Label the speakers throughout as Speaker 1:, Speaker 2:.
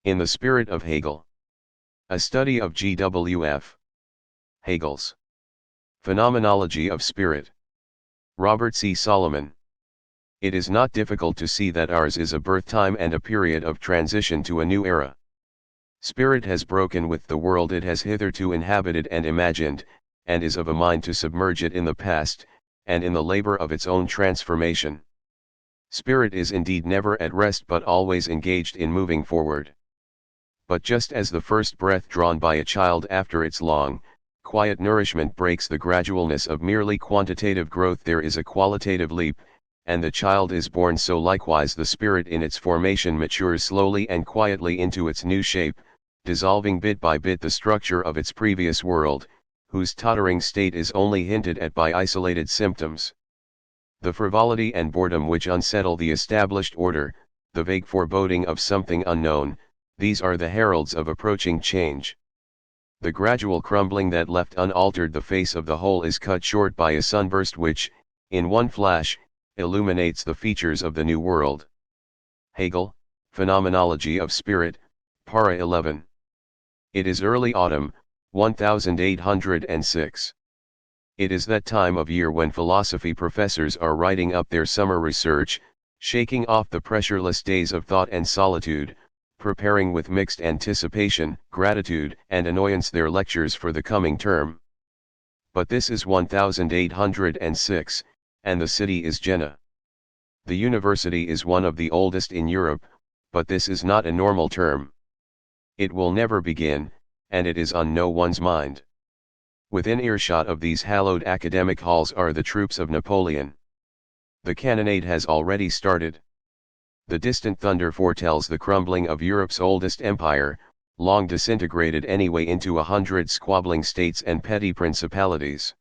Speaker 1: In the Spirit of Hegel. A study of G.W.F. Hegel's Phenomenology of Spirit. Robert C. Solomon. It is not difficult to see that ours is a birth time and a period of transition to a new era. Spirit has broken with the world it has hitherto inhabited and imagined, and is of a mind to submerge it in the past, and in the labor of its own transformation. Spirit is indeed never at rest but always engaged in moving forward. But just as the first breath drawn by a child after its long, quiet nourishment breaks the gradualness of merely quantitative growth, there is a qualitative leap, and the child is born, so likewise the spirit in its formation matures slowly and quietly into its new shape, dissolving bit by bit the structure of its previous world, whose tottering state is only hinted at by isolated symptoms. The frivolity and boredom which unsettle the established order, the vague foreboding of something unknown, these are the heralds of approaching change. The gradual crumbling that left unaltered the face of the whole is cut short by a sunburst which, in one flash, illuminates the features of the new world. Hegel, Phenomenology of Spirit, Para 11. It is early autumn, 1806. It is that time of year when philosophy professors are writing up their summer research, shaking off the pressureless days of thought and solitude, preparing with mixed anticipation, gratitude, and annoyance their lectures for the coming term. But this is 1806, and the city is Jena. The university is one of the oldest in Europe, but this is not a normal term. It will never begin, and it is on no one's mind. Within earshot of these hallowed academic halls are the troops of Napoleon. The cannonade has already started. The distant thunder foretells the crumbling of Europe's oldest empire, long disintegrated anyway into 100 squabbling states and petty principalities.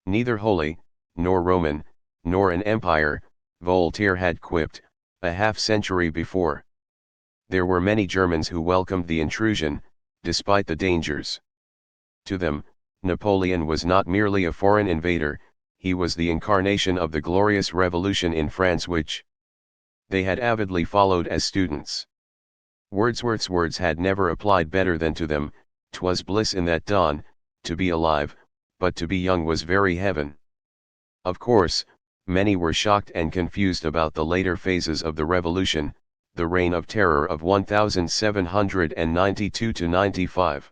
Speaker 1: Neither holy, nor Roman, nor an empire, Voltaire had quipped, a half-century before. There were many Germans who welcomed the intrusion, despite the dangers. To them, Napoleon was not merely a foreign invader, he was the incarnation of the glorious revolution in France which they had avidly followed as students. Wordsworth's words had never applied better than to them, 'twas bliss in that dawn, to be alive, but to be young was very heaven. Of course, many were shocked and confused about the later phases of the revolution, the reign of terror of 1792–95.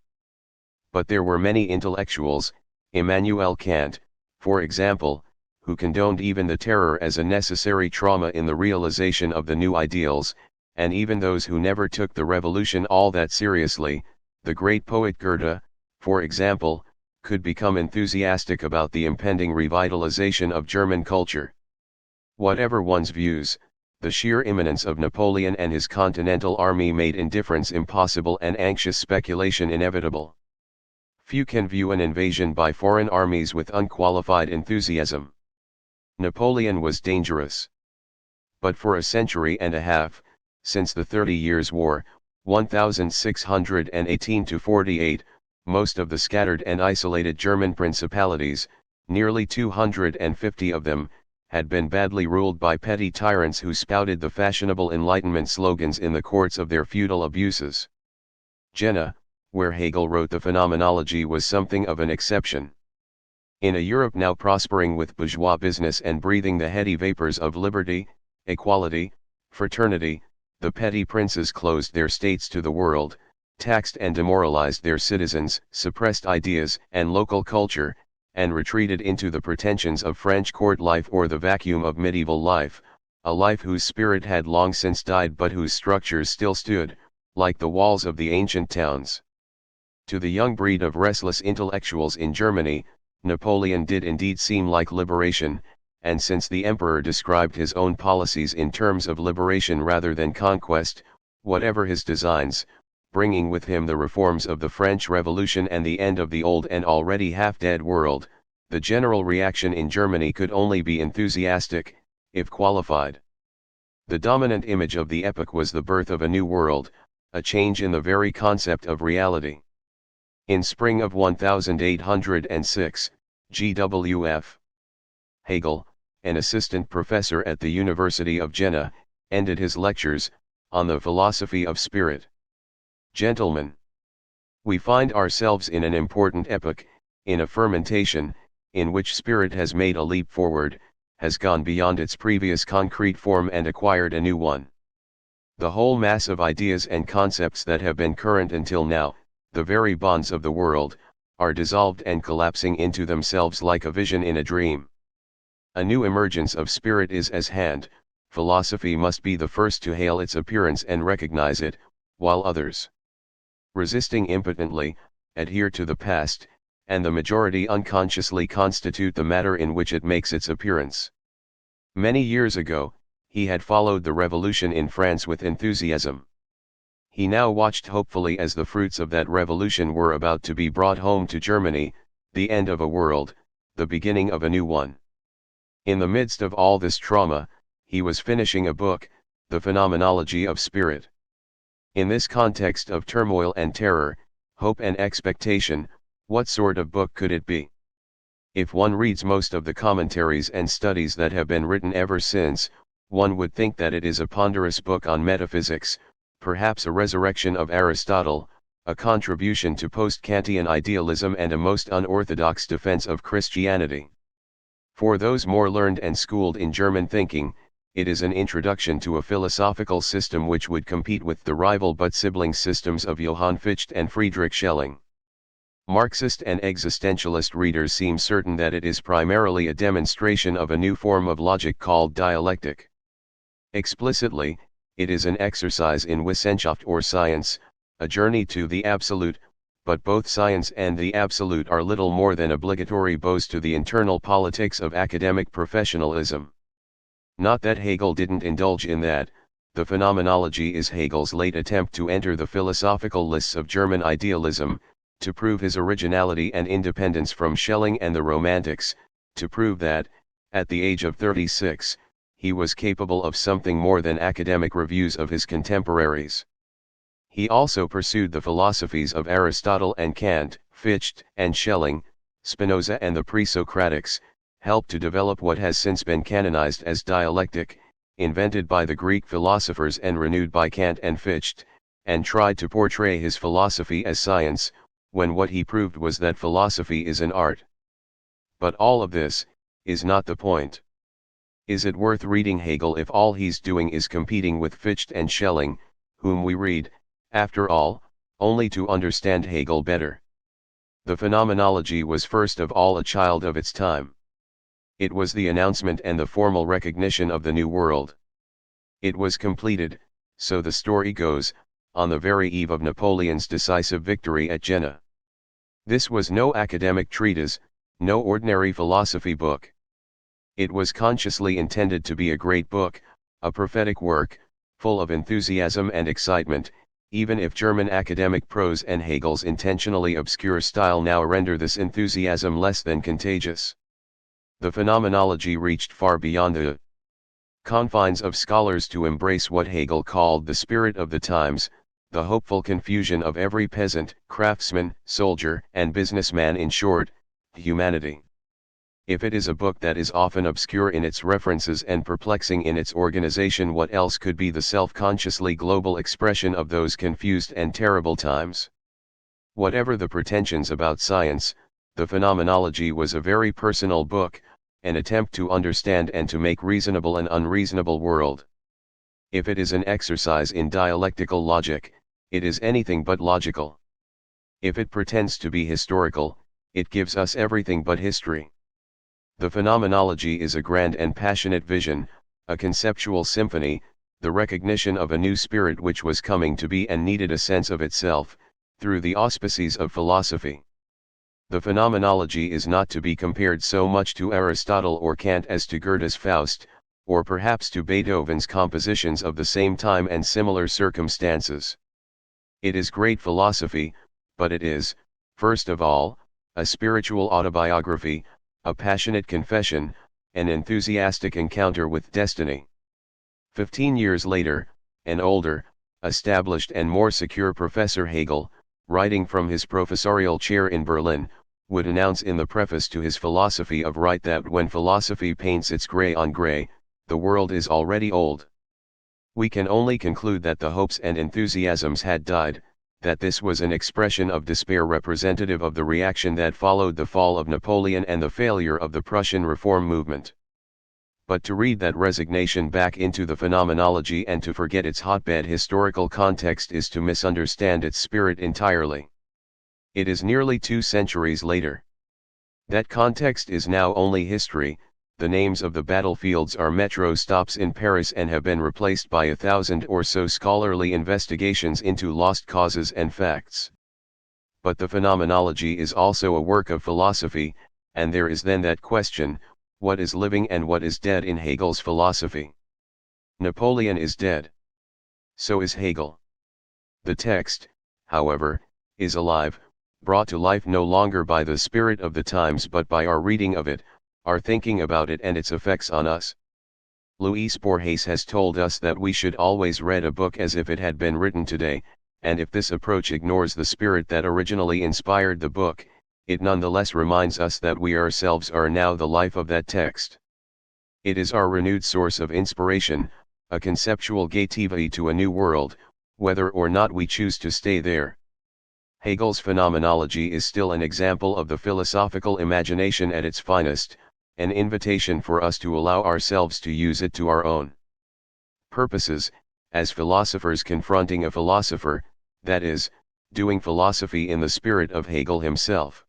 Speaker 1: But there were many intellectuals, Immanuel Kant, for example, who condoned even the terror as a necessary trauma in the realization of the new ideals, and even those who never took the revolution all that seriously, the great poet Goethe, for example, could become enthusiastic about the impending revitalization of German culture. Whatever one's views, the sheer imminence of Napoleon and his continental army made indifference impossible and anxious speculation inevitable. Few can view an invasion by foreign armies with unqualified enthusiasm. Napoleon was dangerous. But for a century and a half, since the 30 Years' War, 1618–48, most of the scattered and isolated German principalities, nearly 250 of them, had been badly ruled by petty tyrants who spouted the fashionable Enlightenment slogans in the courts of their feudal abuses. Jena, where Hegel wrote the Phenomenology, was something of an exception. In a Europe now prospering with bourgeois business and breathing the heady vapors of liberty, equality, fraternity, the petty princes closed their states to the world, taxed and demoralized their citizens, suppressed ideas and local culture, and retreated into the pretensions of French court life or the vacuum of medieval life, a life whose spirit had long since died but whose structures still stood, like the walls of the ancient towns. To the young breed of restless intellectuals in Germany, Napoleon did indeed seem like liberation, and since the emperor described his own policies in terms of liberation rather than conquest, whatever his designs, bringing with him the reforms of the French Revolution and the end of the old and already half-dead world, the general reaction in Germany could only be enthusiastic, if qualified. The dominant image of the epoch was the birth of a new world, a change in the very concept of reality. In spring of 1806, G.W.F. Hegel, an assistant professor at the University of Jena, ended his lectures, on the philosophy of spirit. Gentlemen, we find ourselves in an important epoch, in a fermentation, in which spirit has made a leap forward, has gone beyond its previous concrete form and acquired a new one. The whole mass of ideas and concepts that have been current until now, the very bonds of the world, are dissolved and collapsing into themselves like a vision in a dream. A new emergence of spirit is at hand. Philosophy must be the first to hail its appearance and recognize it, while others, resisting impotently, adhere to the past, and the majority unconsciously constitute the matter in which it makes its appearance. Many years ago, he had followed the revolution in France with enthusiasm. He now watched hopefully as the fruits of that revolution were about to be brought home to Germany, the end of a world, the beginning of a new one. In the midst of all this trauma, he was finishing a book, The Phenomenology of Spirit. In this context of turmoil and terror, hope and expectation, what sort of book could it be? If one reads most of the commentaries and studies that have been written ever since, one would think that it is a ponderous book on metaphysics, perhaps a resurrection of Aristotle, a contribution to post-Kantian idealism and a most unorthodox defense of Christianity. For those more learned and schooled in German thinking, it is an introduction to a philosophical system which would compete with the rival but sibling systems of Johann Fichte and Friedrich Schelling. Marxist and existentialist readers seem certain that it is primarily a demonstration of a new form of logic called dialectic. Explicitly, it is an exercise in Wissenschaft or science, a journey to the absolute, but both science and the absolute are little more than obligatory bows to the internal politics of academic professionalism. Not that Hegel didn't indulge in that. The Phenomenology is Hegel's late attempt to enter the philosophical lists of German idealism, to prove his originality and independence from Schelling and the Romantics, to prove that, at the age of 36, he was capable of something more than academic reviews of his contemporaries. He also pursued the philosophies of Aristotle and Kant, Fichte and Schelling, Spinoza and the pre-Socratics, helped to develop what has since been canonized as dialectic, invented by the Greek philosophers and renewed by Kant and Fichte, and tried to portray his philosophy as science, when what he proved was that philosophy is an art. But all of this is not the point. Is it worth reading Hegel if all he's doing is competing with Fichte and Schelling, whom we read, after all, only to understand Hegel better? The Phenomenology was first of all a child of its time. It was the announcement and the formal recognition of the new world. It was completed, so the story goes, on the very eve of Napoleon's decisive victory at Jena. This was no academic treatise, no ordinary philosophy book. It was consciously intended to be a great book, a prophetic work, full of enthusiasm and excitement, even if German academic prose and Hegel's intentionally obscure style now render this enthusiasm less than contagious. The Phenomenology reached far beyond the confines of scholars to embrace what Hegel called the spirit of the times, the hopeful confusion of every peasant, craftsman, soldier, and businessman, in short, humanity. If it is a book that is often obscure in its references and perplexing in its organization, what else could be the self-consciously global expression of those confused and terrible times? Whatever the pretensions about science, the Phenomenology was a very personal book, an attempt to understand and to make reasonable an unreasonable world. If it is an exercise in dialectical logic, it is anything but logical. If it pretends to be historical, it gives us everything but history. The Phenomenology is a grand and passionate vision, a conceptual symphony, the recognition of a new spirit which was coming to be and needed a sense of itself, through the auspices of philosophy. The Phenomenology is not to be compared so much to Aristotle or Kant as to Goethe's Faust, or perhaps to Beethoven's compositions of the same time and similar circumstances. It is great philosophy, but it is, first of all, a spiritual autobiography, a passionate confession, an enthusiastic encounter with destiny. 15 years later, an older, established and more secure Professor Hegel, writing from his professorial chair in Berlin, would announce in the preface to his Philosophy of Right that when philosophy paints its gray on gray, the world is already old. We can only conclude that the hopes and enthusiasms had died, that this was an expression of despair representative of the reaction that followed the fall of Napoleon and the failure of the Prussian reform movement. But to read that resignation back into the phenomenology and to forget its hotbed historical context is to misunderstand its spirit entirely. It is nearly 2 centuries later. That context is now only history. The names of the battlefields are metro stops in Paris and have been replaced by 1,000 or so scholarly investigations into lost causes and facts. But the phenomenology is also a work of philosophy, and there is then that question, what is living and what is dead in Hegel's philosophy? Napoleon is dead. So is Hegel. The text, however, is alive, brought to life no longer by the spirit of the times but by our reading of it, our thinking about it and its effects on us. Luis Borges has told us that we should always read a book as if it had been written today, and if this approach ignores the spirit that originally inspired the book, it nonetheless reminds us that we ourselves are now the life of that text. It is our renewed source of inspiration, a conceptual gateway to a new world, whether or not we choose to stay there. Hegel's phenomenology is still an example of the philosophical imagination at its finest, an invitation for us to allow ourselves to use it to our own purposes, as philosophers confronting a philosopher, that is, doing philosophy in the spirit of Hegel himself.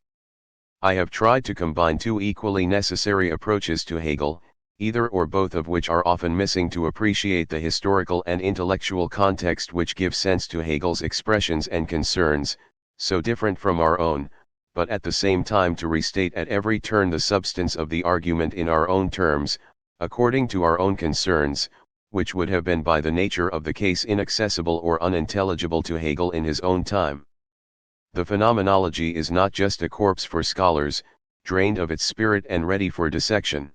Speaker 1: I have tried to combine 2 equally necessary approaches to Hegel, either or both of which are often missing to appreciate the historical and intellectual context which gives sense to Hegel's expressions and concerns, so different from our own, but at the same time to restate at every turn the substance of the argument in our own terms, according to our own concerns, which would have been by the nature of the case inaccessible or unintelligible to Hegel in his own time. The phenomenology is not just a corpse for scholars, drained of its spirit and ready for dissection.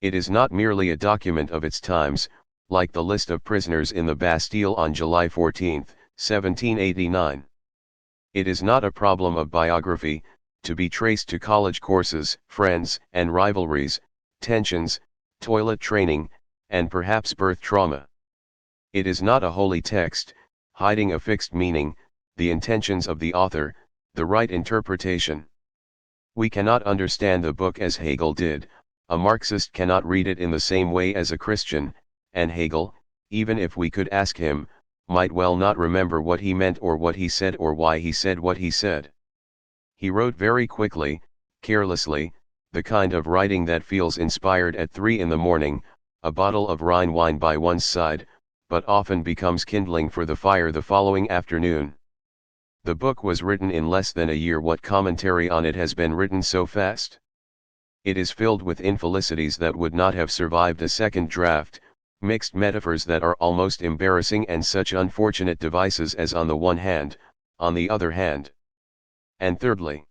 Speaker 1: It is not merely a document of its times, like the list of prisoners in the Bastille on July 14, 1789. It is not a problem of biography, to be traced to college courses, friends and rivalries, tensions, toilet training, and perhaps birth trauma. It is not a holy text, hiding a fixed meaning, the intentions of the author, the right interpretation. We cannot understand the book as Hegel did, a Marxist cannot read it in the same way as a Christian, and Hegel, even if we could ask him, might well not remember what he meant or what he said or why he said what he said. He wrote very quickly, carelessly, the kind of writing that feels inspired at 3 in the morning, a bottle of Rhine wine by one's side, but often becomes kindling for the fire the following afternoon. The book was written in less than a year. What commentary on it has been written so fast? It is filled with infelicities that would not have survived a second draft, mixed metaphors that are almost embarrassing and such unfortunate devices as on the one hand, on the other hand. And thirdly,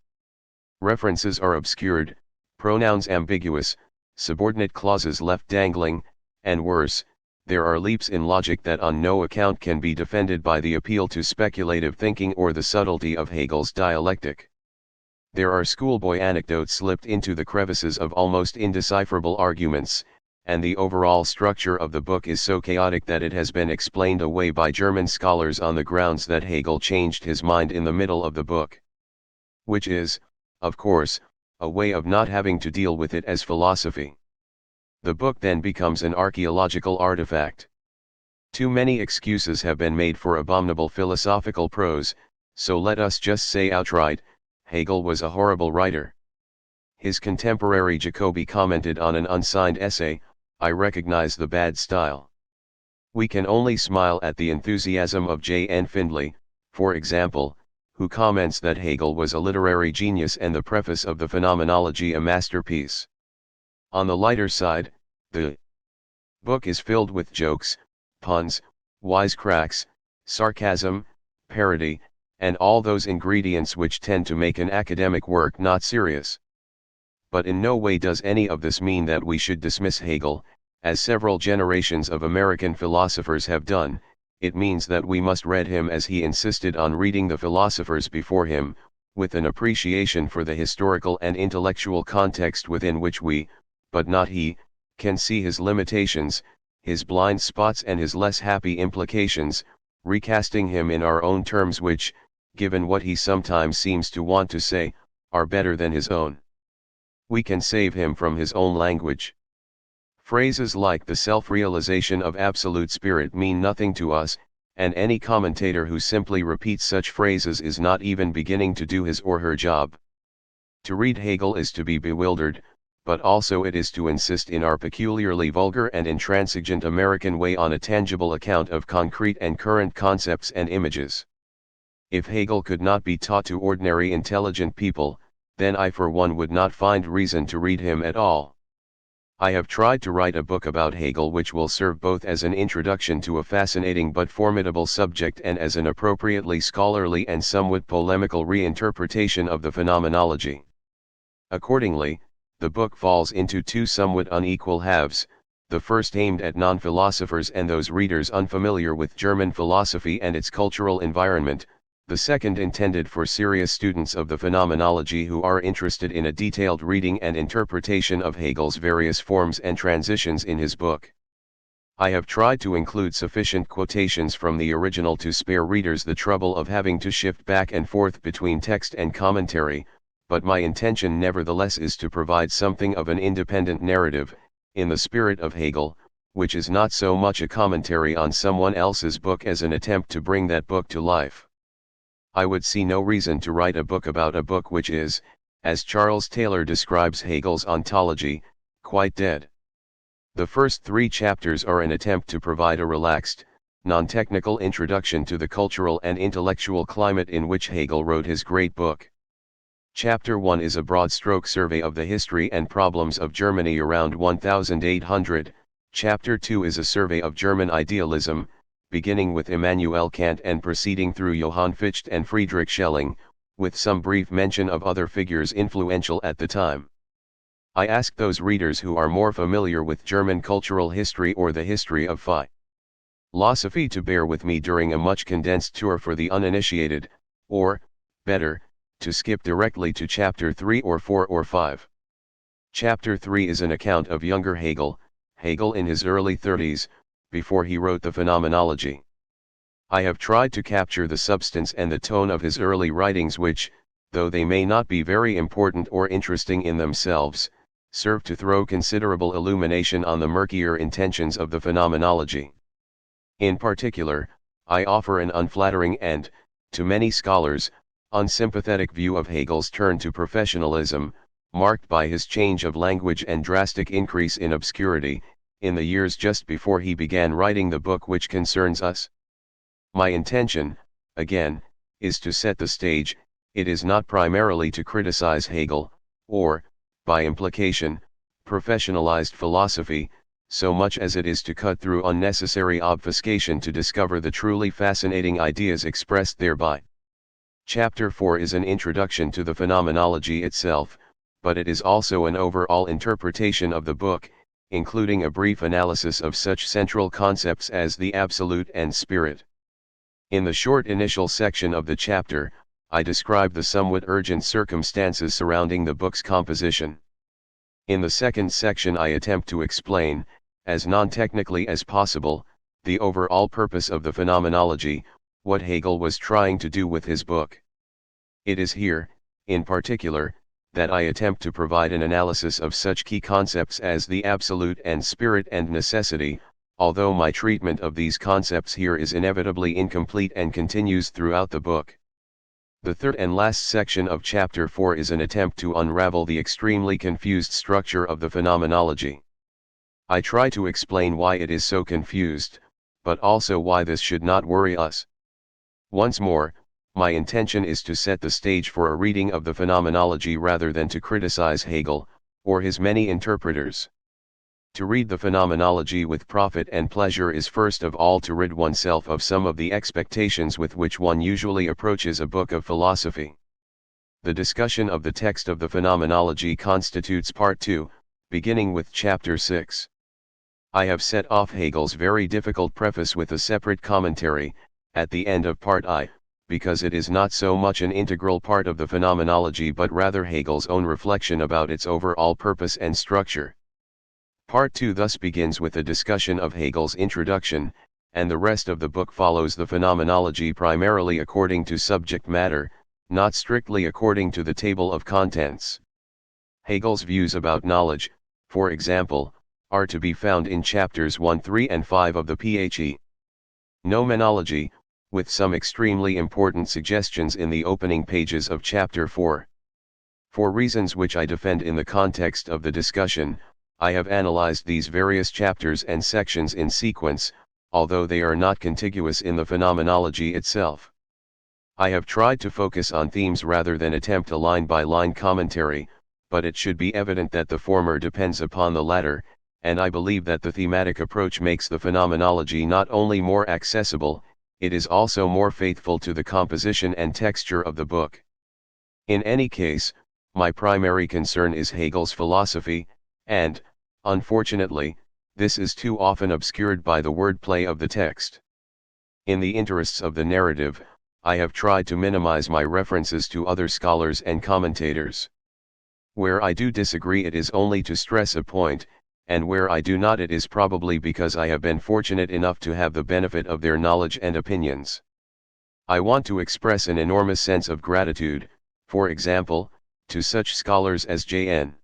Speaker 1: references are obscured, pronouns ambiguous, subordinate clauses left dangling, and worse, there are leaps in logic that on no account can be defended by the appeal to speculative thinking or the subtlety of Hegel's dialectic. There are schoolboy anecdotes slipped into the crevices of almost indecipherable arguments, and the overall structure of the book is so chaotic that it has been explained away by German scholars on the grounds that Hegel changed his mind in the middle of the book. Which is, of course, a way of not having to deal with it as philosophy. The book then becomes an archaeological artifact. Too many excuses have been made for abominable philosophical prose, so let us just say outright, Hegel was a horrible writer. His contemporary Jacobi commented on an unsigned essay, I recognize the bad style. We can only smile at the enthusiasm of J. N. Findlay, for example, who comments that Hegel was a literary genius and the preface of the Phenomenology a masterpiece. On the lighter side, the book is filled with jokes, puns, wisecracks, sarcasm, parody, and all those ingredients which tend to make an academic work not serious. But in no way does any of this mean that we should dismiss Hegel, as several generations of American philosophers have done. It means that we must read him as he insisted on reading the philosophers before him, with an appreciation for the historical and intellectual context within which we, but not he, can see his limitations, his blind spots and his less happy implications, recasting him in our own terms which, given what he sometimes seems to want to say, are better than his own. We can save him from his own language. Phrases like the self-realization of absolute spirit mean nothing to us, and any commentator who simply repeats such phrases is not even beginning to do his or her job. To read Hegel is to be bewildered, but also it is to insist in our peculiarly vulgar and intransigent American way on a tangible account of concrete and current concepts and images. If Hegel could not be taught to ordinary intelligent people, then I for one would not find reason to read him at all. I have tried to write a book about Hegel which will serve both as an introduction to a fascinating but formidable subject and as an appropriately scholarly and somewhat polemical reinterpretation of the phenomenology. Accordingly, the book falls into two somewhat unequal halves, the first aimed at non-philosophers and those readers unfamiliar with German philosophy and its cultural environment, the second intended for serious students of the phenomenology who are interested in a detailed reading and interpretation of Hegel's various forms and transitions in his book. I have tried to include sufficient quotations from the original to spare readers the trouble of having to shift back and forth between text and commentary, but my intention nevertheless is to provide something of an independent narrative, in the spirit of Hegel, which is not so much a commentary on someone else's book as an attempt to bring that book to life. I would see no reason to write a book about a book which is, as Charles Taylor describes Hegel's ontology, quite dead. The first 3 chapters are an attempt to provide a relaxed, non-technical introduction to the cultural and intellectual climate in which Hegel wrote his great book. Chapter 1 is a broad-stroke survey of the history and problems of Germany around 1800, Chapter 2 is a survey of German idealism, beginning with Immanuel Kant and proceeding through Johann Fichte and Friedrich Schelling, with some brief mention of other figures influential at the time. I ask those readers who are more familiar with German cultural history or the history of philosophy to bear with me during a much condensed tour for the uninitiated, or, better, to skip directly to Chapter 3 or 4 or 5. Chapter 3 is an account of younger Hegel in his early 30s, before he wrote the Phenomenology. I have tried to capture the substance and the tone of his early writings which, though they may not be very important or interesting in themselves, serve to throw considerable illumination on the murkier intentions of the Phenomenology. In particular, I offer an unflattering and, to many scholars, unsympathetic view of Hegel's turn to professionalism, marked by his change of language and drastic increase in obscurity, in the years just before he began writing the book which concerns us. My intention, again, is to set the stage. It is not primarily to criticize Hegel, or, by implication, professionalized philosophy, so much as it is to cut through unnecessary obfuscation to discover the truly fascinating ideas expressed thereby. Chapter 4 is an introduction to the phenomenology itself, but it is also an overall interpretation of the book, including a brief analysis of such central concepts as the absolute and spirit. In the short initial section of the chapter, I describe the somewhat urgent circumstances surrounding the book's composition. In the second section I attempt to explain, as non-technically as possible, the overall purpose of the phenomenology, what Hegel was trying to do with his book. It is here, in particular, that I attempt to provide an analysis of such key concepts as the absolute and spirit and necessity, although my treatment of these concepts here is inevitably incomplete and continues throughout the book. The third and last section of Chapter 4 is an attempt to unravel the extremely confused structure of the phenomenology. I try to explain why it is so confused, but also why this should not worry us. Once more, my intention is to set the stage for a reading of the phenomenology rather than to criticize Hegel, or his many interpreters. To read the phenomenology with profit and pleasure is first of all to rid oneself of some of the expectations with which one usually approaches a book of philosophy. The discussion of the text of the phenomenology constitutes Part 2, beginning with Chapter 6. I have set off Hegel's very difficult preface with a separate commentary, at the end of Part I, because it is not so much an integral part of the phenomenology but rather Hegel's own reflection about its overall purpose and structure. Part 2 thus begins with a discussion of Hegel's introduction, and the rest of the book follows the phenomenology primarily according to subject matter, not strictly according to the table of contents. Hegel's views about knowledge, for example, are to be found in chapters 1, 3 and 5 of the PHE. Nomenology, with some extremely important suggestions in the opening pages of chapter 4. For reasons which I defend in the context of the discussion, I have analyzed these various chapters and sections in sequence, although they are not contiguous in the phenomenology itself. I have tried to focus on themes rather than attempt a line-by-line commentary, but it should be evident that the former depends upon the latter, and I believe that the thematic approach makes the phenomenology not only more accessible, it is also more faithful to the composition and texture of the book. In any case, my primary concern is Hegel's philosophy, and, unfortunately, this is too often obscured by the wordplay of the text. In the interests of the narrative, I have tried to minimize my references to other scholars and commentators. Where I do disagree, it is only to stress a point, and where I do not, it is probably because I have been fortunate enough to have the benefit of their knowledge and opinions. I want to express an enormous sense of gratitude, for example, to such scholars as J.N.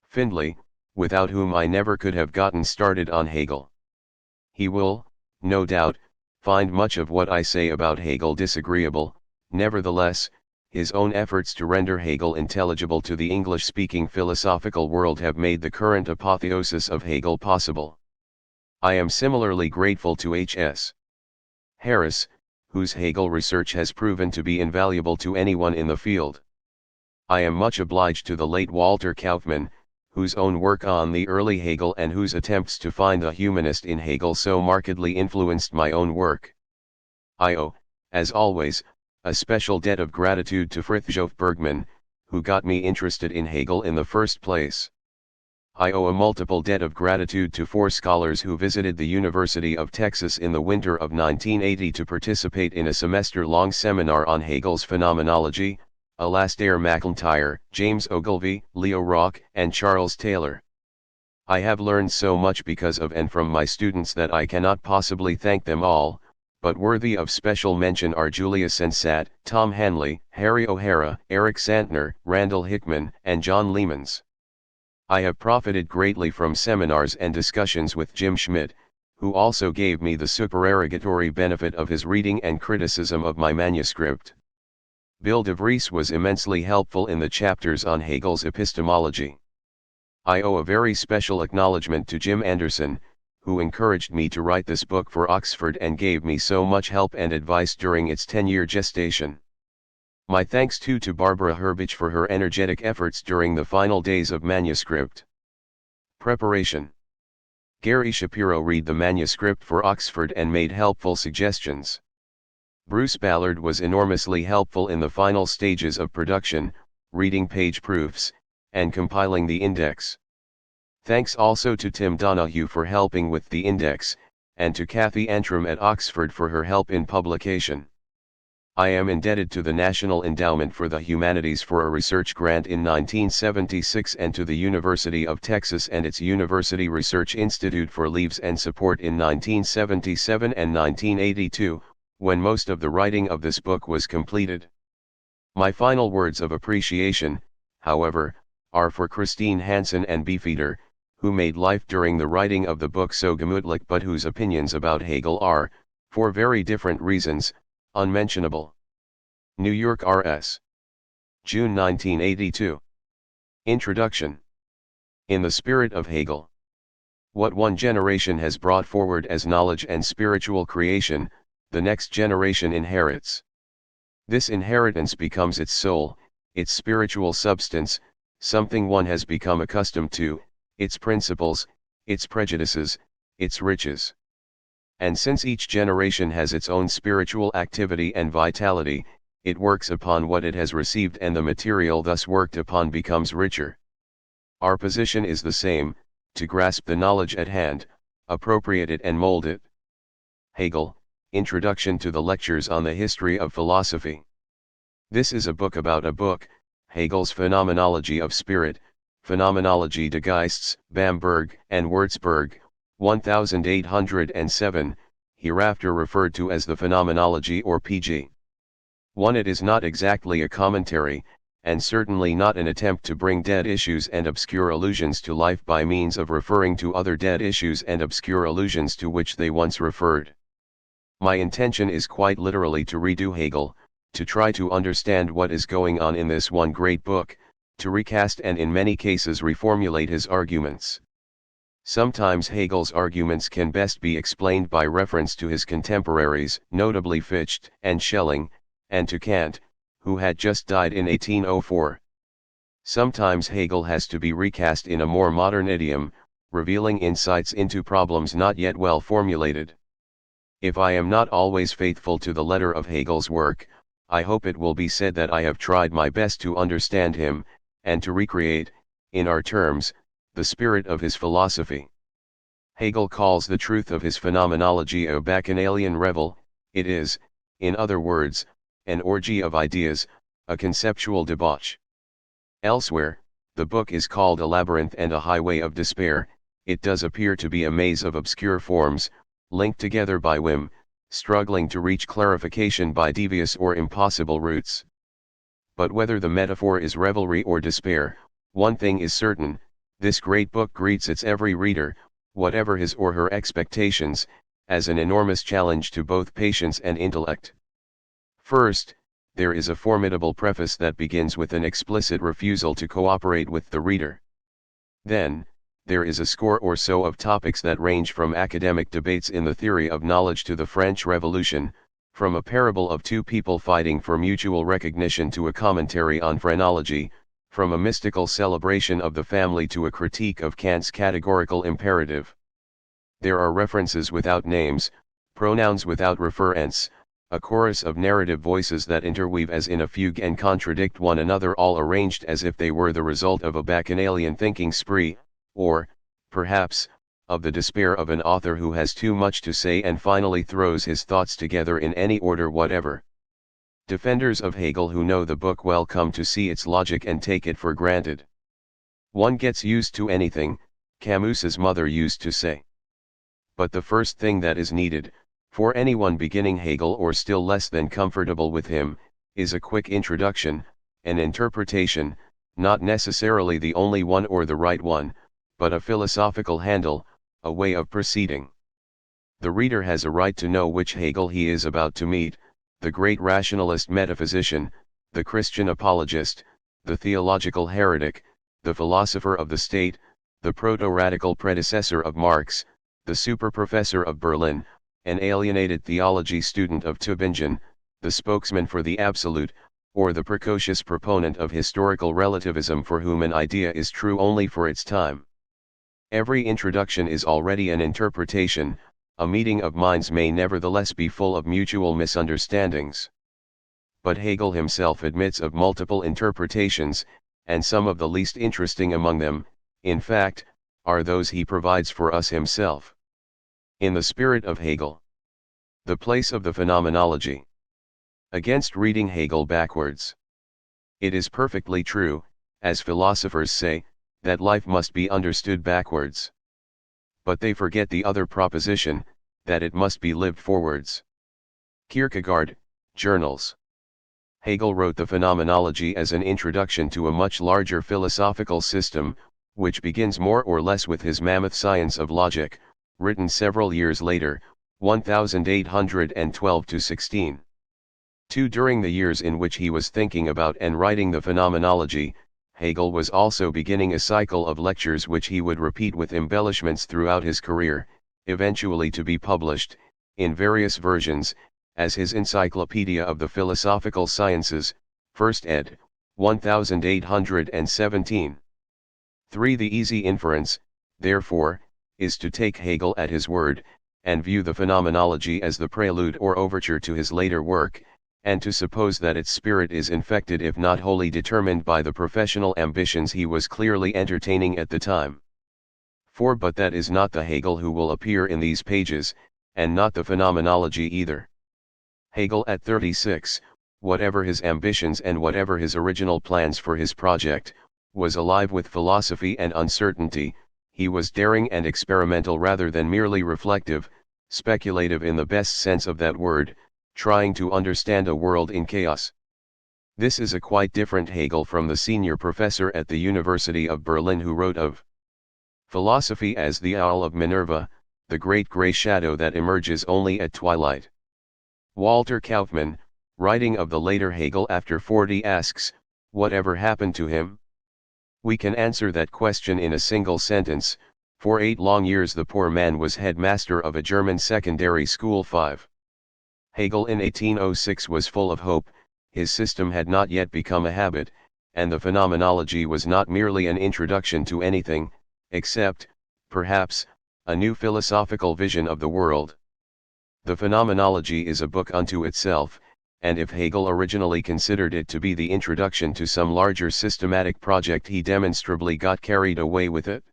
Speaker 1: Findlay, without whom I never could have gotten started on Hegel. He will, no doubt, find much of what I say about Hegel disagreeable. Nevertheless, his own efforts to render Hegel intelligible to the English-speaking philosophical world have made the current apotheosis of Hegel possible. I am similarly grateful to H.S. Harris, whose Hegel research has proven to be invaluable to anyone in the field. I am much obliged to the late Walter Kaufmann, whose own work on the early Hegel and whose attempts to find the humanist in Hegel so markedly influenced my own work. I owe, as always, a special debt of gratitude to Frithjof Bergmann, who got me interested in Hegel in the first place. I owe a multiple debt of gratitude to 4 scholars who visited the University of Texas in the winter of 1980 to participate in a semester-long seminar on Hegel's phenomenology: Alastair MacIntyre, James Ogilvy, Leo Rock, and Charles Taylor. I have learned so much because of and from my students that I cannot possibly thank them all, but worthy of special mention are Julia Sensat, Tom Hanley, Harry O'Hara, Eric Santner, Randall Hickman, and John Leemans. I have profited greatly from seminars and discussions with Jim Schmidt, who also gave me the supererogatory benefit of his reading and criticism of my manuscript. Bill de Vries was immensely helpful in the chapters on Hegel's epistemology. I owe a very special acknowledgement to Jim Anderson, who encouraged me to write this book for Oxford and gave me so much help and advice during its 10-year gestation. My thanks too to Barbara Herbich for her energetic efforts during the final days of manuscript preparation. Gary Shapiro read the manuscript for Oxford and made helpful suggestions. Bruce Ballard was enormously helpful in the final stages of production, reading page proofs, and compiling the index. Thanks also to Tim Donahue for helping with the index, and to Kathy Antrim at Oxford for her help in publication. I am indebted to the National Endowment for the Humanities for a research grant in 1976 and to the University of Texas and its University Research Institute for leaves and support in 1977 and 1982, when most of the writing of this book was completed. My final words of appreciation, however, are for Christine Hansen and Beefeater, who made life during the writing of the book so gemütlich but whose opinions about Hegel are, for very different reasons, unmentionable. New York R.S. June 1982. Introduction. In the spirit of Hegel. What one generation has brought forward as knowledge and spiritual creation, the next generation inherits. This inheritance becomes its soul, its spiritual substance, something one has become accustomed to, its principles, its prejudices, its riches. And since each generation has its own spiritual activity and vitality, it works upon what it has received and the material thus worked upon becomes richer. Our position is the same, to grasp the knowledge at hand, appropriate it and mold it. Hegel, Introduction to the Lectures on the History of Philosophy. This is a book about a book, Hegel's Phenomenology of Spirit, Phenomenologie des Geistes, Bamberg and Würzburg, 1807, hereafter referred to as the Phenomenology or PG. 1. It is not exactly a commentary, and certainly not an attempt to bring dead issues and obscure illusions to life by means of referring to other dead issues and obscure illusions to which they once referred. My intention is quite literally to redo Hegel, to try to understand what is going on in this one great book, to recast and in many cases reformulate his arguments. Sometimes Hegel's arguments can best be explained by reference to his contemporaries, notably Fichte and Schelling, and to Kant, who had just died in 1804. Sometimes Hegel has to be recast in a more modern idiom, revealing insights into problems not yet well formulated. If I am not always faithful to the letter of Hegel's work, I hope it will be said that I have tried my best to understand him, and to recreate, in our terms, the spirit of his philosophy. Hegel calls the truth of his phenomenology a bacchanalian revel. It is, in other words, an orgy of ideas, a conceptual debauch. Elsewhere, the book is called a labyrinth and a highway of despair. It does appear to be a maze of obscure forms, linked together by whim, struggling to reach clarification by devious or impossible routes. But whether the metaphor is revelry or despair, one thing is certain: this great book greets its every reader, whatever his or her expectations, as an enormous challenge to both patience and intellect. First, there is a formidable preface that begins with an explicit refusal to cooperate with the reader. Then, there is a score or so of topics that range from academic debates in the theory of knowledge to the French Revolution, from a parable of two people fighting for mutual recognition to a commentary on phrenology, from a mystical celebration of the family to a critique of Kant's categorical imperative. There are references without names, pronouns without referents, a chorus of narrative voices that interweave as in a fugue and contradict one another, all arranged as if they were the result of a bacchanalian thinking spree, or, perhaps, of the despair of an author who has too much to say and finally throws his thoughts together in any order whatever. Defenders of Hegel who know the book well come to see its logic and take it for granted. One gets used to anything, Camus's mother used to say. But the first thing that is needed, for anyone beginning Hegel or still less than comfortable with him, is a quick introduction, an interpretation, not necessarily the only one or the right one, but a philosophical handle, a way of proceeding. The reader has a right to know which Hegel he is about to meet: the great rationalist metaphysician, the Christian apologist, the theological heretic, the philosopher of the state, the proto-radical predecessor of Marx, the super-professor of Berlin, an alienated theology student of Tübingen, the spokesman for the absolute, or the precocious proponent of historical relativism for whom an idea is true only for its time. Every introduction is already an interpretation. A meeting of minds may nevertheless be full of mutual misunderstandings. But Hegel himself admits of multiple interpretations, and some of the least interesting among them, in fact, are those he provides for us himself. In the spirit of Hegel. The place of the phenomenology. Against reading Hegel backwards. It is perfectly true, as philosophers say, that life must be understood backwards. But they forget the other proposition, that it must be lived forwards. Kierkegaard, Journals. Hegel wrote the Phenomenology as an introduction to a much larger philosophical system, which begins more or less with his mammoth Science of Logic, written several years later, 1812–16. During the years in which he was thinking about and writing the Phenomenology, Hegel was also beginning a cycle of lectures which he would repeat with embellishments throughout his career, eventually to be published, in various versions, as his Encyclopedia of the Philosophical Sciences, 1st ed., 1817. 3. The easy inference, therefore, is to take Hegel at his word, and view the Phenomenology as the prelude or overture to his later work, and to suppose that its spirit is infected if not wholly determined by the professional ambitions he was clearly entertaining at the time. But that is not the Hegel who will appear in these pages, and not the Phenomenology either. Hegel at 36, whatever his ambitions and whatever his original plans for his project, was alive with philosophy and uncertainty. He was daring and experimental rather than merely reflective, speculative in the best sense of that word, trying to understand a world in chaos. This is a quite different Hegel from the senior professor at the University of Berlin who wrote of philosophy as the owl of Minerva, the great grey shadow that emerges only at twilight. Walter Kaufmann, writing of the later Hegel after 40, asks, whatever happened to him? We can answer that question in a single sentence. For 8 long years the poor man was headmaster of a German secondary school. 5. Hegel in 1806 was full of hope, his system had not yet become a habit, and the phenomenology was not merely an introduction to anything, except, perhaps, a new philosophical vision of the world. The phenomenology is a book unto itself, and if Hegel originally considered it to be the introduction to some larger systematic project, he demonstrably got carried away with it.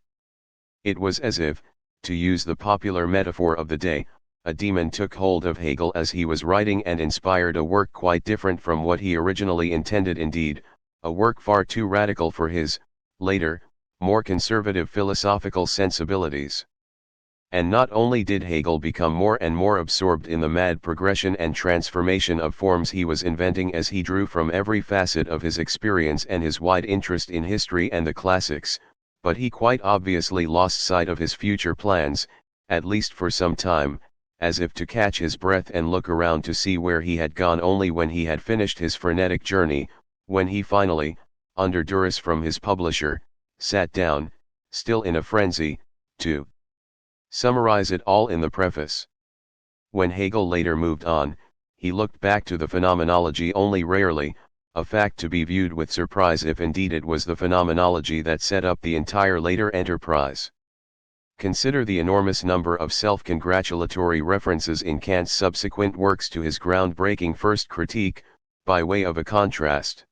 Speaker 1: It was as if, to use the popular metaphor of the day, a demon took hold of Hegel as he was writing and inspired a work quite different from what he originally intended, indeed, a work far too radical for his, later, more conservative philosophical sensibilities. And not only did Hegel become more and more absorbed in the mad progression and transformation of forms he was inventing as he drew from every facet of his experience and his wide interest in history and the classics, but he quite obviously lost sight of his future plans, at least for some time, as if to catch his breath and look around to see where he had gone only when he had finished his frenetic journey, when he finally, under duress from his publisher, sat down, still in a frenzy, to summarize it all in the preface. When Hegel later moved on, he looked back to the phenomenology only rarely, a fact to be viewed with surprise if indeed it was the phenomenology that set up the entire later enterprise. Consider the enormous number of self-congratulatory references in Kant's subsequent works to his groundbreaking first critique, by way of a contrast.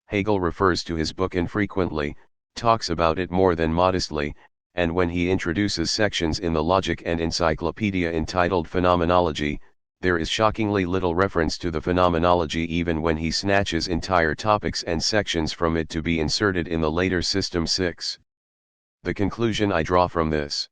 Speaker 1: Hegel refers to his book infrequently, talks about it more than modestly, and when he introduces sections in the Logic and Encyclopedia entitled Phenomenology, there is shockingly little reference to the phenomenology even when he snatches entire topics and sections from it to be inserted in the later System 6. The conclusion I draw from this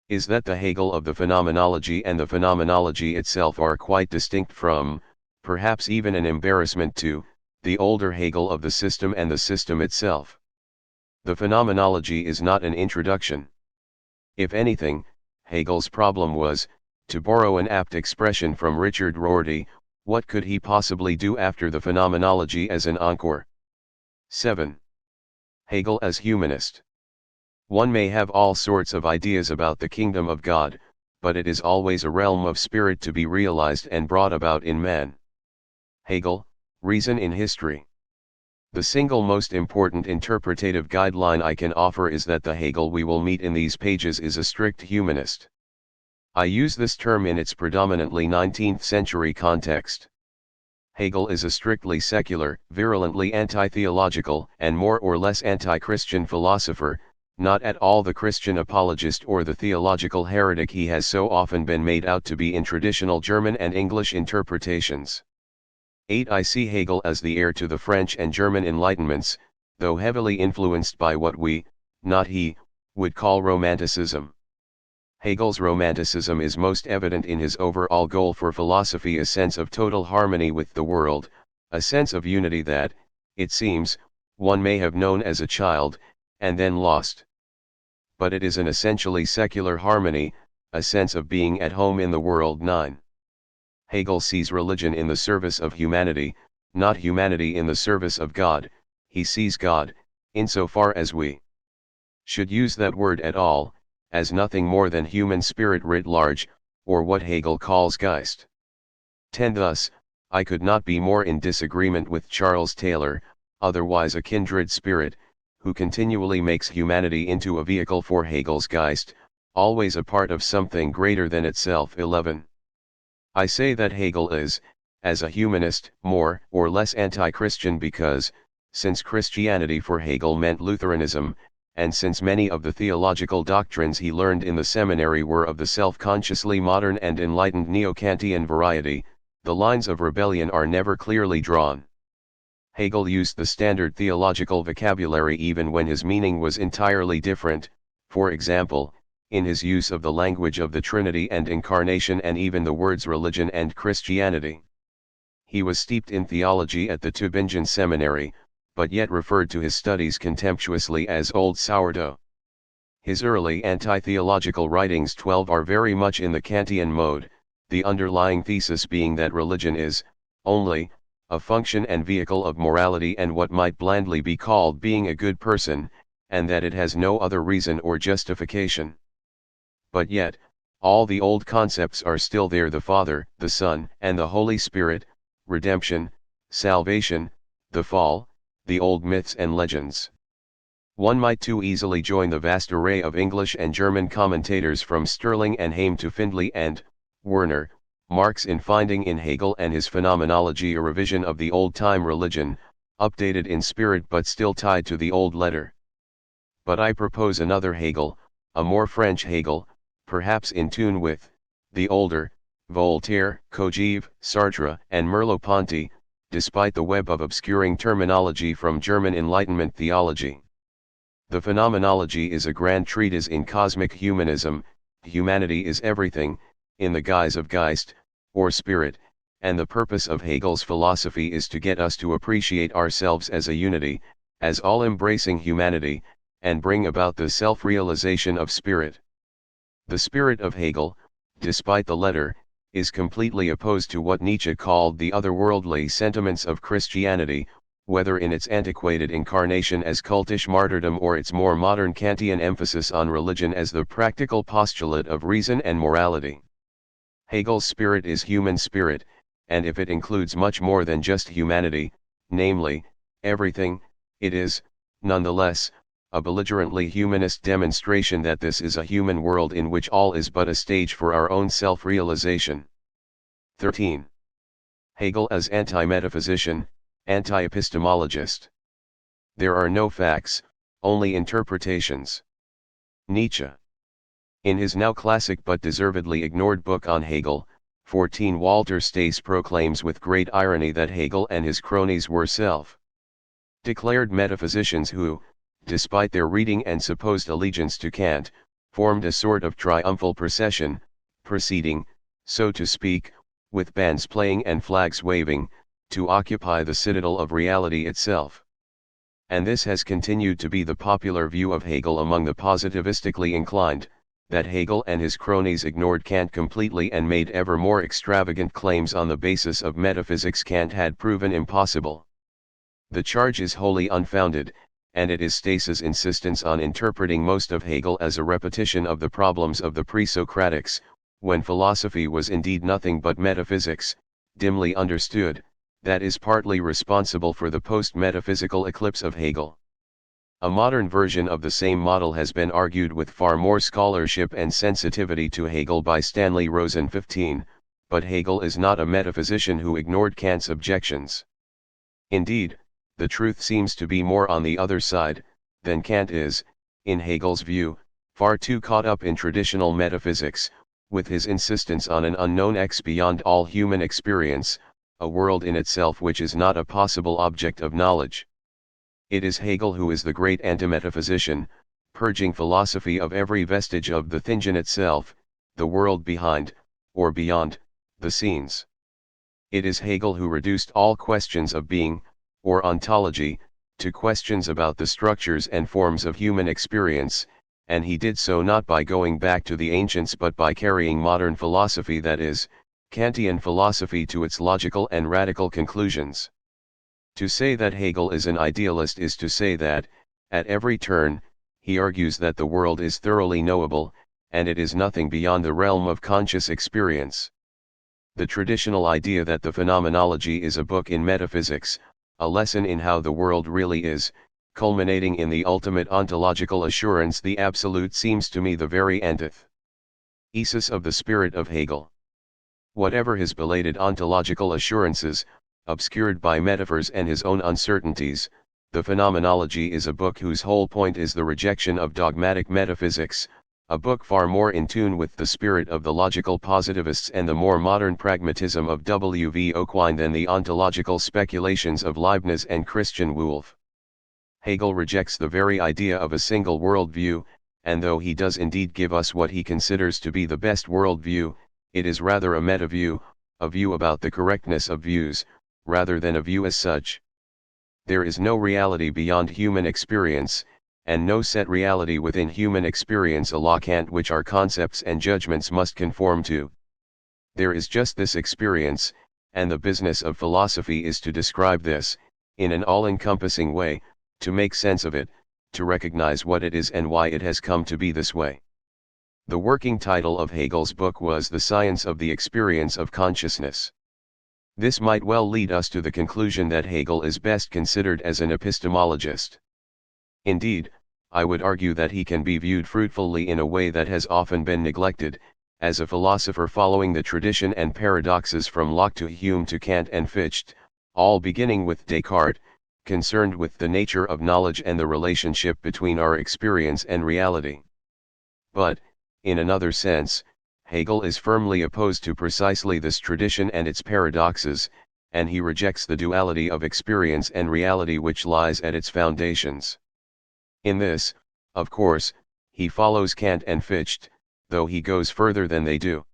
Speaker 1: is that the Hegel of the phenomenology and the phenomenology itself are quite distinct from, perhaps even an embarrassment to, the older Hegel of the system and the system itself. The phenomenology is not an introduction. If anything, Hegel's problem was, to borrow an apt expression from Richard Rorty, what could he possibly do after the phenomenology as an encore? 7. Hegel as humanist. One may have all sorts of ideas about the kingdom of God, but it is always a realm of spirit to be realized and brought about in man. Hegel, Reason in History. The single most important interpretative guideline I can offer is that the Hegel we will meet in these pages is a strict humanist. I use this term in its predominantly 19th century context. Hegel is a strictly secular, virulently anti-theological, and more or less anti-Christian philosopher, not at all the Christian apologist or the theological heretic he has so often been made out to be in traditional German and English interpretations. 8. I see Hegel as the heir to the French and German Enlightenments, though heavily influenced by what we, not he, would call Romanticism. Hegel's Romanticism is most evident in his overall goal for philosophy, a sense of total harmony with the world, a sense of unity that, it seems, one may have known as a child, and then lost. But it is an essentially secular harmony, a sense of being at home in the world. 9. Hegel sees religion in the service of humanity, not humanity in the service of God. He sees God, insofar as we should use that word at all, as nothing more than human spirit writ large, or what Hegel calls Geist. 10. Thus, I could not be more in disagreement with Charles Taylor, otherwise a kindred spirit, who continually makes humanity into a vehicle for Hegel's Geist, always a part of something greater than itself. 11. I say that Hegel is, as a humanist, more or less anti-Christian because, since Christianity for Hegel meant Lutheranism, and since many of the theological doctrines he learned in the seminary were of the self-consciously modern and enlightened neo-Kantian variety, the lines of rebellion are never clearly drawn. Hegel used the standard theological vocabulary even when his meaning was entirely different. For example, in his use of the language of the Trinity and Incarnation and even the words religion and Christianity. He was steeped in theology at the Tübingen Seminary, but yet referred to his studies contemptuously as old sourdough. His early anti-theological writings 12 are very much in the Kantian mode, the underlying thesis being that religion is, only, a function and vehicle of morality and what might blandly be called being a good person, and that it has no other reason or justification. But yet, all the old concepts are still there: the Father, the Son, and the Holy Spirit, redemption, salvation, the fall, the old myths and legends. One might too easily join the vast array of English and German commentators from Sterling and Heim to Findlay and Werner, Marx in finding in Hegel and his phenomenology a revision of the old-time religion, updated in spirit but still tied to the old letter. But I propose another Hegel, a more French Hegel, perhaps in tune with the older Voltaire, Kojève, Sartre, and Merleau-Ponty, despite the web of obscuring terminology from German Enlightenment theology. The Phenomenology is a grand treatise in cosmic humanism. Humanity is everything, in the guise of Geist, or spirit, and the purpose of Hegel's philosophy is to get us to appreciate ourselves as a unity, as all-embracing humanity, and bring about the self-realization of spirit. The spirit of Hegel, despite the letter, is completely opposed to what Nietzsche called the otherworldly sentiments of Christianity, whether in its antiquated incarnation as cultish martyrdom or its more modern Kantian emphasis on religion as the practical postulate of reason and morality. Hegel's spirit is human spirit, and if it includes much more than just humanity, namely, everything, it is, nonetheless, a belligerently humanist demonstration that this is a human world in which all is but a stage for our own self-realization. 13. Hegel as anti-metaphysician, anti-epistemologist. There are no facts, only interpretations. Nietzsche. In his now classic but deservedly ignored book on Hegel, 14, Walter Stace proclaims with great irony that Hegel and his cronies were self-declared metaphysicians who, despite their reading and supposed allegiance to Kant, formed a sort of triumphal procession, proceeding, so to speak, with bands playing and flags waving, to occupy the citadel of reality itself. And this has continued to be the popular view of Hegel among the positivistically inclined, that Hegel and his cronies ignored Kant completely and made ever more extravagant claims on the basis of metaphysics Kant had proven impossible. The charge is wholly unfounded, and it is Stace's insistence on interpreting most of Hegel as a repetition of the problems of the pre-Socratics, when philosophy was indeed nothing but metaphysics, dimly understood, that is partly responsible for the post-metaphysical eclipse of Hegel. A modern version of the same model has been argued with far more scholarship and sensitivity to Hegel by Stanley Rosen 15, but Hegel is not a metaphysician who ignored Kant's objections. Indeed, the truth seems to be more on the other side, than Kant is, in Hegel's view, far too caught up in traditional metaphysics, with his insistence on an unknown X beyond all human experience, a world in itself which is not a possible object of knowledge. It is Hegel who is the great anti-metaphysician, purging philosophy of every vestige of the thing in itself, the world behind, or beyond, the scenes. It is Hegel who reduced all questions of being, or ontology, to questions about the structures and forms of human experience, and he did so not by going back to the ancients but by carrying modern philosophy, that is, Kantian philosophy, to its logical and radical conclusions. To say that Hegel is an idealist is to say that, at every turn, he argues that the world is thoroughly knowable, and it is nothing beyond the realm of conscious experience. The traditional idea that the Phenomenology is a book in metaphysics, a lesson in how the world really is, culminating in the ultimate ontological assurance, the absolute, seems to me the very antithesis of the spirit of Hegel. Whatever his belated ontological assurances, obscured by metaphors and his own uncertainties, the Phenomenology is a book whose whole point is the rejection of dogmatic metaphysics, a book far more in tune with the spirit of the logical positivists and the more modern pragmatism of W. V. Quine than the ontological speculations of Leibniz and Christian Wolff. Hegel rejects the very idea of a single worldview, and though he does indeed give us what he considers to be the best worldview, it is rather a meta-view, a view about the correctness of views, rather than a view as such. There is no reality beyond human experience, and no set reality within human experience a locant which our concepts and judgments must conform to. There is just this experience, and the business of philosophy is to describe this, in an all-encompassing way, to make sense of it, to recognize what it is and why it has come to be this way. The working title of Hegel's book was The Science of the Experience of Consciousness. This might well lead us to the conclusion that Hegel is best considered as an epistemologist. Indeed, I would argue that he can be viewed fruitfully in a way that has often been neglected, as a philosopher following the tradition and paradoxes from Locke to Hume to Kant and Fichte, all beginning with Descartes, concerned with the nature of knowledge and the relationship between our experience and reality. But, in another sense, Hegel is firmly opposed to precisely this tradition and its paradoxes, and he rejects the duality of experience and reality which lies at its foundations. In this, of course, he follows Kant and Fichte, though he goes further than they do.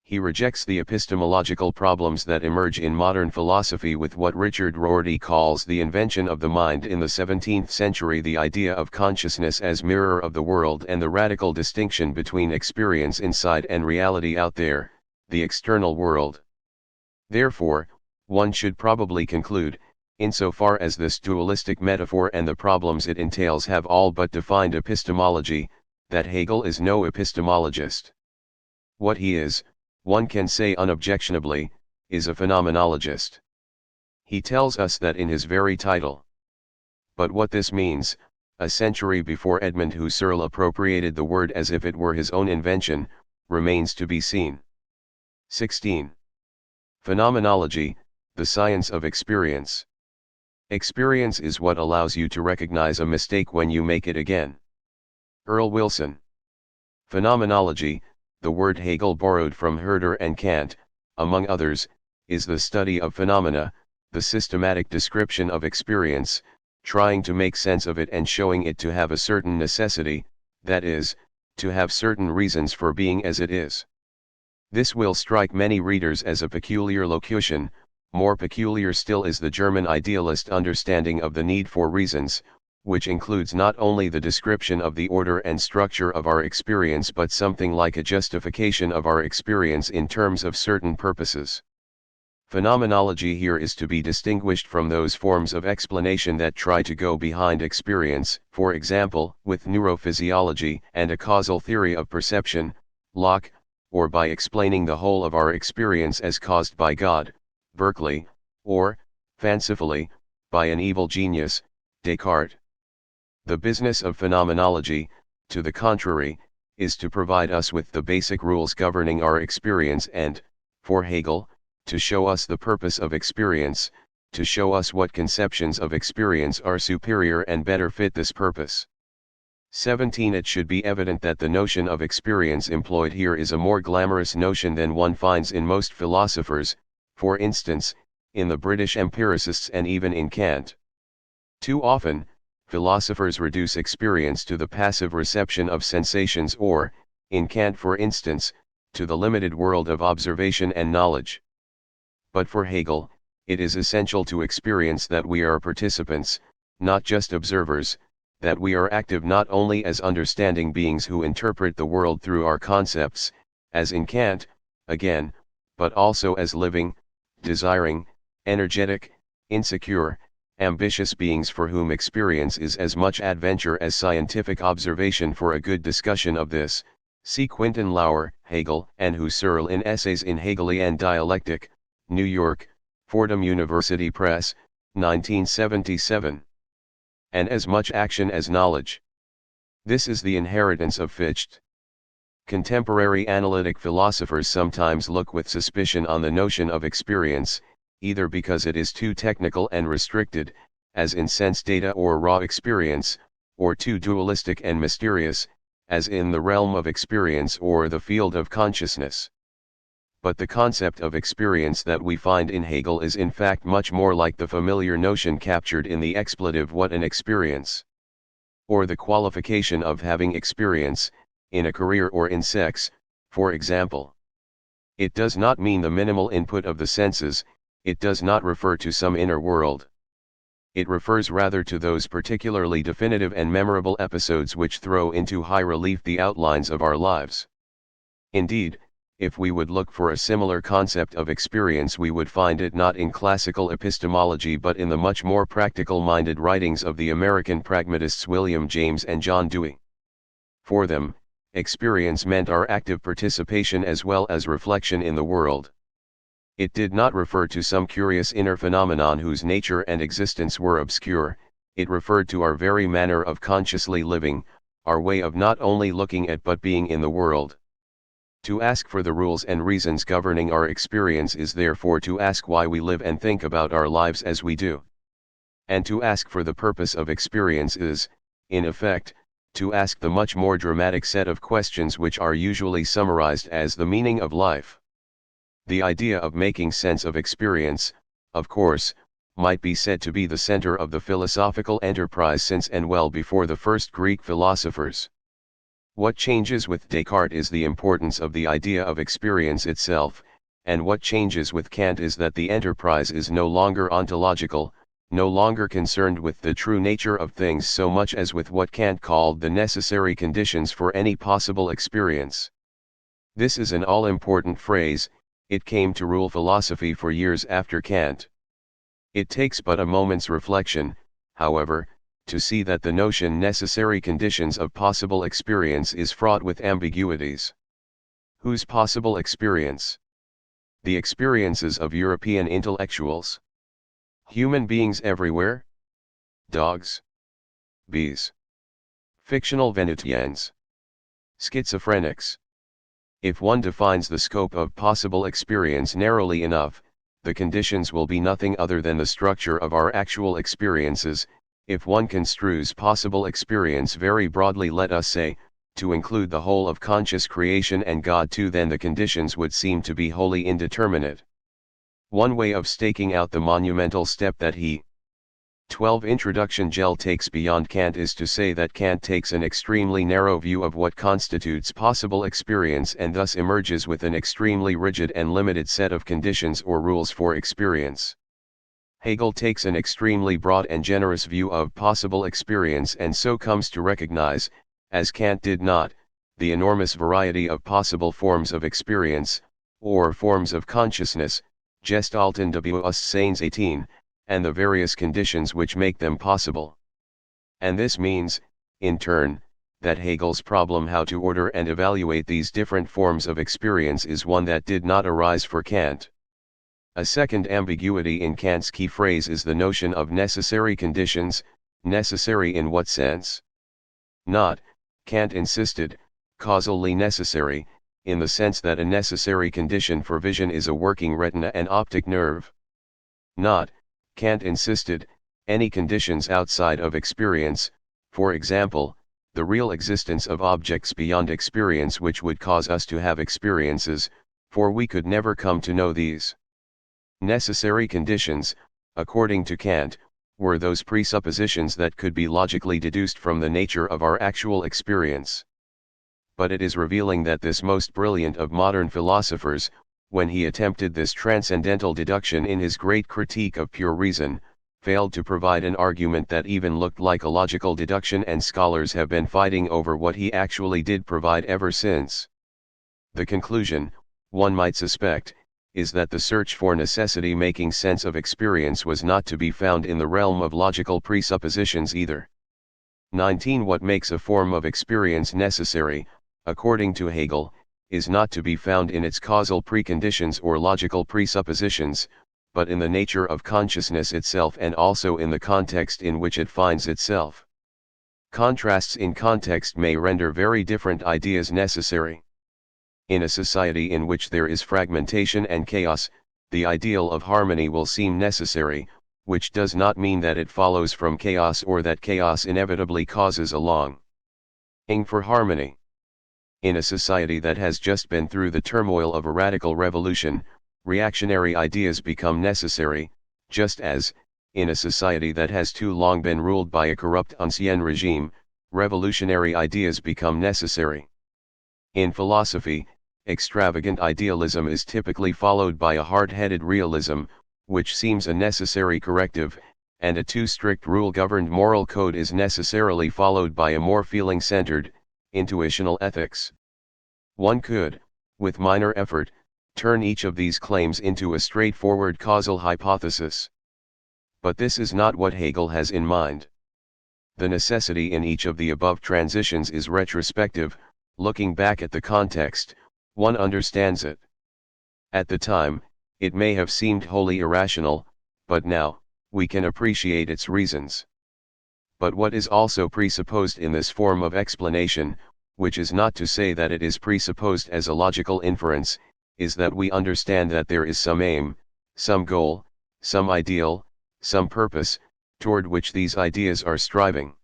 Speaker 1: He rejects the epistemological problems that emerge in modern philosophy with what Richard Rorty calls the invention of the mind in the 17th century, the idea of consciousness as mirror of the world and the radical distinction between experience inside and reality out there, the external world. Therefore, one should probably conclude, insofar as this dualistic metaphor and the problems it entails have all but defined epistemology, that Hegel is no epistemologist. What he is, one can say unobjectionably, is a phenomenologist. He tells us that in his very title. But what this means, a century before Edmund Husserl appropriated the word as if it were his own invention, remains to be seen. 16. Phenomenology, the science of experience. Experience is what allows you to recognize a mistake when you make it again. Earl Wilson. Phenomenology, the word Hegel borrowed from Herder and Kant, among others, is the study of phenomena, the systematic description of experience, trying to make sense of it and showing it to have a certain necessity, that is, to have certain reasons for being as it is. This will strike many readers as a peculiar locution. More peculiar still is the German idealist understanding of the need for reasons, which includes not only the description of the order and structure of our experience but something like a justification of our experience in terms of certain purposes. Phenomenology here is to be distinguished from those forms of explanation that try to go behind experience, for example, with neurophysiology and a causal theory of perception, Locke, or by explaining the whole of our experience as caused by God, Berkeley, or, fancifully, by an evil genius, Descartes. The business of phenomenology, to the contrary, is to provide us with the basic rules governing our experience and, for Hegel, to show us the purpose of experience, to show us what conceptions of experience are superior and better fit this purpose. 17. It should be evident that the notion of experience employed here is a more glamorous notion than one finds in most philosophers, for instance, in the British empiricists and even in Kant. Too often, philosophers reduce experience to the passive reception of sensations or, in Kant for instance, to the limited world of observation and knowledge. But for Hegel, it is essential to experience that we are participants, not just observers, that we are active not only as understanding beings who interpret the world through our concepts, as in Kant, again, but also as living, desiring, energetic, insecure, ambitious beings for whom experience is as much adventure as scientific observation. For a good discussion of this, see Quentin Lauer, Hegel and Husserl in Essays in Hegelian Dialectic, New York, Fordham University Press, 1977. And as much action as knowledge. This is the inheritance of Fichte. Contemporary analytic philosophers sometimes look with suspicion on the notion of experience, either because it is too technical and restricted, as in sense data or raw experience, or too dualistic and mysterious, as in the realm of experience or the field of consciousness. But the concept of experience that we find in Hegel is in fact much more like the familiar notion captured in the expletive "what an experience." or the qualification of having experience, in a career or in sex, for example. It does not mean the minimal input of the senses, it does not refer to some inner world. It refers rather to those particularly definitive and memorable episodes which throw into high relief the outlines of our lives. Indeed, if we would look for a similar concept of experience, we would find it not in classical epistemology but in the much more practical-minded writings of the American pragmatists William James and John Dewey. For them, experience meant our active participation as well as reflection in the world. It did not refer to some curious inner phenomenon whose nature and existence were obscure, it referred to our very manner of consciously living, our way of not only looking at but being in the world. To ask for the rules and reasons governing our experience is therefore to ask why we live and think about our lives as we do. And to ask for the purpose of experience is, in effect, to ask the much more dramatic set of questions which are usually summarized as the meaning of life. The idea of making sense of experience, of course, might be said to be the center of the philosophical enterprise since and well before the first Greek philosophers. What changes with Descartes is the importance of the idea of experience itself, and what changes with Kant is that the enterprise is no longer ontological, no longer concerned with the true nature of things so much as with what Kant called the necessary conditions for any possible experience. This is an all-important phrase, it came to rule philosophy for years after Kant. It takes but a moment's reflection, however, to see that the notion necessary conditions of possible experience is fraught with ambiguities. Whose possible experience? The experiences of European intellectuals? Human beings everywhere? Dogs? Bees? Fictional Venetians? Schizophrenics? If one defines the scope of possible experience narrowly enough, the conditions will be nothing other than the structure of our actual experiences. If one construes possible experience very broadly, let us say, to include the whole of conscious creation and God too, then the conditions would seem to be wholly indeterminate. One way of staking out the monumental step that he 12 Introduction Gel takes beyond Kant is to say that Kant takes an extremely narrow view of what constitutes possible experience and thus emerges with an extremely rigid and limited set of conditions or rules for experience. Hegel takes an extremely broad and generous view of possible experience and so comes to recognize, as Kant did not, the enormous variety of possible forms of experience, or forms of consciousness, Gestalten des Bewusstseins 18, and the various conditions which make them possible. And this means, in turn, that Hegel's problem how to order and evaluate these different forms of experience is one that did not arise for Kant. A second ambiguity in Kant's key phrase is the notion of necessary conditions. Necessary in what sense? Not, Kant insisted, causally necessary, in the sense that a necessary condition for vision is a working retina and optic nerve. Not, Kant insisted, any conditions outside of experience, for example, the real existence of objects beyond experience which would cause us to have experiences, for we could never come to know these. Necessary conditions, according to Kant, were those presuppositions that could be logically deduced from the nature of our actual experience. But it is revealing that this most brilliant of modern philosophers, when he attempted this transcendental deduction in his great critique of pure reason, failed to provide an argument that even looked like a logical deduction, and scholars have been fighting over what he actually did provide ever since. The conclusion, one might suspect, is that the search for necessity making sense of experience was not to be found in the realm of logical presuppositions either. 19. What makes a form of experience necessary, according to Hegel, is not to be found in its causal preconditions or logical presuppositions, but in the nature of consciousness itself and also in the context in which it finds itself. Contrasts in context may render very different ideas necessary. In a society in which there is fragmentation and chaos, the ideal of harmony will seem necessary, which does not mean that it follows from chaos or that chaos inevitably causes a longing for harmony. In a society that has just been through the turmoil of a radical revolution, reactionary ideas become necessary, just as, in a society that has too long been ruled by a corrupt ancien regime, revolutionary ideas become necessary. In philosophy, extravagant idealism is typically followed by a hard-headed realism, which seems a necessary corrective, and a too strict rule-governed moral code is necessarily followed by a more feeling-centered, intuitional ethics. One could, with minor effort, turn each of these claims into a straightforward causal hypothesis. But this is not what Hegel has in mind. The necessity in each of the above transitions is retrospective. Looking back at the context, one understands it. At the time, it may have seemed wholly irrational, but now, we can appreciate its reasons. But what is also presupposed in this form of explanation, which is not to say that it is presupposed as a logical inference, is that we understand that there is some aim, some goal, some ideal, some purpose, toward which these ideas are striving.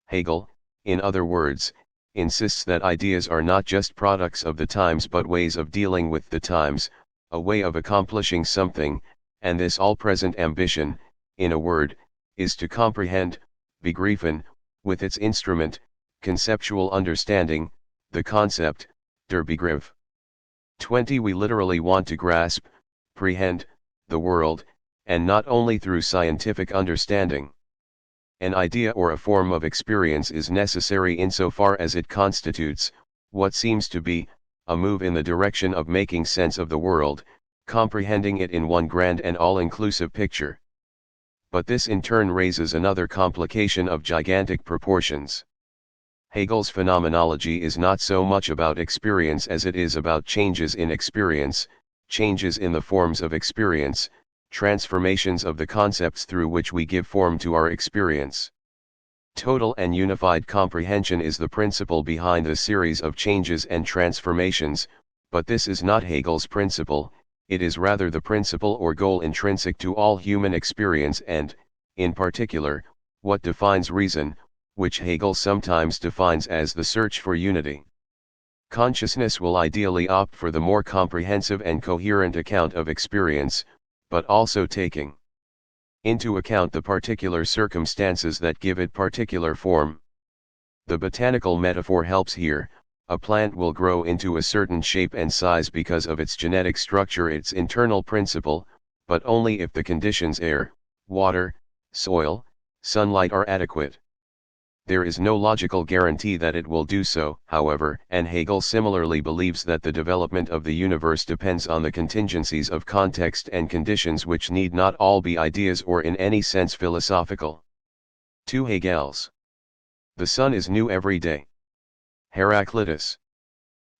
Speaker 1: Hegel, in other words, insists that ideas are not just products of the times but ways of dealing with the times, a way of accomplishing something, and this all-present ambition, in a word, is to comprehend, begreifen, with its instrument, conceptual understanding, the concept, der Begriff. 20 We literally want to grasp, prehend, the world, and not only through scientific understanding. An idea or a form of experience is necessary insofar as it constitutes, what seems to be, a move in the direction of making sense of the world, comprehending it in one grand and all-inclusive picture. But this in turn raises another complication of gigantic proportions. Hegel's phenomenology is not so much about experience as it is about changes in experience, changes in the forms of experience, transformations of the concepts through which we give form to our experience. Total and unified comprehension is the principle behind the series of changes and transformations, but this is not Hegel's principle, it is rather the principle or goal intrinsic to all human experience and, in particular, what defines reason, which Hegel sometimes defines as the search for unity. Consciousness will ideally opt for the more comprehensive and coherent account of experience, but also taking into account the particular circumstances that give it particular form. The botanical metaphor helps here. A plant will grow into a certain shape and size because of its genetic structure, its internal principle, but only if the conditions air, water, soil, sunlight are adequate. There is no logical guarantee that it will do so, however, and Hegel similarly believes that the development of the universe depends on the contingencies of context and conditions which need not all be ideas or in any sense philosophical. 2 Hegels. The sun is new every day. Heraclitus.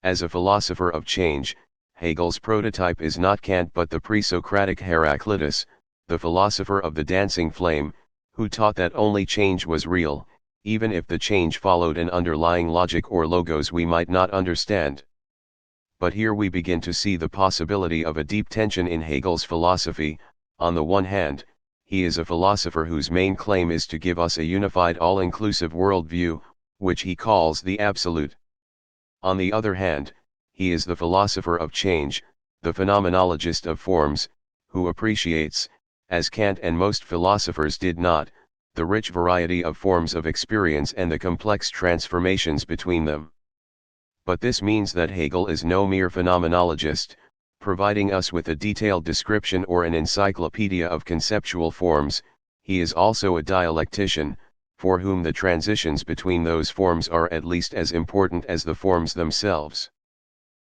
Speaker 1: As a philosopher of change, Hegel's prototype is not Kant but the pre-Socratic Heraclitus, the philosopher of the dancing flame, who taught that only change was real, even if the change followed an underlying logic or logos we might not understand. But here we begin to see the possibility of a deep tension in Hegel's philosophy. On the one hand, he is a philosopher whose main claim is to give us a unified all-inclusive worldview, which he calls the absolute. On the other hand, he is the philosopher of change, the phenomenologist of forms, who appreciates, as Kant and most philosophers did not, the rich variety of forms of experience and the complex transformations between them. But this means that Hegel is no mere phenomenologist, providing us with a detailed description or an encyclopedia of conceptual forms. He is also a dialectician, for whom the transitions between those forms are at least as important as the forms themselves.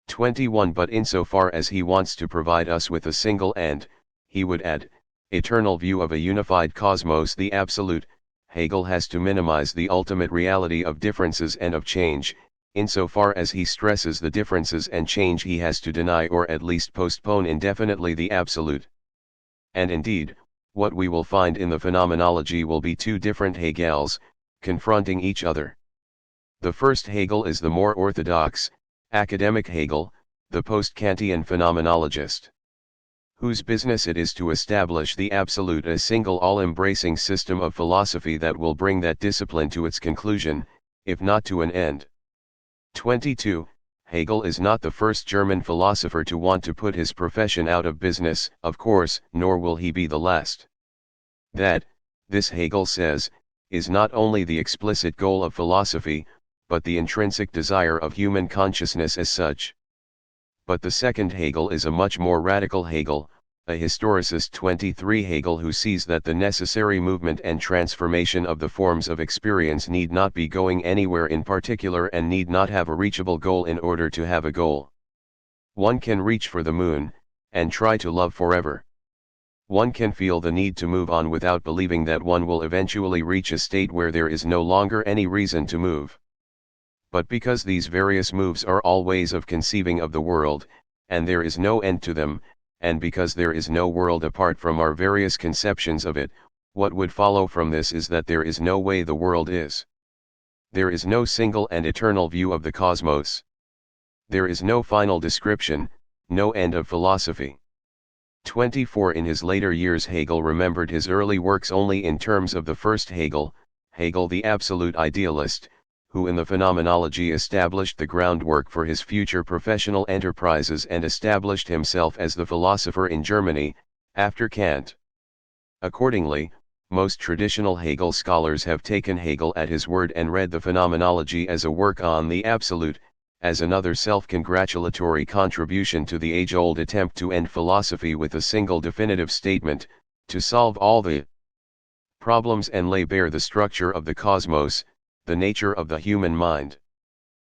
Speaker 1: 21 But insofar as he wants to provide us with a single and, he would add, eternal view of a unified cosmos, the absolute, Hegel has to minimize the ultimate reality of differences and of change. Insofar as he stresses the differences and change, he has to deny or at least postpone indefinitely the absolute. And indeed, what we will find in the phenomenology will be two different Hegels, confronting each other. The first Hegel is the more orthodox, academic Hegel, the post-Kantian phenomenologist, whose business it is to establish the absolute, a single all-embracing system of philosophy that will bring that discipline to its conclusion, if not to an end. 22. Hegel is not the first German philosopher to want to put his profession out of business, of course, nor will he be the last. This Hegel says, is not only the explicit goal of philosophy, but the intrinsic desire of human consciousness as such. But the second Hegel is a much more radical Hegel, a historicist 23 Hegel, who sees that the necessary movement and transformation of the forms of experience need not be going anywhere in particular and need not have a reachable goal in order to have a goal. One can reach for the moon, and try to love forever. One can feel the need to move on without believing that one will eventually reach a state where there is no longer any reason to move. But because these various moves are all ways of conceiving of the world, and there is no end to them, and because there is no world apart from our various conceptions of it, what would follow from this is that there is no way the world is. There is no single and eternal view of the cosmos. There is no final description, no end of philosophy. 24 In his later years Hegel remembered his early works only in terms of the first Hegel, Hegel the absolute idealist, who in the phenomenology established the groundwork for his future professional enterprises and established himself as the philosopher in Germany, after Kant. Accordingly, most traditional Hegel scholars have taken Hegel at his word and read the phenomenology as a work on the absolute, as another self-congratulatory contribution to the age-old attempt to end philosophy with a single definitive statement, to solve all the problems and lay bare the structure of the cosmos, the nature of the human mind.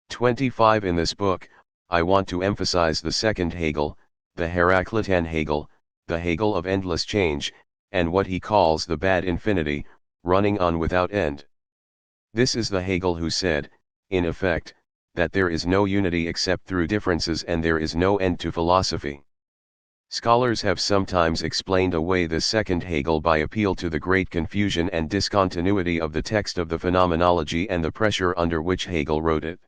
Speaker 1: 25 In this book, I want to emphasize the second Hegel, the Heraclitean Hegel, the Hegel of endless change, and what he calls the bad infinity, running on without end. This is the Hegel who said, in effect, that there is no unity except through differences and there is no end to philosophy. Scholars have sometimes explained away this second Hegel by appeal to the great confusion and discontinuity of the text of the phenomenology and the pressure under which Hegel wrote it.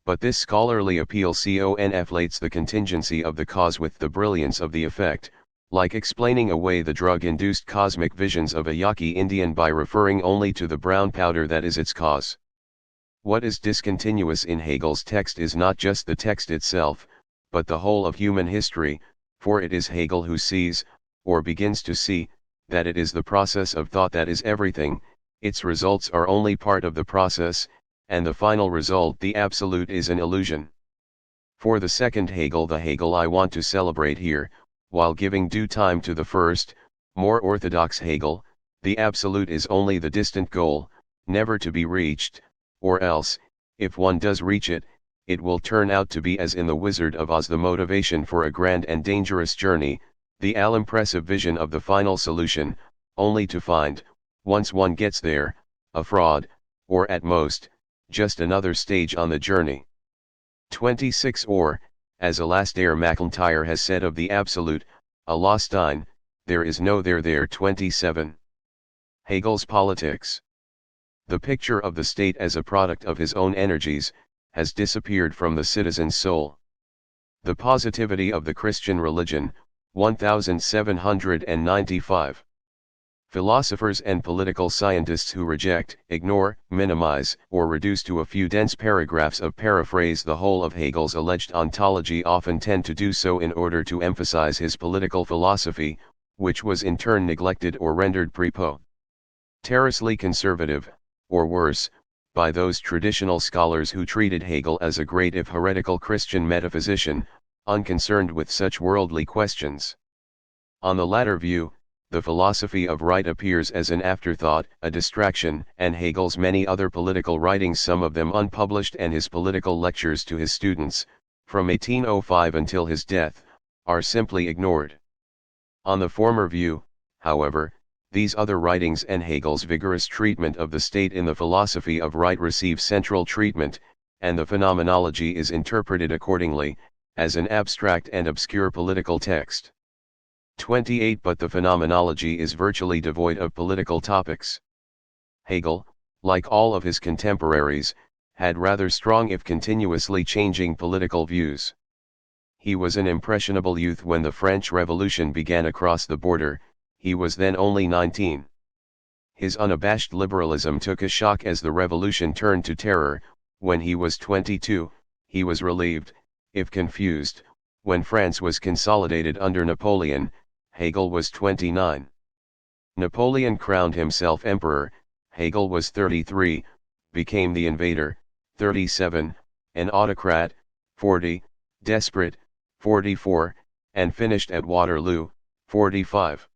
Speaker 1: But this scholarly appeal conflates the contingency of the cause with the brilliance of the effect, like explaining away the drug-induced cosmic visions of a Yaqui Indian by referring only to the brown powder that is its cause. What is discontinuous in Hegel's text is not just the text itself, but the whole of human history, for it is Hegel who sees, or begins to see, that it is the process of thought that is everything, its results are only part of the process, and the final result, the absolute, is an illusion. For the second Hegel, the Hegel I want to celebrate here, while giving due time to the first, more orthodox Hegel, the absolute is only the distant goal, never to be reached, or else, if one does reach it, it will turn out to be as in The Wizard of Oz, the motivation for a grand and dangerous journey, the all-impressive vision of the final solution, only to find, once one gets there, a fraud, or at most, just another stage on the journey. 26 Or, as Alasdair MacIntyre has said of the absolute, a Lostein, there is no there there. 27. Hegel's politics. The picture of the state as a product of his own energies, has disappeared from the citizen's soul. The positivity of the Christian religion, 1795. Philosophers and political scientists who reject, ignore, minimize, or reduce to a few dense paragraphs of paraphrase the whole of Hegel's alleged ontology often tend to do so in order to emphasize his political philosophy, which was in turn neglected or rendered prepoterously conservative, or worse, by those traditional scholars who treated Hegel as a great if heretical Christian metaphysician, unconcerned with such worldly questions. On the latter view, the philosophy of right appears as an afterthought, a distraction, and Hegel's many other political writings, some of them unpublished, and his political lectures to his students, from 1805 until his death, are simply ignored. On the former view, however, these other writings and Hegel's vigorous treatment of the state in the philosophy of right receive central treatment, and the phenomenology is interpreted accordingly, as an abstract and obscure political text. 28 But the phenomenology is virtually devoid of political topics. Hegel, like all of his contemporaries, had rather strong if continuously changing political views. He was an impressionable youth when the French Revolution began across the border. He was then only 19. His unabashed liberalism took a shock as the revolution turned to terror. When he was 22, he was relieved, if confused, when France was consolidated under Napoleon. Hegel was 29. Napoleon crowned himself emperor. Hegel was 33, became the invader, 37, an autocrat, 40, desperate, 44, and finished at Waterloo, 45.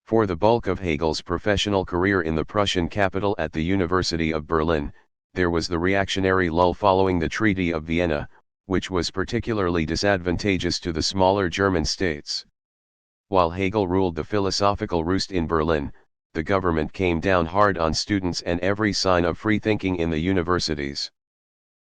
Speaker 1: For the bulk of Hegel's professional career in the Prussian capital at the University of Berlin, there was the reactionary lull following the Treaty of Vienna, which was particularly disadvantageous to the smaller German states. While Hegel ruled the philosophical roost in Berlin, the government came down hard on students and every sign of free thinking in the universities.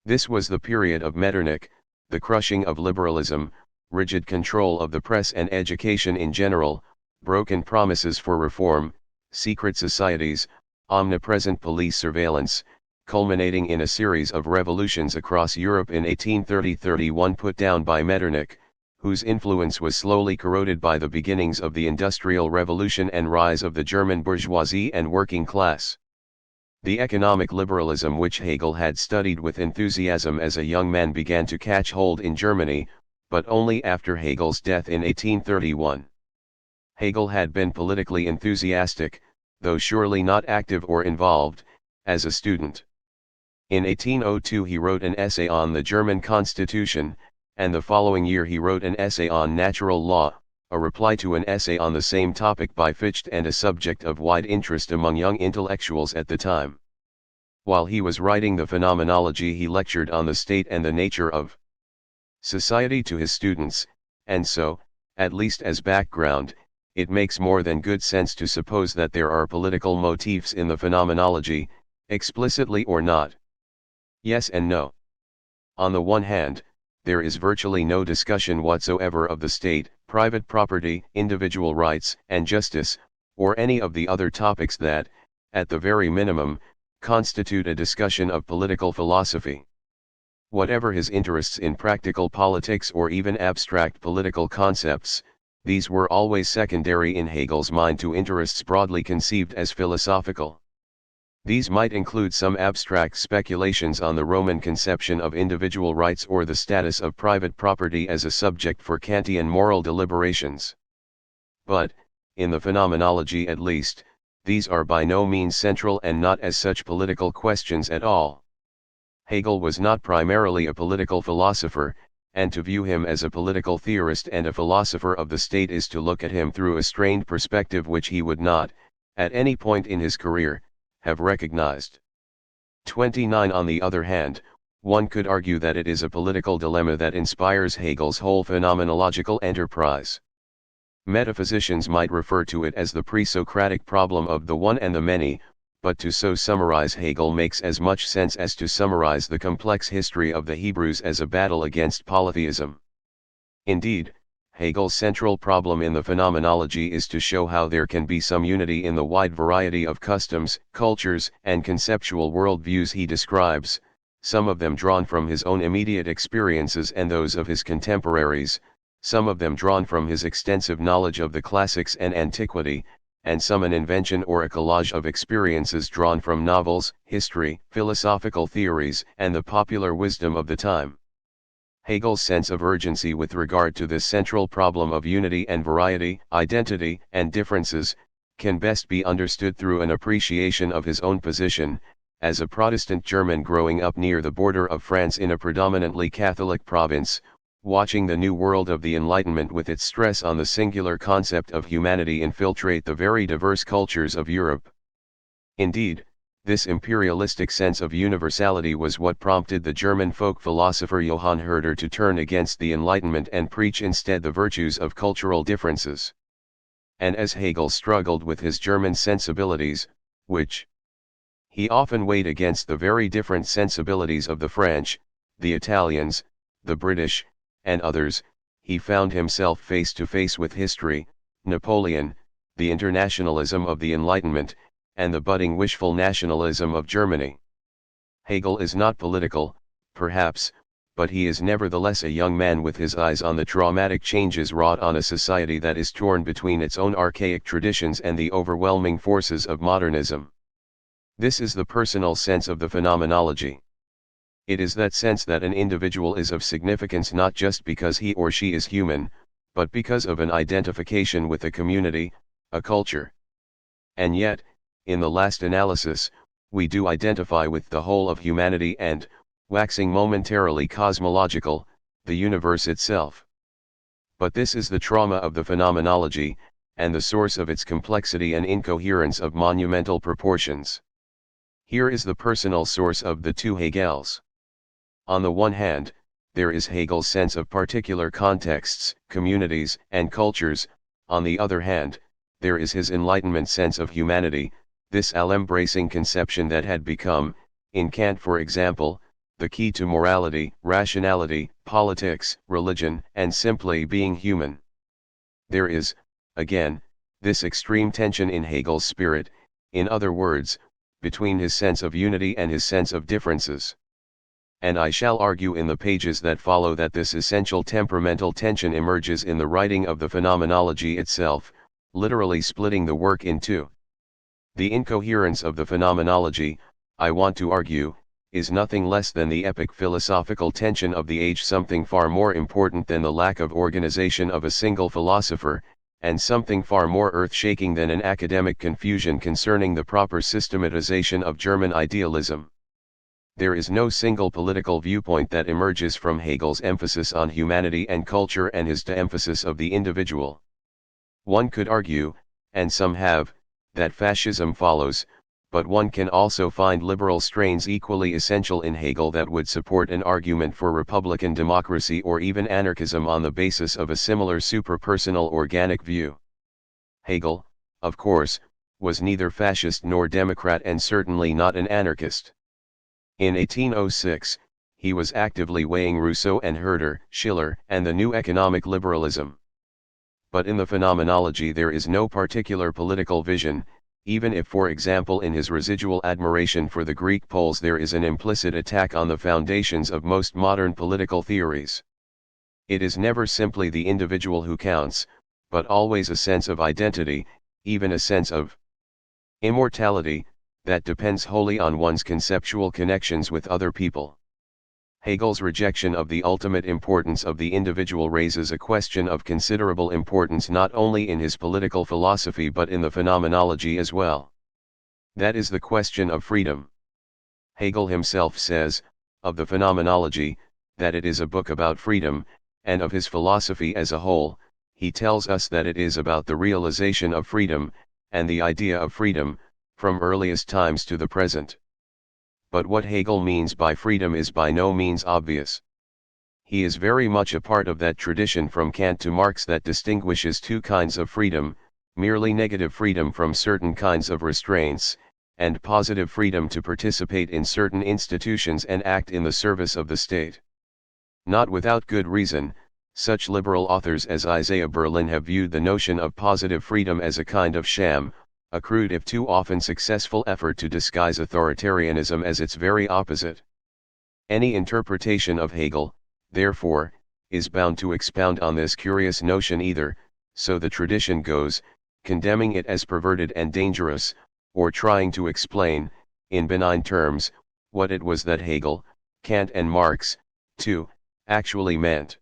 Speaker 1: This was the period of Metternich, the crushing of liberalism, rigid control of the press and education in general, broken promises for reform, secret societies, omnipresent police surveillance, culminating in a series of revolutions across Europe in 1830-31 put down by Metternich, whose influence was slowly corroded by the beginnings of the Industrial Revolution and rise of the German bourgeoisie and working class. The economic liberalism which Hegel had studied with enthusiasm as a young man began to catch hold in Germany, but only after Hegel's death in 1831. Hegel had been politically enthusiastic, though surely not active or involved, as a student. In 1802 he wrote an essay on the German Constitution, and the following year he wrote an essay on natural law, a reply to an essay on the same topic by Fichte and a subject of wide interest among young intellectuals at the time. While he was writing the Phenomenology, he lectured on the state and the nature of society to his students, and so, at least as background, it makes more than good sense to suppose that there are political motifs in the Phenomenology, explicitly or not. Yes and no. On the one hand, there is virtually no discussion whatsoever of the state, private property, individual rights and justice, or any of the other topics that, at the very minimum, constitute a discussion of political philosophy. Whatever his interests in practical politics or even abstract political concepts, these were always secondary in Hegel's mind to interests broadly conceived as philosophical. These might include some abstract speculations on the Roman conception of individual rights or the status of private property as a subject for Kantian moral deliberations. But, in the Phenomenology at least, these are by no means central and not as such political questions at all. Hegel was not primarily a political philosopher, and to view him as a political theorist and a philosopher of the state is to look at him through a strained perspective which he would not, at any point in his career, have recognized. 29. On the other hand, one could argue that it is a political dilemma that inspires Hegel's whole phenomenological enterprise. Metaphysicians might refer to it as the pre-Socratic problem of the one and the many, but to so summarize Hegel makes as much sense as to summarize the complex history of the Hebrews as a battle against polytheism. Indeed, Hegel's central problem in the Phenomenology is to show how there can be some unity in the wide variety of customs, cultures, and conceptual worldviews he describes, some of them drawn from his own immediate experiences and those of his contemporaries, some of them drawn from his extensive knowledge of the classics and antiquity, and some an invention or a collage of experiences drawn from novels, history, philosophical theories, and the popular wisdom of the time. Hegel's sense of urgency with regard to this central problem of unity and variety, identity and differences, can best be understood through an appreciation of his own position, as a Protestant German growing up near the border of France in a predominantly Catholic province, watching the new world of the Enlightenment with its stress on the singular concept of humanity infiltrate the very diverse cultures of Europe. Indeed, this imperialistic sense of universality was what prompted the German folk philosopher Johann Herder to turn against the Enlightenment and preach instead the virtues of cultural differences. And as Hegel struggled with his German sensibilities, which he often weighed against the very different sensibilities of the French, the Italians, the British, and others, he found himself face to face with history, Napoleon, the internationalism of the Enlightenment, and the budding wishful nationalism of Germany. Hegel is not political, perhaps, but he is nevertheless a young man with his eyes on the traumatic changes wrought on a society that is torn between its own archaic traditions and the overwhelming forces of modernism. This is the personal sense of the Phenomenology. It is that sense that an individual is of significance not just because he or she is human, but because of an identification with a community, a culture. And yet, in the last analysis, we do identify with the whole of humanity and, waxing momentarily cosmological, the universe itself. But this is the trauma of the phenomenology, and the source of its complexity and incoherence of monumental proportions. Here is the personal source of the two Hegels. On the one hand, there is Hegel's sense of particular contexts, communities, and cultures. On the other hand, there is his Enlightenment sense of humanity, this all-embracing conception that had become, in Kant for example, the key to morality, rationality, politics, religion, and simply being human. There is, again, this extreme tension in Hegel's spirit, in other words, between his sense of unity and his sense of differences. And I shall argue in the pages that follow that this essential temperamental tension emerges in the writing of the phenomenology itself, literally splitting the work in two. The incoherence of the phenomenology, I want to argue, is nothing less than the epic philosophical tension of the age, something far more important than the lack of organization of a single philosopher, and something far more earth-shaking than an academic confusion concerning the proper systematization of German idealism. There is no single political viewpoint that emerges from Hegel's emphasis on humanity and culture and his de-emphasis of the individual. One could argue, and some have, that fascism follows, but one can also find liberal strains equally essential in Hegel that would support an argument for republican democracy or even anarchism on the basis of a similar superpersonal organic view. Hegel, of course, was neither fascist nor democrat and certainly not an anarchist. In 1806, he was actively weighing Rousseau and Herder, Schiller, and the new economic liberalism. But in the phenomenology there is no particular political vision, even if, for example, in his residual admiration for the Greek Poles there is an implicit attack on the foundations of most modern political theories. It is never simply the individual who counts, but always a sense of identity, even a sense of immortality, that depends wholly on one's conceptual connections with other people. Hegel's rejection of the ultimate importance of the individual raises a question of considerable importance not only in his political philosophy but in the phenomenology as well. That is the question of freedom. Hegel himself says, of the phenomenology, that it is a book about freedom, and of his philosophy as a whole, he tells us that it is about the realization of freedom, and the idea of freedom, from earliest times to the present. But what Hegel means by freedom is by no means obvious. He is very much a part of that tradition from Kant to Marx that distinguishes two kinds of freedom, merely negative freedom from certain kinds of restraints, and positive freedom to participate in certain institutions and act in the service of the state. Not without good reason, such liberal authors as Isaiah Berlin have viewed the notion of positive freedom as a kind of sham, a crude if too often successful effort to disguise authoritarianism as its very opposite. Any interpretation of Hegel, therefore, is bound to expound on this curious notion either, so the tradition goes, condemning it as perverted and dangerous, or trying to explain, in benign terms, what it was that Hegel, Kant and Marx, too, actually meant.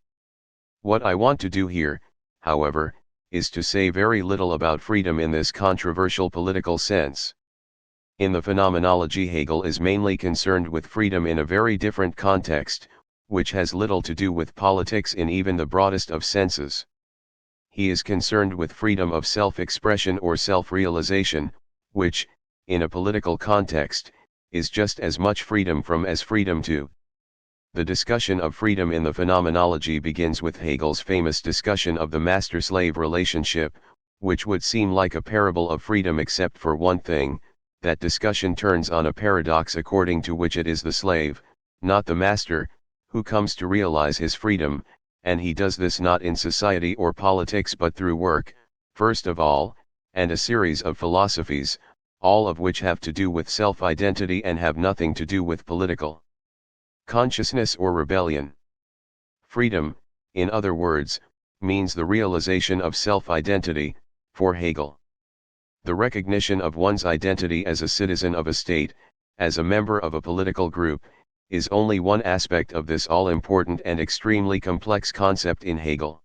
Speaker 1: What I want to do here, however, is to say very little about freedom in this controversial political sense. In the phenomenology, Hegel is mainly concerned with freedom in a very different context, which has little to do with politics in even the broadest of senses. He is concerned with freedom of self-expression or self-realization, which, in a political context, is just as much freedom from as freedom to. The discussion of freedom in the phenomenology begins with Hegel's famous discussion of the master-slave relationship, which would seem like a parable of freedom except for one thing. That discussion turns on a paradox according to which it is the slave, not the master, who comes to realize his freedom, and he does this not in society or politics but through work, first of all, and a series of philosophies, all of which have to do with self-identity and have nothing to do with political consciousness or rebellion. Freedom, in other words, means the realization of self-identity, for Hegel. The recognition of one's identity as a citizen of a state, as a member of a political group, is only one aspect of this all-important and extremely complex concept in Hegel.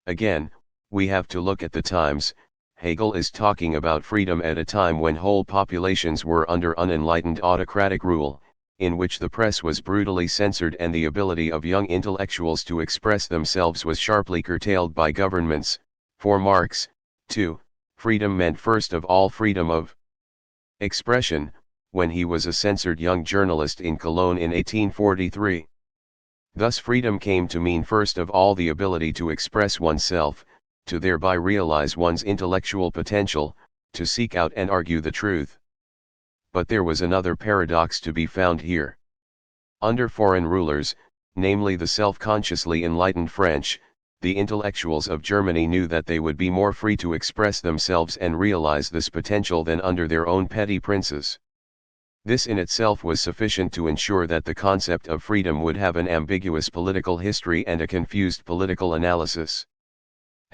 Speaker 1: Again, we have to look at the times. Hegel is talking about freedom at a time when whole populations were under unenlightened autocratic rule, in which the press was brutally censored and the ability of young intellectuals to express themselves was sharply curtailed by governments. For Marx, too, freedom meant first of all freedom of expression, when he was a censored young journalist in Cologne in 1843. Thus freedom came to mean first of all the ability to express oneself, to thereby realize one's intellectual potential, to seek out and argue the truth. But there was another paradox to be found here. Under foreign rulers, namely the self-consciously enlightened French, the intellectuals of Germany knew that they would be more free to express themselves and realize this potential than under their own petty princes. This in itself was sufficient to ensure that the concept of freedom would have an ambiguous political history and a confused political analysis.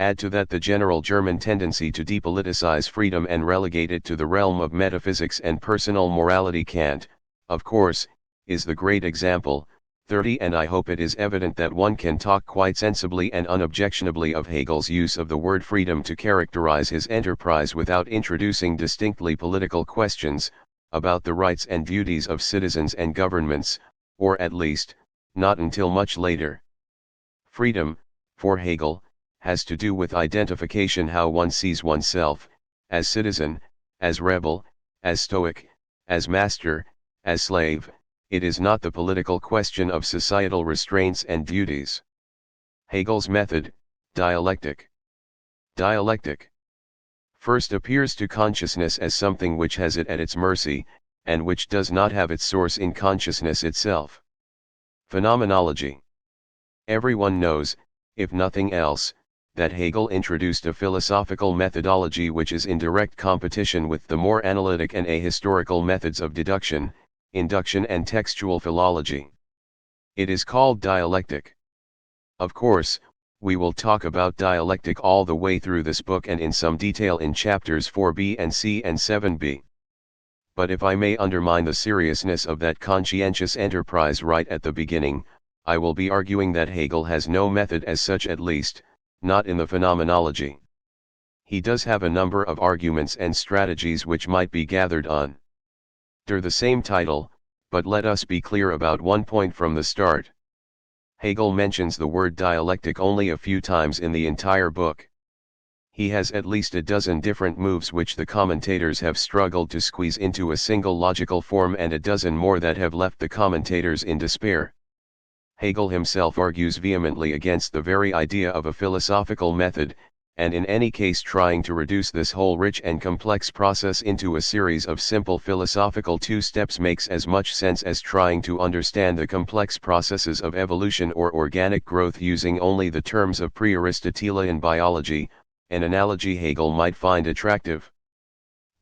Speaker 1: Add to that the general German tendency to depoliticize freedom and relegate it to the realm of metaphysics and personal morality. Kant, of course, is the great example. 30 And I hope it is evident that one can talk quite sensibly and unobjectionably of Hegel's use of the word freedom to characterize his enterprise without introducing distinctly political questions, about the rights and duties of citizens and governments, or at least, not until much later. Freedom, for Hegel, has to do with identification, how one sees oneself, as citizen, as rebel, as stoic, as master, as slave. It is not the political question of societal restraints and duties. Hegel's method, dialectic. Dialectic first appears to consciousness as something which has it at its mercy, and which does not have its source in consciousness itself. Phenomenology. Everyone knows, if nothing else, that Hegel introduced a philosophical methodology which is in direct competition with the more analytic and ahistorical methods of deduction, induction and textual philology. It is called dialectic. Of course, we will talk about dialectic all the way through this book and in some detail in chapters 4b and c and 7b. But if I may undermine the seriousness of that conscientious enterprise right at the beginning, I will be arguing that Hegel has no method as such, at least, not in the phenomenology. He does have a number of arguments and strategies which might be gathered on the same title, but let us be clear about one point from the start. Hegel mentions the word dialectic only a few times in the entire book. He has at least a dozen different moves which the commentators have struggled to squeeze into a single logical form, and a dozen more that have left the commentators in despair. Hegel himself argues vehemently against the very idea of a philosophical method, and in any case trying to reduce this whole rich and complex process into a series of simple philosophical two steps makes as much sense as trying to understand the complex processes of evolution or organic growth using only the terms of pre-Aristotelian biology, an analogy Hegel might find attractive.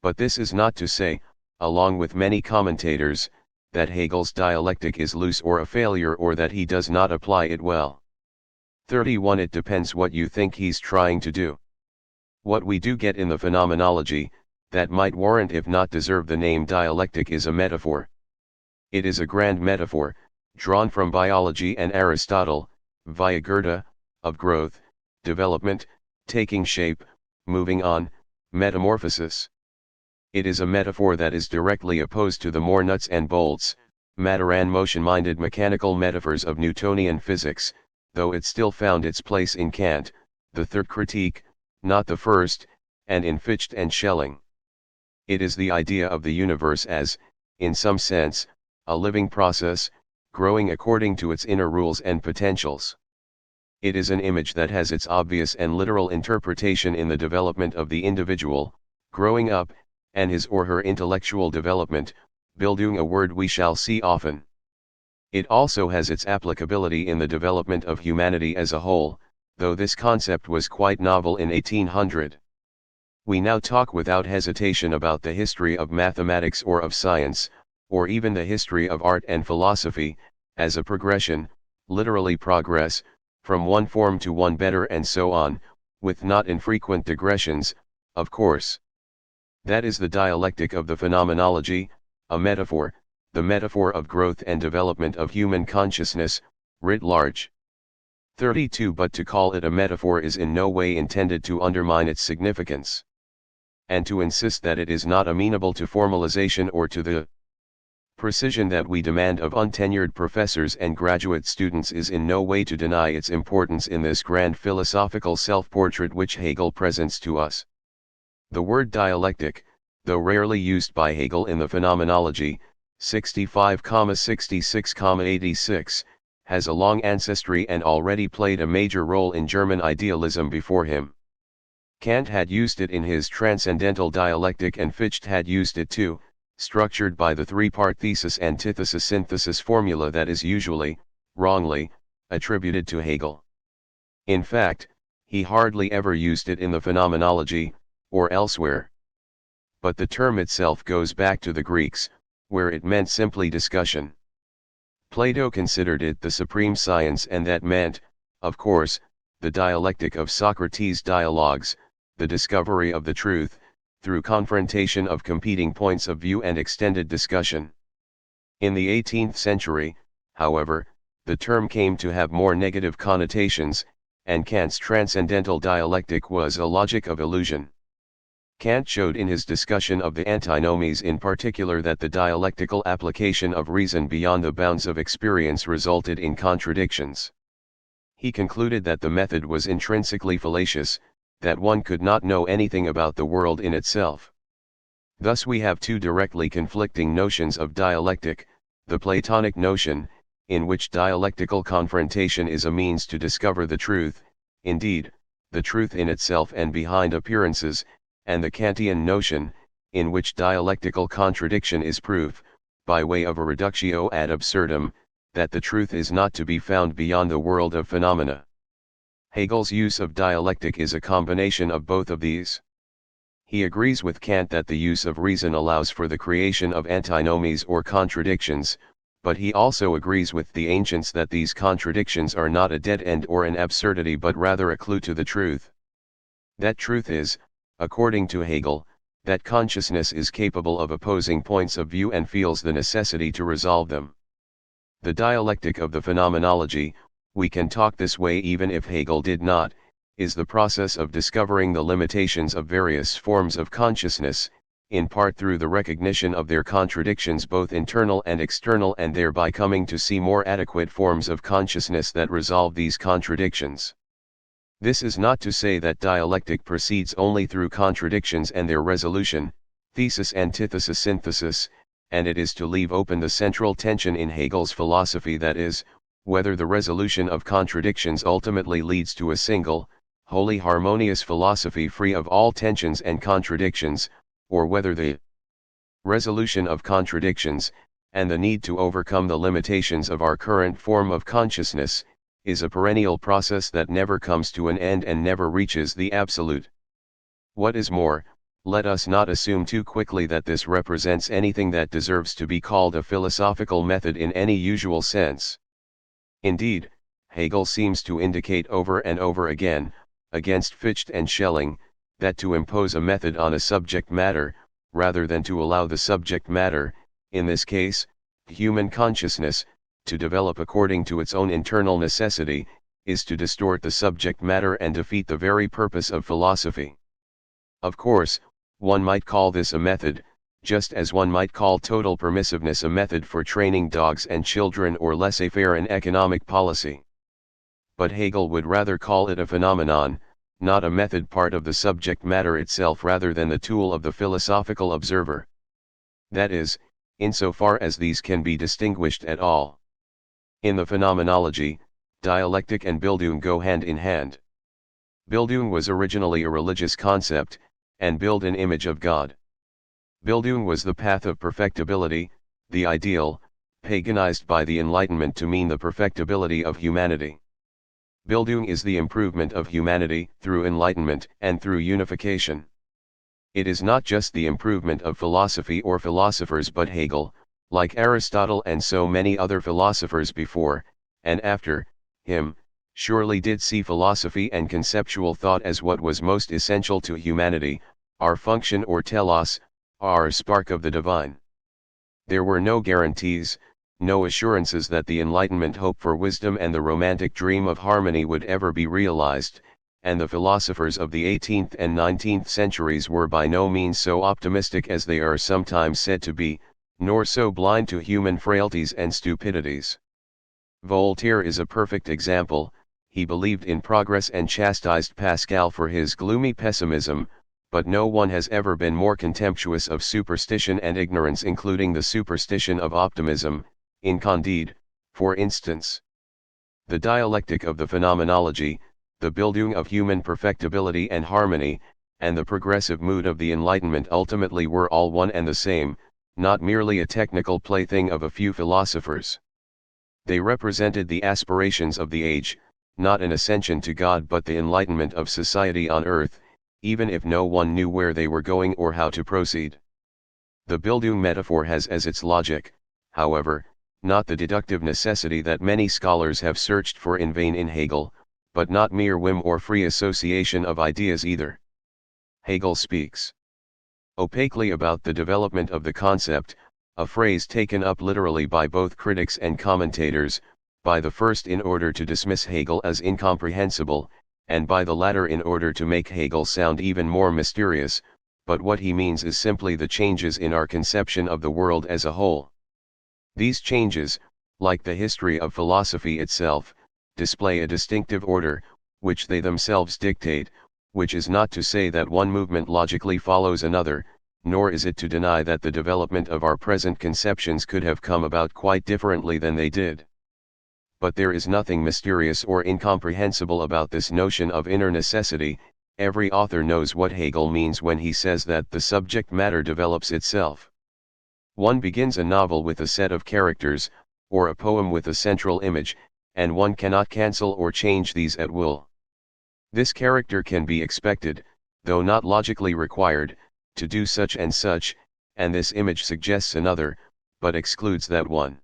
Speaker 1: But this is not to say, along with many commentators, that Hegel's dialectic is loose or a failure, or that he does not apply it well. 31 It depends what you think he's trying to do. What we do get in the phenomenology, that might warrant if not deserve the name dialectic, is a metaphor. It is a grand metaphor, drawn from biology and Aristotle, via Goethe, of growth, development, taking shape, moving on, metamorphosis. It is a metaphor that is directly opposed to the more nuts and bolts, matter and motion-minded mechanical metaphors of Newtonian physics, though it still found its place in Kant, the third critique, not the first, and in Fichte and Schelling. It is the idea of the universe as, in some sense, a living process, growing according to its inner rules and potentials. It is an image that has its obvious and literal interpretation in the development of the individual, growing up, and his or her intellectual development, Bildung, a word we shall see often. It also has its applicability in the development of humanity as a whole, though this concept was quite novel in 1800. We now talk without hesitation about the history of mathematics or of science, or even the history of art and philosophy, as a progression, literally progress, from one form to one better and so on, with not infrequent digressions, of course. That is the dialectic of the phenomenology, a metaphor, the metaphor of growth and development of human consciousness, writ large. 32 But to call it a metaphor is in no way intended to undermine its significance. and to insist that it is not amenable to formalization or to the precision that we demand of untenured professors and graduate students is in no way to deny its importance in this grand philosophical self-portrait which Hegel presents to us. The word dialectic, though rarely used by Hegel in the Phenomenology, 65,66,86, has a long ancestry and already played a major role in German idealism before him. Kant had used it in his Transcendental Dialectic and Fichte had used it too, structured by the three-part thesis-antithesis-synthesis formula that is usually, wrongly, attributed to Hegel. In fact, he hardly ever used it in the Phenomenology, or elsewhere. But the term itself goes back to the Greeks, where it meant simply discussion. Plato considered it the supreme science and that meant, of course, the dialectic of Socrates' dialogues, the discovery of the truth, through confrontation of competing points of view and extended discussion. In the 18th century, however, the term came to have more negative connotations, and Kant's transcendental dialectic was a logic of illusion. Kant showed in his discussion of the antinomies in particular that the dialectical application of reason beyond the bounds of experience resulted in contradictions. He concluded that the method was intrinsically fallacious, that one could not know anything about the world in itself. Thus we have two directly conflicting notions of dialectic, the Platonic notion, in which dialectical confrontation is a means to discover the truth, indeed, the truth in itself and behind appearances, and the Kantian notion, in which dialectical contradiction is proof, by way of a reductio ad absurdum, that the truth is not to be found beyond the world of phenomena. Hegel's use of dialectic is a combination of both of these. He agrees with Kant that the use of reason allows for the creation of antinomies or contradictions, but he also agrees with the ancients that these contradictions are not a dead end or an absurdity but rather a clue to the truth. That truth is, according to Hegel, that consciousness is capable of opposing points of view and feels the necessity to resolve them. The dialectic of the phenomenology, we can talk this way even if Hegel did not, is the process of discovering the limitations of various forms of consciousness, in part through the recognition of their contradictions both internal and external and thereby coming to see more adequate forms of consciousness that resolve these contradictions. This is not to say that dialectic proceeds only through contradictions and their resolution, thesis antithesis synthesis, and it is to leave open the central tension in Hegel's philosophy, that is, whether the resolution of contradictions ultimately leads to a single, wholly harmonious philosophy free of all tensions and contradictions, or whether the resolution of contradictions, and the need to overcome the limitations of our current form of consciousness, is a perennial process that never comes to an end and never reaches the absolute. What is more, let us not assume too quickly that this represents anything that deserves to be called a philosophical method in any usual sense. Indeed, Hegel seems to indicate over and over again, against Fichte and Schelling, that to impose a method on a subject matter, rather than to allow the subject matter, in this case, human consciousness, to develop according to its own internal necessity, is to distort the subject matter and defeat the very purpose of philosophy. Of course, one might call this a method, just as one might call total permissiveness a method for training dogs and children or laissez-faire in economic policy. But Hegel would rather call it a phenomenon, not a method part of the subject matter itself rather than the tool of the philosophical observer. That is, insofar as these can be distinguished at all. In the phenomenology, dialectic and Bildung go hand in hand. Bildung was originally a religious concept, and Bild an image of God. Bildung was the path of perfectibility, the ideal, paganized by the Enlightenment to mean the perfectibility of humanity. Bildung is the improvement of humanity through enlightenment and through unification. It is not just the improvement of philosophy or philosophers, but Hegel, like Aristotle and so many other philosophers before and after him, surely did see philosophy and conceptual thought as what was most essential to humanity, our function or telos, our spark of the divine. There were no guarantees, no assurances that the Enlightenment hope for wisdom and the romantic dream of harmony would ever be realized, and the philosophers of the 18th and 19th centuries were by no means so optimistic as they are sometimes said to be, nor so blind to human frailties and stupidities. Voltaire is a perfect example. He believed in progress and chastised Pascal for his gloomy pessimism, but no one has ever been more contemptuous of superstition and ignorance, including the superstition of optimism, in Candide, for instance. The dialectic of the phenomenology, the Bildung of human perfectibility and harmony, and the progressive mood of the Enlightenment ultimately were all one and the same, not merely a technical plaything of a few philosophers. They represented the aspirations of the age, not an ascension to God but the enlightenment of society on earth, even if no one knew where they were going or how to proceed. The Bildung metaphor has as its logic, however, not the deductive necessity that many scholars have searched for in vain in Hegel, but not mere whim or free association of ideas either. Hegel speaks opaquely about the development of the concept, a phrase taken up literally by both critics and commentators, by the first in order to dismiss Hegel as incomprehensible, and by the latter in order to make Hegel sound even more mysterious, but what he means is simply the changes in our conception of the world as a whole. These changes, like the history of philosophy itself, display a distinctive order, which they themselves dictate, which is not to say that one movement logically follows another, nor is it to deny that the development of our present conceptions could have come about quite differently than they did. But there is nothing mysterious or incomprehensible about this notion of inner necessity. Every author knows what Hegel means when he says that the subject matter develops itself. One begins a novel with a set of characters, or a poem with a central image, and one cannot cancel or change these at will. This character can be expected, though not logically required, to do such, and this image suggests another, but excludes that one.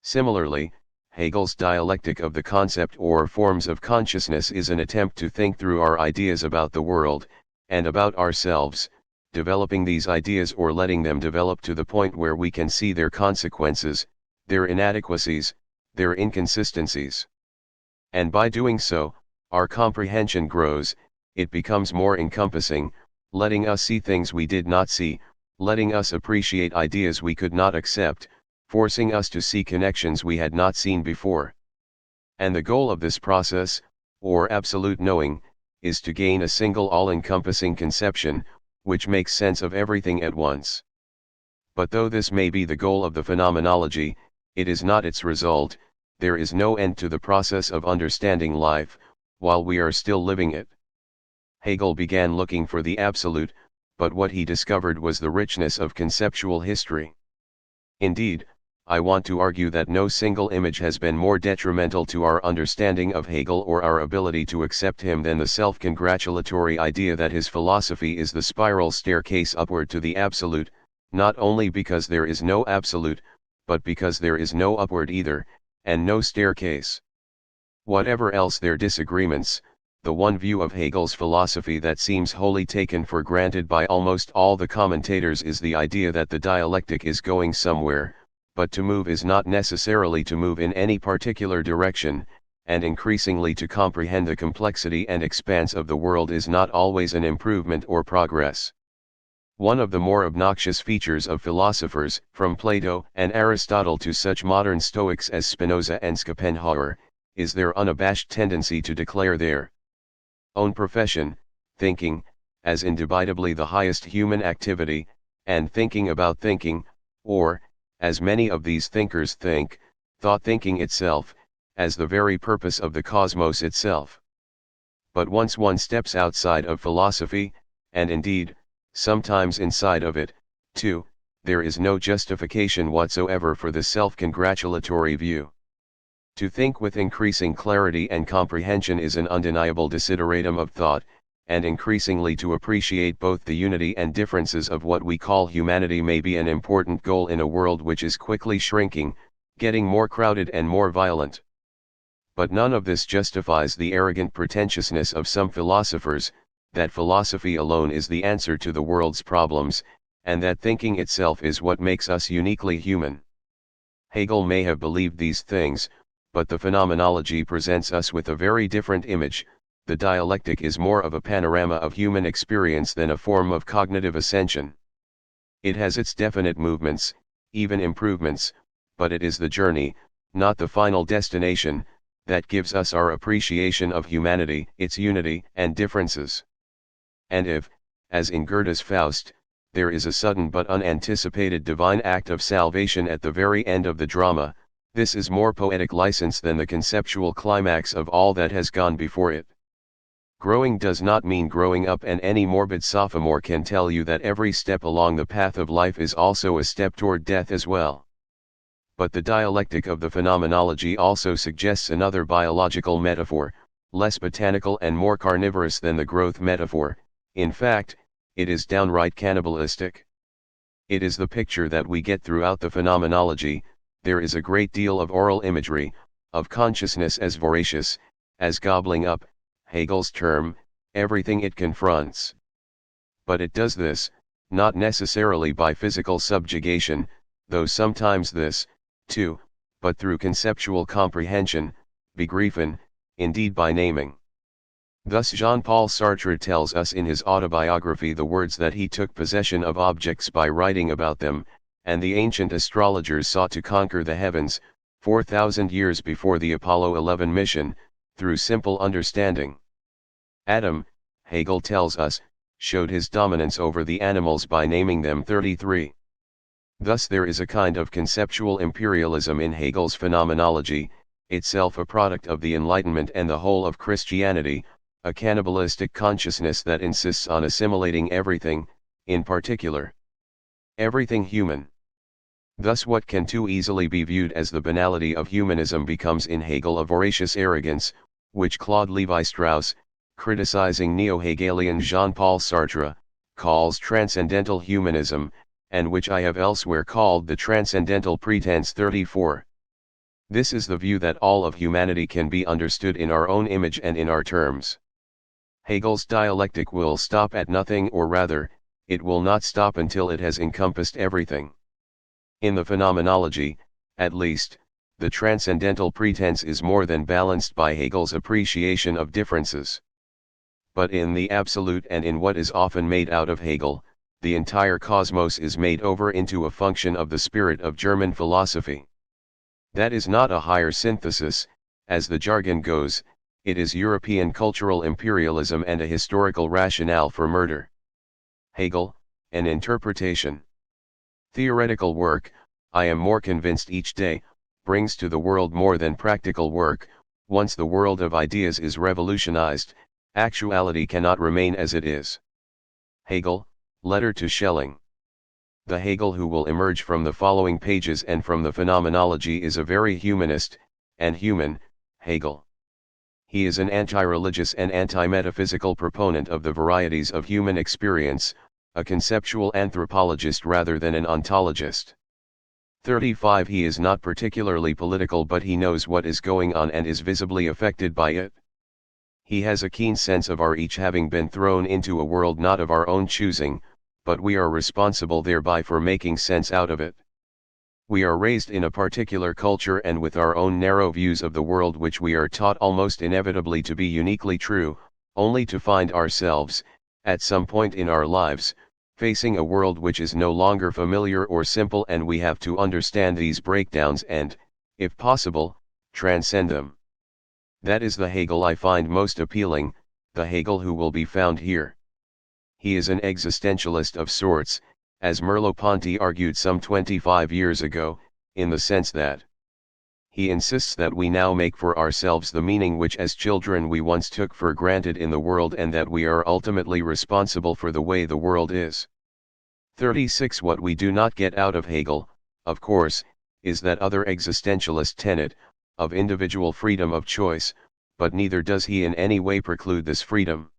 Speaker 1: Similarly, Hegel's dialectic of the concept or forms of consciousness is an attempt to think through our ideas about the world, and about ourselves, developing these ideas or letting them develop to the point where we can see their consequences, their inadequacies, their inconsistencies. And by doing so, our comprehension grows, it becomes more encompassing, letting us see things we did not see, letting us appreciate ideas we could not accept, forcing us to see connections we had not seen before. And the goal of this process, or absolute knowing, is to gain a single all-encompassing conception, which makes sense of everything at once. But though this may be the goal of the phenomenology, it is not its result. There is no end to the process of understanding life, while we are still living it. Hegel began looking for the absolute, but what he discovered was the richness of conceptual history. Indeed, I want to argue that no single image has been more detrimental to our understanding of Hegel or our ability to accept him than the self-congratulatory idea that his philosophy is the spiral staircase upward to the absolute, not only because there is no absolute, but because there is no upward either, and no staircase. Whatever else their disagreements, the one view of Hegel's philosophy that seems wholly taken for granted by almost all the commentators is the idea that the dialectic is going somewhere, but to move is not necessarily to move in any particular direction, and increasingly to comprehend the complexity and expanse of the world is not always an improvement or progress. One of the more obnoxious features of philosophers, from Plato and Aristotle to such modern Stoics as Spinoza and Schopenhauer, is their unabashed tendency to declare their own profession, thinking, as indubitably the highest human activity, and thinking about thinking, or, as many of these thinkers think, thought thinking itself, as the very purpose of the cosmos itself. But once one steps outside of philosophy, and indeed, sometimes inside of it, too, there is no justification whatsoever for the self-congratulatory view. To think with increasing clarity and comprehension is an undeniable desideratum of thought, and increasingly to appreciate both the unity and differences of what we call humanity may be an important goal in a world which is quickly shrinking, getting more crowded and more violent. But none of this justifies the arrogant pretentiousness of some philosophers, that philosophy alone is the answer to the world's problems, and that thinking itself is what makes us uniquely human. Hegel may have believed these things, but the phenomenology presents us with a very different image, the dialectic is more of a panorama of human experience than a form of cognitive ascension. It has its definite movements, even improvements, but it is the journey, not the final destination, that gives us our appreciation of humanity, its unity and differences. And if, as in Goethe's Faust, there is a sudden but unanticipated divine act of salvation at the very end of the drama, this is more poetic license than the conceptual climax of all that has gone before it. Growing does not mean growing up, and any morbid sophomore can tell you that every step along the path of life is also a step toward death as well. But the dialectic of the phenomenology also suggests another biological metaphor, less botanical and more carnivorous than the growth metaphor. In fact, it is downright cannibalistic. It is the picture that we get throughout the phenomenology. There is a great deal of oral imagery, of consciousness as voracious, as gobbling up, Hegel's term, everything it confronts. But it does this, not necessarily by physical subjugation, though sometimes this, too, but through conceptual comprehension, begriffen, indeed by naming. Thus Jean-Paul Sartre tells us in his autobiography the words that he took possession of objects by writing about them, and the ancient astrologers sought to conquer the heavens, 4,000 years before the Apollo 11 mission, through simple understanding. Adam, Hegel tells us, showed his dominance over the animals by naming them 33. Thus there is a kind of conceptual imperialism in Hegel's phenomenology, itself a product of the Enlightenment and the whole of Christianity, a cannibalistic consciousness that insists on assimilating everything, in particular, everything human. Thus what can too easily be viewed as the banality of humanism becomes in Hegel a voracious arrogance, which Claude Lévi-Strauss, criticizing neo-Hegelian Jean-Paul Sartre, calls transcendental humanism, and which I have elsewhere called the transcendental pretense 34. This is the view that all of humanity can be understood in our own image and in our terms. Hegel's dialectic will stop at nothing, or rather, it will not stop until it has encompassed everything. In the phenomenology, at least, the transcendental pretense is more than balanced by Hegel's appreciation of differences. But in the absolute and in what is often made out of Hegel, the entire cosmos is made over into a function of the spirit of German philosophy. That is not a higher synthesis, as the jargon goes, it is European cultural imperialism and a historical rationale for murder. Hegel, an interpretation. Theoretical work, I am more convinced each day, brings to the world more than practical work. Once the world of ideas is revolutionized, actuality cannot remain as it is. Hegel, Letter to Schelling. The Hegel who will emerge from the following pages and from the phenomenology is a very humanist, and human, Hegel. He is an anti-religious and anti-metaphysical proponent of the varieties of human experience, a conceptual anthropologist rather than an ontologist. 35 He is not particularly political, but he knows what is going on and is visibly affected by it. He has a keen sense of our each having been thrown into a world not of our own choosing, but we are responsible thereby for making sense out of it. We are raised in a particular culture and with our own narrow views of the world, which we are taught almost inevitably to be uniquely true, only to find ourselves, at some point in our lives, facing a world which is no longer familiar or simple, and we have to understand these breakdowns and, if possible, transcend them. That is the Hegel I find most appealing, the Hegel who will be found here. He is an existentialist of sorts, as Merleau-Ponty argued some 25 years ago, in the sense that he insists that we now make for ourselves the meaning which as children we once took for granted in the world, and that we are ultimately responsible for the way the world is. 36 What we do not get out of Hegel, of course, is that other existentialist tenet, of individual freedom of choice, but neither does he in any way preclude this freedom.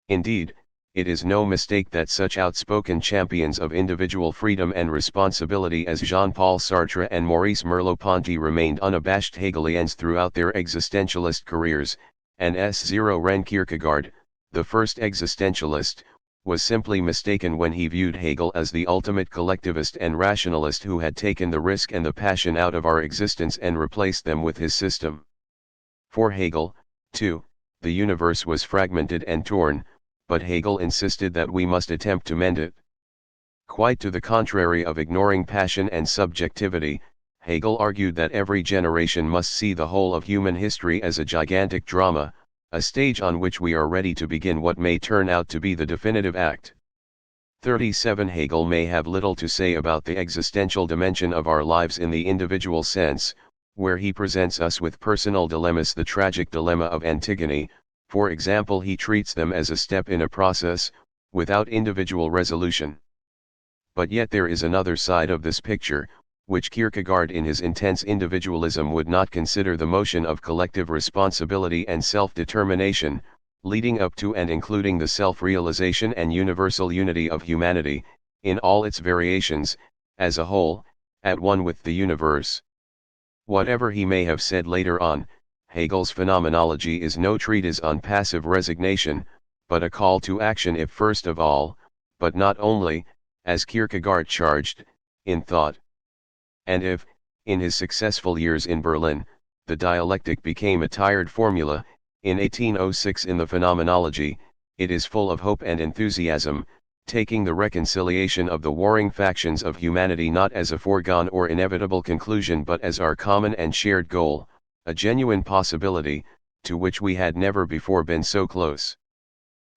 Speaker 1: Indeed, it is no mistake that such outspoken champions of individual freedom and responsibility as Jean-Paul Sartre and Maurice Merleau-Ponty remained unabashed Hegelians throughout their existentialist careers, and Søren Kierkegaard, the first existentialist, was simply mistaken when he viewed Hegel as the ultimate collectivist and rationalist who had taken the risk and the passion out of our existence and replaced them with his system. For Hegel, too, the universe was fragmented and torn, but Hegel insisted that we must attempt to mend it. Quite to the contrary of ignoring passion and subjectivity, Hegel argued that every generation must see the whole of human history as a gigantic drama, a stage on which we are ready to begin what may turn out to be the definitive act. 37 Hegel may have little to say about the existential dimension of our lives in the individual sense, where he presents us with personal dilemmas. The tragic dilemma of Antigone, for example, he treats them as a step in a process, without individual resolution. But yet there is another side of this picture, which Kierkegaard in his intense individualism would not consider: the motion of collective responsibility and self-determination, leading up to and including the self-realization and universal unity of humanity, in all its variations, as a whole, at one with the universe. Whatever he may have said later on, Hegel's phenomenology is no treatise on passive resignation, but a call to action, if first of all, but not only, as Kierkegaard charged, in thought. And if, in his successful years in Berlin, the dialectic became a tired formula, in 1806 in the Phenomenology, it is full of hope and enthusiasm, taking the reconciliation of the warring factions of humanity not as a foregone or inevitable conclusion but as our common and shared goal, a genuine possibility, to which we had never before been so close.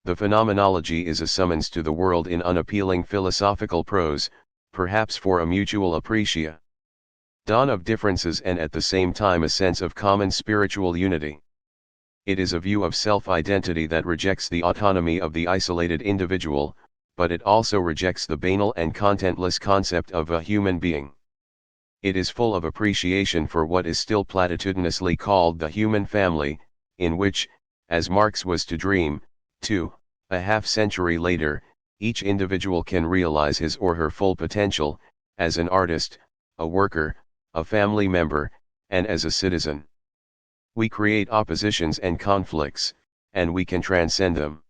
Speaker 1: The Phenomenology is a summons to the world in unappealing philosophical prose, perhaps for a mutual appreciation of differences and at the same time a sense of common spiritual unity. It is a view of self-identity that rejects the autonomy of the isolated individual, but it also rejects the banal and contentless concept of a human being. It is full of appreciation for what is still platitudinously called the human family, in which, as Marx was to dream, too, a half-century later, each individual can realize his or her full potential, as an artist, a worker, a family member, and as a citizen. We create oppositions and conflicts, and we can transcend them.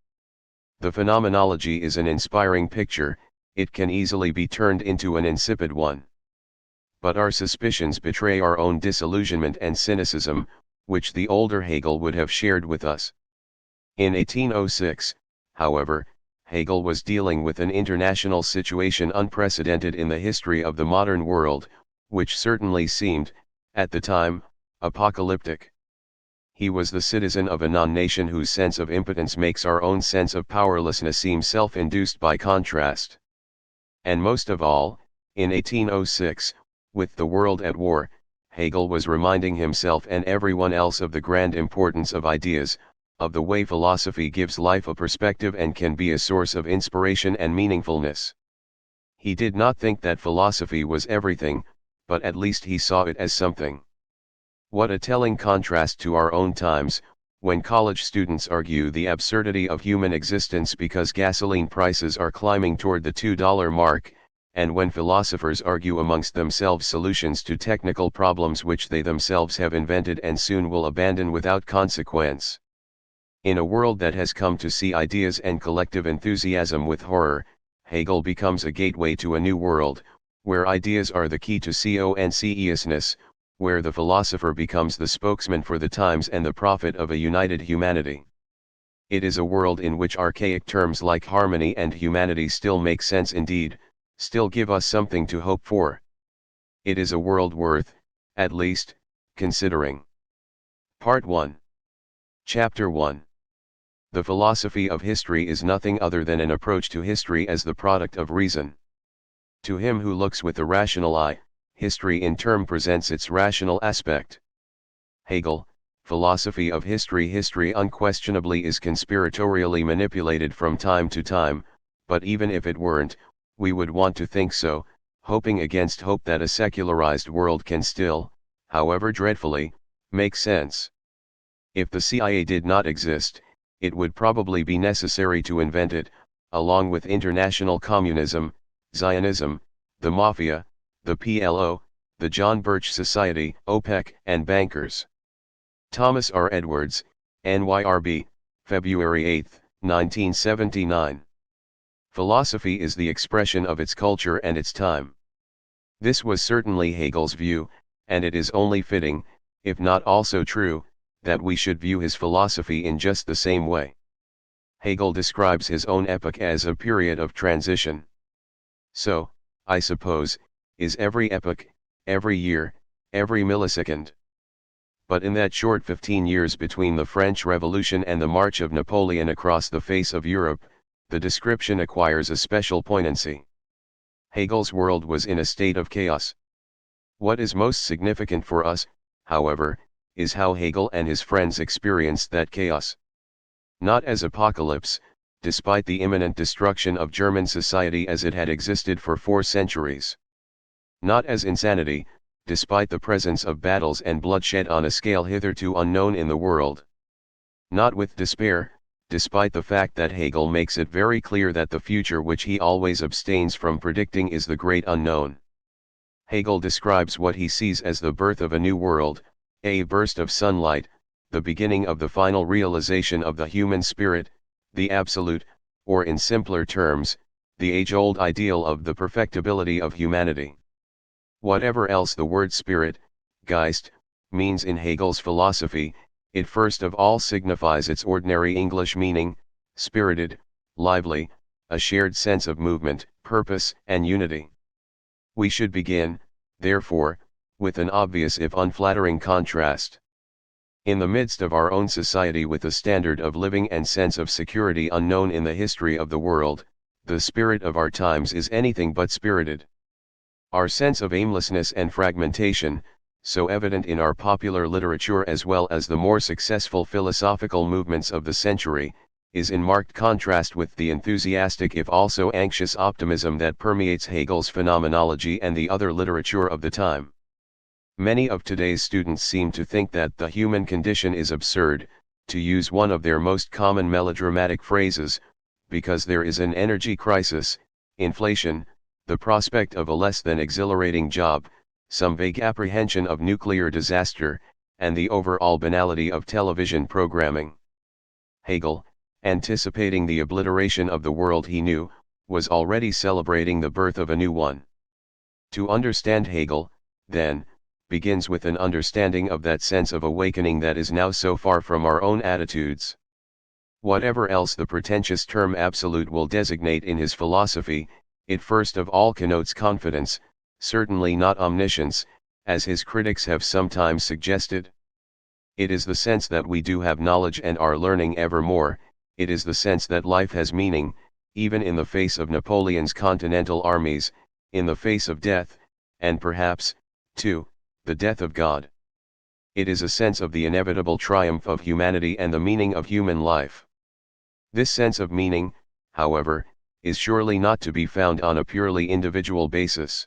Speaker 1: The Phenomenology is an inspiring picture, it can easily be turned into an insipid one. But our suspicions betray our own disillusionment and cynicism, which the older Hegel would have shared with us. In 1806, however, Hegel was dealing with an international situation unprecedented in the history of the modern world, which certainly seemed, at the time, apocalyptic. He was the citizen of a non-nation whose sense of impotence makes our own sense of powerlessness seem self-induced by contrast. And most of all, in 1806, with the world at war, Hegel was reminding himself and everyone else of the grand importance of ideas, of the way philosophy gives life a perspective and can be a source of inspiration and meaningfulness. He did not think that philosophy was everything, but at least he saw it as something. What a telling contrast to our own times, when college students argue the absurdity of human existence because gasoline prices are climbing toward the $2 mark, and when philosophers argue amongst themselves solutions to technical problems which they themselves have invented and soon will abandon without consequence. In a world that has come to see ideas and collective enthusiasm with horror, Hegel becomes a gateway to a new world, where ideas are the key to consciousness, where the philosopher becomes the spokesman for the times and the prophet of a united humanity. It is a world in which archaic terms like harmony and humanity still make sense indeed, still give us something to hope for. It is a world worth, at least, considering. Part 1. Chapter 1. The philosophy of history is nothing other than an approach to history as the product of reason. To him who looks with a rational eye, history in turn presents its rational aspect. Hegel, philosophy of history. History unquestionably is conspiratorially manipulated from time to time, but even if it weren't, we would want to think so, hoping against hope that a secularized world can still, however dreadfully, make sense. If the CIA did not exist, it would probably be necessary to invent it, along with international communism, Zionism, the Mafia, the PLO, the John Birch Society, OPEC, and bankers. Thomas R. Edwards, NYRB, February 8, 1979. Philosophy is the expression of its culture and its time. This was certainly Hegel's view, and it is only fitting, if not also true, that we should view his philosophy in just the same way. Hegel describes his own epoch as a period of transition. So, I suppose, is every epoch, every year, every millisecond. But in that short 15 years between the French Revolution and the march of Napoleon across the face of Europe, the description acquires a special poignancy. Hegel's world was in a state of chaos. What is most significant for us, however, is how Hegel and his friends experienced that chaos. Not as apocalypse, despite the imminent destruction of German society as it had existed for 4 centuries. Not as insanity, despite the presence of battles and bloodshed on a scale hitherto unknown in the world. Not with despair, despite the fact that Hegel makes it very clear that the future which he always abstains from predicting is the great unknown. Hegel describes what he sees as the birth of a new world, a burst of sunlight, the beginning of the final realization of the human spirit, the absolute, or in simpler terms, the age-old ideal of the perfectibility of humanity. Whatever else the word spirit, Geist, means in Hegel's philosophy, it first of all signifies its ordinary English meaning, spirited, lively, a shared sense of movement, purpose, and unity. We should begin, therefore, with an obvious if unflattering contrast. In the midst of our own society with a standard of living and sense of security unknown in the history of the world, the spirit of our times is anything but spirited. Our sense of aimlessness and fragmentation, so evident in our popular literature as well as the more successful philosophical movements of the century, is in marked contrast with the enthusiastic if also anxious optimism that permeates Hegel's phenomenology and the other literature of the time. Many of today's students seem to think that the human condition is absurd, to use one of their most common melodramatic phrases, because there is an energy crisis, inflation, the prospect of a less than exhilarating job, some vague apprehension of nuclear disaster, and the overall banality of television programming. Hegel, anticipating the obliteration of the world he knew, was already celebrating the birth of a new one. To understand Hegel, then, begins with an understanding of that sense of awakening that is now so far from our own attitudes. Whatever else the pretentious term absolute will designate in his philosophy, it first of all connotes confidence, certainly not omniscience, as his critics have sometimes suggested. It is the sense that we do have knowledge and are learning ever more, it is the sense that life has meaning, even in the face of Napoleon's continental armies, in the face of death, and perhaps, too, the death of God. It is a sense of the inevitable triumph of humanity and the meaning of human life. This sense of meaning, however, is surely not to be found on a purely individual basis.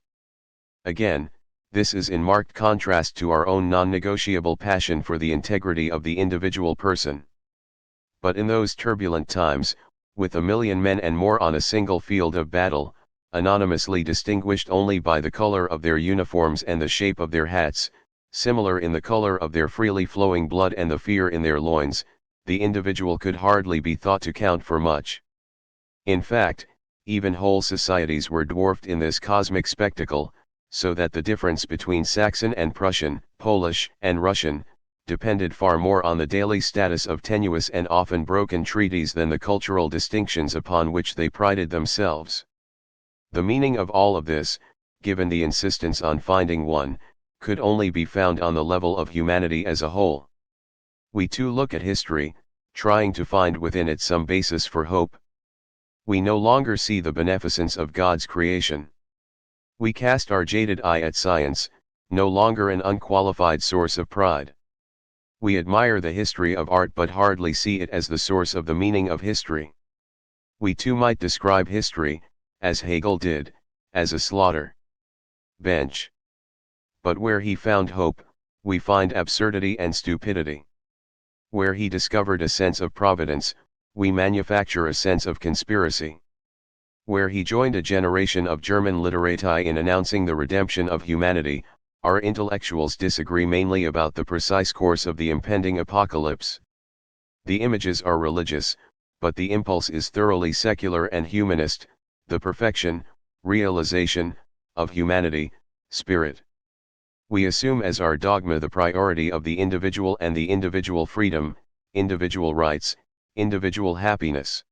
Speaker 1: Again, this is in marked contrast to our own non-negotiable passion for the integrity of the individual person. But in those turbulent times, with 1,000,000 men and more on a single field of battle, anonymously distinguished only by the color of their uniforms and the shape of their hats, similar in the color of their freely flowing blood and the fear in their loins, the individual could hardly be thought to count for much. In fact, even whole societies were dwarfed in this cosmic spectacle, so that the difference between Saxon and Prussian, Polish and Russian, depended far more on the daily status of tenuous and often broken treaties than the cultural distinctions upon which they prided themselves. The meaning of all of this, given the insistence on finding one, could only be found on the level of humanity as a whole. We too look at history, trying to find within it some basis for hope. We no longer see the beneficence of God's creation. We cast our jaded eye at science, no longer an unqualified source of pride. We admire the history of art but hardly see it as the source of the meaning of history. We too might describe history, as Hegel did, as a slaughter bench. But where he found hope, we find absurdity and stupidity. Where he discovered a sense of providence, we manufacture a sense of conspiracy. Where he joined a generation of German literati in announcing the redemption of humanity, our intellectuals disagree mainly about the precise course of the impending apocalypse. The images are religious, but the impulse is thoroughly secular and humanist, the perfection, realization, of humanity, spirit. We assume as our dogma the priority of the individual and the individual freedom, individual rights, individual happiness.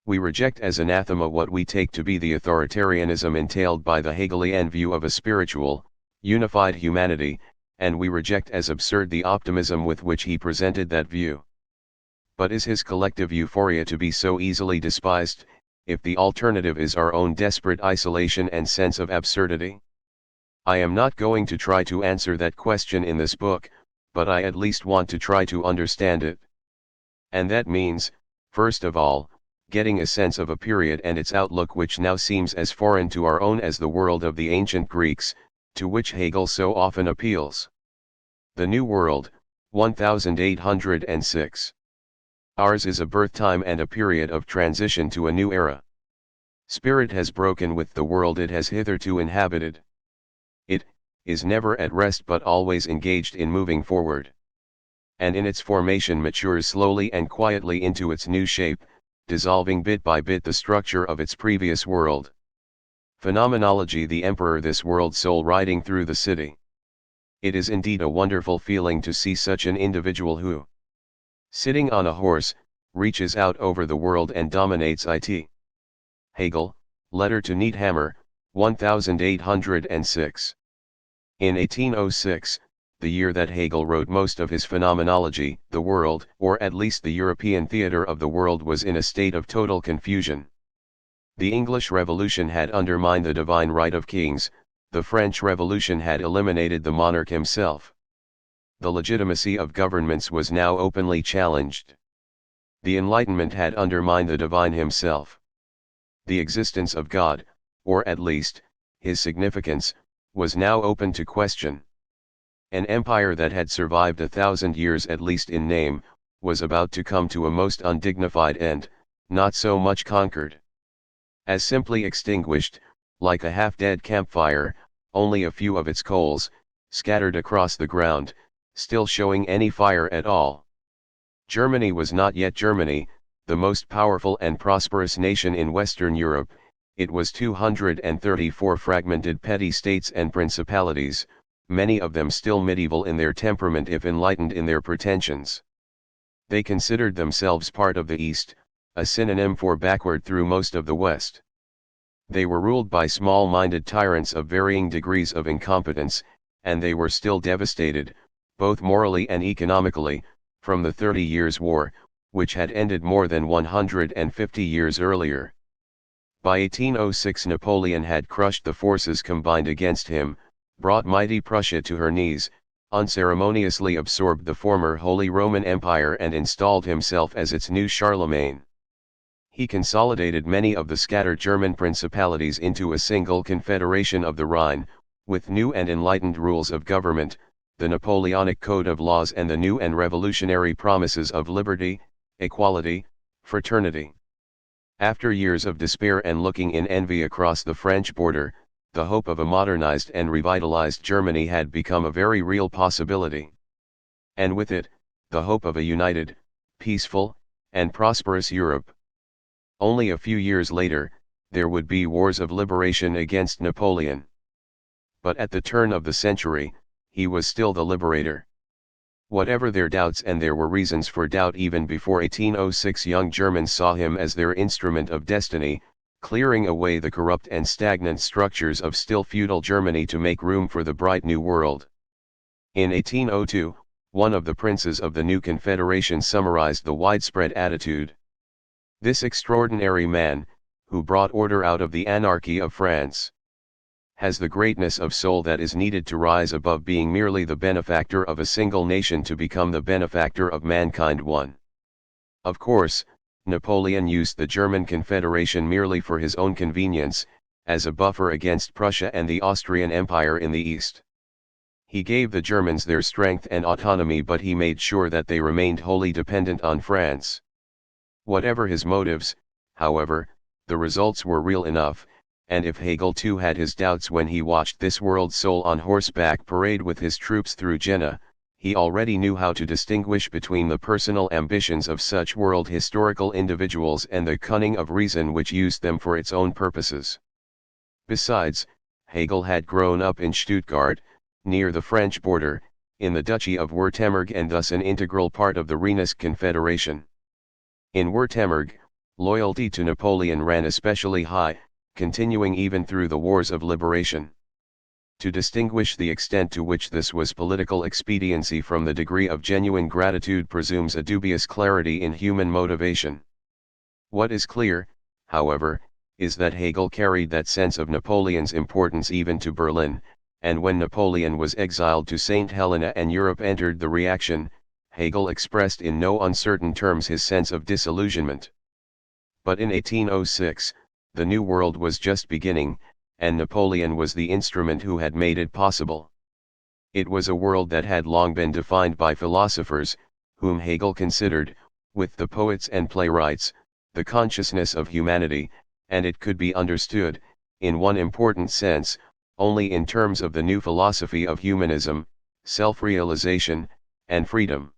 Speaker 1: We reject as anathema what we take to be the authoritarianism entailed by the Hegelian view of a spiritual, unified humanity, and we reject as absurd the optimism with which he presented that view. But is his collective euphoria to be so easily despised, if the alternative is our own desperate isolation and sense of absurdity? I am not going to try to answer that question in this book, but I at least want to try to understand it. And that means, first of all, getting a sense of a period and its outlook which now seems as foreign to our own as the world of the ancient Greeks, to which Hegel so often appeals. The New World, 1806. Ours is a birth time and a period of transition to a new era. Spirit has broken with the world it has hitherto inhabited. It is never at rest but always engaged in moving forward. And in its formation matures slowly and quietly into its new shape, dissolving bit by bit the structure of its previous world. Phenomenology: the emperor, this world soul riding through the city. It is indeed a wonderful feeling to see such an individual who, sitting on a horse, reaches out over the world and dominates it. Hegel, Letter to Needhammer, 1806. In 1806, the year that Hegel wrote most of his phenomenology, the world, or at least the European theatre of the world, was in a state of total confusion. The English Revolution had undermined the divine right of kings, the French Revolution had eliminated the monarch himself. The legitimacy of governments was now openly challenged. The Enlightenment had undermined the divine himself. The existence of God, or at least, his significance, was now open to question. An empire that had survived 1,000 years at least in name, was about to come to a most undignified end, not so much conquered as simply extinguished, like a half-dead campfire, only a few of its coals, scattered across the ground, still showing any fire at all. Germany was not yet Germany, the most powerful and prosperous nation in Western Europe. It was 234 fragmented petty states and principalities, many of them still medieval in their temperament if enlightened in their pretensions. They considered themselves part of the East, a synonym for backward through most of the West. They were ruled by small-minded tyrants of varying degrees of incompetence, and they were still devastated, both morally and economically, from the 30 Years' War, which had ended more than 150 years earlier. By 1806 Napoleon had crushed the forces combined against him, brought mighty Prussia to her knees, unceremoniously absorbed the former Holy Roman Empire and installed himself as its new Charlemagne. He consolidated many of the scattered German principalities into a single confederation of the Rhine, with new and enlightened rules of government, the Napoleonic code of laws and the new and revolutionary promises of liberty, equality, fraternity. After years of despair and looking in envy across the French border, the hope of a modernized and revitalized Germany had become a very real possibility. And with it, the hope of a united, peaceful, and prosperous Europe. Only a few years later, there would be wars of liberation against Napoleon. But at the turn of the century, he was still the liberator. Whatever their doubts, and there were reasons for doubt even before 1806, young Germans saw him as their instrument of destiny, clearing away the corrupt and stagnant structures of still feudal Germany to make room for the bright new world. In 1802, one of the princes of the new confederation summarized the widespread attitude. This extraordinary man, who brought order out of the anarchy of France, has the greatness of soul that is needed to rise above being merely the benefactor of a single nation to become the benefactor of mankind one. Of course, Napoleon used the German Confederation merely for his own convenience, as a buffer against Prussia and the Austrian Empire in the East. He gave the Germans their strength and autonomy, but he made sure that they remained wholly dependent on France. Whatever his motives, however, the results were real enough, and if Hegel too had his doubts when he watched this world soul on horseback parade with his troops through Jena, he already knew how to distinguish between the personal ambitions of such world historical individuals and the cunning of reason which used them for its own purposes. Besides, Hegel had grown up in Stuttgart, near the French border, in the Duchy of Württemberg and thus an integral part of the Rhenus Confederation. In Württemberg, loyalty to Napoleon ran especially high, continuing even through the wars of liberation. To distinguish the extent to which this was political expediency from the degree of genuine gratitude presumes a dubious clarity in human motivation. What is clear, however, is that Hegel carried that sense of Napoleon's importance even to Berlin, and when Napoleon was exiled to St. Helena and Europe entered the reaction, Hegel expressed in no uncertain terms his sense of disillusionment. But in 1806, the New World was just beginning, and Napoleon was the instrument who had made it possible. It was a world that had long been defined by philosophers, whom Hegel considered, with the poets and playwrights, the consciousness of humanity, and it could be understood, in one important sense, only in terms of the new philosophy of humanism, self-realization, and freedom.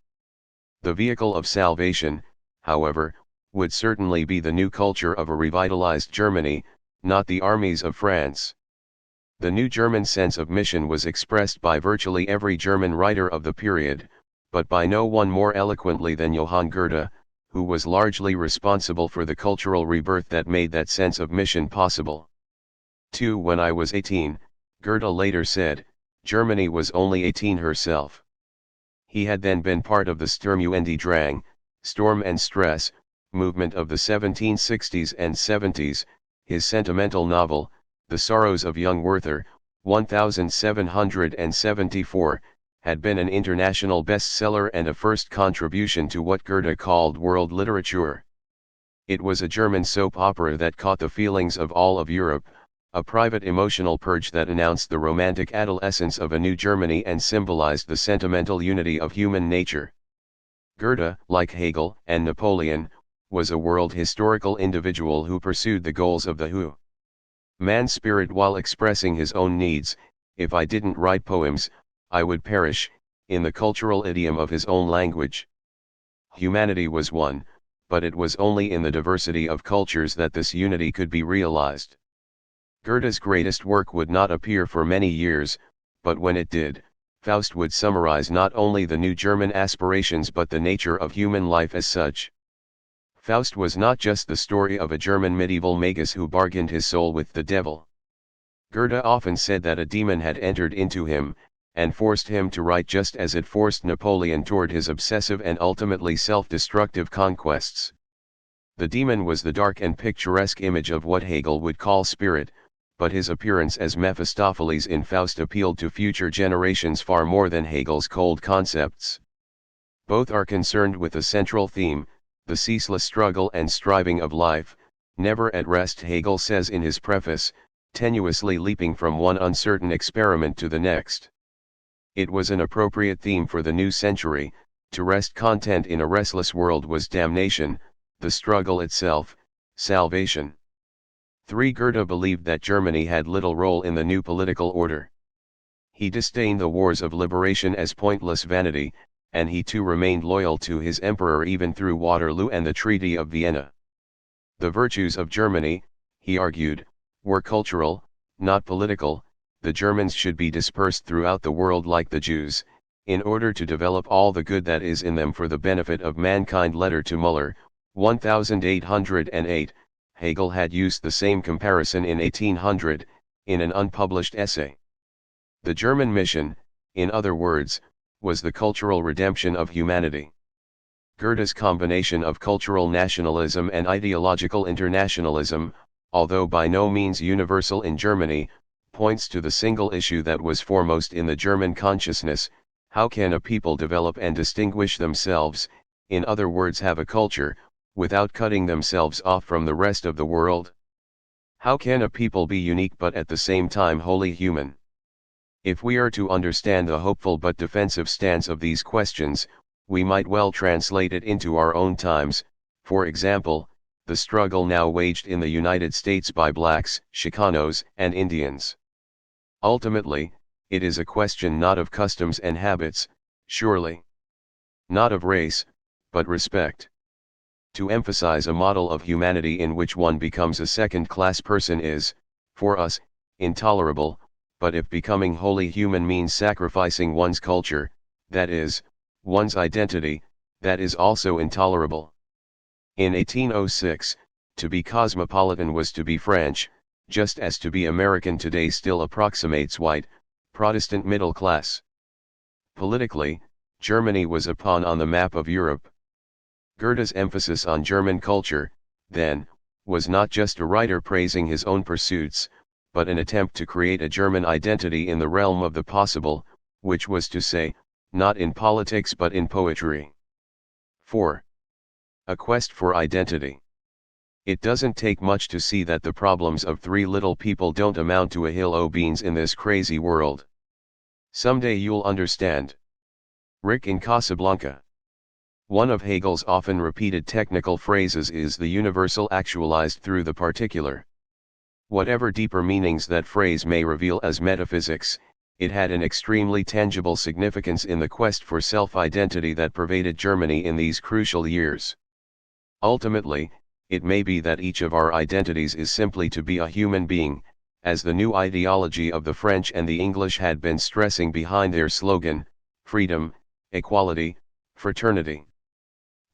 Speaker 1: The vehicle of salvation, however, would certainly be the new culture of a revitalized Germany, not the armies of France. The new German sense of mission was expressed by virtually every German writer of the period, but by no one more eloquently than Johann Goethe, who was largely responsible for the cultural rebirth that made that sense of mission possible. When I was 18, Goethe later said, Germany was only 18 herself. He had then been part of the Sturm und Drang, Storm and Stress, movement of the 1760s and 70s, his sentimental novel, The Sorrows of Young Werther, 1774, had been an international bestseller and a first contribution to what Goethe called world literature. It was a German soap opera that caught the feelings of all of Europe, a private emotional purge that announced the romantic adolescence of a new Germany and symbolized the sentimental unity of human nature. Goethe, like Hegel and Napoleon, was a world historical individual who pursued the goals of the man's spirit while expressing his own needs. If I didn't write poems, I would perish, in the cultural idiom of his own language. Humanity was one, but it was only in the diversity of cultures that this unity could be realized. Goethe's greatest work would not appear for many years, but when it did, Faust would summarize not only the new German aspirations but the nature of human life as such. Faust was not just the story of a German medieval magus who bargained his soul with the devil. Goethe often said that a demon had entered into him, and forced him to write just as it forced Napoleon toward his obsessive and ultimately self-destructive conquests. The demon was the dark and picturesque image of what Hegel would call spirit, but his appearance as Mephistopheles in Faust appealed to future generations far more than Hegel's cold concepts. Both are concerned with a central theme, the ceaseless struggle and striving of life, never at rest, Hegel says in his preface, tenuously leaping from one uncertain experiment to the next. It was an appropriate theme for the new century. To rest content in a restless world was damnation, the struggle itself, salvation. Goethe believed that Germany had little role in the new political order. He disdained the wars of liberation as pointless vanity, and he too remained loyal to his emperor even through Waterloo and the Treaty of Vienna. The virtues of Germany, he argued, were cultural, not political. The Germans should be dispersed throughout the world like the Jews, in order to develop all the good that is in them for the benefit of mankind. Letter to Müller, 1808. Hegel had used the same comparison in 1800, in an unpublished essay. The German mission, in other words, was the cultural redemption of humanity. Goethe's combination of cultural nationalism and ideological internationalism, although by no means universal in Germany, points to the single issue that was foremost in the German consciousness: how can a people develop and distinguish themselves, in other words have a culture, without cutting themselves off from the rest of the world? How can a people be unique but at the same time wholly human? If we are to understand the hopeful but defensive stance of these questions, we might well translate it into our own times. For example, the struggle now waged in the United States by blacks, Chicanos, and Indians. Ultimately, it is a question not of customs and habits, surely. Not of race, but respect. To emphasize a model of humanity in which one becomes a second-class person is, for us, intolerable, but if becoming wholly human means sacrificing one's culture, that is, one's identity, that is also intolerable. In 1806, to be cosmopolitan was to be French, just as to be American today still approximates white, Protestant middle class. Politically, Germany was a pawn on the map of Europe. Goethe's emphasis on German culture, then, was not just a writer praising his own pursuits, but an attempt to create a German identity in the realm of the possible, which was to say, not in politics but in poetry. 4. A quest for identity. It doesn't take much to see that the problems of three little people don't amount to a hill o' beans in this crazy world. Someday you'll understand. Rick in Casablanca. One of Hegel's often repeated technical phrases is the universal actualized through the particular. Whatever deeper meanings that phrase may reveal as metaphysics, it had an extremely tangible significance in the quest for self-identity that pervaded Germany in these crucial years. Ultimately, it may be that each of our identities is simply to be a human being, as the new ideology of the French and the English had been stressing behind their slogan, freedom, equality, fraternity.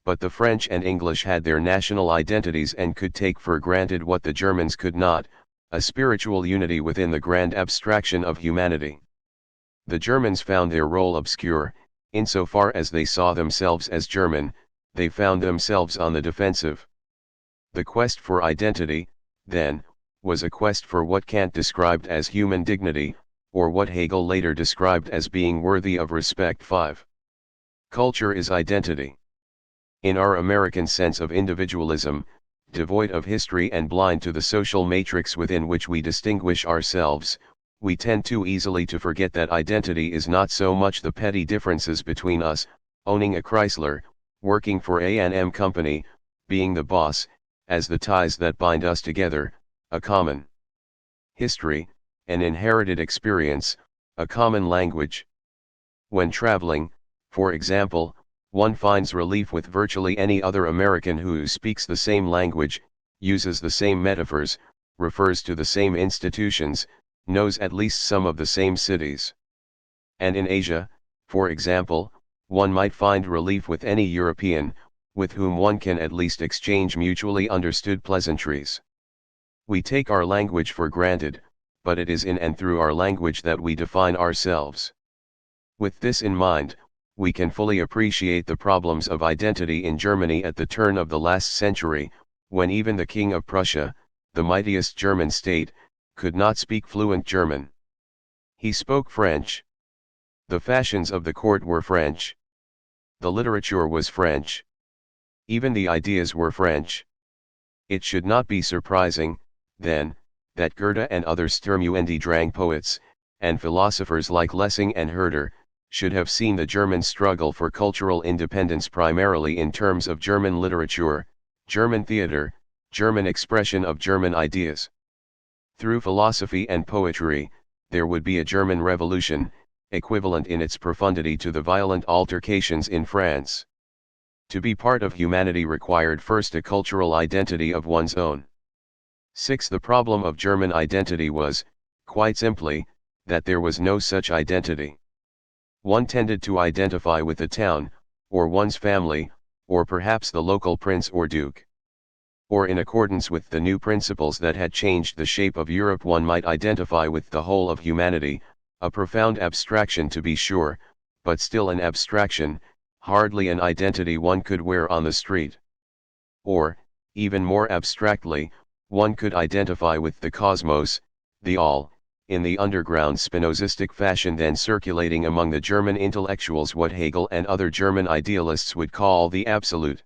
Speaker 1: But the French and English had their national identities and could take for granted what the Germans could not, a spiritual unity within the grand abstraction of humanity. The Germans found their role obscure, insofar as they saw themselves as German, they found themselves on the defensive. The quest for identity, then, was a quest for what Kant described as human dignity, or what Hegel later described as being worthy of respect. 5. Culture is identity. In our American sense of individualism, devoid of history and blind to the social matrix within which we distinguish ourselves, we tend too easily to forget that identity is not so much the petty differences between us, owning a Chrysler, working for A&M Company, being the boss, as the ties that bind us together, a common history, an inherited experience, a common language. When traveling, for example, one finds relief with virtually any other American who speaks the same language, uses the same metaphors, refers to the same institutions, knows at least some of the same cities. And in Asia, for example, one might find relief with any European, with whom one can at least exchange mutually understood pleasantries. We take our language for granted, but it is in and through our language that we define ourselves. With this in mind, we can fully appreciate the problems of identity in Germany at the turn of the last century, when even the King of Prussia, the mightiest German state, could not speak fluent German. He spoke French. The fashions of the court were French. The literature was French. Even the ideas were French. It should not be surprising, then, that Goethe and other Sturmuendrang poets, and philosophers like Lessing and Herder, should have seen the German struggle for cultural independence primarily in terms of German literature, German theater, German expression of German ideas. Through philosophy and poetry, there would be a German revolution, equivalent in its profundity to the violent altercations in France. To be part of humanity required first a cultural identity of one's own. 6. The problem of German identity was, quite simply, that there was no such identity. One tended to identify with the town, or one's family, or perhaps the local prince or duke. Or in accordance with the new principles that had changed the shape of Europe, one might identify with the whole of humanity, a profound abstraction to be sure, but still an abstraction, hardly an identity one could wear on the street. Or, even more abstractly, one could identify with the cosmos, the all, in the underground Spinozistic fashion then circulating among the German intellectuals, what Hegel and other German idealists would call the absolute.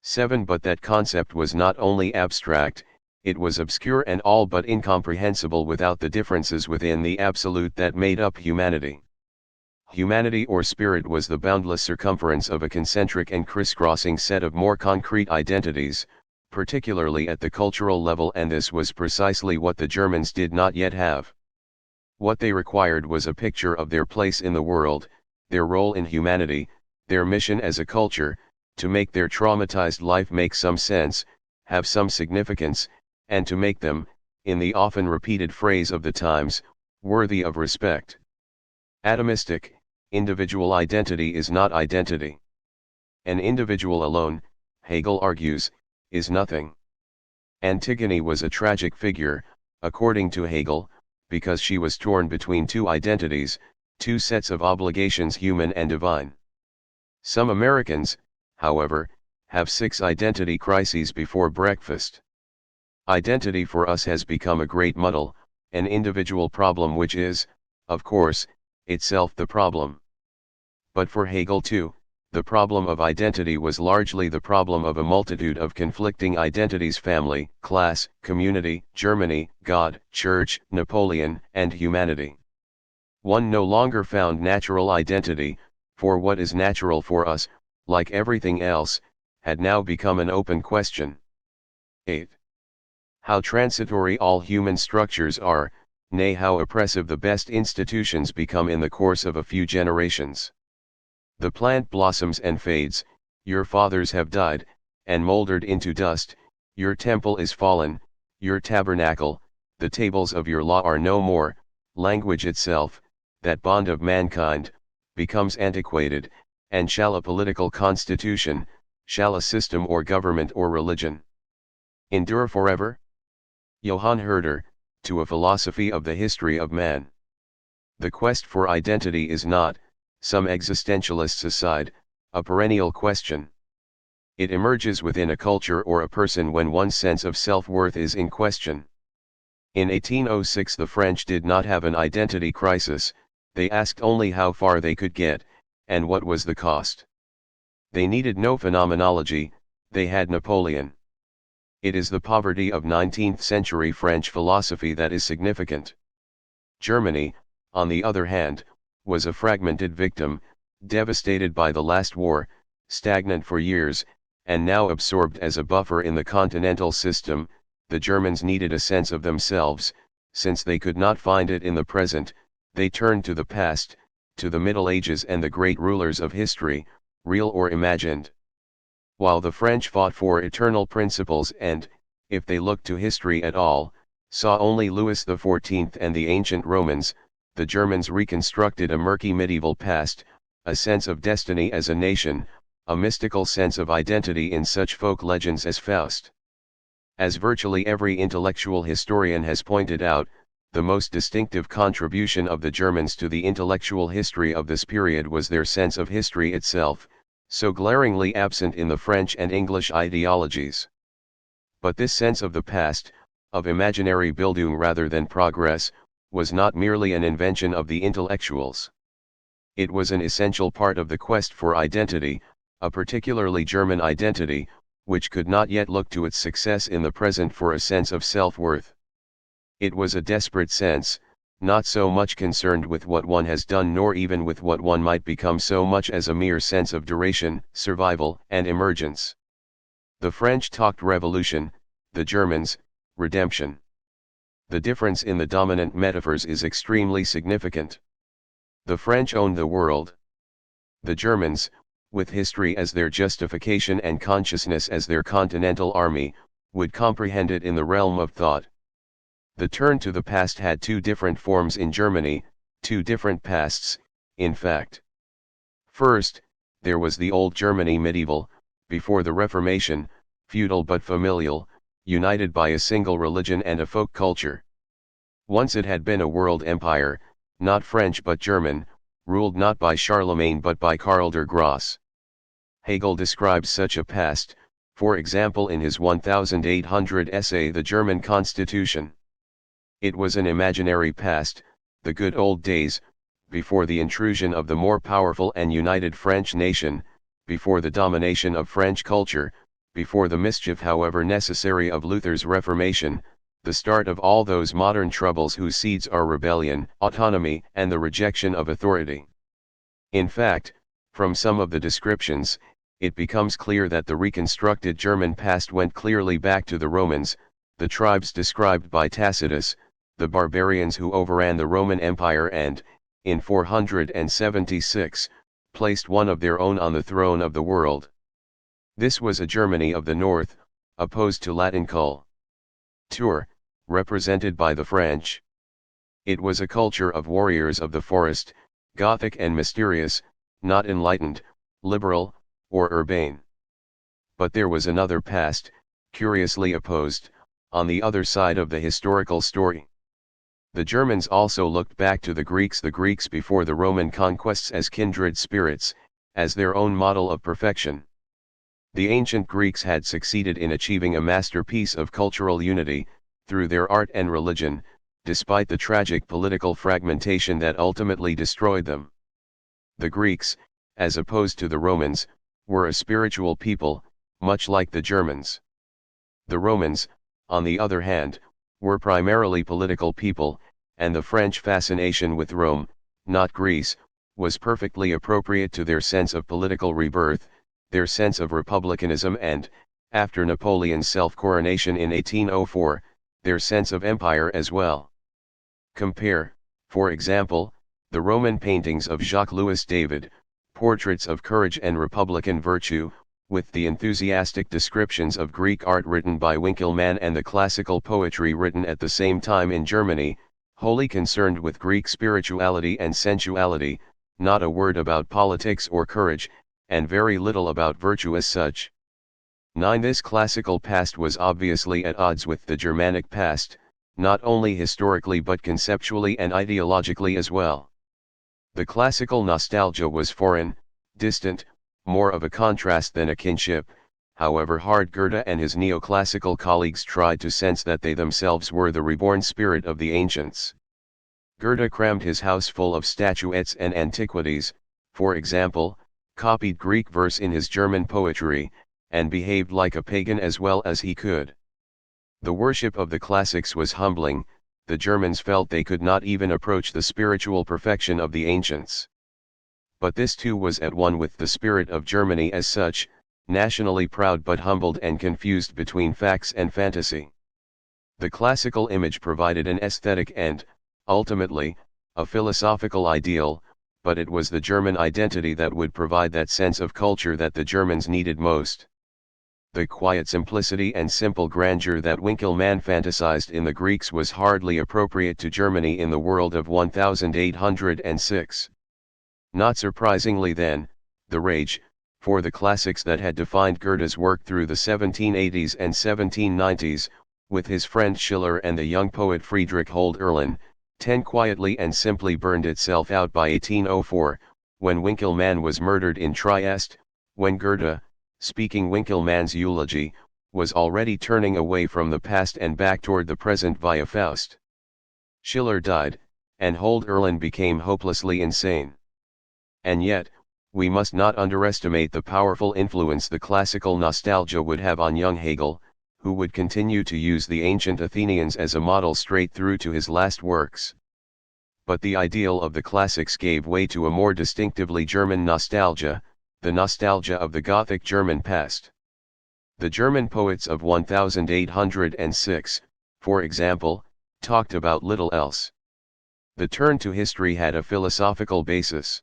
Speaker 1: 7. But that concept was not only abstract, it was obscure and all but incomprehensible without the differences within the absolute that made up humanity. Humanity or spirit was the boundless circumference of a concentric and crisscrossing set of more concrete identities, particularly at the cultural level, and this was precisely what the Germans did not yet have. What they required was a picture of their place in the world, their role in humanity, their mission as a culture, to make their traumatized life make some sense, have some significance, and to make them, in the often repeated phrase of the times, Worthy of respect. Atomistic, individual identity is not identity. An individual alone, Hegel argues, is nothing. Antigone was a tragic figure, according to Hegel, because she was torn between two identities, two sets of obligations, human and divine. Some Americans, however, have 6 identity crises before breakfast. Identity for us has become a great muddle, an individual problem which is, of course, itself the problem. But for Hegel too, the problem of identity was largely the problem of a multitude of conflicting identities: family, class, community, Germany, God, church, Napoleon, and humanity. One no longer found natural identity, for what is natural for us, like everything else, had now become an open question. 8. How transitory all human structures are, nay, how oppressive the best institutions become in the course of a few generations. The plant blossoms and fades, your fathers have died, and mouldered into dust, your temple is fallen, your tabernacle, the tables of your law are no more, language itself, that bond of mankind, becomes antiquated, and shall a political constitution, shall a system or government or religion endure forever? Johann Herder, To a Philosophy of the History of Man. The quest for identity is not, some existentialists aside, a perennial question. It emerges within a culture or a person when one's sense of self-worth is in question. In 1806 the French did not have an identity crisis, they asked only how far they could get, and what was the cost. They needed no phenomenology, they had Napoleon. It is the poverty of 19th-century French philosophy that is significant. Germany, on the other hand, was a fragmented victim, devastated by the last war, stagnant for years, and now absorbed as a buffer in the continental system. The Germans needed a sense of themselves. Since they could not find it in the present, they turned to the past, to the Middle Ages and the great rulers of history, real or imagined. While the French fought for eternal principles and, if they looked to history at all, saw only Louis XIV and the ancient Romans, the Germans reconstructed a murky medieval past, a sense of destiny as a nation, a mystical sense of identity in such folk legends as Faust. As virtually every intellectual historian has pointed out, the most distinctive contribution of the Germans to the intellectual history of this period was their sense of history itself, so glaringly absent in the French and English ideologies. But this sense of the past, of imaginary Bildung rather than progress, was not merely an invention of the intellectuals. It was an essential part of the quest for identity, a particularly German identity, which could not yet look to its success in the present for a sense of self-worth. It was a desperate sense, not so much concerned with what one has done nor even with what one might become so much as a mere sense of duration, survival, and emergence. The French talked revolution, the Germans, redemption. The difference in the dominant metaphors is extremely significant. The French owned the world. The Germans, with history as their justification and consciousness as their continental army, would comprehend it in the realm of thought. The turn to the past had 2 different forms in Germany, 2 different pasts, in fact. First, there was the old Germany medieval, before the Reformation, feudal but familial, united by a single religion and a folk culture. Once it had been a world empire, not French but German, ruled not by Charlemagne but by Karl der Grosse. Hegel describes such a past, for example in his 1800 essay The German Constitution. It was an imaginary past, the good old days, before the intrusion of the more powerful and united French nation, before the domination of French culture, before the mischief however necessary of Luther's Reformation, the start of all those modern troubles whose seeds are rebellion, autonomy, and the rejection of authority. In fact, from some of the descriptions, it becomes clear that the reconstructed German past went clearly back to the Romans, the tribes described by Tacitus, the barbarians who overran the Roman Empire and, in 476, placed one of their own on the throne of the world. This was a Germany of the North, opposed to Latin culture, represented by the French. It was a culture of warriors of the forest, Gothic and mysterious, not enlightened, liberal, or urbane. But there was another past, curiously opposed, on the other side of the historical story. The Germans also looked back to the Greeks before the Roman conquests as kindred spirits, as their own model of perfection. The ancient Greeks had succeeded in achieving a masterpiece of cultural unity, through their art and religion, despite the tragic political fragmentation that ultimately destroyed them. The Greeks, as opposed to the Romans, were a spiritual people, much like the Germans. The Romans, on the other hand, were primarily political people, and the French fascination with Rome, not Greece, was perfectly appropriate to their sense of political rebirth, their sense of republicanism and, after Napoleon's self-coronation in 1804, their sense of empire as well. Compare, for example, the Roman paintings of Jacques-Louis David, portraits of courage and republican virtue, with the enthusiastic descriptions of Greek art written by Winckelmann and the classical poetry written at the same time in Germany, wholly concerned with Greek spirituality and sensuality, not a word about politics or courage, and very little about virtue as such. 9. This classical past was obviously at odds with the Germanic past, not only historically but conceptually and ideologically as well. The classical nostalgia was foreign, distant, more of a contrast than a kinship, however hard Goethe and his neoclassical colleagues tried to sense that they themselves were the reborn spirit of the ancients. Goethe crammed his house full of statuettes and antiquities, for example, copied Greek verse in his German poetry, and behaved like a pagan as well as he could. The worship of the classics was humbling. The Germans felt they could not even approach the spiritual perfection of the ancients. But this too was at one with the spirit of Germany as such, nationally proud but humbled and confused between facts and fantasy. The classical image provided an aesthetic and, ultimately, a philosophical ideal, but it was the German identity that would provide that sense of culture that the Germans needed most. The quiet simplicity and simple grandeur that Winckelmann fantasized in the Greeks was hardly appropriate to Germany in the world of 1806. Not surprisingly then, the rage, for the classics that had defined Goethe's work through the 1780s and 1790s, with his friend Schiller and the young poet Friedrich Hölderlin, quietly and simply burned itself out by 1804, when Winckelmann was murdered in Trieste, when Goethe, speaking Winckelmann's eulogy, was already turning away from the past and back toward the present via Faust. Schiller died, and Hölderlin became hopelessly insane. And yet, we must not underestimate the powerful influence the classical nostalgia would have on young Hegel, who would continue to use the ancient Athenians as a model straight through to his last works. But the ideal of the classics gave way to a more distinctively German nostalgia, the nostalgia of the Gothic German past. The German poets of 1806, for example, talked about little else. The turn to history had a philosophical basis.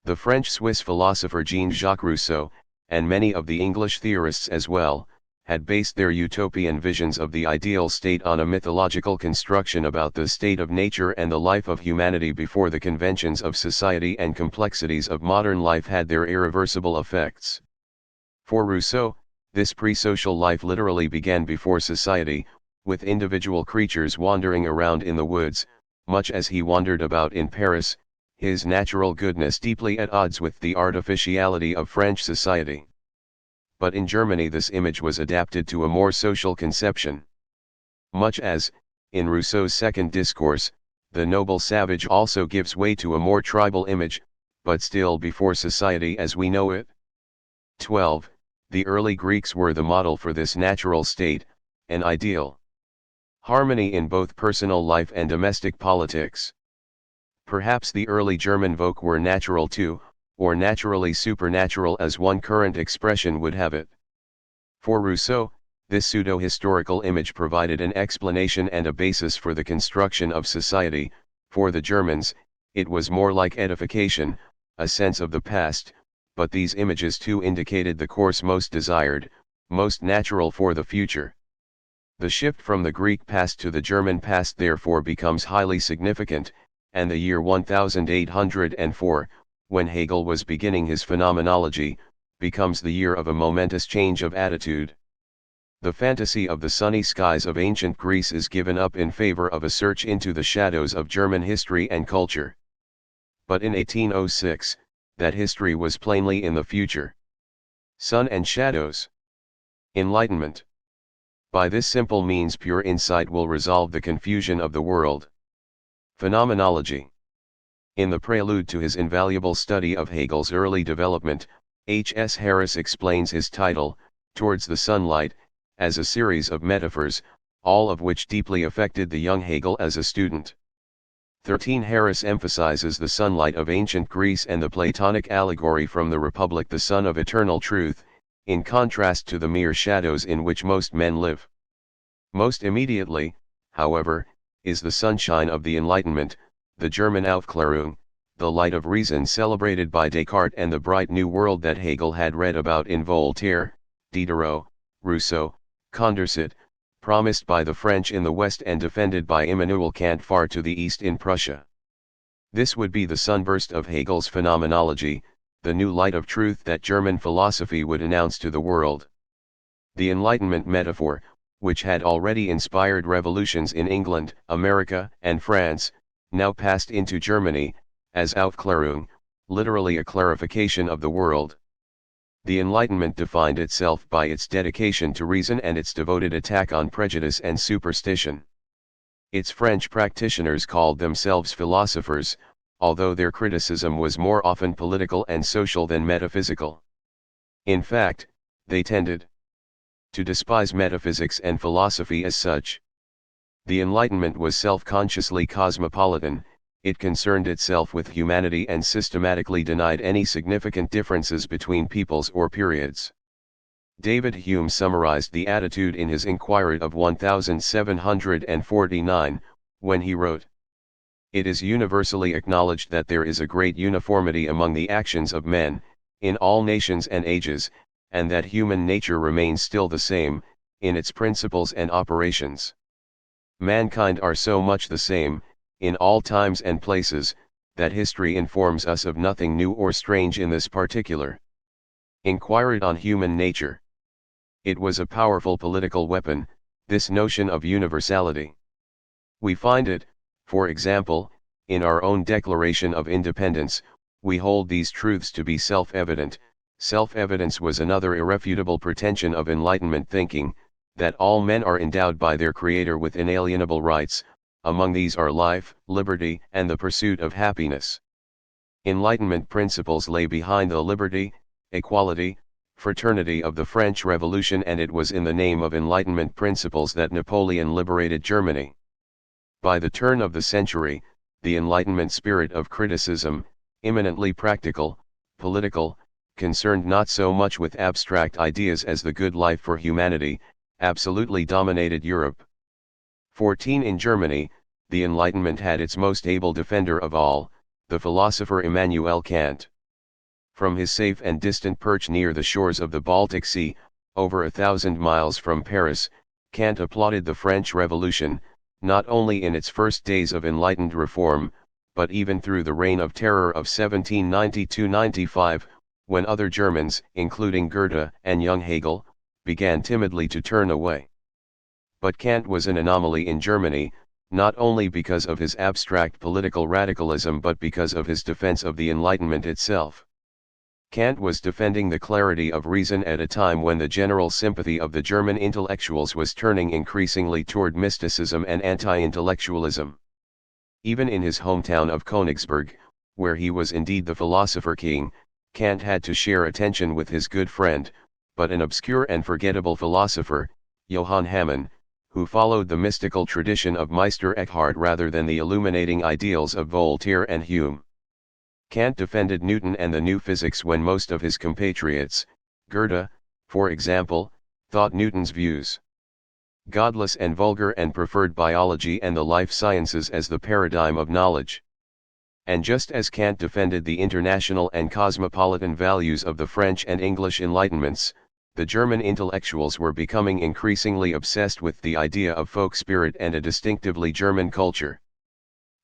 Speaker 1: The French-Swiss philosopher Jean-Jacques Rousseau, and many of the English theorists as well, had based their utopian visions of the ideal state on a mythological construction about the state of nature and the life of humanity before the conventions of society and complexities of modern life had their irreversible effects. For Rousseau, this pre-social life literally began before society, with individual creatures wandering around in the woods, much as he wandered about in Paris, his natural goodness deeply at odds with the artificiality of French society. But in Germany this image was adapted to a more social conception. Much as, in Rousseau's second discourse, the noble savage also gives way to a more tribal image, but still before society as we know it. 12. The early Greeks were the model for this natural state, an ideal. Harmony in both personal life and domestic politics. Perhaps the early German folk were natural too, or naturally supernatural as one current expression would have it. For Rousseau, this pseudo-historical image provided an explanation and a basis for the construction of society. For the Germans, it was more like edification, a sense of the past, but these images too indicated the course most desired, most natural for the future. The shift from the Greek past to the German past therefore becomes highly significant, and the year 1804, when Hegel was beginning his phenomenology, becomes the year of a momentous change of attitude. The fantasy of the sunny skies of ancient Greece is given up in favor of a search into the shadows of German history and culture. But in 1806, that history was plainly in the future. Sun and shadows. Enlightenment. By this simple means pure insight will resolve the confusion of the world. Phenomenology. In the prelude to his invaluable study of Hegel's early development, H.S. Harris explains his title, Towards the Sunlight, as a series of metaphors, all of which deeply affected the young Hegel as a student. 13 Harris emphasizes the sunlight of ancient Greece and the Platonic allegory from the Republic, the sun of eternal truth, in contrast to the mere shadows in which most men live. Most immediately, however, is the sunshine of the Enlightenment, the German Aufklärung, the light of reason celebrated by Descartes, and the bright new world that Hegel had read about in Voltaire, Diderot, Rousseau, Condorcet, promised by the French in the West and defended by Immanuel Kant far to the east in Prussia. This would be the sunburst of Hegel's phenomenology, the new light of truth that German philosophy would announce to the world. The Enlightenment metaphor, which had already inspired revolutions in England, America, and France, now passed into Germany, as Aufklärung, literally a clarification of the world. The Enlightenment defined itself by its dedication to reason and its devoted attack on prejudice and superstition. Its French practitioners called themselves philosophers, although their criticism was more often political and social than metaphysical. In fact, they tended to despise metaphysics and philosophy as such. The Enlightenment was self-consciously cosmopolitan, it concerned itself with humanity and systematically denied any significant differences between peoples or periods. David Hume summarized the attitude in his Inquiry of 1749, when he wrote, "It is universally acknowledged that there is a great uniformity among the actions of men, in all nations and ages, and that human nature remains still the same, in its principles and operations. Mankind are so much the same, in all times and places, that history informs us of nothing new or strange in this particular." Inquired on human nature. It was a powerful political weapon, this notion of universality. We find it, for example, in our own Declaration of Independence. We hold these truths to be self-evident. Self-evidence was another irrefutable pretension of Enlightenment thinking, that all men are endowed by their Creator with inalienable rights. Among these are life, liberty, and the pursuit of happiness. Enlightenment principles lay behind the liberty, equality, fraternity of the French Revolution, and it was in the name of Enlightenment principles that Napoleon liberated Germany. By the turn of the century, the Enlightenment spirit of criticism, eminently practical, political, concerned not so much with abstract ideas as the good life for humanity, absolutely dominated Europe. 14 In Germany, the Enlightenment had its most able defender of all, the philosopher Immanuel Kant. From his safe and distant perch near the shores of the Baltic Sea, over 1,000 miles from Paris, Kant applauded the French Revolution, not only in its first days of enlightened reform, but even through the reign of terror of 1790–95, when other Germans, including Goethe and young Hegel, began timidly to turn away. But Kant was an anomaly in Germany, not only because of his abstract political radicalism but because of his defense of the Enlightenment itself. Kant was defending the clarity of reason at a time when the general sympathy of the German intellectuals was turning increasingly toward mysticism and anti-intellectualism. Even in his hometown of Königsberg, where he was indeed the philosopher king, Kant had to share attention with his good friend, but an obscure and forgettable philosopher, Johann Hamann, who followed the mystical tradition of Meister Eckhart rather than the illuminating ideals of Voltaire and Hume. Kant defended Newton and the new physics when most of his compatriots, Goethe, for example, thought Newton's views godless and vulgar and preferred biology and the life sciences as the paradigm of knowledge. And just as Kant defended the international and cosmopolitan values of the French and English Enlightenments, The German intellectuals were becoming increasingly obsessed with the idea of folk spirit and a distinctively German culture.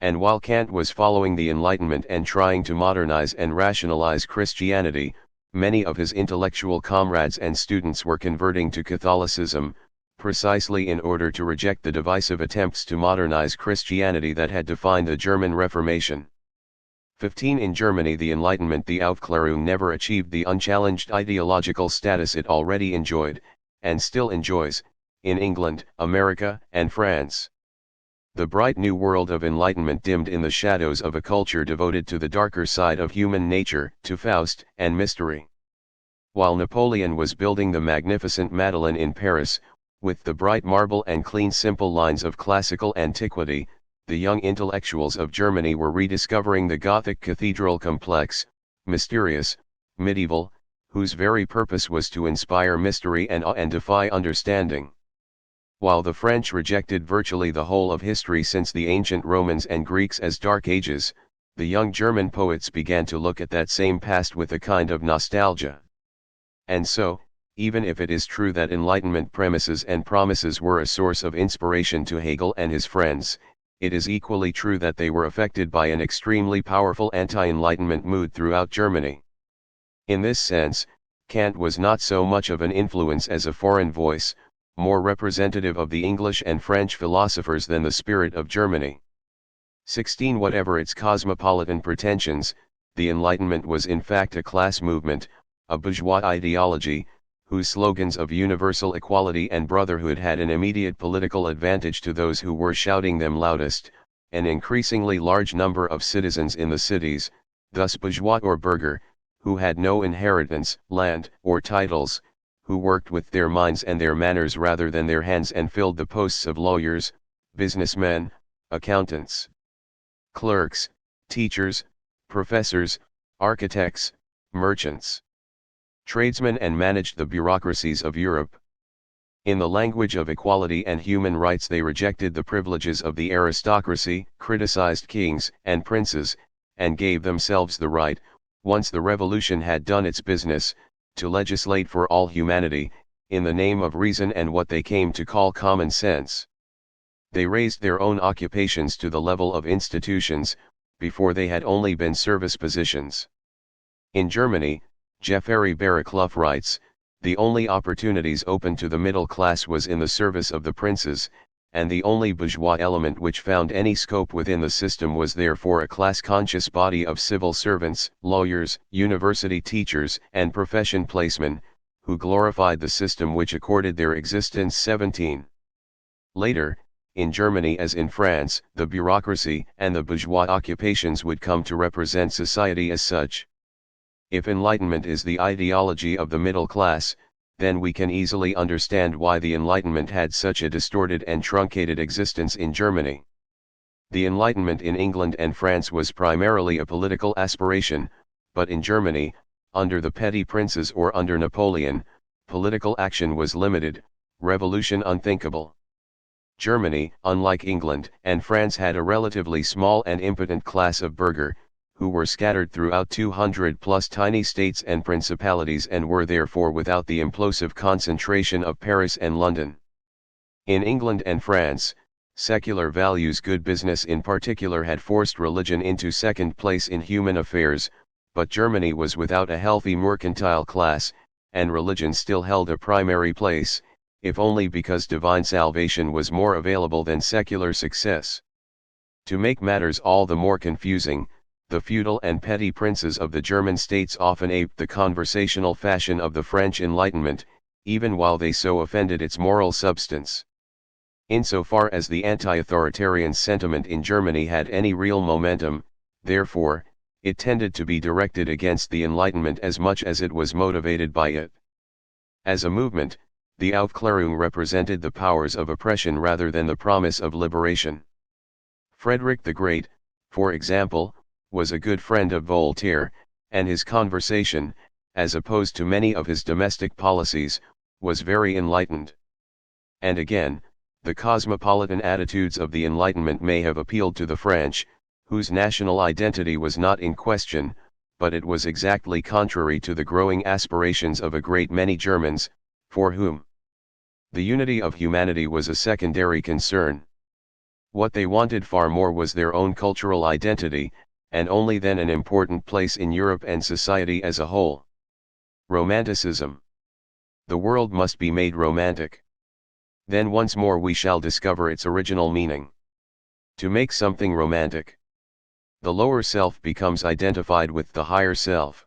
Speaker 1: And while Kant was following the Enlightenment and trying to modernize and rationalize Christianity, many of his intellectual comrades and students were converting to Catholicism, precisely in order to reject the divisive attempts to modernize Christianity that had defined the German Reformation. 15 In Germany, the Enlightenment, the Aufklärung, never achieved the unchallenged ideological status it already enjoyed, and still enjoys, in England, America, and France. The bright new world of enlightenment dimmed in the shadows of a culture devoted to the darker side of human nature, to Faust and mystery. While Napoleon was building the magnificent Madeleine in Paris, with the bright marble and clean simple lines of classical antiquity, the young intellectuals of Germany were rediscovering the Gothic cathedral complex, mysterious, medieval, whose very purpose was to inspire mystery and awe and defy understanding. While the French rejected virtually the whole of history since the ancient Romans and Greeks as dark ages, the young German poets began to look at that same past with a kind of nostalgia. And so, even if it is true that Enlightenment premises and promises were a source of inspiration to Hegel and his friends, it is equally true that they were affected by an extremely powerful anti-Enlightenment mood throughout Germany. In this sense, Kant was not so much of an influence as a foreign voice, more representative of the English and French philosophers than the spirit of Germany. 16 Whatever its cosmopolitan pretensions, the Enlightenment was in fact a class movement, a bourgeois ideology, whose slogans of universal equality and brotherhood had an immediate political advantage to those who were shouting them loudest. An increasingly large number of citizens in the cities, thus bourgeois or burgher, who had no inheritance, land, or titles, who worked with their minds and their manners rather than their hands and filled the posts of lawyers, businessmen, accountants, clerks, teachers, professors, architects, merchants, tradesmen, and managed the bureaucracies of Europe. In the language of equality and human rights, they rejected the privileges of the aristocracy, criticized kings and princes, and gave themselves the right, once the revolution had done its business, to legislate for all humanity, in the name of reason and what they came to call common sense. They raised their own occupations to the level of institutions, before they had only been service positions. In Germany, Jeffrey Barraclough writes, the only opportunities open to the middle class was in the service of the princes, and the only bourgeois element which found any scope within the system was therefore a class-conscious body of civil servants, lawyers, university teachers, and profession placemen, who glorified the system which accorded their existence. 17. Later, in Germany as in France, the bureaucracy and the bourgeois occupations would come to represent society as such. If Enlightenment is the ideology of the middle class, then we can easily understand why the Enlightenment had such a distorted and truncated existence in Germany. The Enlightenment in England and France was primarily a political aspiration, but in Germany, under the petty princes or under Napoleon, political action was limited, revolution unthinkable. Germany, unlike England and France, had a relatively small and impotent class of burgher, who were scattered throughout 200+ tiny states and principalities and were therefore without the implosive concentration of Paris and London. In England and France, secular values, good business in particular, had forced religion into second place in human affairs, but Germany was without a healthy mercantile class, and religion still held a primary place, if only because divine salvation was more available than secular success. To make matters all the more confusing, the feudal and petty princes of the German states often aped the conversational fashion of the French Enlightenment, even while they so offended its moral substance. Insofar as the anti-authoritarian sentiment in Germany had any real momentum, therefore, it tended to be directed against the Enlightenment as much as it was motivated by it. As a movement, the Aufklärung represented the powers of oppression rather than the promise of liberation. Frederick the Great, for example, was a good friend of Voltaire, and his conversation, as opposed to many of his domestic policies, was very enlightened. And again, the cosmopolitan attitudes of the Enlightenment may have appealed to the French, whose national identity was not in question, but it was exactly contrary to the growing aspirations of a great many Germans, for whom the unity of humanity was a secondary concern. What they wanted far more was their own cultural identity, and only then an important place in Europe and society as a whole. Romanticism. The world must be made romantic. Then once more we shall discover its original meaning. To make something romantic, the lower self becomes identified with the higher self.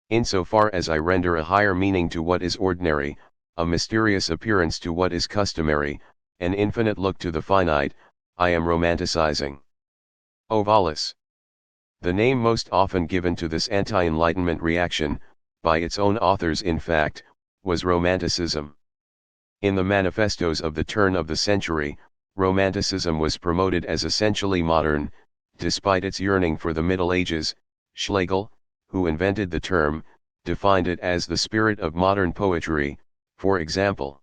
Speaker 1: Insofar as I render a higher meaning to what is ordinary, a mysterious appearance to what is customary, an infinite look to the finite, I am romanticizing. Ovalis. The name most often given to this anti-enlightenment reaction, by its own authors in fact, was Romanticism. In the manifestos of the turn of the century, Romanticism was promoted as essentially modern, despite its yearning for the Middle Ages. Schlegel, who invented the term, defined it as the spirit of modern poetry, for example.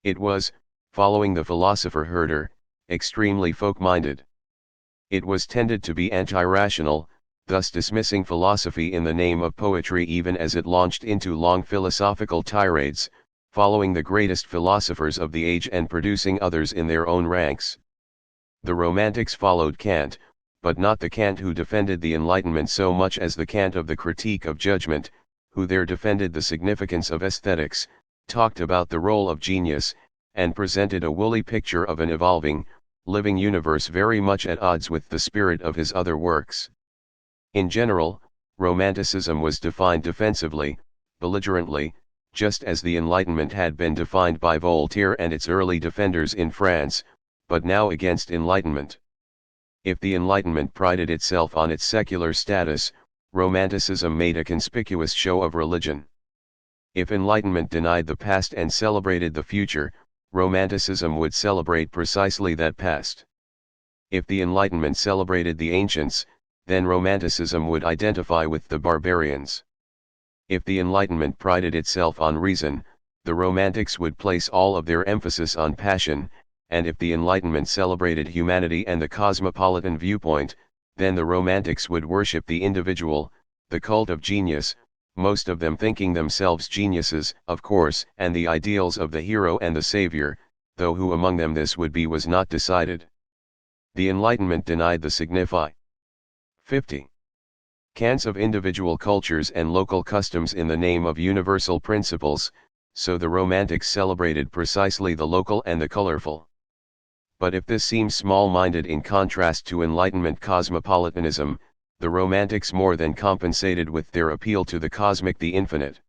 Speaker 1: It was, following the philosopher Herder, extremely folk-minded. It was tended to be anti-rational, thus dismissing philosophy in the name of poetry even as it launched into long philosophical tirades, following the greatest philosophers of the age and producing others in their own ranks. The Romantics followed Kant, but not the Kant who defended the Enlightenment so much as the Kant of the Critique of Judgment, who there defended the significance of aesthetics, talked about the role of genius, and presented a woolly picture of an evolving, living universe very much at odds with the spirit of his other works. In general, Romanticism was defined defensively, belligerently, just as the Enlightenment had been defined by Voltaire and its early defenders in France, but now against Enlightenment. If the Enlightenment prided itself on its secular status, Romanticism made a conspicuous show of religion. If Enlightenment denied the past and celebrated the future, Romanticism would celebrate precisely that past. If the Enlightenment celebrated the ancients, then Romanticism would identify with the barbarians. If the Enlightenment prided itself on reason, the Romantics would place all of their emphasis on passion, and if the Enlightenment celebrated humanity and the cosmopolitan viewpoint, then the Romantics would worship the individual, the cult of genius, most of them thinking themselves geniuses, of course, and the ideals of the hero and the savior, though who among them this would be was not decided. The Enlightenment denied the signifi. 50. Cants of individual cultures and local customs in the name of universal principles, so the Romantics celebrated precisely the local and the colorful. But if this seems small-minded in contrast to Enlightenment cosmopolitanism, the Romantics more than compensated with their appeal to the cosmic, the infinite.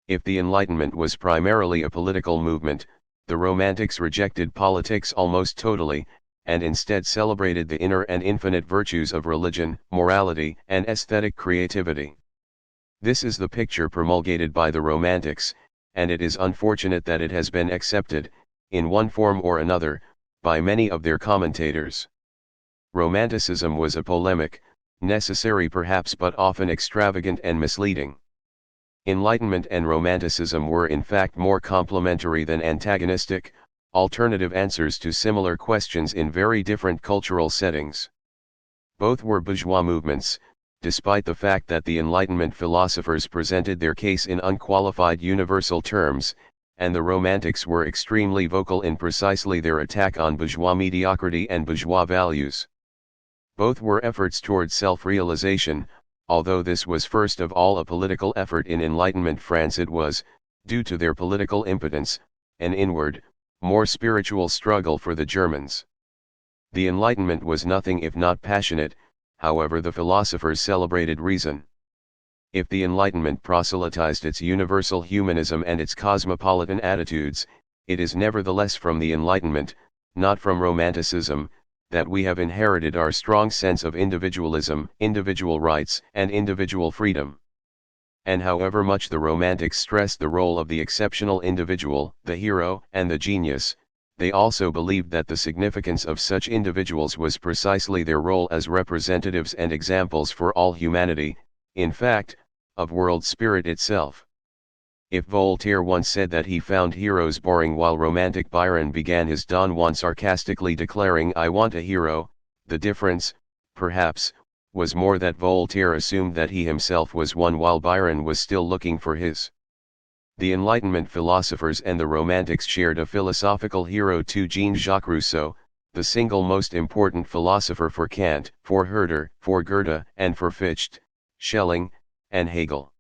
Speaker 1: If the Enlightenment was primarily a political movement, the Romantics rejected politics almost totally, and instead celebrated the inner and infinite virtues of religion, morality, and aesthetic creativity. This is the picture promulgated by the Romantics, and it is unfortunate that it has been accepted, in one form or another, by many of their commentators. Romanticism was a polemic, necessary perhaps but often extravagant and misleading. Enlightenment and Romanticism were in fact more complementary than antagonistic, alternative answers to similar questions in very different cultural settings. Both were bourgeois movements, despite the fact that the Enlightenment philosophers presented their case in unqualified universal terms, and the Romantics were extremely vocal in precisely their attack on bourgeois mediocrity and bourgeois values. Both were efforts toward self-realization, although this was first of all a political effort in Enlightenment France. It was, due to their political impotence, an inward, more spiritual struggle for the Germans. The Enlightenment was nothing if not passionate, however the philosophers celebrated reason. If the Enlightenment proselytized its universal humanism and its cosmopolitan attitudes, it is nevertheless from the Enlightenment, not from Romanticism, that we have inherited our strong sense of individualism, individual rights, and individual freedom. And however much the Romantics stressed the role of the exceptional individual, the hero, and the genius, they also believed that the significance of such individuals was precisely their role as representatives and examples for all humanity, in fact, of world spirit itself. If Voltaire once said that he found heroes boring while romantic Byron began his Don Juan sarcastically declaring "I want a hero," the difference, perhaps, was more that Voltaire assumed that he himself was one while Byron was still looking for his. The Enlightenment philosophers and the Romantics shared a philosophical hero too, Jean-Jacques Rousseau, the single most important philosopher for Kant, for Herder, for Goethe, and for Fichte, Schelling, and Hegel.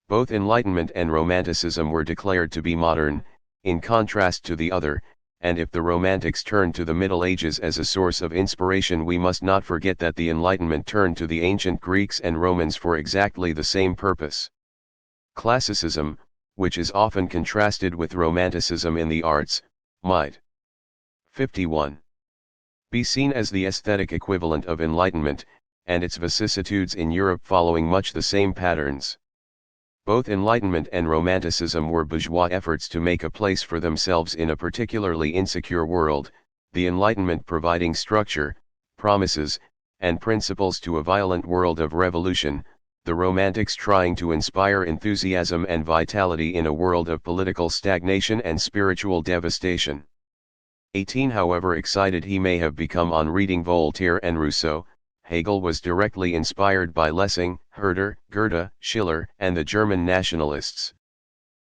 Speaker 1: Both Enlightenment and Romanticism were declared to be modern, in contrast to the other, and if the Romantics turned to the Middle Ages as a source of inspiration, we must not forget that the Enlightenment turned to the ancient Greeks and Romans for exactly the same purpose. Classicism, which is often contrasted with Romanticism in the arts, might 51. Be seen as the aesthetic equivalent of Enlightenment, and its vicissitudes in Europe following much the same patterns. Both Enlightenment and Romanticism were bourgeois efforts to make a place for themselves in a particularly insecure world, the Enlightenment providing structure, promises, and principles to a violent world of revolution, the Romantics trying to inspire enthusiasm and vitality in a world of political stagnation and spiritual devastation. 18. However excited he may have become on reading Voltaire and Rousseau, Hegel was directly inspired by Lessing, Herder, Goethe, Schiller, and the German nationalists.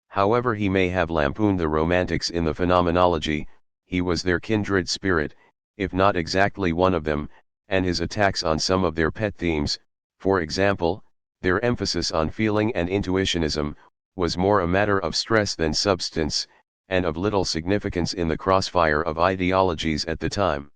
Speaker 1: However he may have lampooned the Romantics in the phenomenology, he was their kindred spirit, if not exactly one of them, and his attacks on some of their pet themes, for example, their emphasis on feeling and intuitionism, was more a matter of stress than substance, and of little significance in the crossfire of ideologies at the time.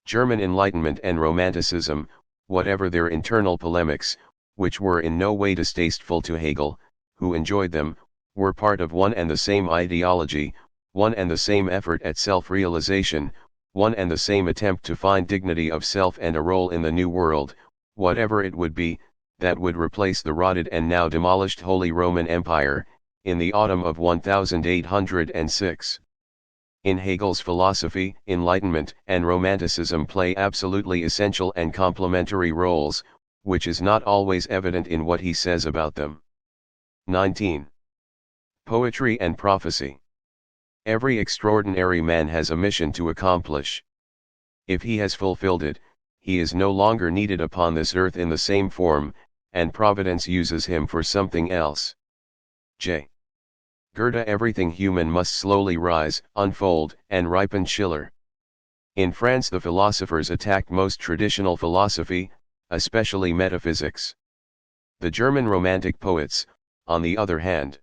Speaker 1: German Enlightenment and Romanticism, whatever their internal polemics, which were in no way distasteful to Hegel, who enjoyed them, were part of one and the same ideology, one and the same effort at self-realization, one and the same attempt to find dignity of self and a role in the new world, whatever it would be, that would replace the rotted and now demolished Holy Roman Empire, in the autumn of 1806. In Hegel's philosophy, Enlightenment and Romanticism play absolutely essential and complementary roles, which is not always evident in what he says about them. 19. Poetry and Prophecy. Every extraordinary man has a mission to accomplish. If he has fulfilled it, he is no longer needed upon this earth in the same form, and Providence uses him for something else. J. Goethe. Everything human must slowly rise, unfold, and ripen. Schiller. In France the philosophers attacked most traditional philosophy, especially metaphysics. The German Romantic poets, on the other hand,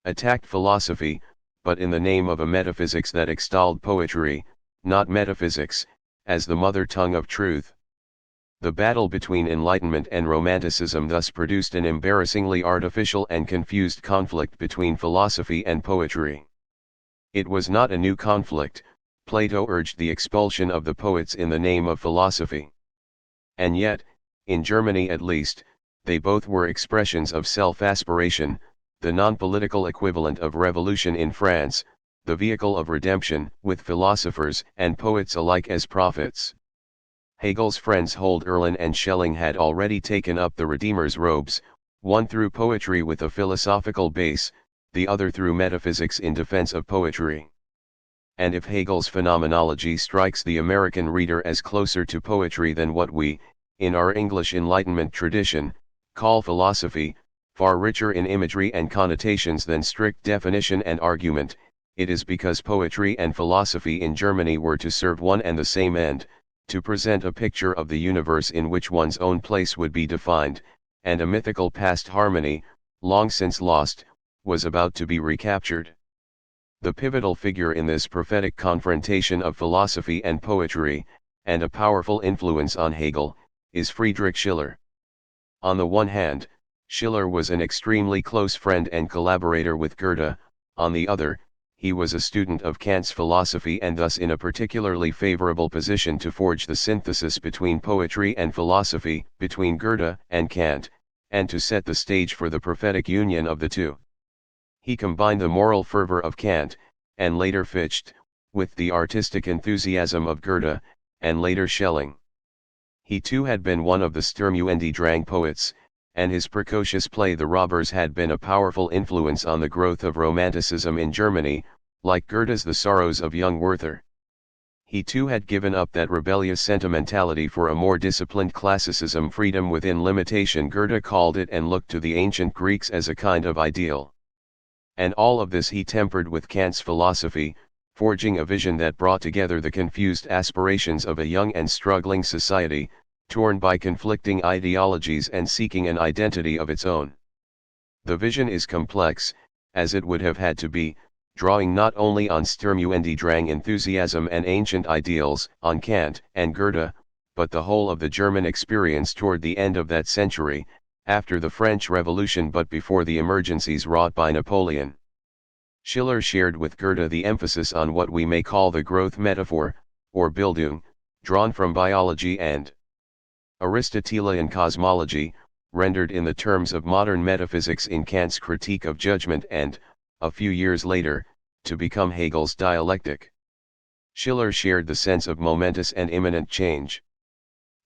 Speaker 1: attacked philosophy, but in the name of a metaphysics that extolled poetry, not metaphysics, as the mother tongue of truth. The battle between Enlightenment and Romanticism thus produced an embarrassingly artificial and confused conflict between philosophy and poetry. It was not a new conflict. Plato urged the expulsion of the poets in the name of philosophy. And yet, in Germany at least, they both were expressions of self-aspiration, the non-political equivalent of revolution in France, the vehicle of redemption, with philosophers and poets alike as prophets. Hegel's friends Hölderlin and Schelling had already taken up the Redeemer's robes, one through poetry with a philosophical base, the other through metaphysics in defense of poetry. And if Hegel's phenomenology strikes the American reader as closer to poetry than what we, in our English Enlightenment tradition, call philosophy, far richer in imagery and connotations than strict definition and argument, it is because poetry and philosophy in Germany were to serve one and the same end, to present a picture of the universe in which one's own place would be defined, and a mythical past harmony, long since lost, was about to be recaptured. The pivotal figure in this prophetic confrontation of philosophy and poetry, and a powerful influence on Hegel, is Friedrich Schiller. On the one hand, Schiller was an extremely close friend and collaborator with Goethe, on the other, he was a student of Kant's philosophy and thus in a particularly favorable position to forge the synthesis between poetry and philosophy, between Goethe and Kant, and to set the stage for the prophetic union of the two. He combined the moral fervor of Kant, and later Fichte, with the artistic enthusiasm of Goethe, and later Schelling. He too had been one of the Sturm- Drang poets, and his precocious play The Robbers had been a powerful influence on the growth of Romanticism in Germany, like Goethe's The Sorrows of Young Werther. He too had given up that rebellious sentimentality for a more disciplined classicism, freedom within limitation Goethe called it, and looked to the ancient Greeks as a kind of ideal. And all of this he tempered with Kant's philosophy, forging a vision that brought together the confused aspirations of a young and struggling society, torn by conflicting ideologies and seeking an identity of its own. The vision is complex, as it would have had to be, drawing not only on Sturmundidrang enthusiasm and ancient ideals, on Kant and Goethe, but the whole of the German experience toward the end of that century, after the French Revolution but before the emergencies wrought by Napoleon. Schiller shared with Goethe the emphasis on what we may call the growth metaphor, or Bildung, drawn from biology and Aristotelian cosmology, rendered in the terms of modern metaphysics in Kant's critique of judgment and, a few years later, to become Hegel's dialectic. Schiller shared the sense of momentous and imminent change.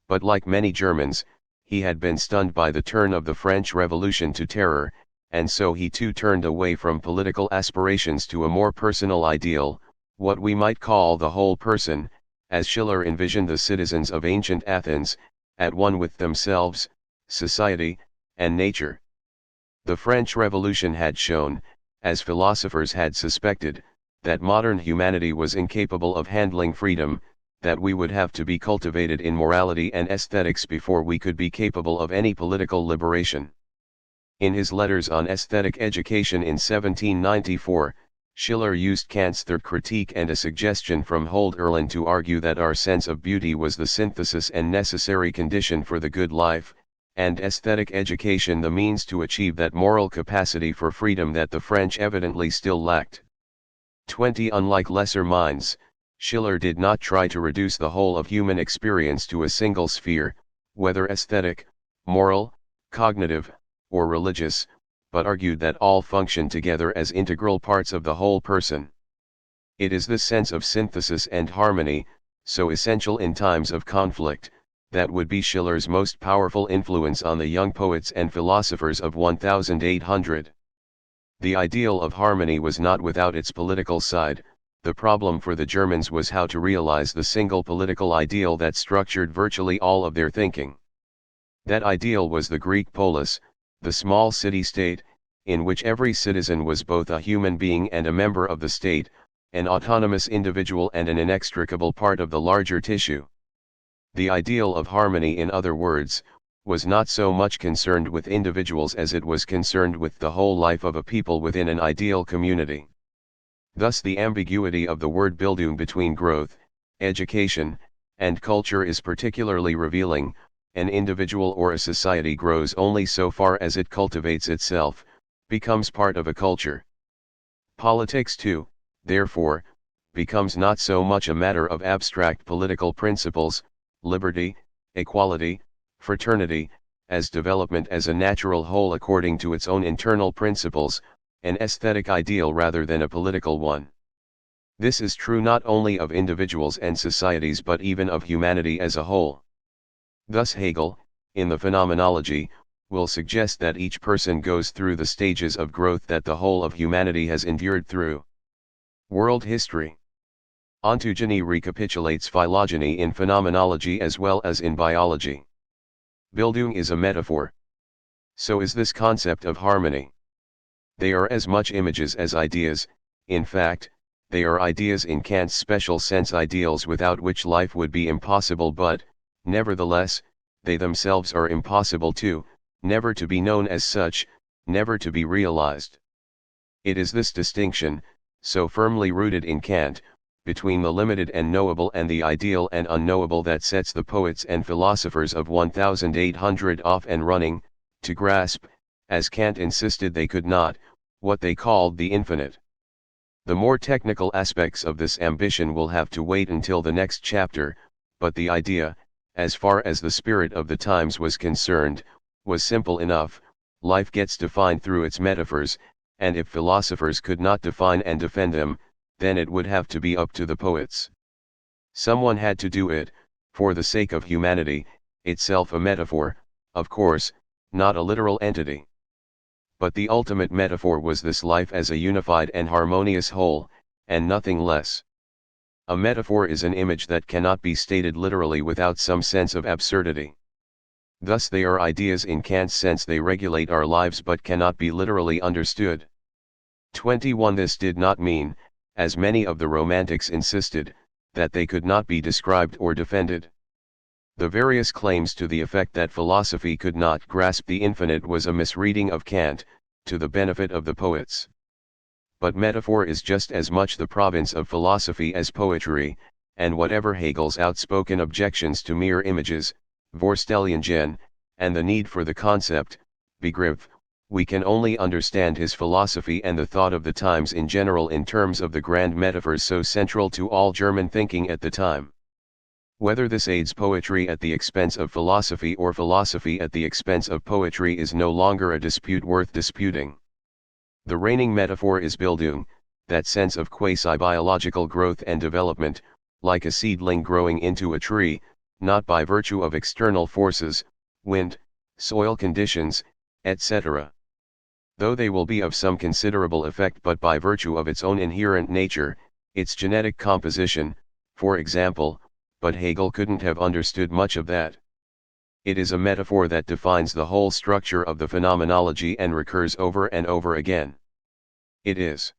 Speaker 1: But like many Germans, he had been stunned by the turn of the French Revolution to terror, and so he too turned away from political aspirations to a more personal ideal, what we might call the whole person, as Schiller envisioned the citizens of ancient Athens, at one with themselves, society, and nature. The French Revolution had shown, as philosophers had suspected, that modern humanity was incapable of handling freedom, that we would have to be cultivated in morality and aesthetics before we could be capable of any political liberation. In his letters on aesthetic education in 1794, Schiller used Kant's third critique and a suggestion from Hölderlin to argue that our sense of beauty was the synthesis and necessary condition for the good life, and aesthetic education the means to achieve that moral capacity for freedom that the French evidently still lacked. 20 Unlike lesser minds, Schiller did not try to reduce the whole of human experience to a single sphere, whether aesthetic, moral, cognitive, or religious, but argued that all function together as integral parts of the whole person. It is this sense of synthesis and harmony, so essential in times of conflict, that would be Schiller's most powerful influence on the young poets and philosophers of 1800. The ideal of harmony was not without its political side. The problem for the Germans was how to realize the single political ideal that structured virtually all of their thinking. That ideal was the Greek polis, the small city-state, in which every citizen was both a human being and a member of the state, an autonomous individual and an inextricable part of the larger tissue. The ideal of harmony, in other words, was not so much concerned with individuals as it was concerned with the whole life of a people within an ideal community. Thus the ambiguity of the word Bildung between growth, education, and culture is particularly revealing. An individual or a society grows only so far as it cultivates itself, becomes part of a culture. Politics too, therefore, becomes not so much a matter of abstract political principles, liberty, equality, fraternity, as development as a natural whole according to its own internal principles, an aesthetic ideal rather than a political one. This is true not only of individuals and societies but even of humanity as a whole. Thus Hegel, in the Phenomenology, will suggest that each person goes through the stages of growth that the whole of humanity has endured through world history. Ontogeny recapitulates phylogeny in phenomenology as well as in biology. Bildung is a metaphor. So is this concept of harmony. They are as much images as ideas. In fact, they are ideas in Kant's special sense, ideals without which life would be impossible, but, nevertheless, they themselves are impossible too, never to be known as such, never to be realized. It is this distinction, so firmly rooted in Kant, between the limited and knowable and the ideal and unknowable that sets the poets and philosophers of 1800 off and running, to grasp, as Kant insisted they could not, what they called the infinite. The more technical aspects of this ambition will have to wait until the next chapter, but the idea, as far as the spirit of the times was concerned, was simple enough. Life gets defined through its metaphors, and if philosophers could not define and defend them, then it would have to be up to the poets. Someone had to do it, for the sake of humanity, itself a metaphor, of course, not a literal entity. But the ultimate metaphor was this life as a unified and harmonious whole, and nothing less. A metaphor is an image that cannot be stated literally without some sense of absurdity. Thus they are ideas in Kant's sense, they regulate our lives but cannot be literally understood. 21. This did not mean, as many of the Romantics insisted, that they could not be described or defended. The various claims to the effect that philosophy could not grasp the infinite was a misreading of Kant, to the benefit of the poets. But metaphor is just as much the province of philosophy as poetry, and whatever Hegel's outspoken objections to mere images, Vorstellungen, and the need for the concept, Begriff, we can only understand his philosophy and the thought of the times in general in terms of the grand metaphors so central to all German thinking at the time. Whether this aids poetry at the expense of philosophy or philosophy at the expense of poetry is no longer a dispute worth disputing. The reigning metaphor is Bildung, that sense of quasi-biological growth and development, like a seedling growing into a tree, not by virtue of external forces, wind, soil conditions, etc. Though they will be of some considerable effect but by virtue of its own inherent nature, its genetic composition, for example, but Hegel couldn't have understood much of that. It is a metaphor that defines the whole structure of the phenomenology and recurs over and over again. It is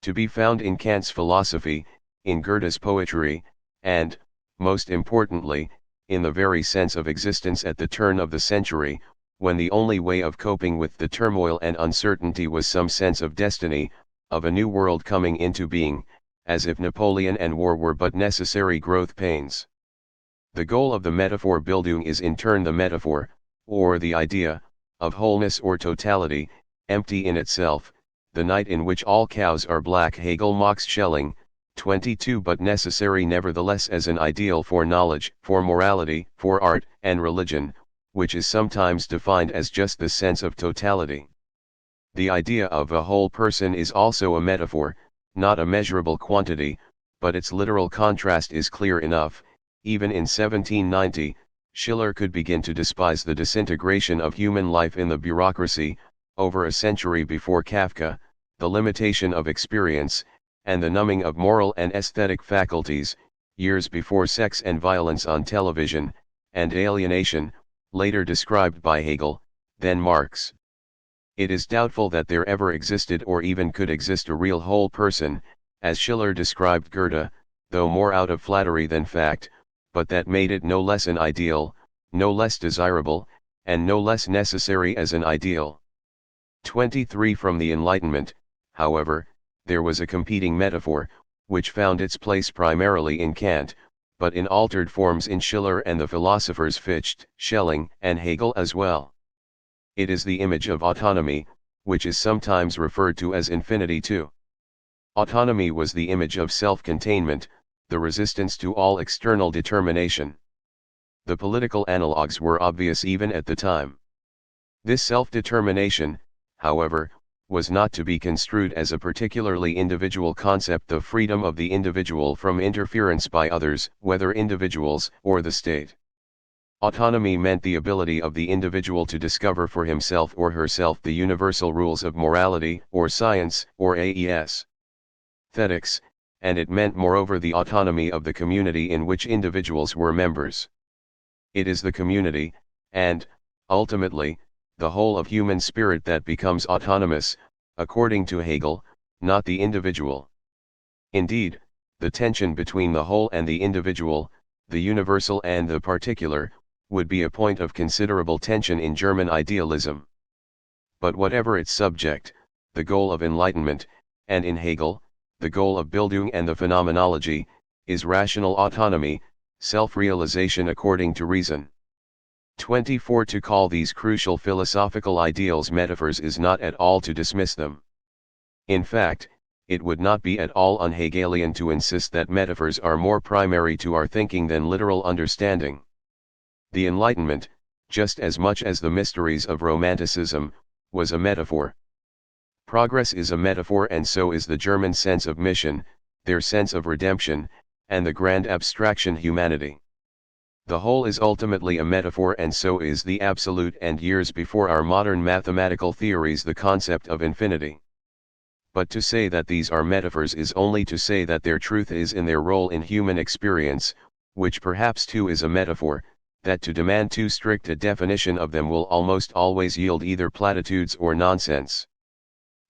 Speaker 1: to be found in Kant's philosophy, in Goethe's poetry, and, most importantly, in the very sense of existence at the turn of the century, when the only way of coping with the turmoil and uncertainty was some sense of destiny, of a new world coming into being, as if Napoleon and war were but necessary growth pains. The goal of the metaphor Bildung is in turn the metaphor, or the idea, of wholeness or totality, empty in itself, the night in which all cows are black. Hegel mocks Schelling, 22, but necessary nevertheless as an ideal for knowledge, for morality, for art, and religion, which is sometimes defined as just the sense of totality. The idea of a whole person is also a metaphor, not a measurable quantity, but its literal contrast is clear enough. Even in 1790, Schiller could begin to despise the disintegration of human life in the bureaucracy, over a century before Kafka, the limitation of experience, and the numbing of moral and aesthetic faculties, years before sex and violence on television, and alienation, later described by Hegel, then Marx. It is doubtful that there ever existed or even could exist a real whole person, as Schiller described Goethe, though more out of flattery than fact, but that made it no less an ideal, no less desirable, and no less necessary as an ideal. 23. From the Enlightenment, however, there was a competing metaphor, which found its place primarily in Kant, but in altered forms in Schiller and the philosophers Fichte, Schelling, and Hegel as well. It is the image of autonomy, which is sometimes referred to as infinity too. Autonomy was the image of self-containment, the resistance to all external determination. The political analogues were obvious even at the time. This self-determination, however, was not to be construed as a particularly individual concept of freedom of the individual from interference by others, whether individuals or the state. Autonomy meant the ability of the individual to discover for himself or herself the universal rules of morality, or science, or aesthetics, and it meant moreover the autonomy of the community in which individuals were members. It is the community, and, ultimately, the whole of human spirit that becomes autonomous, according to Hegel, not the individual. Indeed, the tension between the whole and the individual, the universal and the particular, would be a point of considerable tension in German idealism. But whatever its subject, the goal of enlightenment, and in Hegel, the goal of Bildung and the phenomenology, is rational autonomy, self-realization according to reason. 24. To call these crucial philosophical ideals metaphors is not at all to dismiss them. In fact, it would not be at all un-Hegelian to insist that metaphors are more primary to our thinking than literal understanding. The Enlightenment, just as much as the mysteries of Romanticism, was a metaphor. Progress is a metaphor, and so is the German sense of mission, their sense of redemption, and the grand abstraction humanity. The whole is ultimately a metaphor, and so is the absolute, and years before our modern mathematical theories the concept of infinity. But to say that these are metaphors is only to say that their truth is in their role in human experience, which perhaps too is a metaphor, that to demand too strict a definition of them will almost always yield either platitudes or nonsense.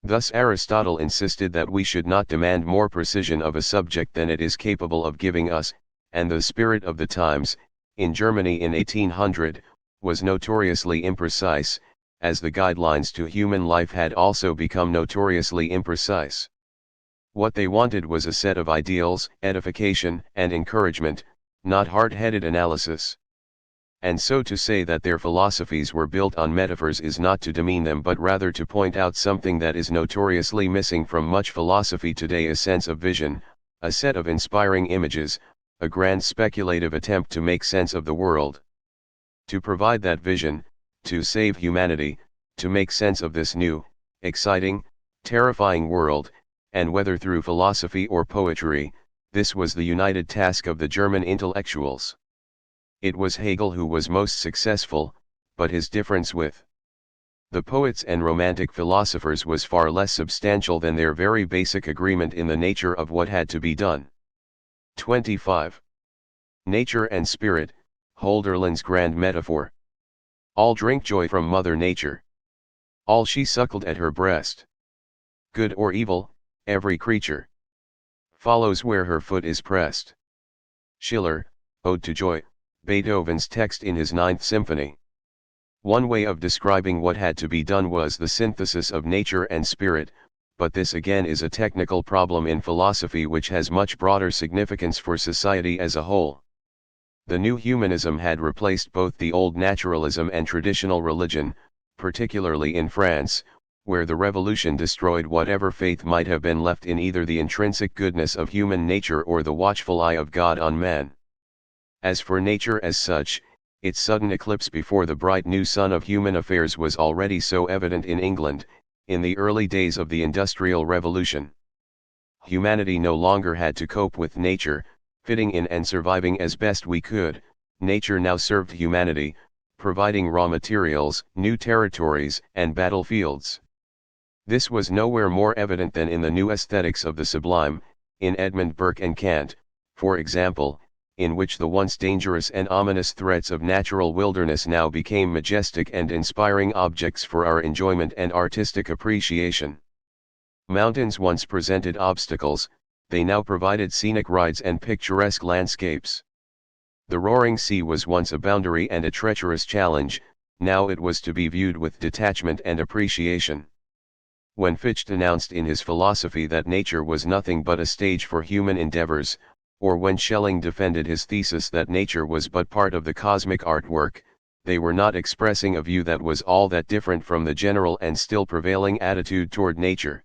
Speaker 1: Thus Aristotle insisted that we should not demand more precision of a subject than it is capable of giving us, and the spirit of the times, in Germany in 1800, was notoriously imprecise, as the guidelines to human life had also become notoriously imprecise. What they wanted was a set of ideals, edification, and encouragement, not hard-headed analysis. And so to say that their philosophies were built on metaphors is not to demean them but rather to point out something that is notoriously missing from much philosophy today: a sense of vision, a set of inspiring images, a grand speculative attempt to make sense of the world. To provide that vision, to save humanity, to make sense of this new, exciting, terrifying world, and whether through philosophy or poetry, this was the united task of the German intellectuals. It was Hegel who was most successful, but his difference with the poets and romantic philosophers was far less substantial than their very basic agreement in the nature of what had to be done. 25. Nature and Spirit, Hölderlin's grand metaphor. All drink joy from Mother Nature. All she suckled at her breast. Good or evil, every creature follows where her foot is pressed. Schiller, Ode to Joy, Beethoven's text in his Ninth Symphony. One way of describing what had to be done was the synthesis of nature and spirit, but this again is a technical problem in philosophy which has much broader significance for society as a whole. The new humanism had replaced both the old naturalism and traditional religion, particularly in France, where the revolution destroyed whatever faith might have been left in either the intrinsic goodness of human nature or the watchful eye of God on man. As for nature as such, its sudden eclipse before the bright new sun of human affairs was already so evident in England, in the early days of the Industrial Revolution. Humanity no longer had to cope with nature, fitting in and surviving as best we could. Nature now served humanity, providing raw materials, new territories, and battlefields. This was nowhere more evident than in the new aesthetics of the sublime, in Edmund Burke and Kant, for example, in which the once dangerous and ominous threats of natural wilderness now became majestic and inspiring objects for our enjoyment and artistic appreciation. Mountains once presented obstacles, they now provided scenic rides and picturesque landscapes. The roaring sea was once a boundary and a treacherous challenge, now it was to be viewed with detachment and appreciation. When Fichte announced in his philosophy that nature was nothing but a stage for human endeavors, or when Schelling defended his thesis that nature was but part of the cosmic artwork, they were not expressing a view that was all that different from the general and still prevailing attitude toward nature.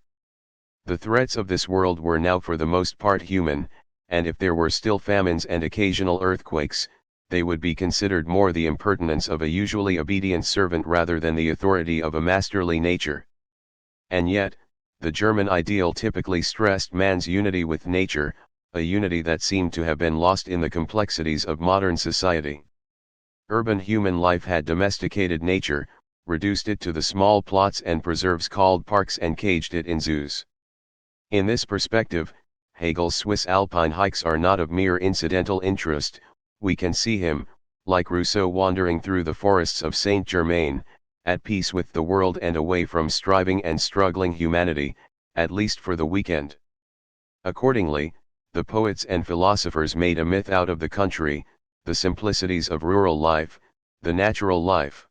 Speaker 1: The threats of this world were now for the most part human, and if there were still famines and occasional earthquakes, they would be considered more the impertinence of a usually obedient servant rather than the authority of a masterly nature. And yet, the German ideal typically stressed man's unity with nature, a unity that seemed to have been lost in the complexities of modern society. Urban human life had domesticated nature, reduced it to the small plots and preserves called parks and caged it in zoos. In this perspective, Hegel's Swiss Alpine hikes are not of mere incidental interest. We can see him, like Rousseau, wandering through the forests of Saint-Germain, at peace with the world and away from striving and struggling humanity, at least for the weekend. Accordingly, the poets and philosophers made a myth out of the country, the simplicities of rural life, the natural life.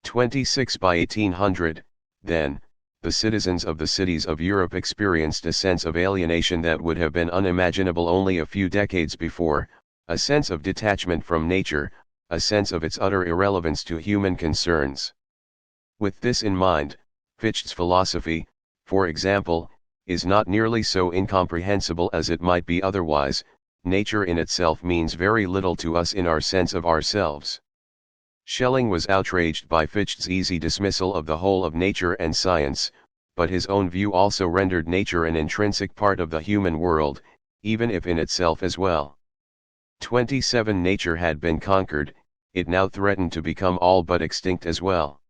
Speaker 1: 26 By 1800, then, the citizens of the cities of Europe experienced a sense of alienation that would have been unimaginable only a few decades before, a sense of detachment from nature, a sense of its utter irrelevance to human concerns. With this in mind, Fichte's philosophy, for example, is not nearly so incomprehensible as it might be otherwise. Nature in itself means very little to us in our sense of ourselves. Schelling was outraged by Fichte's easy dismissal of the whole of nature and science, but his own view also rendered nature an intrinsic part of the human world, even if in itself as well. 27 Nature had been conquered, it now threatened to become all but extinct as well.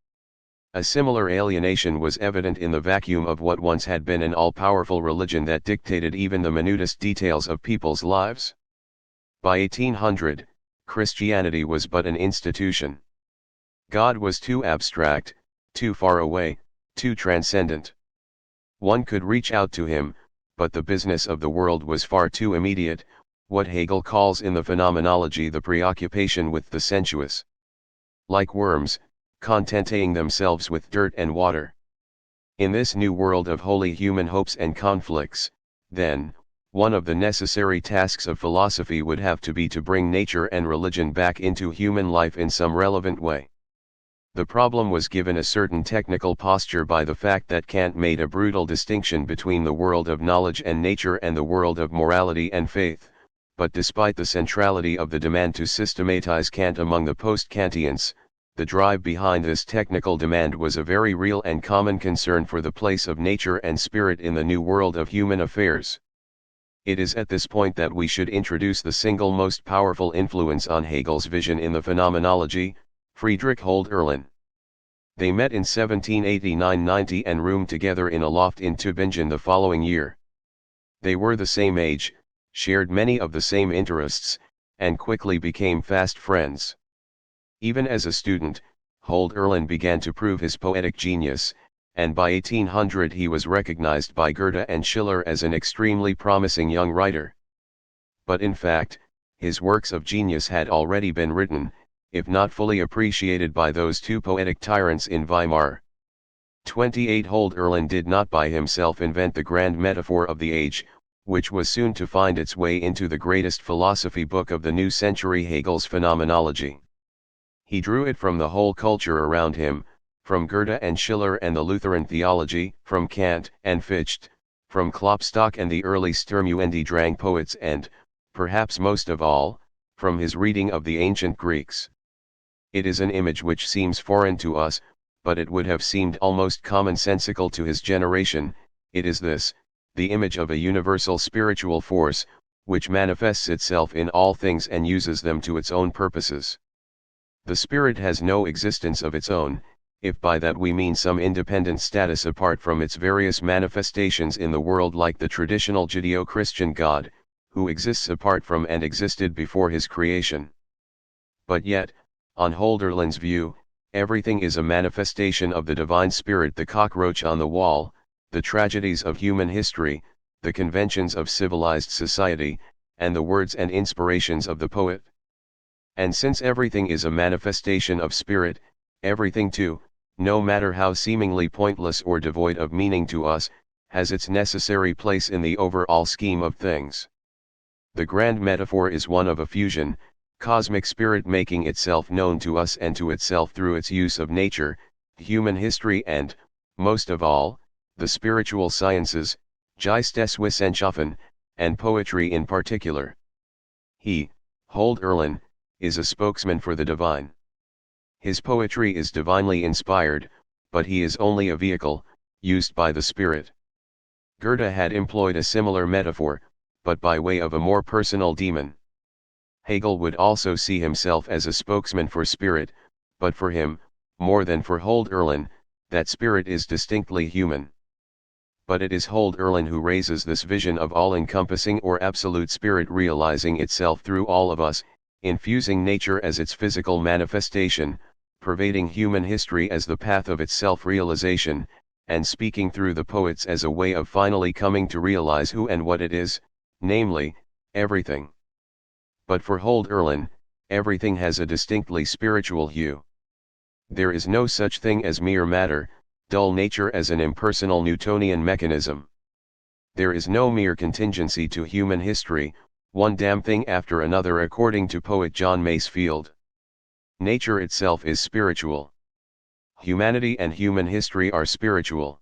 Speaker 1: A similar alienation was evident in the vacuum of what once had been an all-powerful religion that dictated even the minutest details of people's lives. By 1800, Christianity was but an institution. God was too abstract, too far away, too transcendent. One could reach out to him, but the business of the world was far too immediate, what Hegel calls in the phenomenology the preoccupation with the sensuous. Like worms, contenting themselves with dirt and water. In this new world of wholly human hopes and conflicts, then, one of the necessary tasks of philosophy would have to be to bring nature and religion back into human life in some relevant way. The problem was given a certain technical posture by the fact that Kant made a brutal distinction between the world of knowledge and nature and the world of morality and faith, but despite the centrality of the demand to systematize Kant among the post-Kantians, the drive behind this technical demand was a very real and common concern for the place of nature and spirit in the new world of human affairs. It is at this point that we should introduce the single most powerful influence on Hegel's vision in the phenomenology, Friedrich Hölderlin. They met in 1789-90 and roomed together in a loft in Tübingen the following year. They were the same age, shared many of the same interests, and quickly became fast friends. Even as a student, Hölderlin began to prove his poetic genius, and by 1800 he was recognized by Goethe and Schiller as an extremely promising young writer. But in fact, his works of genius had already been written, if not fully appreciated by those two poetic tyrants in Weimar. 28 Hölderlin did not by himself invent the grand metaphor of the age, which was soon to find its way into the greatest philosophy book of the new century, Hegel's Phenomenology. He drew it from the whole culture around him, from Goethe and Schiller and the Lutheran theology, from Kant and Fichte, from Klopstock and the early Sturmuendrang poets and, perhaps most of all, from his reading of the ancient Greeks. It is an image which seems foreign to us, but it would have seemed almost commonsensical to his generation. It is this, the image of a universal spiritual force, which manifests itself in all things and uses them to its own purposes. The spirit has no existence of its own, if by that we mean some independent status apart from its various manifestations in the world, like the traditional Judeo-Christian God, who exists apart from and existed before his creation. But yet, on Hölderlin's view, everything is a manifestation of the divine spirit: the cockroach on the wall, the tragedies of human history, the conventions of civilized society, and the words and inspirations of the poet. And since everything is a manifestation of spirit, everything too, no matter how seemingly pointless or devoid of meaning to us, has its necessary place in the overall scheme of things. The grand metaphor is one of a fusion, cosmic spirit making itself known to us and to itself through its use of nature, human history and, most of all, the spiritual sciences, Geisteswissenschaften, and poetry in particular. He, Hölderlin, is a spokesman for the divine. His poetry is divinely inspired, but he is only a vehicle, used by the spirit. Goethe had employed a similar metaphor, but by way of a more personal demon. Hegel would also see himself as a spokesman for spirit, but for him, more than for Hölderlin, that spirit is distinctly human. But it is Hölderlin who raises this vision of all-encompassing or absolute spirit realizing itself through all of us, infusing nature as its physical manifestation, pervading human history as the path of its self-realization, and speaking through the poets as a way of finally coming to realize who and what it is, namely, everything. But for Hölderlin, everything has a distinctly spiritual hue. There is no such thing as mere matter, dull nature as an impersonal Newtonian mechanism. There is no mere contingency to human history, one damn thing after another, according to poet John Masefield. Nature itself is spiritual. Humanity and human history are spiritual.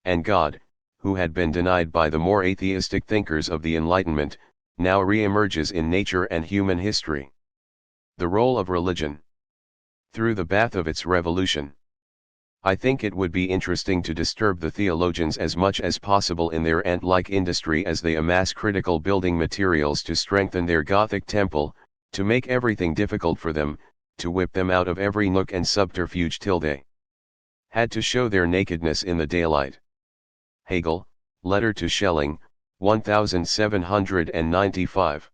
Speaker 1: And God, who had been denied by the more atheistic thinkers of the Enlightenment, now re-emerges in nature and human history. The role of religion. Through the bath of its revolution. I think it would be interesting to disturb the theologians as much as possible in their ant-like industry as they amass critical building materials to strengthen their Gothic temple, to make everything difficult for them, to whip them out of every nook and subterfuge till they had to show their nakedness in the daylight. Hegel, Letter to Schelling, 1795.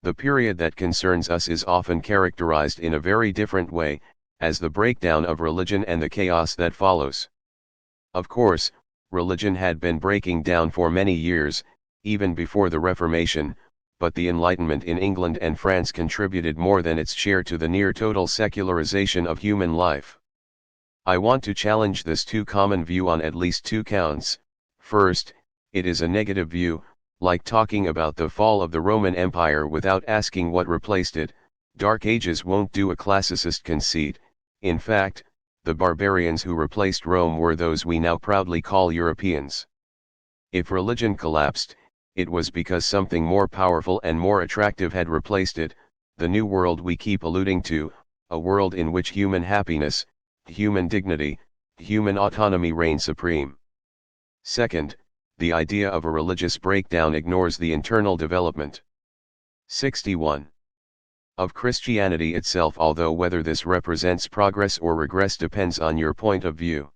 Speaker 1: The period that concerns us is often characterized in a very different way, as the breakdown of religion and the chaos that follows. Of course, religion had been breaking down for many years, even before the Reformation, but the Enlightenment in England and France contributed more than its share to the near-total secularization of human life. I want to challenge this too common view on at least two counts. First, it is a negative view, like talking about the fall of the Roman Empire without asking what replaced it. Dark Ages won't do, a classicist conceit. In fact, the barbarians who replaced Rome were those we now proudly call Europeans. If religion collapsed, it was because something more powerful and more attractive had replaced it, the new world we keep alluding to, a world in which human happiness, human dignity, human autonomy reign supreme. Second, the idea of a religious breakdown ignores the internal development. 61. Of Christianity itself, although whether this represents progress or regress depends on your point of view.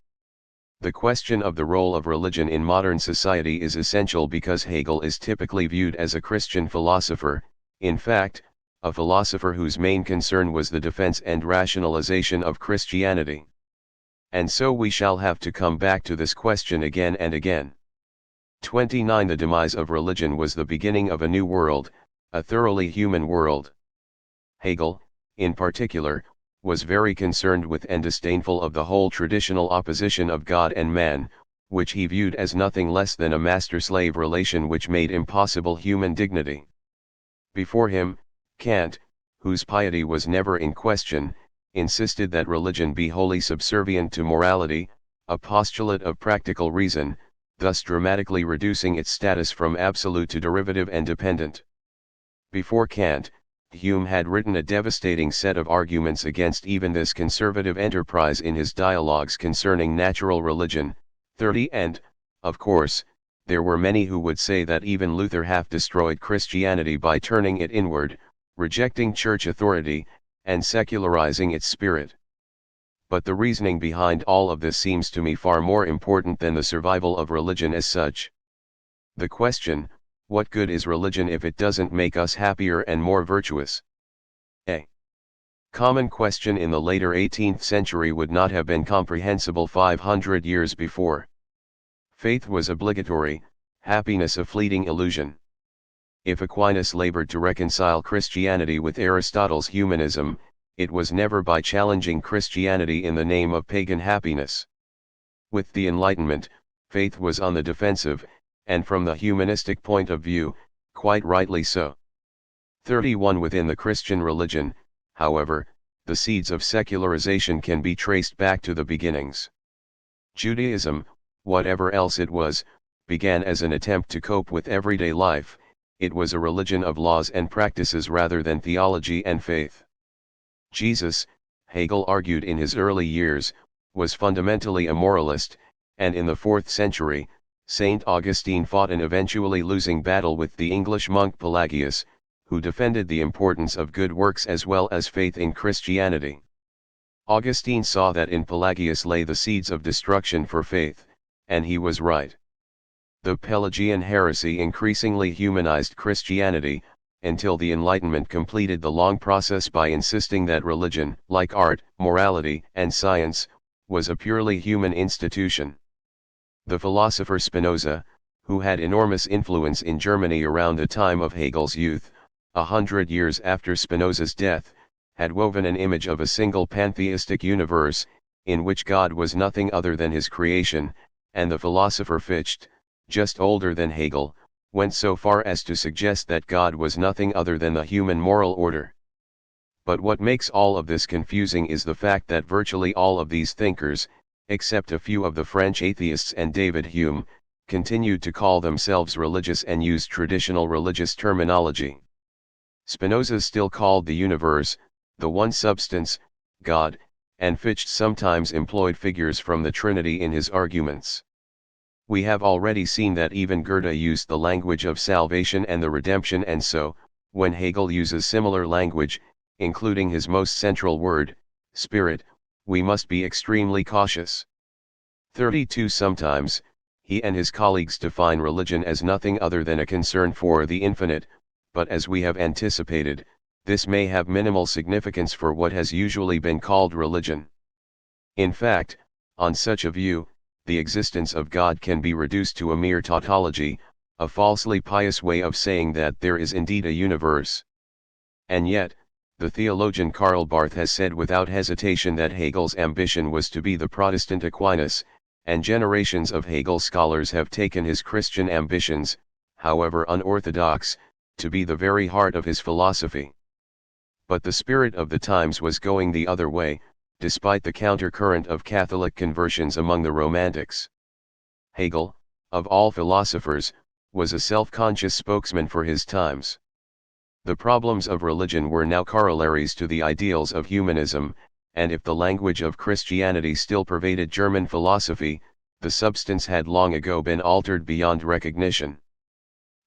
Speaker 1: The question of the role of religion in modern society is essential because Hegel is typically viewed as a Christian philosopher, in fact, a philosopher whose main concern was the defense and rationalization of Christianity. And so we shall have to come back to this question again and again. 29. The demise of religion was the beginning of a new world, a thoroughly human world. Hegel, in particular, was very concerned with and disdainful of the whole traditional opposition of God and man, which he viewed as nothing less than a master-slave relation which made impossible human dignity. Before him, Kant, whose piety was never in question, insisted that religion be wholly subservient to morality, a postulate of practical reason, thus dramatically reducing its status from absolute to derivative and dependent. Before Kant, Hume had written a devastating set of arguments against even this conservative enterprise in his dialogues concerning natural religion, 30, and, of course, there were many who would say that even Luther half destroyed Christianity by turning it inward, rejecting church authority, and secularizing its spirit. But the reasoning behind all of this seems to me far more important than the survival of religion as such. The question, what good is religion if it doesn't make us happier and more virtuous? A common question in the later 18th century would not have been comprehensible 500 years before. Faith was obligatory, happiness a fleeting illusion. If Aquinas labored to reconcile Christianity with Aristotle's humanism, it was never by challenging Christianity in the name of pagan happiness. With the Enlightenment, faith was on the defensive, and from the humanistic point of view, quite rightly so. 31. Within the Christian religion, however, the seeds of secularization can be traced back to the beginnings. Judaism, whatever else it was, began as an attempt to cope with everyday life. It was a religion of laws and practices rather than theology and faith. Jesus, Hegel argued in his early years, was fundamentally a moralist, and in the 4th century, Saint Augustine fought an eventually losing battle with the English monk Pelagius, who defended the importance of good works as well as faith in Christianity. Augustine saw that in Pelagius lay the seeds of destruction for faith, and he was right. The Pelagian heresy increasingly humanized Christianity, until the Enlightenment completed the long process by insisting that religion, like art, morality, and science, was a purely human institution. The philosopher Spinoza, who had enormous influence in Germany around the time of Hegel's youth, 100 years after Spinoza's death, had woven an image of a single pantheistic universe, in which God was nothing other than his creation, and the philosopher Fichte, just older than Hegel, went so far as to suggest that God was nothing other than the human moral order. But what makes all of this confusing is the fact that virtually all of these thinkers, except a few of the French atheists and David Hume, continued to call themselves religious and used traditional religious terminology. Spinoza still called the universe, the one substance, God, and Fichte sometimes employed figures from the Trinity in his arguments. We have already seen that even Goethe used the language of salvation and the redemption, and so, when Hegel uses similar language, including his most central word, spirit, we must be extremely cautious. 32. Sometimes, he and his colleagues define religion as nothing other than a concern for the infinite, but as we have anticipated, this may have minimal significance for what has usually been called religion. In fact, on such a view, the existence of God can be reduced to a mere tautology, a falsely pious way of saying that there is indeed a universe. And yet, the theologian Karl Barth has said without hesitation that Hegel's ambition was to be the Protestant Aquinas, and generations of Hegel scholars have taken his Christian ambitions, however unorthodox, to be the very heart of his philosophy. But the spirit of the times was going the other way, despite the countercurrent of Catholic conversions among the Romantics. Hegel, of all philosophers, was a self-conscious spokesman for his times. The problems of religion were now corollaries to the ideals of humanism, and if the language of Christianity still pervaded German philosophy, the substance had long ago been altered beyond recognition.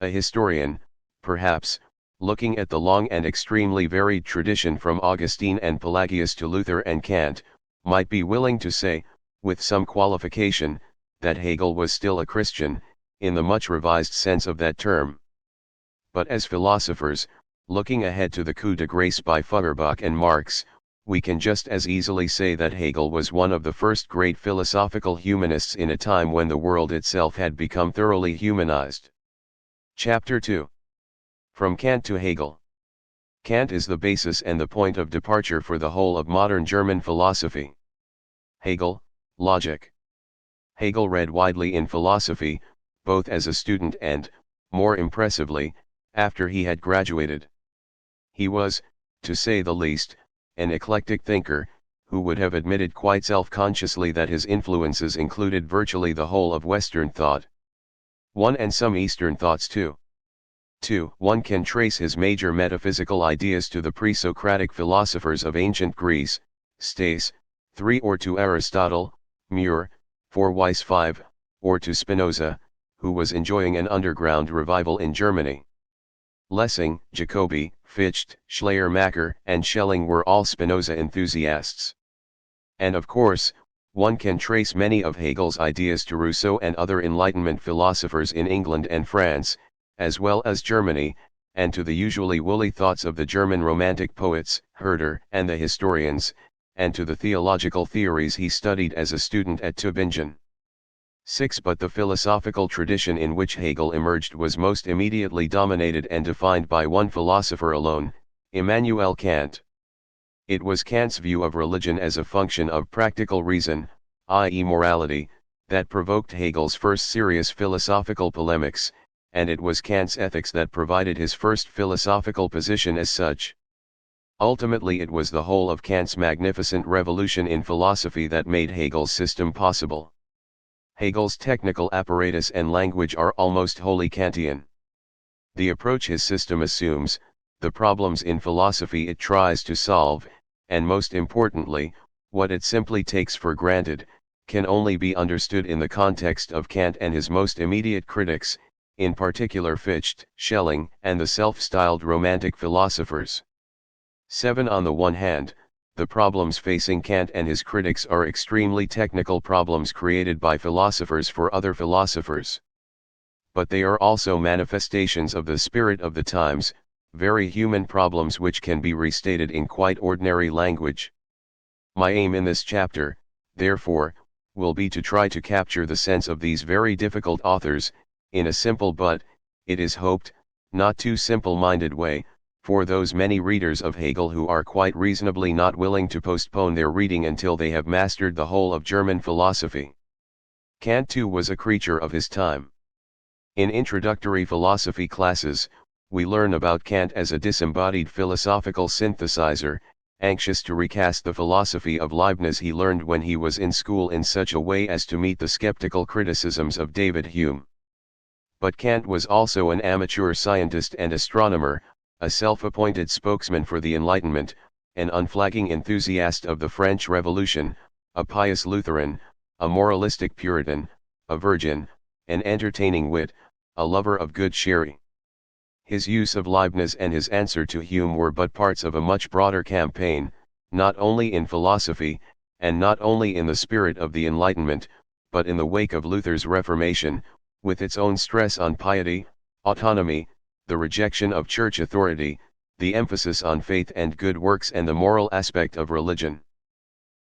Speaker 1: A historian, perhaps, looking at the long and extremely varied tradition from Augustine and Pelagius to Luther and Kant, might be willing to say, with some qualification, that Hegel was still a Christian, in the much revised sense of that term. But as philosophers, looking ahead to the coup de grace by Feuerbach and Marx, we can just as easily say that Hegel was one of the first great philosophical humanists in a time when the world itself had become thoroughly humanized. Chapter 2. From Kant to Hegel. Kant is the basis and the point of departure for the whole of modern German philosophy. Hegel, logic. Hegel read widely in philosophy, both as a student and, more impressively, after he had graduated. He was, to say the least, an eclectic thinker, who would have admitted quite self-consciously that his influences included virtually the whole of Western thought. And some Eastern thoughts too. 2. One can trace his major metaphysical ideas to the pre-Socratic philosophers of ancient Greece, Stace, 3, or to Aristotle, Muir, 4 Weiss 5, or to Spinoza, who was enjoying an underground revival in Germany. Lessing, Jacobi, Fichte, Schleiermacher, and Schelling were all Spinoza enthusiasts. And of course, one can trace many of Hegel's ideas to Rousseau and other Enlightenment philosophers in England and France, as well as Germany, and to the usually woolly thoughts of the German Romantic poets, Herder, and the historians, and to the theological theories he studied as a student at Tübingen. 6. But the philosophical tradition in which Hegel emerged was most immediately dominated and defined by one philosopher alone, Immanuel Kant. It was Kant's view of religion as a function of practical reason, i.e. morality, that provoked Hegel's first serious philosophical polemics, and it was Kant's ethics that provided his first philosophical position as such. Ultimately it was the whole of Kant's magnificent revolution in philosophy that made Hegel's system possible. Hegel's technical apparatus and language are almost wholly Kantian. The approach his system assumes, the problems in philosophy it tries to solve, and most importantly, what it simply takes for granted, can only be understood in the context of Kant and his most immediate critics, in particular Fichte, Schelling, and the self-styled Romantic philosophers. 7. On the one hand, the problems facing Kant and his critics are extremely technical problems created by philosophers for other philosophers. But they are also manifestations of the spirit of the times, very human problems which can be restated in quite ordinary language. My aim in this chapter, therefore, will be to try to capture the sense of these very difficult authors, in a simple but, it is hoped, not too simple-minded way, for those many readers of Hegel who are quite reasonably not willing to postpone their reading until they have mastered the whole of German philosophy. Kant too was a creature of his time. In introductory philosophy classes, we learn about Kant as a disembodied philosophical synthesizer, anxious to recast the philosophy of Leibniz he learned when he was in school in such a way as to meet the skeptical criticisms of David Hume. But Kant was also an amateur scientist and astronomer, a self-appointed spokesman for the Enlightenment, an unflagging enthusiast of the French Revolution, a pious Lutheran, a moralistic Puritan, a virgin, an entertaining wit, a lover of good sherry. His use of Leibniz and his answer to Hume were but parts of a much broader campaign, not only in philosophy, and not only in the spirit of the Enlightenment, but in the wake of Luther's Reformation, with its own stress on piety, autonomy, the rejection of church authority, the emphasis on faith and good works and the moral aspect of religion.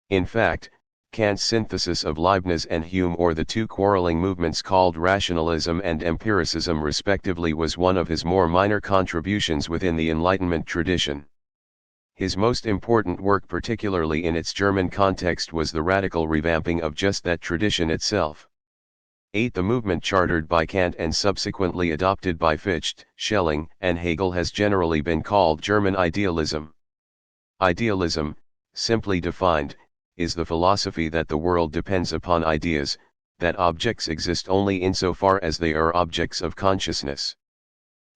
Speaker 1: In fact, Kant's synthesis of Leibniz and Hume, or the two quarreling movements called rationalism and empiricism respectively, was one of his more minor contributions within the Enlightenment tradition. His most important work, particularly in its German context, was the radical revamping of just that tradition itself. 8. The movement chartered by Kant and subsequently adopted by Fichte, Schelling, and Hegel has generally been called German idealism. Idealism, simply defined, is the philosophy that the world depends upon ideas, that objects exist only insofar as they are objects of consciousness.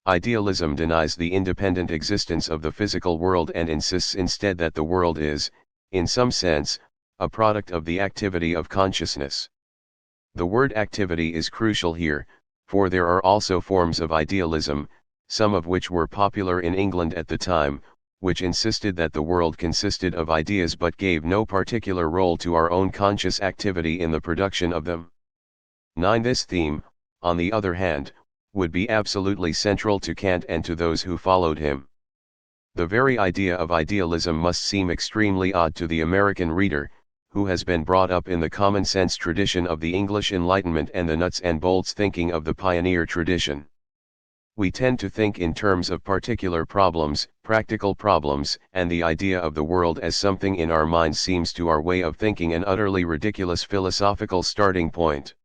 Speaker 1: Idealism denies the independent existence of the physical world and insists instead that the world is, in some sense, a product of the activity of consciousness. The word activity is crucial here, for there are also forms of idealism, some of which were popular in England at the time, which insisted that the world consisted of ideas but gave no particular role to our own conscious activity in the production of them. 9. This theme, on the other hand, would be absolutely central to Kant and to those who followed him. The very idea of idealism must seem extremely odd to the American reader, who has been brought up in the common-sense tradition of the English Enlightenment and the nuts and bolts thinking of the pioneer tradition. We tend to think in terms of particular problems, practical problems, and the idea of the world as something in our minds seems to our way of thinking an utterly ridiculous philosophical starting point.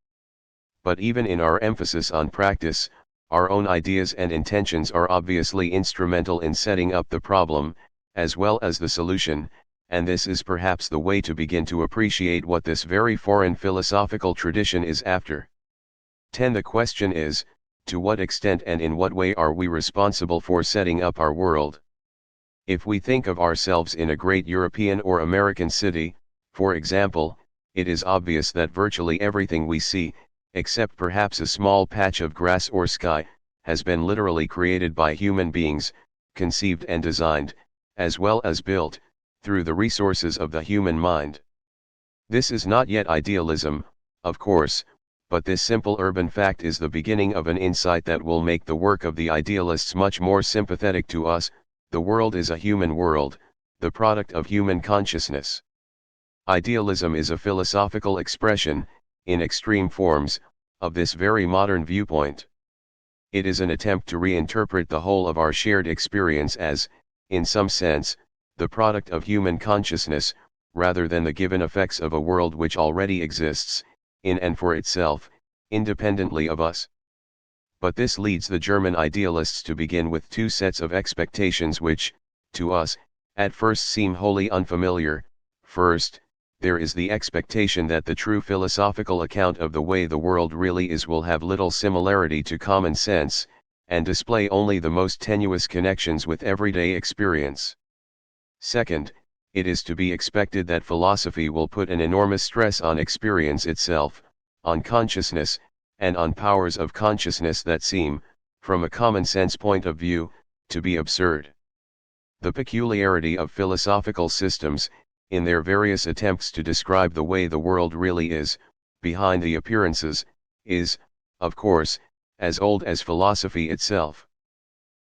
Speaker 1: But even in our emphasis on practice, our own ideas and intentions are obviously instrumental in setting up the problem, as well as the solution, and this is perhaps the way to begin to appreciate what this very foreign philosophical tradition is after. 10. The question is, to what extent and in what way are we responsible for setting up our world? If we think of ourselves in a great European or American city, for example, it is obvious that virtually everything we see, except perhaps a small patch of grass or sky, has been literally created by human beings, conceived and designed, as well as built, through the resources of the human mind. This is not yet idealism, of course, but this simple urban fact is the beginning of an insight that will make the work of the idealists much more sympathetic to us. The world is a human world, the product of human consciousness. Idealism is a philosophical expression, in extreme forms, of this very modern viewpoint. It is an attempt to reinterpret the whole of our shared experience as, in some sense, the product of human consciousness, rather than the given effects of a world which already exists, in and for itself, independently of us. But this leads the German idealists to begin with two sets of expectations which, to us, at first seem wholly unfamiliar. First, there is the expectation that the true philosophical account of the way the world really is will have little similarity to common sense, and display only the most tenuous connections with everyday experience. Second, it is to be expected that philosophy will put an enormous stress on experience itself, on consciousness, and on powers of consciousness that seem, from a common sense point of view, to be absurd. The peculiarity of philosophical systems, in their various attempts to describe the way the world really is, behind the appearances, is, of course, as old as philosophy itself.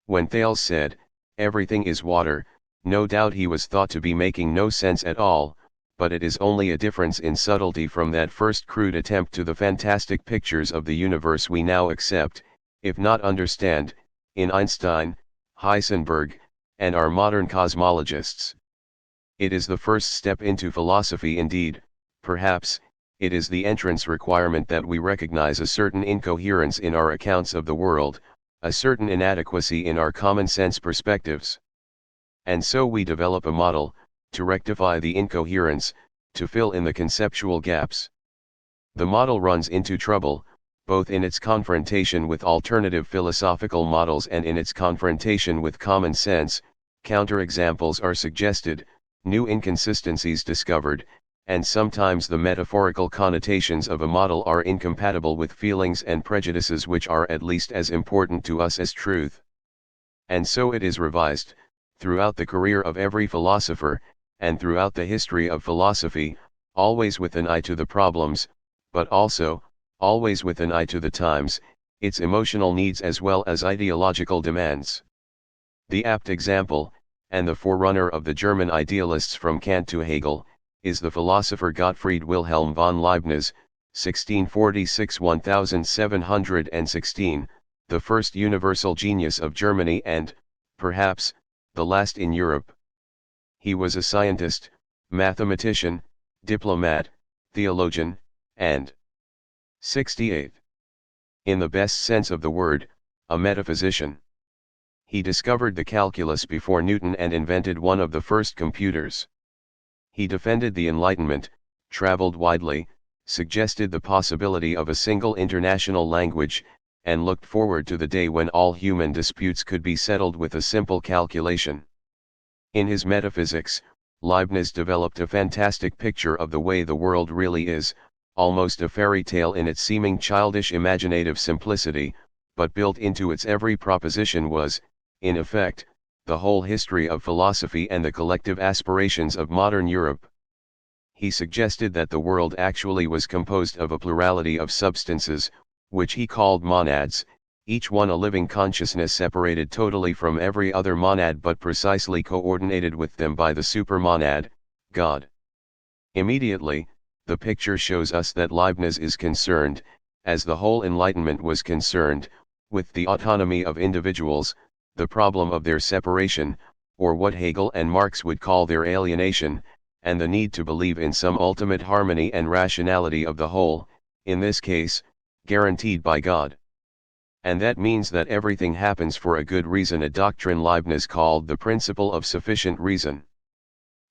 Speaker 1: When Thales said, "Everything is water," no doubt he was thought to be making no sense at all, but it is only a difference in subtlety from that first crude attempt to the fantastic pictures of the universe we now accept, if not understand, in Einstein, Heisenberg, and our modern cosmologists. It is the first step into philosophy indeed. Perhaps, it is the entrance requirement that we recognize a certain incoherence in our accounts of the world, a certain inadequacy in our common sense perspectives. And so we develop a model, to rectify the incoherence, to fill in the conceptual gaps. The model runs into trouble, both in its confrontation with alternative philosophical models and in its confrontation with common sense. Counterexamples are suggested, new inconsistencies discovered, and sometimes the metaphorical connotations of a model are incompatible with feelings and prejudices which are at least as important to us as truth. And so it is revised, throughout the career of every philosopher, and throughout the history of philosophy, always with an eye to the problems, but also, always with an eye to the times, its emotional needs as well as ideological demands. The apt example, and the forerunner of the German idealists from Kant to Hegel, is the philosopher Gottfried Wilhelm von Leibniz, 1646–1716, the first universal genius of Germany and, perhaps, the last in Europe. He was a scientist, mathematician, diplomat, theologian, and 68. In the best sense of the word, a metaphysician. He discovered the calculus before Newton and invented one of the first computers. He defended the Enlightenment, traveled widely, suggested the possibility of a single international language, and looked forward to the day when all human disputes could be settled with a simple calculation. In his metaphysics, Leibniz developed a fantastic picture of the way the world really is, almost a fairy tale in its seeming childish imaginative simplicity, but built into its every proposition was, in effect, the whole history of philosophy and the collective aspirations of modern Europe. He suggested that the world actually was composed of a plurality of substances, which he called monads, each one a living consciousness separated totally from every other monad but precisely coordinated with them by the supermonad, God. Immediately, the picture shows us that Leibniz is concerned, as the whole Enlightenment was concerned, with the autonomy of individuals, the problem of their separation, or what Hegel and Marx would call their alienation, and the need to believe in some ultimate harmony and rationality of the whole, in this case, guaranteed by God. And that means that everything happens for a good reason, a doctrine Leibniz called the principle of sufficient reason.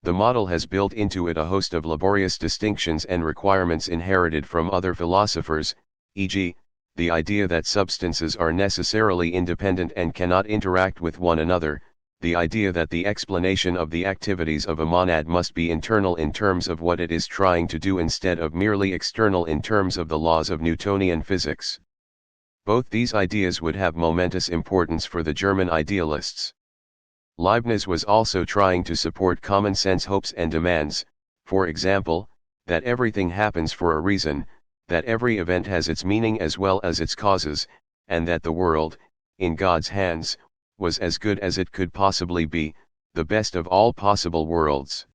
Speaker 1: The model has built into it a host of laborious distinctions and requirements inherited from other philosophers, e.g., the idea that substances are necessarily independent and cannot interact with one another, the idea that the explanation of the activities of a monad must be internal in terms of what it is trying to do instead of merely external in terms of the laws of Newtonian physics. Both these ideas would have momentous importance for the German idealists. Leibniz was also trying to support common sense hopes and demands, for example, that everything happens for a reason, that every event has its meaning as well as its causes, and that the world, in God's hands, was as good as it could possibly be, the best of all possible worlds.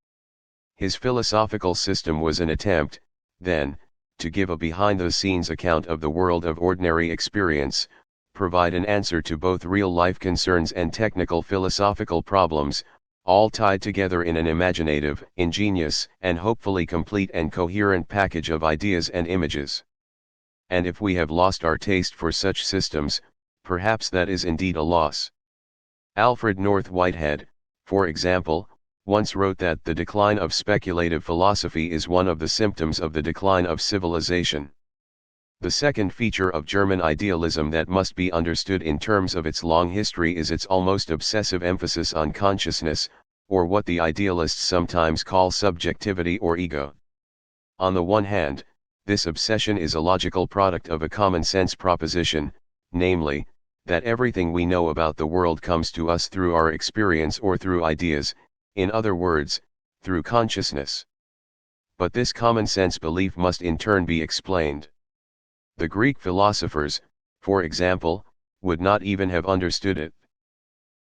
Speaker 1: His philosophical system was an attempt, then, to give a behind-the-scenes account of the world of ordinary experience, provide an answer to both real-life concerns and technical philosophical problems, all tied together in an imaginative, ingenious, and hopefully complete and coherent package of ideas and images. And if we have lost our taste for such systems, perhaps that is indeed a loss. Alfred North Whitehead, for example, once wrote that the decline of speculative philosophy is one of the symptoms of the decline of civilization. The second feature of German idealism that must be understood in terms of its long history is its almost obsessive emphasis on consciousness, or what the idealists sometimes call subjectivity or ego. On the one hand, this obsession is a logical product of a common-sense proposition, namely, that everything we know about the world comes to us through our experience or through ideas, in other words, through consciousness. But this common-sense belief must in turn be explained. The Greek philosophers, for example, would not even have understood it.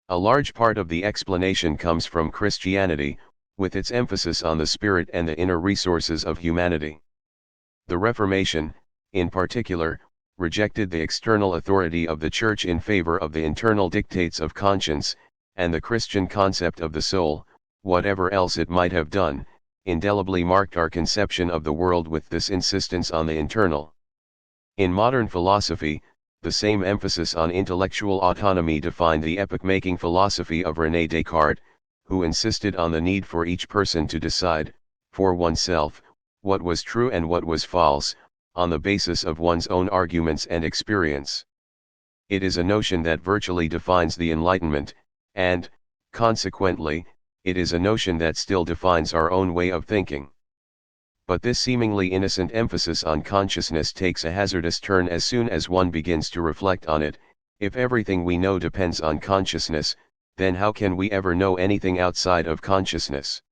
Speaker 1: A large part of the explanation comes from Christianity, with its emphasis on the spirit and the inner resources of humanity. The Reformation, in particular, rejected the external authority of the Church in favor of the internal dictates of conscience, and the Christian concept of the soul, whatever else it might have done, indelibly marked our conception of the world with this insistence on the internal. In modern philosophy, the same emphasis on intellectual autonomy defined the epoch-making philosophy of René Descartes, who insisted on the need for each person to decide, for oneself, what was true and what was false, on the basis of one's own arguments and experience. It is a notion that virtually defines the Enlightenment, and, consequently, it is a notion that still defines our own way of thinking. But this seemingly innocent emphasis on consciousness takes a hazardous turn as soon as one begins to reflect on it. If everything we know depends on consciousness, then how can we ever know anything outside of consciousness?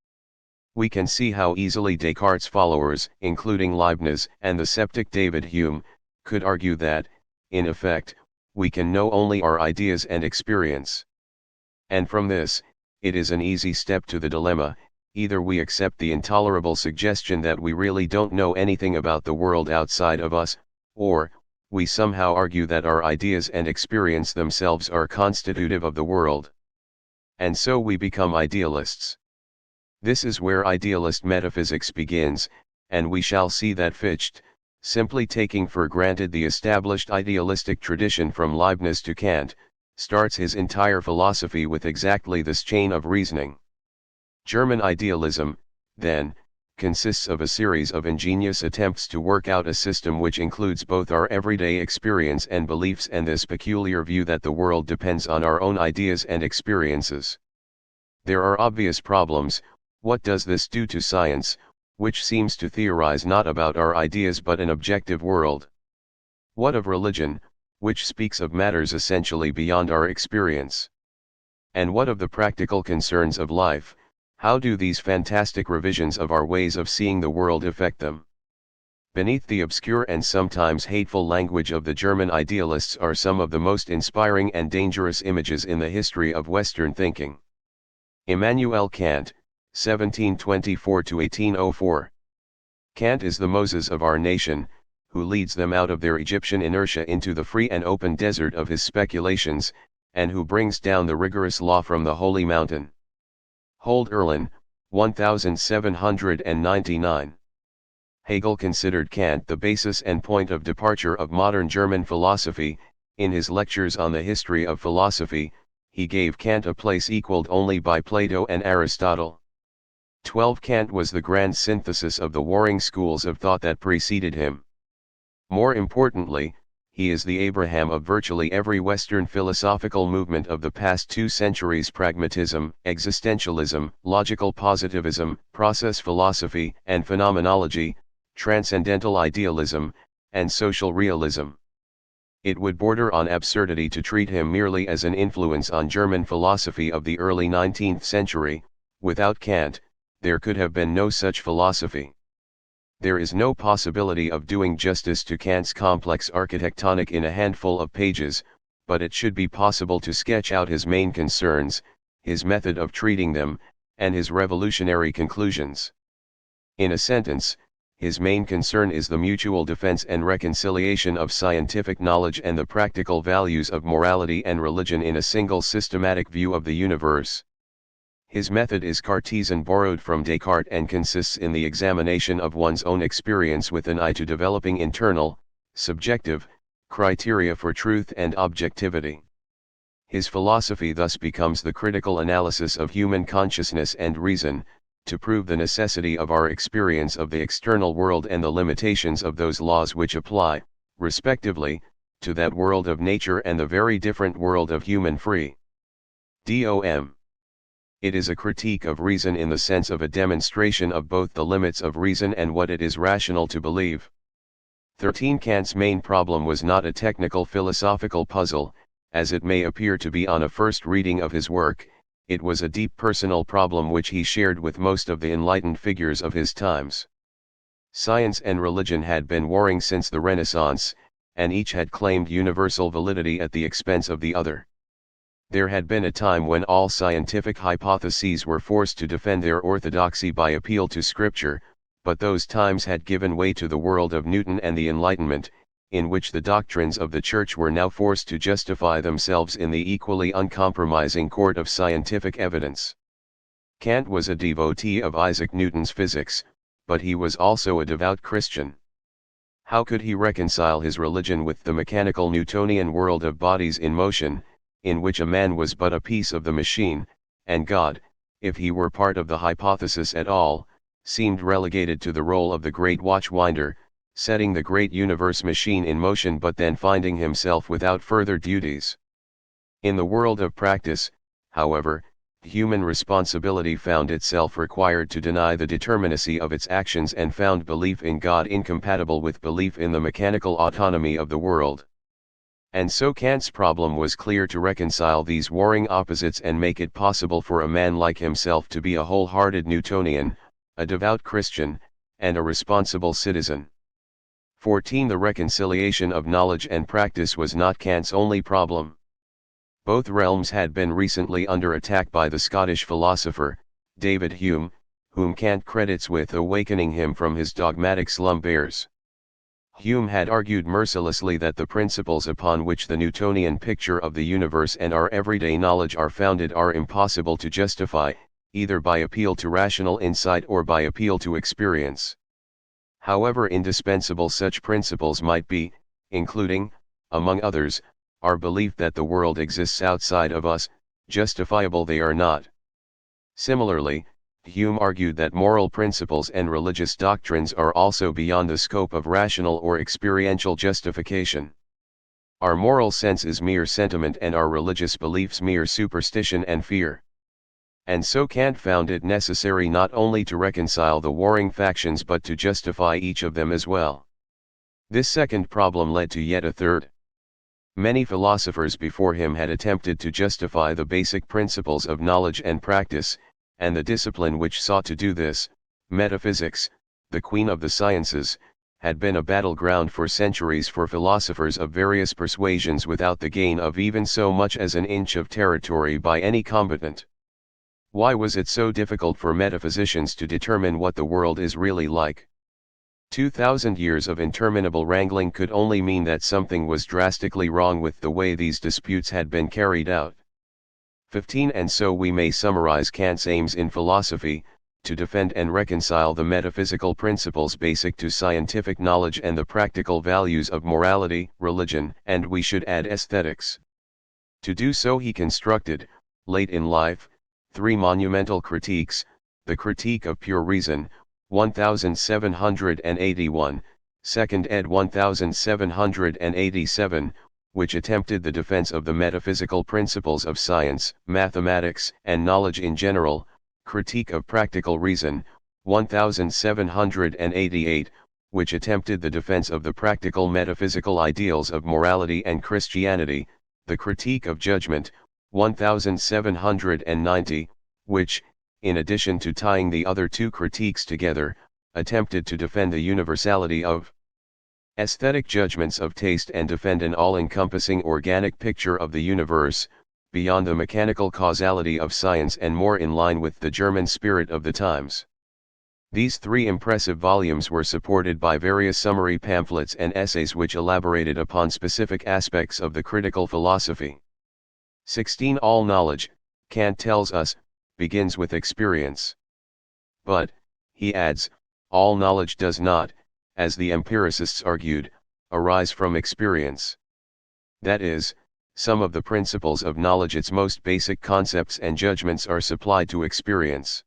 Speaker 1: We can see how easily Descartes' followers, including Leibniz and the skeptic David Hume, could argue that, in effect, we can know only our ideas and experience. And from this, it is an easy step to the dilemma: either we accept the intolerable suggestion that we really don't know anything about the world outside of us, or, we somehow argue that our ideas and experience themselves are constitutive of the world. And so we become idealists. This is where idealist metaphysics begins, and we shall see that Fichte, simply taking for granted the established idealistic tradition from Leibniz to Kant, starts his entire philosophy with exactly this chain of reasoning. German idealism, then, consists of a series of ingenious attempts to work out a system which includes both our everyday experience and beliefs and this peculiar view that the world depends on our own ideas and experiences. There are obvious problems. What does this do to science, which seems to theorize not about our ideas but an objective world? What of religion, which speaks of matters essentially beyond our experience? And what of the practical concerns of life? How do these fantastic revisions of our ways of seeing the world affect them? Beneath the obscure and sometimes hateful language of the German idealists are some of the most inspiring and dangerous images in the history of Western thinking. Immanuel Kant, 1724 to 1804. Kant is the Moses of our nation, who leads them out of their Egyptian inertia into the free and open desert of his speculations, and who brings down the rigorous law from the holy mountain. Hold Erlin, 1799. Hegel considered Kant the basis and point of departure of modern German philosophy. In his lectures on the history of philosophy, he gave Kant a place equaled only by Plato and Aristotle. 12. Kant was the grand synthesis of the warring schools of thought that preceded him. More importantly, he is the Abraham of virtually every Western philosophical movement of the past 2 centuries: pragmatism, existentialism, logical positivism, process philosophy and phenomenology, transcendental idealism, and social realism. It would border on absurdity to treat him merely as an influence on German philosophy of the early 19th century. Without Kant, there could have been no such philosophy. There is no possibility of doing justice to Kant's complex architectonic in a handful of pages, but it should be possible to sketch out his main concerns, his method of treating them, and his revolutionary conclusions. In a sentence, his main concern is the mutual defense and reconciliation of scientific knowledge and the practical values of morality and religion in a single systematic view of the universe. His method is Cartesian, borrowed from Descartes, and consists in the examination of one's own experience with an eye to developing internal, subjective, criteria for truth and objectivity. His philosophy thus becomes the critical analysis of human consciousness and reason, to prove the necessity of our experience of the external world and the limitations of those laws which apply, respectively, to that world of nature and the very different world of human freedom. It is a critique of reason in the sense of a demonstration of both the limits of reason and what it is rational to believe. 13. Kant's main problem was not a technical philosophical puzzle, as it may appear to be on a first reading of his work. It was a deep personal problem which he shared with most of the enlightened figures of his times. Science and religion had been warring since the Renaissance, and each had claimed universal validity at the expense of the other. There had been a time when all scientific hypotheses were forced to defend their orthodoxy by appeal to Scripture, but those times had given way to the world of Newton and the Enlightenment, in which the doctrines of the Church were now forced to justify themselves in the equally uncompromising court of scientific evidence. Kant was a devotee of Isaac Newton's physics, but he was also a devout Christian. How could he reconcile his religion with the mechanical Newtonian world of bodies in motion, in which a man was but a piece of the machine, and God, if he were part of the hypothesis at all, seemed relegated to the role of the great watchwinder, setting the great universe machine in motion but then finding himself without further duties? In the world of practice, however, human responsibility found itself required to deny the determinacy of its actions and found belief in God incompatible with belief in the mechanical autonomy of the world. And so Kant's problem was clear: to reconcile these warring opposites and make it possible for a man like himself to be a wholehearted Newtonian, a devout Christian, and a responsible citizen. 14. The reconciliation of knowledge and practice was not Kant's only problem. Both realms had been recently under attack by the Scottish philosopher, David Hume, whom Kant credits with awakening him from his dogmatic slumbers. Hume had argued mercilessly that the principles upon which the Newtonian picture of the universe and our everyday knowledge are founded are impossible to justify, either by appeal to rational insight or by appeal to experience. However indispensable such principles might be, including, among others, our belief that the world exists outside of us, justifiable they are not. Similarly, Hume argued that moral principles and religious doctrines are also beyond the scope of rational or experiential justification. Our moral sense is mere sentiment and our religious beliefs mere superstition and fear. And so Kant found it necessary not only to reconcile the warring factions but to justify each of them as well. This second problem led to yet a third. Many philosophers before him had attempted to justify the basic principles of knowledge and practice, and the discipline which sought to do this, metaphysics, the queen of the sciences, had been a battleground for centuries for philosophers of various persuasions without the gain of even so much as an inch of territory by any combatant. Why was it so difficult for metaphysicians to determine what the world is really like? 2,000 years of interminable wrangling could only mean that something was drastically wrong with the way these disputes had been carried out. 15. And so we may summarize Kant's aims in philosophy, to defend and reconcile the metaphysical principles basic to scientific knowledge and the practical values of morality, religion, and we should add aesthetics. To do so he constructed, late in life, 3 monumental critiques: the Critique of Pure Reason, 1781, second ed. 1787, which attempted the defense of the metaphysical principles of science, mathematics, and knowledge in general; Critique of Practical Reason, 1788, which attempted the defense of the practical metaphysical ideals of morality and Christianity; the Critique of Judgment, 1790, which, in addition to tying the other 2 critiques together, attempted to defend the universality of aesthetic judgments of taste and defend an all-encompassing organic picture of the universe, beyond the mechanical causality of science and more in line with the German spirit of the times. These 3 impressive volumes were supported by various summary pamphlets and essays which elaborated upon specific aspects of the critical philosophy. 16. All knowledge, Kant tells us, begins with experience. But, he adds, all knowledge does not, as the empiricists argued, arise from experience. That is, some of the principles of knowledge, its most basic concepts and judgments, are supplied to experience.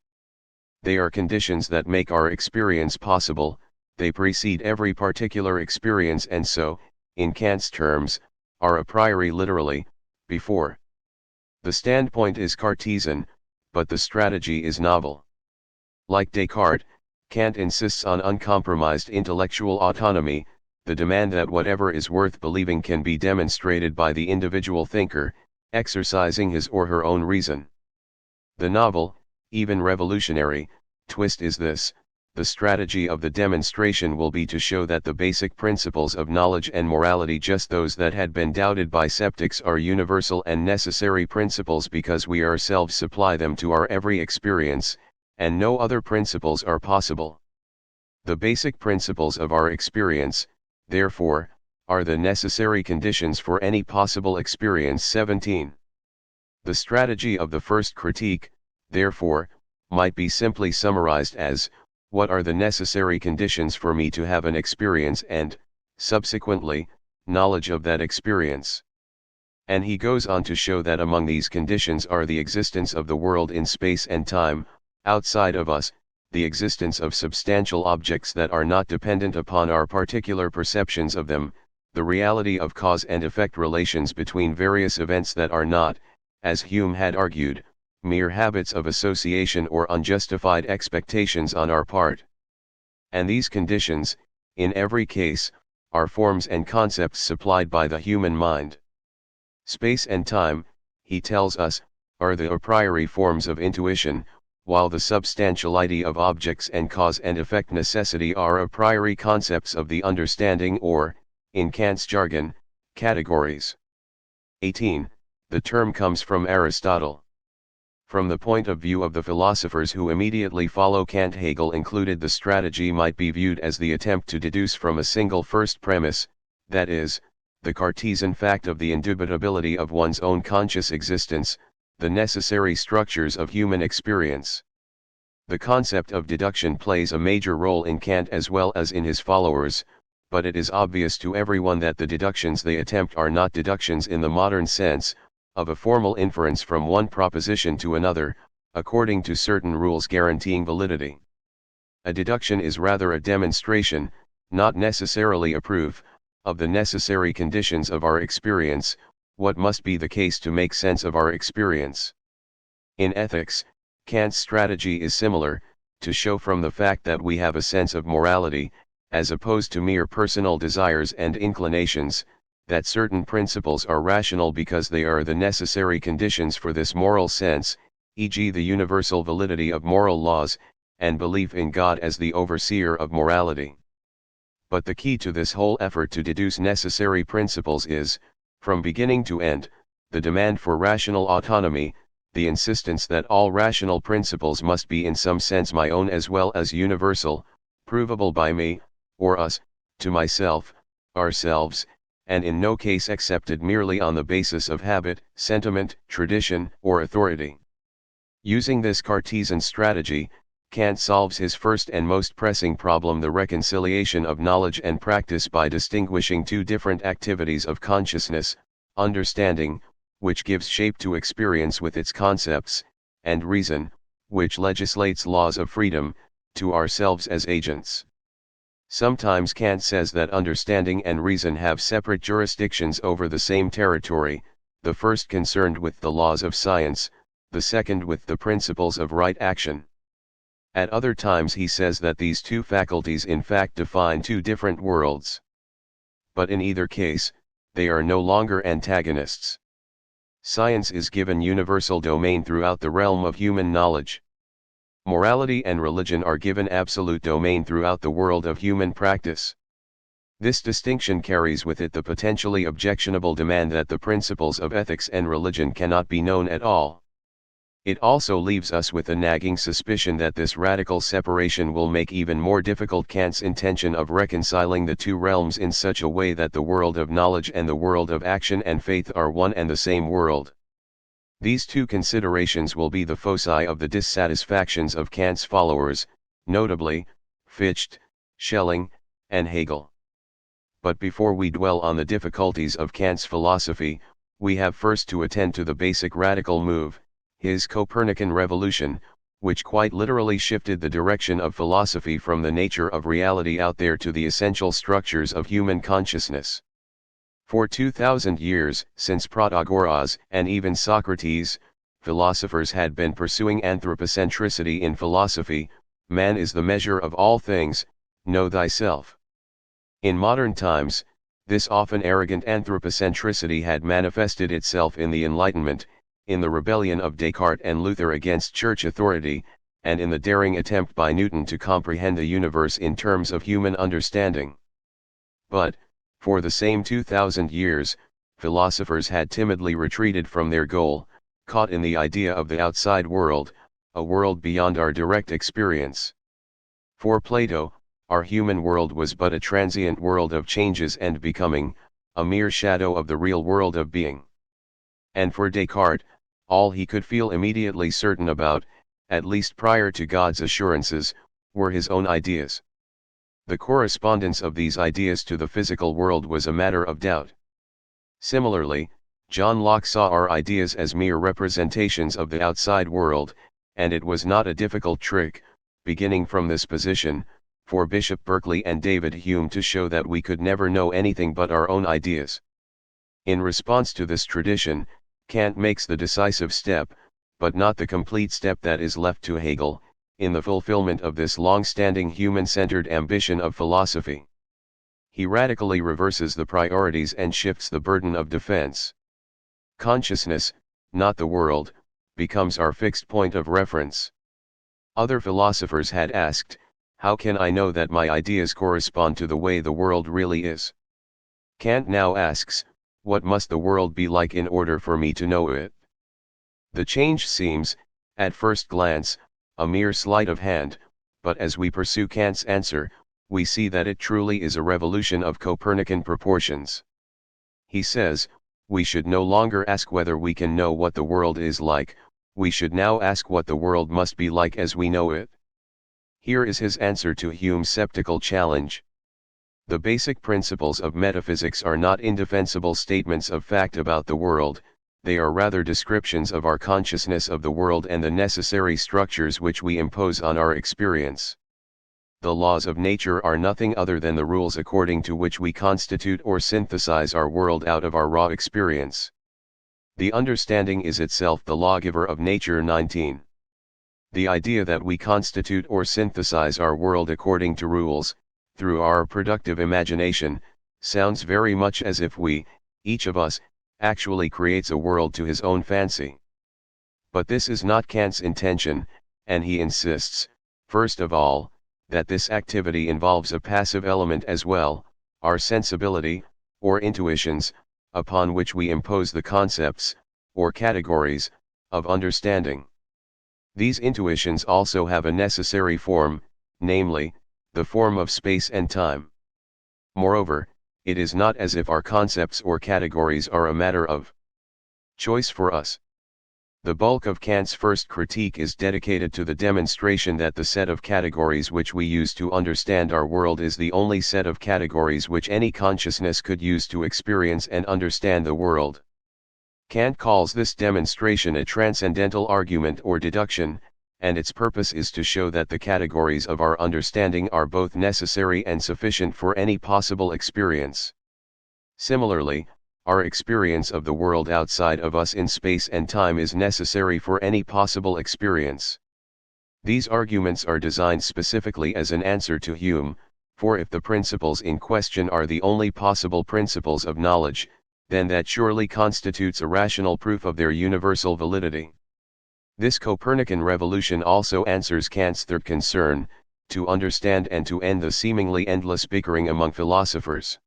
Speaker 1: They are conditions that make our experience possible, they precede every particular experience and so, in Kant's terms, are a priori, literally, before. The standpoint is Cartesian, but the strategy is novel. Like Descartes, Kant insists on uncompromised intellectual autonomy, the demand that whatever is worth believing can be demonstrated by the individual thinker, exercising his or her own reason. The novel, even revolutionary, twist is this: the strategy of the demonstration will be to show that the basic principles of knowledge and morality, just those that had been doubted by skeptics, are universal and necessary principles because we ourselves supply them to our every experience, and no other principles are possible. The basic principles of our experience, therefore, are the necessary conditions for any possible experience. 17. The strategy of the first critique, therefore, might be simply summarized as, what are the necessary conditions for me to have an experience and, subsequently, knowledge of that experience? And he goes on to show that among these conditions are the existence of the world in space and time, outside of us, the existence of substantial objects that are not dependent upon our particular perceptions of them, the reality of cause and effect relations between various events that are not, as Hume had argued, mere habits of association or unjustified expectations on our part. And these conditions, in every case, are forms and concepts supplied by the human mind. Space and time, he tells us, are the a priori forms of intuition, while the substantiality of objects and cause and effect necessity are a priori concepts of the understanding, or, in Kant's jargon, categories. 18. The term comes from Aristotle. From the point of view of the philosophers who immediately follow Kant, Hegel included, the strategy might be viewed as the attempt to deduce from a single first premise, that is, the Cartesian fact of the indubitability of one's own conscious existence, the necessary structures of human experience. The concept of deduction plays a major role in Kant as well as in his followers, but it is obvious to everyone that the deductions they attempt are not deductions in the modern sense, of a formal inference from one proposition to another, according to certain rules guaranteeing validity. A deduction is rather a demonstration, not necessarily a proof, of the necessary conditions of our experience, what must be the case to make sense of our experience. In ethics, Kant's strategy is similar, to show from the fact that we have a sense of morality, as opposed to mere personal desires and inclinations, that certain principles are rational because they are the necessary conditions for this moral sense, e.g. the universal validity of moral laws, and belief in God as the overseer of morality. But the key to this whole effort to deduce necessary principles is, from beginning to end, the demand for rational autonomy, the insistence that all rational principles must be in some sense my own as well as universal, provable by me, or us, to myself, ourselves, and in no case accepted merely on the basis of habit, sentiment, tradition, or authority. Using this Cartesian strategy, Kant solves his first and most pressing problem, the reconciliation of knowledge and practice, by distinguishing two different activities of consciousness, understanding, which gives shape to experience with its concepts, and reason, which legislates laws of freedom, to ourselves as agents. Sometimes Kant says that understanding and reason have separate jurisdictions over the same territory, the first concerned with the laws of science, the second with the principles of right action. At other times he says that these two faculties in fact define two different worlds. But in either case, they are no longer antagonists. Science is given universal domain throughout the realm of human knowledge. Morality and religion are given absolute domain throughout the world of human practice. This distinction carries with it the potentially objectionable demand that the principles of ethics and religion cannot be known at all. It also leaves us with a nagging suspicion that this radical separation will make even more difficult Kant's intention of reconciling the two realms in such a way that the world of knowledge and the world of action and faith are one and the same world. These two considerations will be the foci of the dissatisfactions of Kant's followers, notably, Fichte, Schelling, and Hegel. But before we dwell on the difficulties of Kant's philosophy, we have first to attend to the basic radical move, his Copernican revolution, which quite literally shifted the direction of philosophy from the nature of reality out there to the essential structures of human consciousness. For 2,000 years, since Protagoras and even Socrates, philosophers had been pursuing anthropocentricity in philosophy. Man is the measure of all things, know thyself. In modern times, this often arrogant anthropocentricity had manifested itself in the Enlightenment, in the rebellion of Descartes and Luther against church authority, and in the daring attempt by Newton to comprehend the universe in terms of human understanding. But, for the same 2,000 years, philosophers had timidly retreated from their goal, caught in the idea of the outside world, a world beyond our direct experience. For Plato, our human world was but a transient world of changes and becoming, a mere shadow of the real world of being. And for Descartes, all he could feel immediately certain about, at least prior to God's assurances, were his own ideas. The correspondence of these ideas to the physical world was a matter of doubt. Similarly, John Locke saw our ideas as mere representations of the outside world, and it was not a difficult trick, beginning from this position, for Bishop Berkeley and David Hume to show that we could never know anything but our own ideas. In response to this tradition, Kant makes the decisive step, but not the complete step that is left to Hegel, in the fulfillment of this long-standing human-centered ambition of philosophy. He radically reverses the priorities and shifts the burden of defense. Consciousness, not the world, becomes our fixed point of reference. Other philosophers had asked, how can I know that my ideas correspond to the way the world really is? Kant now asks, what must the world be like in order for me to know it? The change seems, At first glance, a mere sleight of hand, but as we pursue Kant's answer, we see that it truly is a revolution of Copernican proportions. He says, we should no longer ask whether we can know what the world is like, we should now ask what the world must be like as we know it. Here is his answer to Hume's skeptical challenge. The basic principles of metaphysics are not indefensible statements of fact about the world, they are rather descriptions of our consciousness of the world and the necessary structures which we impose on our experience. The laws of nature are nothing other than the rules according to which we constitute or synthesize our world out of our raw experience. The understanding is itself the lawgiver of nature. 19. The idea that we constitute or synthesize our world according to rules, through our productive imagination, sounds very much as if we, each of us, actually creates a world to his own fancy. But this is not Kant's intention, and he insists, first of all, that this activity involves a passive element as well, our sensibility, or intuitions, upon which we impose the concepts, or categories, of understanding. These intuitions also have a necessary form, namely, the form of space and time. Moreover, it is not as if our concepts or categories are a matter of choice for us. The bulk of Kant's first critique is dedicated to the demonstration that the set of categories which we use to understand our world is the only set of categories which any consciousness could use to experience and understand the world. Kant calls this demonstration a transcendental argument or deduction, and its purpose is to show that the categories of our understanding are both necessary and sufficient for any possible experience. Similarly, our experience of the world outside of us in space and time is necessary for any possible experience. These arguments are designed specifically as an answer to Hume, for if the principles in question are the only possible principles of knowledge, then that surely constitutes a rational proof of their universal validity. This Copernican revolution also answers Kant's third concern, to understand and to end the seemingly endless bickering among philosophers.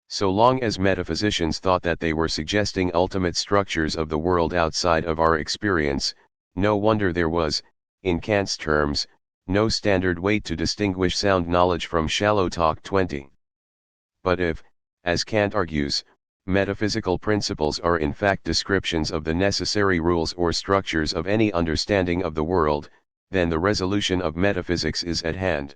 Speaker 1: So long as metaphysicians thought that they were suggesting ultimate structures of the world outside of our experience, no wonder there was, in Kant's terms, no standard weight to distinguish sound knowledge from shallow talk. 20. But if, as Kant argues, metaphysical principles are in fact descriptions of the necessary rules or structures of any understanding of the world, then the resolution of metaphysics is at hand.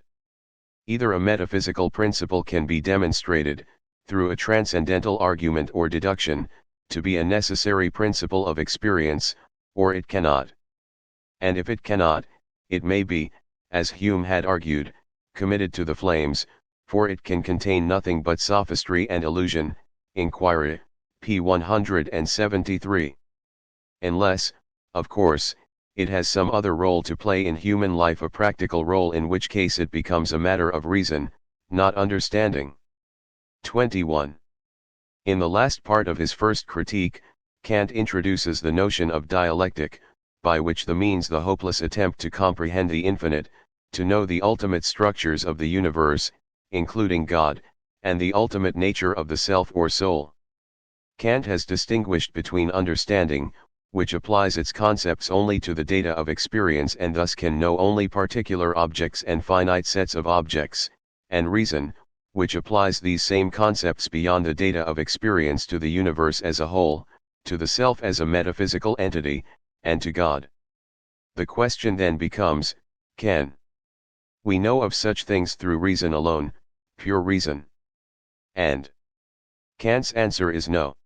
Speaker 1: Either a metaphysical principle can be demonstrated, through a transcendental argument or deduction, to be a necessary principle of experience, or it cannot. And if it cannot, it may be, as Hume had argued, committed to the flames, for it can contain nothing but sophistry and illusion. Inquiry, p. 173. Unless, of course, it has some other role to play in human life, a practical role, in which case it becomes a matter of reason, not understanding. 21. In the last part of his first critique, Kant introduces the notion of dialectic, by which the means the hopeless attempt to comprehend the infinite, to know the ultimate structures of the universe, including God, and the ultimate nature of the self or soul. Kant has distinguished between understanding, which applies its concepts only to the data of experience and thus can know only particular objects and finite sets of objects, and reason, which applies these same concepts beyond the data of experience to the universe as a whole, to the self as a metaphysical entity, and to God. The question then becomes, can we know of such things through reason alone, pure reason? And Kant's answer is no.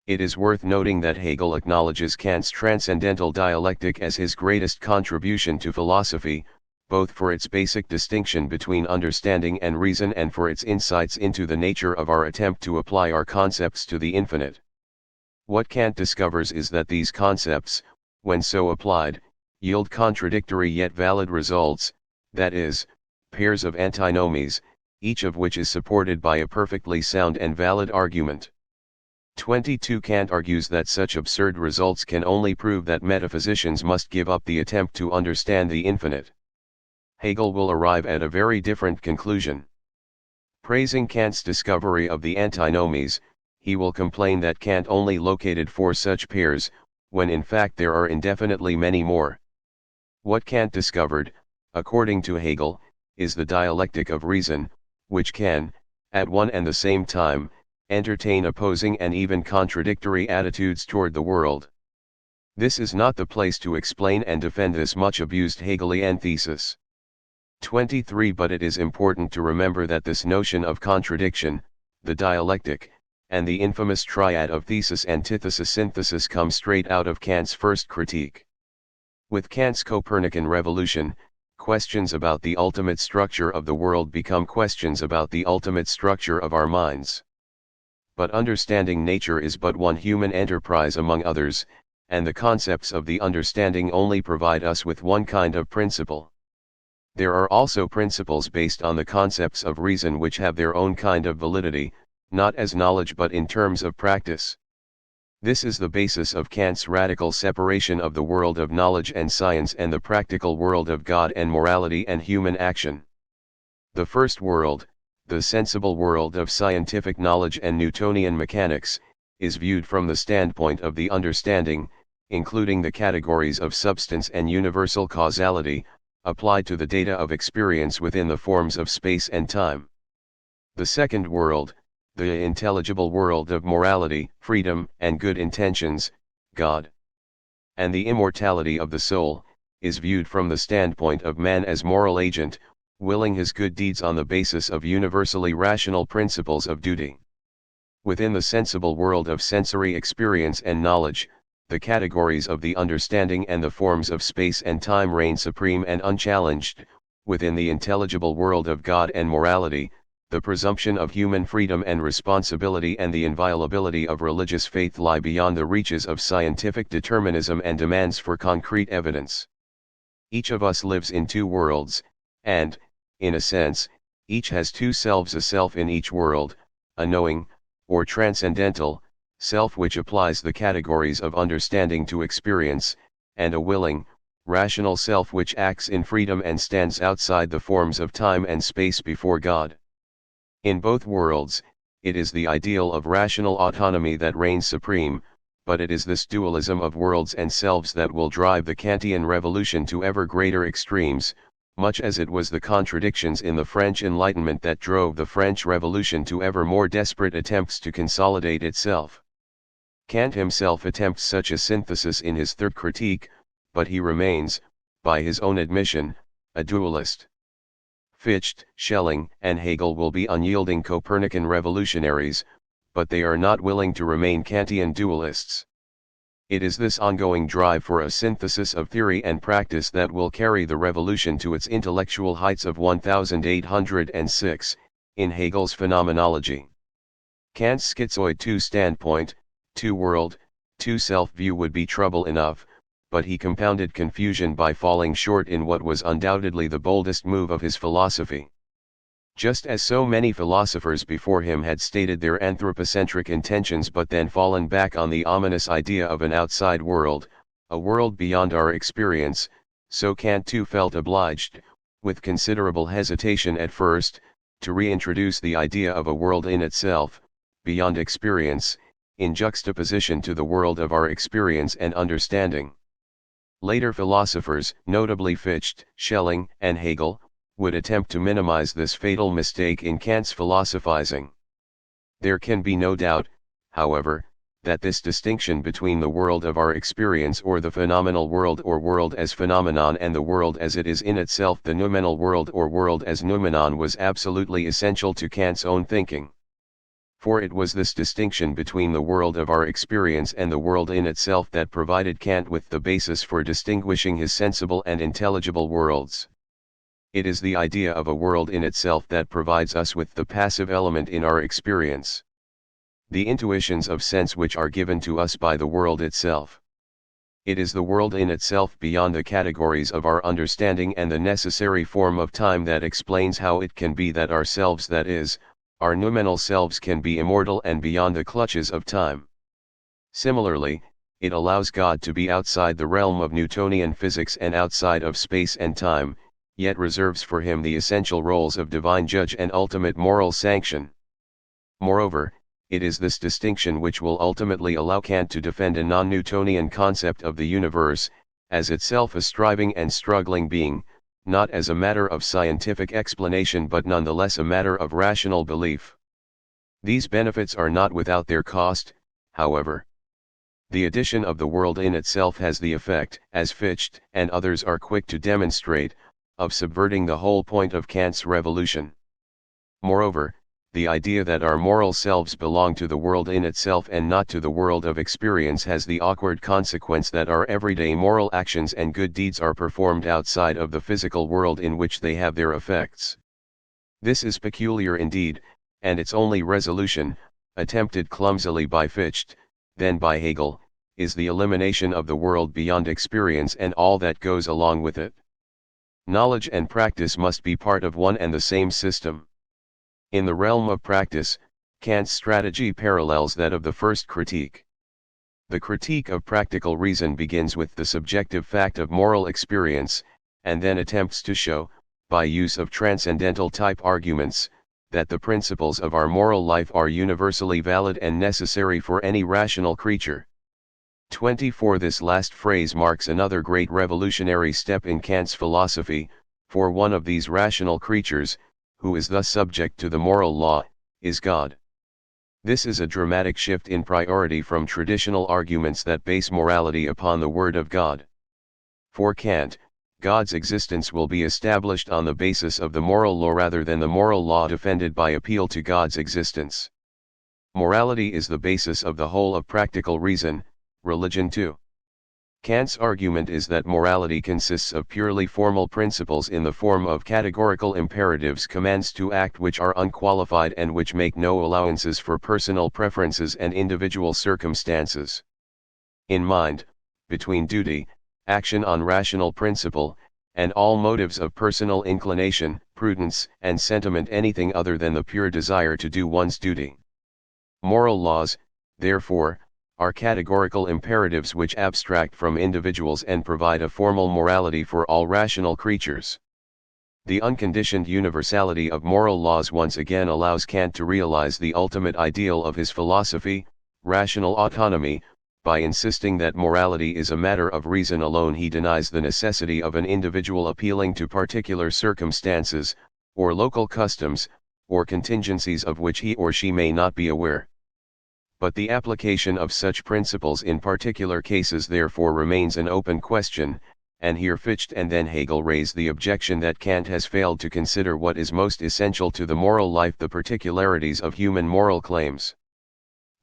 Speaker 1: It is worth noting that Hegel acknowledges Kant's transcendental dialectic as his greatest contribution to philosophy, both for its basic distinction between understanding and reason and for its insights into the nature of our attempt to apply our concepts to the infinite. What Kant discovers is that these concepts, when so applied, yield contradictory yet valid results, that is, pairs of antinomies, each of which is supported by a perfectly sound and valid argument. 22. Kant argues that such absurd results can only prove that metaphysicians must give up the attempt to understand the infinite. Hegel will arrive at a very different conclusion. Praising Kant's discovery of the antinomies, he will complain that Kant only located 4 such pairs, when in fact there are indefinitely many more. What Kant discovered, according to Hegel, is the dialectic of reason, which can, at one and the same time, entertain opposing and even contradictory attitudes toward the world. This is not the place to explain and defend this much abused Hegelian thesis. 23 But it is important to remember that this notion of contradiction, the dialectic, and the infamous triad of thesis, antithesis, synthesis come straight out of Kant's first critique. With Kant's Copernican revolution, questions about the ultimate structure of the world become questions about the ultimate structure of our minds. But understanding nature is but one human enterprise among others, and the concepts of the understanding only provide us with one kind of principle. There are also principles based on the concepts of reason which have their own kind of validity, not as knowledge but in terms of practice. This is the basis of Kant's radical separation of the world of knowledge and science and the practical world of God and morality and human action. The first world, the sensible world of scientific knowledge and Newtonian mechanics, is viewed from the standpoint of the understanding, including the categories of substance and universal causality, applied to the data of experience within the forms of space and time. The second world, the intelligible world of morality, freedom, and good intentions, God, and the immortality of the soul, is viewed from the standpoint of man as moral agent, willing his good deeds on the basis of universally rational principles of duty. Within the sensible world of sensory experience and knowledge, the categories of the understanding and the forms of space and time reign supreme and unchallenged. Within the intelligible world of God and morality, the presumption of human freedom and responsibility and the inviolability of religious faith lie beyond the reaches of scientific determinism and demands for concrete evidence. Each of us lives in two worlds, and, in a sense, each has two selves: a self in each world, a knowing, or transcendental, self which applies the categories of understanding to experience, and a willing, rational self which acts in freedom and stands outside the forms of time and space before God. In both worlds, it is the ideal of rational autonomy that reigns supreme, but it is this dualism of worlds and selves that will drive the Kantian revolution to ever greater extremes, much as it was the contradictions in the French Enlightenment that drove the French Revolution to ever more desperate attempts to consolidate itself. Kant himself attempts such a synthesis in his third critique, but he remains, by his own admission, a dualist. Fichte, Schelling, and Hegel will be unyielding Copernican revolutionaries, but they are not willing to remain Kantian dualists. It is this ongoing drive for a synthesis of theory and practice that will carry the revolution to its intellectual heights of 1806, in Hegel's phenomenology. Kant's schizoid two-standpoint, two-world, two-self view would be trouble enough, but he compounded confusion by falling short in what was undoubtedly the boldest move of his philosophy. Just as so many philosophers before him had stated their anthropocentric intentions but then fallen back on the ominous idea of an outside world, a world beyond our experience, so Kant too felt obliged, with considerable hesitation at first, to reintroduce the idea of a world in itself, beyond experience, in juxtaposition to the world of our experience and understanding. Later philosophers, notably Fichte, Schelling, and Hegel, would attempt to minimize this fatal mistake in Kant's philosophizing. There can be no doubt, however, that this distinction between the world of our experience or the phenomenal world or world as phenomenon and the world as it is in itself the noumenal world or world as noumenon was absolutely essential to Kant's own thinking. For it was this distinction between the world of our experience and the world in itself that provided Kant with the basis for distinguishing his sensible and intelligible worlds. It is the idea of a world in itself that provides us with the passive element in our experience. The intuitions of sense which are given to us by the world itself. It is the world in itself beyond the categories of our understanding and the necessary form of time that explains how it can be that ourselves, that is, our noumenal selves, can be immortal and beyond the clutches of time. Similarly, it allows God to be outside the realm of Newtonian physics and outside of space and time, yet reserves for him the essential roles of divine judge and ultimate moral sanction. Moreover, it is this distinction which will ultimately allow Kant to defend a non-Newtonian concept of the universe, as itself a striving and struggling being, not as a matter of scientific explanation but nonetheless a matter of rational belief. These benefits are not without their cost, however. The addition of the world in itself has the effect, as Fichte and others are quick to demonstrate, of subverting the whole point of Kant's revolution. Moreover, the idea that our moral selves belong to the world in itself and not to the world of experience has the awkward consequence that our everyday moral actions and good deeds are performed outside of the physical world in which they have their effects. This is peculiar indeed, and its only resolution, attempted clumsily by Fichte, then by Hegel, is the elimination of the world beyond experience and all that goes along with it. Knowledge and practice must be part of one and the same system. In the realm of practice, Kant's strategy parallels that of the first critique. The critique of practical reason begins with the subjective fact of moral experience, and then attempts to show, by use of transcendental type arguments, that the principles of our moral life are universally valid and necessary for any rational creature. 24. This last phrase marks another great revolutionary step in Kant's philosophy, for one of these rational creatures, who is thus subject to the moral law, is God. This is a dramatic shift in priority from traditional arguments that base morality upon the word of God. For Kant, God's existence will be established on the basis of the moral law rather than the moral law defended by appeal to God's existence. Morality is the basis of the whole of practical reason, religion too. Kant's argument is that morality consists of purely formal principles in the form of categorical imperatives, commands to act which are unqualified and which make no allowances for personal preferences and individual circumstances. In mind, between duty, action on rational principle, and all motives of personal inclination, prudence, and sentiment anything other than the pure desire to do one's duty. Moral laws, therefore, are categorical imperatives which abstract from individuals and provide a formal morality for all rational creatures. The unconditioned universality of moral laws once again allows Kant to realize the ultimate ideal of his philosophy, rational autonomy. By insisting that morality is a matter of reason alone, he denies the necessity of an individual appealing to particular circumstances, or local customs, or contingencies of which he or she may not be aware. But the application of such principles in particular cases therefore remains an open question, and here Fichte and then Hegel raise the objection that Kant has failed to consider what is most essential to the moral life, the particularities of human moral claims.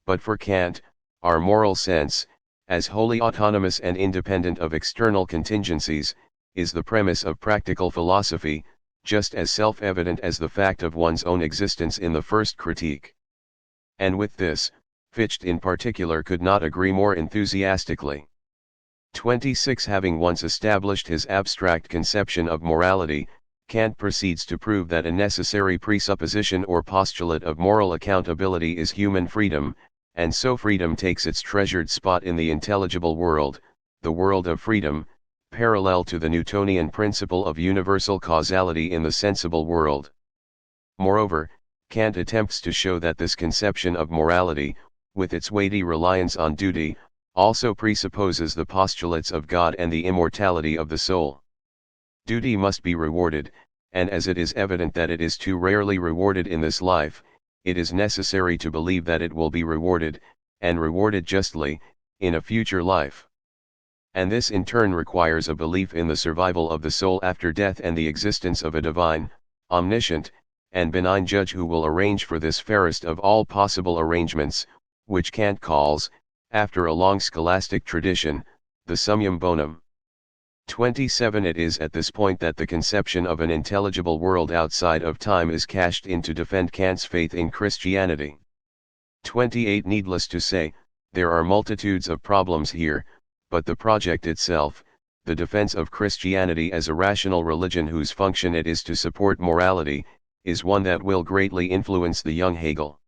Speaker 1: But for Kant, our moral sense, as wholly autonomous and independent of external contingencies, is the premise of practical philosophy, just as self-evident as the fact of one's own existence in the first critique. And with this, Fichte in particular could not agree more enthusiastically. 26. Having once established his abstract conception of morality, Kant proceeds to prove that a necessary presupposition or postulate of moral accountability is human freedom, and so freedom takes its treasured spot in the intelligible world, the world of freedom, parallel to the Newtonian principle of universal causality in the sensible world. Moreover, Kant attempts to show that this conception of morality, with its weighty reliance on duty, also presupposes the postulates of God and the immortality of the soul. Duty must be rewarded, and as it is evident that it is too rarely rewarded in this life, it is necessary to believe that it will be rewarded, and rewarded justly, in a future life. And this in turn requires a belief in the survival of the soul after death and the existence of a divine, omniscient, and benign judge who will arrange for this fairest of all possible arrangements, which Kant calls, after a long scholastic tradition, the summum bonum. 27. It is at this point that the conception of an intelligible world outside of time is cashed in to defend Kant's faith in Christianity. 28. Needless to say, there are multitudes of problems here, but the project itself, the defense of Christianity as a rational religion whose function it is to support morality, is one that will greatly influence the young Hegel.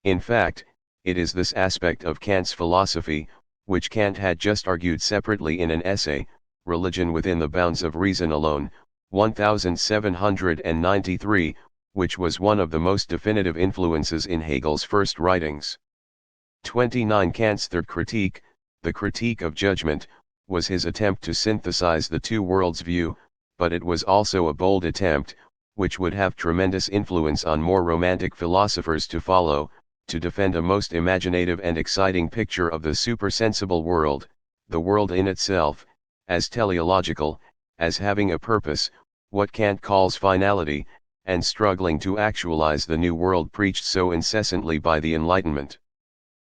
Speaker 1: In fact, it is this aspect of Kant's philosophy, which Kant had just argued separately in an essay, Religion Within the Bounds of Reason Alone, 1793, which was one of the most definitive influences in Hegel's first writings. 29. Kant's third critique, the critique of judgment, was his attempt to synthesize the two worlds view, but it was also a bold attempt, which would have tremendous influence on more romantic philosophers to follow, to defend a most imaginative and exciting picture of the supersensible world, the world in itself, as teleological, as having a purpose, what Kant calls finality, and struggling to actualize the new world preached so incessantly by the Enlightenment.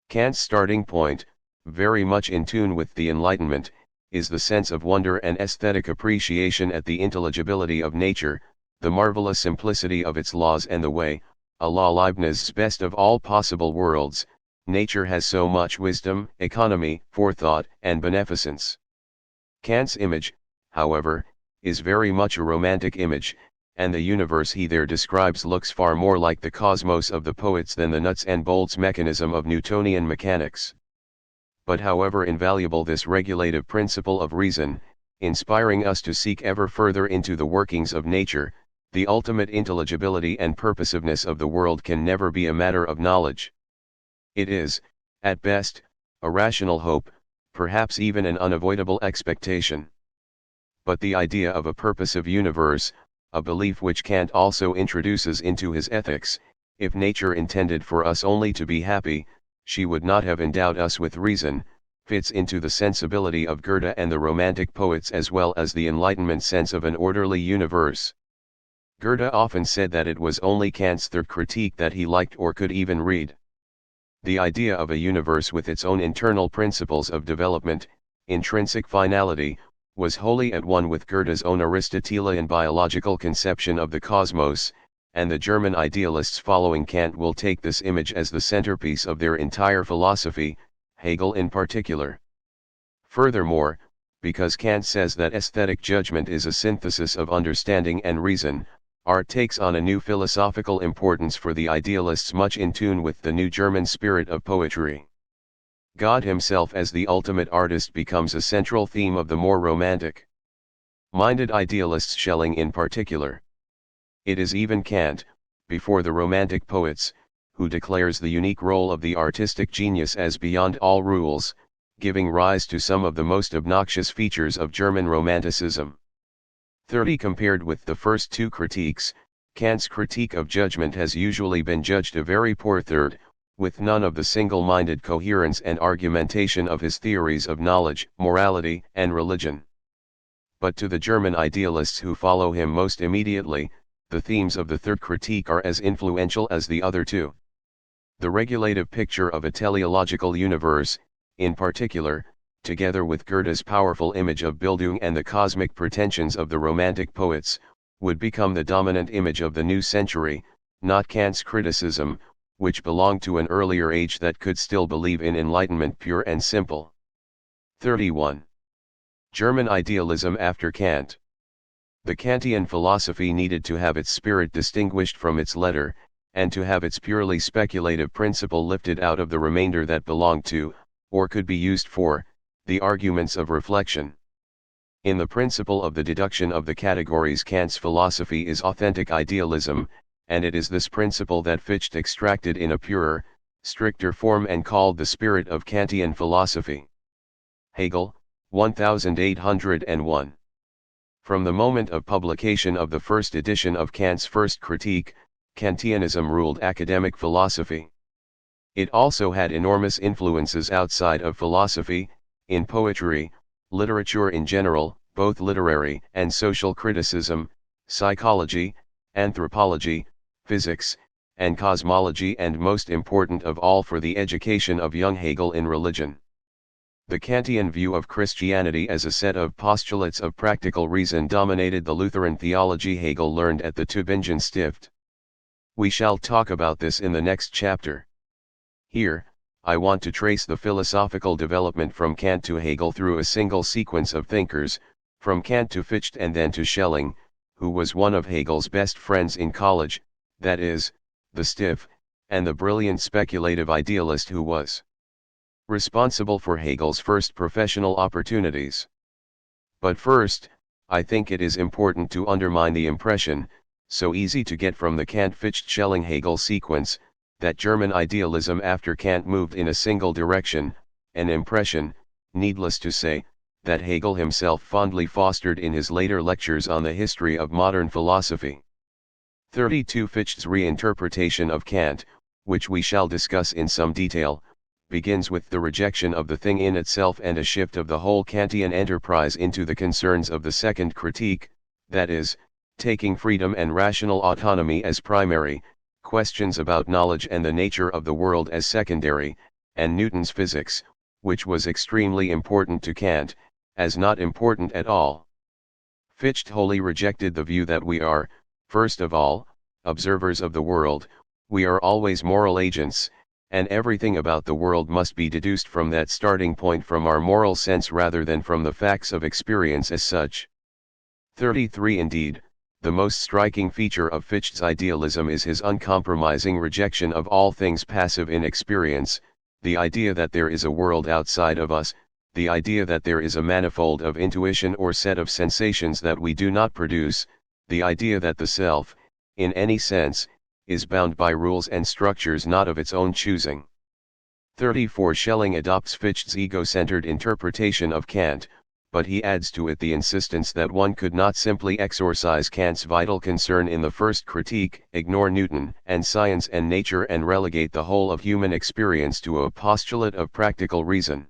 Speaker 1: Kant's starting point, very much in tune with the Enlightenment, is the sense of wonder and aesthetic appreciation at the intelligibility of nature, the marvelous simplicity of its laws and the way, Allah Leibniz's best of all possible worlds, nature has so much wisdom, economy, forethought, and beneficence. Kant's image, however, is very much a romantic image, and the universe he there describes looks far more like the cosmos of the poets than the nuts and bolts mechanism of Newtonian mechanics. But however invaluable this regulative principle of reason, inspiring us to seek ever further into the workings of nature, the ultimate intelligibility and purposiveness of the world can never be a matter of knowledge. It is, at best, a rational hope, perhaps even an unavoidable expectation. But the idea of a purposive universe, a belief which Kant also introduces into his ethics, if nature intended for us only to be happy, she would not have endowed us with reason, fits into the sensibility of Goethe and the Romantic poets as well as the Enlightenment sense of an orderly universe. Goethe often said that it was only Kant's Third Critique that he liked or could even read. The idea of a universe with its own internal principles of development, intrinsic finality, was wholly at one with Goethe's own Aristotelian biological conception of the cosmos, and the German idealists following Kant will take this image as the centerpiece of their entire philosophy, Hegel in particular. Furthermore, because Kant says that aesthetic judgment is a synthesis of understanding and reason, art takes on a new philosophical importance for the idealists much in tune with the new German spirit of poetry. God himself as the ultimate artist becomes a central theme of the more romantic-minded idealists, Schelling in particular. It is even Kant, before the Romantic poets, who declares the unique role of the artistic genius as beyond all rules, giving rise to some of the most obnoxious features of German Romanticism. 30 Compared with the first two critiques, Kant's critique of judgment has usually been judged a very poor third, with none of the single-minded coherence and argumentation of his theories of knowledge, morality, and religion. But to the German idealists who follow him most immediately, the themes of the Third Critique are as influential as the other two. The regulative picture of a teleological universe, in particular, together with Goethe's powerful image of Bildung and the cosmic pretensions of the Romantic poets, would become the dominant image of the new century, not Kant's criticism, which belonged to an earlier age that could still believe in enlightenment pure and simple. 31. German idealism after Kant. The Kantian philosophy needed to have its spirit distinguished from its letter, and to have its purely speculative principle lifted out of the remainder that belonged to, or could be used for, the arguments of reflection. In the principle of the deduction of the categories, Kant's philosophy is authentic idealism, and it is this principle that Fichte extracted in a purer, stricter form and called the spirit of Kantian philosophy. Hegel, 1801. From the moment of publication of the first edition of Kant's First Critique, Kantianism ruled academic philosophy. It also had enormous influences outside of philosophy, in poetry, literature in general, both literary and social criticism, psychology, anthropology, physics, and cosmology, and most important of all for the education of young Hegel in religion. The Kantian view of Christianity as a set of postulates of practical reason dominated the Lutheran theology Hegel learned at the Tübingen Stift. We shall talk about this in the next chapter. Here, I want to trace the philosophical development from Kant to Hegel through a single sequence of thinkers, from Kant to Fichte and then to Schelling, who was one of Hegel's best friends in college, that is, the stiff, and the brilliant speculative idealist who was responsible for Hegel's first professional opportunities. But first, I think it is important to undermine the impression, so easy to get from the Kant-Fichte-Schelling-Hegel sequence, that German idealism after Kant moved in a single direction, an impression, needless to say, that Hegel himself fondly fostered in his later lectures on the history of modern philosophy. 32. Fichte's reinterpretation of Kant, which we shall discuss in some detail, begins with the rejection of the thing in itself and a shift of the whole Kantian enterprise into the concerns of the second critique, that is, taking freedom and rational autonomy as primary, questions about knowledge and the nature of the world as secondary, and Newton's physics, which was extremely important to Kant, as not important at all. Fichte wholly rejected the view that we are, first of all, observers of the world, we are always moral agents, and everything about the world must be deduced from that starting point from our moral sense rather than from the facts of experience as such. 33. Indeed, the most striking feature of Fichte's idealism is his uncompromising rejection of all things passive in experience, the idea that there is a world outside of us, the idea that there is a manifold of intuition or set of sensations that we do not produce, the idea that the self, in any sense, is bound by rules and structures not of its own choosing. 34. Schelling adopts Fichte's ego-centered interpretation of Kant, but he adds to it the insistence that one could not simply exorcise Kant's vital concern in the first critique, ignore Newton and science and nature and relegate the whole of human experience to a postulate of practical reason.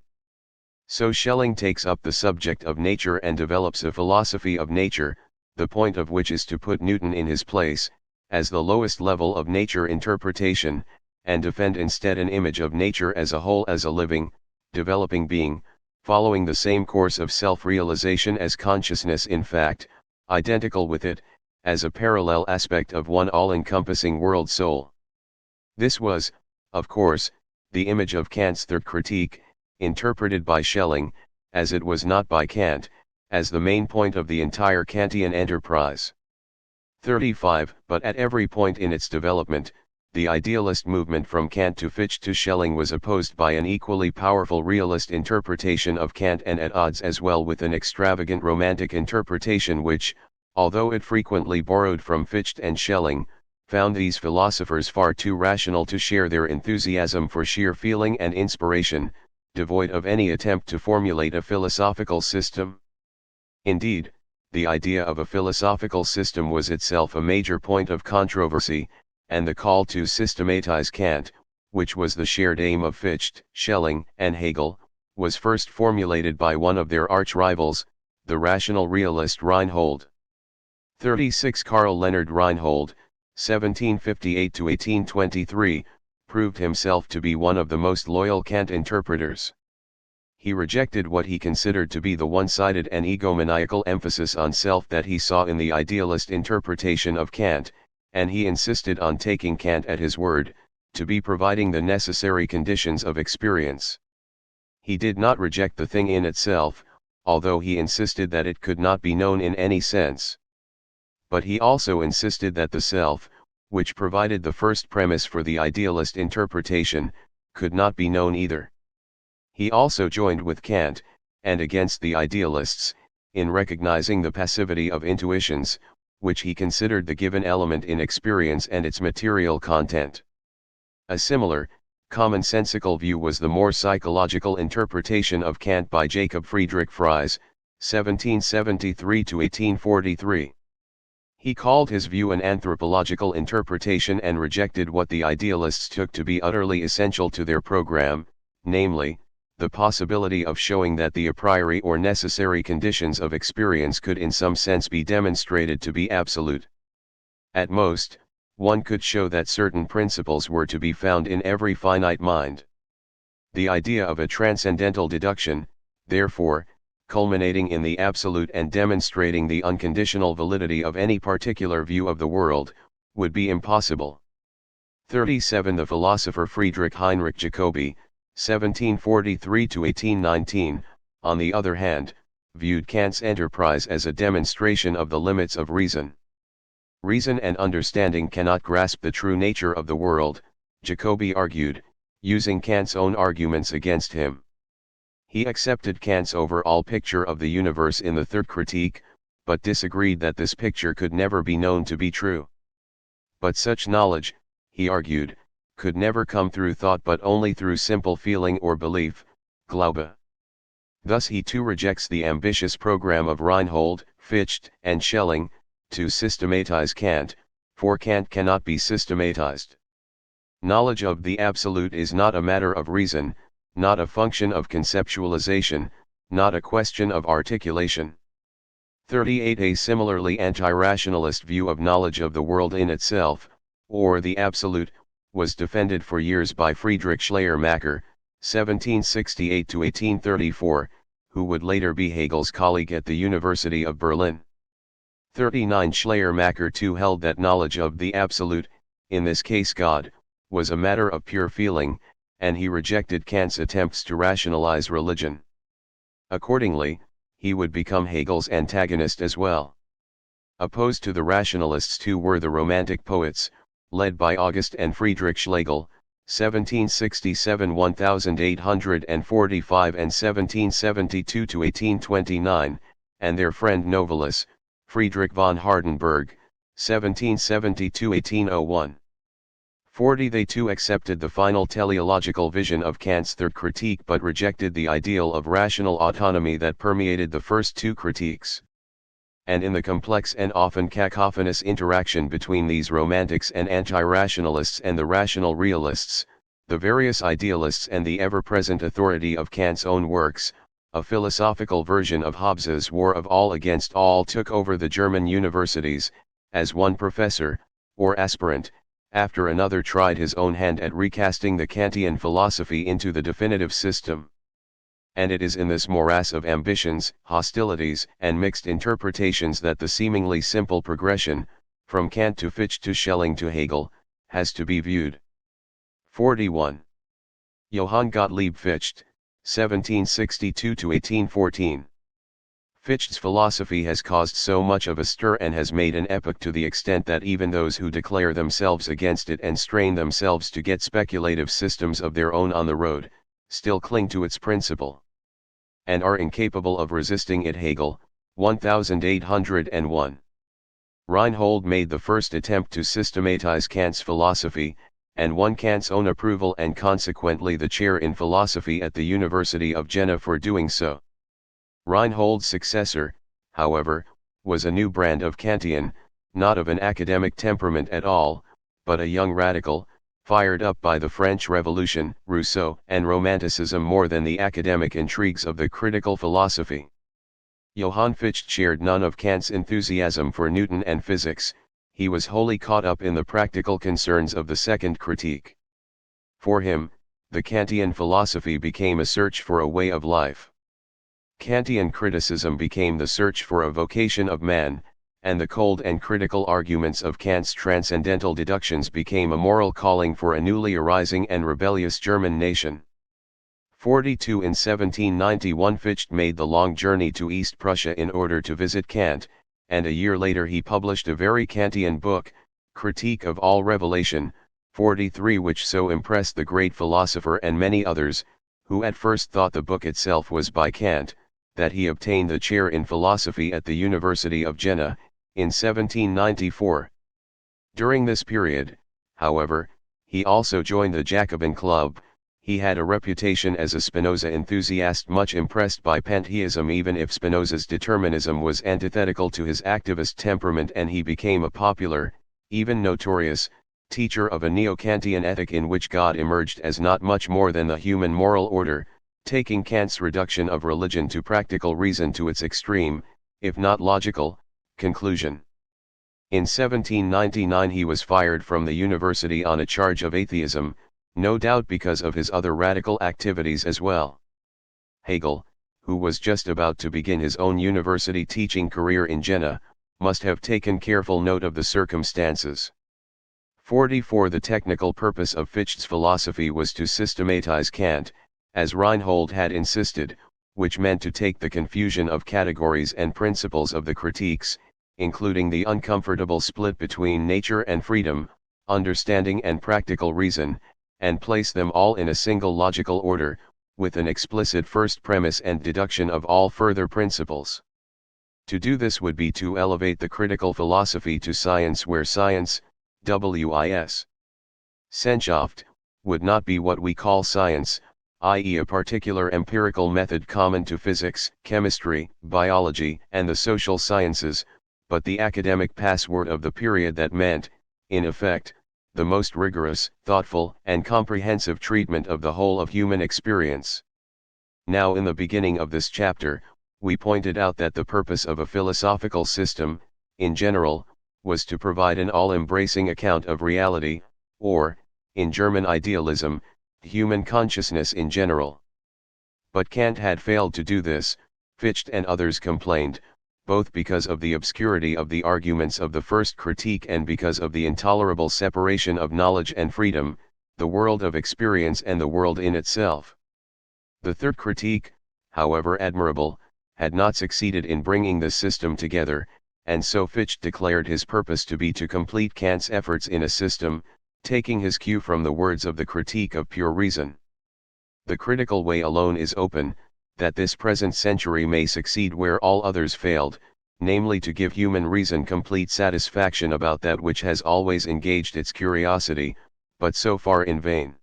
Speaker 1: So Schelling takes up the subject of nature and develops a philosophy of nature, the point of which is to put Newton in his place, as the lowest level of nature interpretation, and defend instead an image of nature as a whole as a living, developing being, following the same course of self-realization as consciousness in fact, identical with it, as a parallel aspect of one all-encompassing world soul. This was, of course, the image of Kant's third critique, interpreted by Schelling, as it was not by Kant, as the main point of the entire Kantian enterprise. 35. But at every point in its development, the idealist movement from Kant to Fichte to Schelling was opposed by an equally powerful realist interpretation of Kant and at odds as well with an extravagant romantic interpretation which, although it frequently borrowed from Fichte and Schelling, found these philosophers far too rational to share their enthusiasm for sheer feeling and inspiration, devoid of any attempt to formulate a philosophical system. Indeed, the idea of a philosophical system was itself a major point of controversy, and the call to systematize Kant, which was the shared aim of Fichte, Schelling, and Hegel, was first formulated by one of their arch-rivals, the rational realist Reinhold. 36. Karl Leonhard Reinhold, 1758–1823, proved himself to be one of the most loyal Kant interpreters. He rejected what he considered to be the one-sided and egomaniacal emphasis on self that he saw in the idealist interpretation of Kant, and he insisted on taking Kant at his word, to be providing the necessary conditions of experience. He did not reject the thing in itself, although he insisted that it could not be known in any sense. But he also insisted that the self, which provided the first premise for the idealist interpretation, could not be known either. He also joined with Kant, and against the idealists, in recognizing the passivity of intuitions, which he considered the given element in experience and its material content. A similar, commonsensical view was the more psychological interpretation of Kant by Jacob Friedrich Fries, 1773–1843. He called his view an anthropological interpretation and rejected what the idealists took to be utterly essential to their program, namely, the possibility of showing that the a priori or necessary conditions of experience could in some sense be demonstrated to be absolute. At most, one could show that certain principles were to be found in every finite mind. The idea of a transcendental deduction, therefore, culminating in the absolute and demonstrating the unconditional validity of any particular view of the world, would be impossible. 37. The philosopher Friedrich Heinrich Jacobi, 1743–1819, on the other hand, viewed Kant's enterprise as a demonstration of the limits of reason. Reason and understanding cannot grasp the true nature of the world, Jacobi argued, using Kant's own arguments against him. He accepted Kant's overall picture of the universe in the third critique, but disagreed that this picture could never be known to be true. But such knowledge, he argued, could never come through thought but only through simple feeling or belief, Glaube. Thus he too rejects the ambitious program of Reinhold, Fichte, and Schelling, to systematize Kant, for Kant cannot be systematized. Knowledge of the absolute is not a matter of reason, not a function of conceptualization, not a question of articulation. 38. A similarly anti-rationalist view of knowledge of the world in itself, or the absolute, was defended for years by Friedrich Schleiermacher, 1768–1834, who would later be Hegel's colleague at the University of Berlin. 39. Schleiermacher too held that knowledge of the absolute, in this case God, was a matter of pure feeling, and he rejected Kant's attempts to rationalize religion. Accordingly, he would become Hegel's antagonist as well. Opposed to the rationalists too were the Romantic poets, led by August and Friedrich Schlegel, 1767–1845 and 1772–1829, and their friend Novalis, Friedrich von Hardenberg, 1770–1801. 40. They too accepted the final teleological vision of Kant's third critique but rejected the ideal of rational autonomy that permeated the first two critiques. And in the complex and often cacophonous interaction between these romantics and anti-rationalists and the rational realists, the various idealists and the ever-present authority of Kant's own works, a philosophical version of Hobbes's War of All Against All took over the German universities, as one professor, or aspirant, after another tried his own hand at recasting the Kantian philosophy into the definitive system. And it is in this morass of ambitions, hostilities, and mixed interpretations that the seemingly simple progression, from Kant to Fichte to Schelling to Hegel, has to be viewed. 41. Johann Gottlieb Fichte, 1762–1814. Fichte's philosophy has caused so much of a stir and has made an epoch to the extent that even those who declare themselves against it and strain themselves to get speculative systems of their own on the road, still cling to its principle, and are incapable of resisting it. Hegel, 1801. Reinhold made the first attempt to systematize Kant's philosophy, and won Kant's own approval and consequently the chair in philosophy at the University of Jena for doing so. Reinhold's successor, however, was a new brand of Kantian, not of an academic temperament at all, but a young radical, fired up by the French Revolution, Rousseau, and Romanticism more than the academic intrigues of the critical philosophy. Johann Fichte shared none of Kant's enthusiasm for Newton and physics, he was wholly caught up in the practical concerns of the second critique. For him, the Kantian philosophy became a search for a way of life. Kantian criticism became the search for a vocation of man, and the cold and critical arguments of Kant's transcendental deductions became a moral calling for a newly arising and rebellious German nation. 42. In 1791 Fichte made the long journey to East Prussia in order to visit Kant, and a year later he published a very Kantian book, Critique of All Revelation, 43, which so impressed the great philosopher and many others, who at first thought the book itself was by Kant, that he obtained the chair in philosophy at the University of Jena, in 1794. During this period, however, he also joined the Jacobin Club. He had a reputation as a Spinoza enthusiast, much impressed by pantheism even if Spinoza's determinism was antithetical to his activist temperament, and he became a popular, even notorious, teacher of a neo-Kantian ethic in which God emerged as not much more than the human moral order, taking Kant's reduction of religion to practical reason to its extreme, if not logical, conclusion. In 1799 he was fired from the university on a charge of atheism, no doubt because of his other radical activities as well. Hegel, who was just about to begin his own university teaching career in Jena, must have taken careful note of the circumstances. 44. The technical purpose of Fichte's philosophy was to systematize Kant, as Reinhold had insisted, which meant to take the confusion of categories and principles of the critiques, including the uncomfortable split between nature and freedom, understanding and practical reason, and place them all in a single logical order, with an explicit first premise and deduction of all further principles. To do this would be to elevate the critical philosophy to science where science, Wissenschaft, would not be what we call science, i.e. a particular empirical method common to physics, chemistry, biology, and the social sciences, but the academic password of the period that meant, in effect, the most rigorous, thoughtful, and comprehensive treatment of the whole of human experience. Now in the beginning of this chapter, we pointed out that the purpose of a philosophical system, in general, was to provide an all-embracing account of reality, or, in German idealism, human consciousness in general. But Kant had failed to do this, Fichte and others complained, both because of the obscurity of the arguments of the first critique and because of the intolerable separation of knowledge and freedom, the world of experience and the world in itself. The third critique, however admirable, had not succeeded in bringing this system together, and so Fichte declared his purpose to be to complete Kant's efforts in a system, taking his cue from the words of the Critique of Pure Reason. The critical way alone is open, that this present century may succeed where all others failed, namely to give human reason complete satisfaction about that which has always engaged its curiosity, but so far in vain.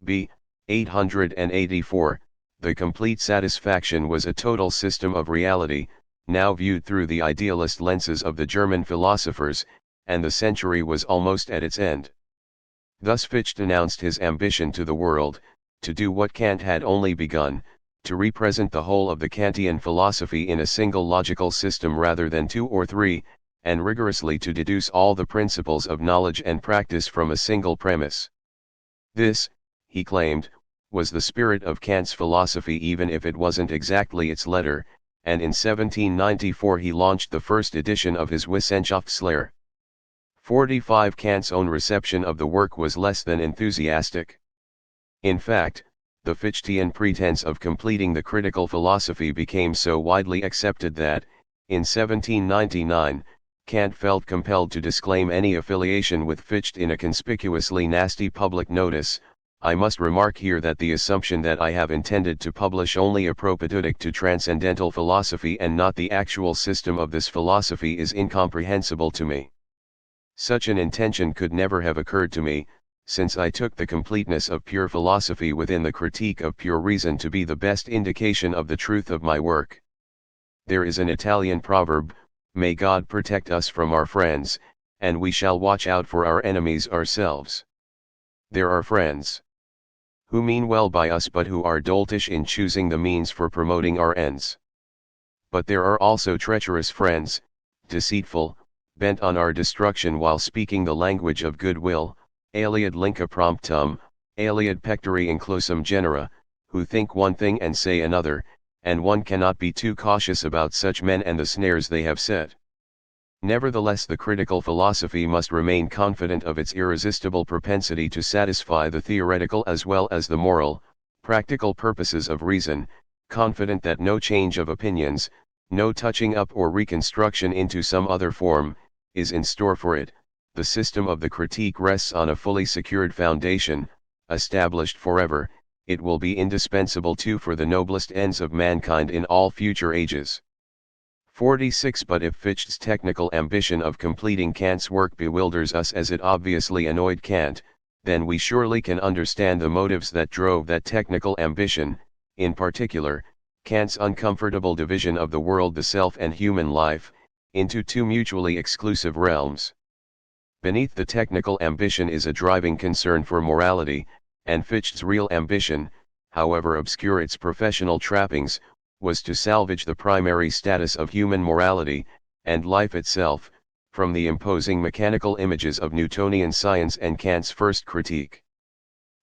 Speaker 1: B. 884, the complete satisfaction was a total system of reality, now viewed through the idealist lenses of the German philosophers, and the century was almost at its end. Thus Fichte announced his ambition to the world, to do what Kant had only begun, to represent the whole of the Kantian philosophy in a single logical system rather than two or three, and rigorously to deduce all the principles of knowledge and practice from a single premise. This, he claimed, was the spirit of Kant's philosophy even if it wasn't exactly its letter, and in 1794 he launched the first edition of his Wissenschaftslehre. 45 Kant's own reception of the work was less than enthusiastic. In fact, the Fichtean pretense of completing the critical philosophy became so widely accepted that, in 1799, Kant felt compelled to disclaim any affiliation with Fichte in a conspicuously nasty public notice. I must remark here that the assumption that I have intended to publish only a propedeutic to transcendental philosophy and not the actual system of this philosophy is incomprehensible to me. Such an intention could never have occurred to me, since I took the completeness of pure philosophy within the Critique of Pure Reason to be the best indication of the truth of my work. There is an Italian proverb, "May God protect us from our friends, and we shall watch out for our enemies ourselves." There are friends who mean well by us but who are doltish in choosing the means for promoting our ends. But there are also treacherous friends, deceitful, bent on our destruction while speaking the language of goodwill, aliud linca promptum, aliud pectori inclusum genera, who think one thing and say another, and one cannot be too cautious about such men and the snares they have set. Nevertheless, the critical philosophy must remain confident of its irresistible propensity to satisfy the theoretical as well as the moral, practical purposes of reason, confident that no change of opinions, no touching up or reconstruction into some other form, is in store for it. The system of the critique rests on a fully secured foundation, established forever. It will be indispensable too for the noblest ends of mankind in all future ages. 46 But if Fichte's technical ambition of completing Kant's work bewilders us as it obviously annoyed Kant, then we surely can understand the motives that drove that technical ambition, in particular, Kant's uncomfortable division of the world, the self and human life, into two mutually exclusive realms. Beneath the technical ambition is a driving concern for morality, and Fichte's real ambition, however obscure its professional trappings, was to salvage the primary status of human morality, and life itself, from the imposing mechanical images of Newtonian science and Kant's first critique.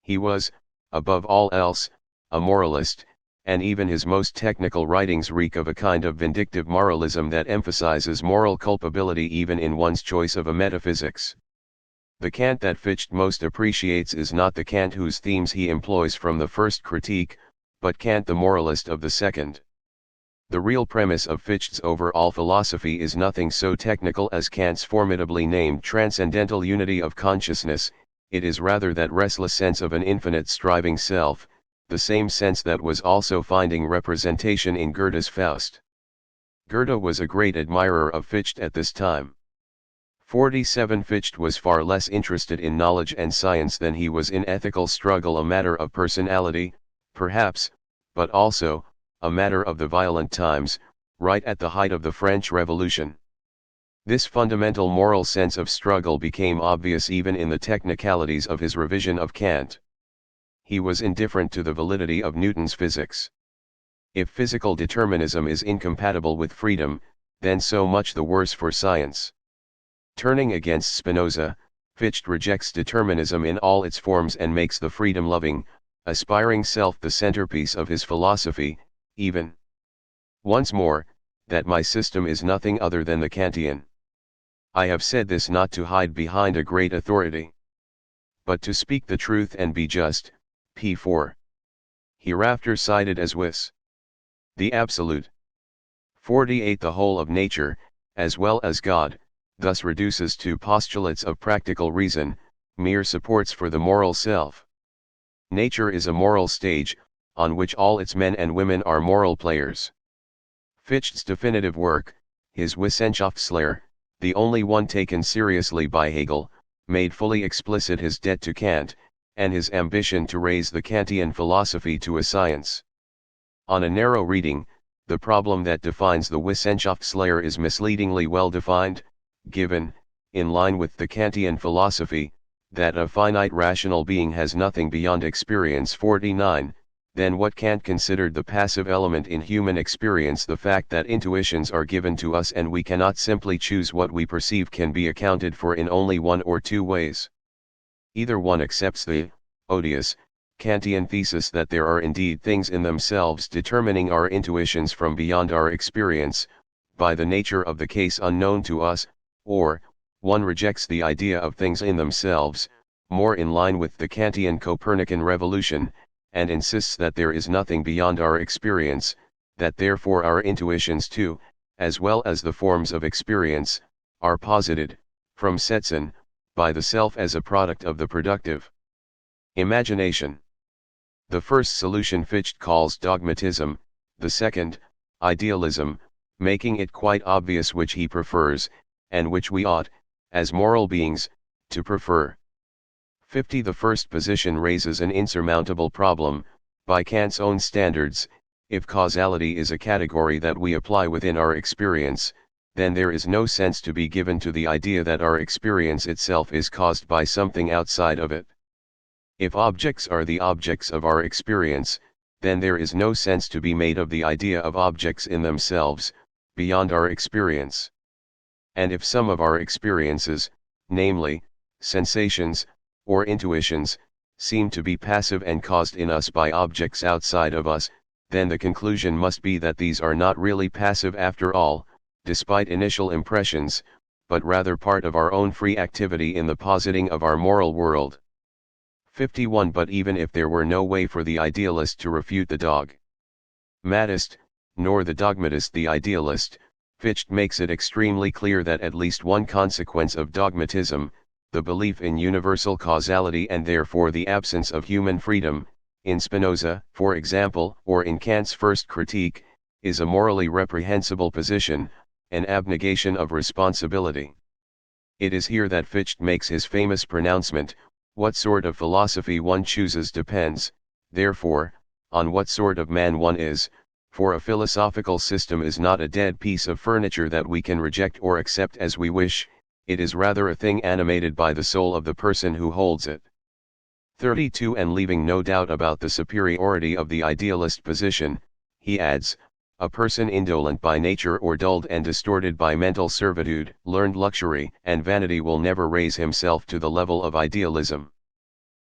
Speaker 1: He was, above all else, a moralist, and even his most technical writings reek of a kind of vindictive moralism that emphasizes moral culpability even in one's choice of a metaphysics. The Kant that Fichte most appreciates is not the Kant whose themes he employs from the first critique, but Kant the moralist of the second. The real premise of Fichte's overall philosophy is nothing so technical as Kant's formidably named transcendental unity of consciousness. It is rather that restless sense of an infinite striving self, the same sense that was also finding representation in Goethe's Faust. Goethe was a great admirer of Fichte at this time. 47 Fichte was far less interested in knowledge and science than he was in ethical struggle, a matter of personality, perhaps, but also, a matter of the violent times, right at the height of the French Revolution. This fundamental moral sense of struggle became obvious even in the technicalities of his revision of Kant. He was indifferent to the validity of Newton's physics. If physical determinism is incompatible with freedom, then so much the worse for science. Turning against Spinoza, Fichte rejects determinism in all its forms and makes the freedom-loving, aspiring self the centerpiece of his philosophy, even. Once more, that my system is nothing other than the Kantian. I have said this not to hide behind a great authority, but to speak the truth and be just. P4. Hereafter cited as wis. The absolute. 48. The whole of nature, as well as God, thus reduces to postulates of practical reason, mere supports for the moral self. Nature is a moral stage, on which all its men and women are moral players. Fichte's definitive work, his Wissenschaftslehre, the only one taken seriously by Hegel, made fully explicit his debt to Kant, and his ambition to raise the Kantian philosophy to a science. On a narrow reading, the problem that defines the Wissenschaftslehre is misleadingly well defined, given, in line with the Kantian philosophy, that a finite rational being has nothing beyond experience. 49. Then what Kant considered the passive element in human experience, the fact that intuitions are given to us and we cannot simply choose what we perceive, can be accounted for in only one or two ways. Either one accepts the odious Kantian thesis that there are indeed things in themselves determining our intuitions from beyond our experience, by the nature of the case unknown to us, or, one rejects the idea of things in themselves, more in line with the Kantian Copernican revolution, and insists that there is nothing beyond our experience, that therefore our intuitions too, as well as the forms of experience, are posited, from Setzen, by the self as a product of the productive imagination. The first solution Fichte calls dogmatism, the second, idealism, making it quite obvious which he prefers, and which we ought, as moral beings, to prefer. 50. The first position raises an insurmountable problem. By Kant's own standards, if causality is a category that we apply within our experience, then there is no sense to be given to the idea that our experience itself is caused by something outside of it. If objects are the objects of our experience, then there is no sense to be made of the idea of objects in themselves, beyond our experience. And if some of our experiences, namely, sensations, or intuitions, seem to be passive and caused in us by objects outside of us, then the conclusion must be that these are not really passive after all, despite initial impressions, but rather part of our own free activity in the positing of our moral world. 51. But even if there were no way for the idealist to refute the dogmatist, nor the dogmatist the idealist, Fichte makes it extremely clear that at least one consequence of dogmatism, the belief in universal causality and therefore the absence of human freedom, in Spinoza, for example, or in Kant's first critique, is a morally reprehensible position, an abnegation of responsibility. It is here that Fichte makes his famous pronouncement: what sort of philosophy one chooses depends, therefore, on what sort of man one is, for a philosophical system is not a dead piece of furniture that we can reject or accept as we wish. It is rather a thing animated by the soul of the person who holds it. 32. And leaving no doubt about the superiority of the idealist position, he adds, a person indolent by nature or dulled and distorted by mental servitude, learned luxury and vanity will never raise himself to the level of idealism.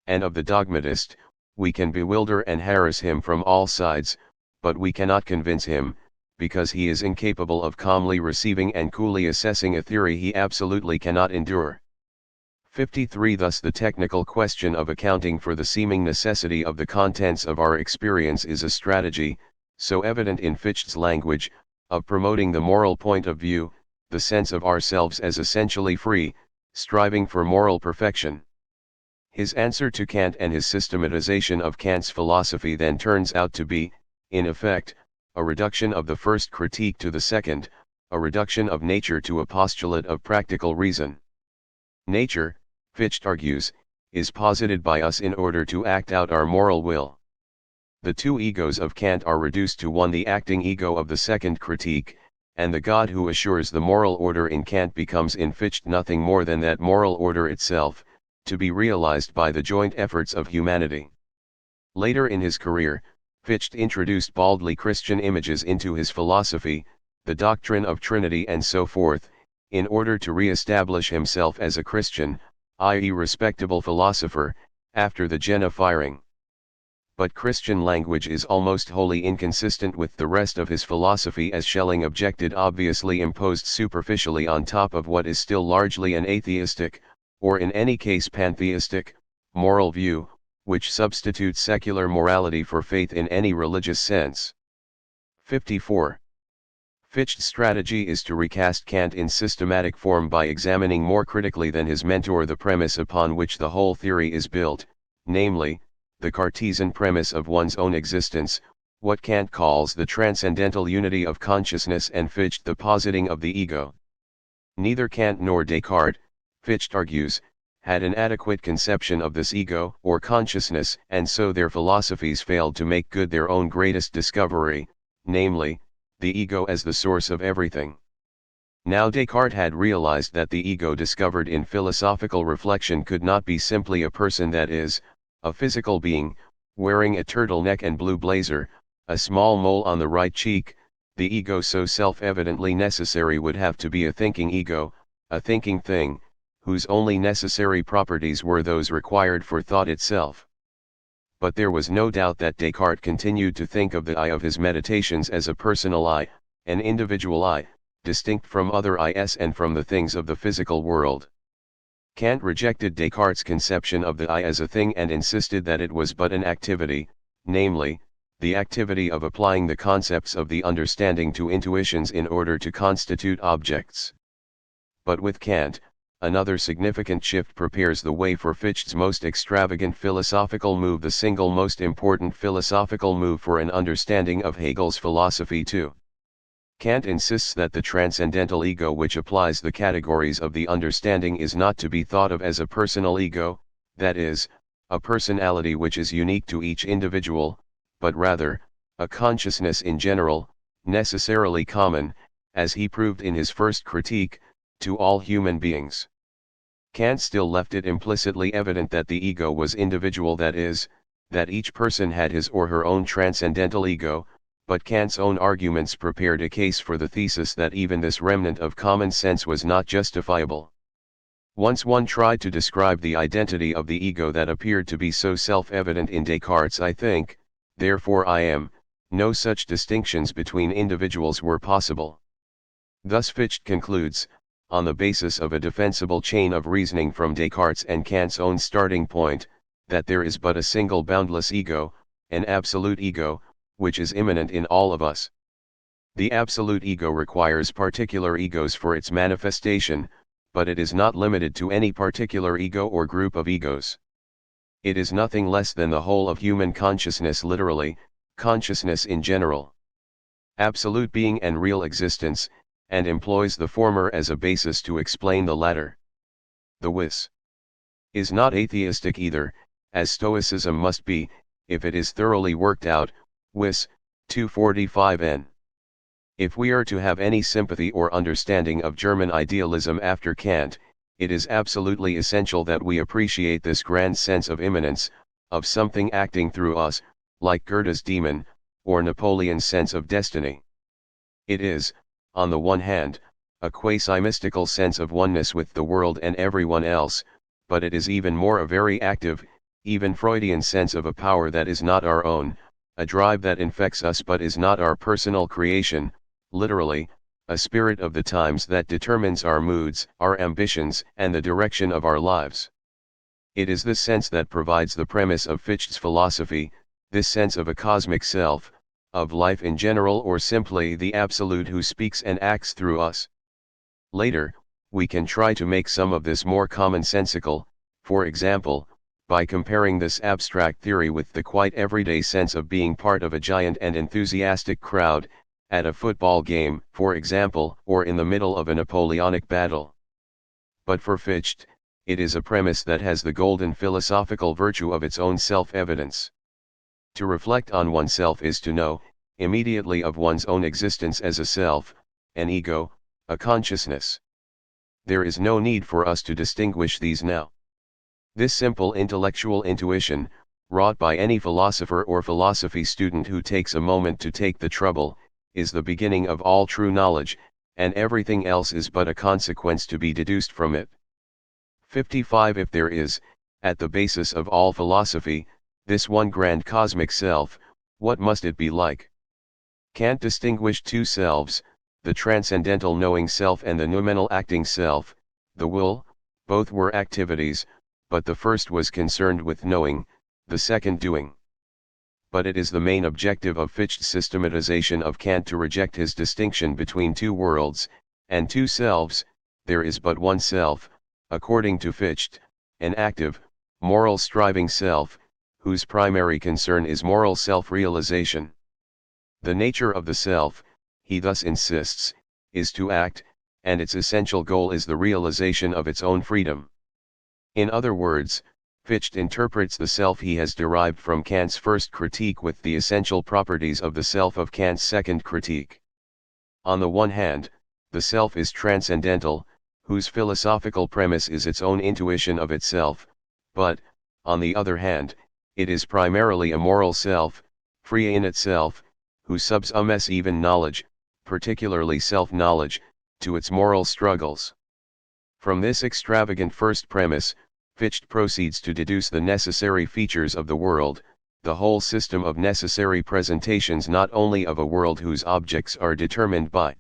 Speaker 1: And of the dogmatist, we can bewilder and harass him from all sides, but we cannot convince him, because he is incapable of calmly receiving and coolly assessing a theory he absolutely cannot endure. 53. Thus the technical question of accounting for the seeming necessity of the contents of our experience is a strategy, so evident in Fichte's language, of promoting the moral point of view, the sense of ourselves as essentially free, striving for moral perfection. His answer to Kant and his systematization of Kant's philosophy then turns out to be, in effect, a reduction of the first critique to the second, a reduction of nature to a postulate of practical reason. Nature, Fichte argues, is posited by us in order to act out our moral will. The two egos of Kant are reduced to one, the acting ego of the second critique, and the God who assures the moral order in Kant becomes in Fichte nothing more than that moral order itself, to be realized by the joint efforts of humanity. Later in his career, Fichte introduced baldly Christian images into his philosophy, the doctrine of Trinity and so forth, in order to re-establish himself as a Christian, i.e. respectable philosopher, after the Jena firing. But Christian language is almost wholly inconsistent with the rest of his philosophy, as Schelling objected, obviously imposed superficially on top of what is still largely an atheistic, or in any case pantheistic, moral view, which substitutes secular morality for faith in any religious sense. 54. Fichte's strategy is to recast Kant in systematic form by examining more critically than his mentor the premise upon which the whole theory is built, namely, the Cartesian premise of one's own existence, what Kant calls the transcendental unity of consciousness, and Fichte the positing of the ego. Neither Kant nor Descartes, Fichte argues, had an adequate conception of this ego or consciousness, and so their philosophies failed to make good their own greatest discovery, namely, the ego as the source of everything. Now Descartes had realized that the ego discovered in philosophical reflection could not be simply a person, that is, a physical being, wearing a turtleneck and blue blazer, a small mole on the right cheek. The ego so self-evidently necessary would have to be a thinking ego, a thinking thing, whose only necessary properties were those required for thought itself. But there was no doubt that Descartes continued to think of the I of his meditations as a personal I, an individual I, distinct from other Is and from the things of the physical world. Kant rejected Descartes' conception of the I as a thing and insisted that it was but an activity, namely, the activity of applying the concepts of the understanding to intuitions in order to constitute objects. But with Kant, another significant shift prepares the way for Fichte's most extravagant philosophical move, the single most important philosophical move for an understanding of Hegel's philosophy too. Kant insists that the transcendental ego which applies the categories of the understanding is not to be thought of as a personal ego, that is, a personality which is unique to each individual, but rather, a consciousness in general, necessarily common, as he proved in his first critique, to all human beings. Kant still left it implicitly evident that the ego was individual, that is, that each person had his or her own transcendental ego, but Kant's own arguments prepared a case for the thesis that even this remnant of common sense was not justifiable. Once one tried to describe the identity of the ego that appeared to be so self-evident in Descartes' I think, therefore I am, no such distinctions between individuals were possible. Thus Fichte concludes, on the basis of a defensible chain of reasoning from Descartes and Kant's own starting point, that there is but a single boundless ego, an absolute ego, which is immanent in all of us. The absolute ego requires particular egos for its manifestation, but it is not limited to any particular ego or group of egos. It is nothing less than the whole of human consciousness, literally, consciousness in general. Absolute being and real existence, and employs the former as a basis to explain the latter. The Wis is not atheistic either, as Stoicism must be, if it is thoroughly worked out. Wis, 245n. If we are to have any sympathy or understanding of German idealism after Kant, it is absolutely essential that we appreciate this grand sense of immanence, of something acting through us, like Goethe's demon, or Napoleon's sense of destiny. It is, on the one hand, a quasi-mystical sense of oneness with the world and everyone else, but it is even more a very active, even Freudian sense of a power that is not our own, a drive that infects us but is not our personal creation, literally, a spirit of the times that determines our moods, our ambitions, and the direction of our lives. It is this sense that provides the premise of Fichte's philosophy, this sense of a cosmic self, of life in general, or simply the Absolute who speaks and acts through us. Later, we can try to make some of this more commonsensical, for example, by comparing this abstract theory with the quite everyday sense of being part of a giant and enthusiastic crowd, at a football game, for example, or in the middle of a Napoleonic battle. But for Fichte, it is a premise that has the golden philosophical virtue of its own self-evidence. To reflect on oneself is to know, immediately, of one's own existence as a self, an ego, a consciousness. There is no need for us to distinguish these now. This simple intellectual intuition, wrought by any philosopher or philosophy student who takes a moment to take the trouble, is the beginning of all true knowledge, and everything else is but a consequence to be deduced from it. 55. If there is, at the basis of all philosophy, this one grand cosmic self, what must it be like? Kant distinguished two selves, the transcendental knowing self and the noumenal acting self, the will. Both were activities, but the first was concerned with knowing, the second doing. But it is the main objective of Fichte's systematization of Kant to reject his distinction between two worlds, and two selves. There is but one self, according to Fichte, an active, moral striving self, whose primary concern is moral self-realization. The nature of the self, he thus insists, is to act, and its essential goal is the realization of its own freedom. In other words, Fichte interprets the self he has derived from Kant's first critique with the essential properties of the self of Kant's second critique. On the one hand, the self is transcendental, whose philosophical premise is its own intuition of itself, but, on the other hand, it is primarily a moral self, free in itself, who subsumes even knowledge, particularly self-knowledge, to its moral struggles. From this extravagant first premise, Fichte proceeds to deduce the necessary features of the world, the whole system of necessary presentations not only of a world whose objects are determined by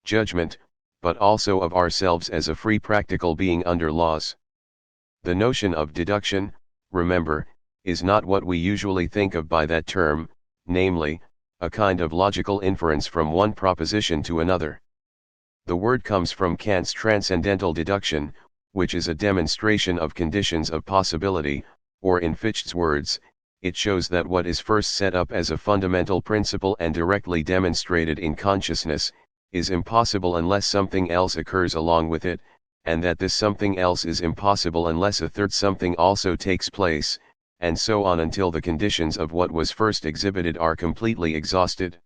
Speaker 1: judgment, but also of ourselves as a free practical being under laws. The notion of deduction, remember, is not what we usually think of by that term, namely, a kind of logical inference from one proposition to another. The word comes from Kant's transcendental deduction, which is a demonstration of conditions of possibility, or in Fichte's words, it shows that what is first set up as a fundamental principle and directly demonstrated in consciousness, is impossible unless something else occurs along with it, and that this something else is impossible unless a third something also takes place, and so on until the conditions of what was first exhibited are completely exhausted.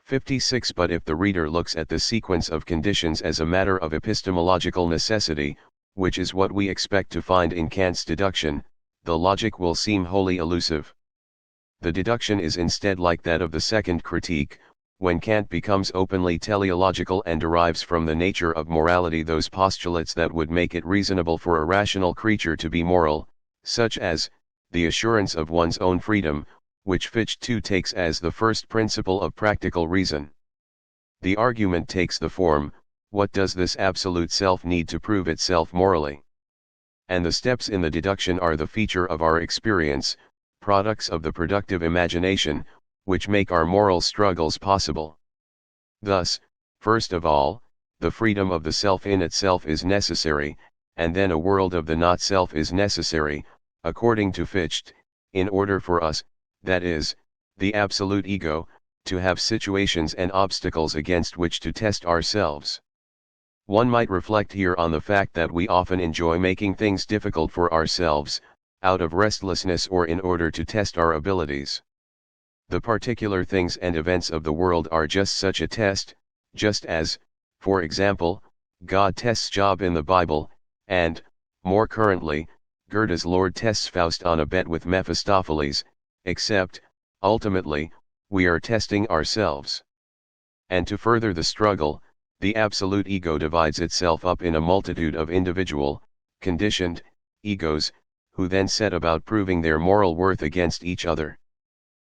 Speaker 1: 56. But if the reader looks at the sequence of conditions as a matter of epistemological necessity, which is what we expect to find in Kant's deduction, the logic will seem wholly elusive. The deduction is instead like that of the second critique, when Kant becomes openly teleological and derives from the nature of morality those postulates that would make it reasonable for a rational creature to be moral, such as, the assurance of one's own freedom, which Fichte too takes as the first principle of practical reason. The argument takes the form, what does this absolute self need to prove itself morally? And the steps in the deduction are the feature of our experience, products of the productive imagination, which make our moral struggles possible. Thus, first of all, the freedom of the self in itself is necessary, and then a world of the not-self is necessary, according to Fichte, in order for us, that is, the absolute ego, to have situations and obstacles against which to test ourselves. One might reflect here on the fact that we often enjoy making things difficult for ourselves, out of restlessness or in order to test our abilities. The particular things and events of the world are just such a test, just as, for example, God tests Job in the Bible, and, more currently, Goethe's Lord tests Faust on a bet with Mephistopheles, except, ultimately, we are testing ourselves. And to further the struggle, the absolute ego divides itself up in a multitude of individual, conditioned, egos, who then set about proving their moral worth against each other.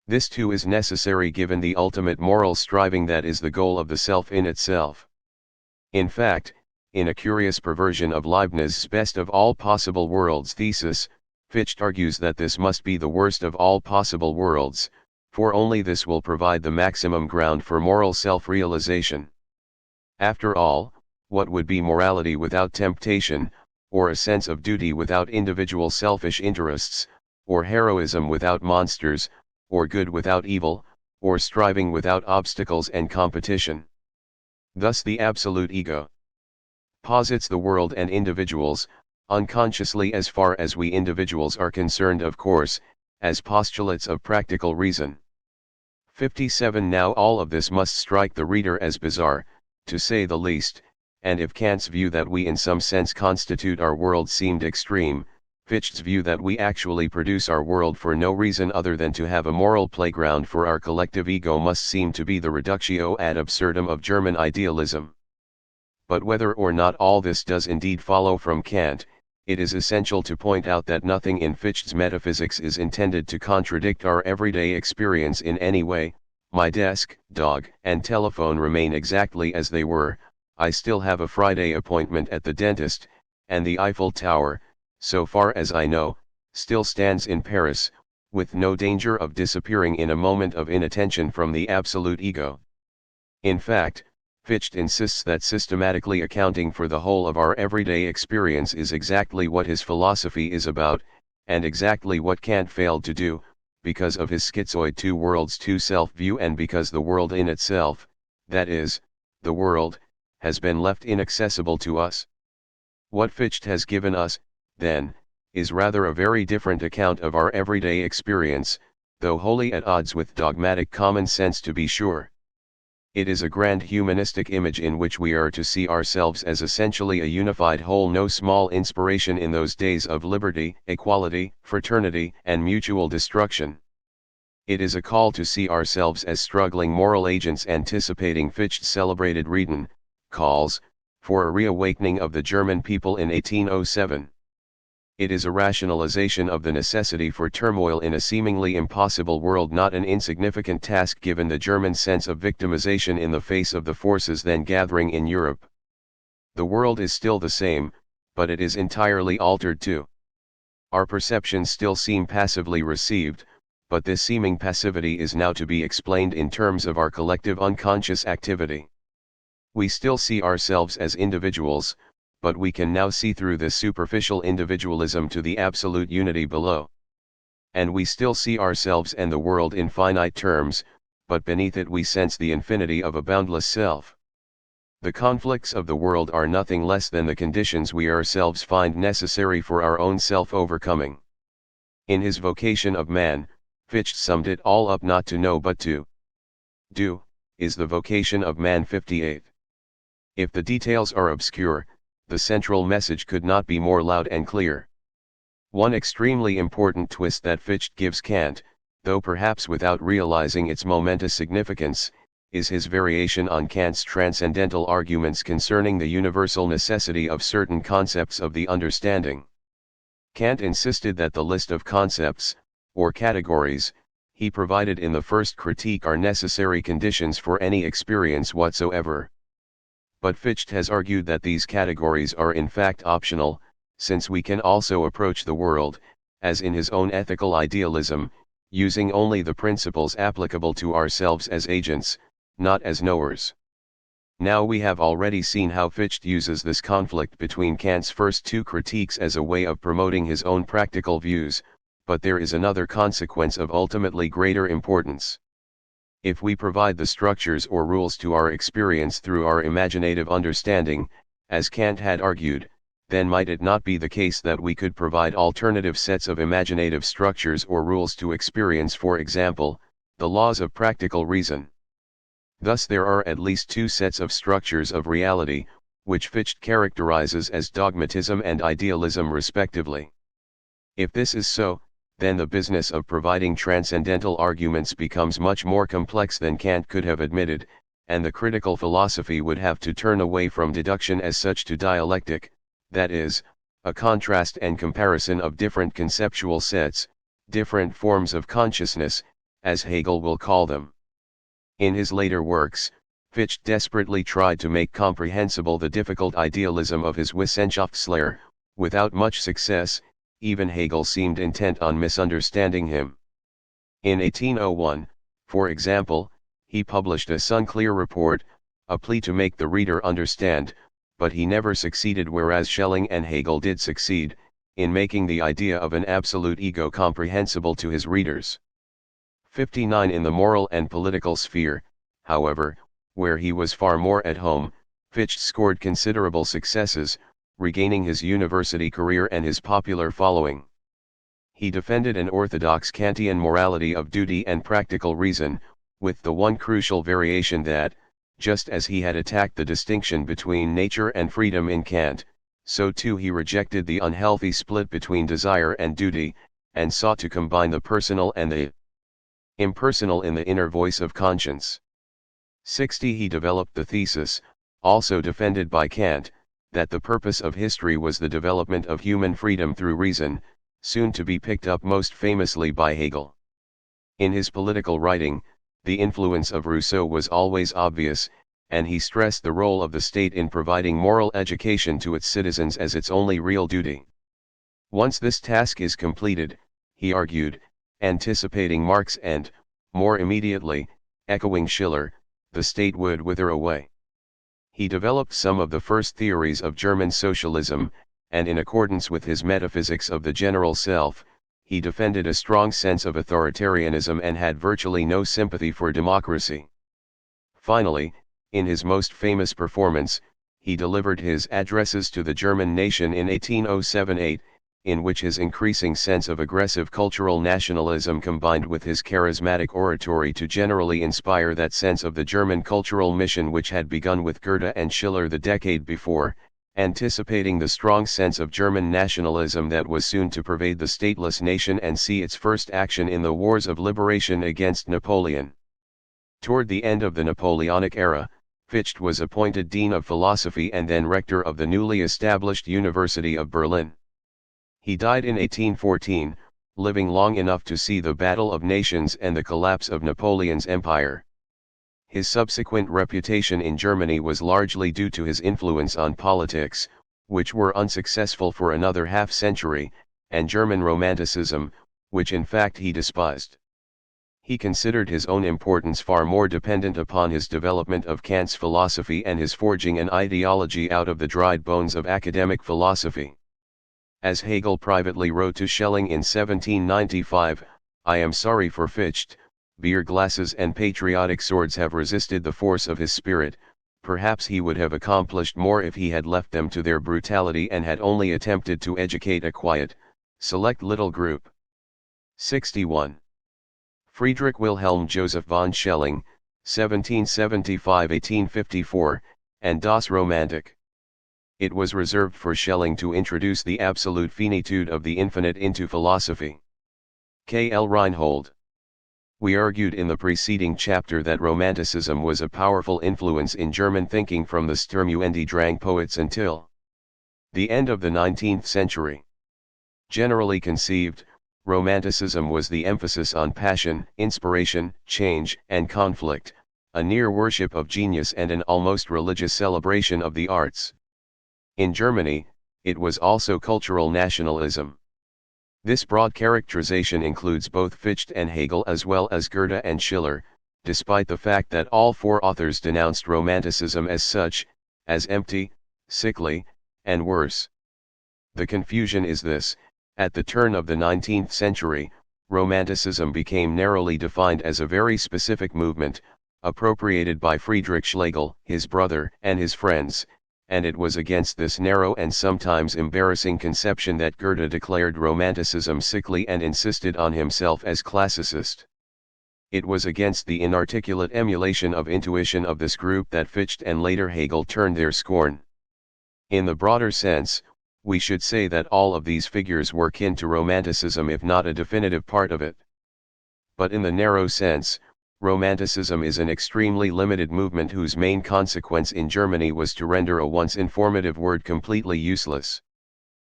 Speaker 1: This too is necessary given the ultimate moral striving that is the goal of the self in itself. In fact, in a curious perversion of Leibniz's best of all possible worlds thesis, Fichte argues that this must be the worst of all possible worlds, for only this will provide the maximum ground for moral self-realization. After all, what would be morality without temptation, or a sense of duty without individual selfish interests, or heroism without monsters, or good without evil, or striving without obstacles and competition? Thus the absolute ego posits the world and individuals, unconsciously as far as we individuals are concerned of course, as postulates of practical reason. 57. Now all of this must strike the reader as bizarre, to say the least, and if Kant's view that we in some sense constitute our world seemed extreme, Fichte's view that we actually produce our world for no reason other than to have a moral playground for our collective ego must seem to be the reductio ad absurdum of German idealism. But whether or not all this does indeed follow from Kant, it is essential to point out that nothing in Fichte's metaphysics is intended to contradict our everyday experience in any way. My desk, dog, and telephone remain exactly as they were. I still have a Friday appointment at the dentist, and the Eiffel Tower, so far as I know, still stands in Paris, with no danger of disappearing in a moment of inattention from the absolute ego. In fact, Fichte insists that systematically accounting for the whole of our everyday experience is exactly what his philosophy is about, and exactly what Kant failed to do, because of his schizoid two worlds two self view and because the world in itself, that is, the world, has been left inaccessible to us. What Fichte has given us, then, is rather a very different account of our everyday experience, though wholly at odds with dogmatic common sense to be sure. It is a grand humanistic image in which we are to see ourselves as essentially a unified whole, no small inspiration in those days of liberty, equality, fraternity, and mutual destruction. It is a call to see ourselves as struggling moral agents anticipating Fichte's celebrated Reden calls for a reawakening of the German people in 1807. It is a rationalization of the necessity for turmoil in a seemingly impossible world, not an insignificant task given the German sense of victimization in the face of the forces then gathering in Europe. The world is still the same, but it is entirely altered too. Our perceptions still seem passively received, but this seeming passivity is now to be explained in terms of our collective unconscious activity. We still see ourselves as individuals, but we can now see through this superficial individualism to the absolute unity below. And we still see ourselves and the world in finite terms, but beneath it we sense the infinity of a boundless self. The conflicts of the world are nothing less than the conditions we ourselves find necessary for our own self-overcoming. In his Vocation of Man, Fichte summed it all up: not to know but to do, is the vocation of man. 58. If the details are obscure, the central message could not be more loud and clear. One extremely important twist that Fichte gives Kant, though perhaps without realizing its momentous significance, is his variation on Kant's transcendental arguments concerning the universal necessity of certain concepts of the understanding. Kant insisted that the list of concepts, or categories, he provided in the first critique are necessary conditions for any experience whatsoever. But Fichte has argued that these categories are in fact optional, since we can also approach the world, as in his own ethical idealism, using only the principles applicable to ourselves as agents, not as knowers. Now we have already seen how Fichte uses this conflict between Kant's first two critiques as a way of promoting his own practical views, but there is another consequence of ultimately greater importance. If we provide the structures or rules to our experience through our imaginative understanding, as Kant had argued, then might it not be the case that we could provide alternative sets of imaginative structures or rules to experience, for example, the laws of practical reason? Thus there are at least two sets of structures of reality, which Fichte characterizes as dogmatism and idealism respectively. If this is so, then the business of providing transcendental arguments becomes much more complex than Kant could have admitted, and the critical philosophy would have to turn away from deduction as such to dialectic, that is, a contrast and comparison of different conceptual sets, different forms of consciousness, as Hegel will call them. In his later works, Fichte desperately tried to make comprehensible the difficult idealism of his Wissenschaftslehre, without much success. Even Hegel seemed intent on misunderstanding him. In 1801, for example, he published a sun-clear report, a plea to make the reader understand, but he never succeeded, whereas Schelling and Hegel did succeed, in making the idea of an absolute ego comprehensible to his readers. 59. In the moral and political sphere, however, where he was far more at home, Fichte scored considerable successes, regaining his university career and his popular following. He defended an orthodox Kantian morality of duty and practical reason, with the one crucial variation that, just as he had attacked the distinction between nature and freedom in Kant, so too he rejected the unhealthy split between desire and duty, and sought to combine the personal and the impersonal in the inner voice of conscience. 60. He developed the thesis, also defended by Kant, that the purpose of history was the development of human freedom through reason, soon to be picked up most famously by Hegel. In his political writing, the influence of Rousseau was always obvious, and he stressed the role of the state in providing moral education to its citizens as its only real duty. Once this task is completed, he argued, anticipating Marx and, more immediately, echoing Schiller, the state would wither away. He developed some of the first theories of German socialism, and in accordance with his metaphysics of the general self, he defended a strong sense of authoritarianism and had virtually no sympathy for democracy. Finally, in his most famous performance, he delivered his Addresses to the German Nation in 1807-8, in which his increasing sense of aggressive cultural nationalism combined with his charismatic oratory to generally inspire that sense of the German cultural mission which had begun with Goethe and Schiller the decade before, anticipating the strong sense of German nationalism that was soon to pervade the stateless nation and see its first action in the wars of liberation against Napoleon. Toward the end of the Napoleonic era, Fichte was appointed Dean of Philosophy and then rector of the newly established University of Berlin. He died in 1814, living long enough to see the Battle of Nations and the collapse of Napoleon's empire. His subsequent reputation in Germany was largely due to his influence on politics, which were unsuccessful for another half-century, and German Romanticism, which in fact he despised. He considered his own importance far more dependent upon his development of Kant's philosophy and his forging an ideology out of the dried bones of academic philosophy. As Hegel privately wrote to Schelling in 1795, "I am sorry for Fichte, beer glasses and patriotic swords have resisted the force of his spirit, perhaps he would have accomplished more if he had left them to their brutality and had only attempted to educate a quiet, select little group." 61. Friedrich Wilhelm Joseph von Schelling, 1775-1854, and Das Romantik. It was reserved for Schelling to introduce the absolute finitude of the infinite into philosophy. K. L. Reinhold. We argued in the preceding chapter that Romanticism was a powerful influence in German thinking from the Sturm-und-Drang poets until the end of the 19th century. Generally conceived, Romanticism was the emphasis on passion, inspiration, change, and conflict, a near worship of genius and an almost religious celebration of the arts. In Germany, it was also cultural nationalism. This broad characterization includes both Fichte and Hegel as well as Goethe and Schiller, despite the fact that all four authors denounced Romanticism as such, as empty, sickly, and worse. The confusion is this: at the turn of the 19th century, Romanticism became narrowly defined as a very specific movement, appropriated by Friedrich Schlegel, his brother, and his friends, and it was against this narrow and sometimes embarrassing conception that Goethe declared Romanticism sickly and insisted on himself as classicist. It was against the inarticulate emulation of intuition of this group that Fichte and later Hegel turned their scorn. In the broader sense, we should say that all of these figures were kin to Romanticism if not a definitive part of it. But in the narrow sense, Romanticism is an extremely limited movement whose main consequence in Germany was to render a once informative word completely useless.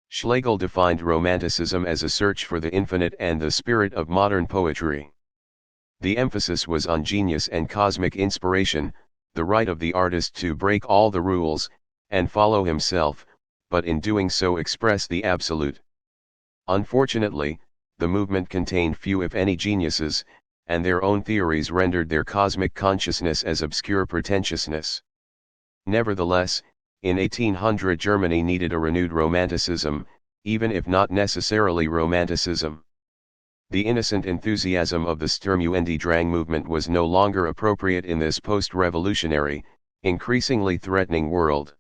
Speaker 1: Schlegel defined Romanticism as a search for the infinite and the spirit of modern poetry. The emphasis was on genius and cosmic inspiration, the right of the artist to break all the rules, and follow himself, but in doing so express the absolute. Unfortunately, the movement contained few if any geniuses, and their own theories rendered their cosmic consciousness as obscure pretentiousness. Nevertheless, in 1800 Germany needed a renewed Romanticism, even if not necessarily Romanticism. The innocent enthusiasm of the Sturm-und-Drang movement was no longer appropriate in this post-revolutionary, increasingly threatening world.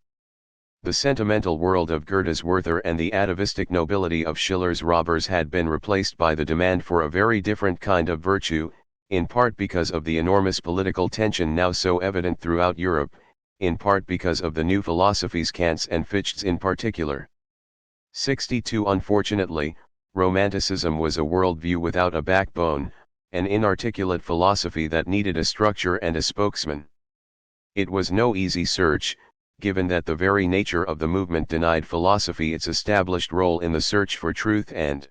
Speaker 1: The sentimental world of Goethe's Werther and the atavistic nobility of Schiller's robbers had been replaced by the demand for a very different kind of virtue, in part because of the enormous political tension now so evident throughout Europe, in part because of the new philosophies Kant's and Fichte's in particular. 62 Unfortunately, Romanticism was a worldview without a backbone, an inarticulate philosophy that needed a structure and a spokesman. It was no easy search, given that the very nature of the movement denied philosophy its established role in the search for truth and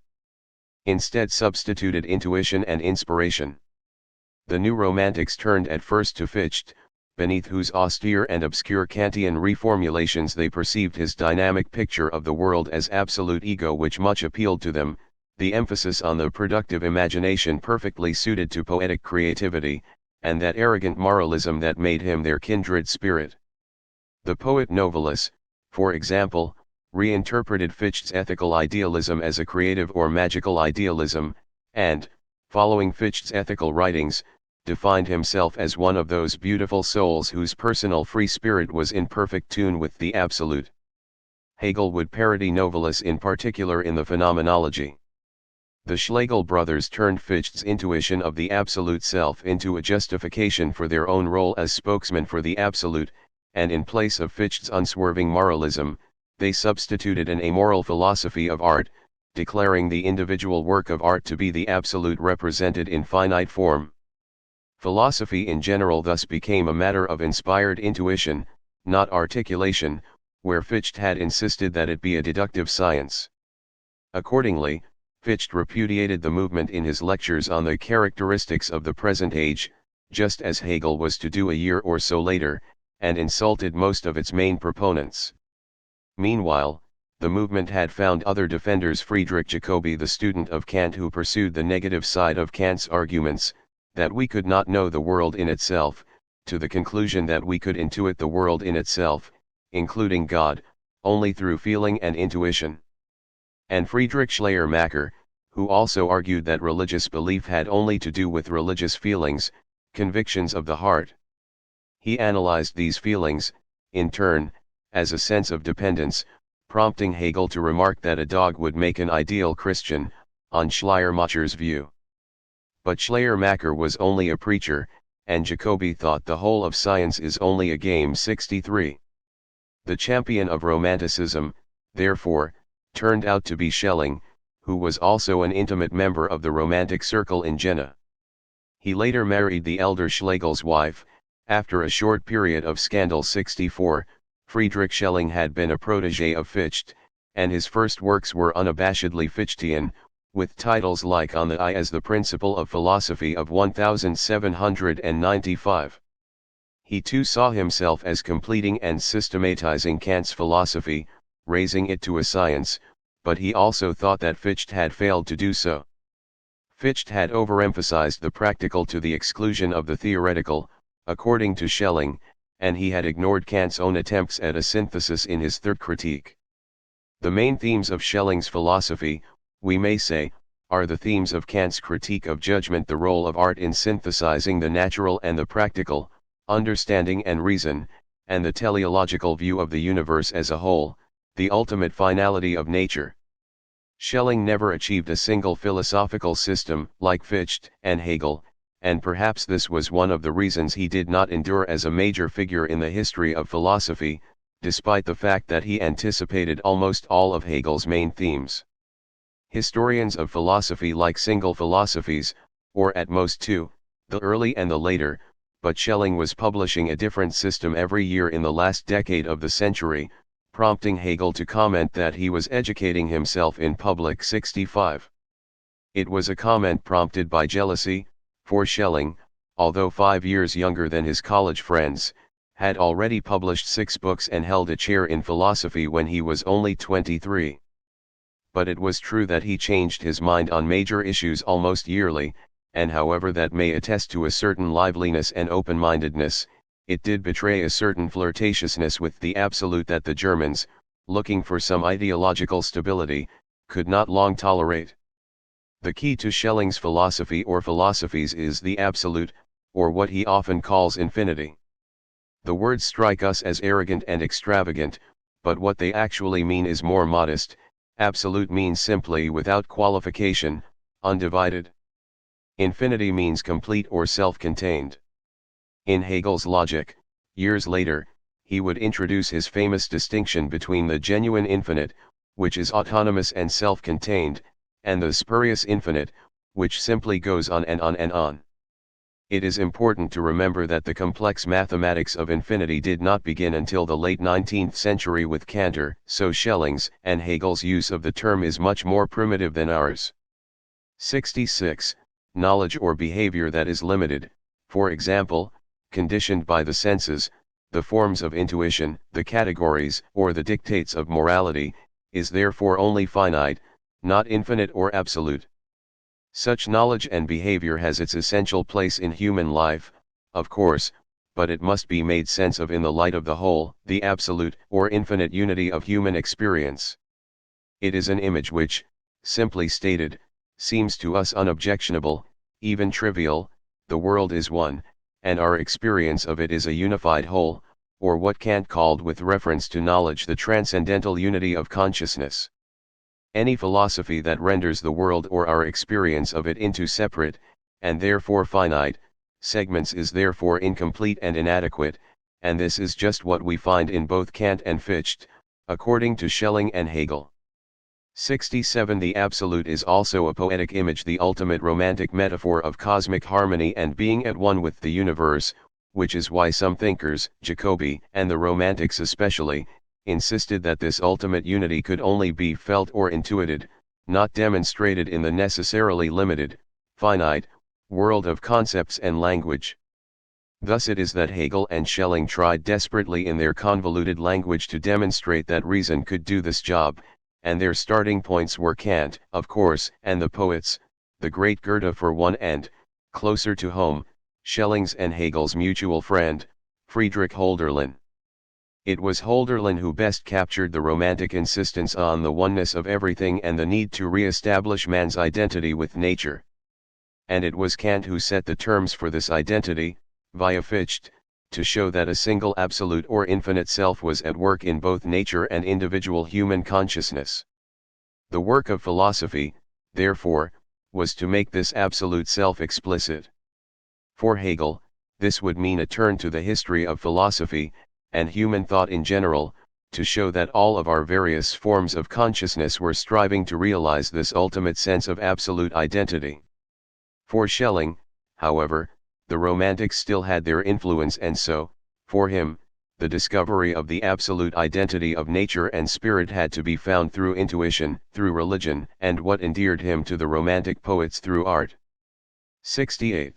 Speaker 1: instead substituted intuition and inspiration. The new Romantics turned at first to Fichte, beneath whose austere and obscure Kantian reformulations they perceived his dynamic picture of the world as absolute ego, which much appealed to them, the emphasis on the productive imagination perfectly suited to poetic creativity, and that arrogant moralism that made him their kindred spirit. The poet Novalis, for example, reinterpreted Fichte's ethical idealism as a creative or magical idealism, and, following Fichte's ethical writings, defined himself as one of those beautiful souls whose personal free spirit was in perfect tune with the absolute. Hegel would parody Novalis in particular in the Phenomenology. The Schlegel brothers turned Fichte's intuition of the absolute self into a justification for their own role as spokesman for the absolute, and in place of Fichte's unswerving moralism, they substituted an amoral philosophy of art, declaring the individual work of art to be the absolute represented in finite form. Philosophy in general thus became a matter of inspired intuition, not articulation, where Fichte had insisted that it be a deductive science. Accordingly, Fichte repudiated the movement in his lectures on the characteristics of the present age, just as Hegel was to do a year or so later, and insulted most of its main proponents. Meanwhile, the movement had found other defenders. Friedrich Jacobi, the student of Kant who pursued the negative side of Kant's arguments, that we could not know the world in itself, to the conclusion that we could intuit the world in itself, including God, only through feeling and intuition. And Friedrich Schleiermacher, who also argued that religious belief had only to do with religious feelings, convictions of the heart. He analyzed these feelings, in turn, as a sense of dependence, prompting Hegel to remark that a dog would make an ideal Christian, on Schleiermacher's view. But Schleiermacher was only a preacher, and Jacobi thought the whole of science is only a game. 63. The champion of Romanticism, therefore, turned out to be Schelling, who was also an intimate member of the Romantic circle in Jena. He later married the elder Schlegel's wife. After a short period of scandal. 64, Friedrich Schelling had been a protégé of Fichte, and his first works were unabashedly Fichtean, with titles like On the I as the Principle of Philosophy of 1795. He too saw himself as completing and systematizing Kant's philosophy, raising it to a science, but he also thought that Fichte had failed to do so. Fichte had overemphasized the practical to the exclusion of the theoretical, according to Schelling, and he had ignored Kant's own attempts at a synthesis in his third critique. The main themes of Schelling's philosophy, we may say, are the themes of Kant's critique of judgment, the role of art in synthesizing the natural and the practical, understanding and reason, and the teleological view of the universe as a whole, the ultimate finality of nature. Schelling never achieved a single philosophical system, like Fichte and Hegel, and perhaps this was one of the reasons he did not endure as a major figure in the history of philosophy, despite the fact that he anticipated almost all of Hegel's main themes. Historians of philosophy like single philosophies, or at most two, the early and the later, but Schelling was publishing a different system every year in the last decade of the century, prompting Hegel to comment that he was educating himself in public. 65. It was a comment prompted by jealousy, for Schelling, although 5 years younger than his college friends, had already published 6 books and held a chair in philosophy when he was only 23. But it was true that he changed his mind on major issues almost yearly, and however that may attest to a certain liveliness and open-mindedness, it did betray a certain flirtatiousness with the absolute that the Germans, looking for some ideological stability, could not long tolerate. The key to Schelling's philosophy or philosophies is the absolute, or what he often calls infinity. The words strike us as arrogant and extravagant, but what they actually mean is more modest. Absolute means simply without qualification, undivided. Infinity means complete or self-contained. In Hegel's logic, years later, he would introduce his famous distinction between the genuine infinite, which is autonomous and self-contained, and the spurious infinite, which simply goes on and on and on. It is important to remember that the complex mathematics of infinity did not begin until the late 19th century with Cantor, so Schelling's and Hegel's use of the term is much more primitive than ours. 66. Knowledge or behavior that is limited, for example, conditioned by the senses, the forms of intuition, the categories, or the dictates of morality, is therefore only finite, not infinite or absolute. Such knowledge and behavior has its essential place in human life, of course, but it must be made sense of in the light of the whole, the absolute or infinite unity of human experience. It is an image which, simply stated, seems to us unobjectionable, even trivial. The world is one, and our experience of it is a unified whole, or what Kant called with reference to knowledge the transcendental unity of consciousness. Any philosophy that renders the world or our experience of it into separate, and therefore finite, segments is therefore incomplete and inadequate, and this is just what we find in both Kant and Fichte, according to Schelling and Hegel. 67. The absolute is also a poetic image, the ultimate romantic metaphor of cosmic harmony and being at one with the universe, which is why some thinkers, Jacobi and the Romantics especially, insisted that this ultimate unity could only be felt or intuited, not demonstrated in the necessarily limited, finite, world of concepts and language. Thus it is that Hegel and Schelling tried desperately in their convoluted language to demonstrate that reason could do this job, and their starting points were Kant, of course, and the poets, the great Goethe for one, and, closer to home, Schelling's and Hegel's mutual friend, Friedrich Hölderlin. It was Hölderlin who best captured the romantic insistence on the oneness of everything and the need to re-establish man's identity with nature. And it was Kant who set the terms for this identity, via Fichte, to show that a single absolute or infinite self was at work in both nature and individual human consciousness. The work of philosophy, therefore, was to make this absolute self explicit. For Hegel, this would mean a turn to the history of philosophy, and human thought in general, to show that all of our various forms of consciousness were striving to realize this ultimate sense of absolute identity. For Schelling, however, the Romantics still had their influence, and so, for him, the discovery of the absolute identity of nature and spirit had to be found through intuition, through religion, and what endeared him to the Romantic poets through art. 68.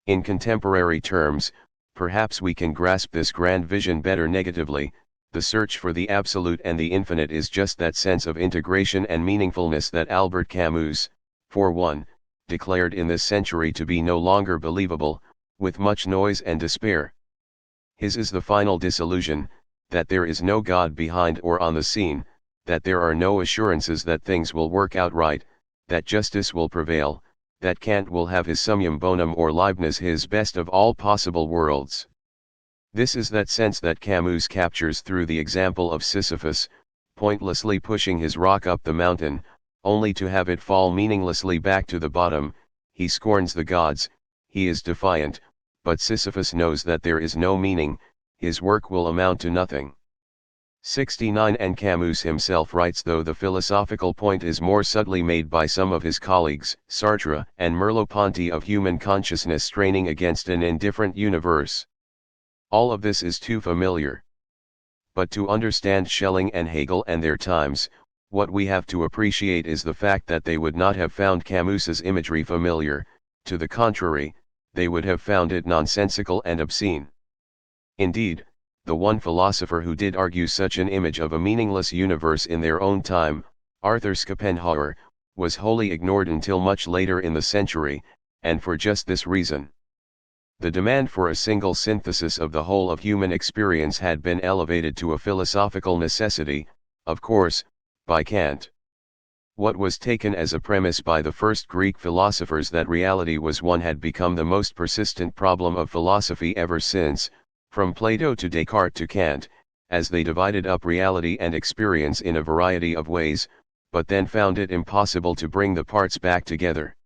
Speaker 1: In contemporary terms, perhaps we can grasp this grand vision better negatively. The search for the absolute and the infinite is just that sense of integration and meaningfulness that Albert Camus, for one, declared in this century to be no longer believable, with much noise and despair. His is the final disillusion, that there is no God behind or on the scene, that there are no assurances that things will work out right, that justice will prevail, that Kant will have his summum bonum or Leibniz his best of all possible worlds. This is that sense that Camus captures through the example of Sisyphus, pointlessly pushing his rock up the mountain, only to have it fall meaninglessly back to the bottom. He scorns the gods, he is defiant, but Sisyphus knows that there is no meaning, his work will amount to nothing. 69. And Camus himself writes, though the philosophical point is more subtly made by some of his colleagues, Sartre and Merleau-Ponty, of human consciousness straining against an indifferent universe. All of this is too familiar. But to understand Schelling and Hegel and their times, what we have to appreciate is the fact that they would not have found Camus's imagery familiar, to the contrary, they would have found it nonsensical and obscene. Indeed, the one philosopher who did argue such an image of a meaningless universe in their own time, Arthur Schopenhauer, was wholly ignored until much later in the century, and for just this reason. The demand for a single synthesis of the whole of human experience had been elevated to a philosophical necessity, of course, by Kant. What was taken as a premise by the first Greek philosophers that reality was one had become the most persistent problem of philosophy ever since, from Plato to Descartes to Kant, as they divided up reality and experience in a variety of ways, but then found it impossible to bring the parts back together.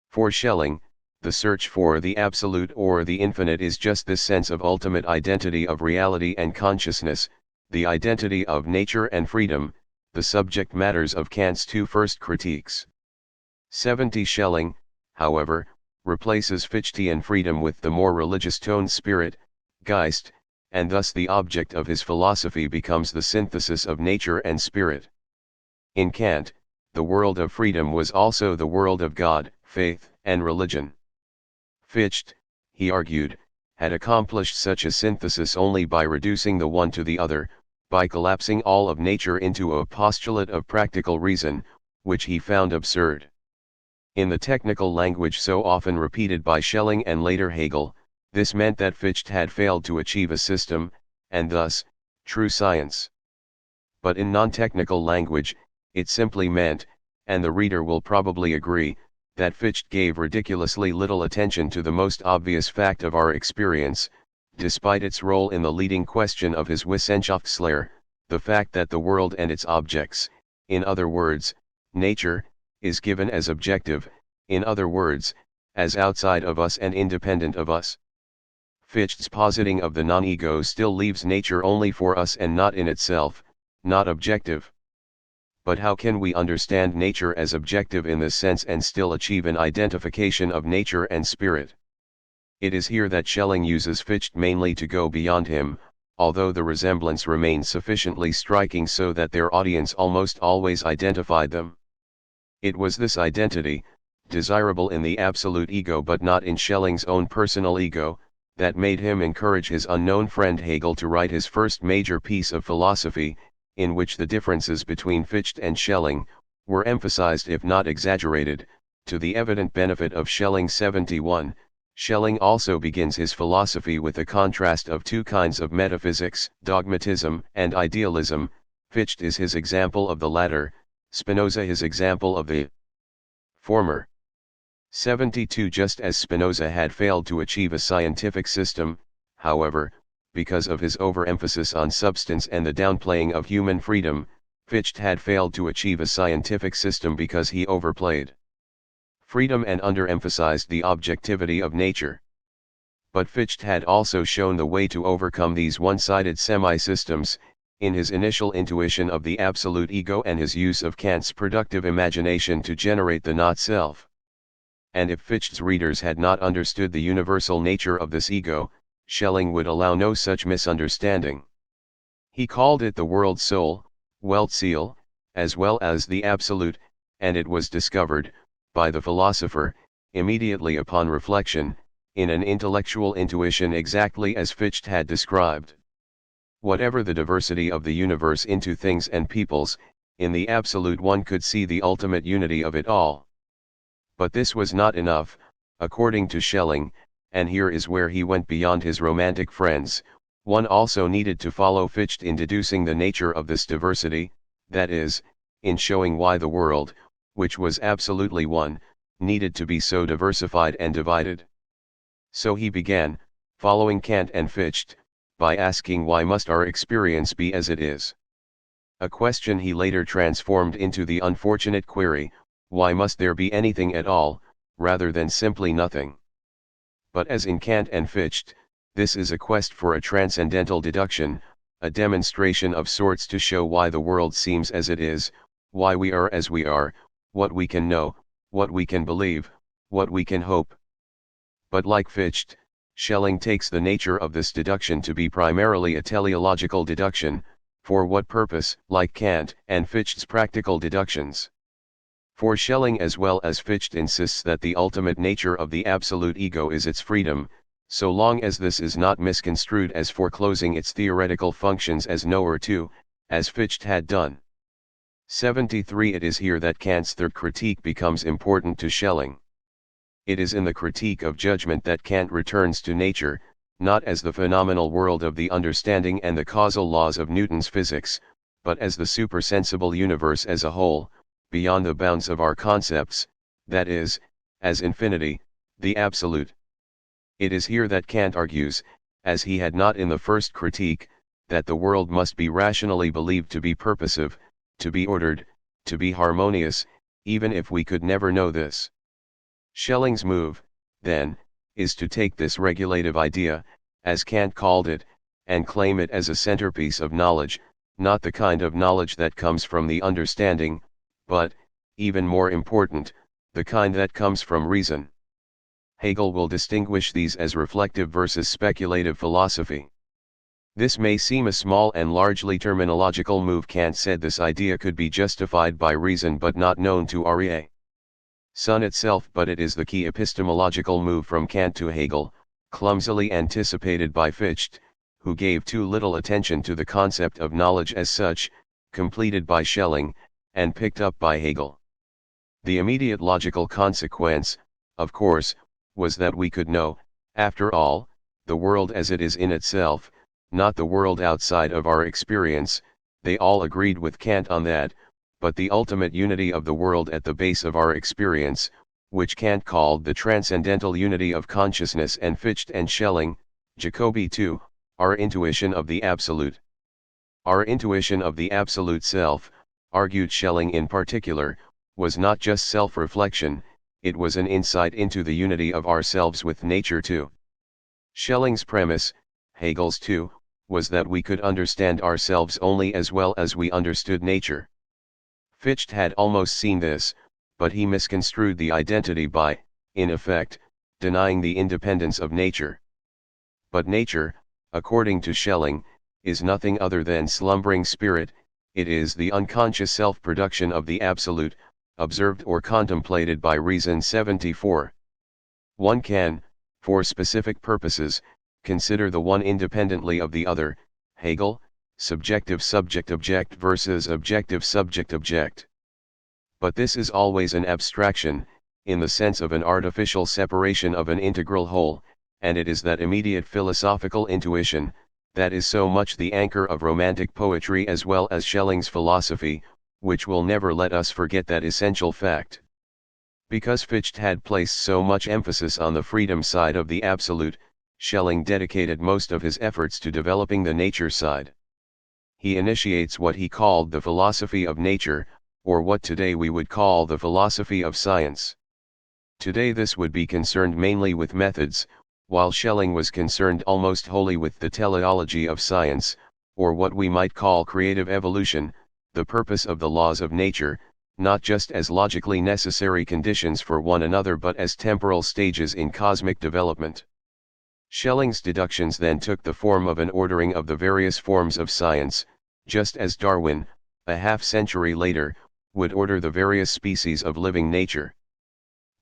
Speaker 1: For Schelling, the search for the absolute or the infinite is just this sense of ultimate identity of reality and consciousness, the identity of nature and freedom, the subject matters of Kant's two first critiques. 70 Schelling, however, replaces Fichtean freedom with the more religious toned spirit, Geist, and thus the object of his philosophy becomes the synthesis of nature and spirit. In Kant, the world of freedom was also the world of God, faith, and religion. Fichte, he argued, had accomplished such a synthesis only by reducing the one to the other, by collapsing all of nature into a postulate of practical reason, which he found absurd. In the technical language so often repeated by Schelling and later Hegel, this meant that Fichte had failed to achieve a system, and thus, true science. But in non-technical language, it simply meant, and the reader will probably agree, that Fichte gave ridiculously little attention to the most obvious fact of our experience, despite its role in the leading question of his Wissenschaftslehre, the fact that the world and its objects, in other words, nature, is given as objective, in other words, as outside of us and independent of us. Fichte's positing of the non-ego still leaves nature only for us and not in itself, not objective. But how can we understand nature as objective in this sense and still achieve an identification of nature and spirit? It is here that Schelling uses Fichte mainly to go beyond him, although the resemblance remains sufficiently striking so that their audience almost always identified them. It was this identity, desirable in the absolute ego but not in Schelling's own personal ego, that made him encourage his unknown friend Hegel to write his first major piece of philosophy, in which the differences between Fichte and Schelling were emphasized if not exaggerated, to the evident benefit of Schelling. 71. Schelling also begins his philosophy with a contrast of two kinds of metaphysics, dogmatism and idealism. Fichte is his example of the latter, Spinoza his example of the former. 72. Just as Spinoza had failed to achieve a scientific system, however, because of his overemphasis on substance and the downplaying of human freedom, Fichte had failed to achieve a scientific system because he overplayed freedom and underemphasized the objectivity of nature. But Fichte had also shown the way to overcome these one-sided semi-systems, in his initial intuition of the absolute ego and his use of Kant's productive imagination to generate the not-self. And if Fichte's readers had not understood the universal nature of this ego, Schelling would allow no such misunderstanding. He called it the world soul, Weltseele, as well as the absolute, and it was discovered, by the philosopher, immediately upon reflection, in an intellectual intuition exactly as Fichte had described. Whatever the diversity of the universe into things and peoples, in the absolute one could see the ultimate unity of it all. But this was not enough, according to Schelling, and here is where he went beyond his romantic friends. One also needed to follow Fichte in deducing the nature of this diversity, that is, in showing why the world, which was absolutely one, needed to be so diversified and divided. So he began, following Kant and Fichte, by asking why must our experience be as it is? A question he later transformed into the unfortunate query, why must there be anything at all, rather than simply nothing? But as in Kant and Fichte, this is a quest for a transcendental deduction, a demonstration of sorts to show why the world seems as it is, why we are as we are, what we can know, what we can believe, what we can hope. But like Fichte, Schelling takes the nature of this deduction to be primarily a teleological deduction. For what purpose? Like Kant and Fichte's practical deductions. For Schelling as well as Fichte insists that the ultimate nature of the absolute ego is its freedom, so long as this is not misconstrued as foreclosing its theoretical functions as knower to, as Fichte had done. 73. It is here that Kant's third critique becomes important to Schelling. It is in the critique of judgment that Kant returns to nature, not as the phenomenal world of the understanding and the causal laws of Newton's physics, but as the supersensible universe as a whole, beyond the bounds of our concepts, that is, as infinity, the absolute. It is here that Kant argues, as he had not in the first critique, that the world must be rationally believed to be purposive, to be ordered, to be harmonious, even if we could never know this. Schelling's move, then, is to take this regulative idea, as Kant called it, and claim it as a centerpiece of knowledge, not the kind of knowledge that comes from the understanding, but, even more important, the kind that comes from reason. Hegel will distinguish these as reflective versus speculative philosophy. This may seem a small and largely terminological move. Kant said this idea could be justified by reason but not known to REA. Sun itself, but it is the key epistemological move from Kant to Hegel, clumsily anticipated by Fichte, who gave too little attention to the concept of knowledge as such, completed by Schelling, and picked up by Hegel. The immediate logical consequence, of course, was that we could know, after all, the world as it is in itself, not the world outside of our experience. They all agreed with Kant on that, but the ultimate unity of the world at the base of our experience, which Kant called the transcendental unity of consciousness, and Fichte and Schelling, Jacobi too, our intuition of the absolute. Our intuition of the absolute self, argued Schelling in particular, was not just self-reflection, it was an insight into the unity of ourselves with nature too. Schelling's premise, Hegel's too, was that we could understand ourselves only as well as we understood nature. Fichte had almost seen this, but he misconstrued the identity by, in effect, denying the independence of nature. But nature, according to Schelling, is nothing other than slumbering spirit. It is the unconscious self-production of the absolute, observed or contemplated by reason. 74. One can, for specific purposes, consider the one independently of the other. Hegel, subjective subject-object versus objective subject-object. But this is always an abstraction, in the sense of an artificial separation of an integral whole, and it is that immediate philosophical intuition, that is so much the anchor of Romantic poetry as well as Schelling's philosophy, which will never let us forget that essential fact. Because Fichte had placed so much emphasis on the freedom side of the absolute, Schelling dedicated most of his efforts to developing the nature side. He initiates what he called the philosophy of nature, or what today we would call the philosophy of science. Today this would be concerned mainly with methods, while Schelling was concerned almost wholly with the teleology of science, or what we might call creative evolution, the purpose of the laws of nature, not just as logically necessary conditions for one another but as temporal stages in cosmic development. Schelling's deductions then took the form of an ordering of the various forms of science, just as Darwin, a half-century later, would order the various species of living nature.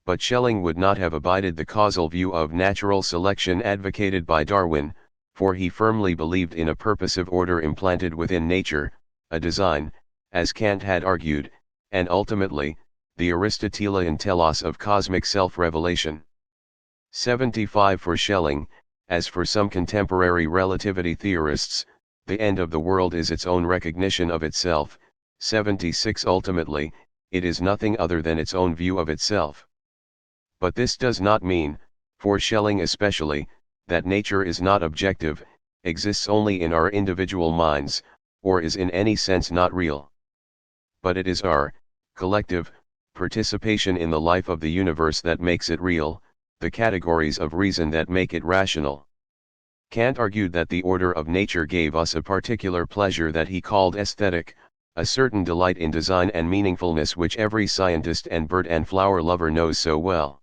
Speaker 1: But Schelling would not have abided the causal view of natural selection advocated by Darwin, for he firmly believed in a purposive order implanted within nature, a design, as Kant had argued, and ultimately, the Aristotelian telos of cosmic self-revelation. 75 For Schelling, as for some contemporary relativity theorists, the end of the world is its own recognition of itself. 76 Ultimately, it is nothing other than its own view of itself. But this does not mean, for Schelling especially, that nature is not objective, exists only in our individual minds, or is in any sense not real. But it is our collective participation in the life of the universe that makes it real, the categories of reason that make it rational. Kant argued that the order of nature gave us a particular pleasure that he called aesthetic, a certain delight in design and meaningfulness which every scientist and bird and flower lover knows so well.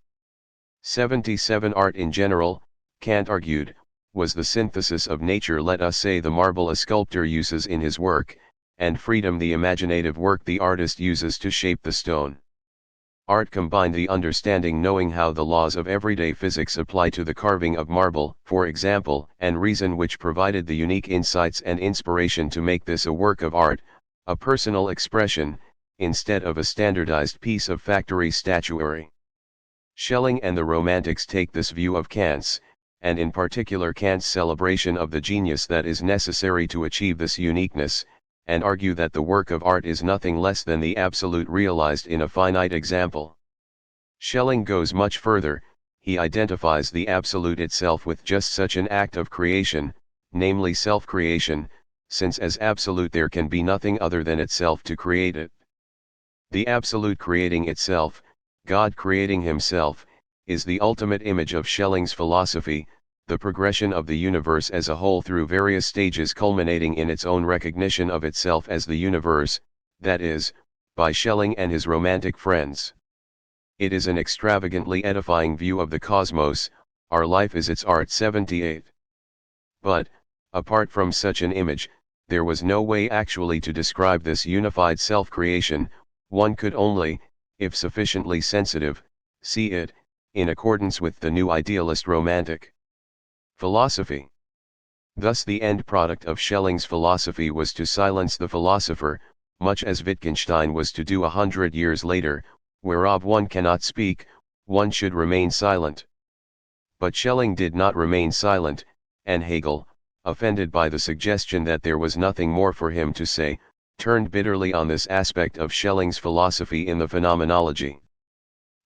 Speaker 1: 77 Art in general, Kant argued, was the synthesis of nature, let us say the marble a sculptor uses in his work, and freedom the imaginative work the artist uses to shape the stone. Art combined the understanding, knowing how the laws of everyday physics apply to the carving of marble, for example, and reason, which provided the unique insights and inspiration to make this a work of art, a personal expression, instead of a standardized piece of factory statuary. Schelling and the Romantics take this view of Kant's, and in particular Kant's celebration of the genius that is necessary to achieve this uniqueness, and argue that the work of art is nothing less than the absolute realized in a finite example. Schelling goes much further, he identifies the absolute itself with just such an act of creation, namely self-creation, since as absolute there can be nothing other than itself to create it. The absolute creating itself, God creating himself, is the ultimate image of Schelling's philosophy, the progression of the universe as a whole through various stages culminating in its own recognition of itself as the universe, that is, by Schelling and his romantic friends. It is an extravagantly edifying view of the cosmos, our life is its art. 78. But, apart from such an image, there was no way actually to describe this unified self-creation. One could only, if sufficiently sensitive, see it, in accordance with the new idealist romantic philosophy. Thus the end product of Schelling's philosophy was to silence the philosopher, much as Wittgenstein was to do 100 years later, whereof one cannot speak, one should remain silent. But Schelling did not remain silent, and Hegel, offended by the suggestion that there was nothing more for him to say, turned bitterly on this aspect of Schelling's philosophy in the Phenomenology.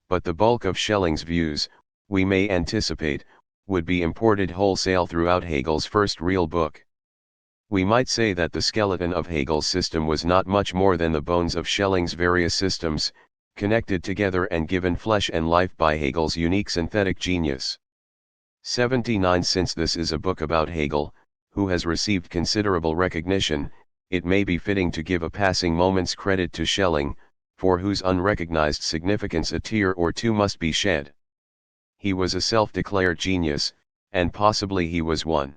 Speaker 1: But the bulk of Schelling's views, we may anticipate, would be imported wholesale throughout Hegel's first real book. We might say that the skeleton of Hegel's system was not much more than the bones of Schelling's various systems, connected together and given flesh and life by Hegel's unique synthetic genius. 79. Since this is a book about Hegel, who has received considerable recognition, it may be fitting to give a passing moment's credit to Schelling, for whose unrecognized significance a tear or two must be shed. He was a self-declared genius, and possibly he was one.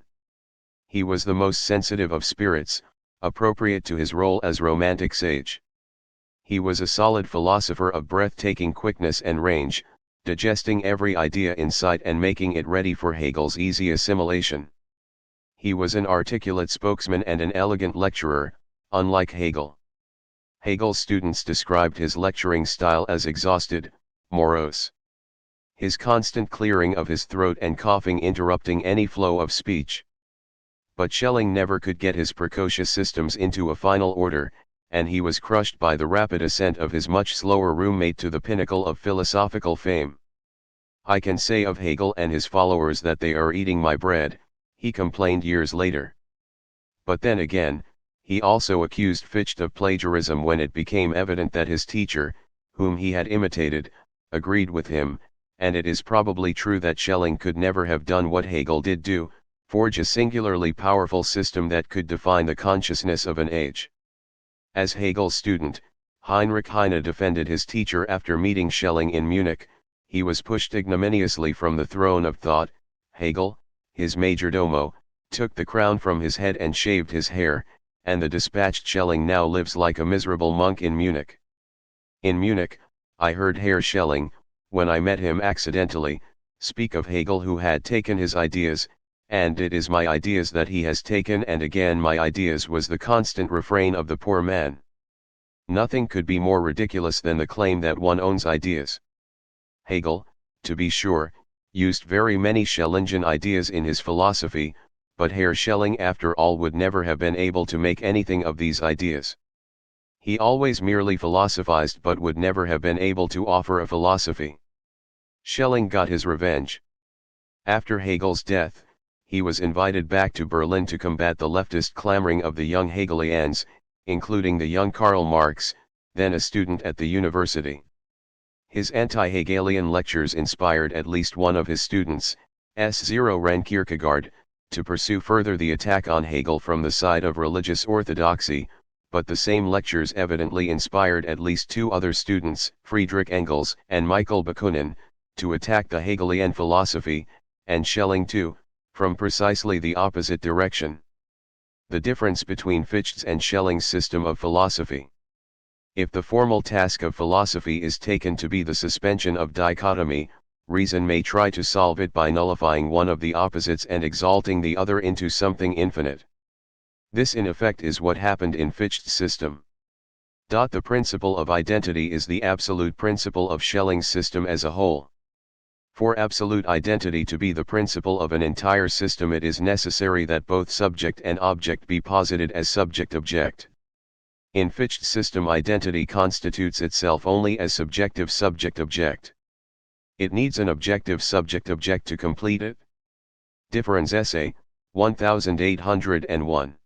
Speaker 1: He was the most sensitive of spirits, appropriate to his role as romantic sage. He was a solid philosopher of breathtaking quickness and range, digesting every idea in sight and making it ready for Hegel's easy assimilation. He was an articulate spokesman and an elegant lecturer, unlike Hegel. Hegel's students described his lecturing style as exhausted, morose. His constant clearing of his throat and coughing interrupting any flow of speech. But Schelling never could get his precocious systems into a final order, and he was crushed by the rapid ascent of his much slower roommate to the pinnacle of philosophical fame. I can say of Hegel and his followers that they are eating my bread, he complained years later. But then again, he also accused Fichte of plagiarism when it became evident that his teacher, whom he had imitated, agreed with him, and it is probably true that Schelling could never have done what Hegel did do, forge a singularly powerful system that could define the consciousness of an age. As Hegel's student, Heinrich Heine defended his teacher after meeting Schelling in Munich. He was pushed ignominiously from the throne of thought. Hegel, his majordomo, took the crown from his head and shaved his hair, and the dispatched Schelling now lives like a miserable monk in Munich. In Munich, I heard Herr Schelling, when I met him accidentally, speak of Hegel who had taken his ideas, and it is my ideas that he has taken, and again my ideas was the constant refrain of the poor man. Nothing could be more ridiculous than the claim that one owns ideas. Hegel, to be sure, used very many Schellingian ideas in his philosophy, but Herr Schelling after all would never have been able to make anything of these ideas. He always merely philosophized but would never have been able to offer a philosophy. Schelling got his revenge. After Hegel's death, he was invited back to Berlin to combat the leftist clamoring of the young Hegelians, including the young Karl Marx, then a student at the university. His anti-Hegelian lectures inspired at least one of his students, Søren Kierkegaard, to pursue further the attack on Hegel from the side of religious orthodoxy, but the same lectures evidently inspired at least two other students, Friedrich Engels and Michael Bakunin, to attack the Hegelian philosophy, and Schelling too, from precisely the opposite direction. The difference between Fichte's and Schelling's system of philosophy. If the formal task of philosophy is taken to be the suspension of dichotomy, reason may try to solve it by nullifying one of the opposites and exalting the other into something infinite. This in effect is what happened in Fichte's system. The principle of identity is the absolute principle of Schelling's system as a whole. For absolute identity to be the principle of an entire system, it is necessary that both subject and object be posited as subject-object. In Fichte's system, identity constitutes itself only as subjective subject-object. It needs an objective subject-object to complete it. Difference Essay, 1801.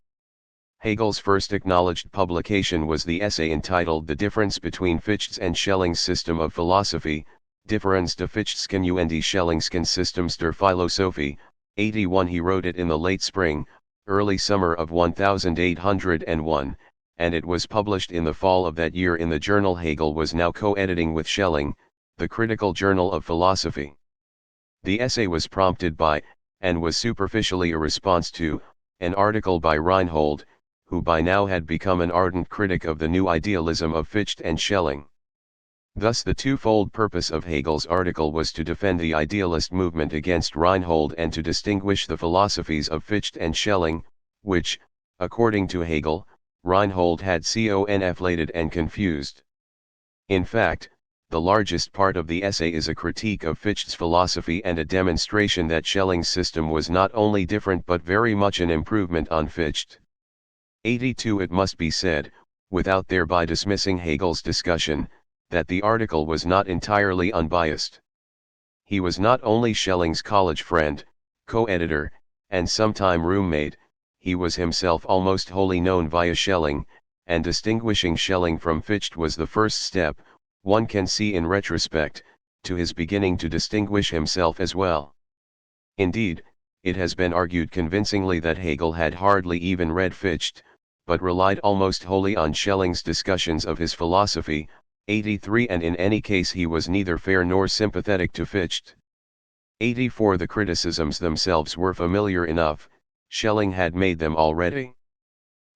Speaker 1: Hegel's first acknowledged publication was the essay entitled The Difference Between Fichte's and Schelling's System of Philosophy, Differenz de Fichteschen und Schellingschen Systems der Philosophie, 81. He wrote it in the late spring, early summer of 1801, and it was published in the fall of that year in the journal Hegel was now co-editing with Schelling, the Critical Journal of Philosophy. The essay was prompted by, and was superficially a response to, an article by Reinhold, who by now had become an ardent critic of the new idealism of Fichte and Schelling. Thus the twofold purpose of Hegel's article was to defend the idealist movement against Reinhold and to distinguish the philosophies of Fichte and Schelling, which, according to Hegel, Reinhold had conflated and confused. In fact, the largest part of the essay is a critique of Fichte's philosophy and a demonstration that Schelling's system was not only different but very much an improvement on Fichte. 82. It must be said, without thereby dismissing Hegel's discussion, that the article was not entirely unbiased. He was not only Schelling's college friend, co-editor, and sometime roommate, he was himself almost wholly known via Schelling, and distinguishing Schelling from Fichte was the first step, one can see in retrospect, to his beginning to distinguish himself as well. Indeed, it has been argued convincingly that Hegel had hardly even read Fichte, but relied almost wholly on Schelling's discussions of his philosophy, 83. And in any case he was neither fair nor sympathetic to Fichte. 84. The criticisms themselves were familiar enough, Schelling had made them already.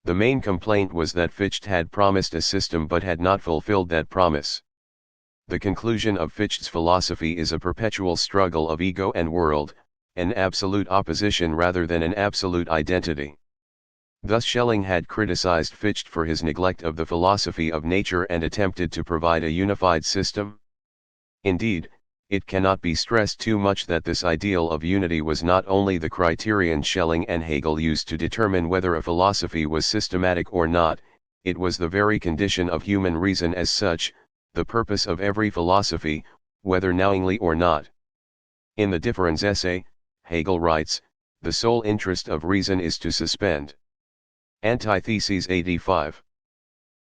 Speaker 1: The main complaint was that Fichte had promised a system but had not fulfilled that promise. The conclusion of Fichte's philosophy is a perpetual struggle of ego and world, an absolute opposition rather than an absolute identity. Thus Schelling had criticized Fichte for his neglect of the philosophy of nature and attempted to provide a unified system. Indeed, it cannot be stressed too much that this ideal of unity was not only the criterion Schelling and Hegel used to determine whether a philosophy was systematic or not, it was the very condition of human reason as such, the purpose of every philosophy, whether knowingly or not. In the Differenz essay, Hegel writes, the sole interest of reason is to suspend. Antitheses 85.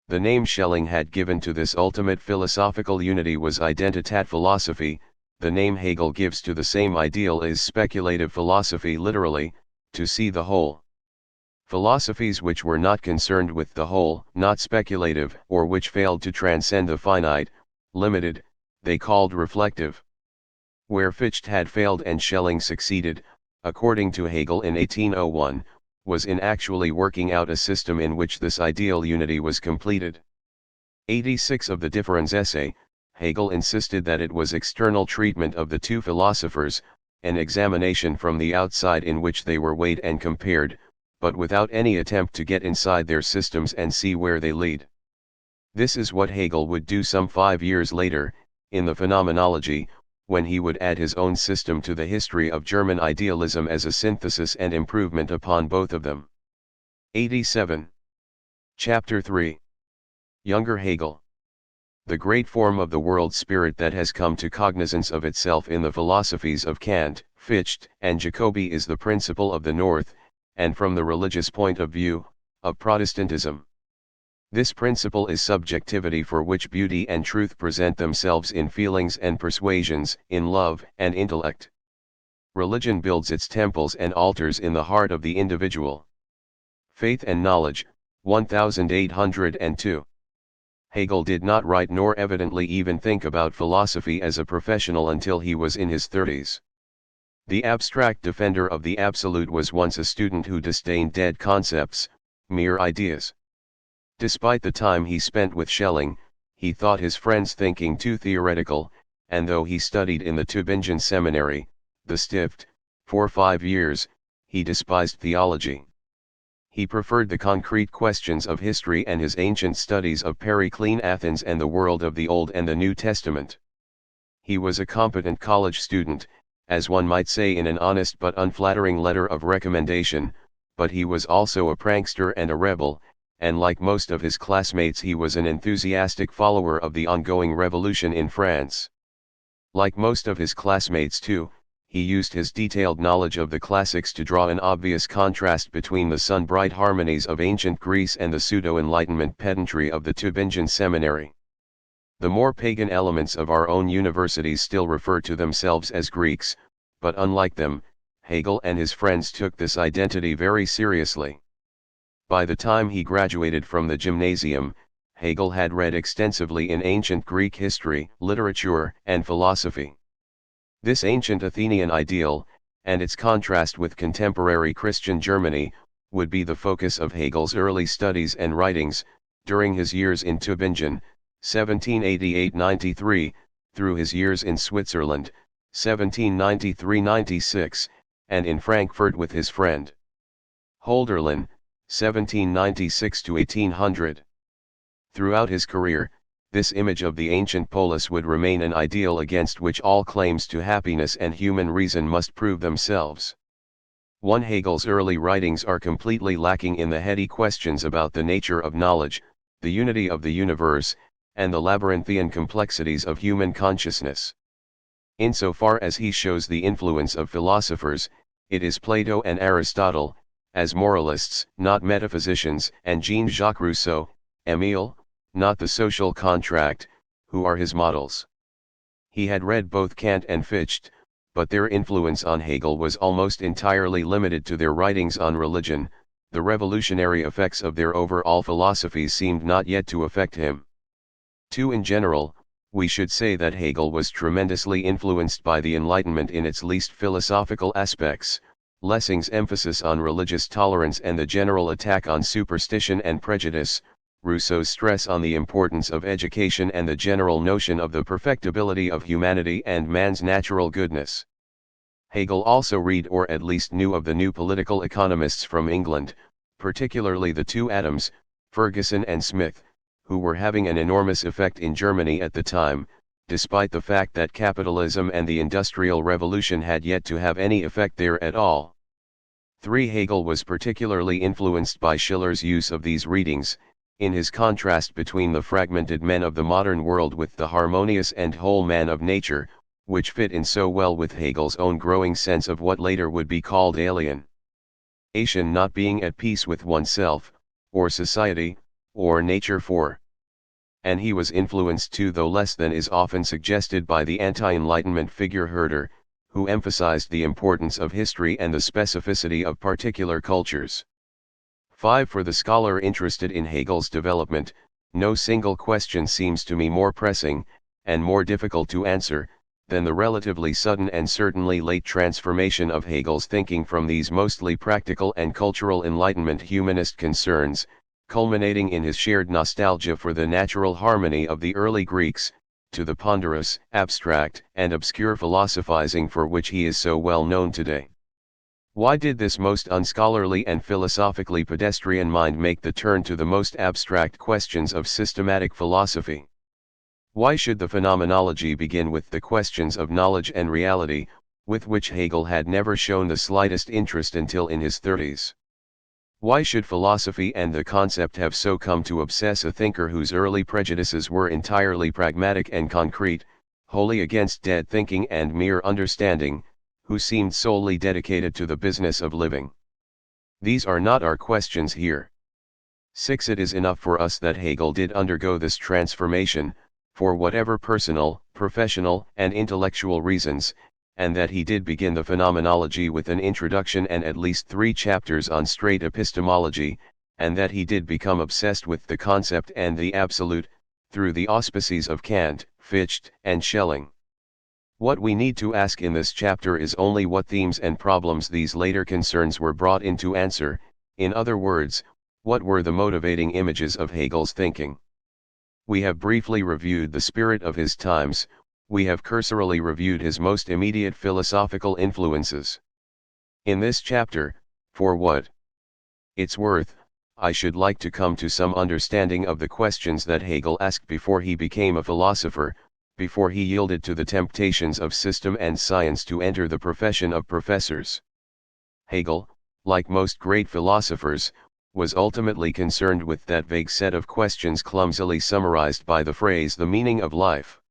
Speaker 1: The name Schelling had given to this ultimate philosophical unity was identitat philosophy, the name Hegel gives to the same ideal is speculative philosophy, literally, to see the whole. Philosophies which were not concerned with the whole, not speculative, or which failed to transcend the finite, limited, they called reflective. Where Fichte had failed and Schelling succeeded, according to Hegel in 1801, was in actually working out a system in which this ideal unity was completed. 86. Of the Differenz essay, Hegel insisted that it was external treatment of the two philosophers, an examination from the outside in which they were weighed and compared, but without any attempt to get inside their systems and see where they lead. This is what Hegel would do some 5 years later, in the Phenomenology, when he would add his own system to the history of German idealism as a synthesis and improvement upon both of them. 87. Chapter 3. Younger Hegel. The great form of the world spirit that has come to cognizance of itself in the philosophies of Kant, Fichte, and Jacobi is the principle of the North, and from the religious point of view, of Protestantism. This principle is subjectivity, for which beauty and truth present themselves in feelings and persuasions, in love and intellect. Religion builds its temples and altars in the heart of the individual. Faith and Knowledge, 1802. Hegel did not write nor evidently even think about philosophy as a professional until he was in his 30s. The abstract defender of the absolute was once a student who disdained dead concepts, mere ideas. Despite the time he spent with Schelling, he thought his friend's thinking too theoretical, and though he studied in the Tübingen seminary, the Stift, for 5 years, he despised theology. He preferred the concrete questions of history and his ancient studies of Periclean Athens and the world of the Old and the New Testament. He was a competent college student, as one might say in an honest but unflattering letter of recommendation, but he was also a prankster and a rebel, and like most of his classmates he was an enthusiastic follower of the ongoing revolution in France. Like most of his classmates too, he used his detailed knowledge of the classics to draw an obvious contrast between the sun-bright harmonies of ancient Greece and the pseudo-Enlightenment pedantry of the Tübingen seminary. The more pagan elements of our own universities still refer to themselves as Greeks, but unlike them, Hegel and his friends took this identity very seriously. By the time he graduated from the gymnasium, Hegel had read extensively in ancient Greek history, literature, and philosophy. This ancient Athenian ideal, and its contrast with contemporary Christian Germany, would be the focus of Hegel's early studies and writings, during his years in Tübingen, 1788–93, through his years in Switzerland, 1793–96, and in Frankfurt with his friend Hölderlin, 1796–1800. Throughout his career, this image of the ancient polis would remain an ideal against which all claims to happiness and human reason must prove themselves. Hegel's early writings are completely lacking in the heady questions about the nature of knowledge, the unity of the universe, and the labyrinthian complexities of human consciousness. Insofar as he shows the influence of philosophers, it is Plato and Aristotle, as moralists, not metaphysicians, and Jean-Jacques Rousseau, Émile, not the social contract, who are his models. He had read both Kant and Fichte, but their influence on Hegel was almost entirely limited to their writings on religion. The revolutionary effects of their overall philosophies seemed not yet to affect him. In general, we should say that Hegel was tremendously influenced by the Enlightenment in its least philosophical aspects, Lessing's emphasis on religious tolerance and the general attack on superstition and prejudice, Rousseau's stress on the importance of education and the general notion of the perfectibility of humanity and man's natural goodness. Hegel also read or at least knew of the new political economists from England, particularly the two Adams, Ferguson and Smith, who were having an enormous effect in Germany at the time, despite the fact that capitalism and the Industrial Revolution had yet to have any effect there at all. Hegel was particularly influenced by Schiller's use of these readings, in his contrast between the fragmented men of the modern world with the harmonious and whole man of nature, which fit in so well with Hegel's own growing sense of what later would be called alienation, not being at peace with oneself, or society, or nature for. And he was influenced too, though less than is often suggested, by the anti-Enlightenment figure Herder, who emphasized the importance of history and the specificity of particular cultures. For the scholar interested in Hegel's development, no single question seems to me more pressing, and more difficult to answer, than the relatively sudden and certainly late transformation of Hegel's thinking from these mostly practical and cultural Enlightenment humanist concerns, culminating in his shared nostalgia for the natural harmony of the early Greeks, to the ponderous, abstract, and obscure philosophizing for which he is so well known today. Why did this most unscholarly and philosophically pedestrian mind make the turn to the most abstract questions of systematic philosophy? Why should the phenomenology begin with the questions of knowledge and reality, with which Hegel had never shown the slightest interest until in his 30s? Why should philosophy and the concept have so come to obsess a thinker whose early prejudices were entirely pragmatic and concrete, wholly against dead thinking and mere understanding, who seemed solely dedicated to the business of living? These are not our questions here. It is enough for us that Hegel did undergo this transformation, for whatever personal, professional, and intellectual reasons, and that he did begin the phenomenology with an introduction and at least 3 chapters on straight epistemology, and that he did become obsessed with the concept and the absolute, through the auspices of Kant, Fichte, and Schelling. What we need to ask in this chapter is only what themes and problems these later concerns were brought in to answer, in other words, what were the motivating images of Hegel's thinking. We have briefly reviewed the spirit of his times, we have cursorily reviewed his most immediate philosophical influences. In this chapter, for what it's worth, I should like to come to some understanding of the questions that Hegel asked before he became a philosopher, before he yielded to the temptations of system and science to enter the profession of professors. Hegel, like most great philosophers, was ultimately concerned with that vague set of questions clumsily summarized by the phrase "the meaning of life."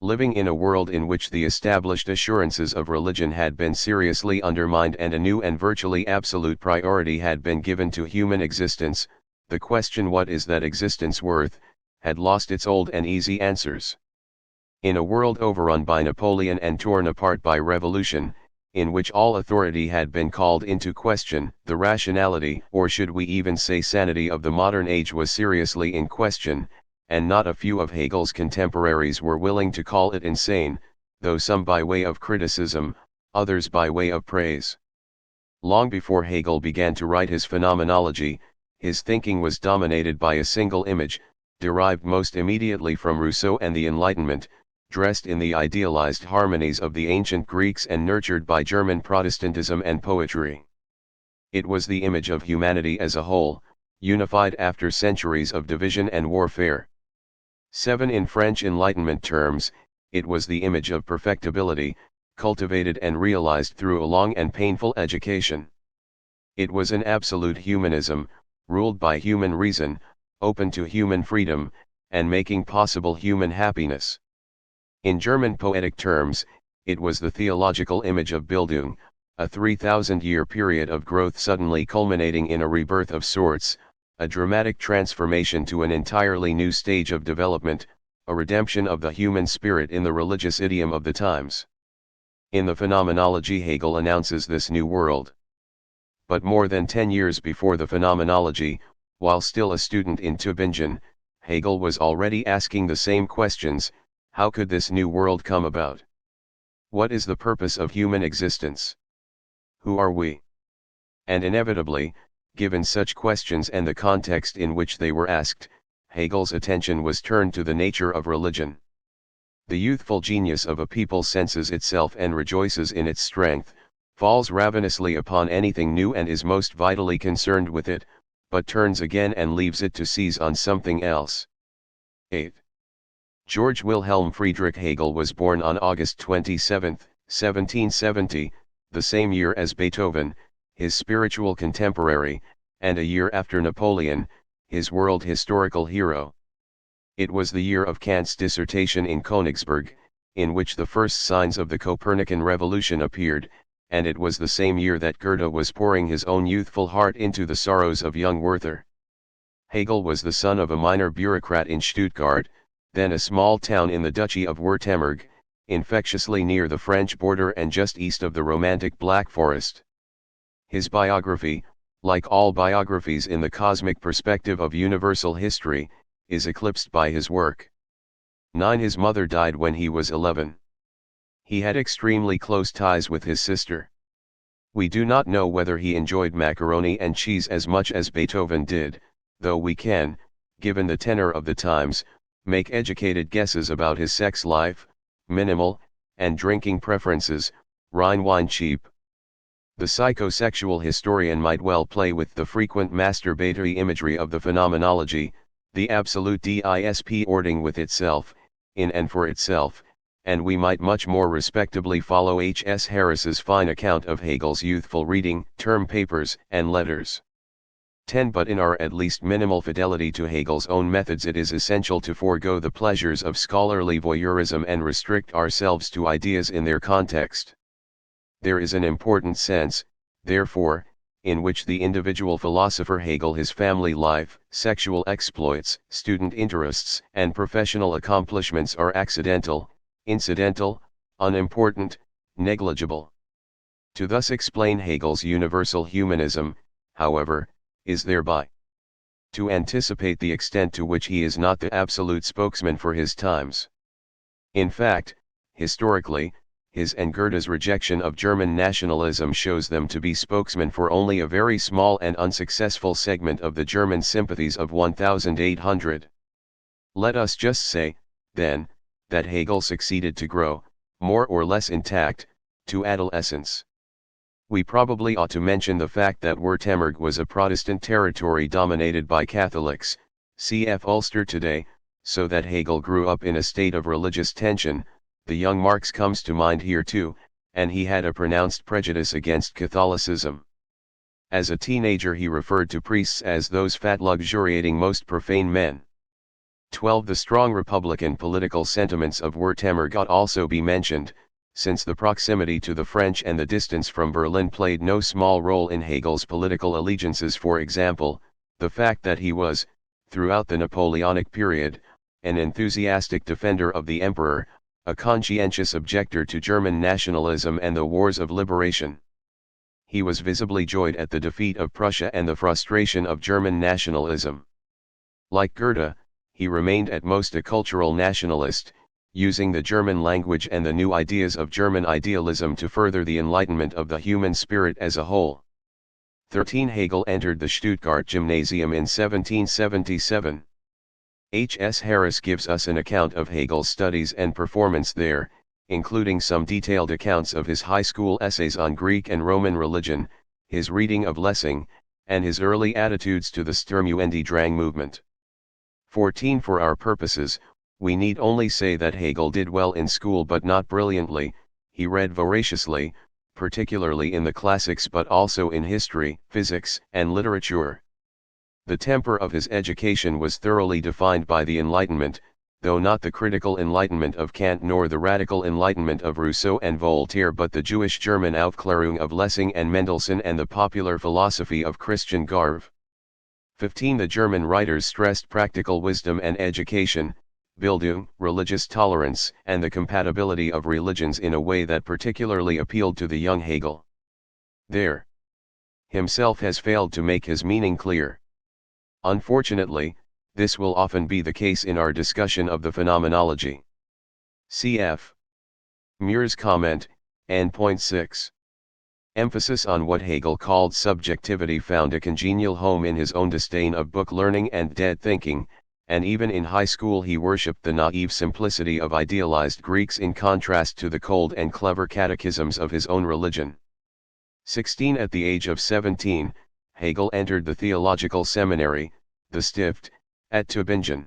Speaker 1: Living in a world in which the established assurances of religion had been seriously undermined and a new and virtually absolute priority had been given to human existence, the question "what is that existence worth?" had lost its old and easy answers. In a world overrun by Napoleon and torn apart by revolution, in which all authority had been called into question, the rationality, or should we even say sanity, of the modern age was seriously in question, and not a few of Hegel's contemporaries were willing to call it insane, though some by way of criticism, others by way of praise. Long before Hegel began to write his Phenomenology, his thinking was dominated by a single image, derived most immediately from Rousseau and the Enlightenment, dressed in the idealized harmonies of the ancient Greeks and nurtured by German Protestantism and poetry. It was the image of humanity as a whole, unified after centuries of division and warfare. 7. In French Enlightenment terms, it was the image of perfectibility, cultivated and realized through a long and painful education. It was an absolute humanism, ruled by human reason, open to human freedom, and making possible human happiness. In German poetic terms, it was the theological image of Bildung, a 3,000-year period of growth suddenly culminating in a rebirth of sorts, a dramatic transformation to an entirely new stage of development, a redemption of the human spirit in the religious idiom of the times. In the Phenomenology, Hegel announces this new world. But more than 10 years before the Phenomenology, while still a student in Tübingen, Hegel was already asking the same questions: how could this new world come about? What is the purpose of human existence? Who are we? And inevitably, given such questions and the context in which they were asked, Hegel's attention was turned to the nature of religion. The youthful genius of a people senses itself and rejoices in its strength, falls ravenously upon anything new and is most vitally concerned with it, but turns again and leaves it to seize on something else. 8. George Wilhelm Friedrich Hegel was born on August 27, 1770, the same year as Beethoven, his spiritual contemporary, and a year after Napoleon, his world historical hero. It was the year of Kant's dissertation in Königsberg, in which the first signs of the Copernican revolution appeared, and it was the same year that Goethe was pouring his own youthful heart into the sorrows of young Werther. Hegel was the son of a minor bureaucrat in Stuttgart, then a small town in the Duchy of Württemberg, infectiously near the French border and just east of the romantic Black Forest. His biography, like all biographies in the cosmic perspective of universal history, is eclipsed by his work. 9. His mother died when he was 11. He had extremely close ties with his sister. We do not know whether he enjoyed macaroni and cheese as much as Beethoven did, though we can, given the tenor of the times, make educated guesses about his sex life, minimal, and drinking preferences, Rhine wine cheap. The psychosexual historian might well play with the frequent masturbatory imagery of the Phenomenology, the absolute disp ording with itself, in and for itself, and we might much more respectably follow H. S. Harris's fine account of Hegel's youthful reading, term papers, and letters. 10. But in our at least minimal fidelity to Hegel's own methods, it is essential to forego the pleasures of scholarly voyeurism and restrict ourselves to ideas in their context. There is an important sense, therefore, in which the individual philosopher Hegel, his family life, sexual exploits, student interests, and professional accomplishments are accidental, incidental, unimportant, negligible. To thus explain Hegel's universal humanism, however, is thereby to anticipate the extent to which he is not the absolute spokesman for his times. In fact, historically, his and Goethe's rejection of German nationalism shows them to be spokesmen for only a very small and unsuccessful segment of the German sympathies of 1800. Let us just say, then, that Hegel succeeded to grow, more or less intact, to adolescence. We probably ought to mention the fact that Württemberg was a Protestant territory dominated by Catholics, cf. Ulster today, so that Hegel grew up in a state of religious tension. The young Marx comes to mind here too, and he had a pronounced prejudice against Catholicism. As a teenager he referred to priests as those fat luxuriating most profane men. 12. The strong republican political sentiments of Wertheimer got also be mentioned, since the proximity to the French and the distance from Berlin played no small role in Hegel's political allegiances. For example, the fact that he was, throughout the Napoleonic period, an enthusiastic defender of the emperor, a conscientious objector to German nationalism and the wars of liberation. He was visibly joyed at the defeat of Prussia and the frustration of German nationalism. Like Goethe, he remained at most a cultural nationalist, using the German language and the new ideas of German idealism to further the enlightenment of the human spirit as a whole. 13. Hegel entered the Stuttgart Gymnasium in 1777. H. S. Harris gives us an account of Hegel's studies and performance there, including some detailed accounts of his high school essays on Greek and Roman religion, his reading of Lessing, and his early attitudes to the Sturm-und-Drang movement. 14. For our purposes, we need only say that Hegel did well in school but not brilliantly. He read voraciously, particularly in the classics but also in history, physics, and literature. The temper of his education was thoroughly defined by the Enlightenment, though not the critical enlightenment of Kant nor the radical enlightenment of Rousseau and Voltaire, but the Jewish-German Aufklärung of Lessing and Mendelssohn and the popular philosophy of Christian Garve. 15. The German writers stressed practical wisdom and education, Bildung, religious tolerance, and the compatibility of religions in a way that particularly appealed to the young Hegel. There himself has failed to make his meaning clear. Unfortunately, this will often be the case in our discussion of the phenomenology. Cf. Muir's comment, N. 6. Emphasis on what Hegel called subjectivity found a congenial home in his own disdain of book learning and dead thinking, and even in high school he worshipped the naive simplicity of idealized Greeks in contrast to the cold and clever catechisms of his own religion. 16. At the age of 17, Hegel entered the theological seminary, the Stift, at Tübingen.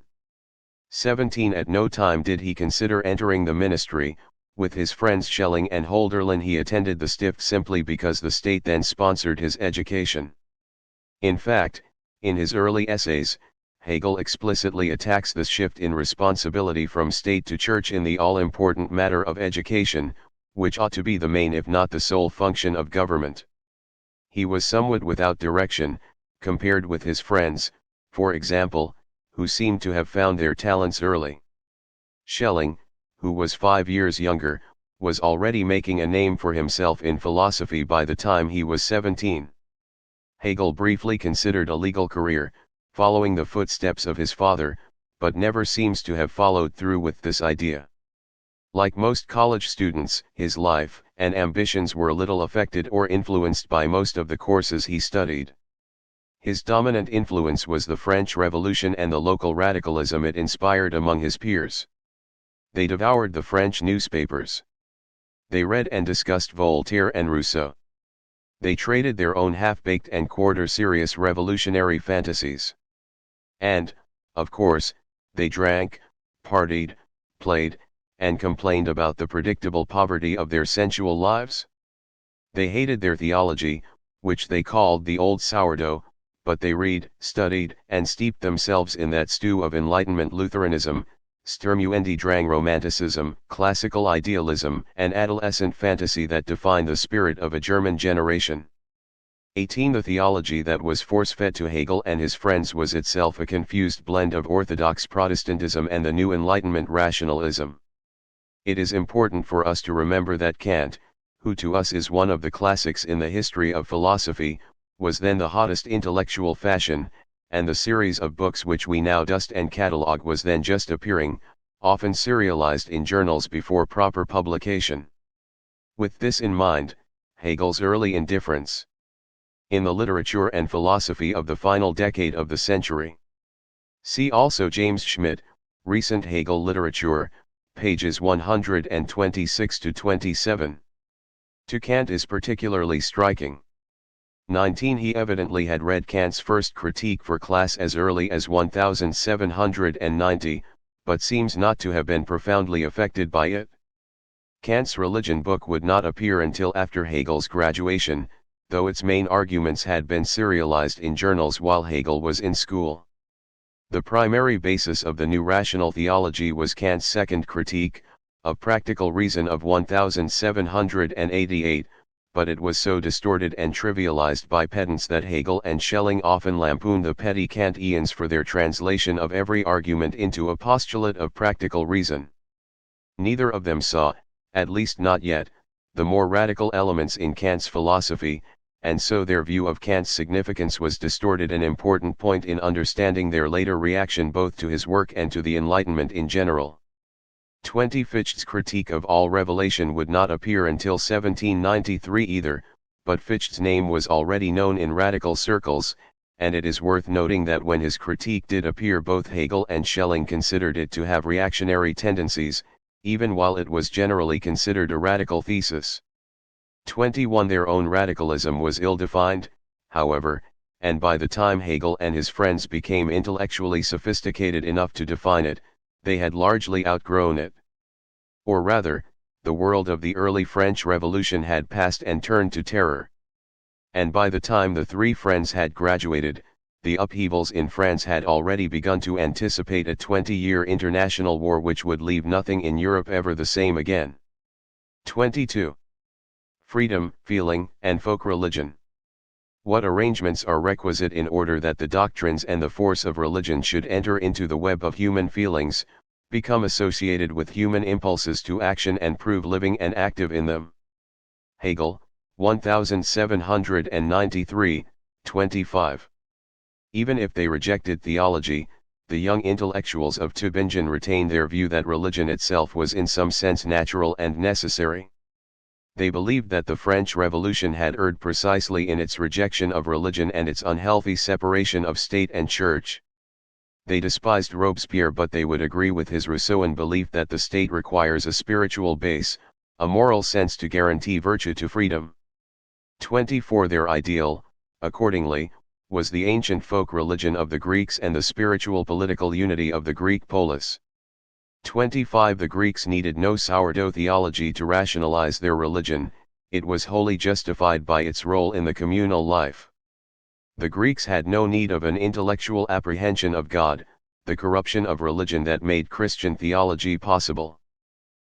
Speaker 1: 17. At no time did he consider entering the ministry. With his friends Schelling and Hölderlin he attended the Stift simply because the state then sponsored his education. In fact, in his early essays, Hegel explicitly attacks the shift in responsibility from state to church in the all-important matter of education, which ought to be the main if not the sole function of government. He was somewhat without direction, compared with his friends, for example, who seemed to have found their talents early. Schelling, who was 5 years younger, was already making a name for himself in philosophy by the time he was 17. Hegel briefly considered a legal career, following the footsteps of his father, but never seems to have followed through with this idea. Like most college students, his life and ambitions were little affected or influenced by most of the courses he studied. His dominant influence was the French Revolution and the local radicalism it inspired among his peers. They devoured the French newspapers. They read and discussed Voltaire and Rousseau. They traded their own half-baked and quarter-serious revolutionary fantasies. And, of course, they drank, partied, played, and complained about the predictable poverty of their sensual lives. They hated their theology, which they called the old sourdough, but they read, studied, and steeped themselves in that stew of Enlightenment Lutheranism, Sturm-und-Drang romanticism, classical idealism, and adolescent fantasy that defined the spirit of a German generation. 18. The theology that was force-fed to Hegel and his friends was itself a confused blend of orthodox Protestantism and the new Enlightenment rationalism. It is important for us to remember that Kant, who to us is one of the classics in the history of philosophy, was then the hottest intellectual fashion, and the series of books which we now dust and catalogue was then just appearing, often serialized in journals before proper publication. With this in mind, Hegel's early indifference in the literature and philosophy of the final decade of the century. See also James Schmidt, Recent Hegel Literature, pages 126-27. To Kant is particularly striking. 19. He evidently had read Kant's first Critique for class as early as 1790, but seems not to have been profoundly affected by it. Kant's religion book would not appear until after Hegel's graduation, though its main arguments had been serialized in journals while Hegel was in school. The primary basis of the new rational theology was Kant's second critique, of practical reason of 1788, but it was so distorted and trivialized by pedants that Hegel and Schelling often lampooned the petty Kantians for their translation of every argument into a postulate of practical reason. Neither of them saw, at least not yet, the more radical elements in Kant's philosophy, and so their view of Kant's significance was distorted, an important point in understanding their later reaction both to his work and to the Enlightenment in general. 20. Fichte's critique of all revelation would not appear until 1793 either, but Fichte's name was already known in radical circles, and it is worth noting that when his critique did appear both Hegel and Schelling considered it to have reactionary tendencies, even while it was generally considered a radical thesis. 21. Their own radicalism was ill-defined, however, and by the time Hegel and his friends became intellectually sophisticated enough to define it, they had largely outgrown it. Or rather, the world of the early French Revolution had passed and turned to terror. And by the time the three friends had graduated, the upheavals in France had already begun to anticipate a 20-year international war which would leave nothing in Europe ever the same again. 22. Freedom, feeling, and folk religion. What arrangements are requisite in order that the doctrines and the force of religion should enter into the web of human feelings, become associated with human impulses to action and prove living and active in them? Hegel, 1793, 25. Even if they rejected theology, the young intellectuals of Tübingen retained their view that religion itself was in some sense natural and necessary. They believed that the French Revolution had erred precisely in its rejection of religion and its unhealthy separation of state and church. They despised Robespierre, but they would agree with his Rousseauan belief that the state requires a spiritual base, a moral sense to guarantee virtue to freedom. 24. Their ideal, accordingly, was the ancient folk religion of the Greeks and the spiritual political unity of the Greek polis. 25. The Greeks needed no sourdough theology to rationalize their religion, it was wholly justified by its role in the communal life. The Greeks had no need of an intellectual apprehension of God, the corruption of religion that made Christian theology possible.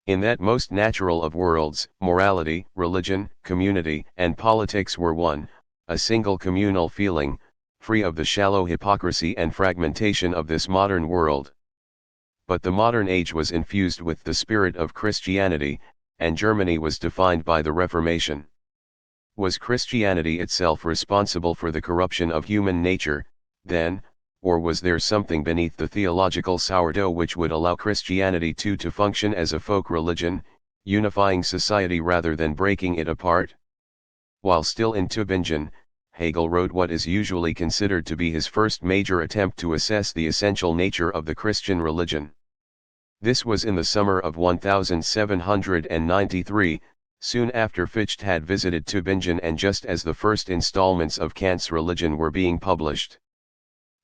Speaker 1: In that most natural of worlds, morality, religion, community, and politics were one, a single communal feeling, free of the shallow hypocrisy and fragmentation of this modern world. But the modern age was infused with the spirit of Christianity, and Germany was defined by the Reformation. Was Christianity itself responsible for the corruption of human nature, then, or was there something beneath the theological sourdough which would allow Christianity to function as a folk religion, unifying society rather than breaking it apart? While still in Tübingen, Hegel wrote what is usually considered to be his first major attempt to assess the essential nature of the Christian religion. This was in the summer of 1793, soon after Fichte had visited Tübingen and just as the first installments of Kant's Religion were being published.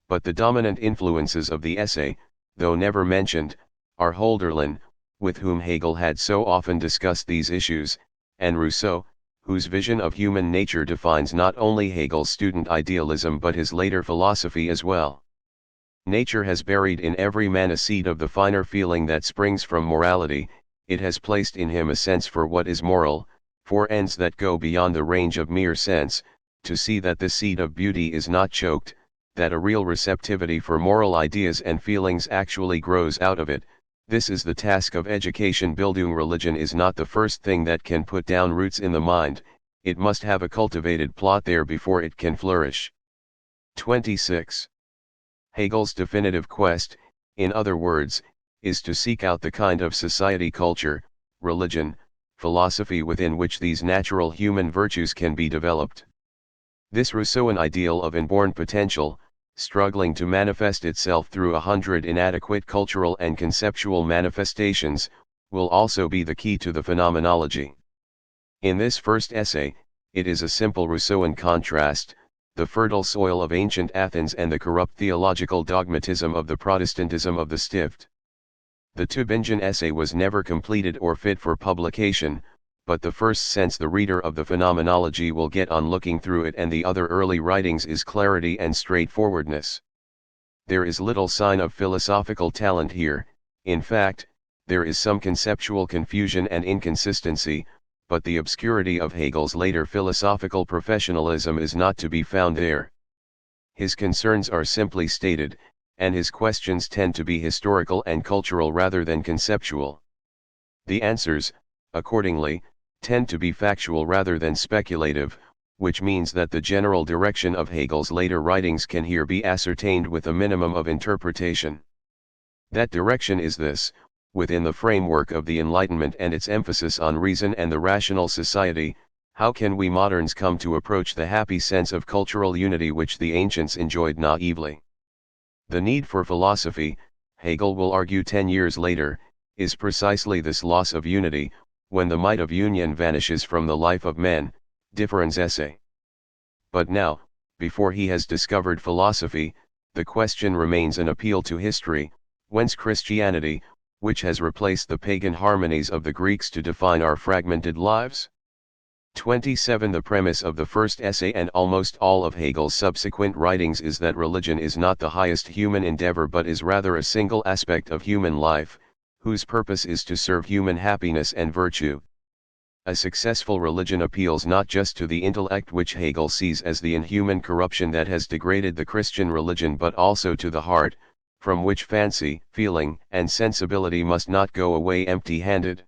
Speaker 1: But the dominant influences of the essay, though never mentioned, are Hölderlin, with whom Hegel had so often discussed these issues, and Rousseau, whose vision of human nature defines not only Hegel's student idealism but his later philosophy as well. Nature has buried in every man a seed of the finer feeling that springs from morality, it has placed in him a sense for what is moral, for ends that go beyond the range of mere sense, to see that the seed of beauty is not choked, that a real receptivity for moral ideas and feelings actually grows out of it. This is the task of education. Bildung. Religion is not the first thing that can put down roots in the mind, it must have a cultivated plot there before it can flourish. 26. Hegel's definitive quest, in other words, is to seek out the kind of society, culture, religion, philosophy within which these natural human virtues can be developed. This Rousseauan ideal of inborn potential, struggling to manifest itself through 100 inadequate cultural and conceptual manifestations, will also be the key to the phenomenology. In this first essay, it is a simple Rousseauan contrast, the fertile soil of ancient Athens and the corrupt theological dogmatism of the Protestantism of the Stift. The Tübingen essay was never completed or fit for publication, but the first sense the reader of the phenomenology will get on looking through it and the other early writings is clarity and straightforwardness. There is little sign of philosophical talent here. In fact, there is some conceptual confusion and inconsistency, but the obscurity of Hegel's later philosophical professionalism is not to be found there. His concerns are simply stated, and his questions tend to be historical and cultural rather than conceptual. The answers, accordingly, tend to be factual rather than speculative, which means that the general direction of Hegel's later writings can here be ascertained with a minimum of interpretation. That direction is this: within the framework of the Enlightenment and its emphasis on reason and the rational society, how can we moderns come to approach the happy sense of cultural unity which the ancients enjoyed naively? The need for philosophy, Hegel will argue 10 years later, is precisely this loss of unity, when the might of union vanishes from the life of men, differens esse. But now, before he has discovered philosophy, the question remains an appeal to history: whence Christianity, which has replaced the pagan harmonies of the Greeks to define our fragmented lives? 27. The premise of the first essay and almost all of Hegel's subsequent writings is that religion is not the highest human endeavor but is rather a single aspect of human life, whose purpose is to serve human happiness and virtue. A successful religion appeals not just to the intellect, which Hegel sees as the inhuman corruption that has degraded the Christian religion, but also to the heart, from which fancy, feeling, and sensibility must not go away empty-handed.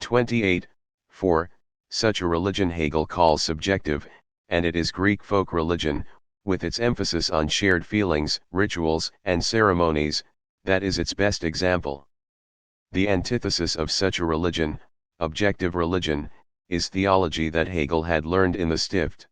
Speaker 1: 28. For such a religion Hegel calls subjective, and it is Greek folk religion, with its emphasis on shared feelings, rituals, and ceremonies, that is its best example. The antithesis of such a religion, objective religion, is theology that Hegel had learned in the Stift.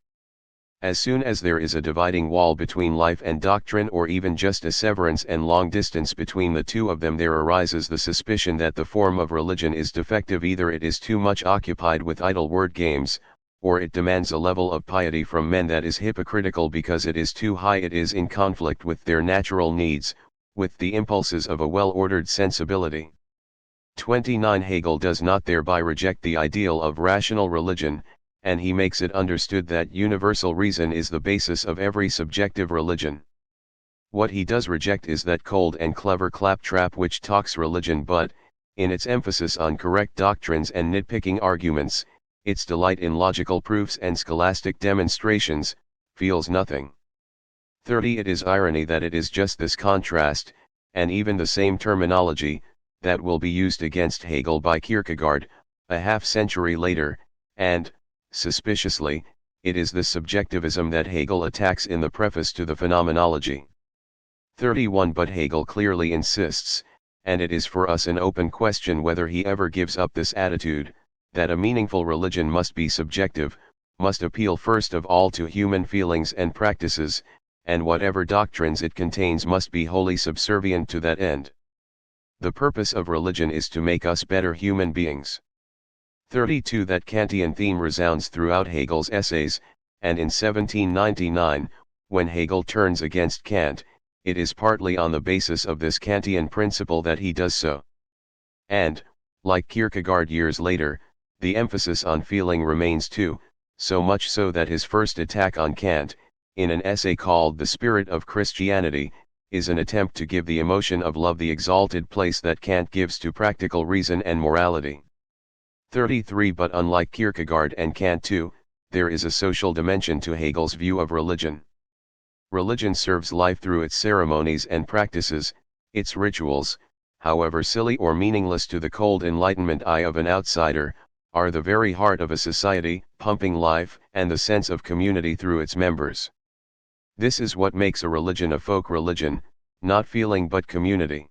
Speaker 1: As soon as there is a dividing wall between life and doctrine, or even just a severance and long distance between the two of them, there arises the suspicion that the form of religion is defective. Either it is too much occupied with idle word games, or it demands a level of piety from men that is hypocritical because it is too high. It is in conflict with their natural needs, with the impulses of a well-ordered sensibility. 29. Hegel does not thereby reject the ideal of rational religion, and he makes it understood that universal reason is the basis of every subjective religion. What he does reject is that cold and clever claptrap which talks religion but, in its emphasis on correct doctrines and nitpicking arguments, its delight in logical proofs and scholastic demonstrations, feels nothing. 30. It is irony that it is just this contrast, and even the same terminology, that will be used against Hegel by Kierkegaard, a half-century later, and, suspiciously, it is this subjectivism that Hegel attacks in the preface to the Phenomenology. 31. But Hegel clearly insists, and it is for us an open question whether he ever gives up this attitude, that a meaningful religion must be subjective, must appeal first of all to human feelings and practices, and whatever doctrines it contains must be wholly subservient to that end. The purpose of religion is to make us better human beings. 32. That Kantian theme resounds throughout Hegel's essays, and in 1799, when Hegel turns against Kant, it is partly on the basis of this Kantian principle that he does so. And, like Kierkegaard years later, the emphasis on feeling remains too, so much so that his first attack on Kant, in an essay called The Spirit of Christianity, is an attempt to give the emotion of love the exalted place that Kant gives to practical reason and morality. 33. But unlike Kierkegaard and Kant too, there is a social dimension to Hegel's view of religion. Religion serves life through its ceremonies and practices, its rituals, however silly or meaningless to the cold Enlightenment eye of an outsider, are the very heart of a society, pumping life and the sense of community through its members. This is what makes a religion a folk religion, not feeling but community.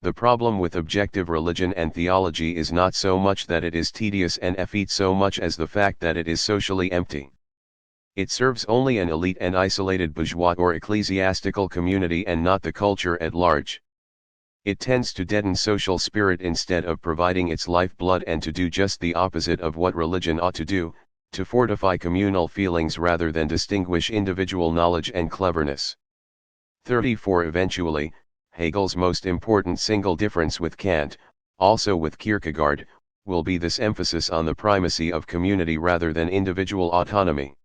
Speaker 1: The problem with objective religion and theology is not so much that it is tedious and effete so much as the fact that it is socially empty. It serves only an elite and isolated bourgeois or ecclesiastical community and not the culture at large. It tends to deaden social spirit instead of providing its lifeblood, and to do just the opposite of what religion ought to do, to fortify communal feelings rather than distinguish individual knowledge and cleverness. 34. Eventually, Hegel's most important single difference with Kant, also with Kierkegaard, will be this emphasis on the primacy of community rather than individual autonomy.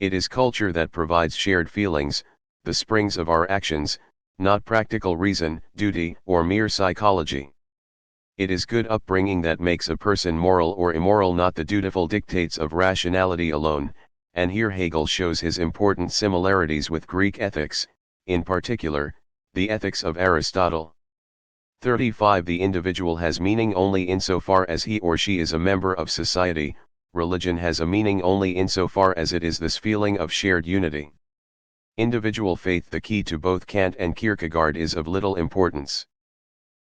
Speaker 1: It is culture that provides shared feelings, the springs of our actions, not practical reason, duty, or mere psychology. It is good upbringing that makes a person moral or immoral, not the dutiful dictates of rationality alone, and here Hegel shows his important similarities with Greek ethics, in particular, the ethics of Aristotle. 35. The individual has meaning only insofar as he or she is a member of society. Religion has a meaning only insofar as it is this feeling of shared unity. Individual faith, the key to both Kant and Kierkegaard, is of little importance.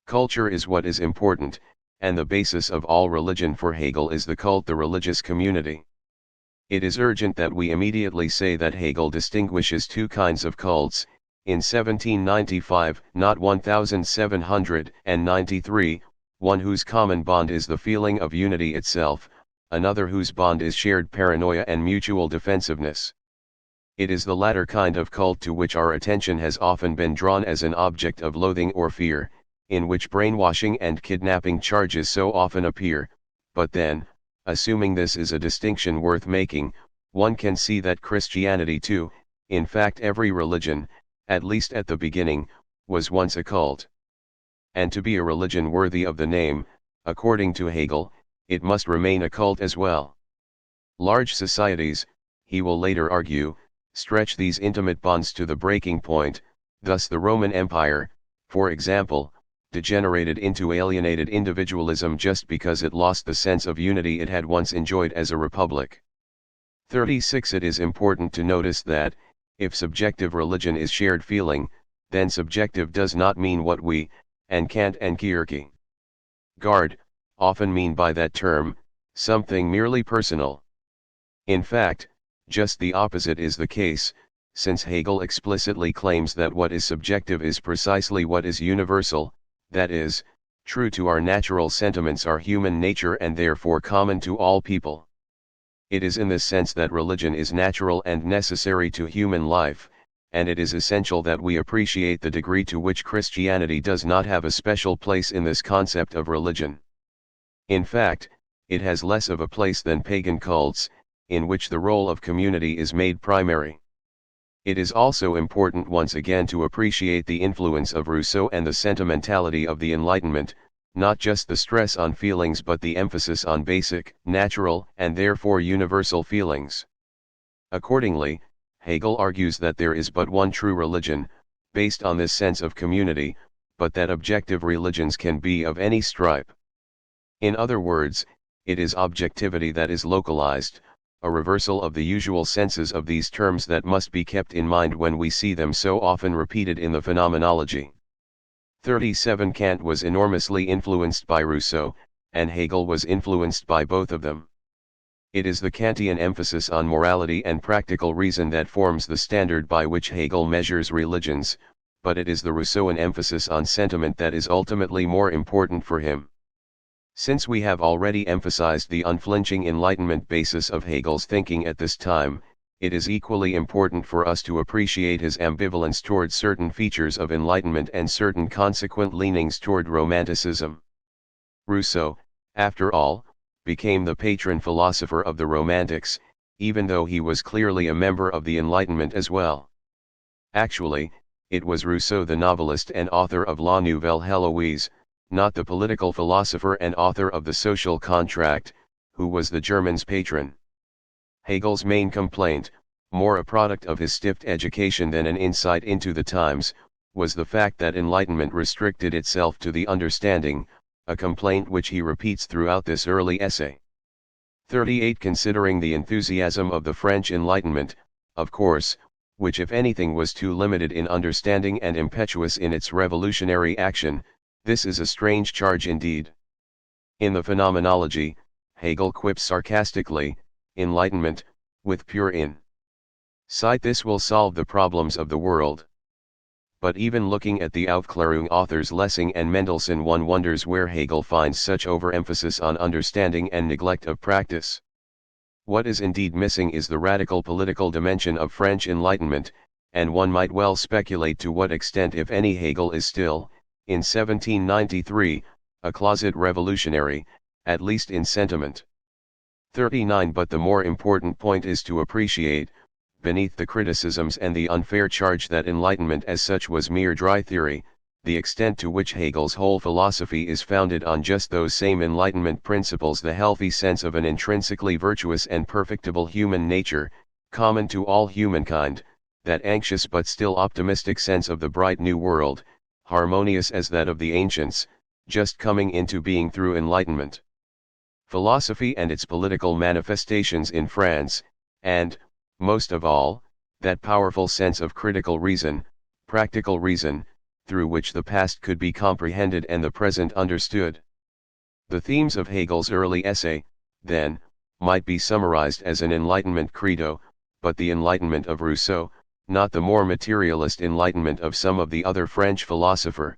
Speaker 1: Culture is what is important, and the basis of all religion for Hegel is the cult, the religious community. It is urgent that we immediately say that Hegel distinguishes two kinds of cults, in 1795, not 1793, one whose common bond is the feeling of unity itself, another whose bond is shared paranoia and mutual defensiveness. It is the latter kind of cult to which our attention has often been drawn as an object of loathing or fear, in which brainwashing and kidnapping charges so often appear, but then, assuming this is a distinction worth making, one can see that Christianity too, in fact every religion, at least at the beginning, was once a cult. And to be a religion worthy of the name, according to Hegel, it must remain a cult as well. Large societies, he will later argue, stretch these intimate bonds to the breaking point. Thus the Roman Empire, for example, degenerated into alienated individualism just because it lost the sense of unity it had once enjoyed as a republic. 36. It is important to notice that, if subjective religion is shared feeling, then subjective does not mean what we, and Kant and Kierkegaard, often mean by that term, something merely personal. In fact, just the opposite is the case, since Hegel explicitly claims that what is subjective is precisely what is universal, that is, true to our natural sentiments, our human nature, and therefore common to all people. It is in this sense that religion is natural and necessary to human life, and it is essential that we appreciate the degree to which Christianity does not have a special place in this concept of religion. In fact, it has less of a place than pagan cults, in which the role of community is made primary. It is also important once again to appreciate the influence of Rousseau and the sentimentality of the Enlightenment, not just the stress on feelings but the emphasis on basic, natural, and therefore universal feelings. Accordingly, Hegel argues that there is but one true religion, based on this sense of community, but that objective religions can be of any stripe. In other words, it is objectivity that is localized, a reversal of the usual senses of these terms that must be kept in mind when we see them so often repeated in the phenomenology. 37. Kant was enormously influenced by Rousseau, and Hegel was influenced by both of them. It is the Kantian emphasis on morality and practical reason that forms the standard by which Hegel measures religions, but it is the Rousseauan emphasis on sentiment that is ultimately more important for him. Since we have already emphasized the unflinching Enlightenment basis of Hegel's thinking at this time, it is equally important for us to appreciate his ambivalence toward certain features of Enlightenment and certain consequent leanings toward Romanticism. Rousseau, after all, became the patron philosopher of the Romantics, even though he was clearly a member of the Enlightenment as well. Actually, it was Rousseau, the novelist and author of La Nouvelle Héloïse, not the political philosopher and author of The Social Contract, who was the German's patron. Hegel's main complaint, more a product of his stiff education than an insight into the times, was the fact that Enlightenment restricted itself to the understanding, a complaint which he repeats throughout this early essay. 38. Considering the enthusiasm of the French Enlightenment, of course, which if anything was too limited in understanding and impetuous in its revolutionary action, this is a strange charge indeed. In the Phenomenology, Hegel quips sarcastically, Enlightenment, with pure insight this will solve the problems of the world. But even looking at the Aufklärung authors Lessing and Mendelssohn, one wonders where Hegel finds such overemphasis on understanding and neglect of practice. What is indeed missing is the radical political dimension of French Enlightenment, and one might well speculate to what extent, if any, Hegel is still, in 1793, a closet revolutionary, at least in sentiment. 39. But the more important point is to appreciate, beneath the criticisms and the unfair charge that Enlightenment as such was mere dry theory, the extent to which Hegel's whole philosophy is founded on just those same Enlightenment principles, the healthy sense of an intrinsically virtuous and perfectible human nature, common to all humankind, that anxious but still optimistic sense of the bright new world, harmonious as that of the ancients, just coming into being through Enlightenment. Philosophy and its political manifestations in France, and, most of all, that powerful sense of critical reason, practical reason, through which the past could be comprehended and the present understood. The themes of Hegel's early essay, then, might be summarized as an Enlightenment credo, but the Enlightenment of Rousseau, not the more materialist Enlightenment of some of the other French philosophers.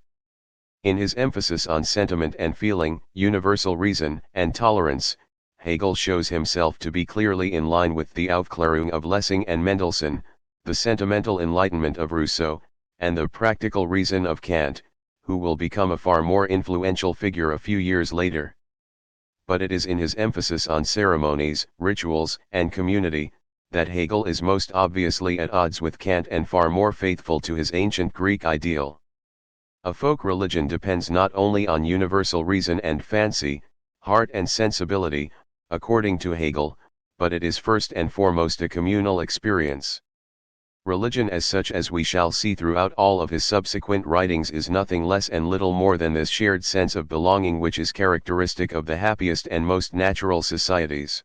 Speaker 1: In his emphasis on sentiment and feeling, universal reason and tolerance, Hegel shows himself to be clearly in line with the Aufklärung of Lessing and Mendelssohn, the sentimental Enlightenment of Rousseau, and the practical reason of Kant, who will become a far more influential figure a few years later. But it is in his emphasis on ceremonies, rituals, and community, that Hegel is most obviously at odds with Kant and far more faithful to his ancient Greek ideal. A folk religion depends not only on universal reason and fancy, heart and sensibility, according to Hegel, but it is first and foremost a communal experience. Religion as such, as we shall see throughout all of his subsequent writings, is nothing less and little more than this shared sense of belonging which is characteristic of the happiest and most natural societies.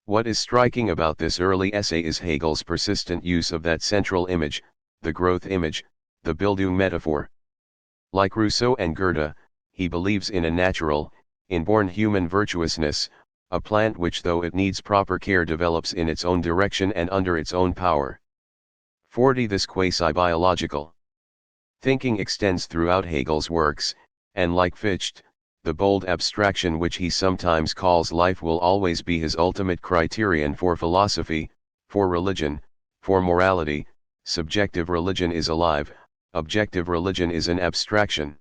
Speaker 1: What is striking about this early essay is Hegel's persistent use of that central image, the growth image, the Bildung metaphor. Like Rousseau and Goethe, he believes in a natural, inborn human virtuousness, a plant which, though it needs proper care, develops in its own direction and under its own power. 40. This quasi-biological thinking extends throughout Hegel's works, and like Fichte, the bold abstraction which he sometimes calls life will always be his ultimate criterion for philosophy, for religion, for morality. Subjective religion is alive, objective religion is an abstraction.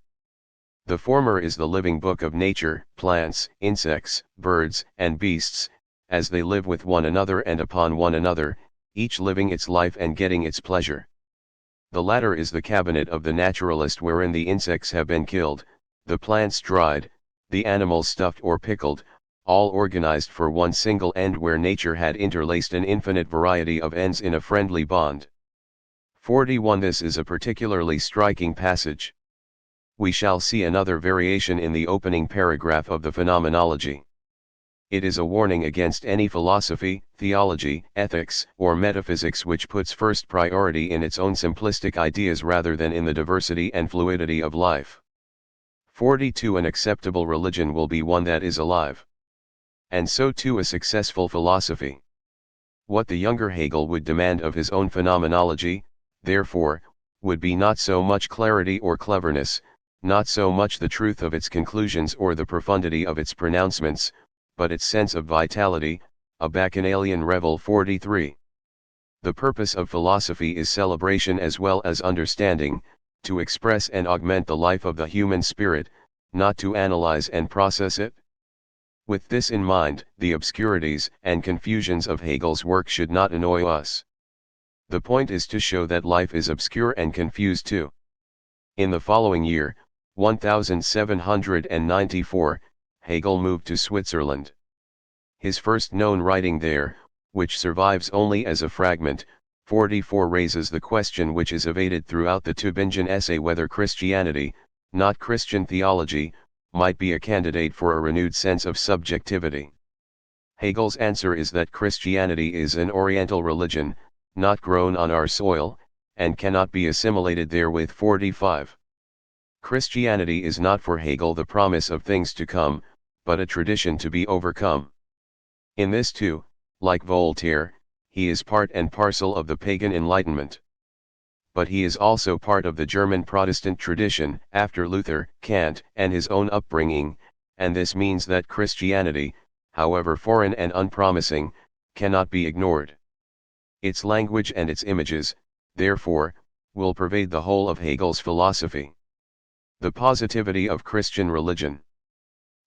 Speaker 1: The former is the living book of nature, plants, insects, birds, and beasts, as they live with one another and upon one another, each living its life and getting its pleasure. The latter is the cabinet of the naturalist, wherein the insects have been killed, the plants dried, the animals stuffed or pickled, all organized for one single end, where nature had interlaced an infinite variety of ends in a friendly bond. 41. This is a particularly striking passage. We shall see another variation in the opening paragraph of the Phenomenology. It is a warning against any philosophy, theology, ethics, or metaphysics which puts first priority in its own simplistic ideas rather than in the diversity and fluidity of life. 42. An acceptable religion will be one that is alive. And so too a successful philosophy. What the younger Hegel would demand of his own phenomenology, therefore, would be not so much clarity or cleverness, not so much the truth of its conclusions or the profundity of its pronouncements, but its sense of vitality, a bacchanalian revel. 43. The purpose of philosophy is celebration as well as understanding, to express and augment the life of the human spirit, not to analyze and process it. With this in mind, the obscurities and confusions of Hegel's work should not annoy us. The point is to show that life is obscure and confused too. In the following year, 1794, Hegel moved to Switzerland. His first known writing there, which survives only as a fragment, 44, raises the question which is evaded throughout the Tübingen essay, whether Christianity, not Christian theology, might be a candidate for a renewed sense of subjectivity. Hegel's answer is that Christianity is an Oriental religion, not grown on our soil, and cannot be assimilated therewith. 45. Christianity is not for Hegel the promise of things to come, but a tradition to be overcome. In this too, like Voltaire, he is part and parcel of the pagan Enlightenment. But he is also part of the German Protestant tradition, after Luther, Kant, and his own upbringing, and this means that Christianity, however foreign and unpromising, cannot be ignored. Its language and its images, therefore, will pervade the whole of Hegel's philosophy. The positivity of Christian religion.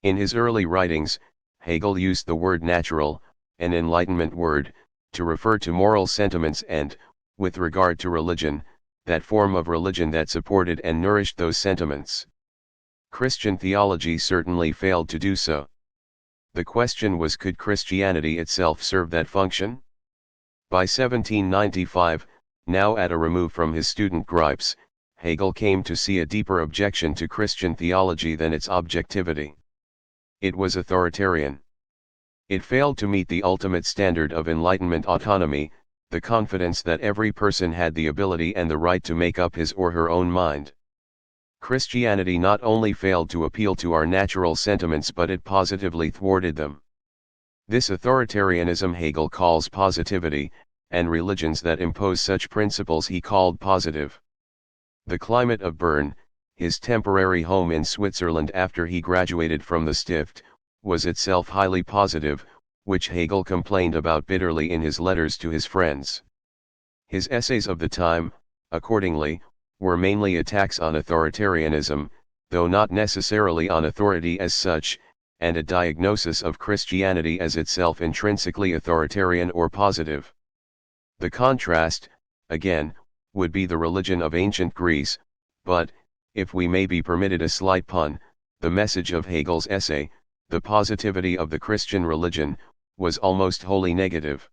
Speaker 1: In his early writings, Hegel used the word natural, an Enlightenment word, to refer to moral sentiments and, with regard to religion, that form of religion that supported and nourished those sentiments. Christian theology certainly failed to do so. The question was, could Christianity itself serve that function? By 1795, now at a remove from his student gripes, Hegel came to see a deeper objection to Christian theology than its objectivity. It was authoritarian. It failed to meet the ultimate standard of Enlightenment autonomy, the confidence that every person had the ability and the right to make up his or her own mind. Christianity not only failed to appeal to our natural sentiments, but it positively thwarted them. This authoritarianism Hegel calls positivity, and religions that impose such principles he called positive. The climate of Bern, his temporary home in Switzerland after he graduated from the Stift, was itself highly positive, which Hegel complained about bitterly in his letters to his friends. His essays of the time, accordingly, were mainly attacks on authoritarianism, though not necessarily on authority as such, and a diagnosis of Christianity as itself intrinsically authoritarian or positive. The contrast, again, would be the religion of ancient Greece, but, if we may be permitted a slight pun, the message of Hegel's essay, The Positivity of the Christian Religion, was almost wholly negative.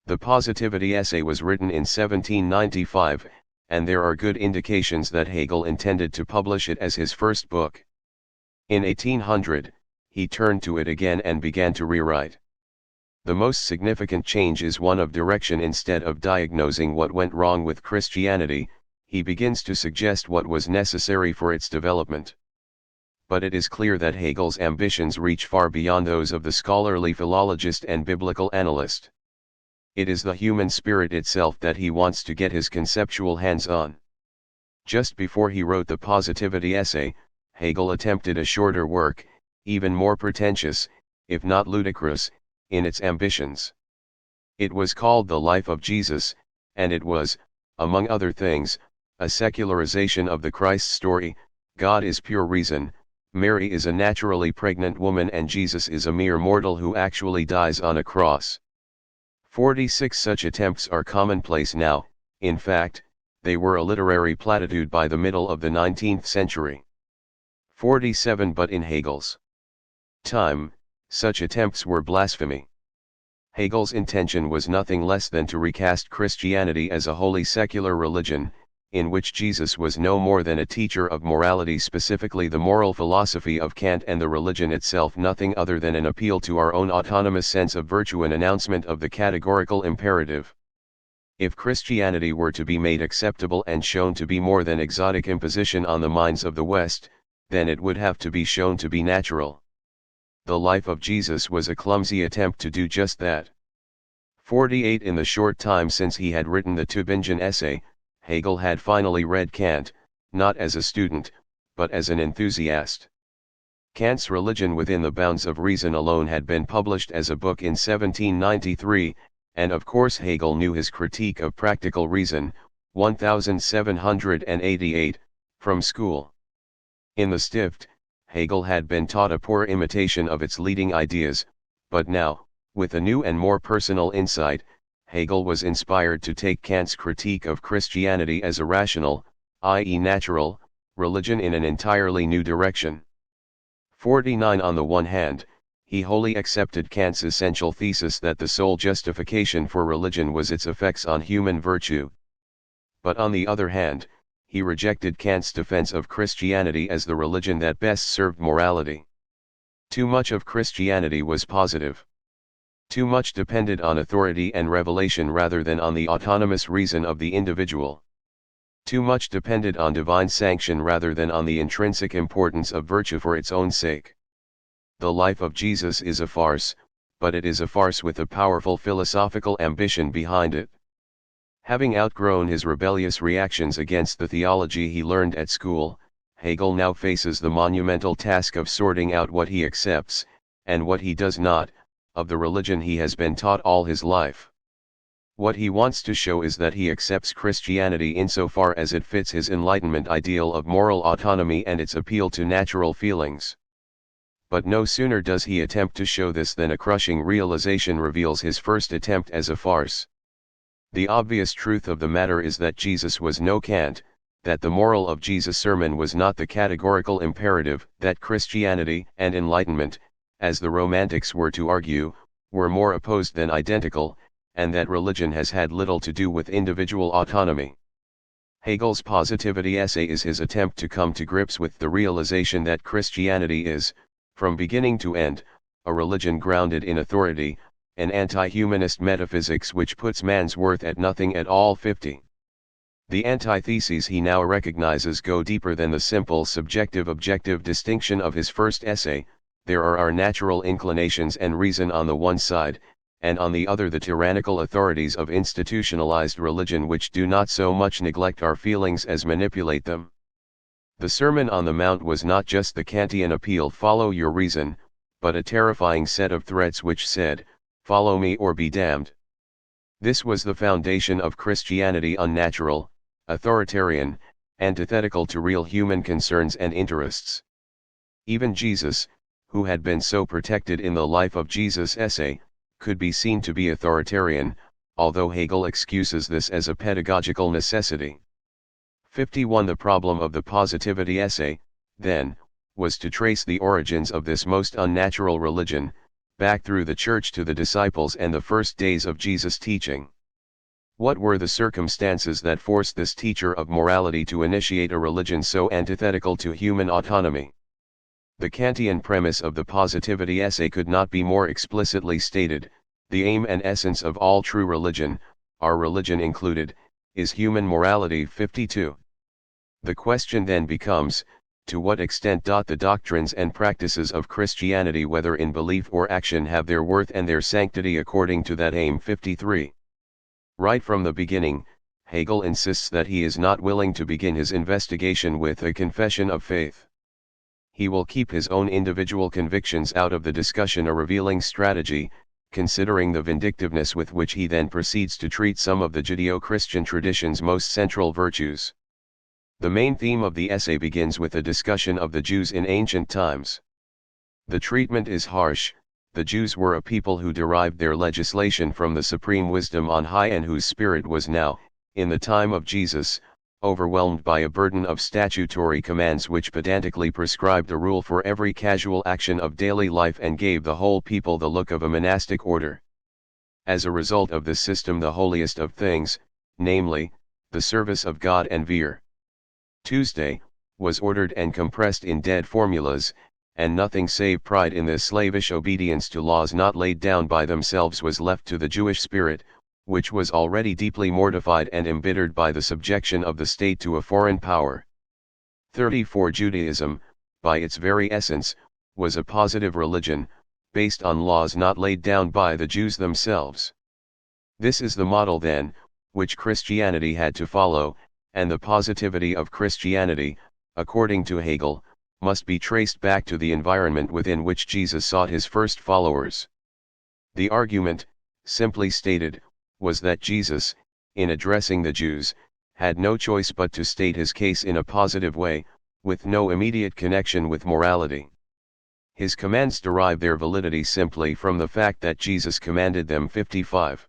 Speaker 1: The Positivity essay was written in 1795, and there are good indications that Hegel intended to publish it as his first book. In 1800, he turned to it again and began to rewrite. The most significant change is one of direction. Instead of diagnosing what went wrong with Christianity, he begins to suggest what was necessary for its development. But it is clear that Hegel's ambitions reach far beyond those of the scholarly philologist and biblical analyst. It is the human spirit itself that he wants to get his conceptual hands on. Just before he wrote the Positivity essay, Hegel attempted a shorter work, even more pretentious, if not ludicrous, in its ambitions. It was called The Life of Jesus, and it was, among other things, a secularization of the Christ story. God is pure reason, Mary is a naturally pregnant woman, and Jesus is a mere mortal who actually dies on a cross. 46 such attempts are commonplace now. In fact, they were a literary platitude by the middle of the 19th century. 47 But in Hegel's time, such attempts were blasphemy. Hegel's intention was nothing less than to recast Christianity as a wholly secular religion, in which Jesus was no more than a teacher of morality, specifically the moral philosophy of Kant, and the religion itself nothing other than an appeal to our own autonomous sense of virtue, an announcement of the categorical imperative. If Christianity were to be made acceptable and shown to be more than exotic imposition on the minds of the West, then it would have to be shown to be natural. The Life of Jesus was a clumsy attempt to do just that. 48 In the short time since he had written the Tübingen essay, Hegel had finally read Kant, not as a student, but as an enthusiast. Kant's Religion Within the Bounds of Reason alone had been published as a book in 1793, and of course Hegel knew his Critique of Practical Reason, 1788, from school. In the Stift, Hegel had been taught a poor imitation of its leading ideas, but now, with a new and more personal insight, Hegel was inspired to take Kant's critique of Christianity as a rational, i.e. natural, religion in an entirely new direction. 49 On the one hand, he wholly accepted Kant's essential thesis that the sole justification for religion was its effects on human virtue. But on the other hand, he rejected Kant's defense of Christianity as the religion that best served morality. Too much of Christianity was positive. Too much depended on authority and revelation rather than on the autonomous reason of the individual. Too much depended on divine sanction rather than on the intrinsic importance of virtue for its own sake. The Life of Jesus is a farce, but it is a farce with a powerful philosophical ambition behind it. Having outgrown his rebellious reactions against the theology he learned at school, Hegel now faces the monumental task of sorting out what he accepts, and what he does not, of the religion he has been taught all his life. What he wants to show is that he accepts Christianity insofar as it fits his Enlightenment ideal of moral autonomy and its appeal to natural feelings. But no sooner does he attempt to show this than a crushing realization reveals his first attempt as a farce. The obvious truth of the matter is that Jesus was no Kant, that the moral of Jesus' sermon was not the categorical imperative, that Christianity and Enlightenment, as the Romantics were to argue, were more opposed than identical, and that religion has had little to do with individual autonomy. Hegel's positivity essay is his attempt to come to grips with the realization that Christianity is, from beginning to end, a religion grounded in authority, an anti-humanist metaphysics which puts man's worth at nothing at all. 50. The antitheses he now recognizes go deeper than the simple subjective-objective distinction of his first essay. There are our natural inclinations and reason on the one side, and on the other the tyrannical authorities of institutionalized religion which do not so much neglect our feelings as manipulate them. The Sermon on the Mount was not just the Kantian appeal, follow your reason, but a terrifying set of threats which said, follow me or be damned. This was the foundation of Christianity, unnatural, authoritarian, antithetical to real human concerns and interests. Even Jesus, who had been so protected in the Life of Jesus essay, could be seen to be authoritarian, although Hegel excuses this as a pedagogical necessity. 51. The problem of the positivity essay, then, was to trace the origins of this most unnatural religion, back through the church to the disciples and the first days of Jesus' teaching. What were the circumstances that forced this teacher of morality to initiate a religion so antithetical to human autonomy? The Kantian premise of the positivity essay could not be more explicitly stated: the aim and essence of all true religion, our religion included, is human morality. 52. The question then becomes, to what extent the doctrines and practices of Christianity, whether in belief or action, have their worth and their sanctity according to that aim? 53. Right from the beginning, Hegel insists that he is not willing to begin his investigation with a confession of faith. He will keep his own individual convictions out of the discussion, a revealing strategy, considering the vindictiveness with which he then proceeds to treat some of the Judeo-Christian tradition's most central virtues. The main theme of the essay begins with a discussion of the Jews in ancient times. The treatment is harsh. The Jews were a people who derived their legislation from the supreme wisdom on high, and whose spirit was now, in the time of Jesus, overwhelmed by a burden of statutory commands which pedantically prescribed a rule for every casual action of daily life and gave the whole people the look of a monastic order. As a result of this system, the holiest of things, namely, the service of God and Tuesday, was ordered and compressed in dead formulas, and nothing save pride in this slavish obedience to laws not laid down by themselves was left to the Jewish spirit, which was already deeply mortified and embittered by the subjection of the state to a foreign power. 34. Judaism, by its very essence, was a positive religion, based on laws not laid down by the Jews themselves. This is the model, then, which Christianity had to follow, and the positivity of Christianity, according to Hegel, must be traced back to the environment within which Jesus sought his first followers. The argument, simply stated, was that Jesus, in addressing the Jews, had no choice but to state his case in a positive way, with no immediate connection with morality. His commands derive their validity simply from the fact that Jesus commanded them. 55.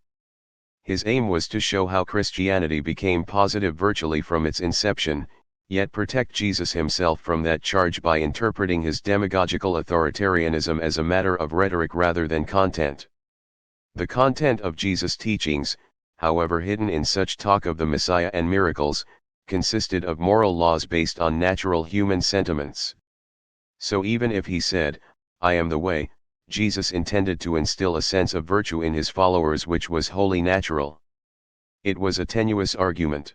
Speaker 1: His aim was to show how Christianity became positive virtually from its inception, yet protect Jesus himself from that charge by interpreting his demagogical authoritarianism as a matter of rhetoric rather than content. The content of Jesus' teachings, however hidden in such talk of the Messiah and miracles, consisted of moral laws based on natural human sentiments. So even if he said, "I am the way," Jesus intended to instill a sense of virtue in his followers which was wholly natural. It was a tenuous argument.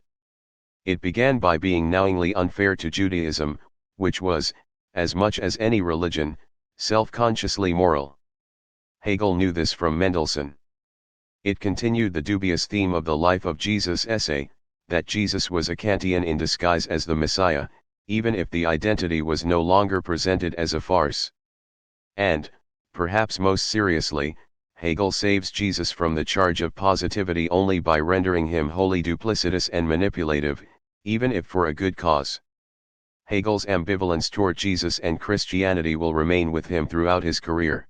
Speaker 1: It began by being knowingly unfair to Judaism, which was, as much as any religion, self-consciously moral. Hegel knew this from Mendelssohn. It continued the dubious theme of the Life of Jesus essay, that Jesus was a Kantian in disguise as the Messiah, even if the identity was no longer presented as a farce. And, perhaps most seriously, Hegel saves Jesus from the charge of positivity only by rendering him wholly duplicitous and manipulative, even if for a good cause. Hegel's ambivalence toward Jesus and Christianity will remain with him throughout his career.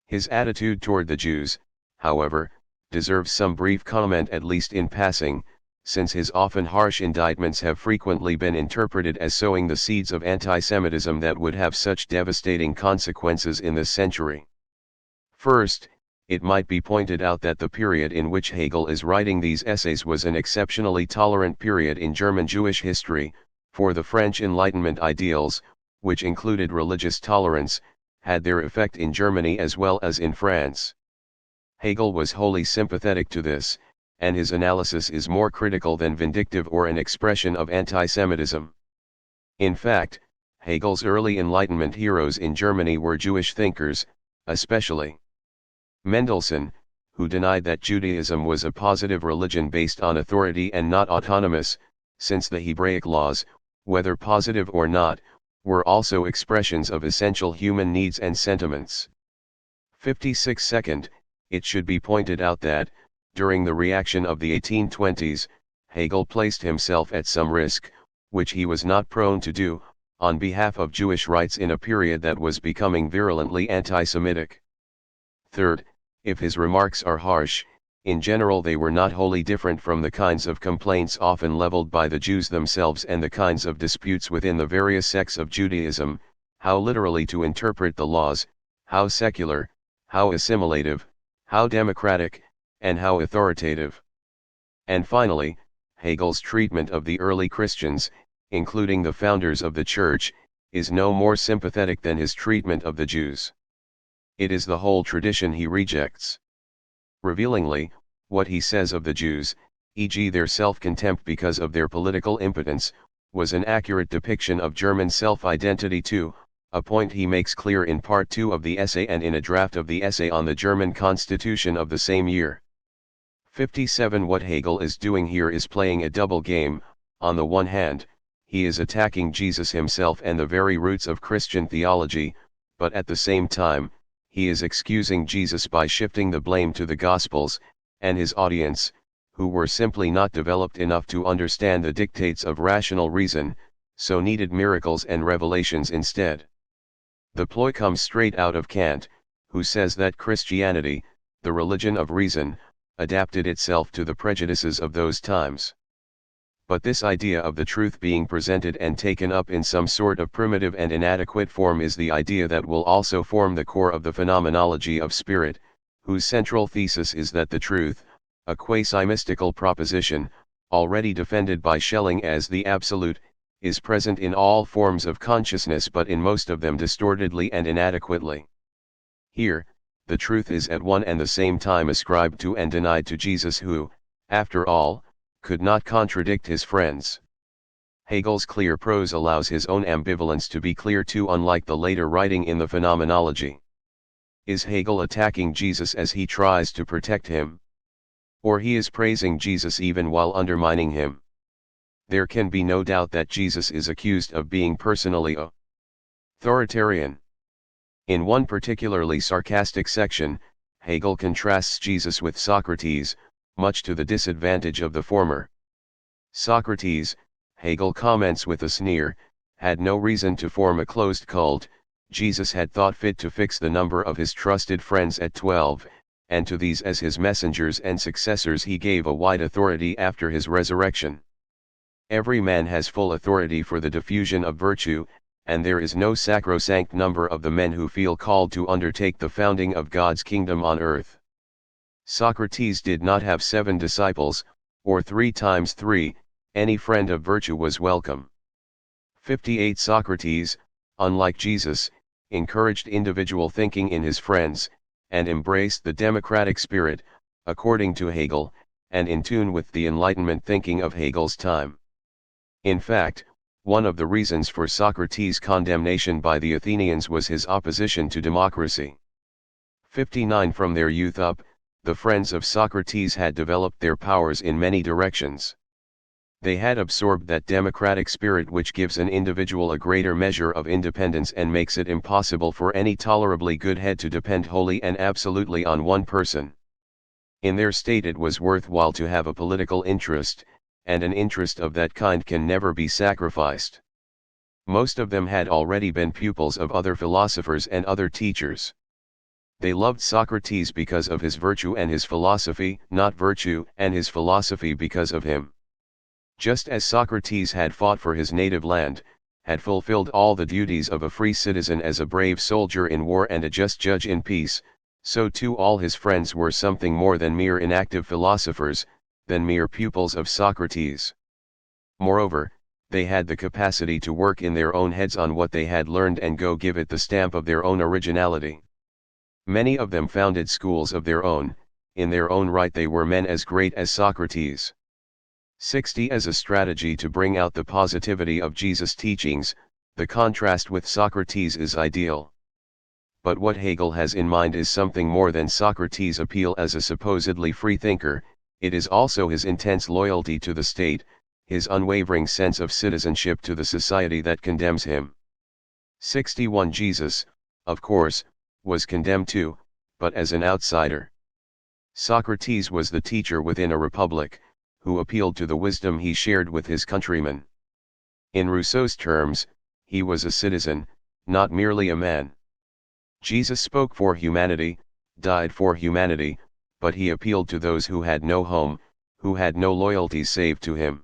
Speaker 1: His attitude toward the Jews, however, deserves some brief comment, at least in passing, since his often harsh indictments have frequently been interpreted as sowing the seeds of anti-Semitism that would have such devastating consequences in this century. First, it might be pointed out that the period in which Hegel is writing these essays was an exceptionally tolerant period in German Jewish history, for the French Enlightenment ideals, which included religious tolerance, had their effect in Germany as well as in France. Hegel was wholly sympathetic to this, and his analysis is more critical than vindictive or an expression of anti-Semitism. In fact, Hegel's early Enlightenment heroes in Germany were Jewish thinkers, especially Mendelssohn, who denied that Judaism was a positive religion based on authority and not autonomous, since the Hebraic laws, whether positive or not, were also expressions of essential human needs and sentiments. 56 Second, it should be pointed out that, during the reaction of the 1820s, Hegel placed himself at some risk, which he was not prone to do, on behalf of Jewish rights in a period that was becoming virulently anti-Semitic. Third, if his remarks are harsh, in general they were not wholly different from the kinds of complaints often leveled by the Jews themselves and the kinds of disputes within the various sects of Judaism, how literally to interpret the laws, how secular, how assimilative, how democratic, and how authoritative. And finally, Hegel's treatment of the early Christians, including the founders of the Church, is no more sympathetic than his treatment of the Jews. It is the whole tradition he rejects. Revealingly, what he says of the Jews, e.g. their self-contempt because of their political impotence, was an accurate depiction of German self-identity too, a point he makes clear in Part 2 of the essay and in a draft of the essay on the German Constitution of the same year. 57 What Hegel is doing here is playing a double game. On the one hand, he is attacking Jesus himself and the very roots of Christian theology, but at the same time, he is excusing Jesus by shifting the blame to the Gospels, and his audience, who were simply not developed enough to understand the dictates of rational reason, so needed miracles and revelations instead. The ploy comes straight out of Kant, who says that Christianity, the religion of reason, adapted itself to the prejudices of those times. But this idea of the truth being presented and taken up in some sort of primitive and inadequate form is the idea that will also form the core of the phenomenology of spirit, whose central thesis is that the truth, a quasi-mystical proposition, already defended by Schelling as the absolute, is present in all forms of consciousness but in most of them distortedly and inadequately. Here, the truth is at one and the same time ascribed to and denied to Jesus who, after all, could not contradict his friends. Hegel's clear prose allows his own ambivalence to be clear too, unlike the later writing in the Phenomenology. Is Hegel attacking Jesus as he tries to protect him? Or he is praising Jesus even while undermining him? There can be no doubt that Jesus is accused of being personally authoritarian. In one particularly sarcastic section, Hegel contrasts Jesus with Socrates, much to the disadvantage of the former. Socrates, Hegel comments with a sneer, had no reason to form a closed cult. Jesus had thought fit to fix the number of his trusted friends at 12, and to these as his messengers and successors he gave a wide authority after his resurrection. Every man has full authority for the diffusion of virtue, and there is no sacrosanct number of the men who feel called to undertake the founding of God's kingdom on earth. Socrates did not have 7 disciples, or 3 times 3, any friend of virtue was welcome. 58 Socrates, unlike Jesus, encouraged individual thinking in his friends, and embraced the democratic spirit, according to Hegel, and in tune with the Enlightenment thinking of Hegel's time. In fact, one of the reasons for Socrates' condemnation by the Athenians was his opposition to democracy. 59 From their youth up, the friends of Socrates had developed their powers in many directions. They had absorbed that democratic spirit which gives an individual a greater measure of independence and makes it impossible for any tolerably good head to depend wholly and absolutely on one person. In their state it was worthwhile to have a political interest, and an interest of that kind can never be sacrificed. Most of them had already been pupils of other philosophers and other teachers. They loved Socrates because of his virtue and his philosophy, not virtue and his philosophy because of him. Just as Socrates had fought for his native land, had fulfilled all the duties of a free citizen as a brave soldier in war and a just judge in peace, so too all his friends were something more than mere inactive philosophers, than mere pupils of Socrates. Moreover, they had the capacity to work in their own heads on what they had learned and go give it the stamp of their own originality. Many of them founded schools of their own, in their own right they were men as great as Socrates. 60 As a strategy to bring out the positivity of Jesus' teachings, the contrast with Socrates is ideal. But what Hegel has in mind is something more than Socrates' appeal as a supposedly free thinker, it is also his intense loyalty to the state, his unwavering sense of citizenship to the society that condemns him. 61 Jesus, of course, was condemned too, but as an outsider. Socrates was the teacher within a republic, who appealed to the wisdom he shared with his countrymen. In Rousseau's terms, he was a citizen, not merely a man. Jesus spoke for humanity, died for humanity, but he appealed to those who had no home, who had no loyalties save to him.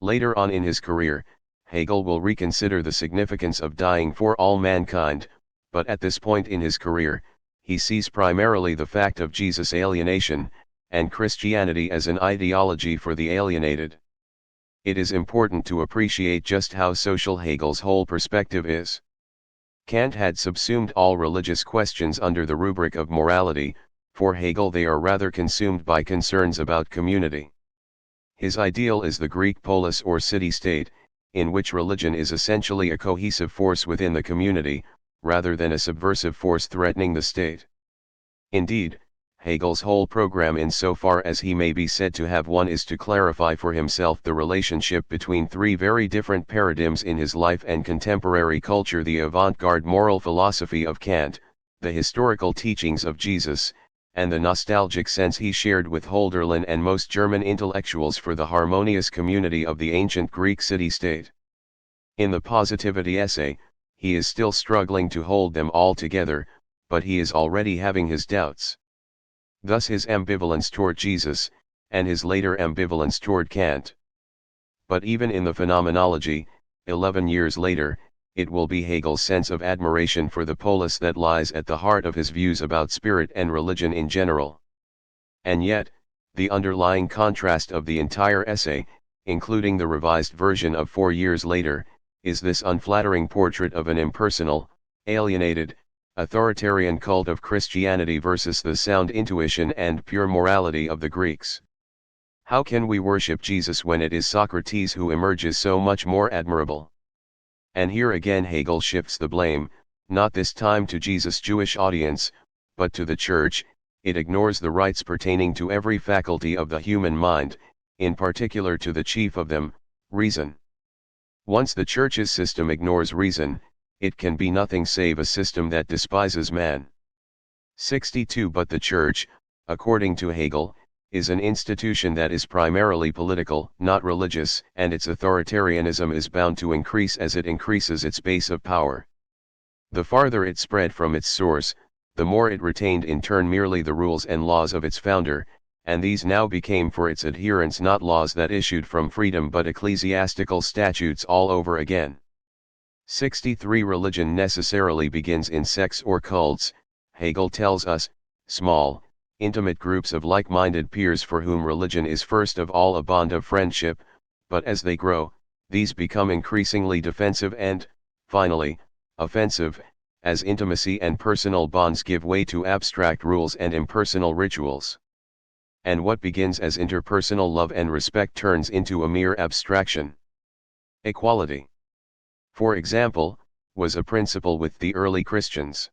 Speaker 1: Later on in his career, Hegel will reconsider the significance of dying for all mankind, but at this point in his career, he sees primarily the fact of Jesus' alienation, and Christianity as an ideology for the alienated. It is important to appreciate just how social Hegel's whole perspective is. Kant had subsumed all religious questions under the rubric of morality, for Hegel they are rather consumed by concerns about community. His ideal is the Greek polis or city-state, in which religion is essentially a cohesive force within the community, rather than a subversive force threatening the state. Indeed, Hegel's whole program insofar as he may be said to have one is to clarify for himself the relationship between three very different paradigms in his life and contemporary culture: the avant-garde moral philosophy of Kant, the historical teachings of Jesus, and the nostalgic sense he shared with Hölderlin and most German intellectuals for the harmonious community of the ancient Greek city-state. In the Positivity essay, he is still struggling to hold them all together, but he is already having his doubts. Thus his ambivalence toward Jesus, and his later ambivalence toward Kant. But even in the Phenomenology, 11 years later, it will be Hegel's sense of admiration for the polis that lies at the heart of his views about spirit and religion in general. And yet, the underlying contrast of the entire essay, including the revised version of 4 years later, is this unflattering portrait of an impersonal, alienated, authoritarian cult of Christianity versus the sound intuition and pure morality of the Greeks. How can we worship Jesus when it is Socrates who emerges so much more admirable? And here again Hegel shifts the blame, not this time to Jesus' Jewish audience, but to the Church. It ignores the rights pertaining to every faculty of the human mind, in particular to the chief of them, reason. Once the Church's system ignores reason, it can be nothing save a system that despises man. 62 But the Church, according to Hegel, is an institution that is primarily political, not religious, and its authoritarianism is bound to increase as it increases its base of power. The farther it spread from its source, the more it retained in turn merely the rules and laws of its founder, and these now became for its adherents not laws that issued from freedom but ecclesiastical statutes all over again. 63 Religion necessarily begins in sects or cults, Hegel tells us, small, intimate groups of like-minded peers for whom religion is first of all a bond of friendship, but as they grow, these become increasingly defensive and, finally, offensive, as intimacy and personal bonds give way to abstract rules and impersonal rituals. And what begins as interpersonal love and respect turns into a mere abstraction. Equality, for example, was a principle with the early Christians.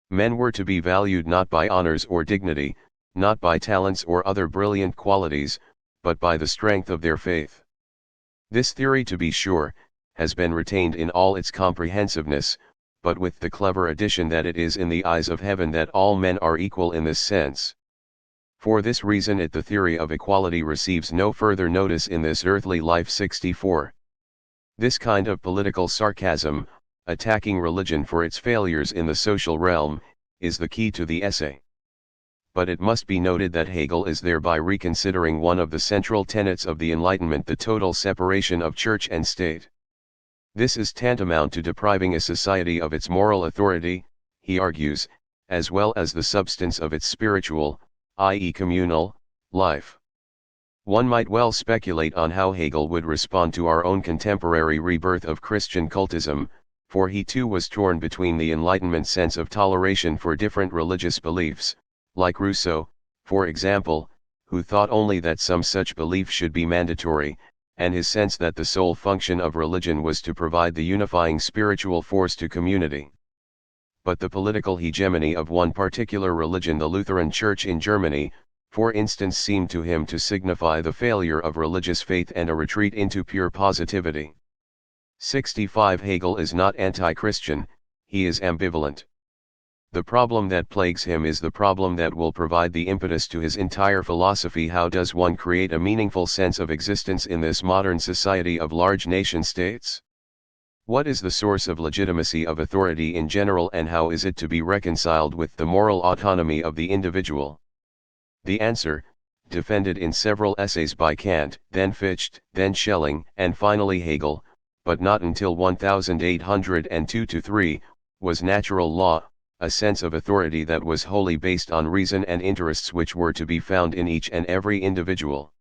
Speaker 1: Men were to be valued not by honors or dignity, not by talents or other brilliant qualities, but by the strength of their faith. This theory, to be sure, has been retained in all its comprehensiveness, but with the clever addition that it is in the eyes of heaven that all men are equal in this sense. For this reason the theory of equality receives no further notice in this earthly life. 64. This kind of political sarcasm, attacking religion for its failures in the social realm, is the key to the essay. But it must be noted that Hegel is thereby reconsidering one of the central tenets of the Enlightenment, the total separation of church and state. This is tantamount to depriving a society of its moral authority, he argues, as well as the substance of its spiritual, i.e. communal, life. One might well speculate on how Hegel would respond to our own contemporary rebirth of Christian cultism, for he too was torn between the Enlightenment sense of toleration for different religious beliefs, like Rousseau, for example, who thought only that some such belief should be mandatory, and his sense that the sole function of religion was to provide the unifying spiritual force to community. But the political hegemony of one particular religion, the Lutheran Church in Germany, for instance, seemed to him to signify the failure of religious faith and a retreat into pure positivity. 65 Hegel is not anti-Christian, he is ambivalent. The problem that plagues him is the problem that will provide the impetus to his entire philosophy. How does one create a meaningful sense of existence in this modern society of large nation-states? What is the source of legitimacy of authority in general, and how is it to be reconciled with the moral autonomy of the individual? The answer, defended in several essays by Kant, then Fichte, then Schelling, and finally Hegel, but not until 1802-3, was natural law, a sense of authority that was wholly based on reason and interests which were to be found in each and every individual.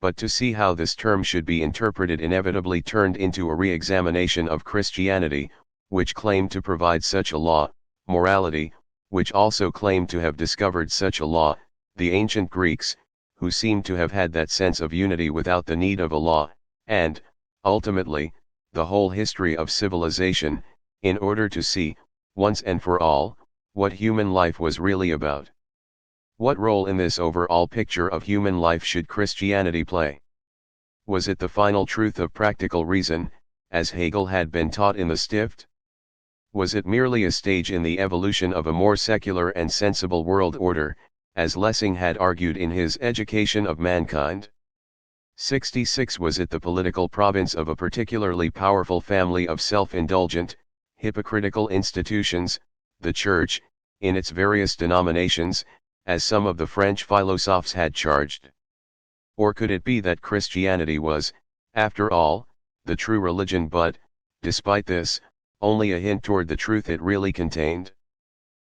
Speaker 1: But to see how this term should be interpreted inevitably turned into a re-examination of Christianity, which claimed to provide such a law, morality, which also claimed to have discovered such a law, the ancient Greeks, who seemed to have had that sense of unity without the need of a law, and, ultimately, the whole history of civilization, in order to see, once and for all, what human life was really about. What role in this overall picture of human life should Christianity play? Was it the final truth of practical reason, as Hegel had been taught in the Stift? Was it merely a stage in the evolution of a more secular and sensible world order, as Lessing had argued in his Education of Mankind? 66 Was it the political province of a particularly powerful family of self-indulgent, hypocritical institutions, the Church, in its various denominations, as some of the French philosophes had charged? Or could it be that Christianity was, after all, the true religion but, despite this, only a hint toward the truth it really contained?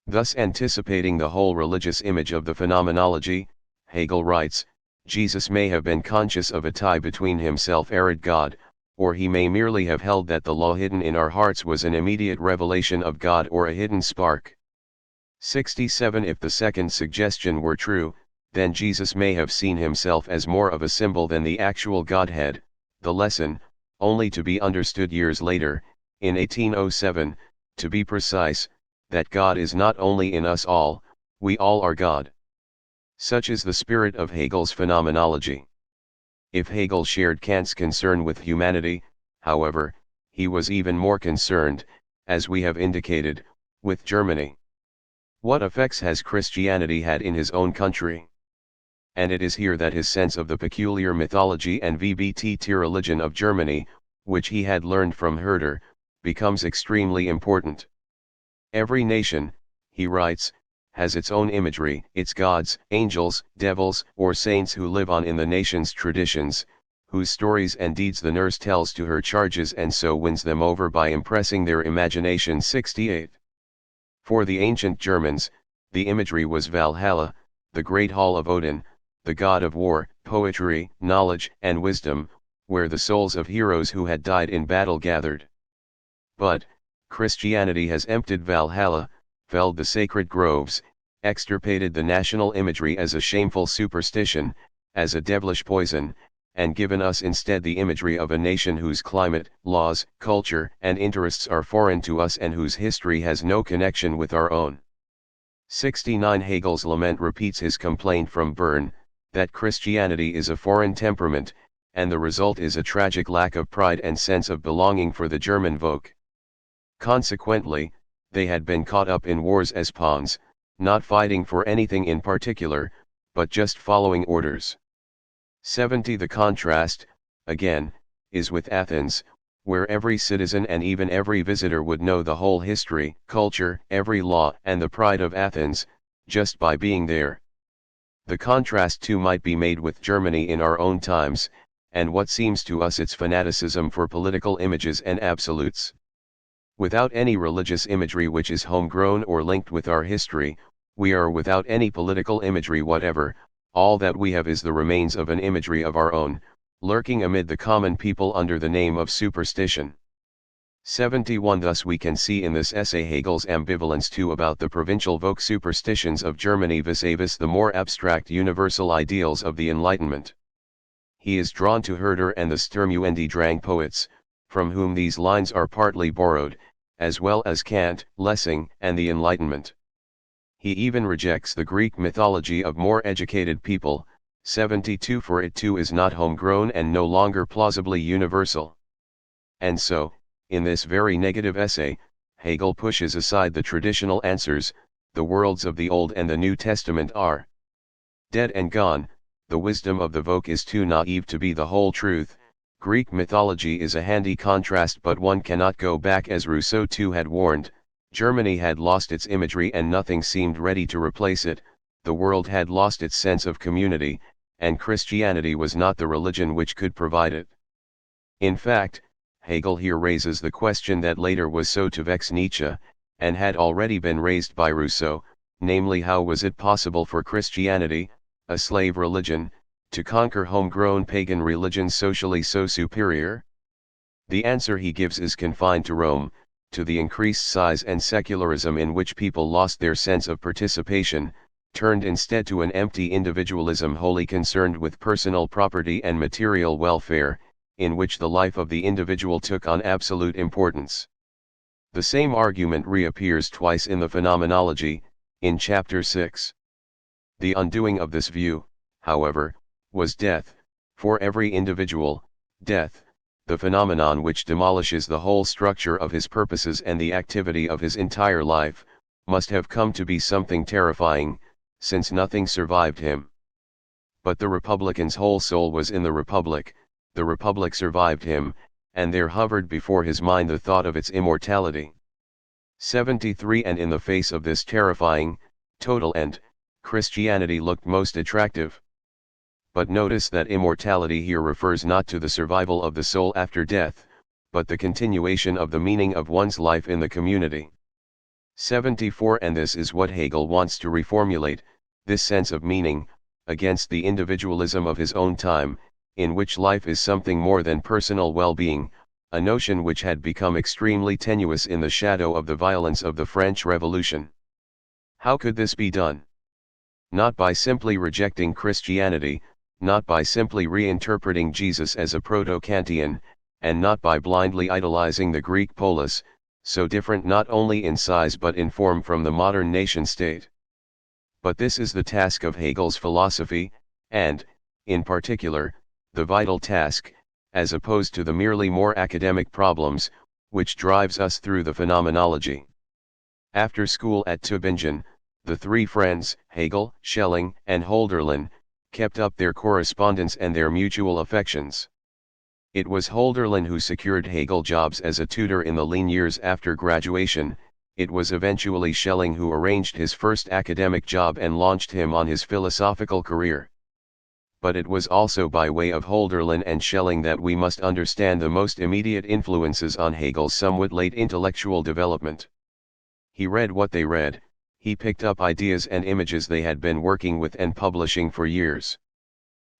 Speaker 1: Thus anticipating the whole religious image of the phenomenology, Hegel writes, Jesus may have been conscious of a tie between himself and God, or he may merely have held that the law hidden in our hearts was an immediate revelation of God or a hidden spark. 67 If the second suggestion were true, then Jesus may have seen himself as more of a symbol than the actual Godhead, the lesson, only to be understood years later, in 1807, to be precise, that God is not only in us all, we all are God. Such is the spirit of Hegel's phenomenology. If Hegel shared Kant's concern with humanity, however, he was even more concerned, as we have indicated, with Germany. What effects has Christianity had in his own country? And it is here that his sense of the peculiar mythology and VBT religion of Germany, which he had learned from Herder, becomes extremely important. Every nation, he writes, has its own imagery, its gods, angels, devils, or saints who live on in the nation's traditions, whose stories and deeds the nurse tells to her charges and so wins them over by impressing their imagination. 68. For the ancient Germans, the imagery was Valhalla, the great hall of Odin, the god of war, poetry, knowledge, and wisdom, where the souls of heroes who had died in battle gathered. But, Christianity has emptied Valhalla, felled the sacred groves, extirpated the national imagery as a shameful superstition, as a devilish poison, and given us instead the imagery of a nation whose climate, laws, culture, and interests are foreign to us and whose history has no connection with our own. 69 Hegel's lament repeats his complaint from Bern, that Christianity is a foreign temperament, and the result is a tragic lack of pride and sense of belonging for the German Volk. Consequently, they had been caught up in wars as pawns, not fighting for anything in particular, but just following orders. 70 The contrast, again, is with Athens, where every citizen and even every visitor would know the whole history, culture, every law and the pride of Athens, just by being there. The contrast too might be made with Germany in our own times, and what seems to us its fanaticism for political images and absolutes. Without any religious imagery which is homegrown or linked with our history, we are without any political imagery whatever. All that we have is the remains of an imagery of our own, lurking amid the common people under the name of superstition. 71 Thus we can see in this essay Hegel's ambivalence too about the provincial folk superstitions of Germany vis-a-vis the more abstract universal ideals of the Enlightenment. He is drawn to Herder and the Sturmuendrang poets, from whom these lines are partly borrowed, as well as Kant, Lessing, and the Enlightenment. He even rejects the Greek mythology of more educated people, 72 for it too is not homegrown and no longer plausibly universal. And so, in this very negative essay, Hegel pushes aside the traditional answers. The worlds of the Old and the New Testament are dead and gone, the wisdom of the folk is too naive to be the whole truth. Greek mythology is a handy contrast, but one cannot go back, as Rousseau too had warned. Germany had lost its imagery and nothing seemed ready to replace it. The world had lost its sense of community, and Christianity was not the religion which could provide it. In fact, Hegel here raises the question that later was so to vex Nietzsche, and had already been raised by Rousseau, namely, how was it possible for Christianity, a slave religion, to conquer homegrown pagan religions socially so superior? The answer he gives is confined to Rome, to the increased size and secularism in which people lost their sense of participation, turned instead to an empty individualism wholly concerned with personal property and material welfare, in which the life of the individual took on absolute importance. The same argument reappears twice in the Phenomenology, in chapter 6. The undoing of this view, however, was death, for every individual, death, the phenomenon which demolishes the whole structure of his purposes and the activity of his entire life, must have come to be something terrifying, since nothing survived him. But the Republican's whole soul was in the Republic survived him, and there hovered before his mind the thought of its immortality. 73 And in the face of this terrifying, total end, Christianity looked most attractive. But notice that immortality here refers not to the survival of the soul after death, but the continuation of the meaning of one's life in the community. 74 And this is what Hegel wants to reformulate, this sense of meaning, against the individualism of his own time, in which life is something more than personal well-being, a notion which had become extremely tenuous in the shadow of the violence of the French Revolution. How could this be done? Not by simply rejecting Christianity, not by simply reinterpreting Jesus as a proto-Kantian, and not by blindly idolizing the Greek polis, so different not only in size but in form from the modern nation-state. But this is the task of Hegel's philosophy, and, in particular, the vital task, as opposed to the merely more academic problems, which drives us through the Phenomenology. After school at Tübingen, the three friends, Hegel, Schelling, and Hölderlin, kept up their correspondence and their mutual affections. It was Hölderlin who secured Hegel jobs as a tutor in the lean years after graduation. It was eventually Schelling who arranged his first academic job and launched him on his philosophical career. But it was also by way of Hölderlin and Schelling that we must understand the most immediate influences on Hegel's somewhat late intellectual development. He read what they read, he picked up ideas and images they had been working with and publishing for years.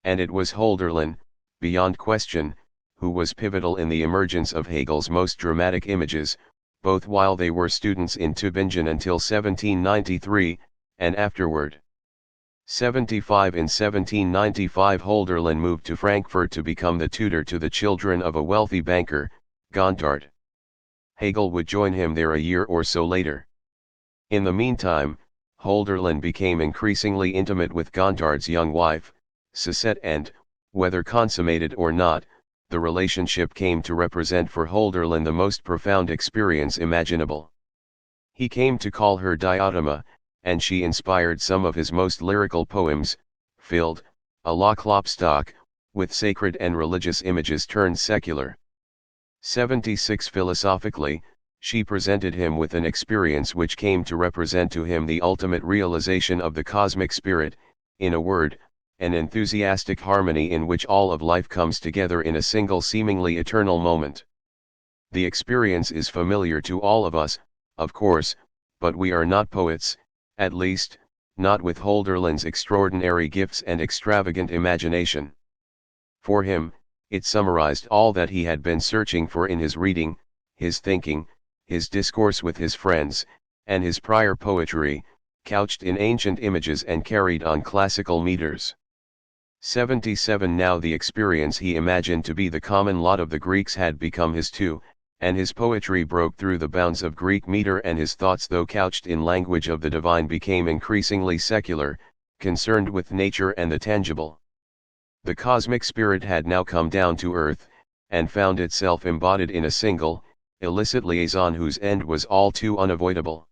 Speaker 1: And it was Hölderlin, beyond question, who was pivotal in the emergence of Hegel's most dramatic images, both while they were students in Tübingen until 1793, and afterward. 75 In 1795 Hölderlin moved to Frankfurt to become the tutor to the children of a wealthy banker, Gontard. Hegel would join him there a year or so later. In the meantime, Hölderlin became increasingly intimate with Gontard's young wife, Suzette, and, whether consummated or not, the relationship came to represent for Hölderlin the most profound experience imaginable. He came to call her Diotima, and she inspired some of his most lyrical poems, filled, à la Klopstock, with sacred and religious images turned secular. 76 Philosophically, she presented him with an experience which came to represent to him the ultimate realization of the cosmic spirit, in a word, an enthusiastic harmony in which all of life comes together in a single seemingly eternal moment. The experience is familiar to all of us, of course, but we are not poets, at least, not with Hölderlin's extraordinary gifts and extravagant imagination. For him, it summarized all that he had been searching for in his reading, his thinking, his discourse with his friends, and his prior poetry, couched in ancient images and carried on classical meters. 77 Now the experience he imagined to be the common lot of the Greeks had become his too, and his poetry broke through the bounds of Greek meter, and his thoughts, though couched in language of the divine, became increasingly secular, concerned with nature and the tangible. The cosmic spirit had now come down to earth, and found itself embodied in a single, illicit liaison whose end was all too unavoidable.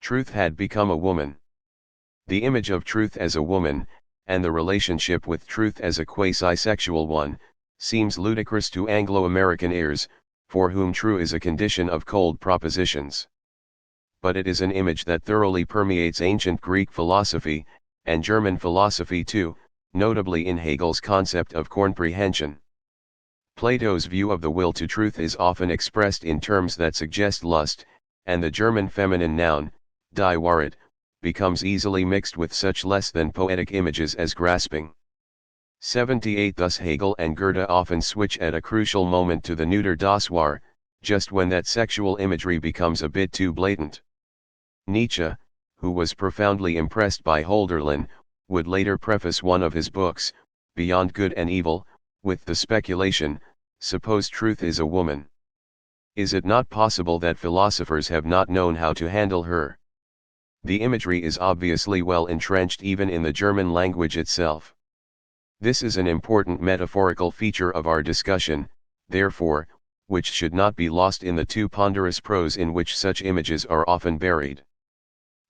Speaker 1: Truth had become a woman. The image of truth as a woman, and the relationship with truth as a quasi-sexual one, seems ludicrous to Anglo-American ears, for whom true is a condition of cold propositions. But it is an image that thoroughly permeates ancient Greek philosophy, and German philosophy too, notably in Hegel's concept of comprehension. Plato's view of the will to truth is often expressed in terms that suggest lust, and the German feminine noun, die Wahrheit, becomes easily mixed with such less than poetic images as grasping. 78 Thus Hegel and Goethe often switch at a crucial moment to the neuter das Wahr, just when that sexual imagery becomes a bit too blatant. Nietzsche, who was profoundly impressed by Hölderlin, would later preface one of his books, Beyond Good and Evil, with the speculation, suppose truth is a woman. Is it not possible that philosophers have not known how to handle her? The imagery is obviously well entrenched even in the German language itself. This is an important metaphorical feature of our discussion, therefore, which should not be lost in the too ponderous prose in which such images are often buried.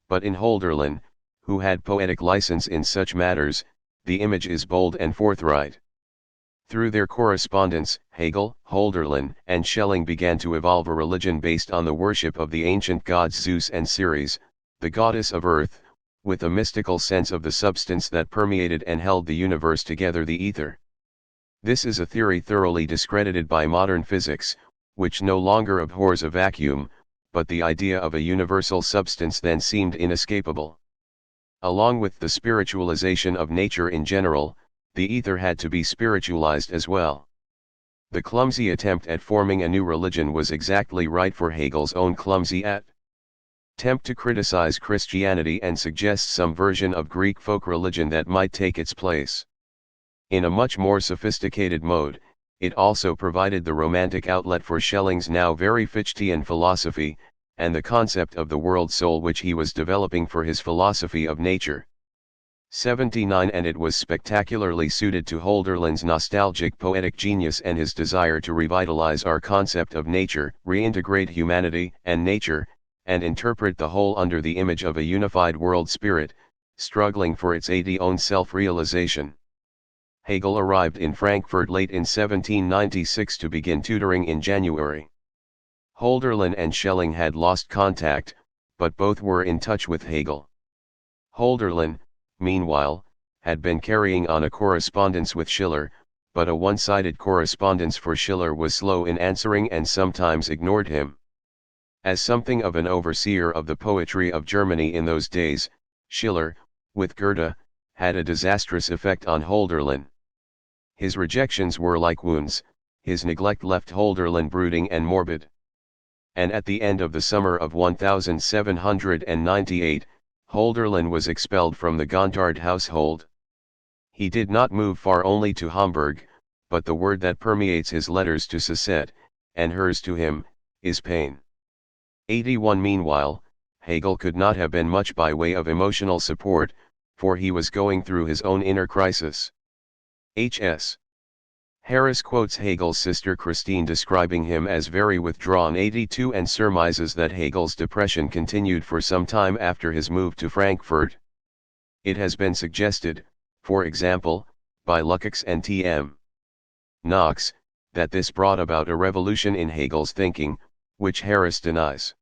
Speaker 1: But in Hölderlin, who had poetic license in such matters, the image is bold and forthright. Through their correspondence, Hegel, Hölderlin, and Schelling began to evolve a religion based on the worship of the ancient gods Zeus and Ceres, the goddess of earth, with a mystical sense of the substance that permeated and held the universe together, the ether. This is a theory thoroughly discredited by modern physics, which no longer abhors a vacuum, but the idea of a universal substance then seemed inescapable. Along with the spiritualization of nature in general, the ether had to be spiritualized as well. The clumsy attempt at forming a new religion was exactly right for Hegel's own clumsy attempt to criticize Christianity and suggest some version of Greek folk religion that might take its place. In a much more sophisticated mode, it also provided the romantic outlet for Schelling's now very Fichtean philosophy, and the concept of the world soul which he was developing for his philosophy of nature. 79 And it was spectacularly suited to Hölderlin's nostalgic poetic genius and his desire to revitalize our concept of nature, reintegrate humanity and nature, and interpret the whole under the image of a unified world spirit, struggling for its own self-realization. Hegel arrived in Frankfurt late in 1796 to begin tutoring in January. Hölderlin and Schelling had lost contact, but both were in touch with Hegel. Hölderlin, meanwhile, had been carrying on a correspondence with Schiller, but a one-sided correspondence, for Schiller was slow in answering and sometimes ignored him. As something of an overseer of the poetry of Germany in those days, Schiller, with Goethe, had a disastrous effect on Hölderlin. His rejections were like wounds, his neglect left Hölderlin brooding and morbid. And at the end of the summer of 1798, Hölderlin was expelled from the Gotthard household. He did not move far, only to Hamburg, but the word that permeates his letters to Suzette, and hers to him, is pain. 81 Meanwhile, Hegel could not have been much by way of emotional support, for he was going through his own inner crisis. H.S. Harris quotes Hegel's sister Christine describing him as very withdrawn 82 and surmises that Hegel's depression continued for some time after his move to Frankfurt. It has been suggested, for example, by Lukács and T.M. Knox, that this brought about a revolution in Hegel's thinking, which Harris denies.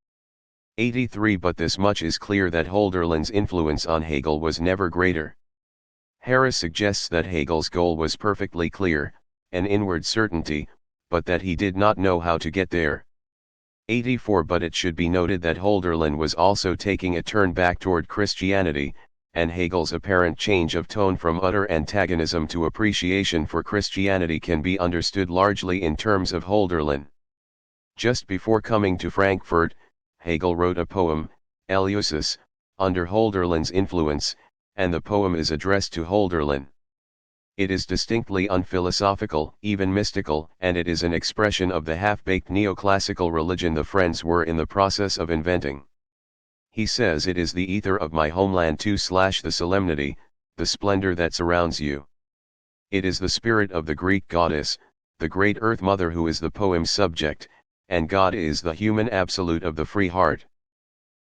Speaker 1: 83 But this much is clear, that Hölderlin's influence on Hegel was never greater. Harris suggests that Hegel's goal was perfectly clear, an inward certainty, but that he did not know how to get there. 84 But it should be noted that Hölderlin was also taking a turn back toward Christianity, and Hegel's apparent change of tone from utter antagonism to appreciation for Christianity can be understood largely in terms of Hölderlin. Just before coming to Frankfurt, Hegel wrote a poem, Eleusis, under Hölderlin's influence, and the poem is addressed to Hölderlin. It is distinctly unphilosophical, even mystical, and it is an expression of the half-baked neoclassical religion the Friends were in the process of inventing. He says it is the ether of my homeland / the solemnity, the splendor that surrounds you. It is the spirit of the Greek goddess, the great Earth Mother, who is the poem's subject, and God is the human absolute of the free heart.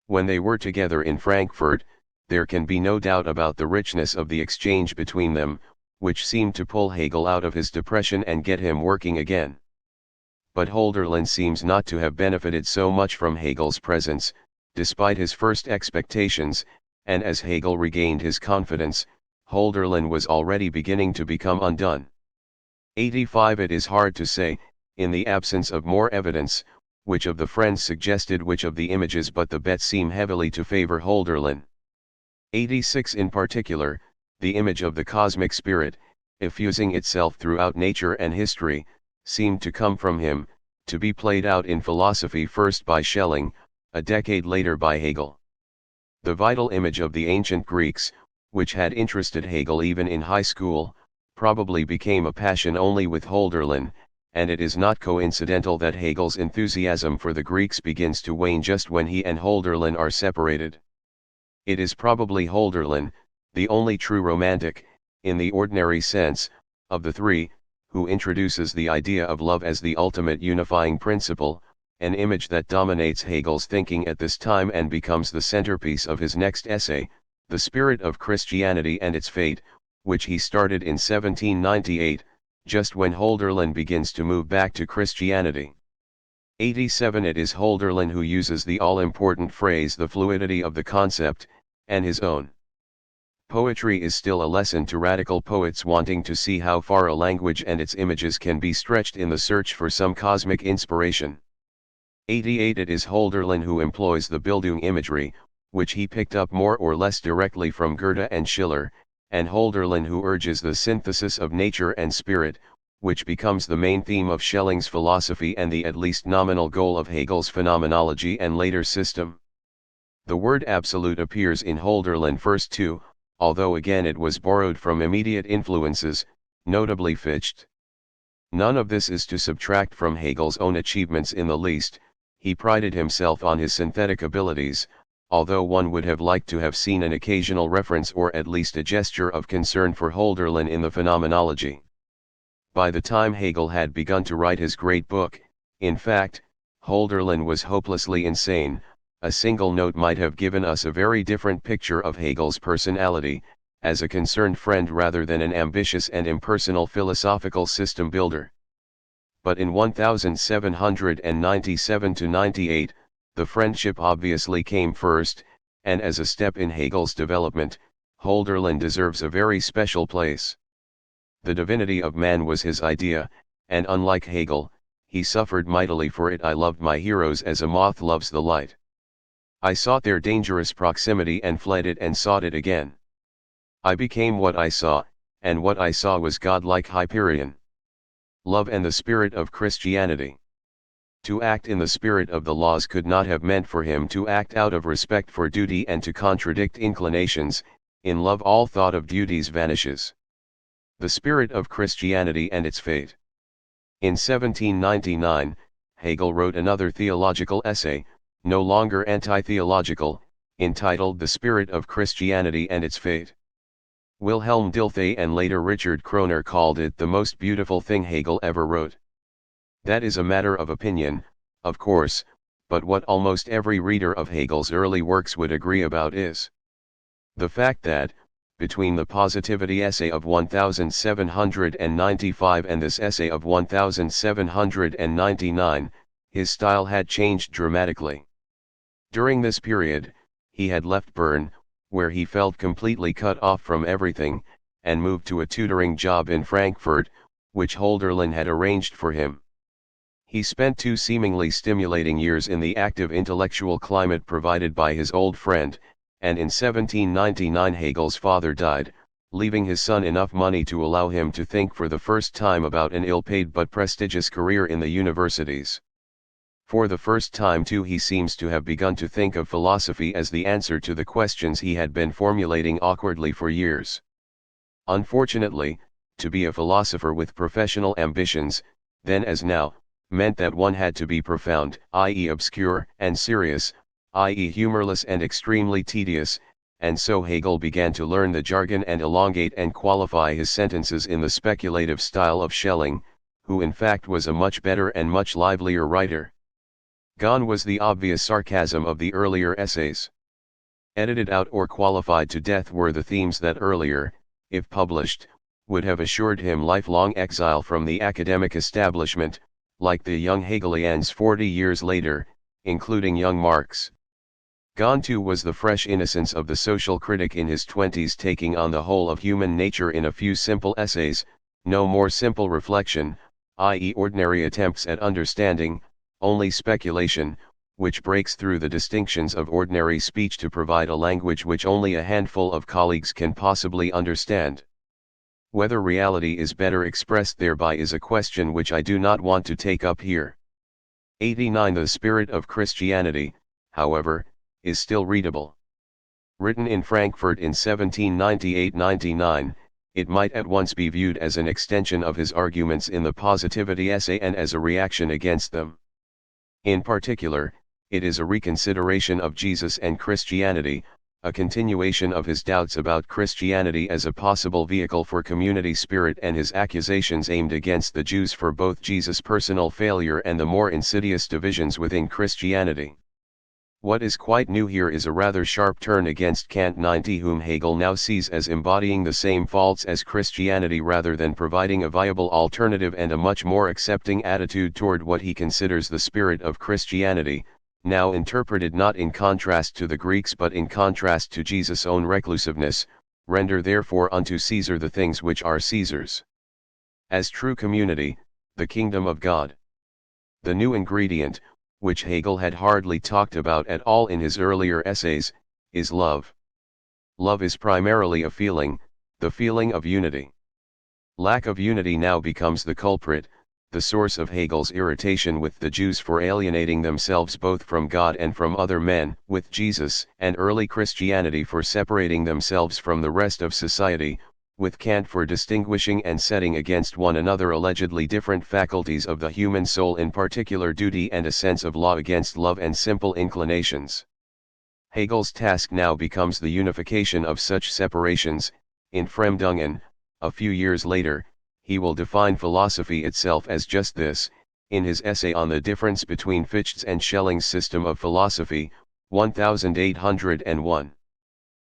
Speaker 1: When they were together in Frankfurt, there can be no doubt about the richness of the exchange between them, which seemed to pull Hegel out of his depression and get him working again. But Hölderlin seems not to have benefited so much from Hegel's presence, despite his first expectations, and as Hegel regained his confidence, Hölderlin was already beginning to become undone. 85 It is hard to say, in the absence of more evidence, which of the Friends suggested which of the images, but the bets seem heavily to favor Hölderlin. 86 In particular, the image of the cosmic spirit, effusing itself throughout nature and history, seemed to come from him, to be played out in philosophy first by Schelling, a decade later by Hegel. The vital image of the ancient Greeks, which had interested Hegel even in high school, probably became a passion only with Hölderlin, and it is not coincidental that Hegel's enthusiasm for the Greeks begins to wane just when he and Hölderlin are separated. It is probably Hölderlin, the only true romantic, in the ordinary sense, of the three, who introduces the idea of love as the ultimate unifying principle, an image that dominates Hegel's thinking at this time and becomes the centerpiece of his next essay, The Spirit of Christianity and Its Fate, which he started in 1798, just when Hölderlin begins to move back to Christianity. 87 It is Hölderlin who uses the all-important phrase the fluidity of the concept, and his own. Poetry is still a lesson to radical poets wanting to see how far a language and its images can be stretched in the search for some cosmic inspiration. 88 It is Hölderlin who employs the Bildung imagery, which he picked up more or less directly from Goethe and Schiller, and Hölderlin who urges the synthesis of nature and spirit, which becomes the main theme of Schelling's philosophy and the at least nominal goal of Hegel's phenomenology and later system. The word absolute appears in Hölderlin first too, although again it was borrowed from immediate influences, notably Fichte. None of this is to subtract from Hegel's own achievements in the least. He prided himself on his synthetic abilities, although one would have liked to have seen an occasional reference or at least a gesture of concern for Hölderlin in the Phenomenology. By the time Hegel had begun to write his great book, in fact, Hölderlin was hopelessly insane. A single note might have given us a very different picture of Hegel's personality, as a concerned friend rather than an ambitious and impersonal philosophical system builder. But in 1797–98, the friendship obviously came first, and as a step in Hegel's development, Hölderlin deserves a very special place. The divinity of man was his idea, and unlike Hegel, he suffered mightily for it. I loved my heroes as a moth loves the light. I sought their dangerous proximity and fled it and sought it again. I became what I saw, and what I saw was godlike Hyperion. Love and the spirit of Christianity. To act in the spirit of the laws could not have meant for him to act out of respect for duty and to contradict inclinations. In love all thought of duties vanishes. The spirit of Christianity and its fate. In 1799, Hegel wrote another theological essay, no longer anti-theological, entitled The Spirit of Christianity and Its Fate. Wilhelm Dilthey and later Richard Kroner called it the most beautiful thing Hegel ever wrote. That is a matter of opinion, of course, but what almost every reader of Hegel's early works would agree about is the fact that, between the positivity essay of 1795 and this essay of 1799, his style had changed dramatically. During this period, he had left Bern, where he felt completely cut off from everything, and moved to a tutoring job in Frankfurt, which Hölderlin had arranged for him. He spent 2 seemingly stimulating years in the active intellectual climate provided by his old friend, and in 1799 Hegel's father died, leaving his son enough money to allow him to think for the first time about an ill-paid but prestigious career in the universities. For the first time too he seems to have begun to think of philosophy as the answer to the questions he had been formulating awkwardly for years. Unfortunately, to be a philosopher with professional ambitions, then as now, meant that one had to be profound, i.e. obscure, and serious, i.e. humorless and extremely tedious, and so Hegel began to learn the jargon and elongate and qualify his sentences in the speculative style of Schelling, who in fact was a much better and much livelier writer. Gone was the obvious sarcasm of the earlier essays. Edited out or qualified to death were the themes that earlier, if published, would have assured him lifelong exile from the academic establishment, like the young Hegelians 40 years later, including young Marx. Gone too was the fresh innocence of the social critic in his 20s, taking on the whole of human nature in a few simple essays, no more simple reflection, i.e. ordinary attempts at understanding, only speculation, which breaks through the distinctions of ordinary speech to provide a language which only a handful of colleagues can possibly understand. Whether reality is better expressed thereby is a question which I do not want to take up here. 89 The Spirit of Christianity, however, is still readable. Written in Frankfurt in 1798-99, it might at once be viewed as an extension of his arguments in the positivity essay and as a reaction against them. In particular, it is a reconsideration of Jesus and Christianity, a continuation of his doubts about Christianity as a possible vehicle for community spirit and his accusations aimed against the Jews for both Jesus' personal failure and the more insidious divisions within Christianity. What is quite new here is a rather sharp turn against Kant 90, whom Hegel now sees as embodying the same faults as Christianity rather than providing a viable alternative and a much more accepting attitude toward what he considers the spirit of Christianity, now interpreted not in contrast to the Greeks but in contrast to Jesus' own reclusiveness, render therefore unto Caesar the things which are Caesar's. As true community, the kingdom of God. The new ingredient, which Hegel had hardly talked about at all in his earlier essays, is love. Love is primarily a feeling, the feeling of unity. Lack of unity now becomes the culprit, the source of Hegel's irritation with the Jews for alienating themselves both from God and from other men, with Jesus and early Christianity for separating themselves from the rest of society, with Kant for distinguishing and setting against one another allegedly different faculties of the human soul, in particular duty and a sense of law against love and simple inclinations. Hegel's task now becomes the unification of such separations. In Fremdungen, a few years later, he will define philosophy itself as just this, in his essay on the difference between Fichte's and Schelling's system of philosophy, 1801.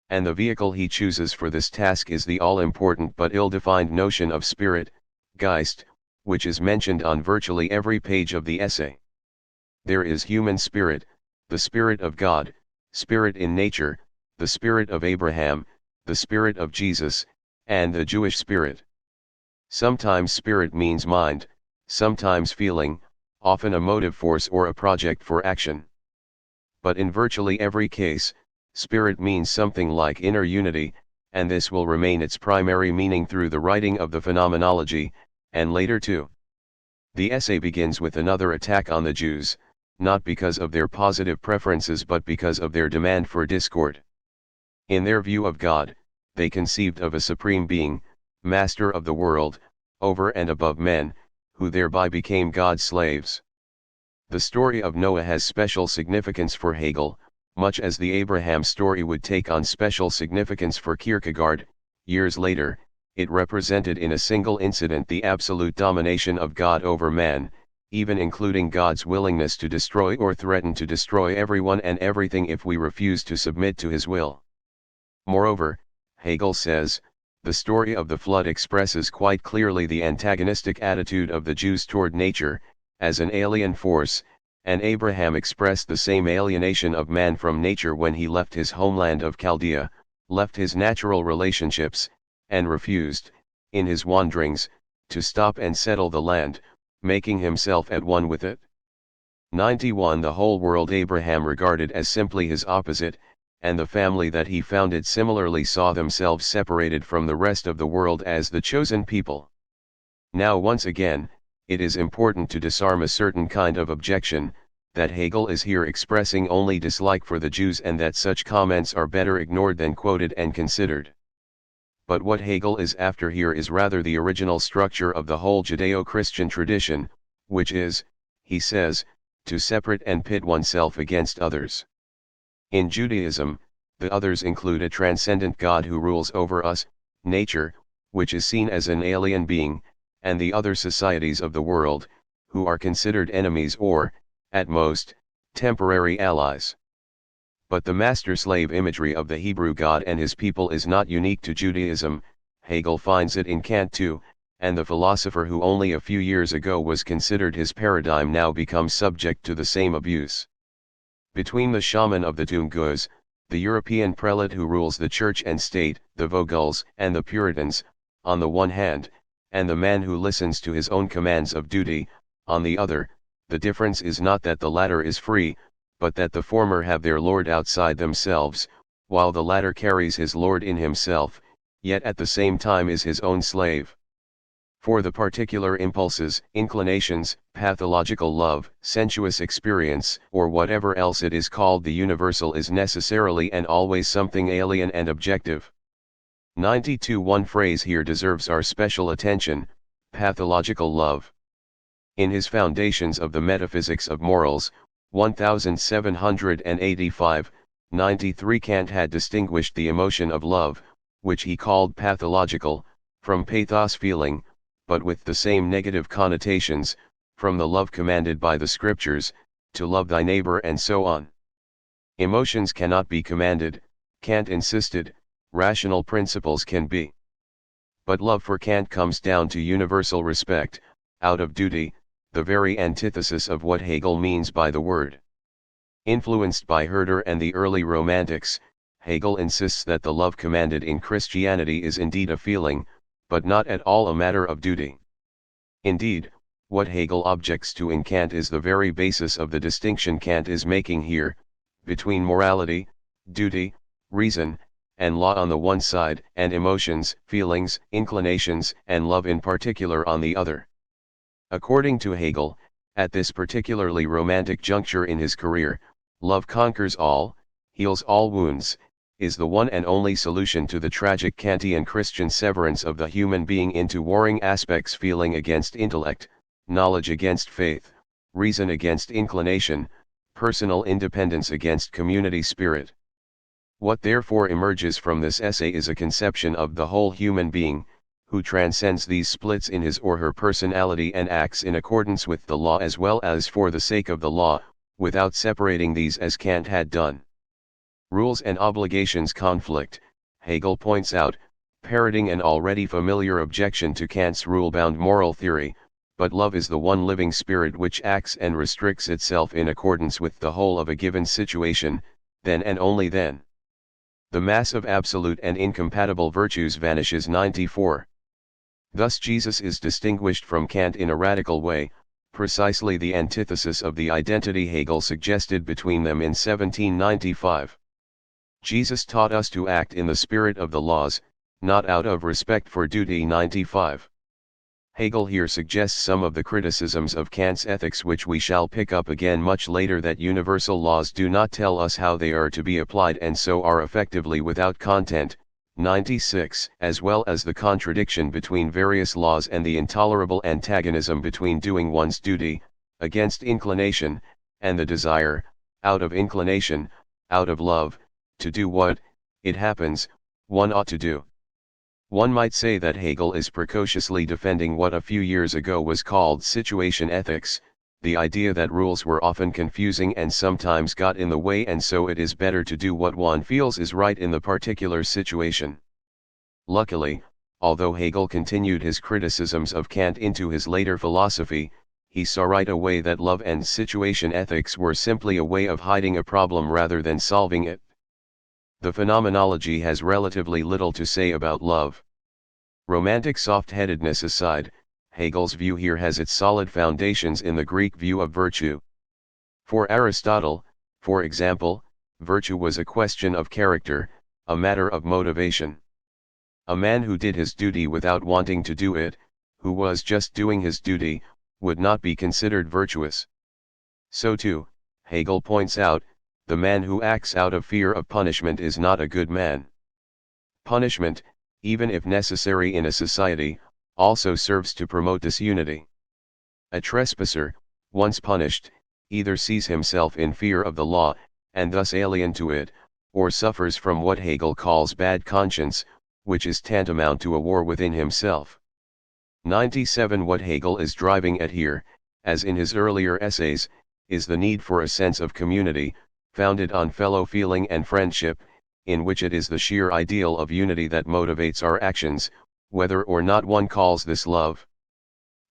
Speaker 1: And the vehicle he chooses for this task is the all-important but ill-defined notion of spirit, Geist, which is mentioned on virtually every page of the essay. There is human spirit, the spirit of God, spirit in nature, the spirit of Abraham, the spirit of Jesus, and the Jewish spirit. Sometimes spirit means mind, sometimes feeling, often a motive force or a project for action. But in virtually every case, spirit means something like inner unity, and this will remain its primary meaning through the writing of the Phenomenology, and later too. The essay begins with another attack on the Jews, not because of their positive preferences but because of their demand for discord. In their view of God, they conceived of a supreme being, master of the world, over and above men, who thereby became God's slaves. The story of Noah has special significance for Hegel, much as the Abraham story would take on special significance for Kierkegaard. Years later, it represented in a single incident the absolute domination of God over man, even including God's willingness to destroy or threaten to destroy everyone and everything if we refuse to submit to his will. Moreover, Hegel says, the story of the flood expresses quite clearly the antagonistic attitude of the Jews toward nature, as an alien force, and Abraham expressed the same alienation of man from nature when he left his homeland of Chaldea, left his natural relationships, and refused, in his wanderings, to stop and settle the land, making himself at one with it. 91 The whole world Abraham regarded as simply his opposite, and the family that he founded similarly saw themselves separated from the rest of the world as the chosen people. Now once again, it is important to disarm a certain kind of objection, that Hegel is here expressing only dislike for the Jews and that such comments are better ignored than quoted and considered. But what Hegel is after here is rather the original structure of the whole Judeo-Christian tradition, which is, he says, to separate and pit oneself against others. In Judaism, the others include a transcendent God who rules over us, nature, which is seen as an alien being, and the other societies of the world, who are considered enemies or, at most, temporary allies. But the master-slave imagery of the Hebrew God and his people is not unique to Judaism. Hegel finds it in Kant too, and the philosopher who only a few years ago was considered his paradigm now becomes subject to the same abuse. Between the shaman of the Tungus, the European prelate who rules the church and state, the Vogels and the Puritans, on the one hand, and the man who listens to his own commands of duty, on the other, the difference is not that the latter is free, but that the former have their lord outside themselves, while the latter carries his lord in himself, yet at the same time is his own slave. For the particular impulses, inclinations, pathological love, sensuous experience, or whatever else it is called, the universal is necessarily and always something alien and objective. 92 One phrase here deserves our special attention: pathological love. In his Foundations of the Metaphysics of Morals, 1785, 93 Kant had distinguished the emotion of love, which he called pathological, from pathos feeling, but with the same negative connotations, from the love commanded by the scriptures, to love thy neighbor and so on. Emotions cannot be commanded, Kant insisted, rational principles can be. But love for Kant comes down to universal respect, out of duty, the very antithesis of what Hegel means by the word. Influenced by Herder and the early Romantics, Hegel insists that the love commanded in Christianity is indeed a feeling, but not at all a matter of duty. Indeed, what Hegel objects to in Kant is the very basis of the distinction Kant is making here, between morality, duty, reason, and law on the one side, and emotions, feelings, inclinations, and love in particular on the other. According to Hegel, at this particularly romantic juncture in his career, love conquers all, heals all wounds, is the one and only solution to the tragic Kantian Christian severance of the human being into warring aspects: feeling against intellect, knowledge against faith, reason against inclination, personal independence against community spirit. What therefore emerges from this essay is a conception of the whole human being, who transcends these splits in his or her personality and acts in accordance with the law as well as for the sake of the law, without separating these as Kant had done. Rules and obligations conflict, Hegel points out, parroting an already familiar objection to Kant's rule-bound moral theory, but love is the one living spirit which acts and restricts itself in accordance with the whole of a given situation, then and only then. The mass of absolute and incompatible virtues vanishes. 94. Thus Jesus is distinguished from Kant in a radical way, precisely the antithesis of the identity Hegel suggested between them in 1795. Jesus taught us to act in the spirit of the laws, not out of respect for duty. 95. Hegel here suggests some of the criticisms of Kant's ethics which we shall pick up again much later: that universal laws do not tell us how they are to be applied and so are effectively without content. 96. As well as the contradiction between various laws and the intolerable antagonism between doing one's duty, against inclination, and the desire, out of inclination, out of love, to do what, it happens, one ought to do. One might say that Hegel is precociously defending what a few years ago was called situation ethics, the idea that rules were often confusing and sometimes got in the way, and so it is better to do what one feels is right in the particular situation. Luckily, although Hegel continued his criticisms of Kant into his later philosophy, he saw right away that love and situation ethics were simply a way of hiding a problem rather than solving it. The phenomenology has relatively little to say about love. Romantic soft-headedness aside, Hegel's view here has its solid foundations in the Greek view of virtue. For Aristotle, for example, virtue was a question of character, a matter of motivation. A man who did his duty without wanting to do it, who was just doing his duty, would not be considered virtuous. So too, Hegel points out, the man who acts out of fear of punishment is not a good man. Punishment, even if necessary in a society, also serves to promote disunity. A trespasser, once punished, either sees himself in fear of the law, and thus alien to it, or suffers from what Hegel calls bad conscience, which is tantamount to a war within himself. 97 What Hegel is driving at here, as in his earlier essays, is the need for a sense of community, founded on fellow feeling and friendship, in which it is the sheer ideal of unity that motivates our actions, whether or not one calls this love.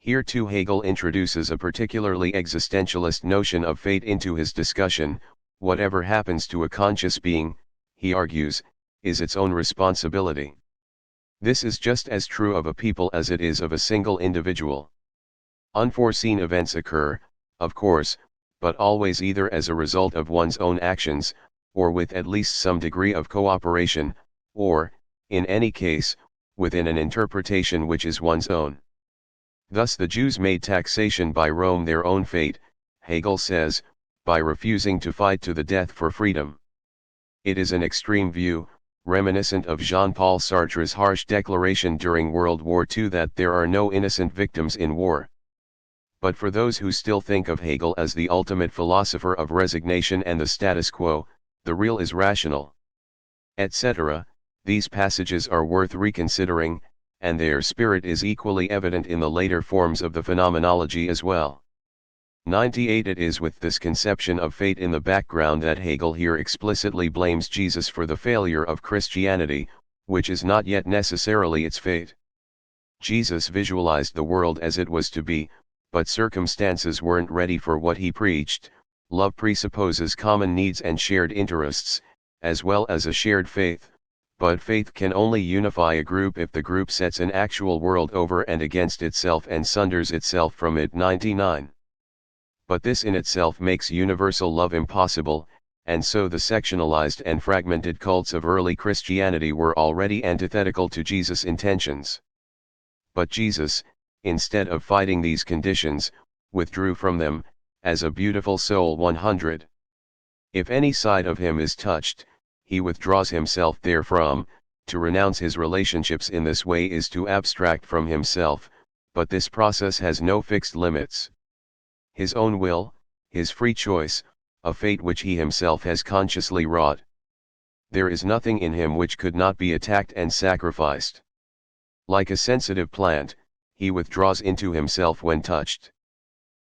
Speaker 1: Here too Hegel introduces a particularly existentialist notion of fate into his discussion. Whatever happens to a conscious being, he argues, is its own responsibility. This is just as true of a people as it is of a single individual. Unforeseen events occur, of course, but always either as a result of one's own actions, or with at least some degree of cooperation, or, in any case, within an interpretation which is one's own. Thus the Jews made taxation by Rome their own fate, Hegel says, by refusing to fight to the death for freedom. It is an extreme view, reminiscent of Jean-Paul Sartre's harsh declaration during World War II that there are no innocent victims in war. But for those who still think of Hegel as the ultimate philosopher of resignation and the status quo, the real is rational, etc., these passages are worth reconsidering, and their spirit is equally evident in the later forms of the phenomenology as well. 98 It is with this conception of fate in the background that Hegel here explicitly blames Jesus for the failure of Christianity, which is not yet necessarily its fate. Jesus visualized the world as it was to be, but circumstances weren't ready for what he preached. Love presupposes common needs and shared interests, as well as a shared faith, but faith can only unify a group if the group sets an actual world over and against itself and sunders itself from it. 99 But this in itself makes universal love impossible, and so the sectionalized and fragmented cults of early Christianity were already antithetical to Jesus' intentions. But Jesus, instead of fighting these conditions, withdrew from them, as a beautiful soul. 100 If any side of him is touched, he withdraws himself therefrom. To renounce his relationships in this way is to abstract from himself, but this process has no fixed limits. His own will, his free choice, a fate which he himself has consciously wrought. There is nothing in him which could not be attacked and sacrificed. Like a sensitive plant, he withdraws into himself when touched.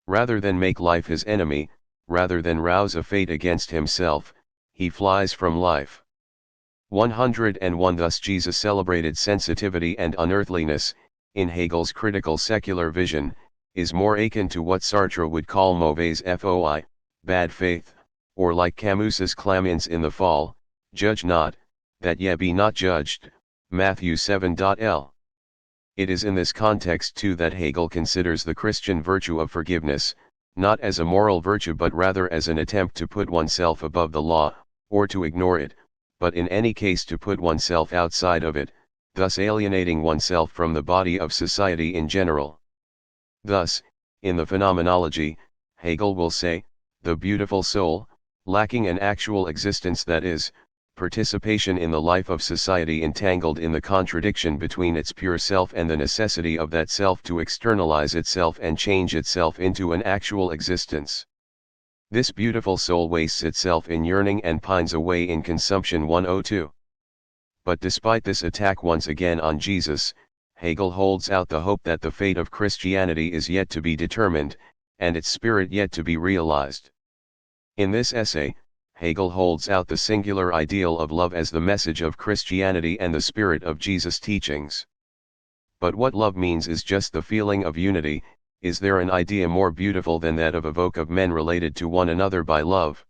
Speaker 1: Rather than make life his enemy, rather than rouse a fate against himself, he flies from life. 101 Thus Jesus celebrated sensitivity and unearthliness, in Hegel's critical secular vision, is more akin to what Sartre would call mauvaise foi, bad faith, or like Camus's Clamiance in The Fall, judge not, that ye be not judged, Matthew 7.l. It is in this context too that Hegel considers the Christian virtue of forgiveness, not as a moral virtue but rather as an attempt to put oneself above the law, or to ignore it, but in any case to put oneself outside of it, thus alienating oneself from the body of society in general. Thus, in the phenomenology, Hegel will say, the beautiful soul, lacking an actual existence, that is, participation in the life of society, entangled in the contradiction between its pure self and the necessity of that self to externalize itself and change itself into an actual existence. This beautiful soul wastes itself in yearning and pines away in consumption. 102. But despite this attack once again on Jesus, Hegel holds out the hope that the fate of Christianity is yet to be determined, and its spirit yet to be realized. In this essay, Hegel holds out the singular ideal of love as the message of Christianity and the spirit of Jesus' teachings. But what love means is just the feeling of unity. Is there an idea more beautiful than that of evoke of men related to one another by love?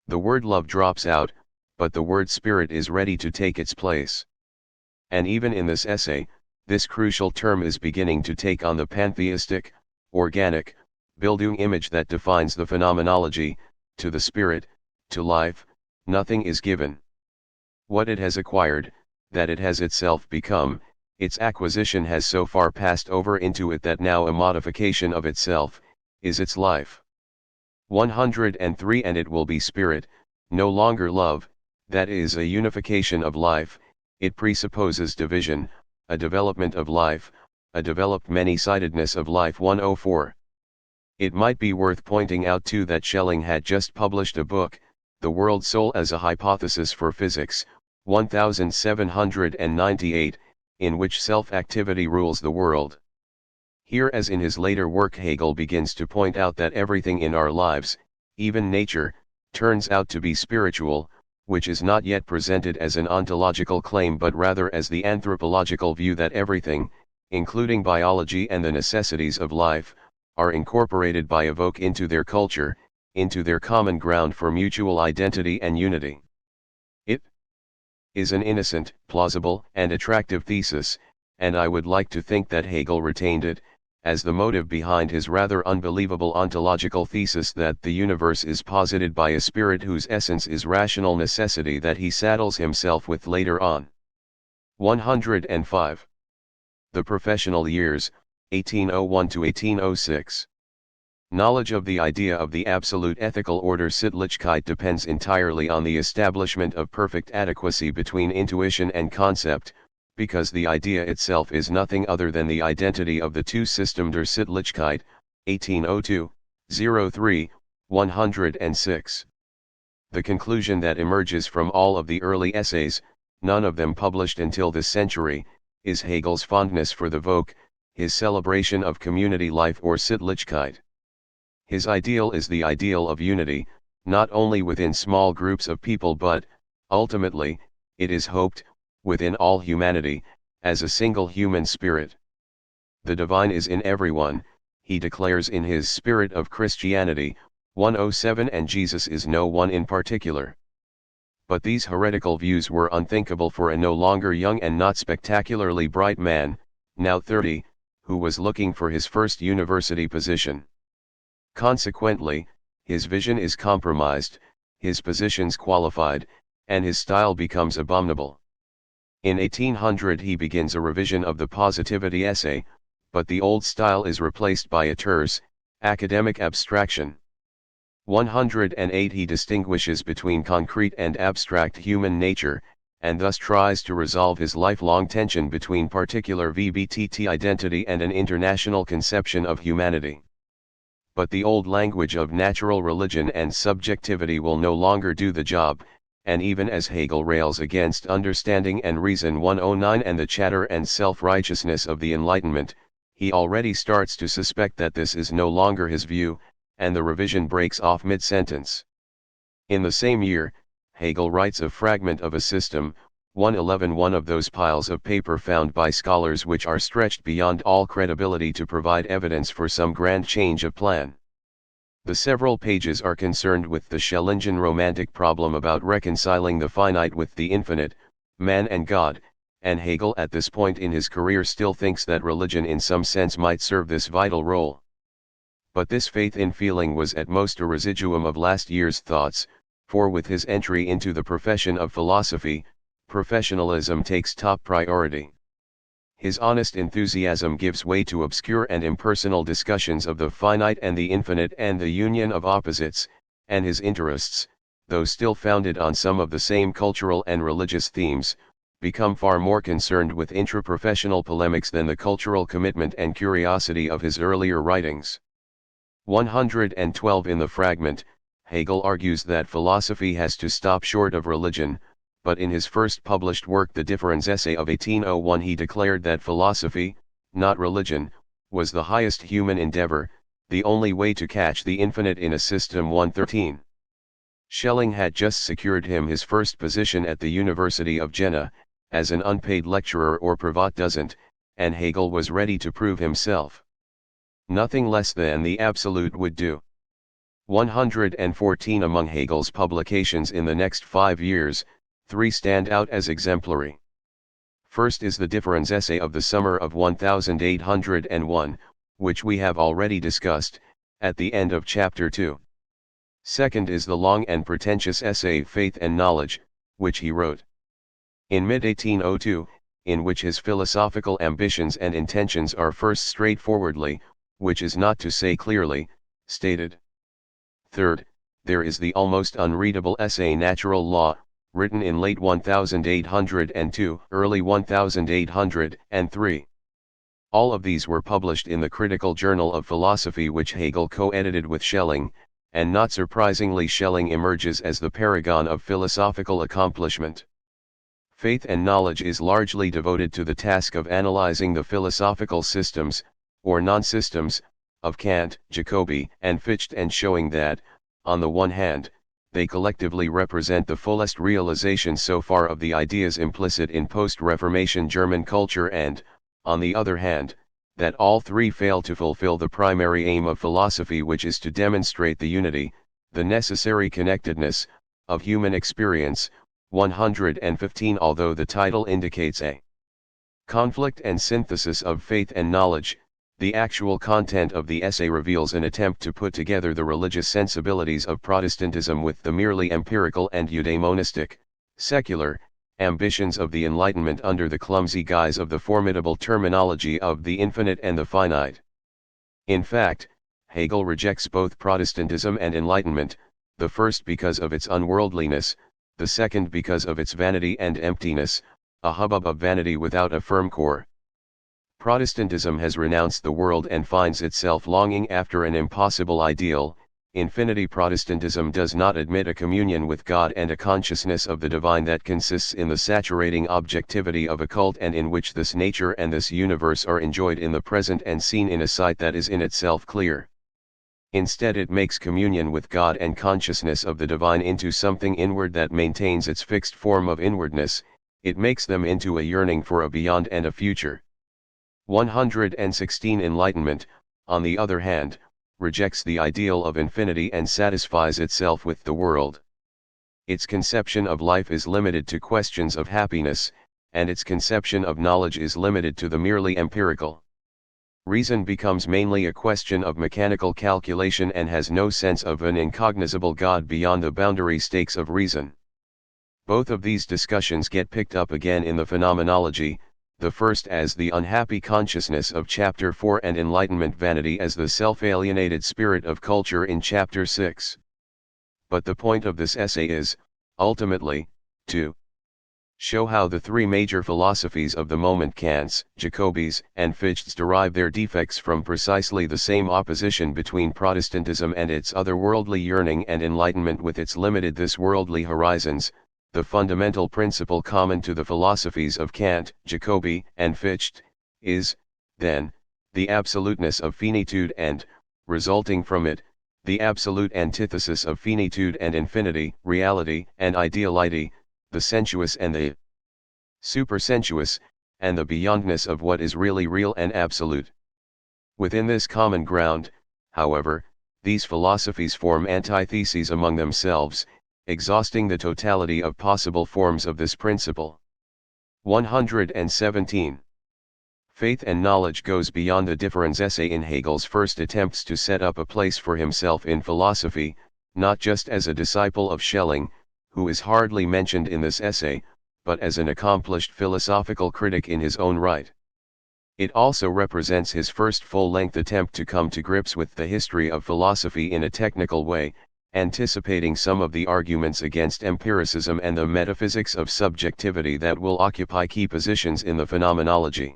Speaker 1: The word love drops out, but the word spirit is ready to take its place. And even in this essay, this crucial term is beginning to take on the pantheistic, organic, Bildung image that defines the phenomenology. To the spirit, to life, nothing is given. What it has acquired, that it has itself become, its acquisition has so far passed over into it that now a modification of itself, is its life. 103 And it will be spirit, no longer love, that is a unification of life. It presupposes division, a development of life, a developed many-sidedness of life. 104. It might be worth pointing out too that Schelling had just published a book, The World Soul as a Hypothesis for Physics, 1798, in which self-activity rules the world. Here as in his later work Hegel begins to point out that everything in our lives, even nature, turns out to be spiritual, which is not yet presented as an ontological claim but rather as the anthropological view that everything, including biology and the necessities of life, are incorporated by evoke into their culture, into their common ground for mutual identity and unity. It is an innocent, plausible, and attractive thesis, and I would like to think that Hegel retained it, as the motive behind his rather unbelievable ontological thesis that the universe is posited by a spirit whose essence is rational necessity that he saddles himself with later on. 105. The Professional Years, 1801 to 1806. Knowledge of the idea of the absolute ethical order Sittlichkeit depends entirely on the establishment of perfect adequacy between intuition and concept, because the idea itself is nothing other than the identity of the two System der Sittlichkeit, 1802, 03, 106. The conclusion that emerges from all of the early essays, none of them published until this century, is Hegel's fondness for the Volk, his celebration of community life or Sittlichkeit. His ideal is the ideal of unity, not only within small groups of people but, ultimately, it is hoped, within all humanity, as a single human spirit. The divine is in everyone, he declares in his Spirit of Christianity, 107 and Jesus is no one in particular. But these heretical views were unthinkable for a no longer young and not spectacularly bright man, now 30, who was looking for his first university position. Consequently, his vision is compromised, his positions qualified, and his style becomes abominable. In 1800 he begins a revision of the positivity essay, but the old style is replaced by a terse, academic abstraction. 108 He distinguishes between concrete and abstract human nature, and thus tries to resolve his lifelong tension between particular VBTT identity and an international conception of humanity. But the old language of natural religion and subjectivity will no longer do the job, and even as Hegel rails against understanding and reason 109 and the chatter and self-righteousness of the Enlightenment, he already starts to suspect that this is no longer his view, and the revision breaks off mid-sentence. In the same year, Hegel writes a fragment of a system, 111 one of those piles of paper found by scholars which are stretched beyond all credibility to provide evidence for some grand change of plan. The several pages are concerned with the Schellingian romantic problem about reconciling the finite with the infinite, man and God, and Hegel at this point in his career still thinks that religion in some sense might serve this vital role. But this faith in feeling was at most a residuum of last year's thoughts, for with his entry into the profession of philosophy, professionalism takes top priority. His honest enthusiasm gives way to obscure and impersonal discussions of the finite and the infinite and the union of opposites, and his interests, though still founded on some of the same cultural and religious themes, become far more concerned with intraprofessional polemics than the cultural commitment and curiosity of his earlier writings. 112 In the fragment, Hegel argues that philosophy has to stop short of religion, but in his first published work The Difference Essay of 1801 he declared that philosophy, not religion, was the highest human endeavor, the only way to catch the infinite in a system. 113. Schelling had just secured him his first position at the University of Jena, as an unpaid lecturer or Privatdozent, and Hegel was ready to prove himself. Nothing less than the absolute would do. 114 among Hegel's publications in the next 5 years, 3 stand out as exemplary. First is the Differenz essay of the summer of 1801, which we have already discussed, at the end of chapter 2. Second is the long and pretentious essay Faith and Knowledge, which he wrote in mid-1802, in which his philosophical ambitions and intentions are first straightforwardly, which is not to say clearly, stated. Third, there is the almost unreadable essay Natural Law, written in late 1802, early 1803. All of these were published in the Critical Journal of Philosophy, which Hegel co-edited with Schelling, and not surprisingly Schelling emerges as the paragon of philosophical accomplishment. Faith and Knowledge is largely devoted to the task of analyzing the philosophical systems, or non-systems, of Kant, Jacobi, and Fichte, and showing that, on the one hand, they collectively represent the fullest realization so far of the ideas implicit in post-Reformation German culture, and, on the other hand, that all three fail to fulfill the primary aim of philosophy, which is to demonstrate the unity, the necessary connectedness, of human experience. 115. Although the title indicates a conflict and synthesis of faith and knowledge, the actual content of the essay reveals an attempt to put together the religious sensibilities of Protestantism with the merely empirical and eudaimonistic, secular, ambitions of the Enlightenment under the clumsy guise of the formidable terminology of the infinite and the finite. In fact, Hegel rejects both Protestantism and Enlightenment, the first because of its unworldliness, the second because of its vanity and emptiness, a hubbub of vanity without a firm core. Protestantism has renounced the world and finds itself longing after an impossible ideal. Infinity. Protestantism does not admit a communion with God and a consciousness of the divine that consists in the saturating objectivity of a cult, and in which this nature and this universe are enjoyed in the present and seen in a sight that is in itself clear. Instead, it makes communion with God and consciousness of the divine into something inward that maintains its fixed form of inwardness. It makes them into a yearning for a beyond and a future. 116. Enlightenment, on the other hand, rejects the ideal of infinity and satisfies itself with the world. Its conception of life is limited to questions of happiness, and its conception of knowledge is limited to the merely empirical. Reason becomes mainly a question of mechanical calculation and has no sense of an incognizable God beyond the boundary stakes of reason. Both of these discussions get picked up again in the Phenomenology, the first as the unhappy consciousness of Chapter 4 and Enlightenment vanity as the self-alienated spirit of culture in Chapter 6. But the point of this essay is, ultimately, to show how the three major philosophies of the moment, Kant's, Jacobi's, and Fichte's, derive their defects from precisely the same opposition between Protestantism and its otherworldly yearning and Enlightenment with its limited this-worldly horizons. The fundamental principle common to the philosophies of Kant, Jacobi, and Fichte, is, then, the absoluteness of finitude and, resulting from it, the absolute antithesis of finitude and infinity, reality and ideality, the sensuous and the supersensuous, and the beyondness of what is really real and absolute. Within this common ground, however, these philosophies form antitheses among themselves, exhausting the totality of possible forms of this principle. 117. Faith and Knowledge goes beyond the Differenz essay in Hegel's first attempts to set up a place for himself in philosophy, not just as a disciple of Schelling, who is hardly mentioned in this essay, but as an accomplished philosophical critic in his own right. It also represents his first full-length attempt to come to grips with the history of philosophy in a technical way, anticipating some of the arguments against empiricism and the metaphysics of subjectivity that will occupy key positions in the Phenomenology.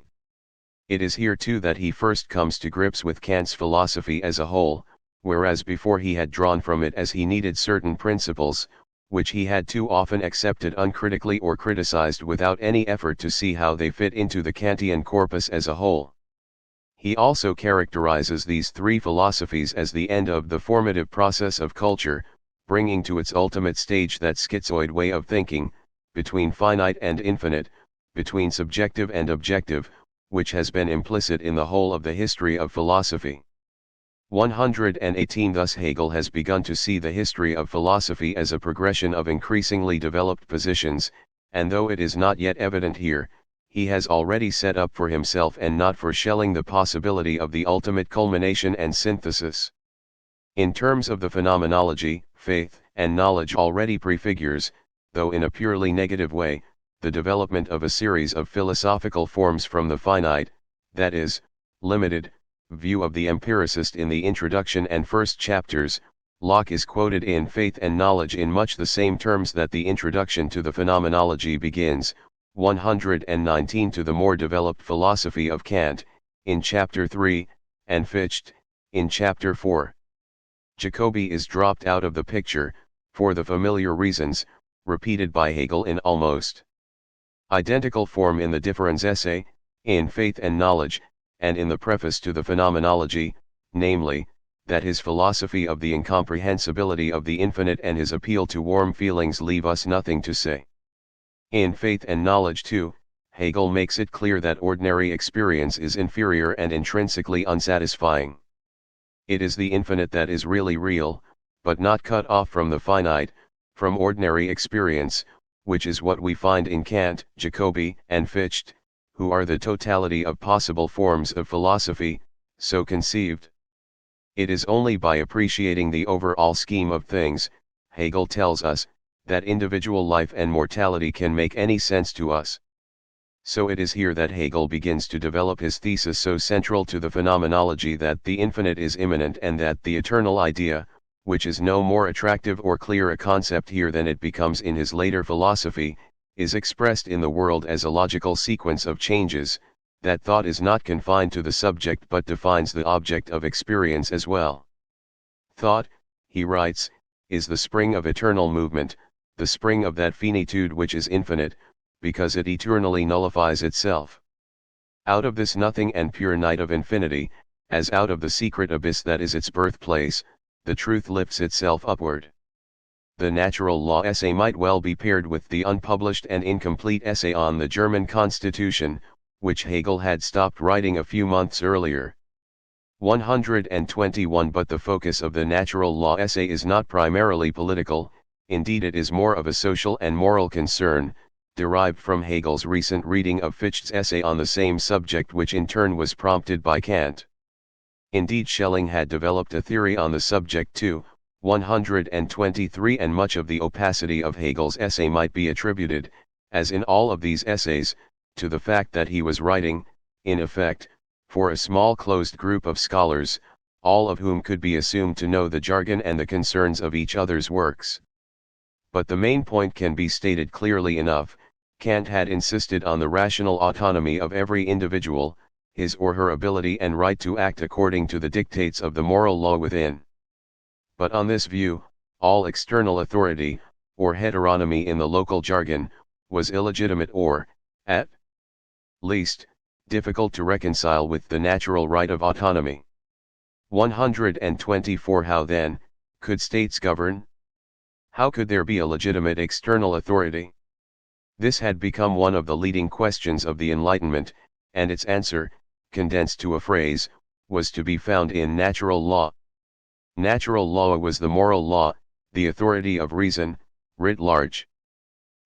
Speaker 1: It is here too that he first comes to grips with Kant's philosophy as a whole, whereas before he had drawn from it as he needed certain principles, which he had too often accepted uncritically or criticized without any effort to see how they fit into the Kantian corpus as a whole. He also characterizes these three philosophies as the end of the formative process of culture, bringing to its ultimate stage that schizoid way of thinking, between finite and infinite, between subjective and objective, which has been implicit in the whole of the history of philosophy. 118 Thus Hegel has begun to see the history of philosophy as a progression of increasingly developed positions, and though it is not yet evident here, he has already set up for himself and not for Schelling the possibility of the ultimate culmination and synthesis. In terms of the phenomenology, faith and knowledge already prefigures, though in a purely negative way, the development of a series of philosophical forms from the finite, that is, limited, view of the empiricist in the introduction and first chapters. Locke is quoted in Faith and Knowledge in much the same terms that the introduction to the phenomenology begins, 119 to the more developed philosophy of Kant, in chapter 3, and Fichte, in chapter 4. Jacobi is dropped out of the picture, for the familiar reasons, repeated by Hegel in almost identical form in the Difference essay, in Faith and Knowledge, and in the preface to the Phenomenology, namely, that his philosophy of the incomprehensibility of the infinite and his appeal to warm feelings leave us nothing to say. In Faith and Knowledge too, Hegel makes it clear that ordinary experience is inferior and intrinsically unsatisfying. It is the infinite that is really real, but not cut off from the finite, from ordinary experience, which is what we find in Kant, Jacobi, and Fichte, who are the totality of possible forms of philosophy, so conceived. It is only by appreciating the overall scheme of things, Hegel tells us, that individual life and mortality can make any sense to us. So it is here that Hegel begins to develop his thesis so central to the phenomenology that the infinite is immanent and that the eternal idea, which is no more attractive or clear a concept here than it becomes in his later philosophy, is expressed in the world as a logical sequence of changes, that thought is not confined to the subject but defines the object of experience as well. Thought, he writes, is the spring of eternal movement, the spring of that finitude which is infinite, because it eternally nullifies itself. Out of this nothing and pure night of infinity, as out of the secret abyss that is its birthplace, the truth lifts itself upward. The natural law essay might well be paired with the unpublished and incomplete essay on the German Constitution, which Hegel had stopped writing a few months earlier. 121 But the focus of the natural law essay is not primarily political, indeed it is more of a social and moral concern, derived from Hegel's recent reading of Fichte's essay on the same subject, which in turn was prompted by Kant. Indeed, Schelling had developed a theory on the subject too, 123, and much of the opacity of Hegel's essay might be attributed, as in all of these essays, to the fact that he was writing, in effect, for a small closed group of scholars, all of whom could be assumed to know the jargon and the concerns of each other's works. But the main point can be stated clearly enough: Kant had insisted on the rational autonomy of every individual, his or her ability and right to act according to the dictates of the moral law within. But on this view, all external authority, or heteronomy in the local jargon, was illegitimate or, at least, difficult to reconcile with the natural right of autonomy. 124 How then, could states govern? How could there be a legitimate external authority? This had become one of the leading questions of the Enlightenment, and its answer, condensed to a phrase, was to be found in natural law. Natural law was the moral law, the authority of reason, writ large.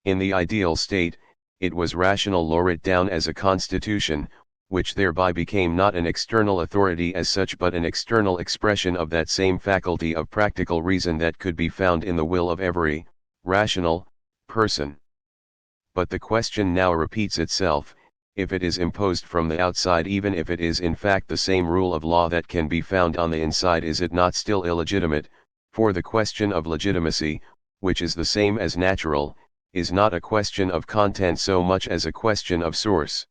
Speaker 1: In the ideal state, it was rational law writ down as a constitution, which thereby became not an external authority as such but an external expression of that same faculty of practical reason that could be found in the will of every rational person. But the question now repeats itself: if it is imposed from the outside, even if it is in fact the same rule of law that can be found on the inside, is it not still illegitimate? For the question of legitimacy, which is the same as natural, is not a question of content so much as a question of source.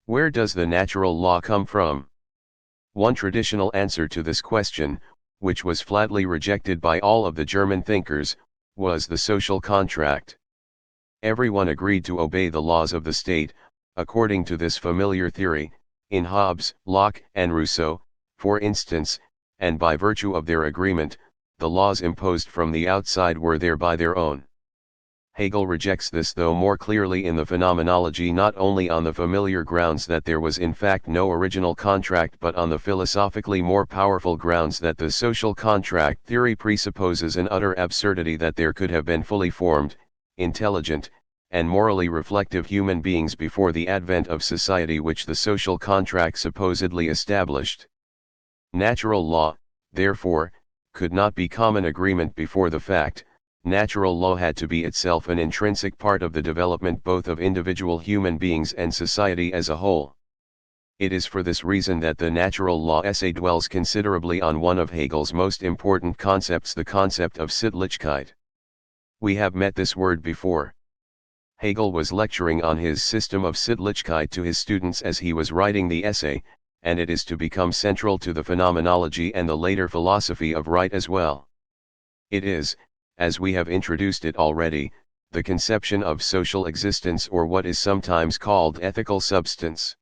Speaker 1: Where does the natural law come from? One traditional answer to this question, which was flatly rejected by all of the German thinkers, was the social contract. Everyone agreed to obey the laws of the state, according to this familiar theory, in Hobbes, Locke, and Rousseau, for instance, and by virtue of their agreement, the laws imposed from the outside were thereby their own. Hegel rejects this, though more clearly in the Phenomenology, not only on the familiar grounds that there was in fact no original contract, but on the philosophically more powerful grounds that the social contract theory presupposes an utter absurdity, that there could have been fully formed, intelligent, and morally reflective human beings before the advent of society which the social contract supposedly established. Natural law, therefore, could not be common agreement before the fact. Natural law had to be itself an intrinsic part of the development both of individual human beings and society as a whole. It is for this reason that the natural law essay dwells considerably on one of Hegel's most important concepts, the concept of Sittlichkeit. We have met this word before. Hegel was lecturing on his system of Sittlichkeit to his students as he was writing the essay, and it is to become central to the Phenomenology and the later philosophy of right as well. It is, as we have introduced it already, the conception of social existence, or what is sometimes called ethical substance.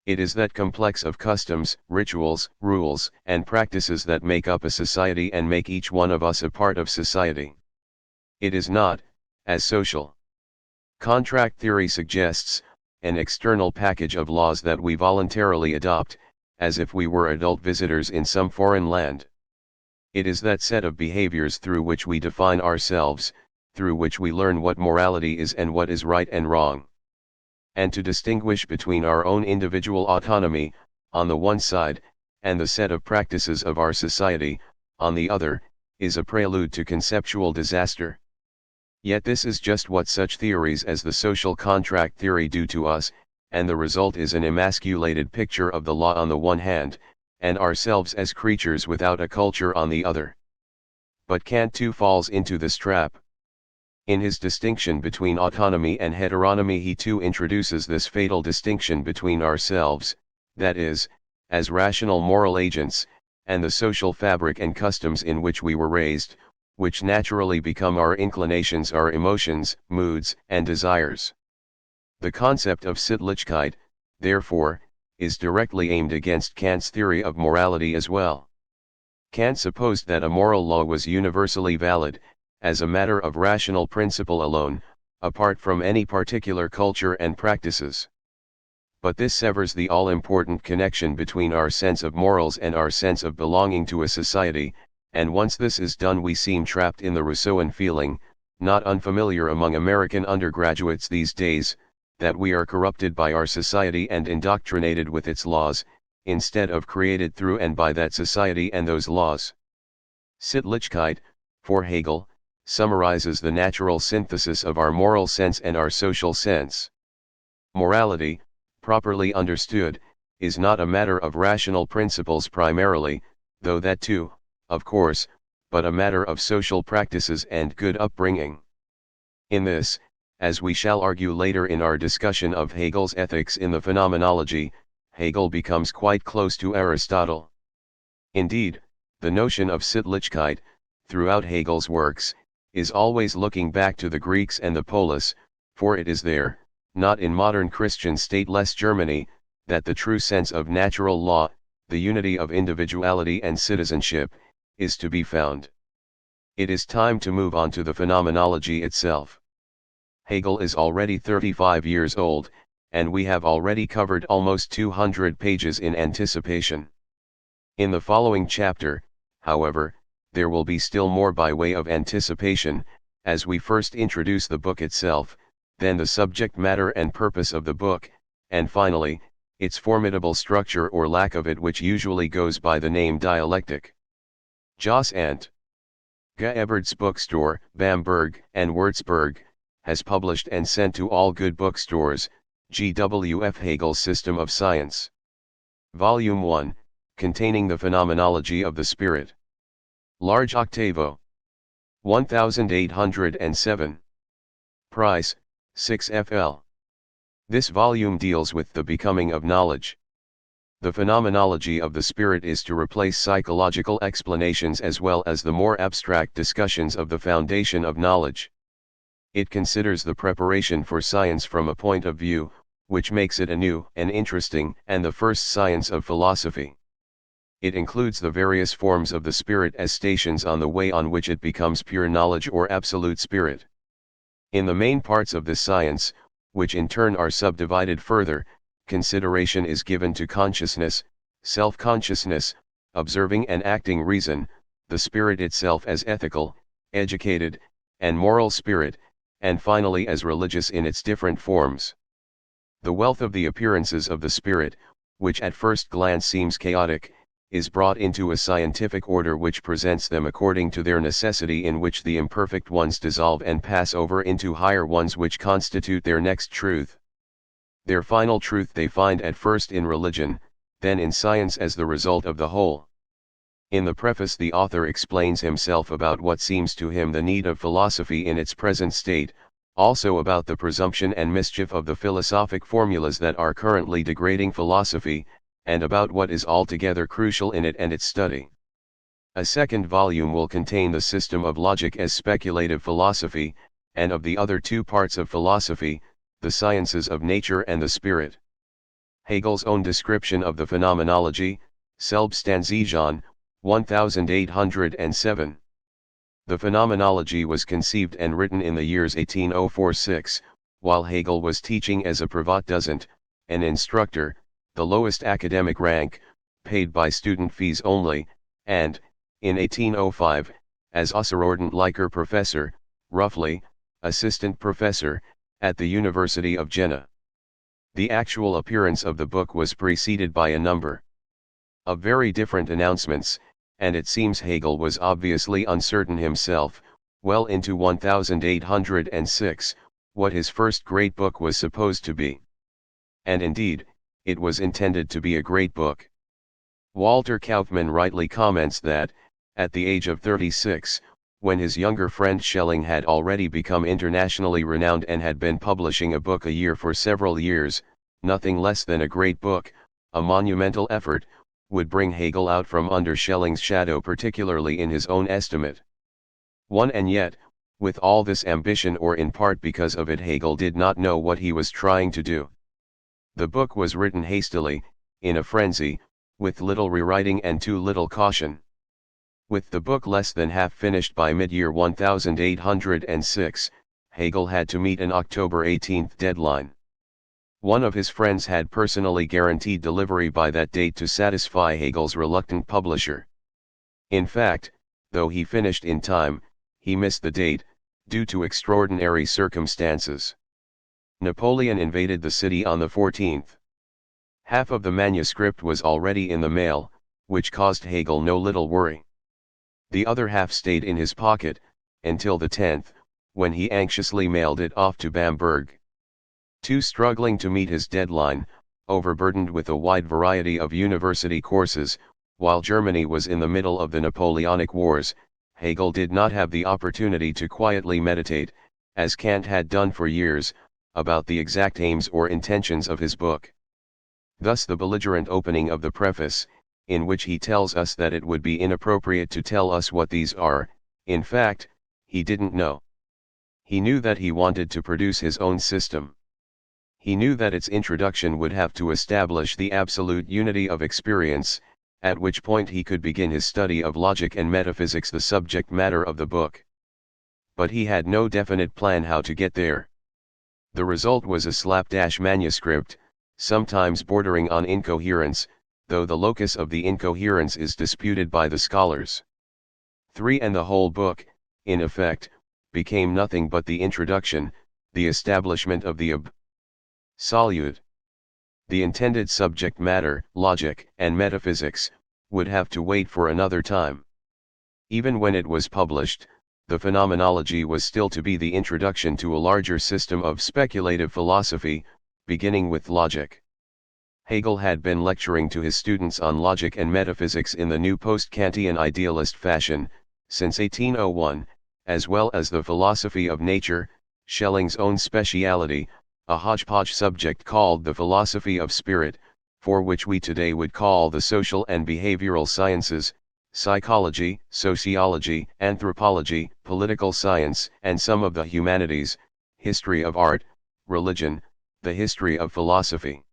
Speaker 1: It is that complex of customs, rituals, rules, and practices that make up a society and make each one of us a part of society. It is not, as social contract theory suggests, an external package of laws that we voluntarily adopt, as if we were adult visitors in some foreign land. It is that set of behaviors through which we define ourselves, through which we learn what morality is and what is right and wrong. And to distinguish between our own individual autonomy, on the one side, and the set of practices of our society, on the other, is a prelude to conceptual disaster. Yet this is just what such theories as the social contract theory do to us, and the result is an emasculated picture of the law on the one hand, and ourselves as creatures without a culture on the other. But Kant too falls into this trap. In his distinction between autonomy and heteronomy, he too introduces this fatal distinction between ourselves, that is, as rational moral agents, and the social fabric and customs in which we were raised, which naturally become our inclinations, our emotions, moods, and desires. The concept of Sittlichkeit, therefore, is directly aimed against Kant's theory of morality as well. Kant supposed that a moral law was universally valid, as a matter of rational principle alone, apart from any particular culture and practices. But this severs the all-important connection between our sense of morals and our sense of belonging to a society, and once this is done we seem trapped in the Rousseauan feeling, not unfamiliar among American undergraduates these days, that we are corrupted by our society and indoctrinated with its laws, instead of created through and by that society and those laws. Sittlichkeit, for Hegel, summarizes the natural synthesis of our moral sense and our social sense. Morality, properly understood, is not a matter of rational principles primarily, though that too, of course, but a matter of social practices and good upbringing. In this, as we shall argue later in our discussion of Hegel's ethics in the Phenomenology, Hegel becomes quite close to Aristotle. Indeed, the notion of Sittlichkeit, throughout Hegel's works, is always looking back to the Greeks and the polis, for it is there, not in modern Christian stateless Germany, that the true sense of natural law, the unity of individuality and citizenship, is to be found. It is time to move on to the Phenomenology itself. Hegel is already 35 years old, and we have already covered almost 200 pages in anticipation. In the following chapter, however, there will be still more by way of anticipation, as we first introduce the book itself, then the subject matter and purpose of the book, and finally, its formidable structure or lack of it, which usually goes by the name dialectic. Joss and Gebert's Bookstore, Bamberg and Würzburg, has published and sent to all good bookstores, G.W.F. Hegel's System of Science. Volume 1, containing the Phenomenology of the Spirit. Large octavo. 1807. Price, 6 FL. This volume deals with the becoming of knowledge. The Phenomenology of the Spirit is to replace psychological explanations as well as the more abstract discussions of the foundation of knowledge. It considers the preparation for science from a point of view, which makes it a new and interesting and the first science of philosophy. It includes the various forms of the spirit as stations on the way on which it becomes pure knowledge or absolute spirit. In the main parts of this science, which in turn are subdivided further, consideration is given to consciousness, self-consciousness, observing and acting reason, the spirit itself as ethical, educated, and moral spirit, and finally as religious in its different forms. The wealth of the appearances of the spirit, which at first glance seems chaotic, is brought into a scientific order which presents them according to their necessity, in which the imperfect ones dissolve and pass over into higher ones which constitute their next truth. Their final truth they find at first in religion, then in science as the result of the whole. In the preface the author explains himself about what seems to him the need of philosophy in its present state, also about the presumption and mischief of the philosophic formulas that are currently degrading philosophy, and about what is altogether crucial in it and its study. A second volume will contain the system of logic as speculative philosophy, and of the other two parts of philosophy, the sciences of nature and the spirit. Hegel's own description of the phenomenology, Selbstansichung, 1807. The phenomenology was conceived and written in the years 1804-6, while Hegel was teaching as a Privatdozent, an instructor, the lowest academic rank, paid by student fees only, and, in 1805, as Außerordentlicher Professor, roughly, assistant professor, at the University of Jena. The actual appearance of the book was preceded by a number of very different announcements, and it seems Hegel was obviously uncertain himself, well into 1806, what his first great book was supposed to be. And indeed, it was intended to be a great book. Walter Kaufmann rightly comments that, at the age of 36, when his younger friend Schelling had already become internationally renowned and had been publishing a book a year for several years, nothing less than a great book, a monumental effort, would bring Hegel out from under Schelling's shadow, particularly in his own estimate. And yet, with all this ambition, or in part because of it, Hegel did not know what he was trying to do. The book was written hastily, in a frenzy, with little rewriting and too little caution. With the book less than half finished by mid-year 1806, Hegel had to meet an October 18 deadline. One of his friends had personally guaranteed delivery by that date to satisfy Hegel's reluctant publisher. In fact, though he finished in time, he missed the date, due to extraordinary circumstances. Napoleon invaded the city on the 14th. Half of the manuscript was already in the mail, which caused Hegel no little worry. The other half stayed in his pocket, until the 10th, when he anxiously mailed it off to Bamberg. Struggling to meet his deadline, overburdened with a wide variety of university courses, while Germany was in the middle of the Napoleonic Wars, Hegel did not have the opportunity to quietly meditate, as Kant had done for years, about the exact aims or intentions of his book. Thus the belligerent opening of the preface, in which he tells us that it would be inappropriate to tell us what these are, in fact, he didn't know. He knew that he wanted to produce his own system. He knew that its introduction would have to establish the absolute unity of experience, at which point he could begin his study of logic and metaphysics, the subject matter of the book. But he had no definite plan how to get there. The result was a slapdash manuscript, sometimes bordering on incoherence, though the locus of the incoherence is disputed by the scholars. And the whole book, in effect, became nothing but the introduction, the establishment of the absolute. The intended subject matter, logic and metaphysics, would have to wait for another time. Even when it was published, the phenomenology was still to be the introduction to a larger system of speculative philosophy, beginning with logic. Hegel had been lecturing to his students on logic and metaphysics in the new post-Kantian idealist fashion, since 1801, as well as the philosophy of nature, Schelling's own speciality, a hodgepodge subject called the philosophy of spirit, for which we today would call the social and behavioral sciences, psychology, sociology, anthropology, political science, and some of the humanities, history of art, religion, the history of philosophy.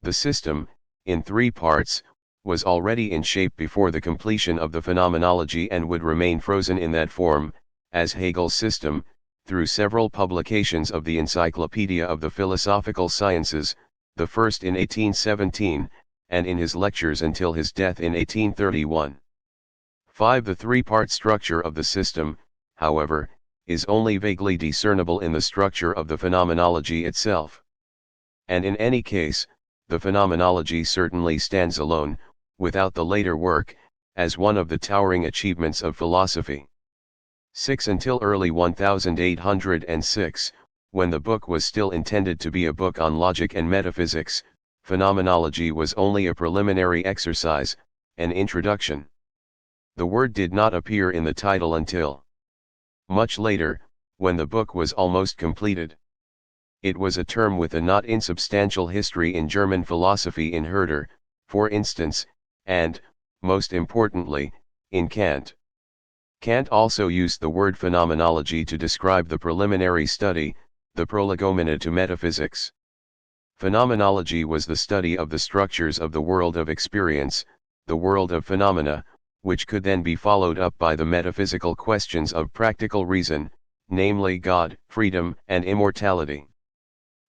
Speaker 1: The system, in 3 parts, was already in shape before the completion of the phenomenology and would remain frozen in that form, as Hegel's system, through several publications of the Encyclopedia of the Philosophical Sciences, the first in 1817, and in his lectures until his death in 1831. 5. The three-part structure of the system, however, is only vaguely discernible in the structure of the phenomenology itself. And in any case, the phenomenology certainly stands alone, without the later work, as one of the towering achievements of philosophy. 6. Until early 1806, when the book was still intended to be a book on logic and metaphysics, phenomenology was only a preliminary exercise, an introduction. The word did not appear in the title until much later, when the book was almost completed. It was a term with a not insubstantial history in German philosophy in Herder, for instance, and, most importantly, in Kant. Kant also used the word phenomenology to describe the preliminary study, the prolegomena to metaphysics. Phenomenology was the study of the structures of the world of experience, the world of phenomena, which could then be followed up by the metaphysical questions of practical reason, namely God, freedom, and immortality.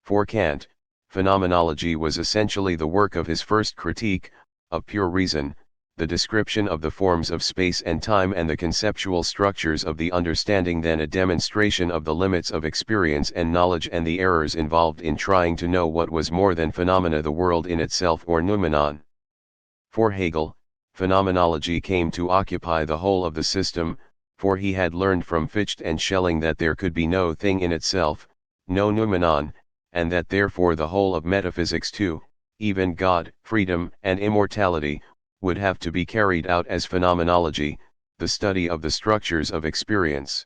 Speaker 1: For Kant, phenomenology was essentially the work of his first critique, of pure reason, the description of the forms of space and time and the conceptual structures of the understanding, then a demonstration of the limits of experience and knowledge and the errors involved in trying to know what was more than phenomena, the world in itself, or noumenon. For Hegel, phenomenology came to occupy the whole of the system, for he had learned from Fichte and Schelling that there could be no thing in itself, no noumenon, and that therefore the whole of metaphysics too, even God, freedom, and immortality, would have to be carried out as phenomenology, the study of the structures of experience.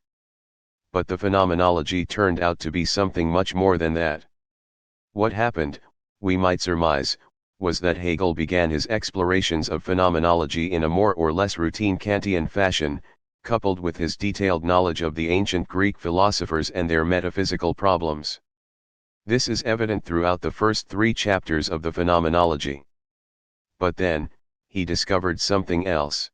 Speaker 1: But the phenomenology turned out to be something much more than that. What happened, we might surmise, was that Hegel began his explorations of phenomenology in a more or less routine Kantian fashion, coupled with his detailed knowledge of the ancient Greek philosophers and their metaphysical problems. This is evident throughout the first 3 chapters of the Phenomenology. But then, he discovered something else.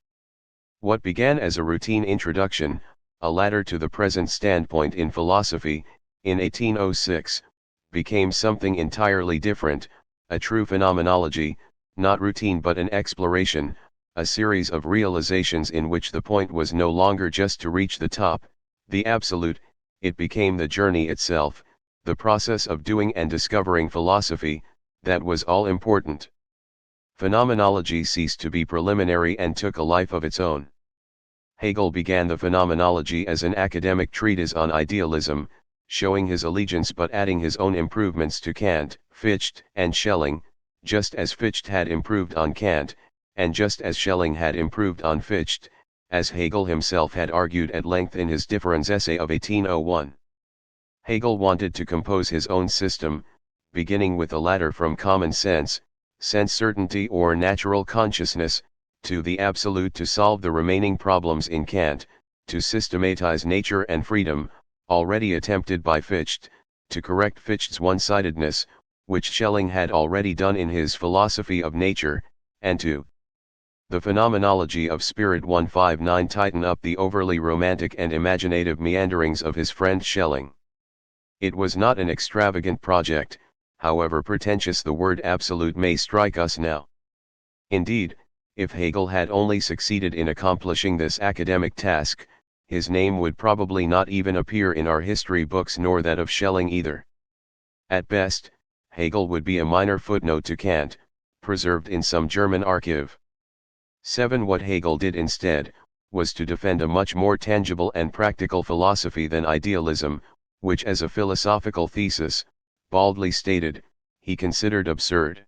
Speaker 1: What began as a routine introduction, a ladder to the present standpoint in philosophy, in 1806, became something entirely different, a true phenomenology, not routine but an exploration, a series of realizations in which the point was no longer just to reach the top, the absolute, it became the journey itself, the process of doing and discovering philosophy, that was all important. Phenomenology ceased to be preliminary and took a life of its own. Hegel began the Phenomenology as an academic treatise on idealism, showing his allegiance but adding his own improvements to Kant, Fichte, and Schelling, just as Fichte had improved on Kant, and just as Schelling had improved on Fichte, as Hegel himself had argued at length in his Differenz essay of 1801. Hegel wanted to compose his own system, beginning with a ladder from common sense, sense certainty or natural consciousness, to the absolute to solve the remaining problems in Kant, to systematize nature and freedom, already attempted by Fichte, to correct Fichte's one-sidedness, which Schelling had already done in his Philosophy of Nature, and to the Phenomenology of Spirit 159 tighten up the overly romantic and imaginative meanderings of his friend Schelling. It was not an extravagant project, however pretentious the word absolute may strike us now. Indeed, if Hegel had only succeeded in accomplishing this academic task, his name would probably not even appear in our history books nor that of Schelling either. At best, Hegel would be a minor footnote to Kant, preserved in some German archive. 7. What Hegel did instead, was to defend a much more tangible and practical philosophy than idealism, which as a philosophical thesis, baldly stated, he considered absurd.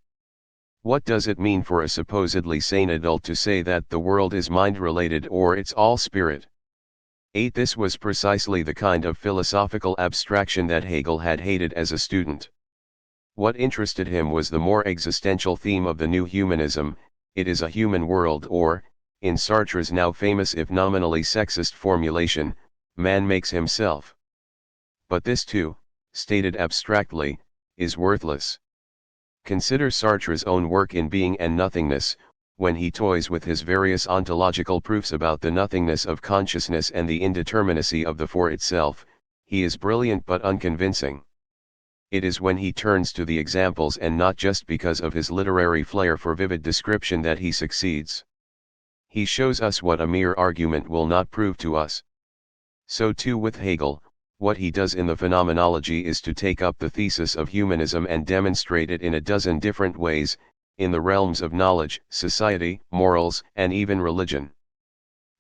Speaker 1: What does it mean for a supposedly sane adult to say that the world is mind-related or it's all spirit? 8. This was precisely the kind of philosophical abstraction that Hegel had hated as a student. What interested him was the more existential theme of the new humanism, it is a human world, or, in Sartre's now famous if nominally sexist formulation, man makes himself. But this too, stated abstractly, is worthless. Consider Sartre's own work in Being and Nothingness, when he toys with his various ontological proofs about the nothingness of consciousness and the indeterminacy of the for itself, he is brilliant but unconvincing. It is when he turns to the examples and not just because of his literary flair for vivid description that he succeeds. He shows us what a mere argument will not prove to us. So too with Hegel, what he does in the Phenomenology is to take up the thesis of humanism and demonstrate it in a dozen different ways, in the realms of knowledge, society, morals, and even religion.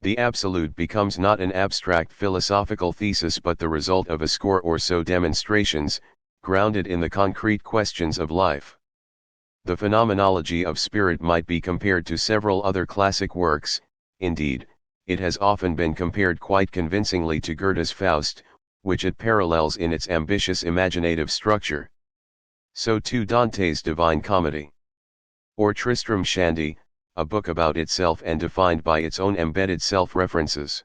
Speaker 1: The absolute becomes not an abstract philosophical thesis but the result of a score or so demonstrations, grounded in the concrete questions of life. The Phenomenology of Spirit might be compared to several other classic works. Indeed, it has often been compared quite convincingly to Goethe's Faust, which it parallels in its ambitious imaginative structure. So too Dante's Divine Comedy. Or Tristram Shandy, a book about itself and defined by its own embedded self-references.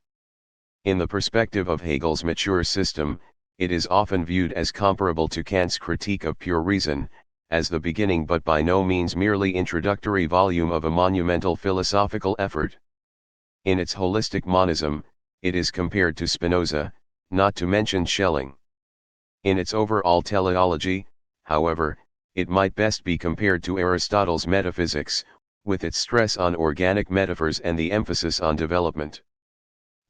Speaker 1: In the perspective of Hegel's mature system, it is often viewed as comparable to Kant's Critique of Pure Reason, as the beginning but by no means merely introductory volume of a monumental philosophical effort. In its holistic monism, it is compared to Spinoza, not to mention Schelling. In its overall teleology, however, it might best be compared to Aristotle's metaphysics, with its stress on organic metaphors and the emphasis on development.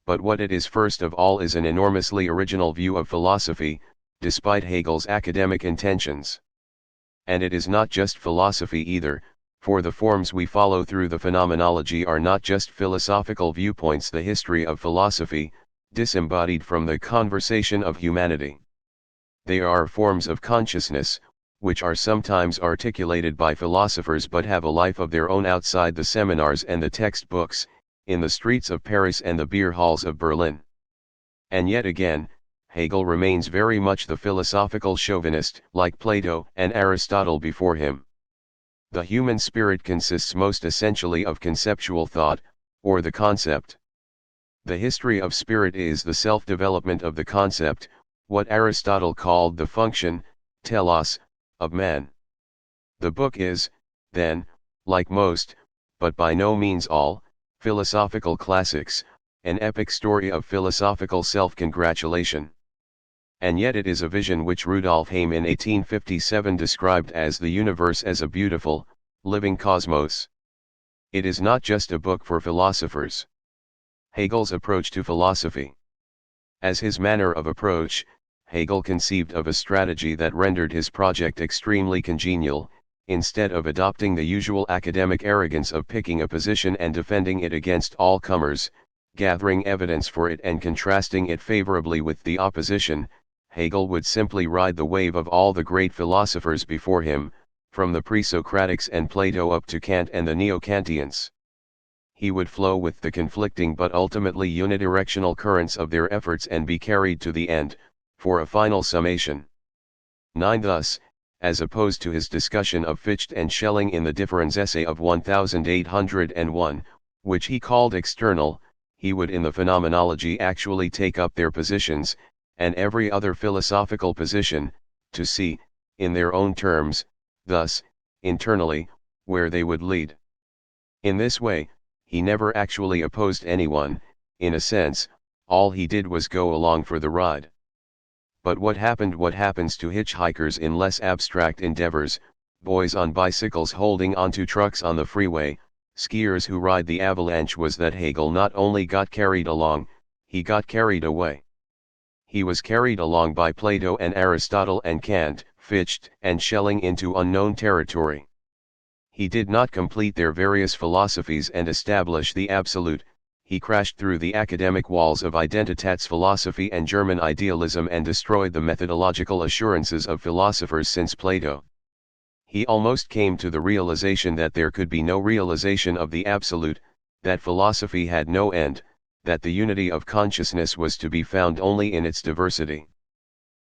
Speaker 1: But what it is first of all is an enormously original view of philosophy, despite Hegel's academic intentions. And it is not just philosophy either, for the forms we follow through the Phenomenology are not just philosophical viewpoints, the history of philosophy, disembodied from the conversation of humanity. They are forms of consciousness, which are sometimes articulated by philosophers but have a life of their own outside the seminars and the textbooks, in the streets of Paris and the beer halls of Berlin. And yet again, Hegel remains very much the philosophical chauvinist, like Plato and Aristotle before him. The human spirit consists most essentially of conceptual thought, or the concept. The history of spirit is the self-development of the concept, what Aristotle called the function, telos, of man. The book is, then, like most, but by no means all, philosophical classics, an epic story of philosophical self-congratulation. And yet it is a vision which Rudolf Heim in 1857 described as the universe as a beautiful, living cosmos. It is not just a book for philosophers. Hegel's approach to philosophy. As his manner of approach, Hegel conceived of a strategy that rendered his project extremely congenial. Instead of adopting the usual academic arrogance of picking a position and defending it against all comers, gathering evidence for it and contrasting it favorably with the opposition, Hegel would simply ride the wave of all the great philosophers before him, from the pre-Socratics and Plato up to Kant and the Neo-Kantians. He would flow with the conflicting but ultimately unidirectional currents of their efforts and be carried to the end, for a final summation. 9. Thus, as opposed to his discussion of Fichte and Schelling in the Differenz essay of 1801, which he called external, he would in the Phenomenology actually take up their positions, and every other philosophical position, to see, in their own terms, thus, internally, where they would lead. In this way, he never actually opposed anyone. In a sense, all he did was go along for the ride. But what happens to hitchhikers in less abstract endeavors, boys on bicycles holding onto trucks on the freeway, skiers who ride the avalanche, was that Hegel not only got carried along, he got carried away. He was carried along by Plato and Aristotle and Kant, Fichte and Schelling into unknown territory. He did not complete their various philosophies and establish the absolute. He crashed through the academic walls of Identitätsphilosophy and German idealism and destroyed the methodological assurances of philosophers since Plato. He almost came to the realization that there could be no realization of the absolute, that philosophy had no end, that the unity of consciousness was to be found only in its diversity.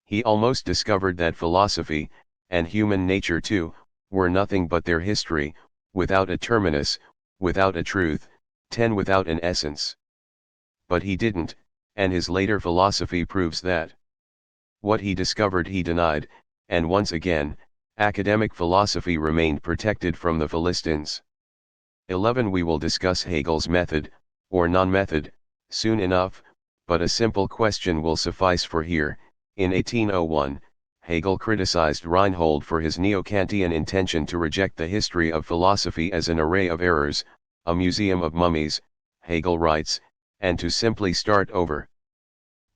Speaker 1: He almost discovered that philosophy, and human nature too, were nothing but their history, without a terminus, without a truth, without an essence. But he didn't, and his later philosophy proves that. What he discovered he denied, and once again, academic philosophy remained protected from the Philistines. 11. We will discuss Hegel's method, or non-method, soon enough, but a simple question will suffice for here. In 1801, Hegel criticized Reinhold for his neo-Kantian intention to reject the history of philosophy as an array of errors, a museum of mummies, Hegel writes, and to simply start over.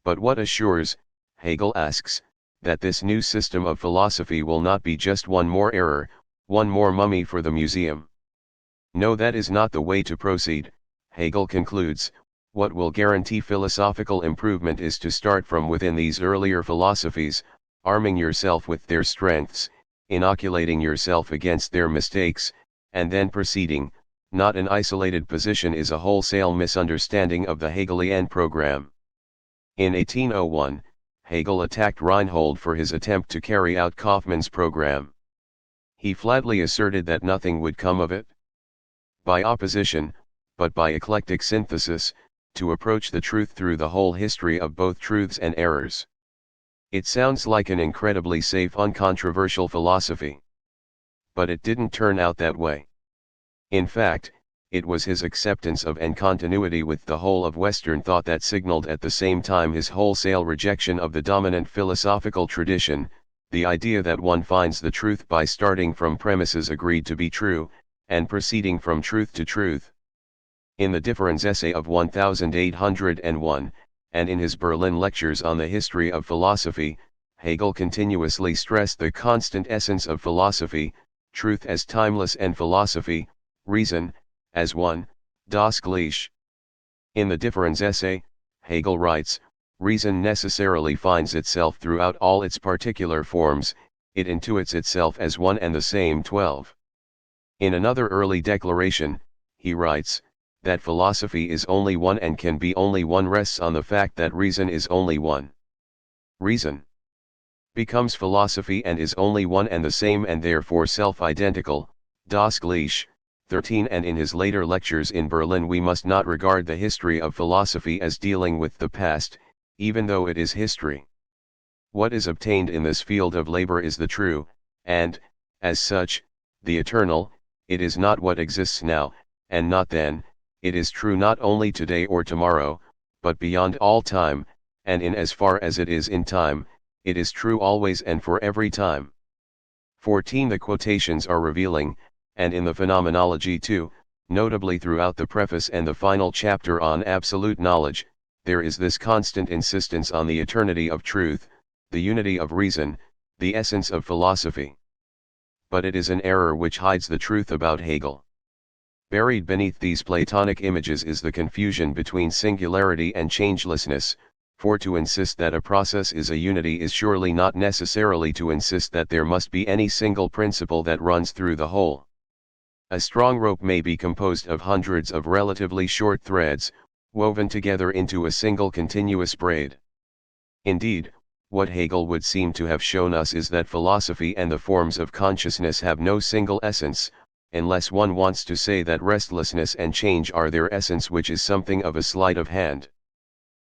Speaker 1: But what assures, Hegel asks, that this new system of philosophy will not be just one more error, one more mummy for the museum? No, that is not the way to proceed, Hegel concludes. What will guarantee philosophical improvement is to start from within these earlier philosophies, arming yourself with their strengths, inoculating yourself against their mistakes, and then proceeding. Not an isolated position is a wholesale misunderstanding of the Hegelian program. In 1801, Hegel attacked Reinhold for his attempt to carry out Kaufmann's program. He flatly asserted that nothing would come of it. By opposition, but by eclectic synthesis, to approach the truth through the whole history of both truths and errors. It sounds like an incredibly safe, uncontroversial philosophy. But it didn't turn out that way. In fact, it was his acceptance of and continuity with the whole of Western thought that signaled at the same time his wholesale rejection of the dominant philosophical tradition, the idea that one finds the truth by starting from premises agreed to be true, and proceeding from truth to truth. In the Difference essay of 1801, and in his Berlin lectures on the history of philosophy, Hegel continuously stressed the constant essence of philosophy, truth as timeless and philosophy, reason, as one, das Gleiche. In the Difference essay, Hegel writes, reason necessarily finds itself throughout all its particular forms, it intuits itself as one and the same 12. In another early declaration, he writes, that philosophy is only one and can be only one rests on the fact that reason is only one. Reason becomes philosophy and is only one and the same and therefore self-identical, das Gleiche. 13. And in his later lectures in Berlin, we must not regard the history of philosophy as dealing with the past, even though it is history. What is obtained in this field of labor is the true, and, as such, the eternal. It is not what exists now, and not then. It is true not only today or tomorrow, but beyond all time, and in as far as it is in time, it is true always and for every time. 14. The quotations are revealing, and in the Phenomenology too, notably throughout the preface and the final chapter on absolute knowledge, there is this constant insistence on the eternity of truth, the unity of reason, the essence of philosophy. But it is an error which hides the truth about Hegel. Buried beneath these Platonic images is the confusion between singularity and changelessness, for to insist that a process is a unity is surely not necessarily to insist that there must be any single principle that runs through the whole. A strong rope may be composed of hundreds of relatively short threads, woven together into a single continuous braid. Indeed, what Hegel would seem to have shown us is that philosophy and the forms of consciousness have no single essence, unless one wants to say that restlessness and change are their essence, which is something of a sleight of hand.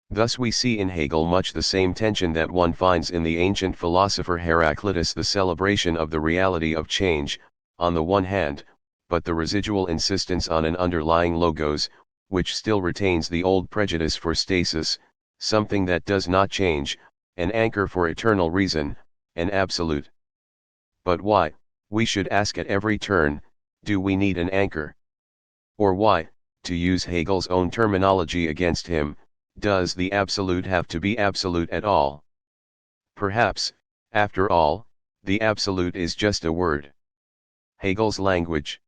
Speaker 1: Thus we see in Hegel much the same tension that one finds in the ancient philosopher Heraclitus, the celebration of the reality of change, on the one hand, but the residual insistence on an underlying logos, which still retains the old prejudice for stasis, something that does not change, an anchor for eternal reason, an absolute. But why, we should ask at every turn, do we need an anchor? Or why, to use Hegel's own terminology against him, does the absolute have to be absolute at all? Perhaps, after all, the absolute is just a word. Hegel's language.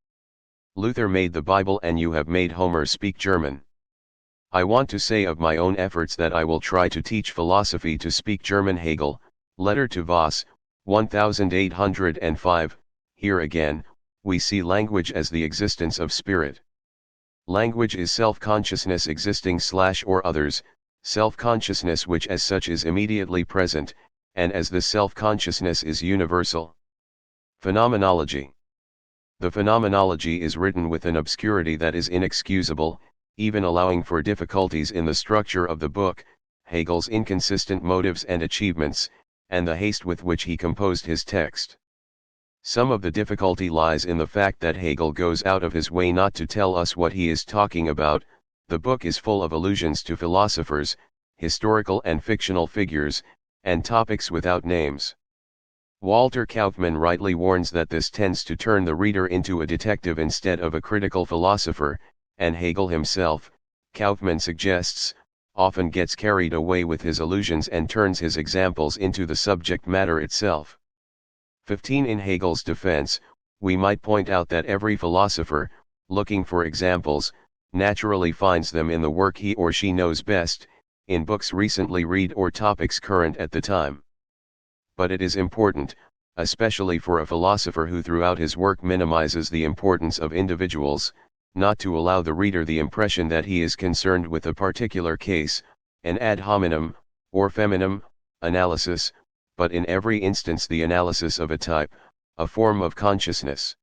Speaker 1: Luther made the Bible and you have made Homer speak German. I want to say of my own efforts that I will try to teach philosophy to speak German. Hegel, Letter to Voss, 1805. Here again, we see language as the existence of spirit. Language is self-consciousness existing / or others, self-consciousness which as such is immediately present, and as this self-consciousness is universal. Phenomenology. The Phenomenology is written with an obscurity that is inexcusable, even allowing for difficulties in the structure of the book, Hegel's inconsistent motives and achievements, and the haste with which he composed his text. Some of the difficulty lies in the fact that Hegel goes out of his way not to tell us what he is talking about. The book is full of allusions to philosophers, historical and fictional figures, and topics without names. Walter Kaufmann rightly warns that this tends to turn the reader into a detective instead of a critical philosopher, and Hegel himself, Kaufmann suggests, often gets carried away with his allusions and turns his examples into the subject matter itself. 15. In Hegel's defense, we might point out that every philosopher, looking for examples, naturally finds them in the work he or she knows best, in books recently read or topics current at the time. But it is important, especially for a philosopher who throughout his work minimizes the importance of individuals, not to allow the reader the impression that he is concerned with a particular case, an ad hominem, or feminine, analysis, but in every instance the analysis of a type, a form of consciousness.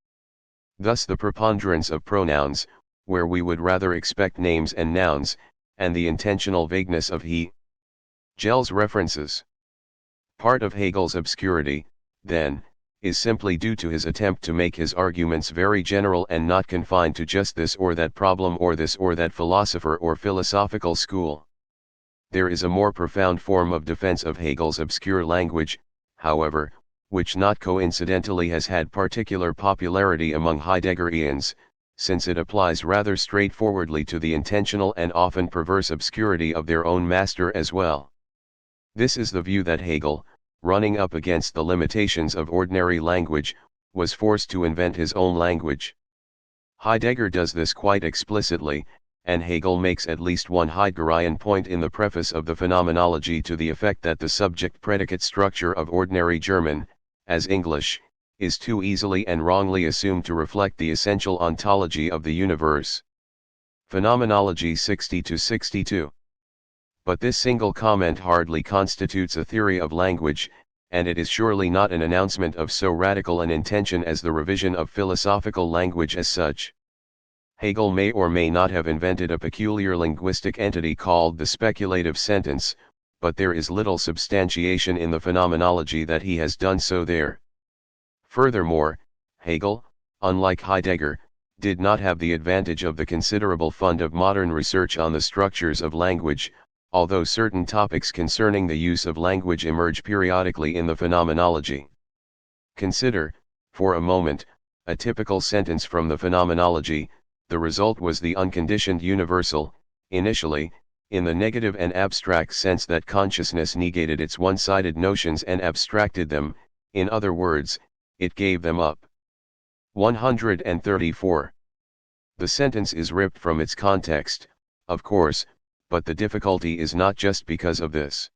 Speaker 1: Thus the preponderance of pronouns, where we would rather expect names and nouns, and the intentional vagueness of Hegel's references. Part of Hegel's obscurity, then, is simply due to his attempt to make his arguments very general and not confined to just this or that problem or this or that philosopher or philosophical school. There is a more profound form of defense of Hegel's obscure language, however, which not coincidentally has had particular popularity among Heideggerians, since it applies rather straightforwardly to the intentional and often perverse obscurity of their own master as well. This is the view that Hegel, running up against the limitations of ordinary language, was forced to invent his own language. Heidegger does this quite explicitly, and Hegel makes at least one Heideggerian point in the preface of the Phenomenology to the effect that the subject-predicate structure of ordinary German, as English, is too easily and wrongly assumed to reflect the essential ontology of the universe. Phenomenology 60-62. But this single comment hardly constitutes a theory of language, and it is surely not an announcement of so radical an intention as the revision of philosophical language as such. Hegel may or may not have invented a peculiar linguistic entity called the speculative sentence, but there is little substantiation in the phenomenology that he has done so there. Furthermore, Hegel, unlike Heidegger, did not have the advantage of the considerable fund of modern research on the structures of language, although certain topics concerning the use of language emerge periodically in the phenomenology. Consider, for a moment, a typical sentence from the phenomenology. The result was the unconditioned universal, initially, in the negative and abstract sense that consciousness negated its one-sided notions and abstracted them, in other words, it gave them up. 134. The sentence is ripped from its context, of course, but the difficulty is not just because of this.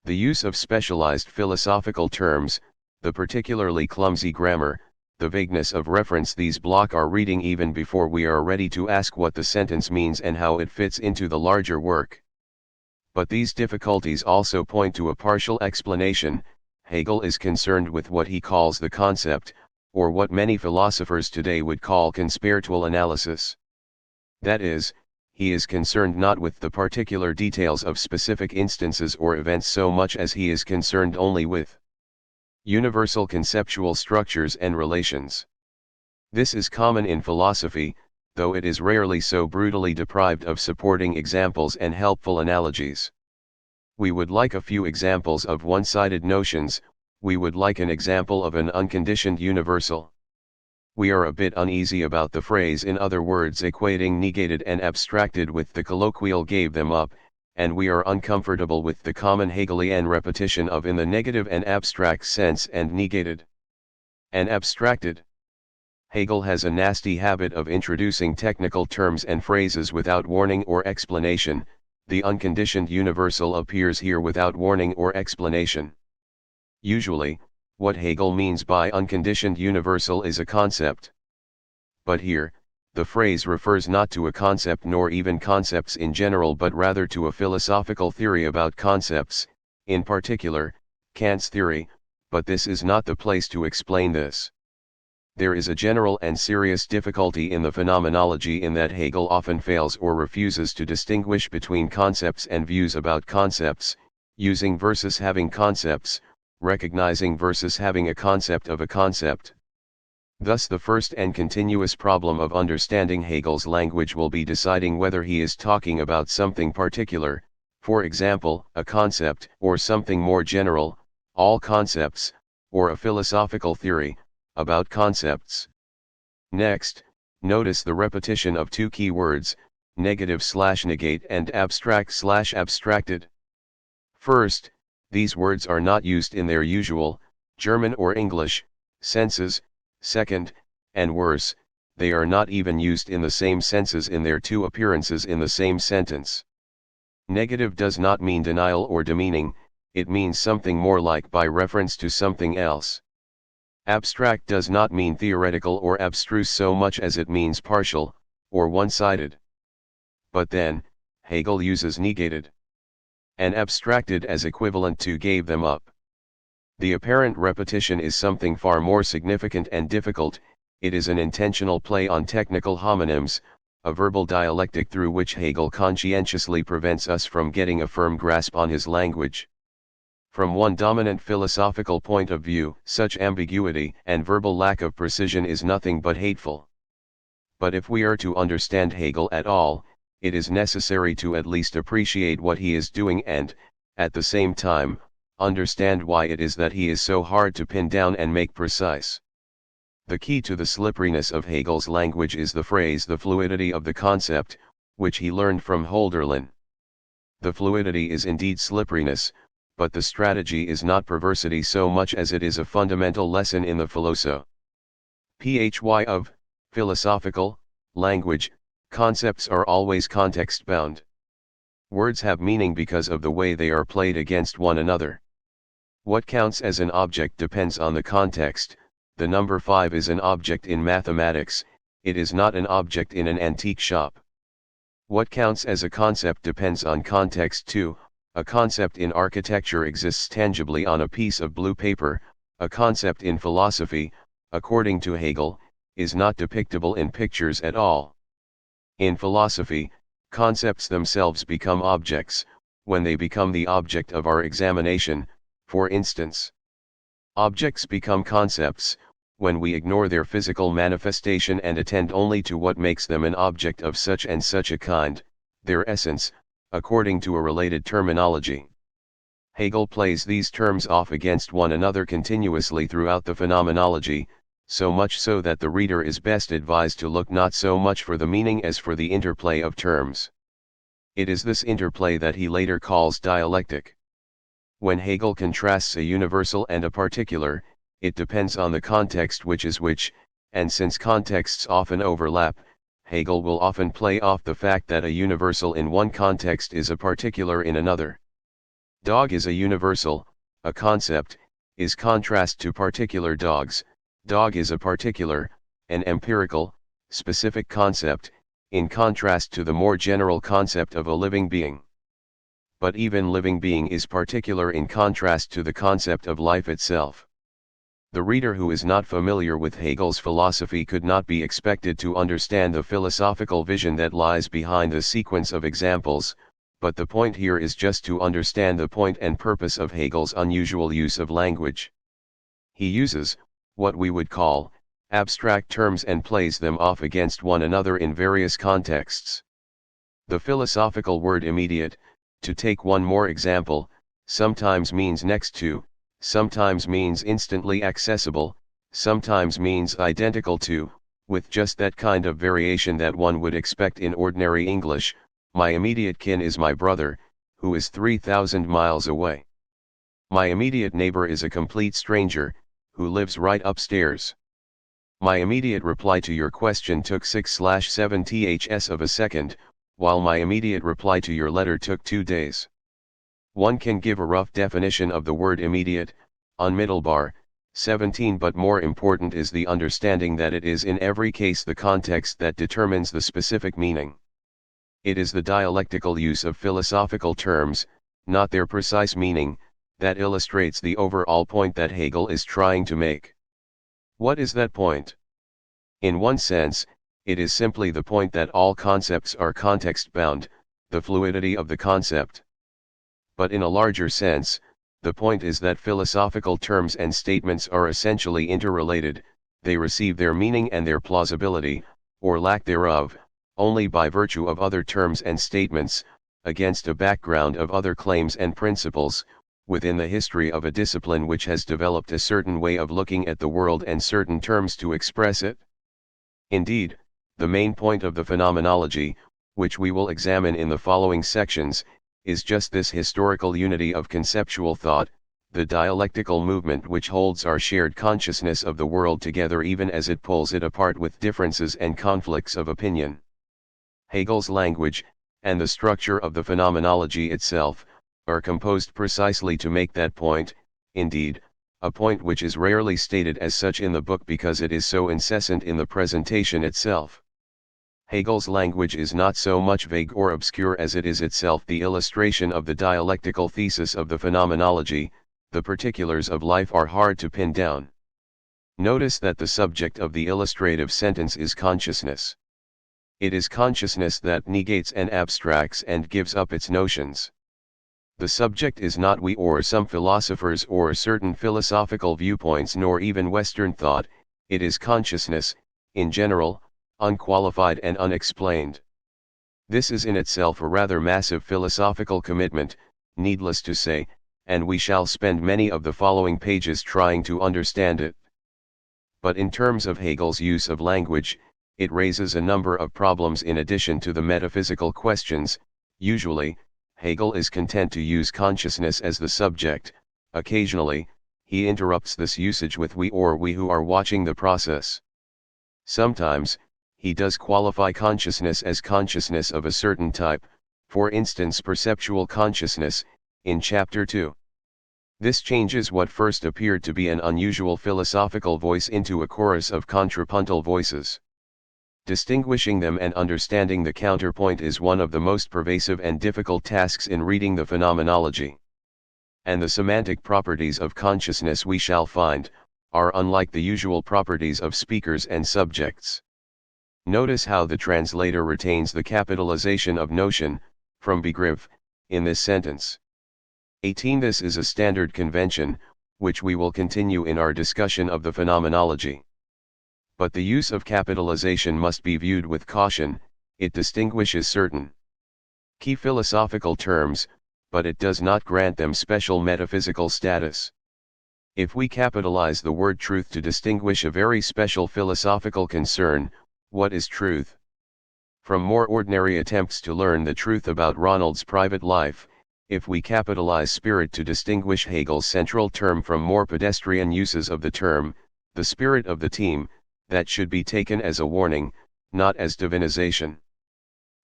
Speaker 1: The use of specialized philosophical terms, the particularly clumsy grammar, the vagueness of reference these block our reading even before we are ready to ask what the sentence means and how it fits into the larger work. But these difficulties also point to a partial explanation. Hegel is concerned with what he calls the concept, or what many philosophers today would call conspiritual analysis. That is, he is concerned not with the particular details of specific instances or events so much as he is concerned only with universal conceptual structures and relations. This is common in philosophy, though it is rarely so brutally deprived of supporting examples and helpful analogies. We would like a few examples of one-sided notions. We would like an example of an unconditioned universal. We are a bit uneasy about the phrase, in other words equating negated and abstracted with the colloquial gave them up, and we are uncomfortable with the common Hegelian repetition of in the negative and abstract sense and negated and abstracted. Hegel has a nasty habit of introducing technical terms and phrases without warning or explanation. The unconditioned universal appears here without warning or explanation. Usually, what Hegel means by unconditioned universal is a concept. But here, the phrase refers not to a concept nor even concepts in general but rather to a philosophical theory about concepts, in particular, Kant's theory, but this is not the place to explain this. There is a general and serious difficulty in the phenomenology in that Hegel often fails or refuses to distinguish between concepts and views about concepts, using versus having concepts, recognizing versus having a concept of a concept. Thus the first and continuous problem of understanding Hegel's language will be deciding whether he is talking about something particular, for example, a concept, or something more general, all concepts, or a philosophical theory, about concepts. Next, notice the repetition of two key words, negative/negate and abstract/abstracted. First, these words are not used in their usual, German or English, senses. Second, and worse, they are not even used in the same senses in their two appearances in the same sentence. Negative does not mean denial or demeaning, it means something more like by reference to something else. Abstract does not mean theoretical or abstruse so much as it means partial, or one-sided. But then, Hegel uses negated and abstracted as equivalent to gave them up. The apparent repetition is something far more significant and difficult, it is an intentional play on technical homonyms, a verbal dialectic through which Hegel conscientiously prevents us from getting a firm grasp on his language. From one dominant philosophical point of view, such ambiguity and verbal lack of precision is nothing but hateful. But if we are to understand Hegel at all, it is necessary to at least appreciate what he is doing and, at the same time, understand why it is that he is so hard to pin down and make precise. The key to the slipperiness of Hegel's language is the phrase "the fluidity of the concept," which he learned from Hölderlin. The fluidity is indeed slipperiness, but the strategy is not perversity so much as it is a fundamental lesson in the of philosophical language. Concepts are always context-bound. Words have meaning because of the way they are played against one another. What counts as an object depends on the context. The number 5 is an object in mathematics, it is not an object in an antique shop. What counts as a concept depends on context too. A concept in architecture exists tangibly on a piece of blue paper, a concept in philosophy, according to Hegel, is not depictable in pictures at all. In philosophy, concepts themselves become objects, when they become the object of our examination, for instance. Objects become concepts, when we ignore their physical manifestation and attend only to what makes them an object of such and such a kind, their essence, according to a related terminology. Hegel plays these terms off against one another continuously throughout the phenomenology, so much so that the reader is best advised to look not so much for the meaning as for the interplay of terms. It is this interplay that he later calls dialectic. When Hegel contrasts a universal and a particular, it depends on the context which is which, and since contexts often overlap, Hegel will often play off the fact that a universal in one context is a particular in another. Dog is a universal, a concept, is contrast to particular dogs. Dog is a particular, an empirical, specific concept, in contrast to the more general concept of a living being. But even living being is particular in contrast to the concept of life itself. The reader who is not familiar with Hegel's philosophy could not be expected to understand the philosophical vision that lies behind the sequence of examples, but the point here is just to understand the point and purpose of Hegel's unusual use of language. He uses what we would call abstract terms and plays them off against one another in various contexts. The philosophical word immediate, to take one more example, sometimes means next to, sometimes means instantly accessible, sometimes means identical to, with just that kind of variation that one would expect in ordinary English. My immediate kin is my brother, who is 3,000 miles away. My immediate neighbor is a complete stranger, who lives right upstairs. My immediate reply to your question took 6/7 ths of a second, while my immediate reply to your letter took 2 days. One can give a rough definition of the word immediate, unmittelbar, 17, but more important is the understanding that it is in every case the context that determines the specific meaning. It is the dialectical use of philosophical terms, not their precise meaning, that illustrates the overall point that Hegel is trying to make. What is that point? In one sense, it is simply the point that all concepts are context-bound, the fluidity of the concept. But in a larger sense, The point is that philosophical terms and statements are essentially interrelated. They receive their meaning and their plausibility, or lack thereof, only by virtue of other terms and statements, against a background of other claims and principles, within the history of a discipline which has developed a certain way of looking at the world and certain terms to express it. Indeed, the main point of the phenomenology, which we will examine in the following sections, is just this historical unity of conceptual thought, the dialectical movement which holds our shared consciousness of the world together even as it pulls it apart with differences and conflicts of opinion. Hegel's language, and the structure of the phenomenology itself, are composed precisely to make that point, indeed, a point which is rarely stated as such in the book because it is so incessant in the presentation itself. Hegel's language is not so much vague or obscure as it is itself the illustration of the dialectical thesis of the phenomenology. The particulars of life are hard to pin down. Notice that the subject of the illustrative sentence is consciousness. It is consciousness that negates and abstracts and gives up its notions. The subject is not we or some philosophers or certain philosophical viewpoints nor even Western thought, it is consciousness, in general, unqualified and unexplained. This is in itself a rather massive philosophical commitment, needless to say, and we shall spend many of the following pages trying to understand it. But in terms of Hegel's use of language, it raises a number of problems in addition to the metaphysical questions. Usually, Hegel is content to use consciousness as the subject. Occasionally, he interrupts this usage with we or we who are watching the process. Sometimes, he does qualify consciousness as consciousness of a certain type, for instance perceptual consciousness, in Chapter 2. This changes what first appeared to be an unusual philosophical voice into a chorus of contrapuntal voices. Distinguishing them and understanding the counterpoint is one of the most pervasive and difficult tasks in reading the phenomenology. And the semantic properties of consciousness we shall find, are unlike the usual properties of speakers and subjects. Notice how the translator retains the capitalization of notion, from Begriff, in this sentence. 18. This is a standard convention, which we will continue in our discussion of the phenomenology. But the use of capitalization must be viewed with caution. It distinguishes certain key philosophical terms, but it does not grant them special metaphysical status. If we capitalize the word truth to distinguish a very special philosophical concern, what is truth? From more ordinary attempts to learn the truth about Ronald's private life, if we capitalize spirit to distinguish Hegel's central term from more pedestrian uses of the term, the spirit of the team, that should be taken as a warning, not as divinization.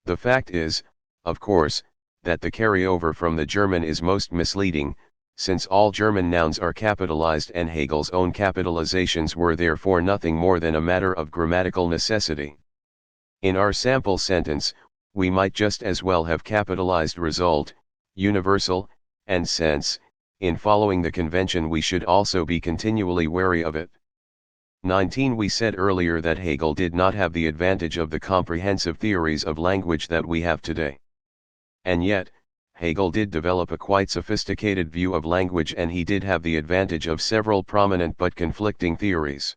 Speaker 1: The fact is, of course, that the carryover from the German is most misleading, since all German nouns are capitalized and Hegel's own capitalizations were therefore nothing more than a matter of grammatical necessity. In our sample sentence, we might just as well have capitalized result, universal, and sense. In following the convention we should also be continually wary of it. 19. We said earlier that Hegel did not have the advantage of the comprehensive theories of language that we have today. And yet, Hegel did develop a quite sophisticated view of language and he did have the advantage of several prominent but conflicting theories.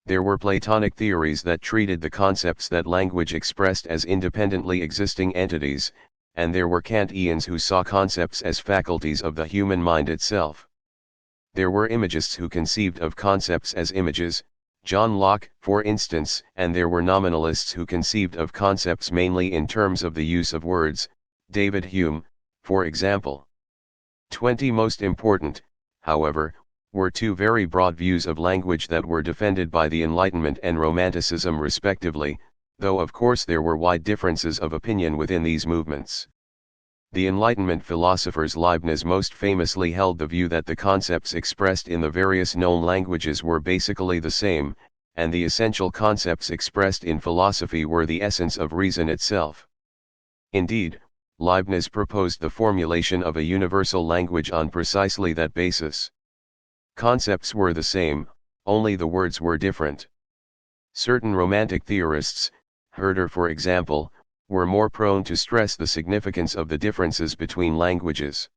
Speaker 1: There were Platonic theories that treated the concepts that language expressed as independently existing entities, and there were Kantians who saw concepts as faculties of the human mind itself. There were Imagists who conceived of concepts as images, John Locke, for instance, and there were Nominalists who conceived of concepts mainly in terms of the use of words, David Hume, for example. 20. Most important, however, were two very broad views of language that were defended by the Enlightenment and Romanticism respectively, though of course there were wide differences of opinion within these movements. The Enlightenment philosophers Leibniz most famously held the view that the concepts expressed in the various known languages were basically the same, and the essential concepts expressed in philosophy were the essence of reason itself. Indeed, Leibniz proposed the formulation of a universal language on precisely that basis. Concepts were the same, only the words were different. Certain Romantic theorists, Herder for example, were more prone to stress the significance of the differences between languages.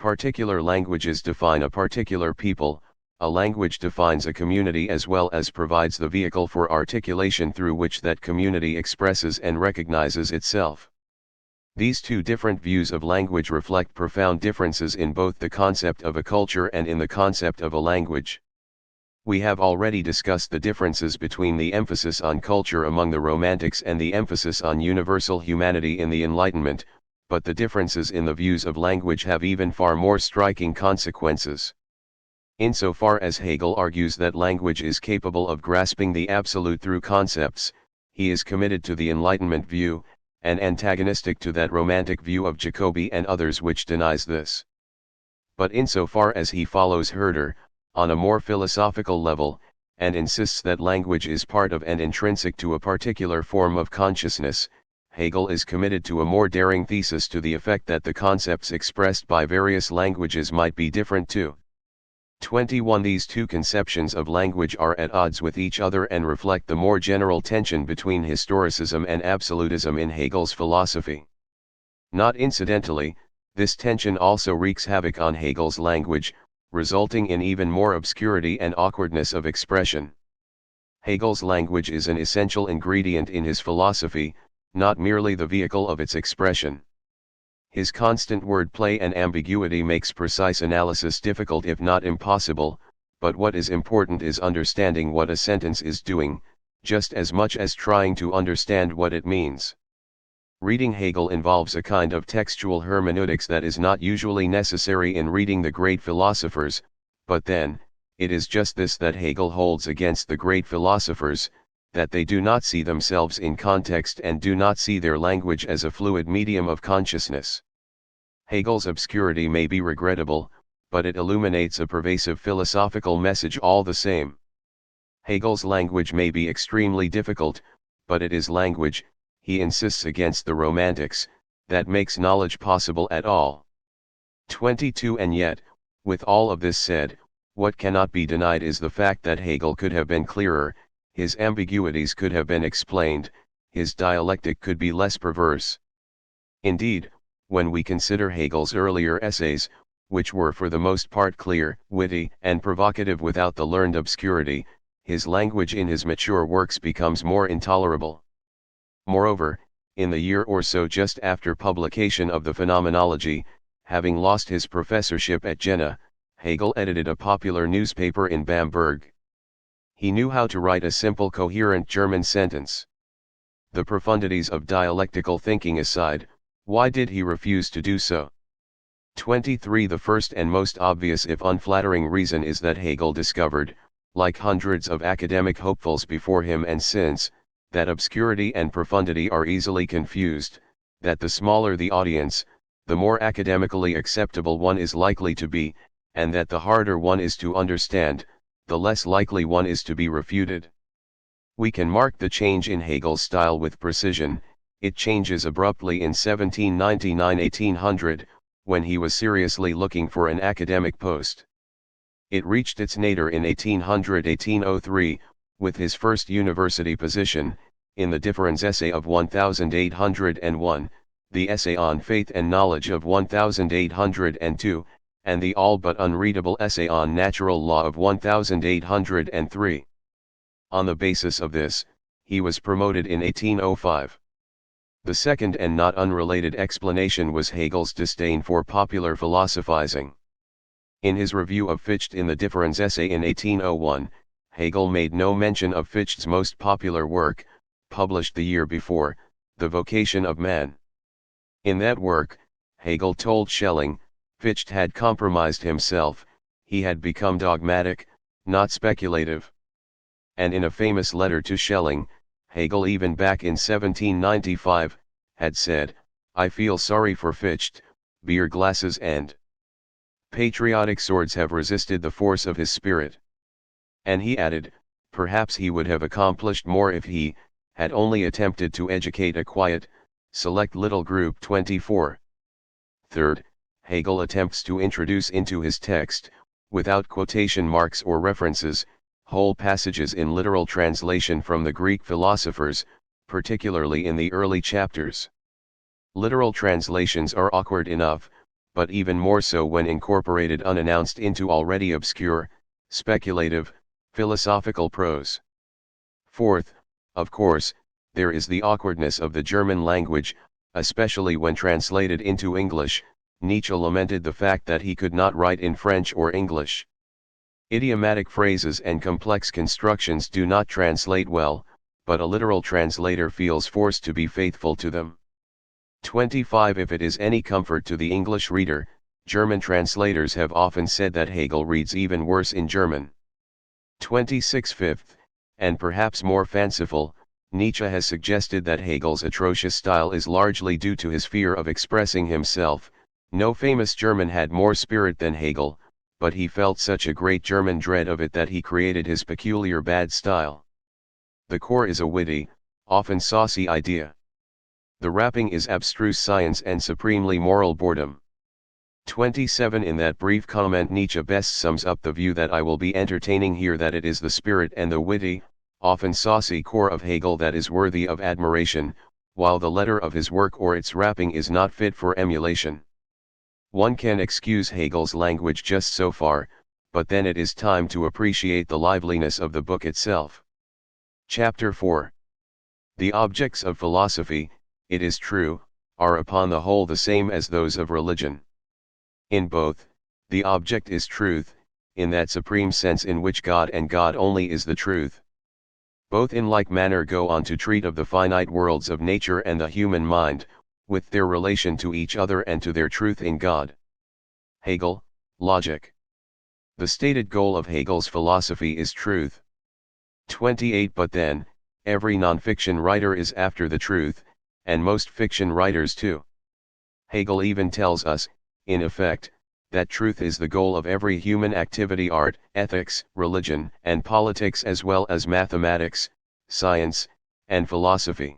Speaker 1: Particular languages define a particular people, a language defines a community as well as provides the vehicle for articulation through which that community expresses and recognizes itself. These two different views of language reflect profound differences in both the concept of a culture and in the concept of a language. We have already discussed the differences between the emphasis on culture among the Romantics and the emphasis on universal humanity in the Enlightenment, but the differences in the views of language have even far more striking consequences. Insofar as Hegel argues that language is capable of grasping the absolute through concepts, he is committed to the Enlightenment view, and antagonistic to that Romantic view of Jacobi and others which denies this. But insofar as he follows Herder, on a more philosophical level, and insists that language is part of and intrinsic to a particular form of consciousness, Hegel is committed to a more daring thesis to the effect that the concepts expressed by various languages might be different too. 21. These two conceptions of language are at odds with each other and reflect the more general tension between historicism and absolutism in Hegel's philosophy. Not incidentally, this tension also wreaks havoc on Hegel's language, resulting in even more obscurity and awkwardness of expression. Hegel's language is an essential ingredient in his philosophy, not merely the vehicle of its expression. His constant wordplay and ambiguity makes precise analysis difficult if not impossible, but what is important is understanding what a sentence is doing, just as much as trying to understand what it means. Reading Hegel involves a kind of textual hermeneutics that is not usually necessary in reading the great philosophers, but then, it is just this that Hegel holds against the great philosophers, that they do not see themselves in context and do not see their language as a fluid medium of consciousness. Hegel's obscurity may be regrettable, but it illuminates a pervasive philosophical message all the same. Hegel's language may be extremely difficult, but it is language, he insists against the Romantics, that makes knowledge possible at all. 22. And yet, with all of this said, what cannot be denied is the fact that Hegel could have been clearer, his ambiguities could have been explained, his dialectic could be less perverse. Indeed, when we consider Hegel's earlier essays, which were for the most part clear, witty, and provocative without the learned obscurity, his language in his mature works becomes more intolerable. Moreover, in the year or so just after publication of the Phenomenology, having lost his professorship at Jena, Hegel edited a popular newspaper in Bamberg. He knew how to write a simple coherent German sentence. The profundities of dialectical thinking aside, why did he refuse to do so? 23. The first and most obvious if unflattering reason is that Hegel discovered, like hundreds of academic hopefuls before him and since, that obscurity and profundity are easily confused, that the smaller the audience, the more academically acceptable one is likely to be, and that the harder one is to understand, the less likely one is to be refuted. We can mark the change in Hegel's style with precision. It changes abruptly in 1799-1800, when he was seriously looking for an academic post. It reached its nadir in 1800-1803, with his first university position, in the Difference essay of 1801, the essay on Faith and Knowledge of 1802, and the all but unreadable essay on Natural Law of 1803. On the basis of this, he was promoted in 1805. The second and not unrelated explanation was Hegel's disdain for popular philosophizing. In his review of Fichte in the Difference essay in 1801, Hegel made no mention of Fichte's most popular work, published the year before, The Vocation of Man. In that work, Hegel told Schelling, Fichte had compromised himself, he had become dogmatic, not speculative. And in a famous letter to Schelling, Hegel even back in 1795, had said, I feel sorry for Fichte, beer glasses and patriotic swords have resisted the force of his spirit. And he added, perhaps he would have accomplished more if he had only attempted to educate a quiet, select little group. 24. Third, Hegel attempts to introduce into his text, without quotation marks or references, whole passages in literal translation from the Greek philosophers, particularly in the early chapters. Literal translations are awkward enough, but even more so when incorporated unannounced into already obscure, speculative, philosophical prose. Fourth, of course, there is the awkwardness of the German language, especially when translated into English. Nietzsche lamented the fact that he could not write in French or English. Idiomatic phrases and complex constructions do not translate well, but a literal translator feels forced to be faithful to them. 25. If it is any comfort to the English reader, German translators have often said that Hegel reads even worse in German. 26. Fifth, and perhaps more fanciful, Nietzsche has suggested that Hegel's atrocious style is largely due to his fear of expressing himself. No famous German had more spirit than Hegel, but he felt such a great German dread of it that he created his peculiar bad style. The core is a witty, often saucy idea. The wrapping is abstruse science and supremely moral boredom. 27. In that brief comment Nietzsche best sums up the view that I will be entertaining here, that it is the spirit and the witty, often saucy core of Hegel that is worthy of admiration, while the letter of his work or its wrapping is not fit for emulation. One can excuse Hegel's language just so far, but then it is time to appreciate the liveliness of the book itself. Chapter 4. The objects of philosophy, it is true, are upon the whole the same as those of religion. In both, the object is truth, in that supreme sense in which God and God only is the truth. Both in like manner go on to treat of the finite worlds of nature and the human mind, with their relation to each other and to their truth in God. Hegel, Logic. The stated goal of Hegel's philosophy is truth. 28. But then, every non-fiction writer is after the truth, and most fiction writers too. Hegel even tells us, in effect, that truth is the goal of every human activity: art, ethics, religion, and politics, as well as mathematics, science, and philosophy.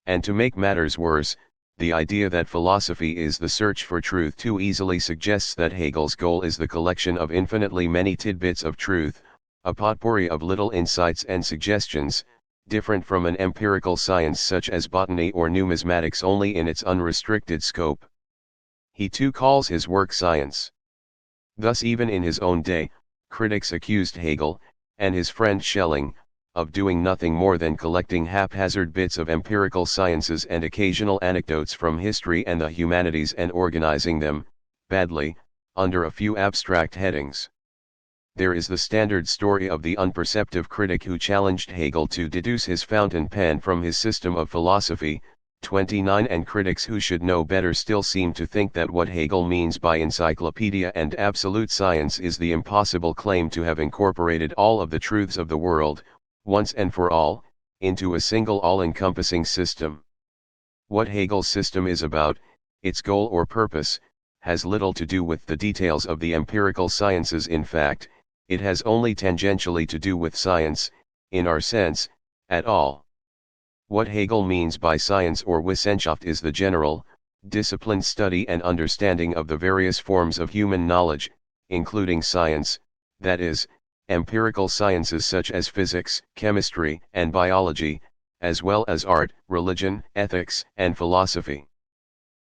Speaker 1: And to make matters worse, the idea that philosophy is the search for truth too easily suggests that Hegel's goal is the collection of infinitely many tidbits of truth, a potpourri of little insights and suggestions, different from an empirical science such as botany or numismatics only in its unrestricted scope. He too calls his work science. Thus even in his own day, critics accused Hegel, and his friend Schelling, of doing nothing more than collecting haphazard bits of empirical sciences and occasional anecdotes from history and the humanities and organizing them, badly, under a few abstract headings. There is the standard story of the unperceptive critic who challenged Hegel to deduce his fountain pen from his system of philosophy. 29. And critics who should know better still seem to think that what Hegel means by encyclopedia and absolute science is the impossible claim to have incorporated all of the truths of the world, once and for all, into a single all-encompassing system. What Hegel's system is about, its goal or purpose, has little to do with the details of the empirical sciences. In fact, it has only tangentially to do with science, in our sense, at all. What Hegel means by science or Wissenschaft is the general, disciplined study and understanding of the various forms of human knowledge, including science, that is, empirical sciences such as physics, chemistry, and biology, as well as art, religion, ethics, and philosophy.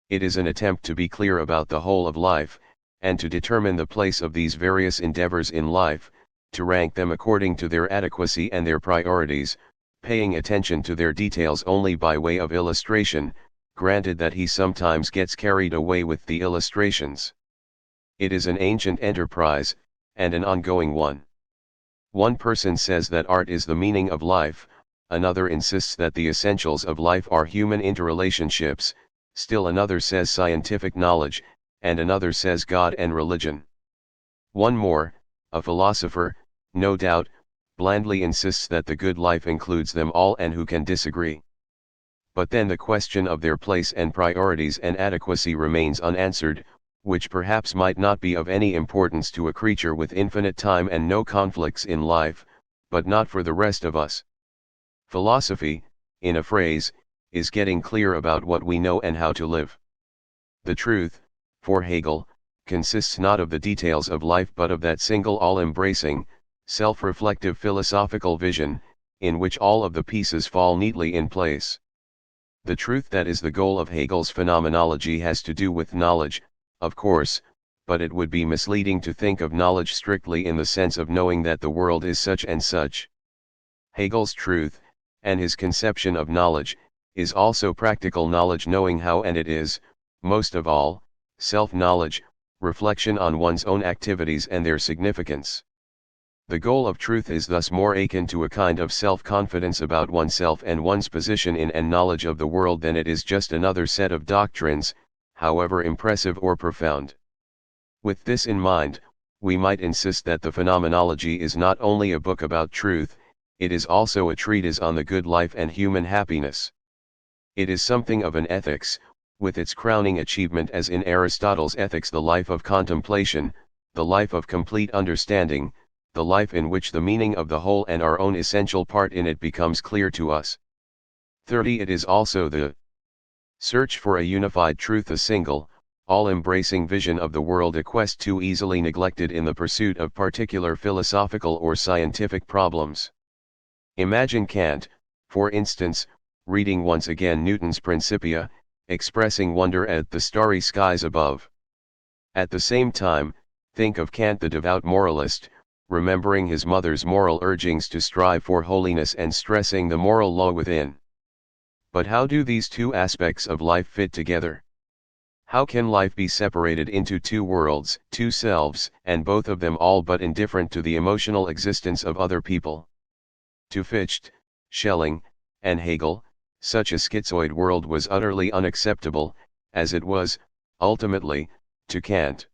Speaker 1: It is an attempt to be clear about the whole of life, and to determine the place of these various endeavors in life, to rank them according to their adequacy and their priorities, paying attention to their details only by way of illustration, granted that he sometimes gets carried away with the illustrations. It is an ancient enterprise, and an ongoing one. One person says that art is the meaning of life, another insists that the essentials of life are human interrelationships, still another says scientific knowledge, and another says God and religion. One more, a philosopher, no doubt, blandly insists that the good life includes them all, and who can disagree? But then the question of their place and priorities and adequacy remains unanswered, which perhaps might not be of any importance to a creature with infinite time and no conflicts in life, but not for the rest of us. Philosophy, in a phrase, is getting clear about what we know and how to live. The truth, for Hegel, consists not of the details of life but of that single all-embracing, self-reflective philosophical vision, in which all of the pieces fall neatly in place. The truth that is the goal of Hegel's phenomenology has to do with knowledge, of course, but it would be misleading to think of knowledge strictly in the sense of knowing that the world is such and such. Hegel's truth, and his conception of knowledge, is also practical knowledge, knowing how, and it is, most of all, self-knowledge, reflection on one's own activities and their significance. The goal of truth is thus more akin to a kind of self-confidence about oneself and one's position in and knowledge of the world than it is just another set of doctrines, however impressive or profound. With this in mind, we might insist that the Phenomenology is not only a book about truth, it is also a treatise on the good life and human happiness. It is something of an ethics, with its crowning achievement as in Aristotle's Ethics the life of contemplation, the life of complete understanding, the life in which the meaning of the whole and our own essential part in it becomes clear to us. 30. It is also the search for a unified truth, a single, all-embracing vision of the world, a quest too easily neglected in the pursuit of particular philosophical or scientific problems. Imagine Kant, for instance, reading once again Newton's Principia, expressing wonder at the starry skies above. At the same time, think of Kant the devout moralist, remembering his mother's moral urgings to strive for holiness and stressing the moral law within. But how do these two aspects of life fit together? How can life be separated into two worlds, two selves, and both of them all but indifferent to the emotional existence of other people? To Fichte, Schelling, and Hegel, such a schizoid world was utterly unacceptable, as it was, ultimately, to Kant.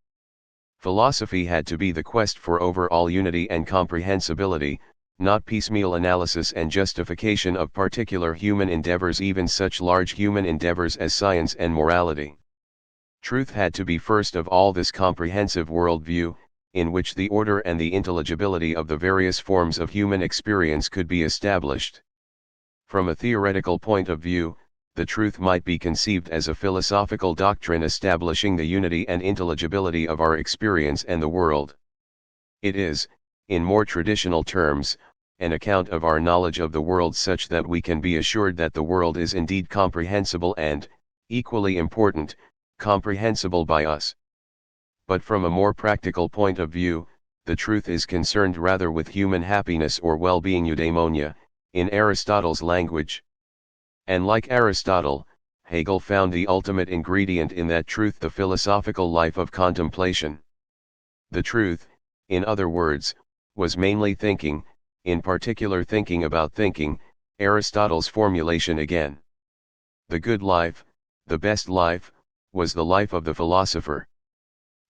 Speaker 1: Philosophy had to be the quest for overall unity and comprehensibility, not piecemeal analysis and justification of particular human endeavors, even such large human endeavors as science and morality. Truth had to be first of all this comprehensive worldview, in which the order and the intelligibility of the various forms of human experience could be established. From a theoretical point of view, the truth might be conceived as a philosophical doctrine establishing the unity and intelligibility of our experience and the world. It is, in more traditional terms, an account of our knowledge of the world such that we can be assured that the world is indeed comprehensible and, equally important, comprehensible by us. But from a more practical point of view, the truth is concerned rather with human happiness or well-being, eudaimonia, in Aristotle's language. And like Aristotle, Hegel found the ultimate ingredient in that truth, the philosophical life of contemplation. The truth, in other words, was mainly thinking, in particular thinking about thinking, Aristotle's formulation again. The good life, the best life, was the life of the philosopher.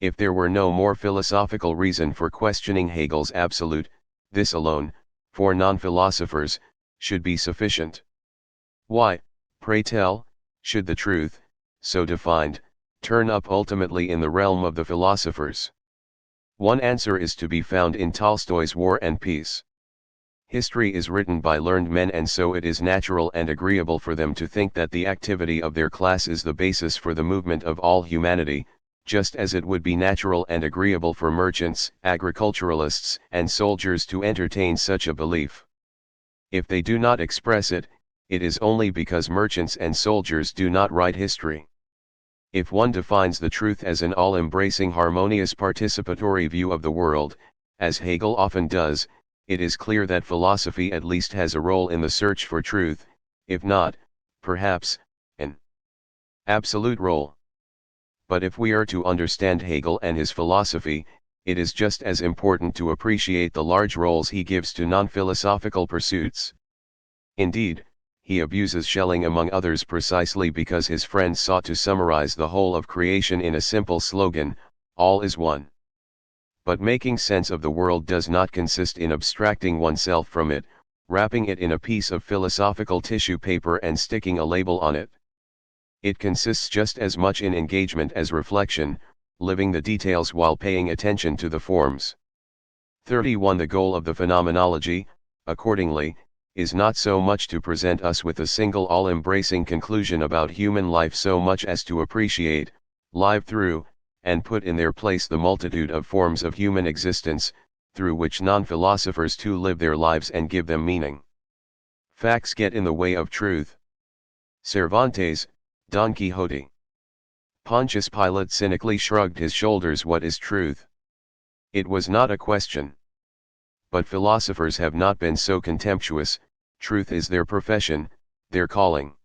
Speaker 1: If there were no more philosophical reason for questioning Hegel's absolute, this alone, for non-philosophers, should be sufficient. Why, pray tell, should the truth, so defined, turn up ultimately in the realm of the philosophers? One answer is to be found in Tolstoy's War and Peace. History is written by learned men, and so it is natural and agreeable for them to think that the activity of their class is the basis for the movement of all humanity, just as it would be natural and agreeable for merchants, agriculturalists, and soldiers to entertain such a belief. If they do not express it, it is only because merchants and soldiers do not write history. If one defines the truth as an all-embracing harmonious participatory view of the world, as Hegel often does, it is clear that philosophy at least has a role in the search for truth, if not, perhaps, an absolute role. But if we are to understand Hegel and his philosophy, it is just as important to appreciate the large roles he gives to non-philosophical pursuits. Indeed, he abuses Schelling among others precisely because his friends sought to summarize the whole of creation in a simple slogan, all is one. But making sense of the world does not consist in abstracting oneself from it, wrapping it in a piece of philosophical tissue paper and sticking a label on it. It consists just as much in engagement as reflection, living the details while paying attention to the forms. 31. The goal of the Phenomenology, accordingly, is not so much to present us with a single all-embracing conclusion about human life so much as to appreciate, live through, and put in their place the multitude of forms of human existence, through which non-philosophers too live their lives and give them meaning. Facts get in the way of truth. Cervantes, Don Quixote. Pontius Pilate cynically shrugged his shoulders. What is truth? It was not a question. But philosophers have not been so contemptuous. Truth is their profession, their calling.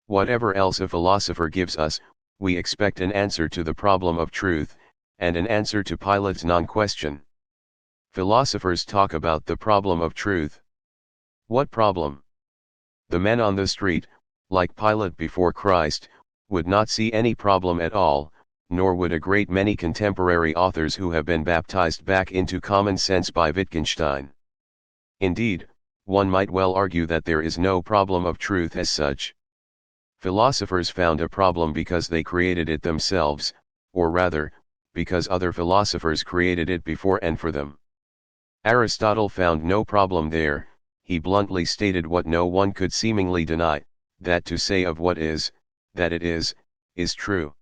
Speaker 1: Whatever else a philosopher gives us, we expect an answer to the problem of truth, and an answer to Pilate's non-question. Philosophers talk about the problem of truth. What problem? The men on the street, like Pilate before Christ, would not see any problem at all, nor would a great many contemporary authors who have been baptized back into common sense by Wittgenstein. Indeed, one might well argue that there is no problem of truth as such. Philosophers found a problem because they created it themselves, or rather, because other philosophers created it before and for them. Aristotle found no problem there. He bluntly stated what no one could seemingly deny, that to say of what is, that it is true.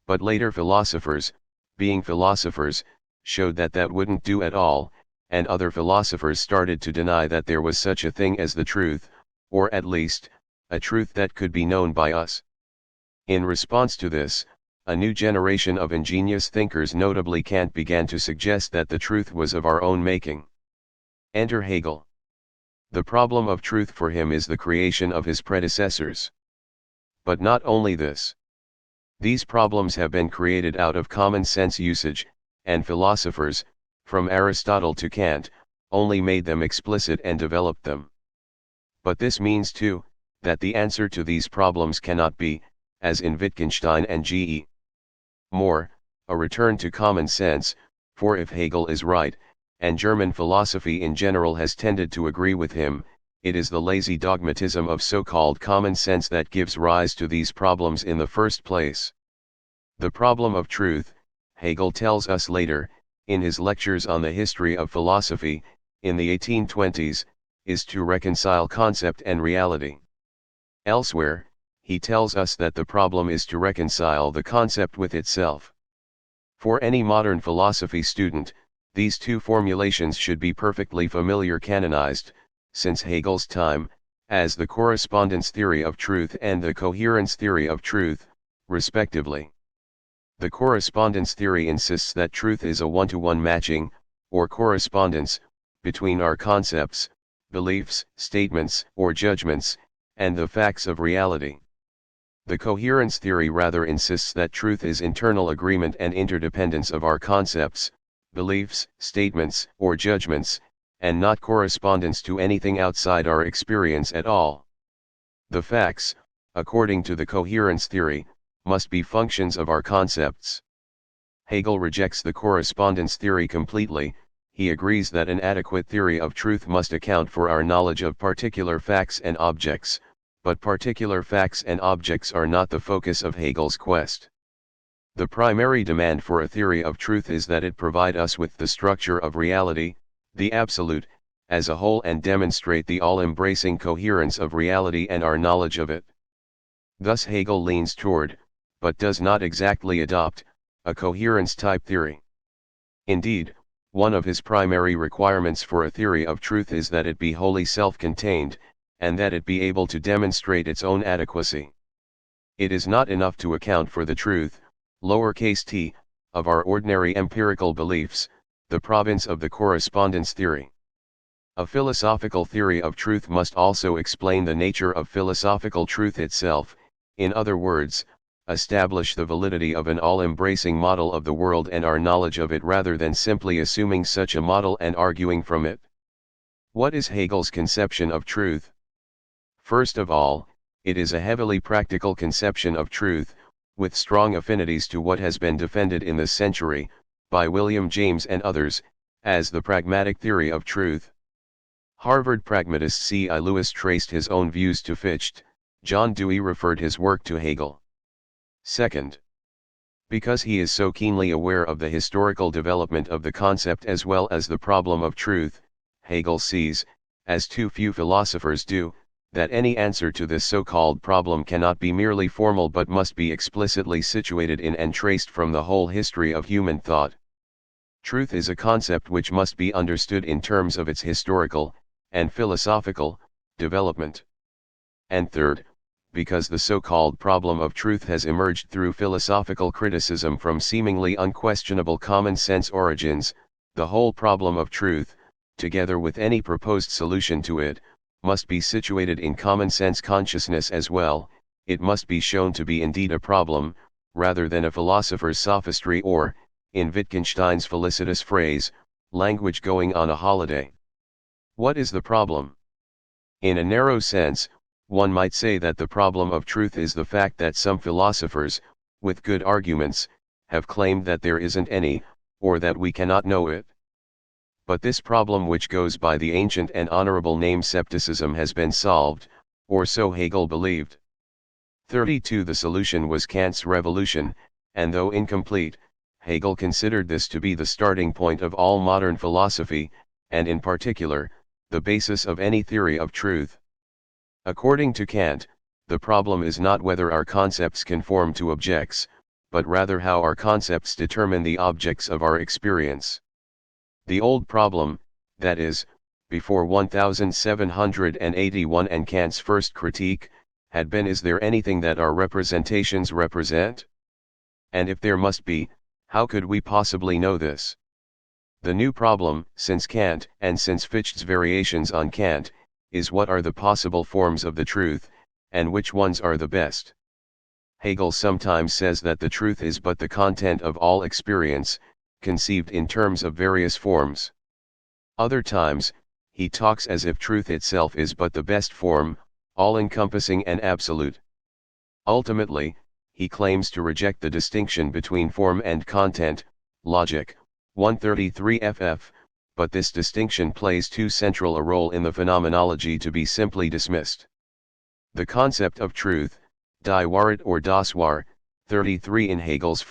Speaker 1: But later philosophers, being philosophers, showed that that wouldn't do at all, and other philosophers started to deny that there was such a thing as the truth, or at least, a truth that could be known by us. In response to this, a new generation of ingenious thinkers, notably Kant, began to suggest that the truth was of our own making. Enter Hegel. The problem of truth for him is the creation of his predecessors. But not only this. These problems have been created out of common sense usage, and philosophers, from Aristotle to Kant, only made them explicit and developed them. But this means too, that the answer to these problems cannot be, as in Wittgenstein and G.E. Moore, a return to common sense, for if Hegel is right, and German philosophy in general has tended to agree with him, it is the lazy dogmatism of so-called common sense that gives rise to these problems in the first place. The problem of truth, Hegel tells us later, in his lectures on the history of philosophy, in the 1820s, is to reconcile concept and reality. Elsewhere, he tells us that the problem is to reconcile the concept with itself. For any modern philosophy student, these two formulations should be perfectly familiar, canonized, since Hegel's time, as the correspondence theory of truth and the coherence theory of truth, respectively. The correspondence theory insists that truth is a one-to-one matching, or correspondence, between our concepts, beliefs, statements, or judgments, and the facts of reality. The coherence theory rather insists that truth is internal agreement and interdependence of our concepts, beliefs, statements, or judgments, and not correspondence to anything outside our experience at all. The facts, according to the coherence theory, must be functions of our concepts. Hegel rejects the correspondence theory completely. He agrees that an adequate theory of truth must account for our knowledge of particular facts and objects, but particular facts and objects are not the focus of Hegel's quest. The primary demand for a theory of truth is that it provide us with the structure of reality, the absolute, as a whole, and demonstrate the all-embracing coherence of reality and our knowledge of it. Thus Hegel leans toward, but does not exactly adopt, a coherence-type theory. Indeed, one of his primary requirements for a theory of truth is that it be wholly self-contained, and that it be able to demonstrate its own adequacy. It is not enough to account for the truth, lowercase t, of our ordinary empirical beliefs, the province of the correspondence theory. A philosophical theory of truth must also explain the nature of philosophical truth itself, in other words, establish the validity of an all-embracing model of the world and our knowledge of it rather than simply assuming such a model and arguing from it. What is Hegel's conception of truth? First of all, it is a heavily practical conception of truth, with strong affinities to what has been defended in this century, by William James and others, as the pragmatic theory of truth. Harvard pragmatist C.I. Lewis traced his own views to Fichte. John Dewey referred his work to Hegel. Second, because he is so keenly aware of the historical development of the concept as well as the problem of truth, Hegel sees, as too few philosophers do, that any answer to this so-called problem cannot be merely formal but must be explicitly situated in and traced from the whole history of human thought. Truth is a concept which must be understood in terms of its historical, and philosophical, development. And third, because the so-called problem of truth has emerged through philosophical criticism from seemingly unquestionable common sense origins, the whole problem of truth, together with any proposed solution to it, must be situated in common sense consciousness as well. It must be shown to be indeed a problem, rather than a philosopher's sophistry or, in Wittgenstein's felicitous phrase, language going on a holiday. What is the problem? In a narrow sense, one might say that the problem of truth is the fact that some philosophers, with good arguments, have claimed that there isn't any, or that we cannot know it. But this problem, which goes by the ancient and honorable name skepticism, has been solved, or so Hegel believed. 32 The solution was Kant's revolution, and though incomplete, Hegel considered this to be the starting point of all modern philosophy, and in particular, the basis of any theory of truth. According to Kant, the problem is not whether our concepts conform to objects, but rather how our concepts determine the objects of our experience. The old problem, that is, before 1781 and Kant's first critique, had been, is there anything that our representations represent? And if there must be, how could we possibly know this? The new problem, since Kant, and since Fichte's variations on Kant, is what are the possible forms of the truth, and which ones are the best. Hegel sometimes says that the truth is but the content of all experience, conceived in terms of various forms. Other times, he talks as if truth itself is but the best form, all-encompassing and absolute. Ultimately, he claims to reject the distinction between form and content, logic, 133 ff, but this distinction plays too central a role in the phenomenology to be simply dismissed. The concept of truth, die Wahrheit or das Wahr, 33 in Hegel's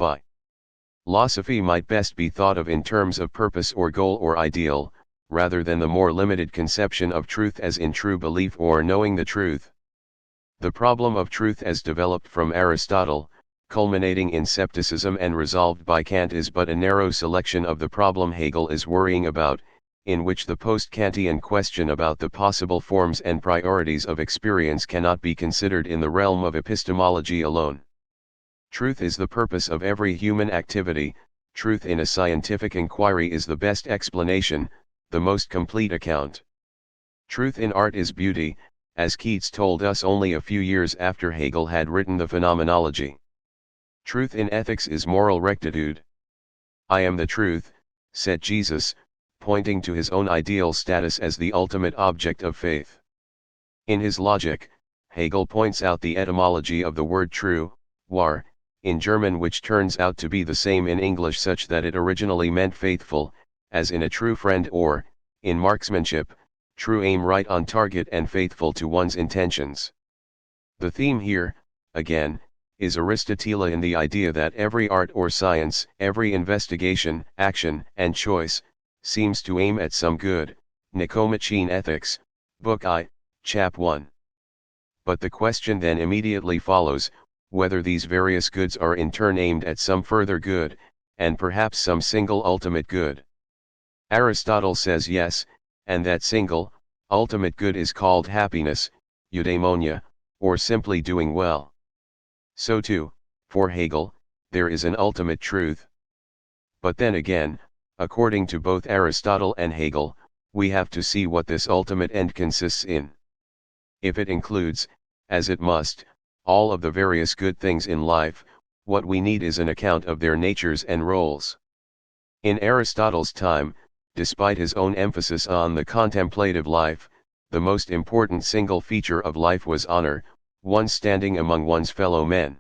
Speaker 1: philosophy might best be thought of in terms of purpose or goal or ideal, rather than the more limited conception of truth as in true belief or knowing the truth. The problem of truth as developed from Aristotle, culminating in skepticism and resolved by Kant, is but a narrow selection of the problem Hegel is worrying about, in which the post-Kantian question about the possible forms and priorities of experience cannot be considered in the realm of epistemology alone. Truth is the purpose of every human activity. Truth in a scientific inquiry is the best explanation, the most complete account. Truth in art is beauty, as Keats told us only a few years after Hegel had written the Phenomenology. Truth in ethics is moral rectitude. I am the truth, said Jesus, pointing to his own ideal status as the ultimate object of faith. In his Logic, Hegel points out the etymology of the word true, wahr, in German, which turns out to be the same in English, such that it originally meant faithful, as in a true friend, or, in marksmanship, true aim, right on target and faithful to one's intentions. The theme here, again, is Aristotelian, the idea that every art or science, every investigation, action, and choice, seems to aim at some good. Nicomachean Ethics, Book I, Chap 1. But the question then immediately follows, whether these various goods are in turn aimed at some further good, and perhaps some single ultimate good. Aristotle says yes, and that single, ultimate good is called happiness, eudaimonia, or simply doing well. So too, for Hegel, there is an ultimate truth. But then again, according to both Aristotle and Hegel, we have to see what this ultimate end consists in. If it includes, as it must, all of the various good things in life, what we need is an account of their natures and roles. In Aristotle's time, despite his own emphasis on the contemplative life, the most important single feature of life was honor, one standing among one's fellow men.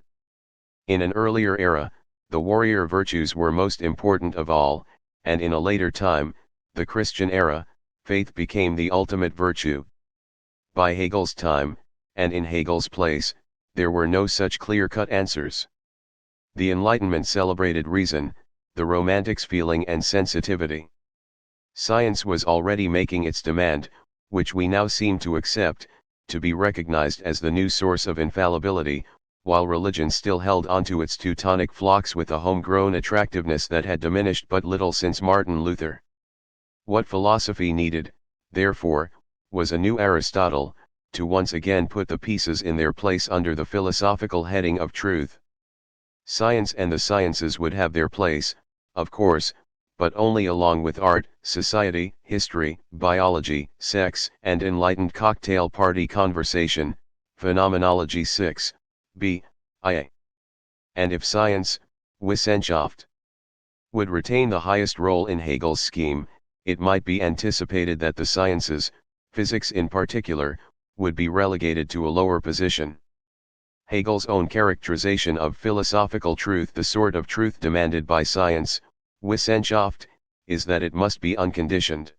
Speaker 1: In an earlier era, the warrior virtues were most important of all, and in a later time, the Christian era, faith became the ultimate virtue. By Hegel's time, and in Hegel's place, there were no such clear-cut answers. The Enlightenment celebrated reason, the Romantics feeling and sensitivity. Science was already making its demand, which we now seem to accept, to be recognized as the new source of infallibility, while religion still held onto its Teutonic flocks with a homegrown attractiveness that had diminished but little since Martin Luther. What philosophy needed, therefore, was a new Aristotle, to once again put the pieces in their place under the philosophical heading of truth. Science and the sciences would have their place, of course, but only along with art, society, history, biology, sex, and enlightened cocktail party conversation, phenomenology 6, b. IA. And if science, Wissenschaft, would retain the highest role in Hegel's scheme, it might be anticipated that the sciences, physics in particular, would be relegated to a lower position. Hegel's own characterization of philosophical truth, the sort of truth demanded by science, Wissenschaft, is that it must be unconditioned.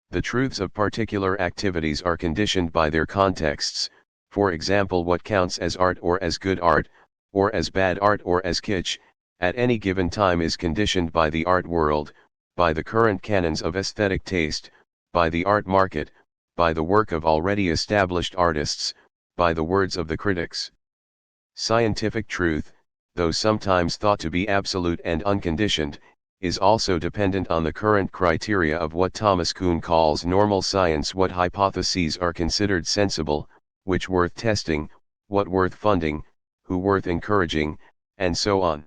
Speaker 1: The truths of particular activities are conditioned by their contexts, for example what counts as art or as good art, or as bad art or as kitsch, at any given time is conditioned by the art world, by the current canons of aesthetic taste, by the art market, by the work of already established artists, by the words of the critics. Scientific truth, though sometimes thought to be absolute and unconditioned, is also dependent on the current criteria of what Thomas Kuhn calls normal science, what hypotheses are considered sensible, which worth testing, what worth funding, who worth encouraging, and so on.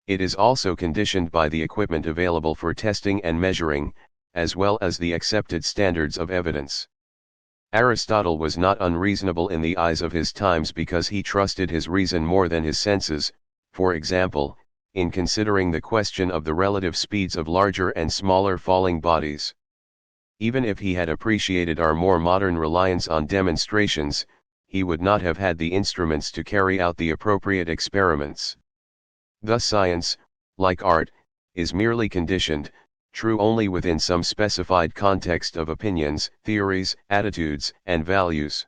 Speaker 1: It is also conditioned by the equipment available for testing and measuring, as well as the accepted standards of evidence. Aristotle was not unreasonable in the eyes of his times because he trusted his reason more than his senses, for example, in considering the question of the relative speeds of larger and smaller falling bodies. Even if he had appreciated our more modern reliance on demonstrations, he would not have had the instruments to carry out the appropriate experiments. Thus science, like art, is merely conditioned, true only within some specified context of opinions, theories, attitudes, and values.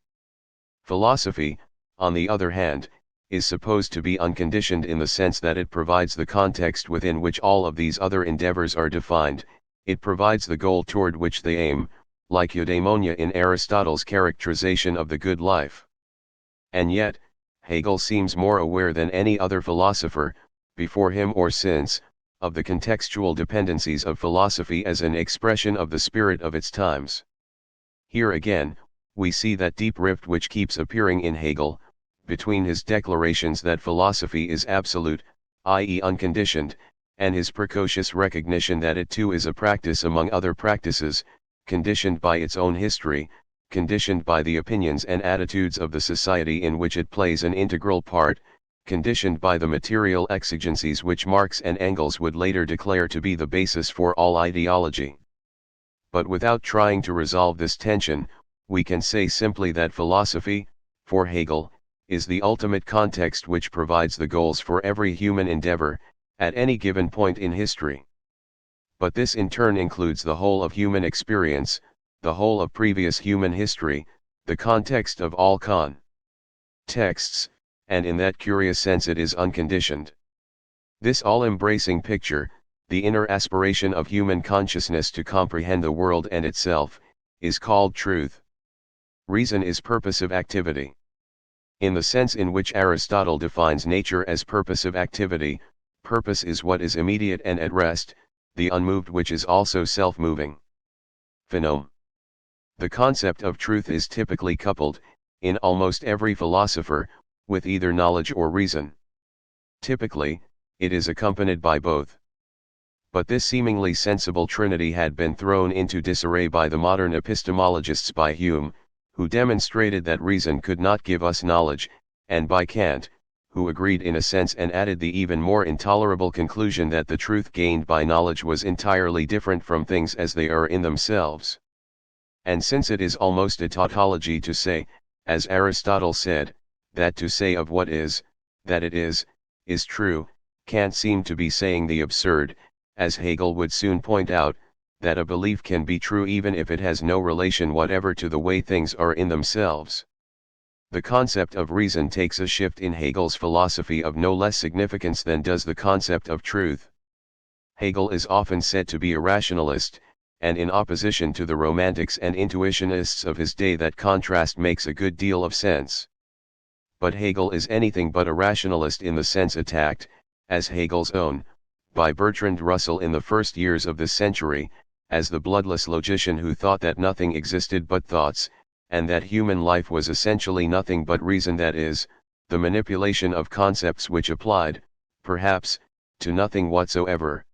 Speaker 1: Philosophy, on the other hand, is supposed to be unconditioned in the sense that it provides the context within which all of these other endeavors are defined, it provides the goal toward which they aim, like eudaimonia in Aristotle's characterization of the good life. And yet, Hegel seems more aware than any other philosopher, before him or since, of the contextual dependencies of philosophy as an expression of the spirit of its times. Here again, we see that deep rift which keeps appearing in Hegel, between his declarations that philosophy is absolute, i.e. unconditioned, and his precocious recognition that it too is a practice among other practices, conditioned by its own history, conditioned by the opinions and attitudes of the society in which it plays an integral part, conditioned by the material exigencies which Marx and Engels would later declare to be the basis for all ideology. But without trying to resolve this tension, we can say simply that philosophy, for Hegel, is the ultimate context which provides the goals for every human endeavor, at any given point in history. But this in turn includes the whole of human experience, the whole of previous human history, the context of all contexts, and in that curious sense it is unconditioned. This all-embracing picture, the inner aspiration of human consciousness to comprehend the world and itself, is called truth. Reason is purposive activity. In the sense in which Aristotle defines nature as purposive activity, purpose is what is immediate and at rest, the unmoved which is also self-moving. Phenome. The concept of truth is typically coupled, in almost every philosopher, with either knowledge or reason. Typically, it is accompanied by both. But this seemingly sensible trinity had been thrown into disarray by the modern epistemologists, by Hume, who demonstrated that reason could not give us knowledge, and by Kant, who agreed in a sense and added the even more intolerable conclusion that the truth gained by knowledge was entirely different from things as they are in themselves. And since it is almost a tautology to say, as Aristotle said, that to say of what is, that it is true, Kant seemed to be saying the absurd, as Hegel would soon point out, that a belief can be true even if it has no relation whatever to the way things are in themselves. The concept of reason takes a shift in Hegel's philosophy of no less significance than does the concept of truth. Hegel is often said to be a rationalist, and in opposition to the romantics and intuitionists of his day that contrast makes a good deal of sense. But Hegel is anything but a rationalist in the sense attacked, as Hegel's own, by Bertrand Russell in the first years of this century, as the bloodless logician who thought that nothing existed but thoughts, and that human life was essentially nothing but reason, that is, the manipulation of concepts which applied, perhaps, to nothing whatsoever.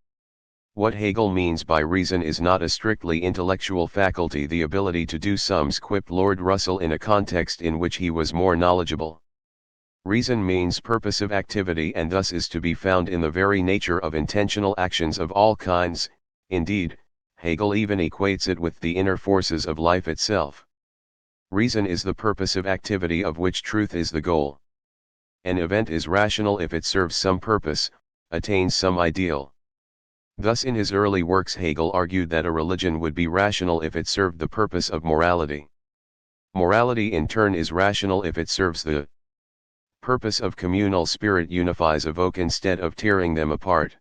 Speaker 1: What Hegel means by reason is not a strictly intellectual faculty, the ability to do sums, quipped Lord Russell in a context in which he was more knowledgeable. Reason means purposive activity, and thus is to be found in the very nature of intentional actions of all kinds. Indeed, Hegel even equates it with the inner forces of life itself. Reason is the purposive activity of which truth is the goal. An event is rational if it serves some purpose, attains some ideal. Thus in his early works Hegel argued that a religion would be rational if it served the purpose of morality. Morality in turn is rational if it serves the purpose of communal spirit, unifies evoke instead of tearing them apart.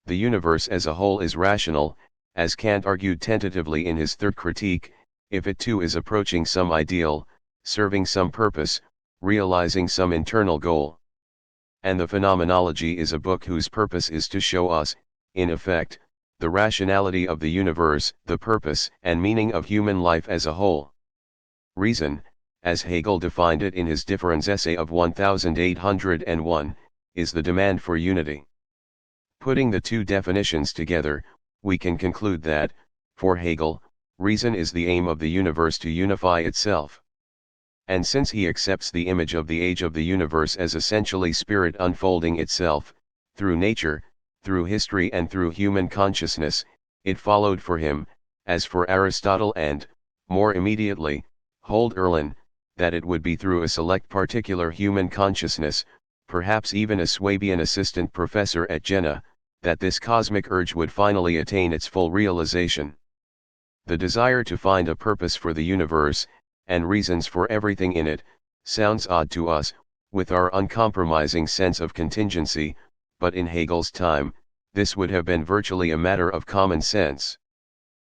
Speaker 1: The universe as a whole is rational, as Kant argued tentatively in his Third Critique, if it too is approaching some ideal, serving some purpose, realizing some internal goal. And the Phenomenology is a book whose purpose is to show us, in effect, the rationality of the universe, the purpose and meaning of human life as a whole. Reason, as Hegel defined it in his Differenz essay of 1801, is the demand for unity. Putting the two definitions together, we can conclude that, for Hegel, reason is the aim of the universe to unify itself. And since he accepts the image of the age of the universe as essentially spirit unfolding itself, through nature, through history and through human consciousness, it followed for him, as for Aristotle and, more immediately, Hölderlin, that it would be through a select particular human consciousness, perhaps even a Swabian assistant professor at Jena, that this cosmic urge would finally attain its full realization. The desire to find a purpose for the universe, and reasons for everything in it, sounds odd to us, with our uncompromising sense of contingency, but in Hegel's time, this would have been virtually a matter of common sense.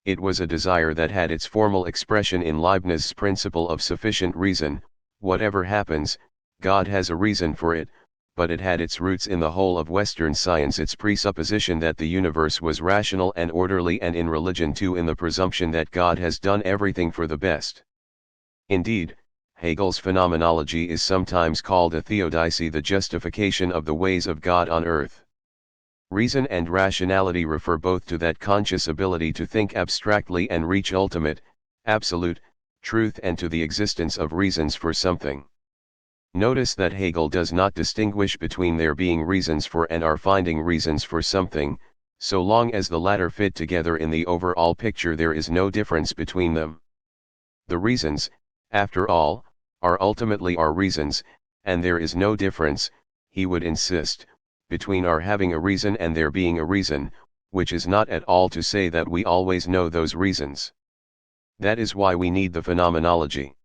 Speaker 1: It was a desire that had its formal expression in Leibniz's principle of sufficient reason. Whatever happens, God has a reason for it, but it had its roots in the whole of Western science, its presupposition that the universe was rational and orderly, and in religion too in the presumption that God has done everything for the best. Indeed, Hegel's Phenomenology is sometimes called a theodicy, the justification of the ways of God on earth. Reason and rationality refer both to that conscious ability to think abstractly and reach ultimate, absolute, truth, and to the existence of reasons for something. Notice that Hegel does not distinguish between there being reasons for and our finding reasons for something. So long as the latter fit together in the overall picture, there is no difference between them. The reasons, after all, are ultimately our reasons, and there is no difference, he would insist, between our having a reason and there being a reason, which is not at all to say that we always know those reasons. That is why we need the Phenomenology.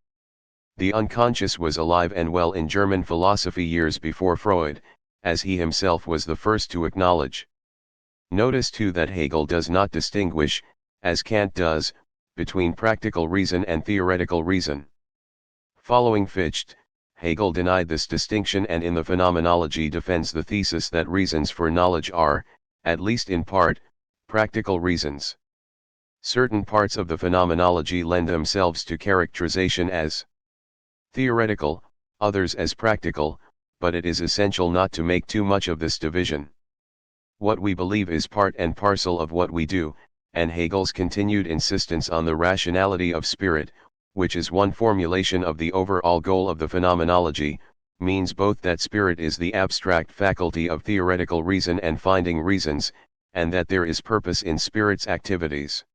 Speaker 1: The unconscious was alive and well in German philosophy years before Freud, as he himself was the first to acknowledge. Notice too that Hegel does not distinguish, as Kant does, between practical reason and theoretical reason. Following Fichte, Hegel denied this distinction, and in the Phenomenology defends the thesis that reasons for knowledge are, at least in part, practical reasons. Certain parts of the Phenomenology lend themselves to characterization as theoretical, others as practical, but it is essential not to make too much of this division. What we believe is part and parcel of what we do, and Hegel's continued insistence on the rationality of spirit, which is one formulation of the overall goal of the Phenomenology, means both that spirit is the abstract faculty of theoretical reason and finding reasons, and that there is purpose in spirit's activities.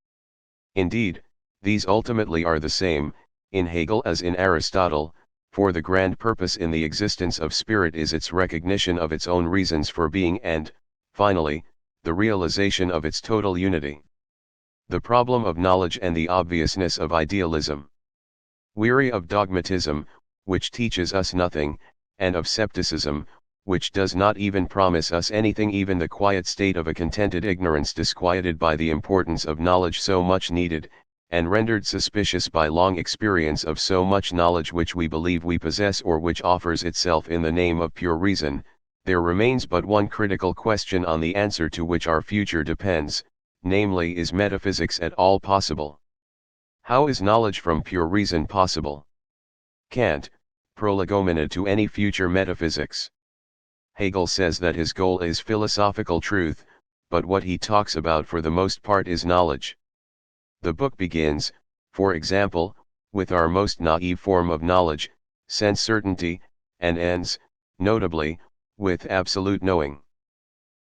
Speaker 1: Indeed, these ultimately are the same, in Hegel as in Aristotle, for the grand purpose in the existence of spirit is its recognition of its own reasons for being and, finally, the realization of its total unity. The problem of knowledge and the obviousness of idealism. Weary of dogmatism, which teaches us nothing, and of scepticism, which does not even promise us anything, even the quiet state of a contented ignorance disquieted by the importance of knowledge so much needed, and rendered suspicious by long experience of so much knowledge which we believe we possess or which offers itself in the name of pure reason, there remains but one critical question on the answer to which our future depends, namely, is metaphysics at all possible? How is knowledge from pure reason possible? Kant, prolegomena to any future metaphysics. Hegel says that his goal is philosophical truth, but what he talks about for the most part is knowledge. The book begins, for example, with our most naive form of knowledge, sense certainty, and ends, notably, with absolute knowing.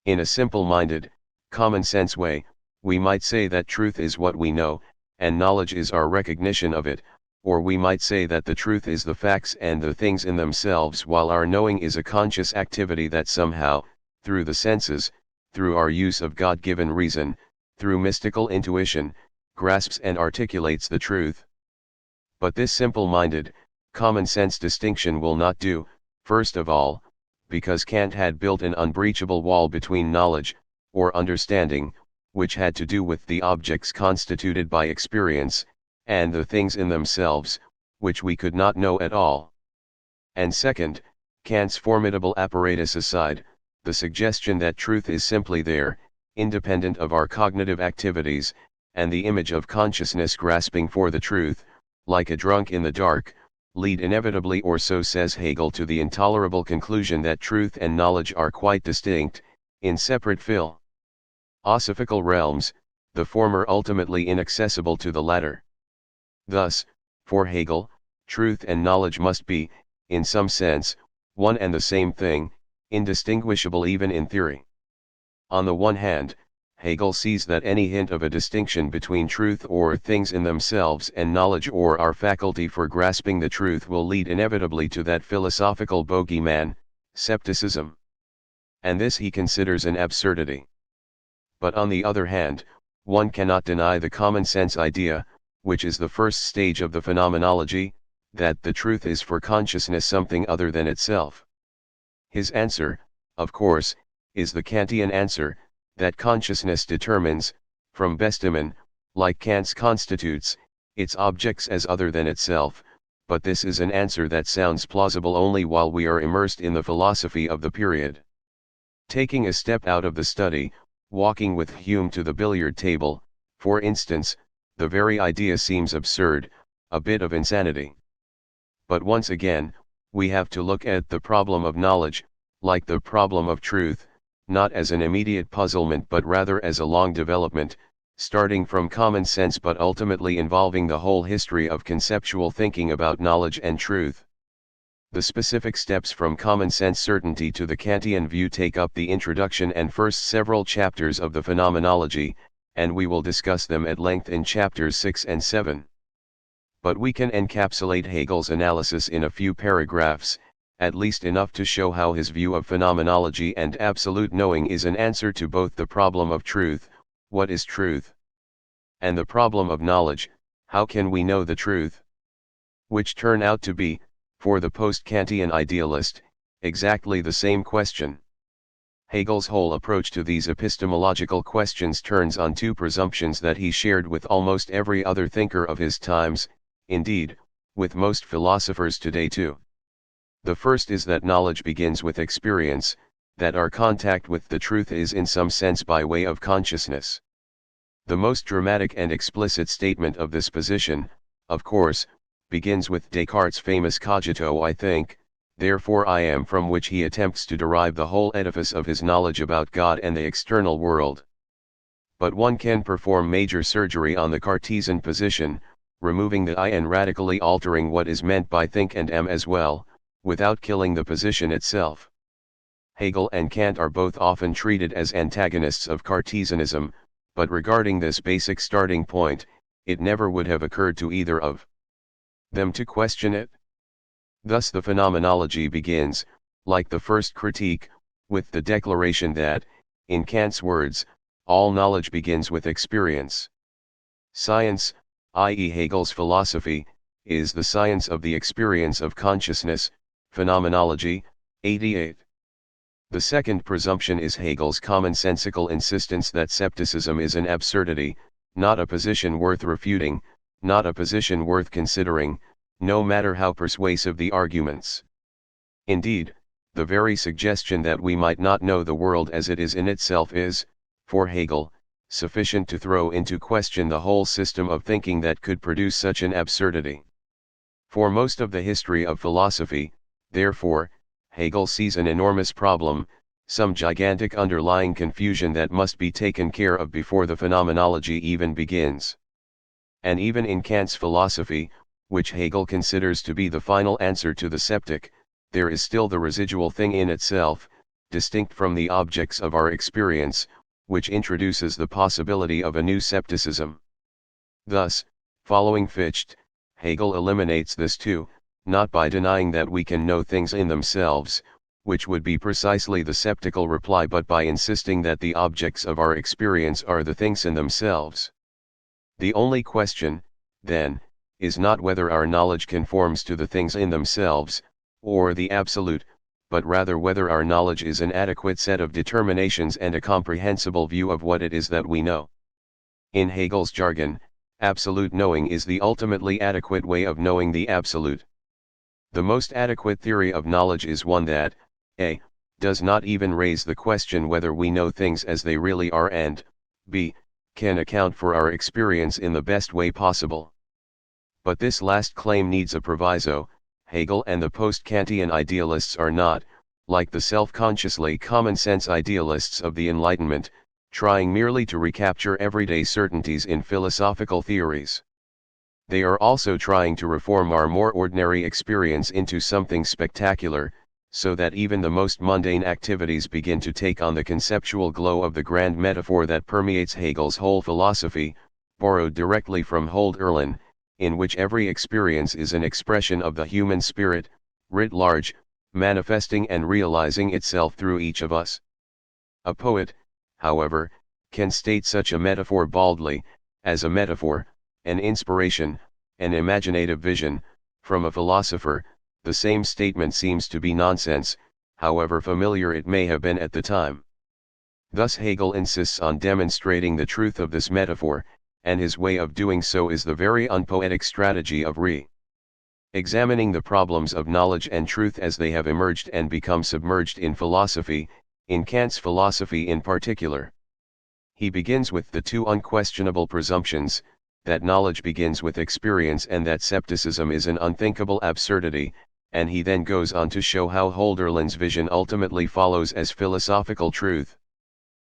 Speaker 1: In a simple-minded, common-sense way, we might say that truth is what we know, and knowledge is our recognition of it, or we might say that the truth is the facts and the things in themselves, while our knowing is a conscious activity that somehow, through the senses, through our use of God-given reason, through mystical intuition, grasps and articulates the truth. But this simple-minded, common-sense distinction will not do, first of all, because Kant had built an unbreachable wall between knowledge, or understanding, which had to do with the objects constituted by experience, and the things in themselves, which we could not know at all. And second, Kant's formidable apparatus aside, the suggestion that truth is simply there, independent of our cognitive activities, and the image of consciousness grasping for the truth, like a drunk in the dark, lead inevitably, or so says Hegel, to the intolerable conclusion that truth and knowledge are quite distinct, in separate philosophical realms, the former ultimately inaccessible to the latter. Thus, for Hegel, truth and knowledge must be, in some sense, one and the same thing, indistinguishable even in theory. On the one hand, Hegel sees that any hint of a distinction between truth or things in themselves and knowledge or our faculty for grasping the truth will lead inevitably to that philosophical bogeyman, skepticism. And this he considers an absurdity. But on the other hand, one cannot deny the common sense idea, which is the first stage of the phenomenology, that the truth is for consciousness something other than itself. His answer, of course, is the Kantian answer, that consciousness determines, from Bestimmung, like Kant's constitutes, its objects as other than itself, but this is an answer that sounds plausible only while we are immersed in the philosophy of the period. Taking a step out of the study, walking with Hume to the billiard table, for instance, the very idea seems absurd, a bit of insanity. But once again, we have to look at the problem of knowledge, like the problem of truth, not as an immediate puzzlement but rather as a long development, starting from common sense but ultimately involving the whole history of conceptual thinking about knowledge and truth. The specific steps from common sense certainty to the Kantian view take up the introduction and first several chapters of the Phenomenology, and we will discuss them at length in chapters 6 and 7. But we can encapsulate Hegel's analysis in a few paragraphs, at least enough to show how his view of phenomenology and absolute knowing is an answer to both the problem of truth, what is truth? And the problem of knowledge, how can we know the truth? Which turn out to be, for the post-Kantian idealist, exactly the same question. Hegel's whole approach to these epistemological questions turns on two presumptions that he shared with almost every other thinker of his times, indeed, with most philosophers today too. The first is that knowledge begins with experience, that our contact with the truth is in some sense by way of consciousness. The most dramatic and explicit statement of this position, of course, begins with Descartes' famous cogito I think, therefore I am, from which he attempts to derive the whole edifice of his knowledge about God and the external world. But one can perform major surgery on the Cartesian position, removing the I and radically altering what is meant by think and am as well, without killing the position itself. Hegel and Kant are both often treated as antagonists of Cartesianism, but regarding this basic starting point, it never would have occurred to either of them to question it. Thus the phenomenology begins, like the first critique, with the declaration that, in Kant's words, all knowledge begins with experience. Science, i.e. Hegel's philosophy, is the science of the experience of consciousness, Phenomenology, 88. The second presumption is Hegel's commonsensical insistence that skepticism is an absurdity, not a position worth refuting, not a position worth considering, no matter how persuasive the arguments. Indeed, the very suggestion that we might not know the world as it is in itself is, for Hegel, sufficient to throw into question the whole system of thinking that could produce such an absurdity. For most of the history of philosophy, therefore, Hegel sees an enormous problem, some gigantic underlying confusion that must be taken care of before the phenomenology even begins. And even in Kant's philosophy, which Hegel considers to be the final answer to the septic, there is still the residual thing in itself, distinct from the objects of our experience, which introduces the possibility of a new septicism. Thus, following Fichte, Hegel eliminates this too, not by denying that we can know things in themselves, which would be precisely the septical reply, but by insisting that the objects of our experience are the things in themselves. The only question, then, is not whether our knowledge conforms to the things in themselves, or the absolute, but rather whether our knowledge is an adequate set of determinations and a comprehensible view of what it is that we know. In Hegel's jargon, absolute knowing is the ultimately adequate way of knowing the absolute. The most adequate theory of knowledge is one that, a. does not even raise the question whether we know things as they really are, and b. can account for our experience in the best way possible. But this last claim needs a proviso. Hegel and the post-Kantian idealists are not, like the self-consciously common-sense idealists of the Enlightenment, trying merely to recapture everyday certainties in philosophical theories. They are also trying to reform our more ordinary experience into something spectacular, so that even the most mundane activities begin to take on the conceptual glow of the grand metaphor that permeates Hegel's whole philosophy, borrowed directly from Hölderlin, in which every experience is an expression of the human spirit, writ large, manifesting and realizing itself through each of us. A poet, however, can state such a metaphor baldly, as a metaphor, an inspiration, an imaginative vision. From a philosopher, the same statement seems to be nonsense, however familiar it may have been at the time. Thus Hegel insists on demonstrating the truth of this metaphor, and his way of doing so is the very unpoetic strategy of examining the problems of knowledge and truth as they have emerged and become submerged in philosophy, in Kant's philosophy in particular. He begins with the two unquestionable presumptions, that knowledge begins with experience and that septicism is an unthinkable absurdity, and he then goes on to show how Hölderlin's vision ultimately follows as philosophical truth.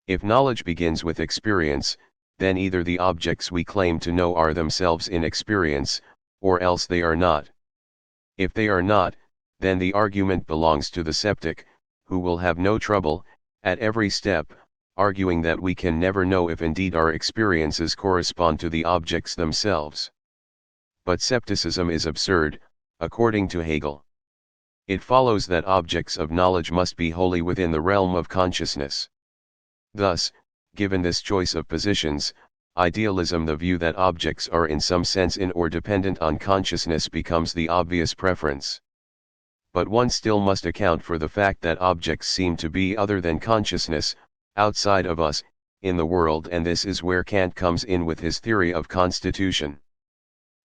Speaker 1: If knowledge begins with experience, then either the objects we claim to know are themselves in experience, or else they are not. If they are not, then the argument belongs to the septic, who will have no trouble, at every step, arguing that we can never know if indeed our experiences correspond to the objects themselves. But septicism is absurd, according to Hegel. It follows that objects of knowledge must be wholly within the realm of consciousness. Thus, given this choice of positions, idealism, the view that objects are in some sense in or dependent on consciousness, becomes the obvious preference. But one still must account for the fact that objects seem to be other than consciousness, outside of us, in the world, and this is where Kant comes in with his theory of constitution.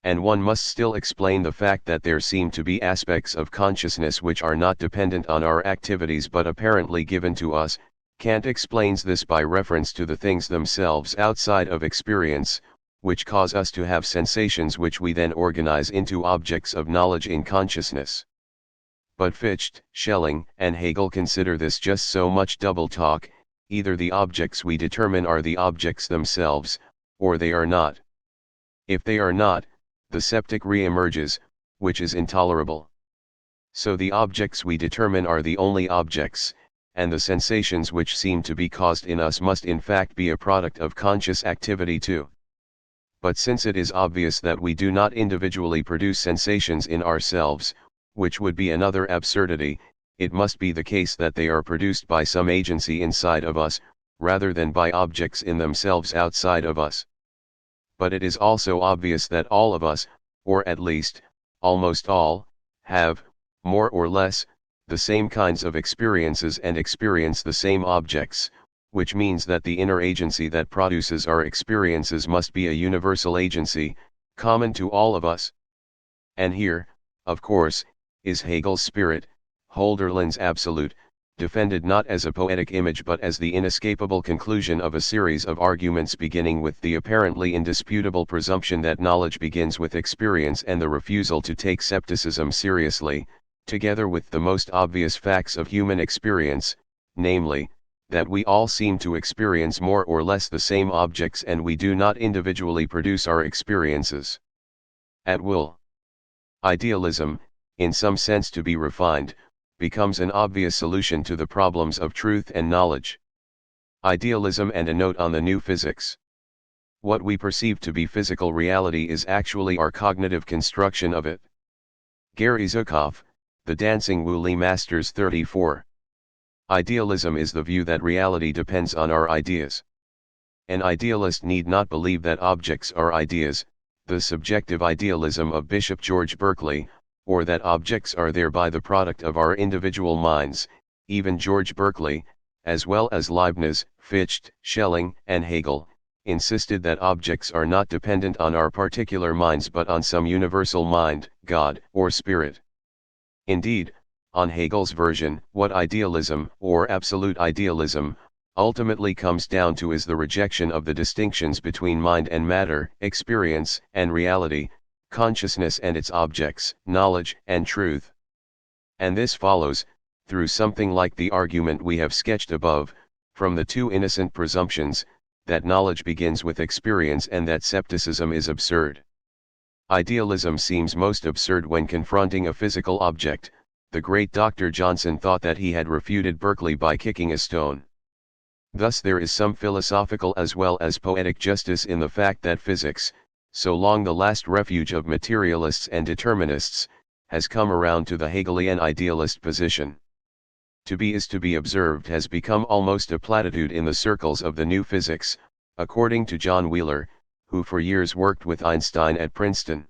Speaker 1: And one must still explain the fact that there seem to be aspects of consciousness which are not dependent on our activities but apparently given to us. Kant explains this by reference to the things themselves outside of experience, which cause us to have sensations which we then organize into objects of knowledge in consciousness. But Fichte, Schelling, and Hegel consider this just so much double talk. Either the objects we determine are the objects themselves, or they are not. If they are not, the septic re-emerges, which is intolerable. So the objects we determine are the only objects, and the sensations which seem to be caused in us must in fact be a product of conscious activity too. But since it is obvious that we do not individually produce sensations in ourselves, which would be another absurdity, it must be the case that they are produced by some agency inside of us, rather than by objects in themselves outside of us. But it is also obvious that all of us, or at least, almost all, have, more or less, the same kinds of experiences and experience the same objects, which means that the inner agency that produces our experiences must be a universal agency, common to all of us. And here, of course, is Hegel's spirit, Hölderlin's absolute, defended not as a poetic image but as the inescapable conclusion of a series of arguments beginning with the apparently indisputable presumption that knowledge begins with experience and the refusal to take skepticism seriously, together with the most obvious facts of human experience, namely, that we all seem to experience more or less the same objects and we do not individually produce our experiences at will. Idealism, in some sense to be refined, becomes an obvious solution to the problems of truth and knowledge. Idealism and a note on the new physics. What we perceive to be physical reality is actually our cognitive construction of it. Gary Zukav, The Dancing Woolly Masters 34. Idealism is the view that reality depends on our ideas. An idealist need not believe that objects are ideas, the subjective idealism of Bishop George Berkeley, or that objects are thereby the product of our individual minds. Even George Berkeley, as well as Leibniz, Fichte, Schelling, and Hegel, insisted that objects are not dependent on our particular minds but on some universal mind, God, or spirit. Indeed, on Hegel's version, what idealism, or absolute idealism, ultimately comes down to is the rejection of the distinctions between mind and matter, experience and reality, consciousness and its objects, knowledge and truth. And this follows, through something like the argument we have sketched above, from the two innocent presumptions, that knowledge begins with experience and that skepticism is absurd. Idealism seems most absurd when confronting a physical object. The great Dr. Johnson thought that he had refuted Berkeley by kicking a stone. Thus there is some philosophical as well as poetic justice in the fact that physics, so long the last refuge of materialists and determinists, has come around to the Hegelian idealist position. To be is to be observed has become almost a platitude in the circles of the new physics, according to John Wheeler, who for years worked with Einstein at Princeton.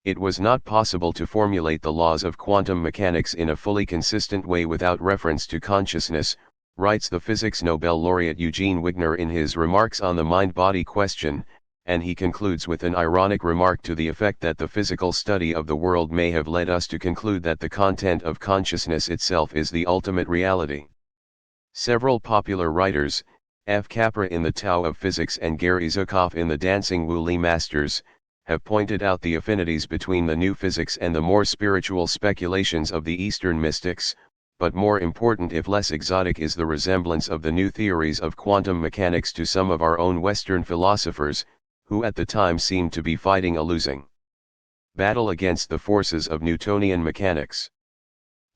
Speaker 1: It was not possible to formulate the laws of quantum mechanics in a fully consistent way without reference to consciousness, writes the physics Nobel laureate Eugene Wigner in his remarks on the mind-body question, and he concludes with an ironic remark to the effect that the physical study of the world may have led us to conclude that the content of consciousness itself is the ultimate reality. Several popular writers, F. Capra in The Tao of Physics and Gary Zukav in The Dancing Woolly Masters, have pointed out the affinities between the new physics and the more spiritual speculations of the Eastern mystics, but more important if less exotic is the resemblance of the new theories of quantum mechanics to some of our own Western philosophers, who at the time seemed to be fighting a losing battle against the forces of Newtonian mechanics.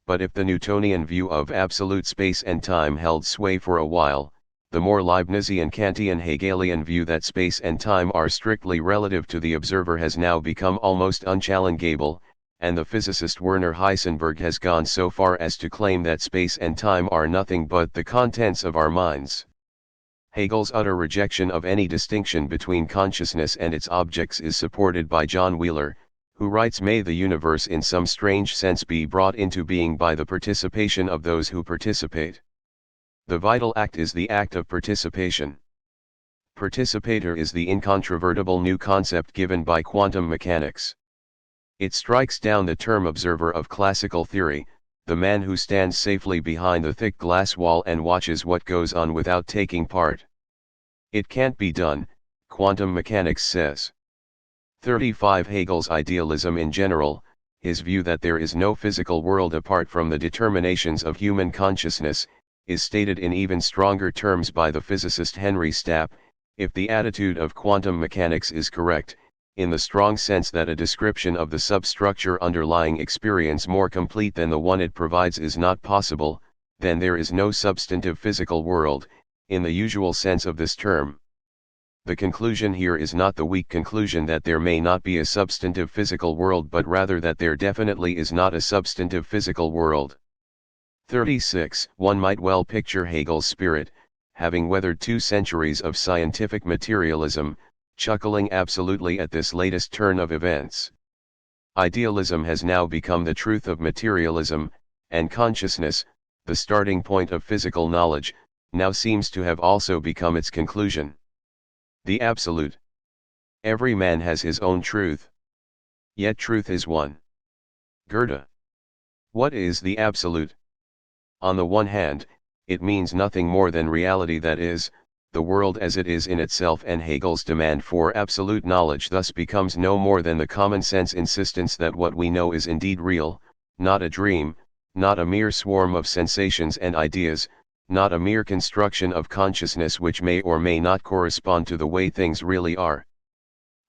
Speaker 1: But if the Newtonian view of absolute space and time held sway for a while, the more Leibnizian Kantian Hegelian view that space and time are strictly relative to the observer has now become almost unchallengeable, and the physicist Werner Heisenberg has gone so far as to claim that space and time are nothing but the contents of our minds. Hegel's utter rejection of any distinction between consciousness and its objects is supported by John Wheeler, who writes, "May the universe in some strange sense be brought into being by the participation of those who participate. The vital act is the act of participation. Participator is the incontrovertible new concept given by quantum mechanics. It strikes down the term observer of classical theory, the man who stands safely behind the thick glass wall and watches what goes on without taking part. It can't be done," quantum mechanics says. 35 Hegel's idealism in general, his view that there is no physical world apart from the determinations of human consciousness, is stated in even stronger terms by the physicist Henry Stapp. If the attitude of quantum mechanics is correct, in the strong sense that a description of the substructure underlying experience more complete than the one it provides is not possible, then there is no substantive physical world, in the usual sense of this term. The conclusion here is not the weak conclusion that there may not be a substantive physical world but rather that there definitely is not a substantive physical world. 36. One might well picture Hegel's spirit, having weathered 2 centuries of scientific materialism, chuckling absolutely at this latest turn of events. Idealism has now become the truth of materialism, and consciousness, the starting point of physical knowledge, now seems to have also become its conclusion. The absolute. Every man has his own truth. Yet truth is one. Goethe. What is the absolute? On the one hand, it means nothing more than reality, that is, the world as it is in itself, and Hegel's demand for absolute knowledge thus becomes no more than the common sense insistence that what we know is indeed real, not a dream, not a mere swarm of sensations and ideas, not a mere construction of consciousness which may or may not correspond to the way things really are.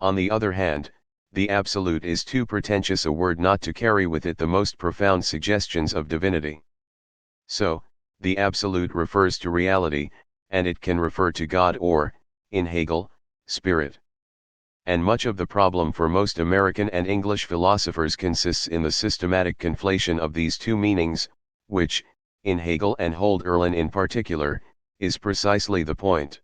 Speaker 1: On the other hand, the absolute is too pretentious a word not to carry with it the most profound suggestions of divinity. So, the absolute refers to reality, and it can refer to God or, in Hegel, spirit. And much of the problem for most American and English philosophers consists in the systematic conflation of these two meanings, which, in Hegel and Hölderlin in particular, is precisely the point.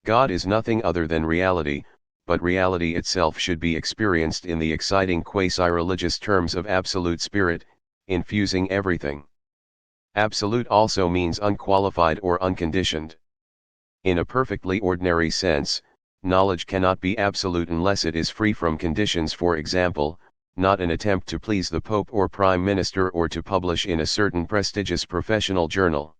Speaker 1: God is nothing other than reality, but reality itself should be experienced in the exciting quasi-religious terms of absolute spirit, infusing everything. Absolute also means unqualified or unconditioned. In a perfectly ordinary sense, knowledge cannot be absolute unless it is free from conditions, for example, not an attempt to please the Pope or Prime Minister or to publish in a certain prestigious professional journal.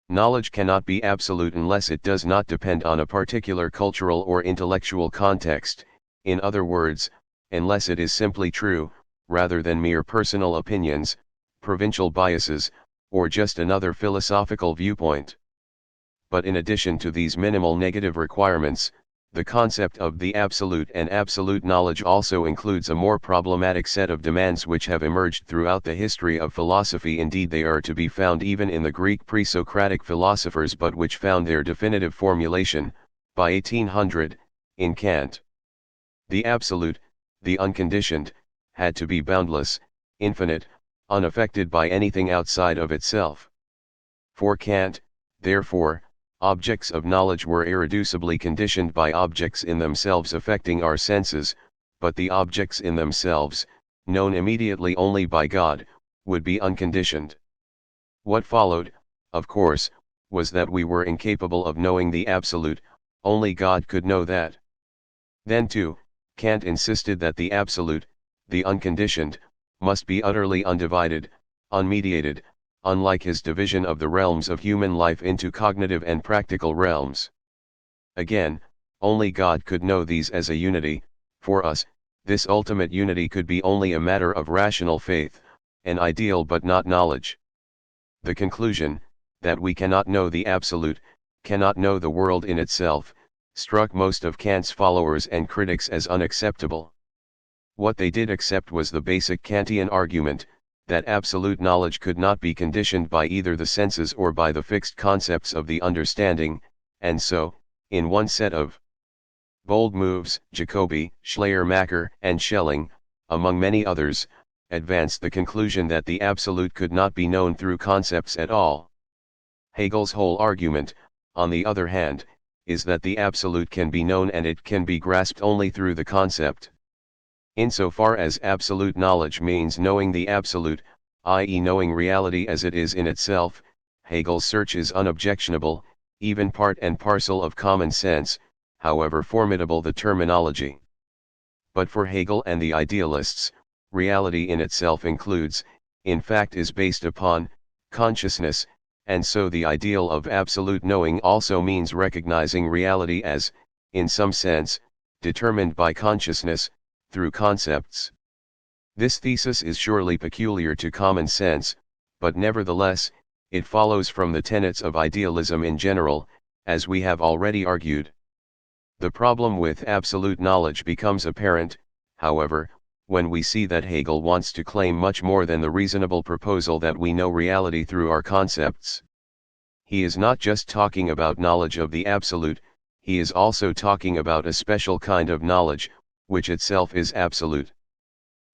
Speaker 1: Knowledge cannot be absolute unless it does not depend on a particular cultural or intellectual context, in other words, unless it is simply true, rather than mere personal opinions, provincial biases, or just another philosophical viewpoint. But in addition to these minimal negative requirements, the concept of the absolute and absolute knowledge also includes a more problematic set of demands which have emerged throughout the history of philosophy. Indeed, they are to be found even in the Greek pre-Socratic philosophers, but which found their definitive formulation, by 1800, in Kant. The absolute, the unconditioned, had to be boundless, infinite, unaffected by anything outside of itself. For Kant, therefore, objects of knowledge were irreducibly conditioned by objects in themselves affecting our senses, but the objects in themselves, known immediately only by God, would be unconditioned. What followed, of course, was that we were incapable of knowing the absolute, only God could know that. Then too, Kant insisted that the absolute, the unconditioned, must be utterly undivided, unmediated, unlike his division of the realms of human life into cognitive and practical realms. Again, only God could know these as a unity. For us, this ultimate unity could be only a matter of rational faith, an ideal but not knowledge. The conclusion, that we cannot know the absolute, cannot know the world in itself, struck most of Kant's followers and critics as unacceptable. What they did accept was the basic Kantian argument, that absolute knowledge could not be conditioned by either the senses or by the fixed concepts of the understanding, and so, in one set of bold moves, Jacobi, Schleiermacher, and Schelling, among many others, advanced the conclusion that the absolute could not be known through concepts at all. Hegel's whole argument, on the other hand, is that the absolute can be known and it can be grasped only through the concept. Insofar as absolute knowledge means knowing the absolute, i.e. knowing reality as it is in itself, Hegel's search is unobjectionable, even part and parcel of common sense, however formidable the terminology. But for Hegel and the idealists, reality in itself includes, in fact is based upon, consciousness, and so the ideal of absolute knowing also means recognizing reality as, in some sense, determined by consciousness, through concepts. This thesis is surely peculiar to common sense, but nevertheless, it follows from the tenets of idealism in general, as we have already argued. The problem with absolute knowledge becomes apparent, however, when we see that Hegel wants to claim much more than the reasonable proposal that we know reality through our concepts. He is not just talking about knowledge of the absolute, he is also talking about a special kind of knowledge, which itself is absolute.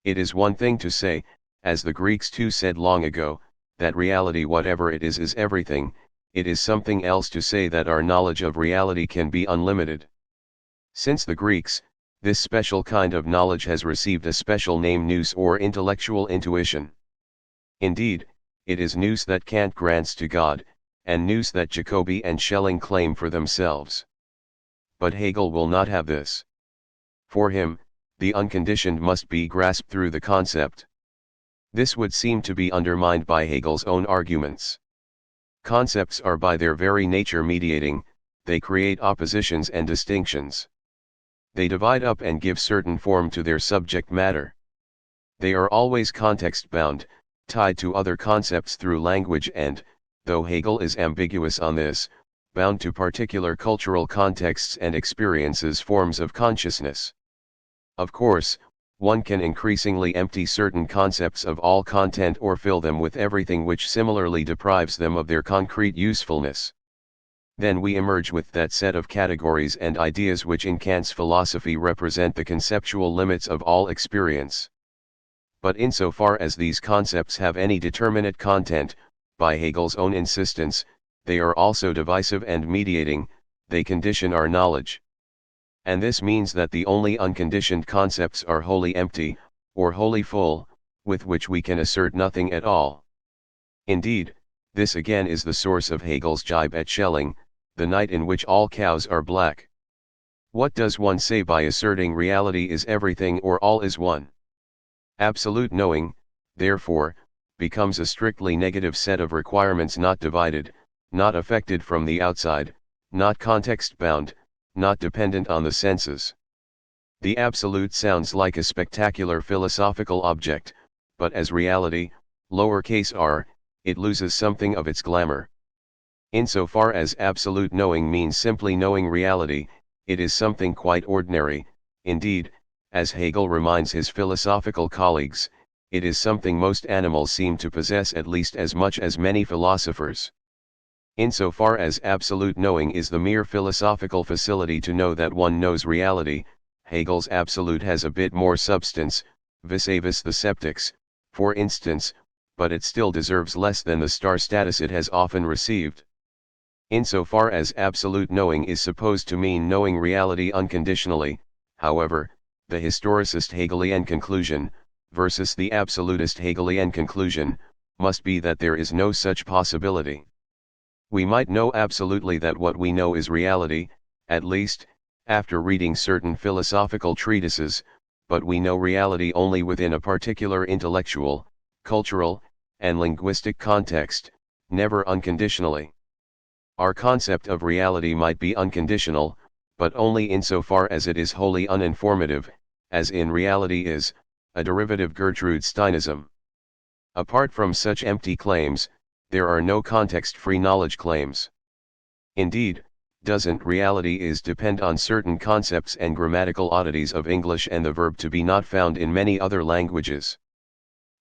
Speaker 1: It is one thing to say, as the Greeks too said long ago, that reality whatever it is everything. It is something else to say that our knowledge of reality can be unlimited. Since the Greeks, this special kind of knowledge has received a special name, nous, or intellectual intuition. Indeed, it is nous that Kant grants to God, and nous that Jacobi and Schelling claim for themselves. But Hegel will not have this. For him, the unconditioned must be grasped through the concept. This would seem to be undermined by Hegel's own arguments. Concepts are by their very nature mediating, they create oppositions and distinctions. They divide up and give certain form to their subject matter. They are always context-bound, tied to other concepts through language and, though Hegel is ambiguous on this, bound to particular cultural contexts and experiences forms of consciousness. Of course, one can increasingly empty certain concepts of all content or fill them with everything which similarly deprives them of their concrete usefulness. Then we emerge with that set of categories and ideas which in Kant's philosophy represent the conceptual limits of all experience. But insofar as these concepts have any determinate content, by Hegel's own insistence, they are also divisive and mediating, they condition our knowledge. And this means that the only unconditioned concepts are wholly empty, or wholly full, with which we can assert nothing at all. Indeed, this again is the source of Hegel's jibe at Schelling, the night in which all cows are black. What does one say by asserting reality is everything or all is one? Absolute knowing, therefore, becomes a strictly negative set of requirements not divided, not affected from the outside, not context-bound, not dependent on the senses. The absolute sounds like a spectacular philosophical object, but as reality, lowercase r, it loses something of its glamour. Insofar as absolute knowing means simply knowing reality, it is something quite ordinary. Indeed, as Hegel reminds his philosophical colleagues, it is something most animals seem to possess at least as much as many philosophers. Insofar as absolute knowing is the mere philosophical facility to know that one knows reality, Hegel's absolute has a bit more substance, vis-a-vis the skeptics, for instance, but it still deserves less than the star status it has often received. Insofar as absolute knowing is supposed to mean knowing reality unconditionally, however, the historicist Hegelian conclusion, versus the absolutist Hegelian conclusion, must be that there is no such possibility. We might know absolutely that what we know is reality, at least, after reading certain philosophical treatises, but we know reality only within a particular intellectual, cultural, and linguistic context, never unconditionally. Our concept of reality might be unconditional, but only insofar as it is wholly uninformative, as in reality is, a derivative Gertrude Steinism. Apart from such empty claims, there are no context-free knowledge claims. Indeed, doesn't reality is depend on certain concepts and grammatical oddities of English and the verb to be not found in many other languages?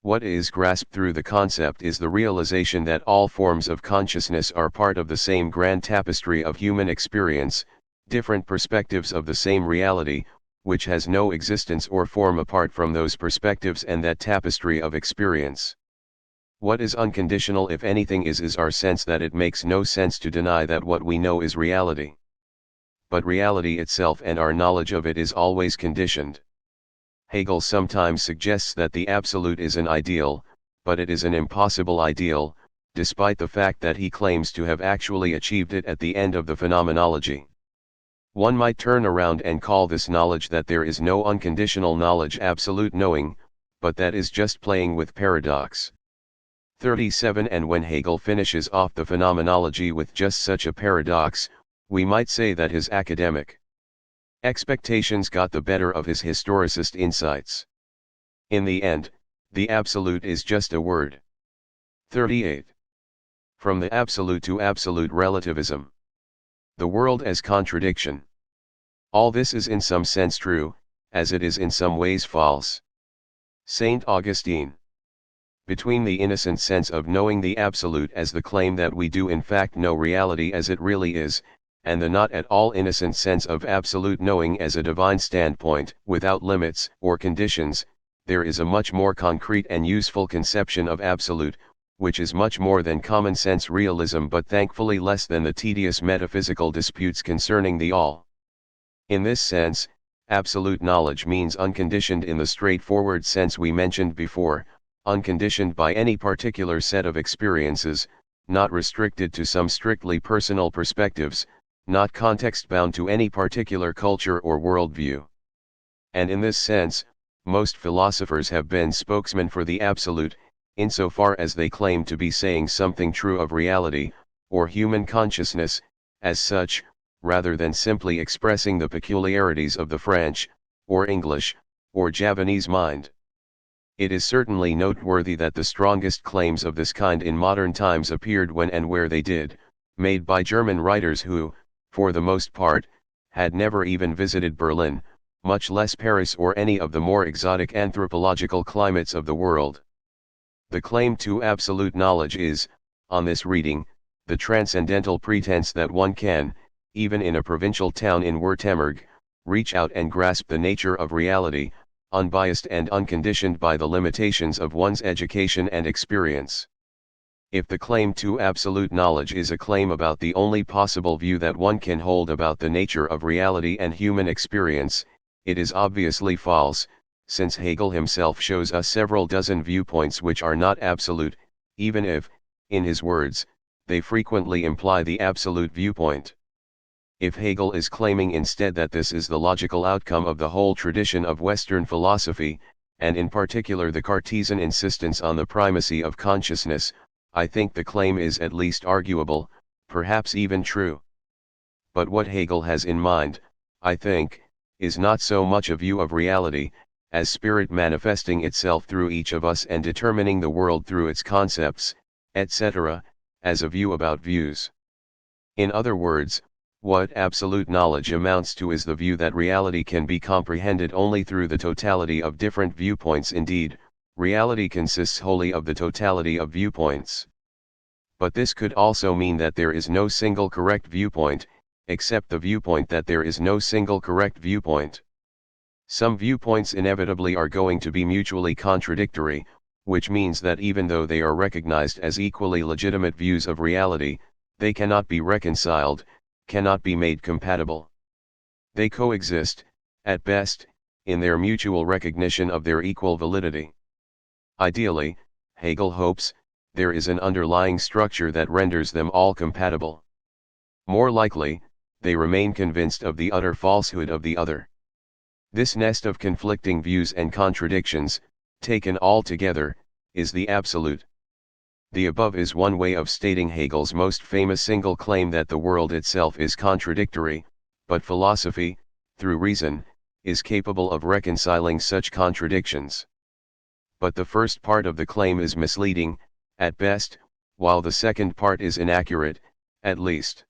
Speaker 1: What is grasped through the concept is the realization that all forms of consciousness are part of the same grand tapestry of human experience, different perspectives of the same reality, which has no existence or form apart from those perspectives and that tapestry of experience. What is unconditional if anything is our sense that it makes no sense to deny that what we know is reality. But reality itself and our knowledge of it is always conditioned. Hegel sometimes suggests that the absolute is an ideal, but it is an impossible ideal, despite the fact that he claims to have actually achieved it at the end of the phenomenology. One might turn around and call this knowledge that there is no unconditional knowledge absolute knowing, but that is just playing with paradox. 37 And when Hegel finishes off the phenomenology with just such a paradox, we might say that his academic expectations got the better of his historicist insights. In the end, the absolute is just a word. 38. From the absolute to absolute relativism. The world as contradiction. All this is in some sense true, as it is in some ways false. Saint Augustine. Between the innocent sense of knowing the absolute as the claim that we do in fact know reality as it really is, and the not at all innocent sense of absolute knowing as a divine standpoint, without limits or conditions, there is a much more concrete and useful conception of absolute, which is much more than common sense realism but thankfully less than the tedious metaphysical disputes concerning the all. In this sense, absolute knowledge means unconditioned in the straightforward sense we mentioned before, unconditioned by any particular set of experiences, not restricted to some strictly personal perspectives, not context-bound to any particular culture or worldview. And in this sense, most philosophers have been spokesmen for the absolute, insofar as they claim to be saying something true of reality, or human consciousness, as such, rather than simply expressing the peculiarities of the French, or English, or Javanese mind. It is certainly noteworthy that the strongest claims of this kind in modern times appeared when and where they did, made by German writers who, for the most part, had never even visited Berlin, much less Paris or any of the more exotic anthropological climates of the world. The claim to absolute knowledge is, on this reading, the transcendental pretense that one can, even in a provincial town in Württemberg, reach out and grasp the nature of reality, unbiased and unconditioned by the limitations of one's education and experience. If the claim to absolute knowledge is a claim about the only possible view that one can hold about the nature of reality and human experience, it is obviously false, since Hegel himself shows us several dozen viewpoints which are not absolute, even if, in his words, they frequently imply the absolute viewpoint. If Hegel is claiming instead that this is the logical outcome of the whole tradition of Western philosophy, and in particular the Cartesian insistence on the primacy of consciousness, I think the claim is at least arguable, perhaps even true. But what Hegel has in mind, I think, is not so much a view of reality, as spirit manifesting itself through each of us and determining the world through its concepts, etc., as a view about views. In other words, what absolute knowledge amounts to is the view that reality can be comprehended only through the totality of different viewpoints. Indeed, reality consists wholly of the totality of viewpoints. But this could also mean that there is no single correct viewpoint, except the viewpoint that there is no single correct viewpoint. Some viewpoints inevitably are going to be mutually contradictory, which means that even though they are recognized as equally legitimate views of reality, they cannot be reconciled, cannot be made compatible. They coexist, at best, in their mutual recognition of their equal validity. Ideally, Hegel hopes, there is an underlying structure that renders them all compatible. More likely, they remain convinced of the utter falsehood of the other. This nest of conflicting views and contradictions, taken all together, is the absolute. The above is one way of stating Hegel's most famous single claim that the world itself is contradictory, but philosophy, through reason, is capable of reconciling such contradictions. But the first part of the claim is misleading, at best, while the second part is inaccurate, at least.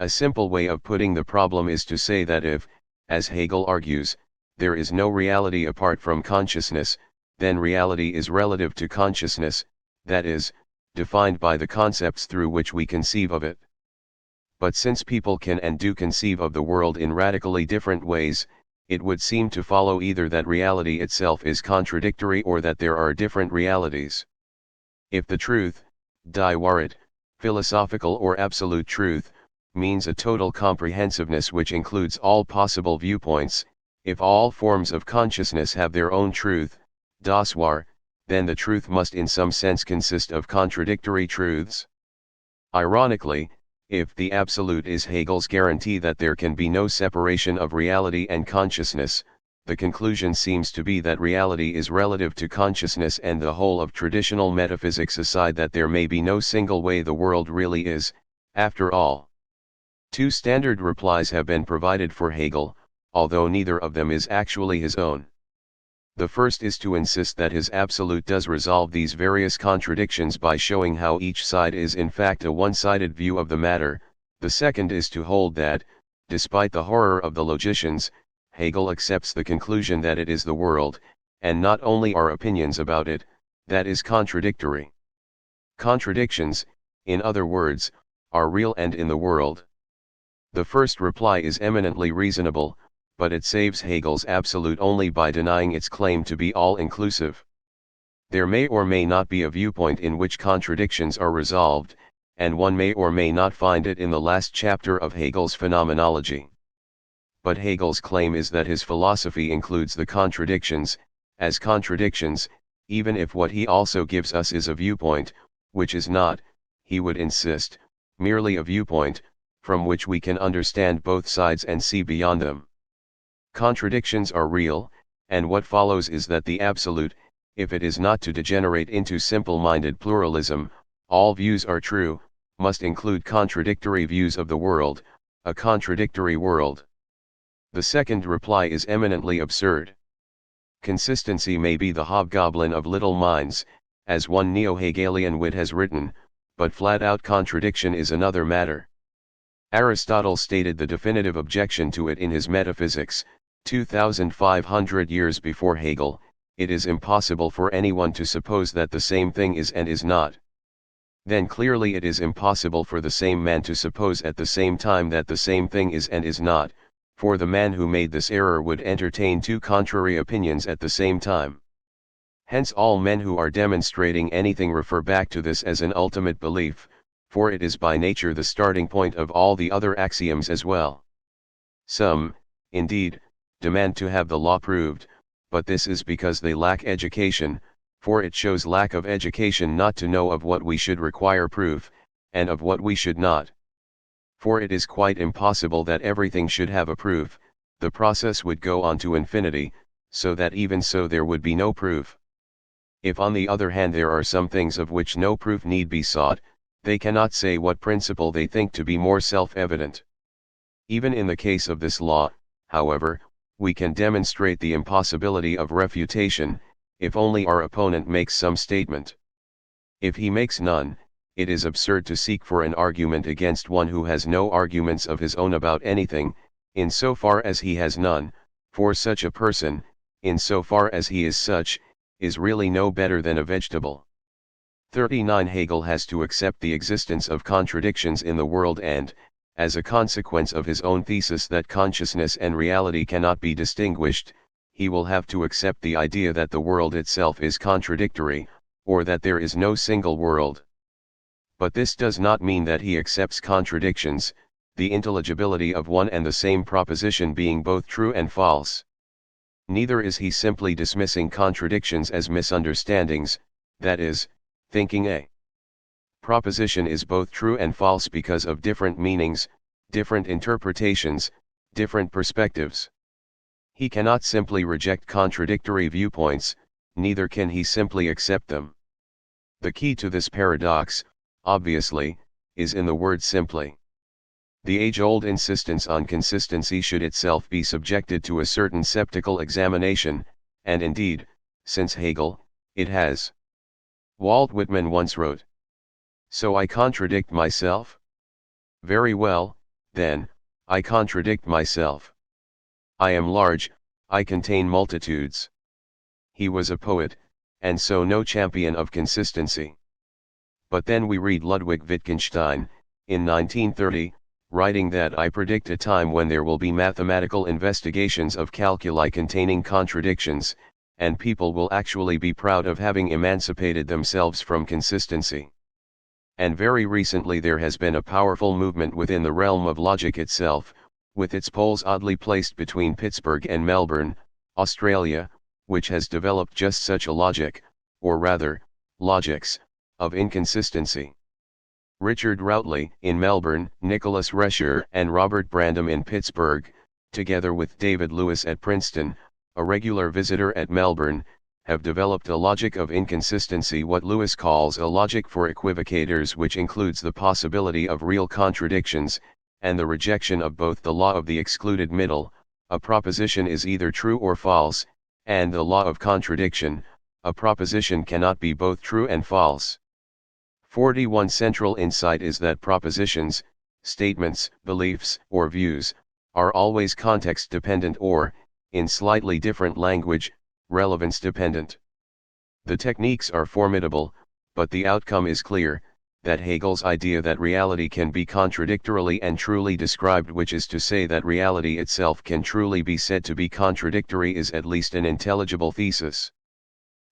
Speaker 1: A simple way of putting the problem is to say that if, as Hegel argues, there is no reality apart from consciousness, then reality is relative to consciousness, that is, defined by the concepts through which we conceive of it. But since people can and do conceive of the world in radically different ways, it would seem to follow either that reality itself is contradictory or that there are different realities. If the truth, die Wahrheit, philosophical or absolute truth, means a total comprehensiveness which includes all possible viewpoints, if all forms of consciousness have their own truth, das Wahr, then the truth must in some sense consist of contradictory truths. Ironically, if the absolute is Hegel's guarantee that there can be no separation of reality and consciousness, the conclusion seems to be that reality is relative to consciousness and the whole of traditional metaphysics aside that there may be no single way the world really is, after all. Two standard replies have been provided for Hegel, although neither of them is actually his own. The first is to insist that his absolute does resolve these various contradictions by showing how each side is in fact a one-sided view of the matter. The second is to hold that, despite the horror of the logicians, Hegel accepts the conclusion that it is the world, and not only our opinions about it, that is contradictory. Contradictions, in other words, are real and in the world. The first reply is eminently reasonable, but it saves Hegel's absolute only by denying its claim to be all-inclusive. There may or may not be a viewpoint in which contradictions are resolved, and one may or may not find it in the last chapter of Hegel's Phenomenology. But Hegel's claim is that his philosophy includes the contradictions, as contradictions, even if what he also gives us is a viewpoint, which is not, he would insist, merely a viewpoint, from which we can understand both sides and see beyond them. Contradictions are real, and what follows is that the absolute, if it is not to degenerate into simple-minded pluralism, all views are true, must include contradictory views of the world, a contradictory world. The second reply is eminently absurd. Consistency may be the hobgoblin of little minds, as one neo-Hegelian wit has written, but flat-out contradiction is another matter. Aristotle stated the definitive objection to it in his Metaphysics, 2,500 years before Hegel: it is impossible for anyone to suppose that the same thing is and is not. Then clearly it is impossible for the same man to suppose at the same time that the same thing is and is not, for the man who made this error would entertain two contrary opinions at the same time. Hence all men who are demonstrating anything refer back to this as an ultimate belief, for it is by nature the starting point of all the other axioms as well. Some, indeed, demand to have the law proved, but this is because they lack education, for it shows lack of education not to know of what we should require proof, and of what we should not. For it is quite impossible that everything should have a proof, the process would go on to infinity, so that even so there would be no proof. If on the other hand there are some things of which no proof need be sought, they cannot say what principle they think to be more self-evident. Even in the case of this law, however, we can demonstrate the impossibility of refutation, if only our opponent makes some statement. If he makes none, it is absurd to seek for an argument against one who has no arguments of his own about anything, in so far as he has none, for such a person, in so far as he is such, is really no better than a vegetable. 39. Hegel has to accept the existence of contradictions in the world and, as a consequence of his own thesis that consciousness and reality cannot be distinguished, he will have to accept the idea that the world itself is contradictory, or that there is no single world. But this does not mean that he accepts contradictions, the intelligibility of one and the same proposition being both true and false. Neither is he simply dismissing contradictions as misunderstandings, that is, thinking a proposition is both true and false because of different meanings, different interpretations, different perspectives. He cannot simply reject contradictory viewpoints, neither can he simply accept them. The key to this paradox, obviously, is in the word simply. The age-old insistence on consistency should itself be subjected to a certain skeptical examination, and indeed, since Hegel, it has. Walt Whitman once wrote, "So I contradict myself? Very well, then, I contradict myself. I am large, I contain multitudes." He was a poet, and so no champion of consistency. But then we read Ludwig Wittgenstein, in 1930, writing that I predict a time when there will be mathematical investigations of calculi containing contradictions, and people will actually be proud of having emancipated themselves from consistency. And very recently there has been a powerful movement within the realm of logic itself, with its poles oddly placed between Pittsburgh and Melbourne, Australia, which has developed just such a logic, or rather, logics, of inconsistency. Richard Routley in Melbourne, Nicholas Rescher and Robert Brandom in Pittsburgh, together with David Lewis at Princeton, a regular visitor at Melbourne, have developed a logic of inconsistency, what Lewis calls a logic for equivocators, which includes the possibility of real contradictions, and the rejection of both the law of the excluded middle, a proposition is either true or false, and the law of contradiction, a proposition cannot be both true and false. 41. Central insight is that propositions, statements, beliefs, or views, are always context-dependent or, in slightly different language, relevance-dependent. The techniques are formidable, but the outcome is clear, that Hegel's idea that reality can be contradictorily and truly described, which is to say that reality itself can truly be said to be contradictory, is at least an intelligible thesis.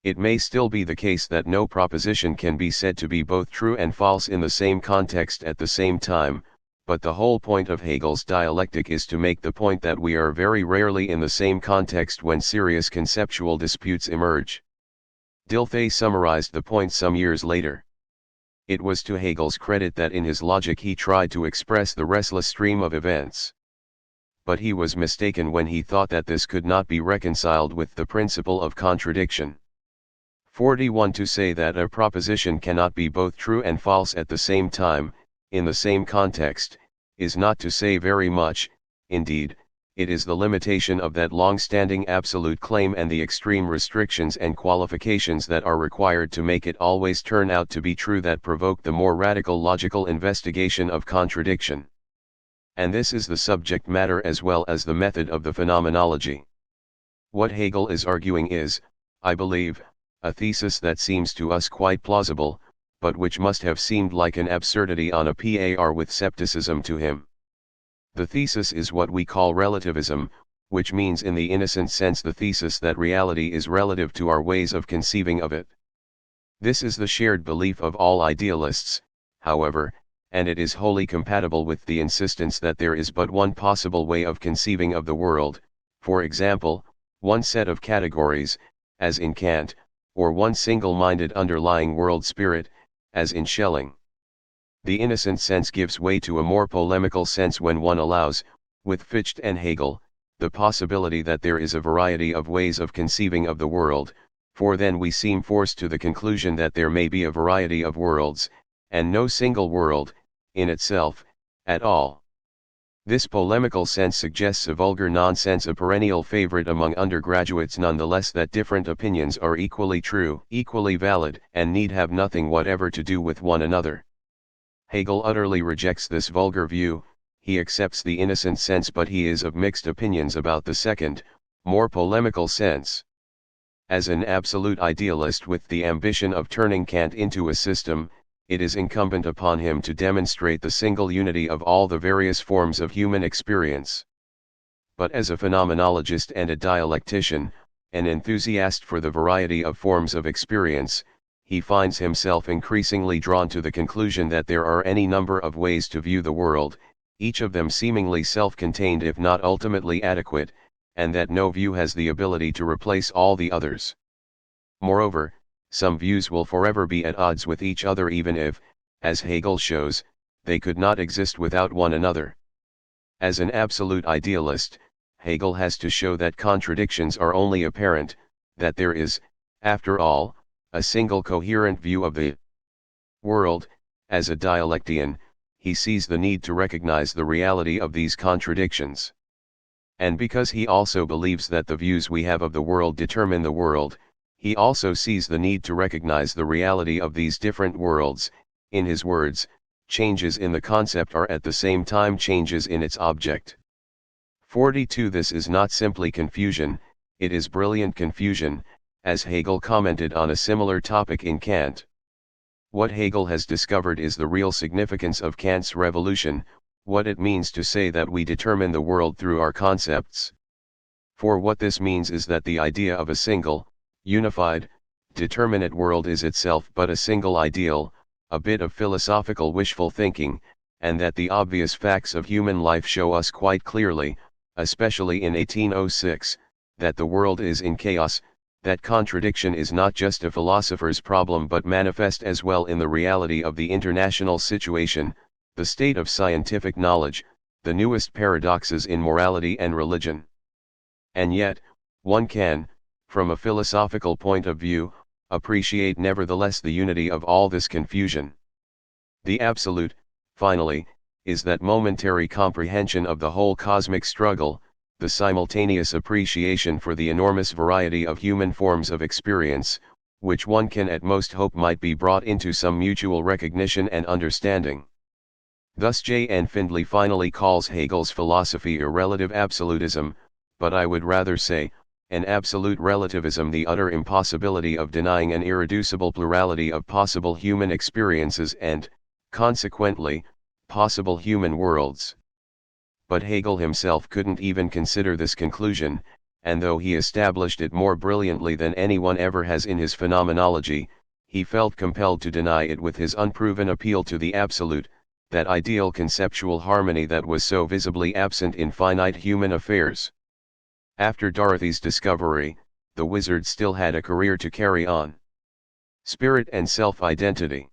Speaker 1: It may still be the case that no proposition can be said to be both true and false in the same context at the same time, but the whole point of Hegel's dialectic is to make the point that we are very rarely in the same context when serious conceptual disputes emerge. Dilthey summarized the point some years later. It was to Hegel's credit that in his logic he tried to express the restless stream of events. but he was mistaken when he thought that this could not be reconciled with the principle of contradiction. 41. To say that a proposition cannot be both true and false at the same time, in the same context, is not to say very much. Indeed, it is the limitation of that long-standing absolute claim and the extreme restrictions and qualifications that are required to make it always turn out to be true that provoke the more radical logical investigation of contradiction. And this is the subject matter as well as the method of the phenomenology. What Hegel is arguing is, I believe, a thesis that seems to us quite plausible, but which must have seemed like an absurdity on a par with scepticism to him. The thesis is what we call relativism, which means in the innocent sense the thesis that reality is relative to our ways of conceiving of it. This is the shared belief of all idealists, however, and it is wholly compatible with the insistence that there is but one possible way of conceiving of the world, for example, one set of categories, as in Kant, or one single-minded underlying world spirit, as in Schelling. The innocent sense gives way to a more polemical sense when one allows, with Fichte and Hegel, the possibility that there is a variety of ways of conceiving of the world, for then we seem forced to the conclusion that there may be a variety of worlds, and no single world, in itself, at all. This polemical sense suggests a vulgar nonsense, a perennial favorite among undergraduates, nonetheless, that different opinions are equally true, equally valid, and need have nothing whatever to do with one another. Hegel utterly rejects this vulgar view. He accepts the innocent sense, but he is of mixed opinions about the second, more polemical sense. As an absolute idealist with the ambition of turning Kant into a system, it is incumbent upon him to demonstrate the single unity of all the various forms of human experience. But as a phenomenologist and a dialectician, an enthusiast for the variety of forms of experience, he finds himself increasingly drawn to the conclusion that there are any number of ways to view the world, each of them seemingly self-contained if not ultimately adequate, and that no view has the ability to replace all the others. Moreover, some views will forever be at odds with each other even if, as Hegel shows, they could not exist without one another. As an absolute idealist, Hegel has to show that contradictions are only apparent, that there is, after all, a single coherent view of the world. As a dialectian, he sees the need to recognize the reality of these contradictions. And because he also believes that the views we have of the world determine the world, he also sees the need to recognize the reality of these different worlds. In his words, changes in the concept are at the same time changes in its object. 42. This is not simply confusion, it is brilliant confusion, as Hegel commented on a similar topic in Kant. What Hegel has discovered is the real significance of Kant's revolution, what it means to say that we determine the world through our concepts. For what this means is that the idea of a single, unified, determinate world is itself but a single ideal, a bit of philosophical wishful thinking, and that the obvious facts of human life show us quite clearly, especially in 1806, that the world is in chaos. That contradiction is not just a philosopher's problem but manifest as well in the reality of the international situation, the state of scientific knowledge, the newest paradoxes in morality and religion. And yet, one can, from a philosophical point of view, appreciate nevertheless the unity of all this confusion. The absolute, finally, is that momentary comprehension of the whole cosmic struggle, the simultaneous appreciation for the enormous variety of human forms of experience, which one can at most hope might be brought into some mutual recognition and understanding. Thus J. N. Findley finally calls Hegel's philosophy a relative absolutism, but I would rather say, an absolute relativism, the utter impossibility of denying an irreducible plurality of possible human experiences and, consequently, possible human worlds. But Hegel himself couldn't even consider this conclusion, and though he established it more brilliantly than anyone ever has in his phenomenology, he felt compelled to deny it with his unproven appeal to the absolute, that ideal conceptual harmony that was so visibly absent in finite human affairs. After Dorothy's discovery, the wizard still had a career to carry on. Spirit and self-identity.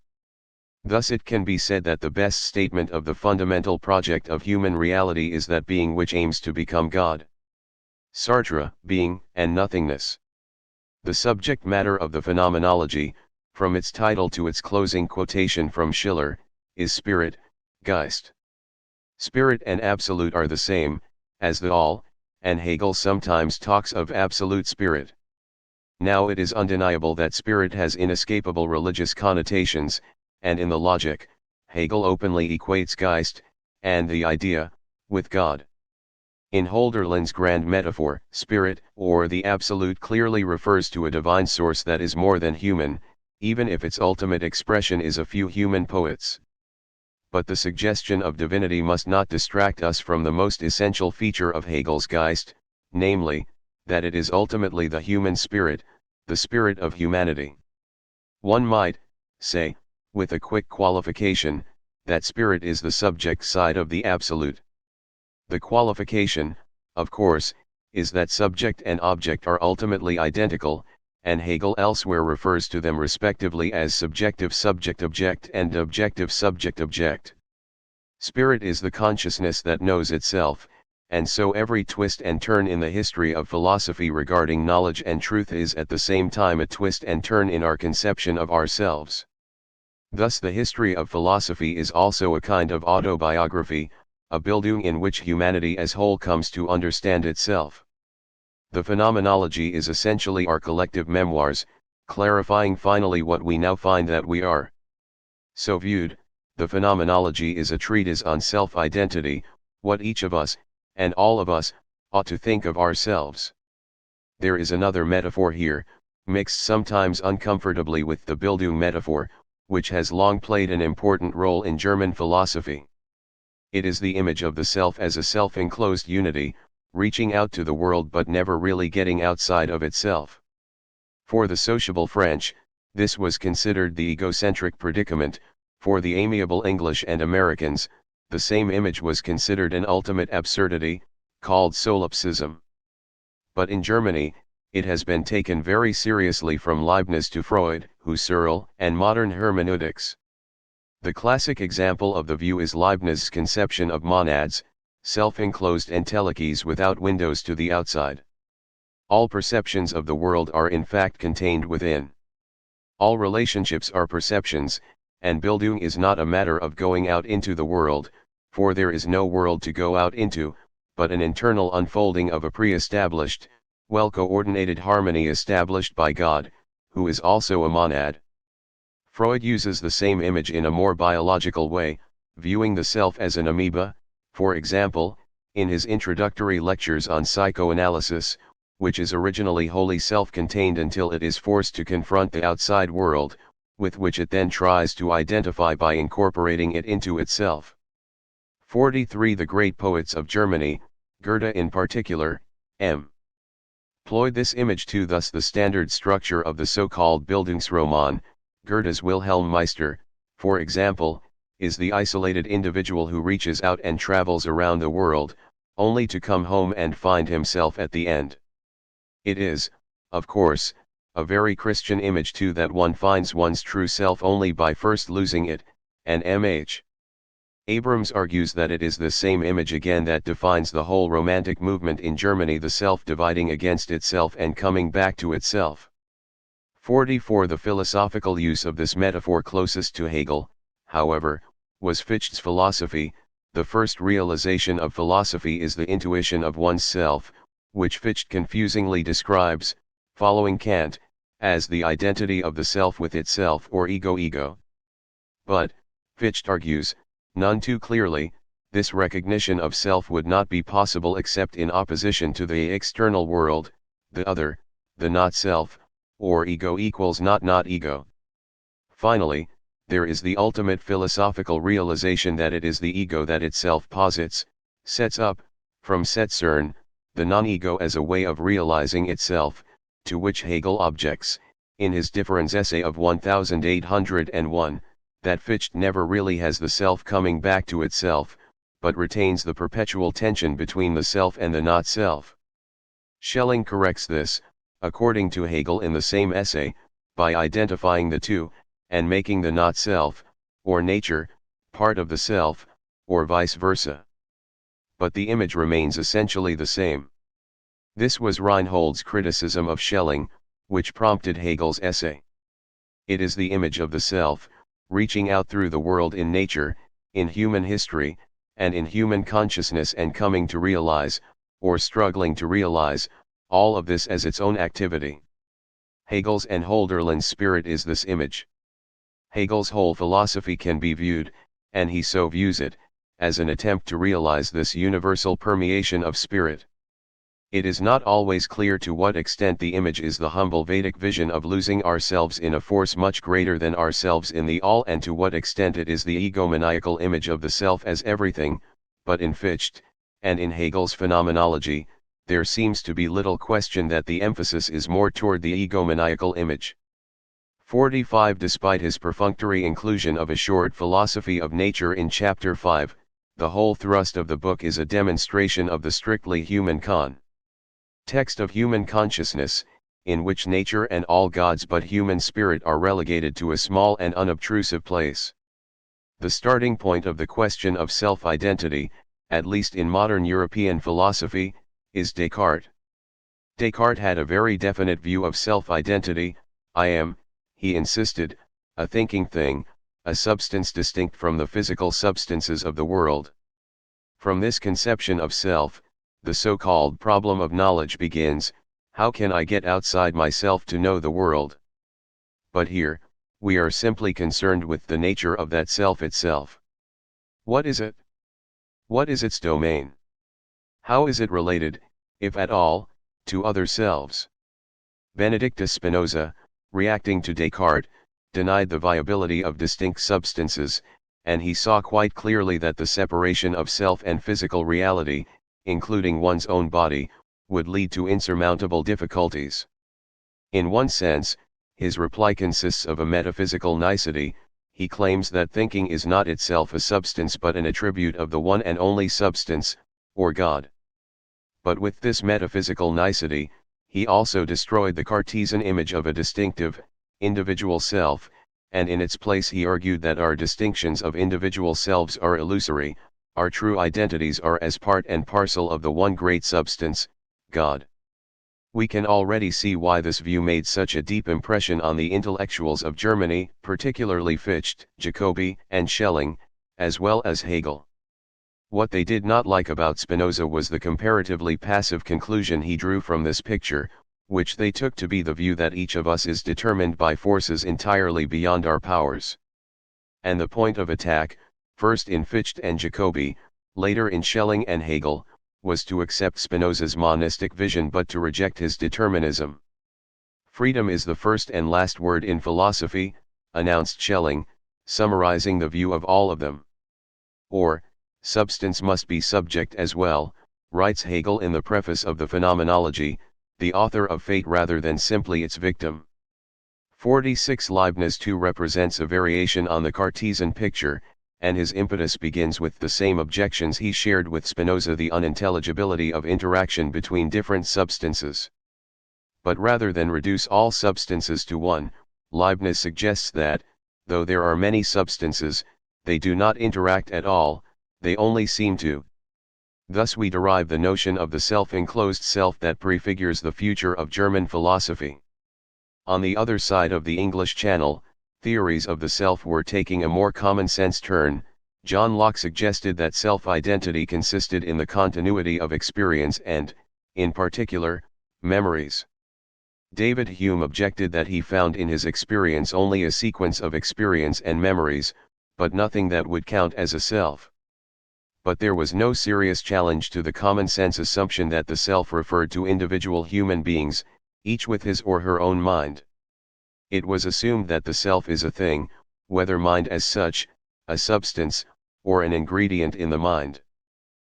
Speaker 1: Thus it can be said that the best statement of the fundamental project of human reality is that being which aims to become God. Sartre, being, and nothingness. The subject matter of the phenomenology, from its title to its closing quotation from Schiller, is spirit, Geist. Spirit and absolute are the same, as the all, and Hegel sometimes talks of absolute spirit. Now it is undeniable that spirit has inescapable religious connotations, and in the logic, Hegel openly equates Geist, and the idea, with God. In Hölderlin's grand metaphor, spirit, or the absolute clearly refers to a divine source that is more than human, even if its ultimate expression is a few human poets. But the suggestion of divinity must not distract us from the most essential feature of Hegel's Geist, namely, that it is ultimately the human spirit, the spirit of humanity. One might say, with a quick qualification, that spirit is the subject side of the absolute. The qualification, of course, is that subject and object are ultimately identical, and Hegel elsewhere refers to them respectively as subjective subject-object and objective subject-object. Spirit is the consciousness that knows itself, and so every twist and turn in the history of philosophy regarding knowledge and truth is at the same time a twist and turn in our conception of ourselves. Thus the history of philosophy is also a kind of autobiography, a Bildung in which humanity as whole comes to understand itself. The phenomenology is essentially our collective memoirs, clarifying finally what we now find that we are. So viewed, the phenomenology is a treatise on self-identity, what each of us, and all of us, ought to think of ourselves. There is another metaphor here, mixed sometimes uncomfortably with the Bildung metaphor, which has long played an important role in German philosophy. It is the image of the self as a self-enclosed unity, reaching out to the world but never really getting outside of itself. For the sociable French, this was considered the egocentric predicament. For the amiable English and Americans, the same image was considered an ultimate absurdity, called solipsism. But in Germany, it has been taken very seriously from Leibniz to Freud, Husserl, and modern hermeneutics. The classic example of the view is Leibniz's conception of monads, self-enclosed entelechies without windows to the outside. All perceptions of the world are in fact contained within. All relationships are perceptions, and Bildung is not a matter of going out into the world, for there is no world to go out into, but an internal unfolding of a pre-established, well-coordinated harmony established by God, who is also a monad. Freud uses the same image in a more biological way, viewing the self as an amoeba, for example, in his introductory lectures on psychoanalysis, which is originally wholly self-contained until it is forced to confront the outside world, with which it then tries to identify by incorporating it into itself. 43 The great poets of Germany, Goethe in particular, employed this image too. Thus the standard structure of the so-called Bildungsroman, Goethe's Wilhelm Meister, for example, is the isolated individual who reaches out and travels around the world, only to come home and find himself at the end. It is, of course, a very Christian image too that one finds one's true self only by first losing it, and M.H. Abrams argues that it is the same image again that defines the whole Romantic movement in Germany, the self dividing against itself and coming back to itself. 44 The philosophical use of this metaphor closest to Hegel, however, was Fichte's philosophy. The first realization of philosophy is the intuition of one's self, which Fichte confusingly describes, following Kant, as the identity of the self with itself or ego. But, Fichte argues, none too clearly, this recognition of self would not be possible except in opposition to the external world, the other, the not-self, or ego equals not ego. Finally, there is the ultimate philosophical realization that it is the ego that itself posits, sets up, from Setzern, the non-ego as a way of realizing itself, to which Hegel objects, in his Differenz essay of 1801, that Fichte never really has the self coming back to itself, but retains the perpetual tension between the self and the not-self. Schelling corrects this, according to Hegel in the same essay, by identifying the two, and making the not-self, or nature, part of the self, or vice versa. But the image remains essentially the same. This was Reinhold's criticism of Schelling, which prompted Hegel's essay. It is the image of the self, reaching out through the world in nature, in human history, and in human consciousness, and coming to realize, or struggling to realize, all of this as its own activity. Hegel's and Hölderlin's spirit is this image. Hegel's whole philosophy can be viewed, and he so views it, as an attempt to realize this universal permeation of spirit. It is not always clear to what extent the image is the humble Vedic vision of losing ourselves in a force much greater than ourselves in the all, and to what extent it is the egomaniacal image of the self as everything, but in Fichte, and in Hegel's phenomenology, there seems to be little question that the emphasis is more toward the egomaniacal image. 45. Despite his perfunctory inclusion of a short philosophy of nature in Chapter 5, the whole thrust of the book is a demonstration of the strictly human text of human consciousness, in which nature and all gods but human spirit are relegated to a small and unobtrusive place. The starting point of the question of self-identity, at least in modern European philosophy, is Descartes. Descartes had a very definite view of self-identity. I am, he insisted, a thinking thing, a substance distinct from the physical substances of the world. From this conception of self, the so-called problem of knowledge begins. How can I get outside myself to know the world? But here, we are simply concerned with the nature of that self itself. What is it? What is its domain? How is it related, if at all, to other selves? Benedictus Spinoza, reacting to Descartes, denied the viability of distinct substances, and he saw quite clearly that the separation of self and physical reality, including one's own body, would lead to insurmountable difficulties. In one sense, his reply consists of a metaphysical nicety. He claims that thinking is not itself a substance but an attribute of the one and only substance, or God. But with this metaphysical nicety, he also destroyed the Cartesian image of a distinctive, individual self, and in its place he argued that our distinctions of individual selves are illusory. Our true identities are as part and parcel of the one great substance, God. We can already see why this view made such a deep impression on the intellectuals of Germany, particularly Fichte, Jacobi, and Schelling, as well as Hegel. What they did not like about Spinoza was the comparatively passive conclusion he drew from this picture, which they took to be the view that each of us is determined by forces entirely beyond our powers. And the point of attack, first in Fichte and Jacobi, later in Schelling and Hegel, was to accept Spinoza's monistic vision but to reject his determinism. Freedom is the first and last word in philosophy, announced Schelling, summarizing the view of all of them. Or, substance must be subject as well, writes Hegel in the preface of the Phenomenology, the author of fate rather than simply its victim. 46. Leibniz too represents a variation on the Cartesian picture, and his impetus begins with the same objections he shared with Spinoza: the unintelligibility of interaction between different substances. But rather than reduce all substances to one, Leibniz suggests that, though there are many substances, they do not interact at all, they only seem to. Thus we derive the notion of the self-enclosed self that prefigures the future of German philosophy. On the other side of the English Channel, theories of the self were taking a more common-sense turn. John Locke suggested that self-identity consisted in the continuity of experience and, in particular, memories. David Hume objected that he found in his experience only a sequence of experience and memories, but nothing that would count as a self. But there was no serious challenge to the common-sense assumption that the self referred to individual human beings, each with his or her own mind. It was assumed that the self is a thing, whether mind as such, a substance, or an ingredient in the mind.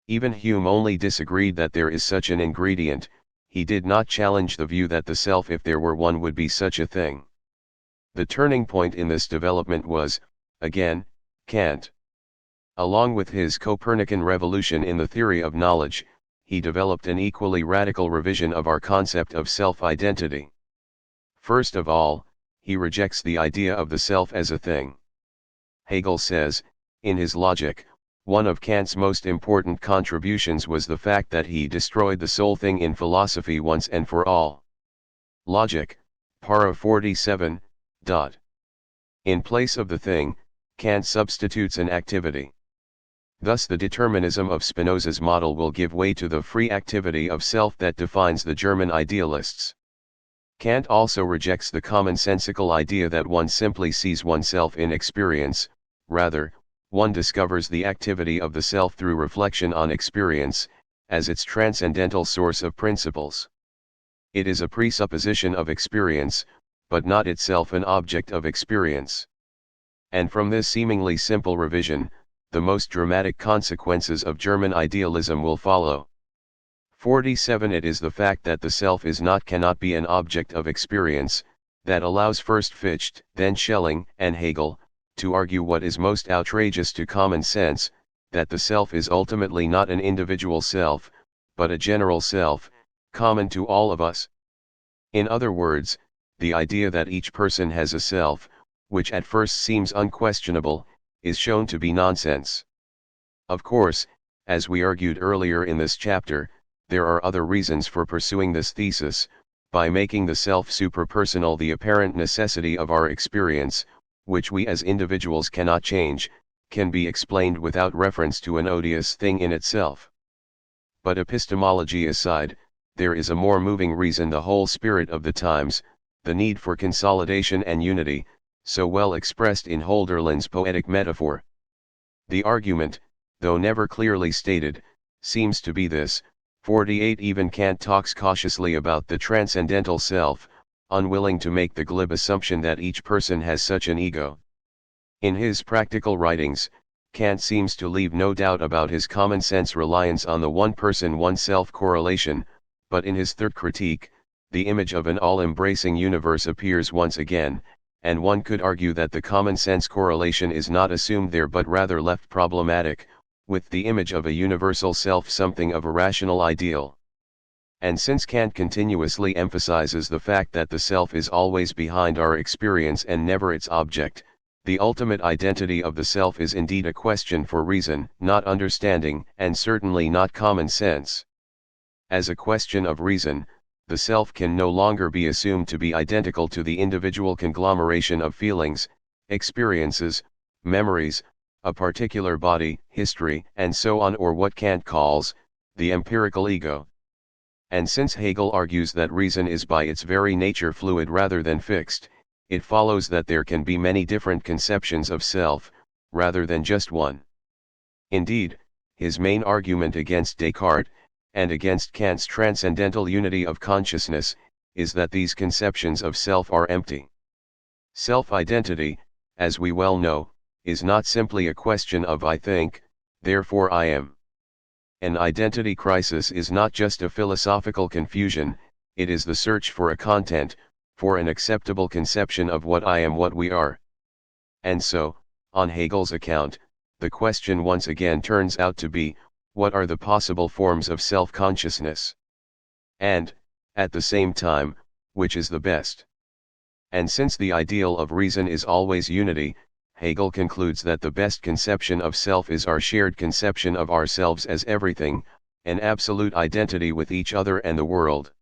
Speaker 1: Even Hume only disagreed that there is such an ingredient. He did not challenge the view that the self, if there were one, would be such a thing. The turning point in this development was, again, Kant. Along with his Copernican revolution in the theory of knowledge, he developed an equally radical revision of our concept of self-identity. First of all, he rejects the idea of the self as a thing. Hegel says, in his Logic, one of Kant's most important contributions was the fact that he destroyed the sole thing in philosophy once and for all. Logic, para 47. In place of the thing, Kant substitutes an activity. Thus the determinism of Spinoza's model will give way to the free activity of self that defines the German idealists. Kant also rejects the commonsensical idea that one simply sees oneself in experience, rather, one discovers the activity of the self through reflection on experience, as its transcendental source of principles. It is a presupposition of experience, but not itself an object of experience. And from this seemingly simple revision, the most dramatic consequences of German idealism will follow. 47. It is the fact that the self cannot be an object of experience, that allows first Fichte, then Schelling, and Hegel, to argue what is most outrageous to common sense, that the self is ultimately not an individual self, but a general self, common to all of us. In other words, the idea that each person has a self, which at first seems unquestionable, is shown to be nonsense. Of course, as we argued earlier in this chapter, there are other reasons for pursuing this thesis, by making the self superpersonal the apparent necessity of our experience, which we as individuals cannot change, can be explained without reference to an odious thing in itself. But epistemology aside, there is a more moving reason: the whole spirit of the times, the need for consolidation and unity, so well expressed in Hölderlin's poetic metaphor. The argument, though never clearly stated, seems to be this. 48. Even Kant talks cautiously about the transcendental self, unwilling to make the glib assumption that each person has such an ego. In his practical writings, Kant seems to leave no doubt about his common-sense reliance on the one-person one-self correlation, but in his third critique, the image of an all-embracing universe appears once again, and one could argue that the common-sense correlation is not assumed there but rather left problematic, with the image of a universal self something of a rational ideal. And since Kant continuously emphasizes the fact that the self is always behind our experience and never its object, the ultimate identity of the self is indeed a question for reason, not understanding, and certainly not common sense. As a question of reason, the self can no longer be assumed to be identical to the individual conglomeration of feelings, experiences, memories, a particular body, history, and so on, or what Kant calls the empirical ego. And since Hegel argues that reason is by its very nature fluid rather than fixed, it follows that there can be many different conceptions of self, rather than just one. Indeed, his main argument against Descartes, and against Kant's transcendental unity of consciousness, is that these conceptions of self are empty. Self-identity, as we well know, is not simply a question of I think, therefore I am. An identity crisis is not just a philosophical confusion, it is the search for a content, for an acceptable conception of what I am, what we are. And so, on Hegel's account, the question once again turns out to be, what are the possible forms of self-consciousness? And, at the same time, which is the best? And since the ideal of reason is always unity, Hegel concludes that the best conception of self is our shared conception of ourselves as everything, an absolute identity with each other and the world.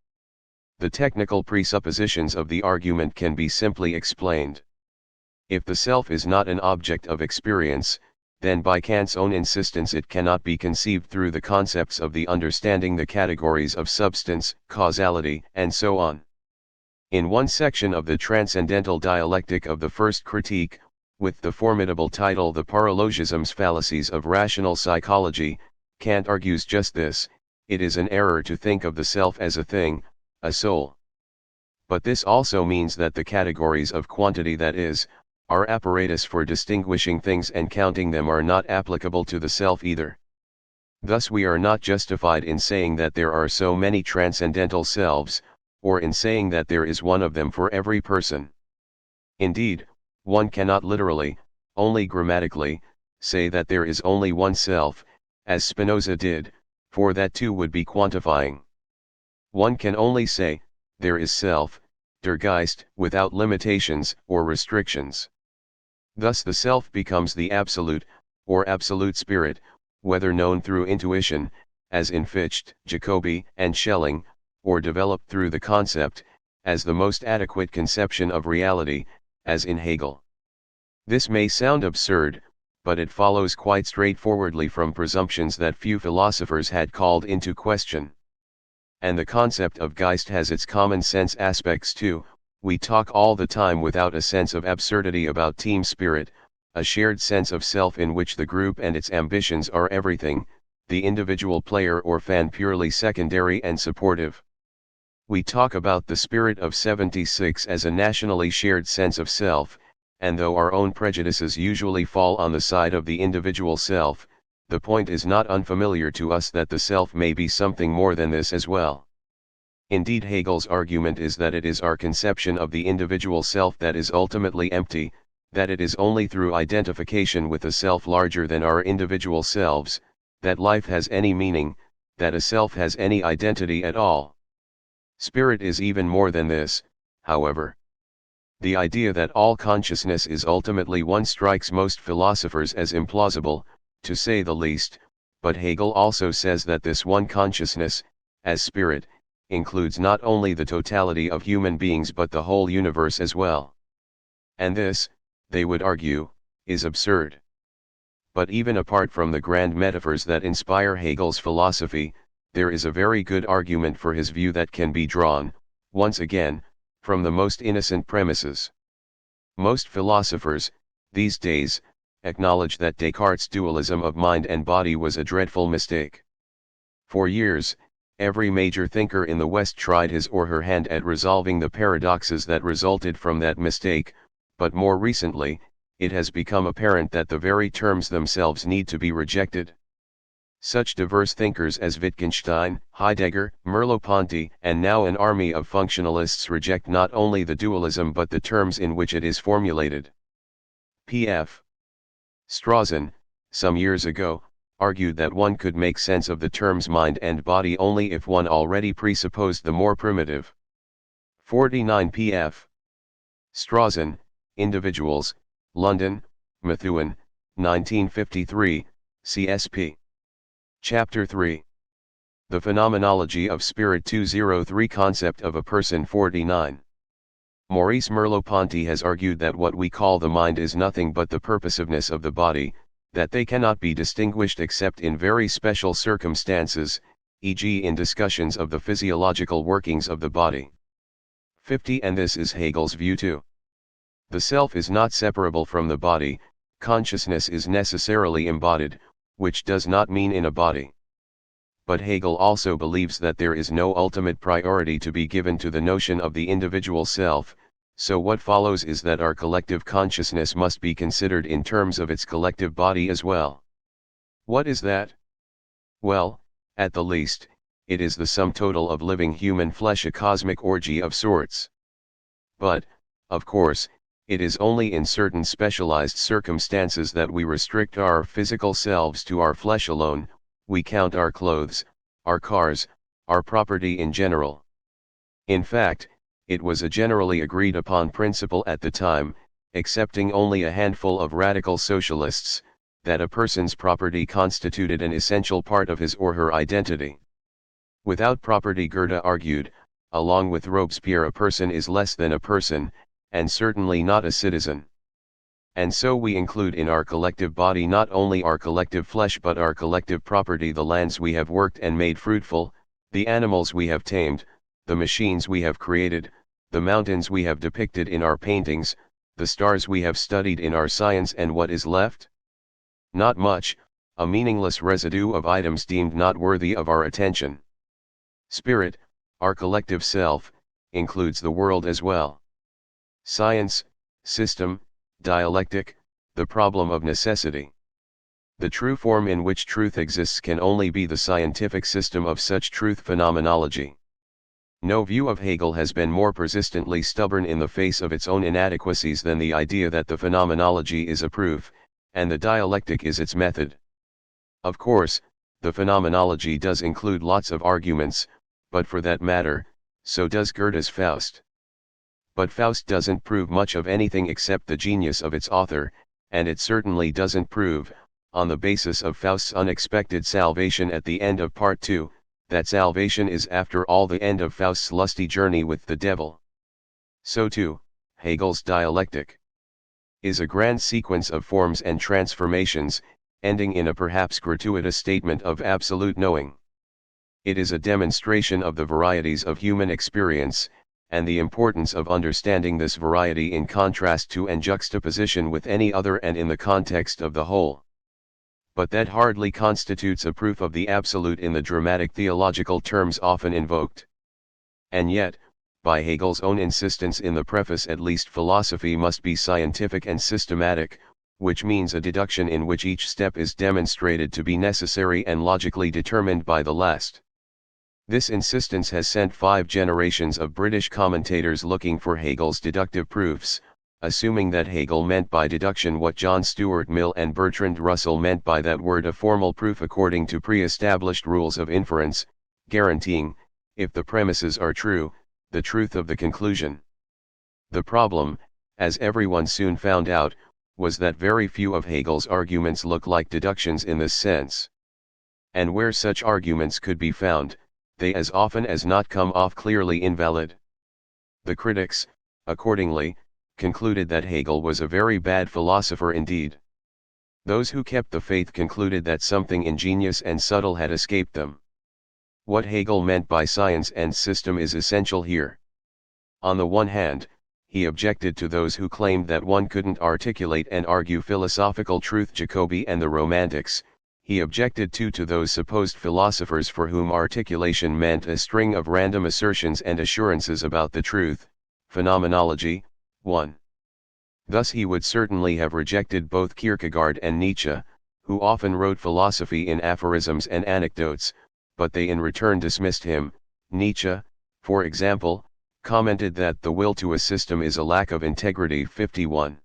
Speaker 1: The technical presuppositions of the argument can be simply explained. If the self is not an object of experience, then by Kant's own insistence it cannot be conceived through the concepts of the understanding, the categories of substance, causality, and so on. In one section of the Transcendental Dialectic of the First Critique, with the formidable title The Paralogism's Fallacies of Rational Psychology, Kant argues just this: it is an error to think of the self as a thing, a soul. But this also means that the categories of quantity, that is, our apparatus for distinguishing things and counting them, are not applicable to the self either. Thus we are not justified in saying that there are so many transcendental selves, or in saying that there is one of them for every person. Indeed, one cannot literally, only grammatically, say that there is only one self, as Spinoza did, for that too would be quantifying. One can only say, there is self, der Geist, without limitations or restrictions. Thus the self becomes the absolute, or absolute spirit, whether known through intuition, as in Fichte, Jacobi, and Schelling, or developed through the concept, as the most adequate conception of reality, as in Hegel. This may sound absurd, but it follows quite straightforwardly from presumptions that few philosophers had called into question. And the concept of Geist has its common sense aspects too. We talk all the time without a sense of absurdity about team spirit, a shared sense of self in which the group and its ambitions are everything, the individual player or fan purely secondary and supportive. We talk about the spirit of 76 as a nationally shared sense of self, and though our own prejudices usually fall on the side of the individual self, the point is not unfamiliar to us that the self may be something more than this as well. Indeed, Hegel's argument is that it is our conception of the individual self that is ultimately empty, that it is only through identification with a self larger than our individual selves, that life has any meaning, that a self has any identity at all. Spirit is even more than this, however. The idea that all consciousness is ultimately one strikes most philosophers as implausible, to say the least, but Hegel also says that this one consciousness, as spirit, includes not only the totality of human beings but the whole universe as well. And this, they would argue, is absurd. But even apart from the grand metaphors that inspire Hegel's philosophy, there is a very good argument for his view that can be drawn, once again, from the most innocent premises. Most philosophers, these days, acknowledge that Descartes' dualism of mind and body was a dreadful mistake. For years, every major thinker in the West tried his or her hand at resolving the paradoxes that resulted from that mistake, but more recently, it has become apparent that the very terms themselves need to be rejected. Such diverse thinkers as Wittgenstein, Heidegger, Merleau-Ponty, and now an army of functionalists reject not only the dualism but the terms in which it is formulated. P.F. Strawson, some years ago, argued that one could make sense of the terms mind and body only if one already presupposed the more primitive. 49 P.F. Strawson, Individuals, London, Methuen, 1953, CSP. Chapter 3. The Phenomenology of Spirit 203 Concept of a Person 49. Maurice Merleau-Ponty has argued that what we call the mind is nothing but the purposiveness of the body, that they cannot be distinguished except in very special circumstances, e.g. in discussions of the physiological workings of the body. 50 And this is Hegel's view too. The self is not separable from the body, consciousness is necessarily embodied, which does not mean in a body. But Hegel also believes that there is no ultimate priority to be given to the notion of the individual self, so what follows is that our collective consciousness must be considered in terms of its collective body as well. What is that? Well, at the least, it is the sum total of living human flesh, a cosmic orgy of sorts. But, of course, it is only in certain specialized circumstances that we restrict our physical selves to our flesh alone. We count our clothes, our cars, our property in general. In fact, it was a generally agreed upon principle at the time, excepting only a handful of radical socialists, that a person's property constituted an essential part of his or her identity. Without property, Goethe argued, along with Robespierre, a person is less than a person, and certainly not a citizen. And so we include in our collective body not only our collective flesh but our collective property, the lands we have worked and made fruitful, the animals we have tamed, the machines we have created, the mountains we have depicted in our paintings, the stars we have studied in our science. And what is left? Not much, a meaningless residue of items deemed not worthy of our attention. Spirit, our collective self, includes the world as well. Science, system, dialectic, the problem of necessity. The true form in which truth exists can only be the scientific system of such truth phenomenology. No view of Hegel has been more persistently stubborn in the face of its own inadequacies than the idea that the phenomenology is a proof, and the dialectic is its method. Of course, the phenomenology does include lots of arguments, but for that matter, so does Goethe's Faust. But Faust doesn't prove much of anything except the genius of its author, and it certainly doesn't prove, on the basis of Faust's unexpected salvation at the end of Part 2, that salvation is after all the end of Faust's lusty journey with the devil. So too, Hegel's dialectic is a grand sequence of forms and transformations, ending in a perhaps gratuitous statement of absolute knowing. It is a demonstration of the varieties of human experience, and the importance of understanding this variety in contrast to and juxtaposition with any other and in the context of the whole. But that hardly constitutes a proof of the absolute in the dramatic theological terms often invoked. And yet, by Hegel's own insistence in the preface, at least philosophy must be scientific and systematic, which means a deduction in which each step is demonstrated to be necessary and logically determined by the last. This insistence has sent 5 generations of British commentators looking for Hegel's deductive proofs, assuming that Hegel meant by deduction what John Stuart Mill and Bertrand Russell meant by that word, a formal proof according to pre-established rules of inference, guaranteeing, if the premises are true, the truth of the conclusion. The problem, as everyone soon found out, was that very few of Hegel's arguments look like deductions in this sense. And where such arguments could be found, they as often as not come off clearly invalid. The critics, accordingly, concluded that Hegel was a very bad philosopher indeed. Those who kept the faith concluded that something ingenious and subtle had escaped them. What Hegel meant by science and system is essential here. On the one hand, he objected to those who claimed that one couldn't articulate and argue philosophical truth, Jacobi and the Romantics. He objected too to those supposed philosophers for whom articulation meant a string of random assertions and assurances about the truth, phenomenology. 1. Thus he would certainly have rejected both Kierkegaard and Nietzsche, who often wrote philosophy in aphorisms and anecdotes, but they in return dismissed him. Nietzsche, for example, commented that the will to a system is a lack of integrity. 51.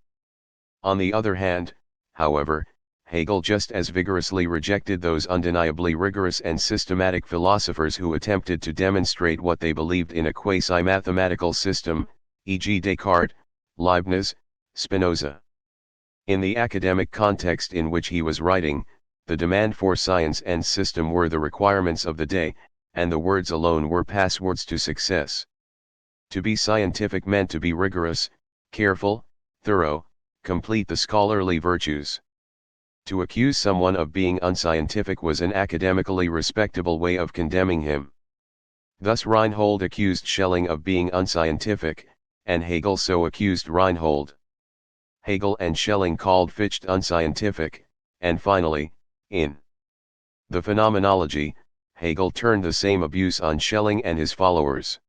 Speaker 1: On the other hand, however, Hegel just as vigorously rejected those undeniably rigorous and systematic philosophers who attempted to demonstrate what they believed in a quasi-mathematical system, e.g. Descartes, Leibniz, Spinoza. In the academic context in which he was writing, the demand for science and system were the requirements of the day, and the words alone were passwords to success. To be scientific meant to be rigorous, careful, thorough, complete the scholarly virtues. To accuse someone of being unscientific was an academically respectable way of condemning him. Thus Reinhold accused Schelling of being unscientific, and Hegel so accused Reinhold. Hegel and Schelling called Fichte unscientific, and finally, in the Phenomenology, Hegel turned the same abuse on Schelling and his followers.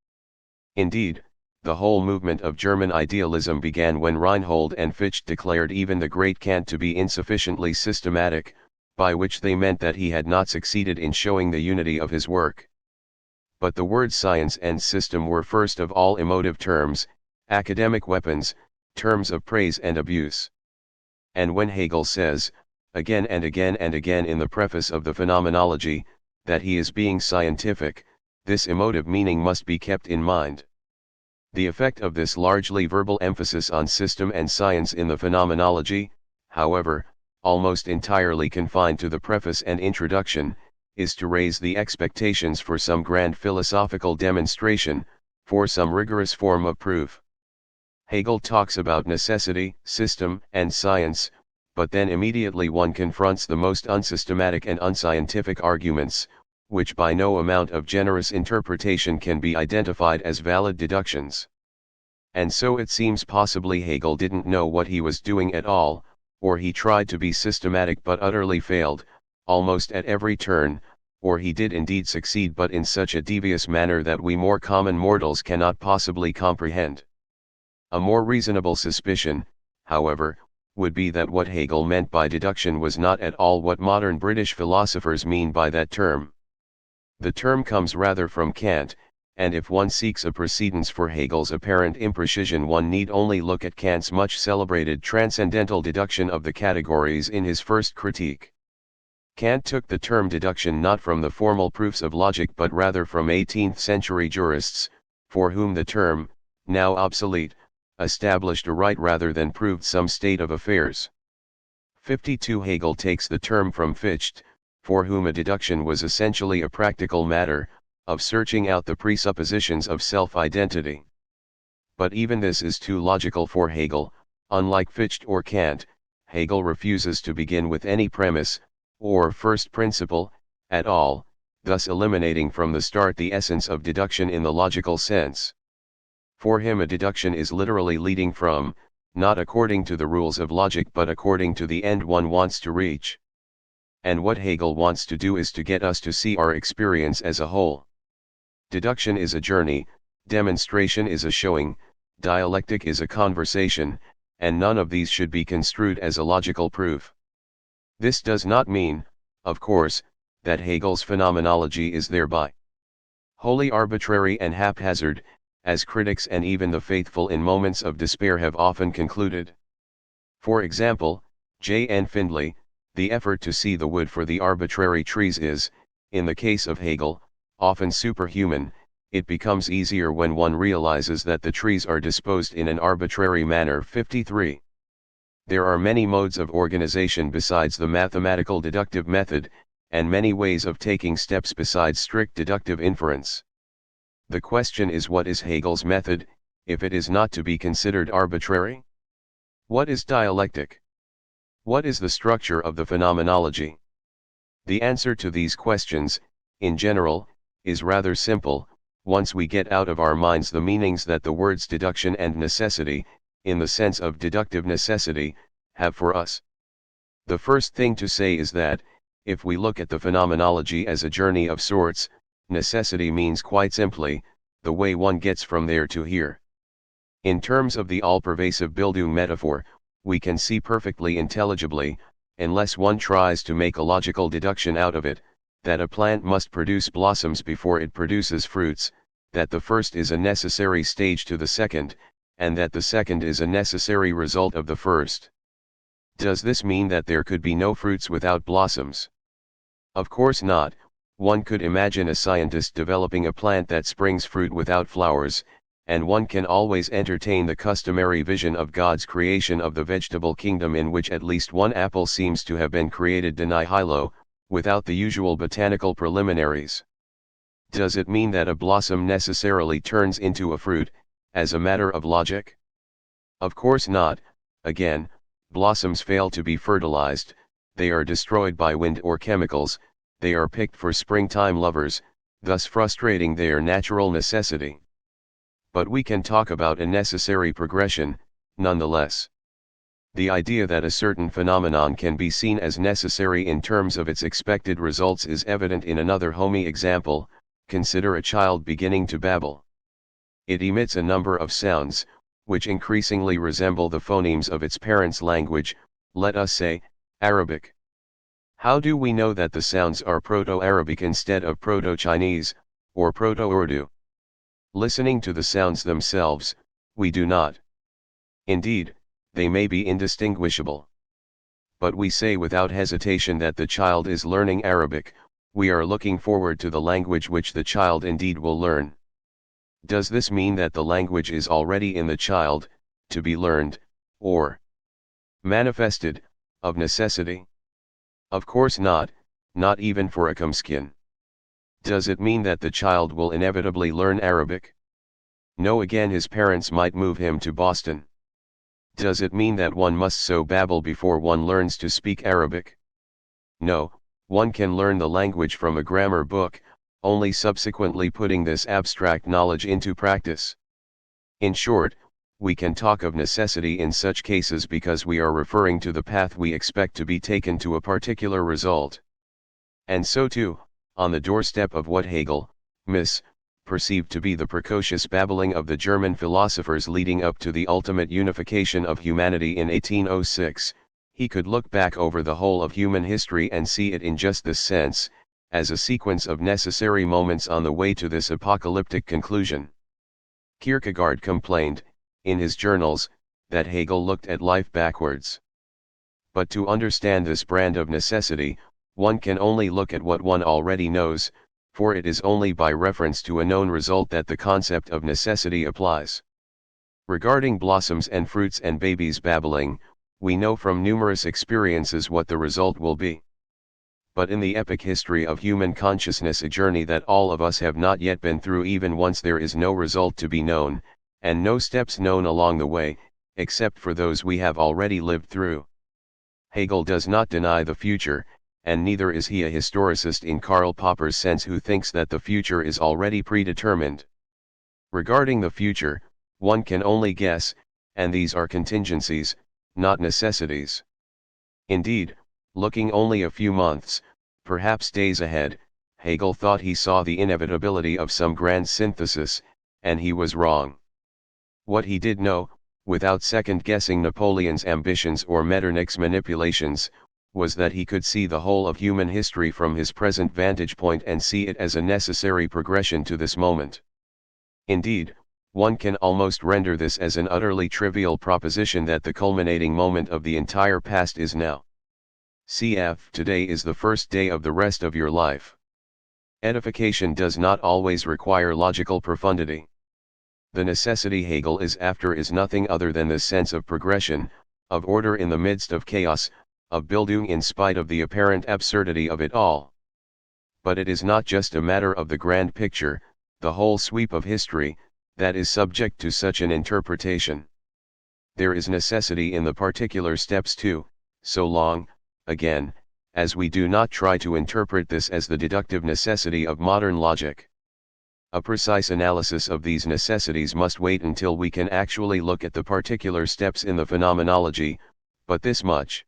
Speaker 1: Indeed, the whole movement of German idealism began when Reinhold and Fichte declared even the great Kant to be insufficiently systematic, by which they meant that he had not succeeded in showing the unity of his work. But the words science and system were first of all emotive terms, academic weapons, terms of praise and abuse. And when Hegel says, again and again and again in the preface of the Phenomenology, that he is being scientific, this emotive meaning must be kept in mind. The effect of this largely verbal emphasis on system and science in the Phenomenology, however, almost entirely confined to the preface and introduction, is to raise the expectations for some grand philosophical demonstration, for some rigorous form of proof. Hegel talks about necessity, system, and science, but then immediately one confronts the most unsystematic and unscientific arguments, which by no amount of generous interpretation can be identified as valid deductions. And so it seems possibly Hegel didn't know what he was doing at all, or he tried to be systematic but utterly failed, almost at every turn, or he did indeed succeed but in such a devious manner that we more common mortals cannot possibly comprehend. A more reasonable suspicion, however, would be that what Hegel meant by deduction was not at all what modern British philosophers mean by that term. The term comes rather from Kant, and if one seeks a precedence for Hegel's apparent imprecision, one need only look at Kant's much celebrated transcendental deduction of the categories in his first Critique. Kant took the term deduction not from the formal proofs of logic but rather from 18th-century jurists, for whom the term, now obsolete, established a right rather than proved some state of affairs. 52 Hegel takes the term from Fichte, for whom a deduction was essentially a practical matter, of searching out the presuppositions of self-identity. But even this is too logical for Hegel. Unlike Fichte or Kant, Hegel refuses to begin with any premise, or first principle, at all, thus eliminating from the start the essence of deduction in the logical sense. For him a deduction is literally leading from, not according to the rules of logic but according to the end one wants to reach. And what Hegel wants to do is to get us to see our experience as a whole. Deduction is a journey, demonstration is a showing, dialectic is a conversation, and none of these should be construed as a logical proof. This does not mean, of course, that Hegel's phenomenology is thereby wholly arbitrary and haphazard, as critics and even the faithful in moments of despair have often concluded. For example, J. N. Findlay, the effort to see the wood for the arbitrary trees is, in the case of Hegel, often superhuman. It becomes easier when one realizes that the trees are disposed in an arbitrary manner. 53. There are many modes of organization besides the mathematical deductive method, and many ways of taking steps besides strict deductive inference. The question is, what is Hegel's method, if it is not to be considered arbitrary? What is dialectic? What is the structure of the phenomenology? The answer to these questions, in general, is rather simple, once we get out of our minds the meanings that the words deduction and necessity, in the sense of deductive necessity, have for us. The first thing to say is that, if we look at the phenomenology as a journey of sorts, necessity means quite simply, the way one gets from there to here. In terms of the all-pervasive Bildung metaphor, we can see perfectly intelligibly, unless one tries to make a logical deduction out of it, that a plant must produce blossoms before it produces fruits, that the first is a necessary stage to the second, and that the second is a necessary result of the first. Does this mean that there could be no fruits without blossoms? Of course not. One could imagine a scientist developing a plant that springs fruit without flowers, and one can always entertain the customary vision of God's creation of the vegetable kingdom in which at least one apple seems to have been created de nihilo, without the usual botanical preliminaries. Does it mean that a blossom necessarily turns into a fruit, as a matter of logic? Of course not. Again, blossoms fail to be fertilized, they are destroyed by wind or chemicals, they are picked for springtime lovers, thus frustrating their natural necessity. But we can talk about a necessary progression, nonetheless. The idea that a certain phenomenon can be seen as necessary in terms of its expected results is evident in another homey example. Consider a child beginning to babble. It emits a number of sounds, which increasingly resemble the phonemes of its parent's language, let us say, Arabic. How do we know that the sounds are Proto-Arabic instead of Proto-Chinese, or Proto-Urdu? Listening to the sounds themselves, we do not. Indeed, they may be indistinguishable. But we say without hesitation that the child is learning Arabic. We are looking forward to the language which the child indeed will learn. Does this mean that the language is already in the child, to be learned, or manifested, of necessity? Of course not, not even for a Kumskin. Does it mean that the child will inevitably learn Arabic? No, again his parents might move him to Boston. Does it mean that one must so babble before one learns to speak Arabic? No. One can learn the language from a grammar book, only subsequently putting this abstract knowledge into practice. In short, we can talk of necessity in such cases because we are referring to the path we expect to be taken to a particular result. And so too, on the doorstep of what Hegel, perceived to be the precocious babbling of the German philosophers leading up to the ultimate unification of humanity in 1806, he could look back over the whole of human history and see it in just this sense, as a sequence of necessary moments on the way to this apocalyptic conclusion. Kierkegaard complained, in his journals, that Hegel looked at life backwards. But to understand this brand of necessity, one can only look at what one already knows, for it is only by reference to a known result that the concept of necessity applies. Regarding blossoms and fruits and babies babbling, we know from numerous experiences what the result will be. But in the epic history of human consciousness, a journey that all of us have not yet been through, even once, there is no result to be known, and no steps known along the way, except for those we have already lived through. Hegel does not deny the future, and neither is he a historicist in Karl Popper's sense who thinks that the future is already predetermined. Regarding the future, one can only guess, and these are contingencies, not necessities. Indeed, looking only a few months, perhaps days ahead, Hegel thought he saw the inevitability of some grand synthesis, and he was wrong. What he did know, without second-guessing Napoleon's ambitions or Metternich's manipulations, was that he could see the whole of human history from his present vantage point and see it as a necessary progression to this moment. Indeed, one can almost render this as an utterly trivial proposition that the culminating moment of the entire past is now. Cf. Today is the first day of the rest of your life. Edification does not always require logical profundity. The necessity Hegel is after is nothing other than this sense of progression, of order in the midst of chaos, of Bildung in spite of the apparent absurdity of it all. But it is not just a matter of the grand picture, the whole sweep of history, that is subject to such an interpretation. There is necessity in the particular steps too, so long, again, as we do not try to interpret this as the deductive necessity of modern logic. A precise analysis of these necessities must wait until we can actually look at the particular steps in the phenomenology, but this much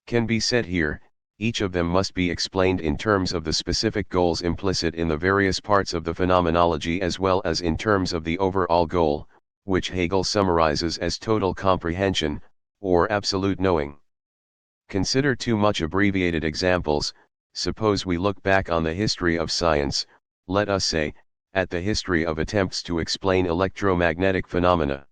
Speaker 1: can be said here: each of them must be explained in terms of the specific goals implicit in the various parts of the phenomenology, as well as in terms of the overall goal, which Hegel summarizes as total comprehension, or absolute knowing. Consider two much abbreviated examples. Suppose we look back on the history of science, let us say, at the history of attempts to explain electromagnetic phenomena.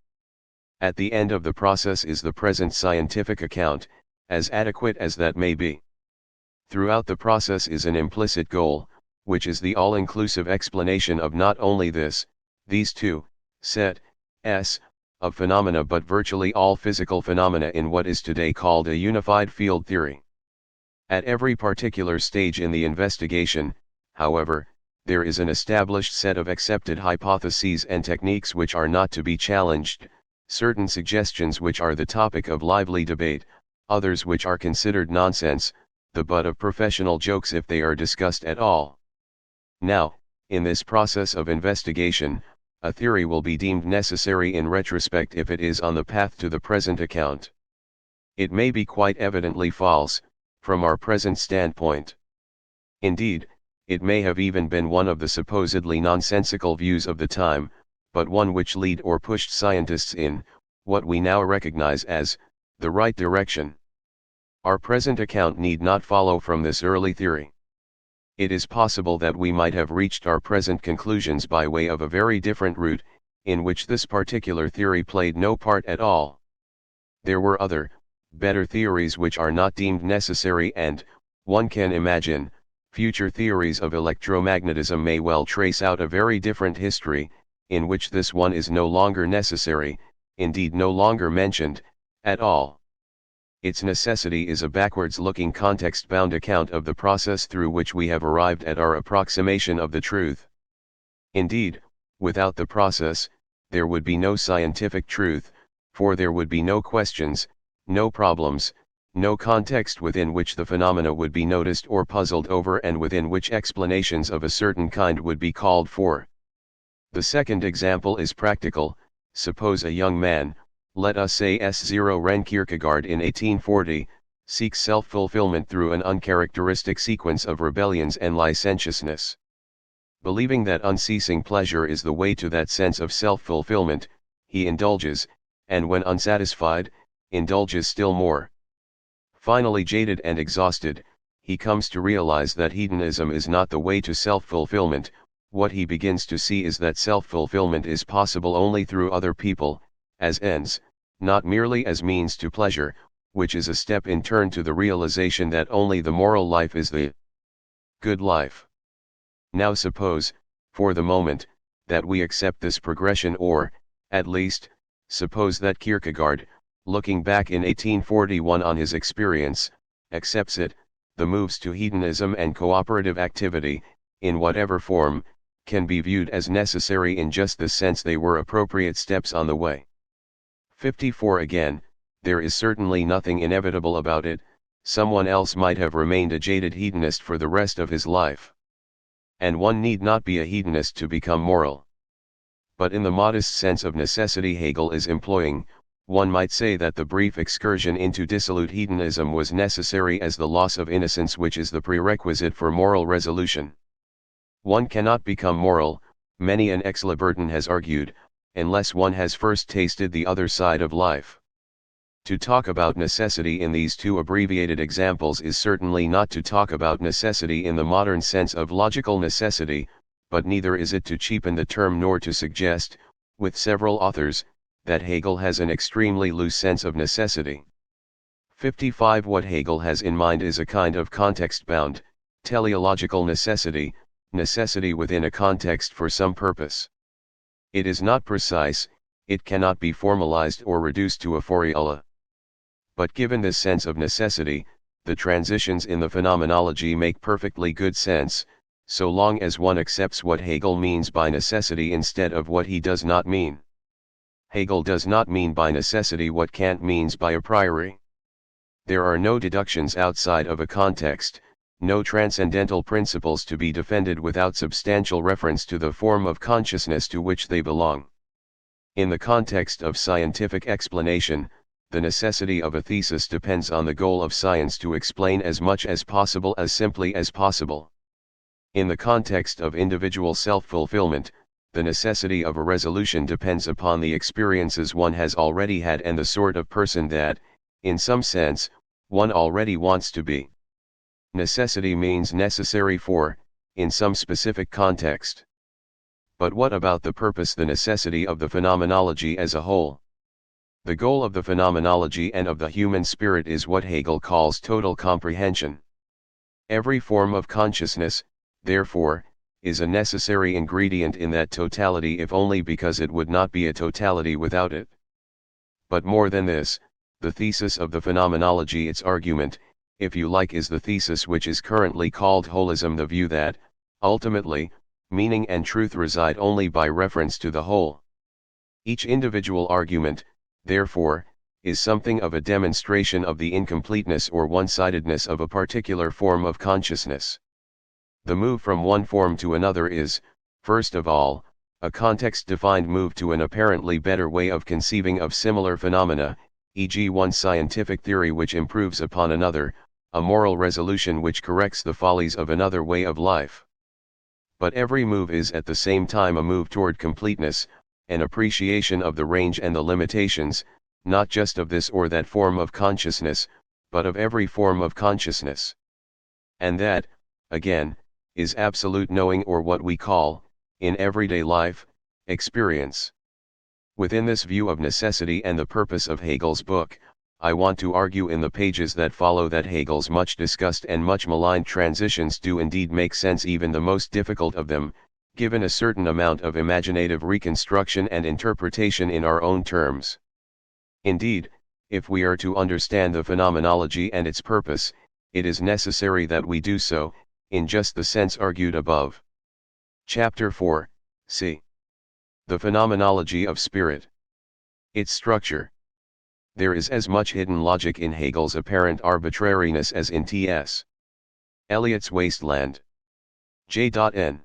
Speaker 1: At the end of the process is the present scientific account, as adequate as that may be. Throughout the process is an implicit goal, which is the all-inclusive explanation of not only these two sets of phenomena, but virtually all physical phenomena in what is today called a unified field theory. At every particular stage in the investigation, however, there is an established set of accepted hypotheses and techniques which are not to be challenged, certain suggestions which are the topic of lively debate, others which are considered nonsense, the butt of professional jokes if they are discussed at all. Now, in this process of investigation, a theory will be deemed necessary in retrospect if it is on the path to the present account. It may be quite evidently false, from our present standpoint. Indeed, it may have even been one of the supposedly nonsensical views of the time, but one which led or pushed scientists in what we now recognize as the right direction. Our present account need not follow from this early theory. It is possible that we might have reached our present conclusions by way of a very different route, in which this particular theory played no part at all. There were other, better theories which are not deemed necessary, and, one can imagine, future theories of electromagnetism may well trace out a very different history, in which this one is no longer necessary, indeed no longer mentioned, at all. Its necessity is a backwards-looking context-bound account of the process through which we have arrived at our approximation of the truth. Indeed, without the process, there would be no scientific truth, for there would be no questions, no problems, no context within which the phenomena would be noticed or puzzled over, and within which explanations of a certain kind would be called for. The second example is practical. Suppose a young man, let us say Søren Kierkegaard in 1840, seeks self-fulfillment through an uncharacteristic sequence of rebellions and licentiousness. Believing that unceasing pleasure is the way to that sense of self-fulfillment, he indulges, and when unsatisfied, indulges still more. Finally, jaded and exhausted, he comes to realize that hedonism is not the way to self-fulfillment. What he begins to see is that self-fulfillment is possible only through other people, as ends, not merely as means to pleasure, which is a step in turn to the realization that only the moral life is the good life. Now suppose, for the moment, that we accept this progression, or, at least, suppose that Kierkegaard, looking back in 1841 on his experience, accepts it, the moves to hedonism and cooperative activity, in whatever form, can be viewed as necessary in just the sense they were appropriate steps on the way. 54 Again, there is certainly nothing inevitable about it. Someone else might have remained a jaded hedonist for the rest of his life. And one need not be a hedonist to become moral. But in the modest sense of necessity Hegel is employing, one might say that the brief excursion into dissolute hedonism was necessary as the loss of innocence which is the prerequisite for moral resolution. One cannot become moral, many an ex-libertine has argued, unless one has first tasted the other side of life. To talk about necessity in these two abbreviated examples is certainly not to talk about necessity in the modern sense of logical necessity, but neither is it to cheapen the term nor to suggest, with several authors, that Hegel has an extremely loose sense of necessity. 55 What Hegel has in mind is a kind of context-bound, teleological necessity, necessity within a context for some purpose. It is not precise, it cannot be formalized or reduced to a formula. But given this sense of necessity, the transitions in the phenomenology make perfectly good sense, so long as one accepts what Hegel means by necessity instead of what he does not mean. Hegel does not mean by necessity what Kant means by a priori. There are no deductions outside of a context, no transcendental principles to be defended without substantial reference to the form of consciousness to which they belong. In the context of scientific explanation, the necessity of a thesis depends on the goal of science to explain as much as possible as simply as possible. In the context of individual self-fulfillment, the necessity of a resolution depends upon the experiences one has already had and the sort of person that, in some sense, one already wants to be. Necessity means necessary for, in some specific context. But what about the purpose, the necessity of the phenomenology as a whole? The goal of the phenomenology and of the human spirit is what Hegel calls total comprehension. Every form of consciousness, therefore, is a necessary ingredient in that totality, if only because it would not be a totality without it. But more than this, the thesis of the phenomenology, its argument, if you like, is the thesis which is currently called holism, the view that, ultimately, meaning and truth reside only by reference to the whole. Each individual argument, therefore, is something of a demonstration of the incompleteness or one-sidedness of a particular form of consciousness. The move from one form to another is, first of all, a context-defined move to an apparently better way of conceiving of similar phenomena, e.g. one scientific theory which improves upon another, a moral resolution which corrects the follies of another way of life. But every move is at the same time a move toward completeness, an appreciation of the range and the limitations, not just of this or that form of consciousness, but of every form of consciousness. And that, again, is absolute knowing, or what we call, in everyday life, experience. Within this view of necessity and the purpose of Hegel's book, I want to argue in the pages that follow that Hegel's much discussed and much maligned transitions do indeed make sense, even the most difficult of them, given a certain amount of imaginative reconstruction and interpretation in our own terms. Indeed, if we are to understand the phenomenology and its purpose, it is necessary that we do so, in just the sense argued above. Chapter 4, c. The phenomenology of spirit. Its structure. There is as much hidden logic in Hegel's apparent arbitrariness as in T.S. Eliot's wasteland. J.N.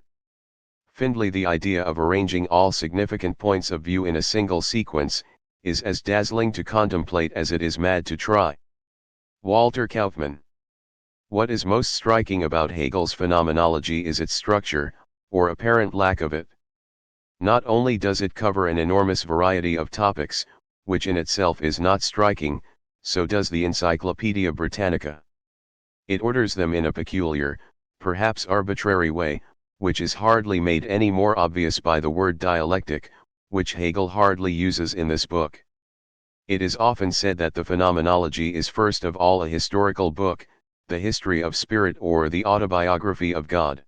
Speaker 1: Findlay. The idea of arranging all significant points of view in a single sequence, is as dazzling to contemplate as it is mad to try. Walter Kaufmann. What is most striking about Hegel's phenomenology is its structure, or apparent lack of it. Not only does it cover an enormous variety of topics, which in itself is not striking, so does the Encyclopaedia Britannica. It orders them in a peculiar, perhaps arbitrary way, which is hardly made any more obvious by the word dialectic, which Hegel hardly uses in this book. It is often said that the phenomenology is first of all a historical book, the history of spirit or the autobiography of God.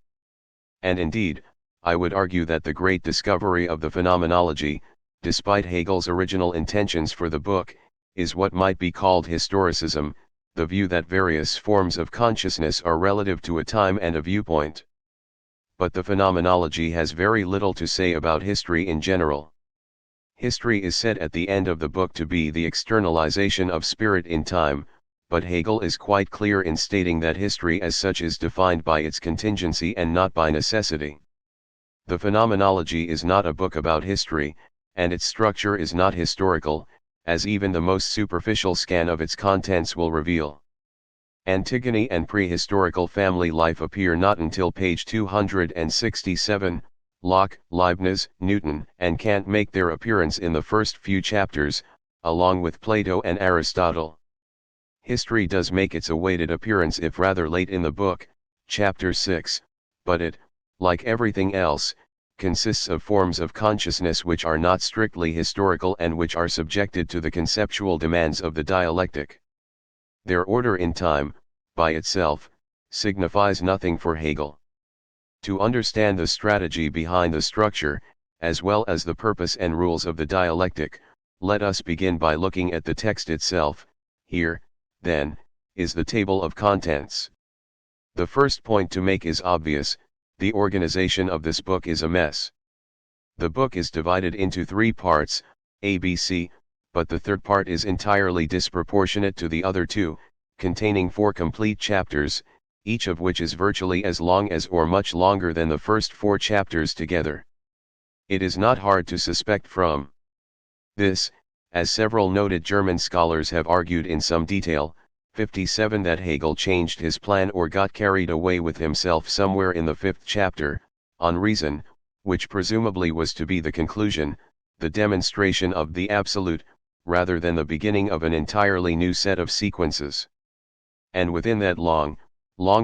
Speaker 1: And indeed, I would argue that the great discovery of the phenomenology, despite Hegel's original intentions for the book, is what might be called historicism, the view that various forms of consciousness are relative to a time and a viewpoint. But the phenomenology has very little to say about history in general. History is said at the end of the book to be the externalization of spirit in time, but Hegel is quite clear in stating that history as such is defined by its contingency and not by necessity. The phenomenology is not a book about history, and its structure is not historical, as even the most superficial scan of its contents will reveal. Antigone and prehistorical family life appear not until page 267, Locke, Leibniz, Newton, and Kant make their appearance in the first few chapters, along with Plato and Aristotle. History does make its awaited appearance if rather late in the book, chapter 6, but it, like everything else, consists of forms of consciousness which are not strictly historical and which are subjected to the conceptual demands of the dialectic. Their order in time, by itself, signifies nothing for Hegel. To understand the strategy behind the structure, as well as the purpose and rules of the dialectic, let us begin by looking at the text itself. Here, then, is the table of contents. The first point to make is obvious: the organization of this book is a mess. The book is divided into 3 parts, A, B, C, but the third part is entirely disproportionate to the other 2, containing 4 complete chapters, each of which is virtually as long as or much longer than the first 4 chapters together. It is not hard to suspect from this, as several noted German scholars have argued in some detail, 57, that Hegel changed his plan or got carried away with himself somewhere in the 5th chapter, on reason, which presumably was to be the conclusion, the demonstration of the absolute, rather than the beginning of an entirely new set of sequences. And within that long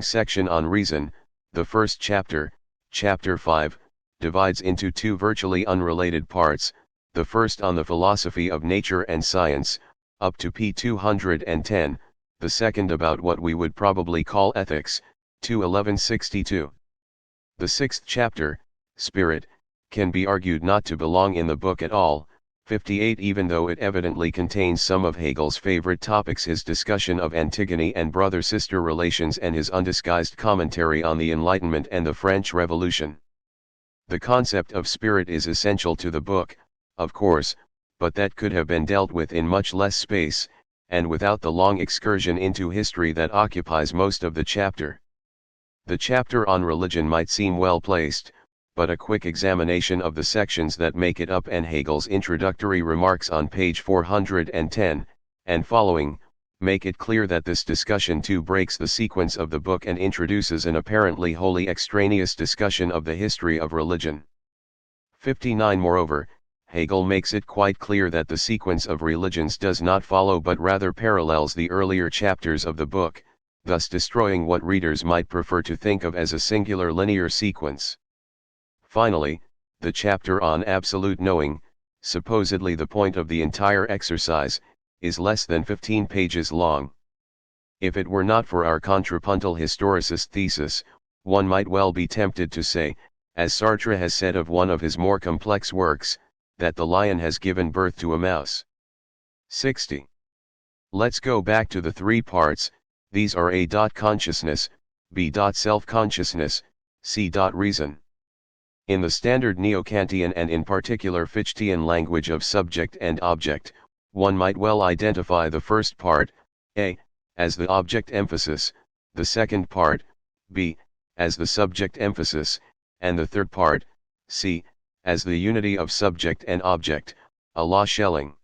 Speaker 1: section on reason, the first chapter, chapter 5, divides into 2 virtually unrelated parts, the first on the philosophy of nature and science, up to p. 210, the second about what we would probably call ethics, 1162. The 6th chapter, Spirit, can be argued not to belong in the book at all, 58, even though it evidently contains some of Hegel's favorite topics: his discussion of Antigone and brother-sister relations and his undisguised commentary on the Enlightenment and the French Revolution. The concept of spirit is essential to the book, of course, but that could have been dealt with in much less space, and without the long excursion into history that occupies most of the chapter. The chapter on religion might seem well placed, but a quick examination of the sections that make it up and Hegel's introductory remarks on page 410, and following, make it clear that this discussion too breaks the sequence of the book and introduces an apparently wholly extraneous discussion of the history of religion. 59. Moreover, Hegel makes it quite clear that the sequence of religions does not follow but rather parallels the earlier chapters of the book, thus destroying what readers might prefer to think of as a singular linear sequence. Finally, the chapter on absolute knowing, supposedly the point of the entire exercise, is less than 15 pages long. If it were not for our contrapuntal historicist thesis, one might well be tempted to say, as Sartre has said of one of his more complex works, that the lion has given birth to a mouse. 60. Let's go back to the 3 parts. These are A. Consciousness, B. Self-consciousness, C. Reason. In the standard Neo-Kantian and in particular Fichtean language of subject and object, one might well identify the first part, A, as the object emphasis, the second part, B, as the subject emphasis, and the third part, C, as the unity of subject and object, a la Schelling.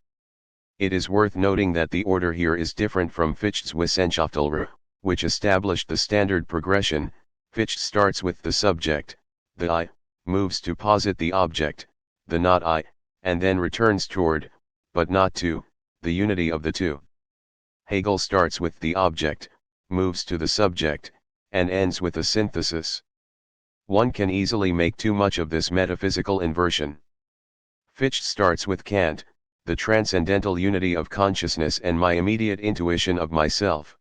Speaker 1: It is worth noting that the order here is different from Fichte's Wissenschaftslehre, which established the standard progression. Fichte starts with the subject, the I, moves to posit the object, the not I, and then returns toward, but not to, the unity of the two. Hegel starts with the object, moves to the subject, and ends with a synthesis. One can easily make too much of this metaphysical inversion. Fichte starts with Kant, the transcendental unity of consciousness and my immediate intuition of myself.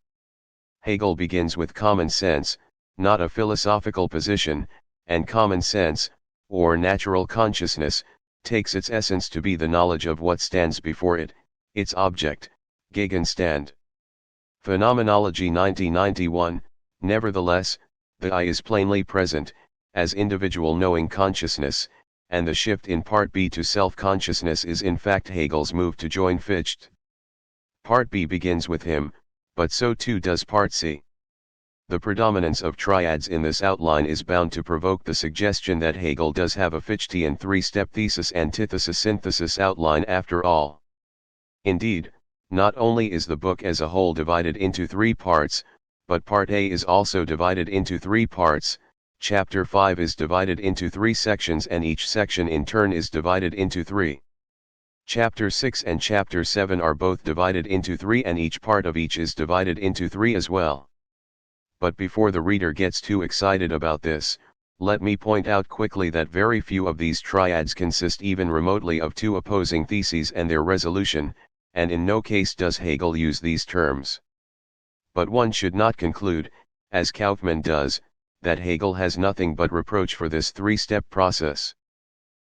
Speaker 1: Hegel begins with common sense, not a philosophical position, and common sense, or natural consciousness, takes its essence to be the knowledge of what stands before it, its object, Gegenstand. Phenomenology 1991, nevertheless, the I is plainly present, as individual knowing consciousness, and the shift in Part B to self-consciousness is in fact Hegel's move to join Fichte. Part B begins with him, but so too does Part C. The predominance of triads in this outline is bound to provoke the suggestion that Hegel does have a Fichtean three-step thesis-antithesis-synthesis outline after all. Indeed, not only is the book as a whole divided into three parts, but Part A is also divided into three parts. Chapter 5 is divided into three sections and each section in turn is divided into three. Chapter 6 and Chapter 7 are both divided into three and each part of each is divided into three as well. But before the reader gets too excited about this, let me point out quickly that very few of these triads consist even remotely of two opposing theses and their resolution, and in no case does Hegel use these terms. But one should not conclude, as Kaufmann does, that Hegel has nothing but reproach for this three-step process.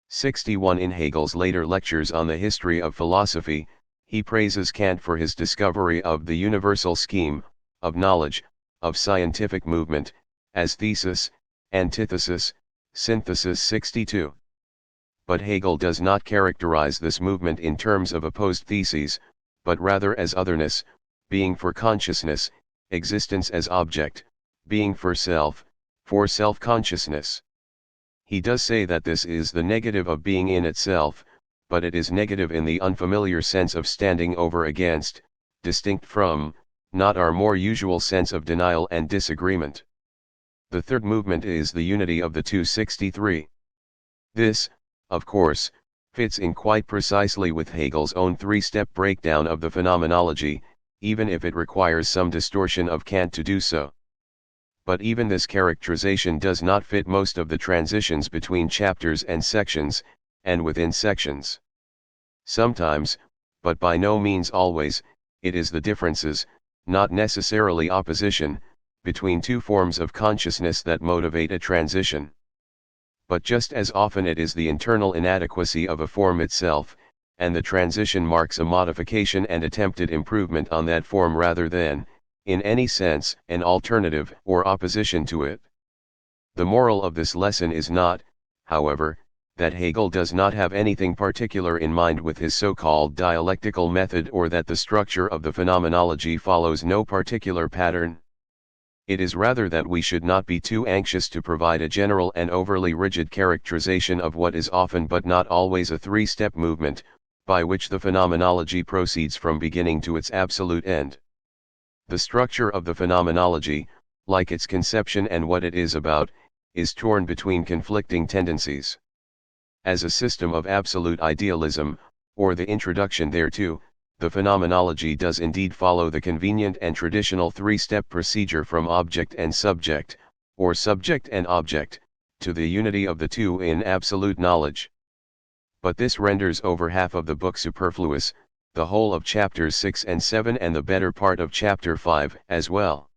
Speaker 1: 61 In Hegel's later lectures on the history of philosophy, he praises Kant for his discovery of the universal scheme, of knowledge, of scientific movement, as thesis, antithesis, synthesis 62. But Hegel does not characterize this movement in terms of opposed theses, but rather as otherness, being for consciousness, existence as object, being for self-consciousness. He does say that this is the negative of being in itself, but it is negative in the unfamiliar sense of standing over against, distinct from, not our more usual sense of denial and disagreement. The third movement is the unity of the 263. This, of course, fits in quite precisely with Hegel's own three-step breakdown of the phenomenology, even if it requires some distortion of Kant to do so. But even this characterization does not fit most of the transitions between chapters and sections, and within sections. Sometimes, but by no means always, it is the differences, not necessarily opposition, between two forms of consciousness that motivate a transition. But just as often it is the internal inadequacy of a form itself, and the transition marks a modification and attempted improvement on that form rather than, in any sense, an alternative or opposition to it. The moral of this lesson is not, however, that Hegel does not have anything particular in mind with his so-called dialectical method or that the structure of the phenomenology follows no particular pattern. It is rather that we should not be too anxious to provide a general and overly rigid characterization of what is often but not always a three-step movement, by which the phenomenology proceeds from beginning to its absolute end. The structure of the phenomenology, like its conception and what it is about, is torn between conflicting tendencies. As a system of absolute idealism, or the introduction thereto, the phenomenology does indeed follow the convenient and traditional three-step procedure from object and subject, or subject and object, to the unity of the two in absolute knowledge. But this renders over half of the book superfluous, the whole of chapters 6 and 7 and the better part of chapter 5 as well.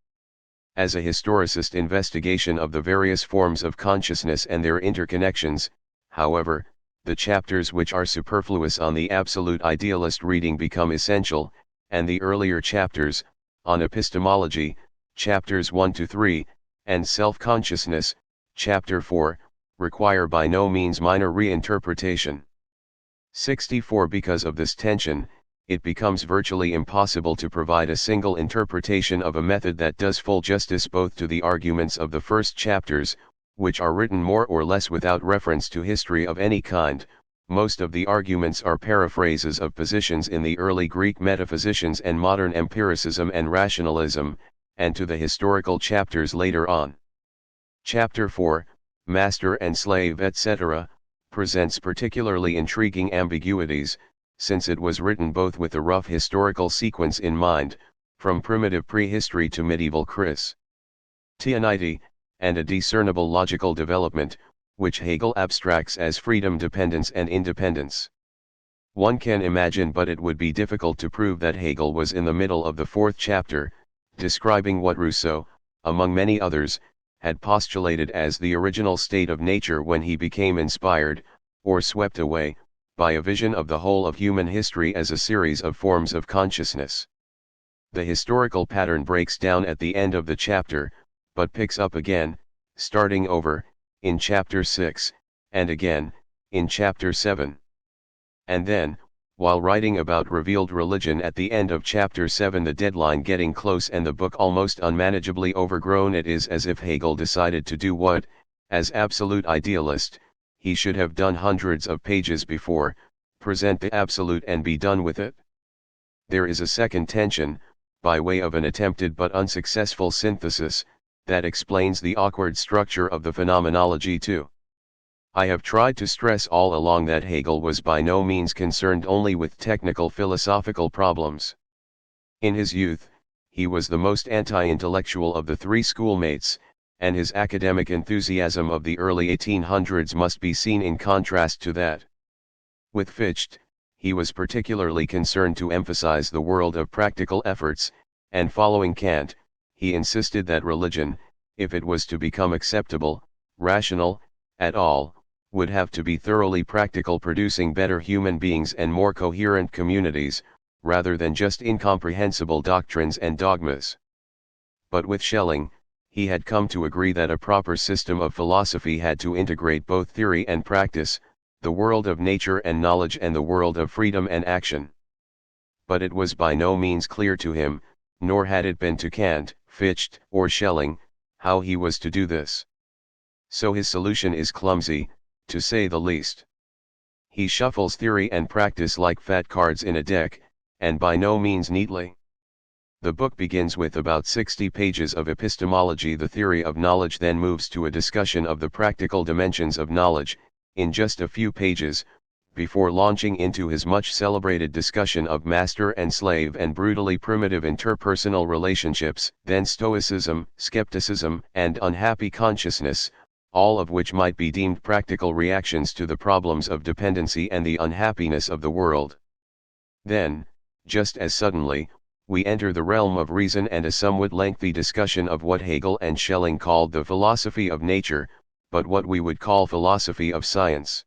Speaker 1: As a historicist investigation of the various forms of consciousness and their interconnections, however, the chapters which are superfluous on the absolute idealist reading become essential, and the earlier chapters, on epistemology, chapters 1 to 3, and self-consciousness, chapter 4, require by no means minor reinterpretation. 64 Because of this tension, it becomes virtually impossible to provide a single interpretation of a method that does full justice both to the arguments of the first chapters, which are written more or less without reference to history of any kind. Most of the arguments are paraphrases of positions in the early Greek metaphysicians and modern empiricism and rationalism, and to the historical chapters later on. Chapter 4, Master and Slave etc., presents particularly intriguing ambiguities, since it was written both with a rough historical sequence in mind, from primitive prehistory to medieval Christianity, and a discernible logical development, which Hegel abstracts as freedom, dependence and independence. One can imagine, but it would be difficult to prove, that Hegel was in the middle of the fourth chapter, describing what Rousseau, among many others, had postulated as the original state of nature when he became inspired, or swept away, by a vision of the whole of human history as a series of forms of consciousness. The historical pattern breaks down at the end of the chapter, but picks up again, starting over, in chapter 6, and again, in chapter 7. And then, while writing about revealed religion at the end of chapter 7, the deadline getting close and the book almost unmanageably overgrown, it is as if Hegel decided to do what, as absolute idealist, he should have done hundreds of pages before, present the absolute and be done with it. There is a second tension, by way of an attempted but unsuccessful synthesis, that explains the awkward structure of the phenomenology too. I have tried to stress all along that Hegel was by no means concerned only with technical philosophical problems. In his youth, he was the most anti-intellectual of the three schoolmates, and his academic enthusiasm of the early 1800s must be seen in contrast to that. With Fichte, he was particularly concerned to emphasize the world of practical efforts, and following Kant, he insisted that religion, if it was to become acceptable, rational, at all, would have to be thoroughly practical, producing better human beings and more coherent communities, rather than just incomprehensible doctrines and dogmas. But with Schelling, he had come to agree that a proper system of philosophy had to integrate both theory and practice, the world of nature and knowledge and the world of freedom and action. But it was by no means clear to him, nor had it been to Kant, Fichte, or Schelling, how he was to do this. So his solution is clumsy, to say the least. He shuffles theory and practice like fat cards in a deck, and by no means neatly. The book begins with about 60 pages of epistemology, the theory of knowledge, then moves to a discussion of the practical dimensions of knowledge, in just a few pages, before launching into his much celebrated discussion of master and slave and brutally primitive interpersonal relationships, then stoicism, skepticism, and unhappy consciousness, all of which might be deemed practical reactions to the problems of dependency and the unhappiness of the world. Then, just as suddenly, we enter the realm of reason and a somewhat lengthy discussion of what Hegel and Schelling called the philosophy of nature, but what we would call philosophy of science.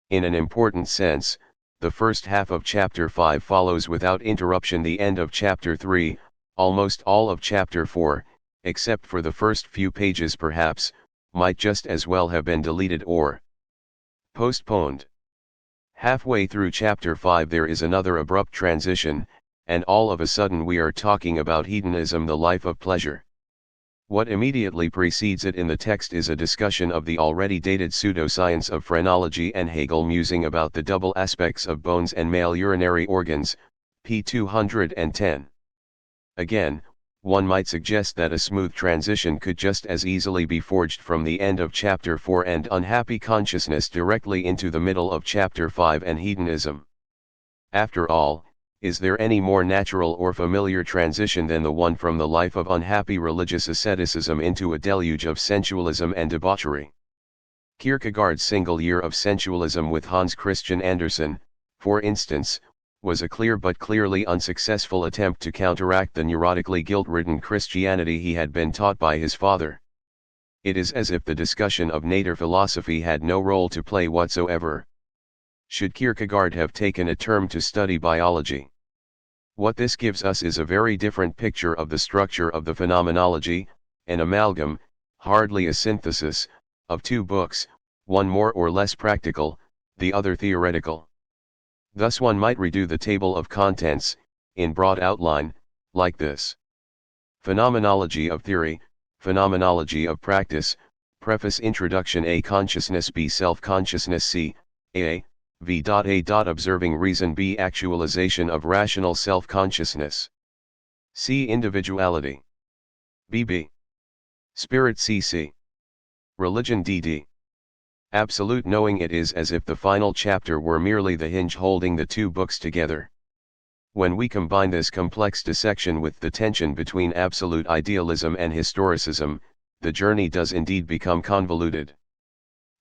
Speaker 1: In an important sense, the first half of chapter 5 follows without interruption the end of chapter 3, almost all of chapter 4, except for the first few pages perhaps, might just as well have been deleted or postponed. Halfway through chapter 5 there is another abrupt transition, and all of a sudden we are talking about hedonism, the life of pleasure. What immediately precedes it in the text is a discussion of the already dated pseudoscience of phrenology and Hegel musing about the double aspects of bones and male urinary organs, p. 210. Again, one might suggest that a smooth transition could just as easily be forged from the end of chapter 4 and unhappy consciousness directly into the middle of chapter 5 and hedonism. After all, is there any more natural or familiar transition than the one from the life of unhappy religious asceticism into a deluge of sensualism and debauchery? Kierkegaard's single year of sensualism with Hans Christian Andersen, for instance, was a clear but clearly unsuccessful attempt to counteract the neurotically guilt-ridden Christianity he had been taught by his father. It is as if the discussion of nature philosophy had no role to play whatsoever. Should Kierkegaard have taken a term to study biology? What this gives us is a very different picture of the structure of the phenomenology, an amalgam, hardly a synthesis, of two books, one more or less practical, the other theoretical. Thus one might redo the table of contents, in broad outline, like this. Phenomenology of theory, phenomenology of practice, preface, introduction. A. Consciousness. B. Self-consciousness. C. A. V.A. Observing reason. B. Actualization of rational self-consciousness. C. Individuality. B. Spirit. C. Religion. D. Absolute knowing. It is as if the final chapter were merely the hinge holding the two books together. When we combine this complex dissection with the tension between absolute idealism and historicism, the journey does indeed become convoluted.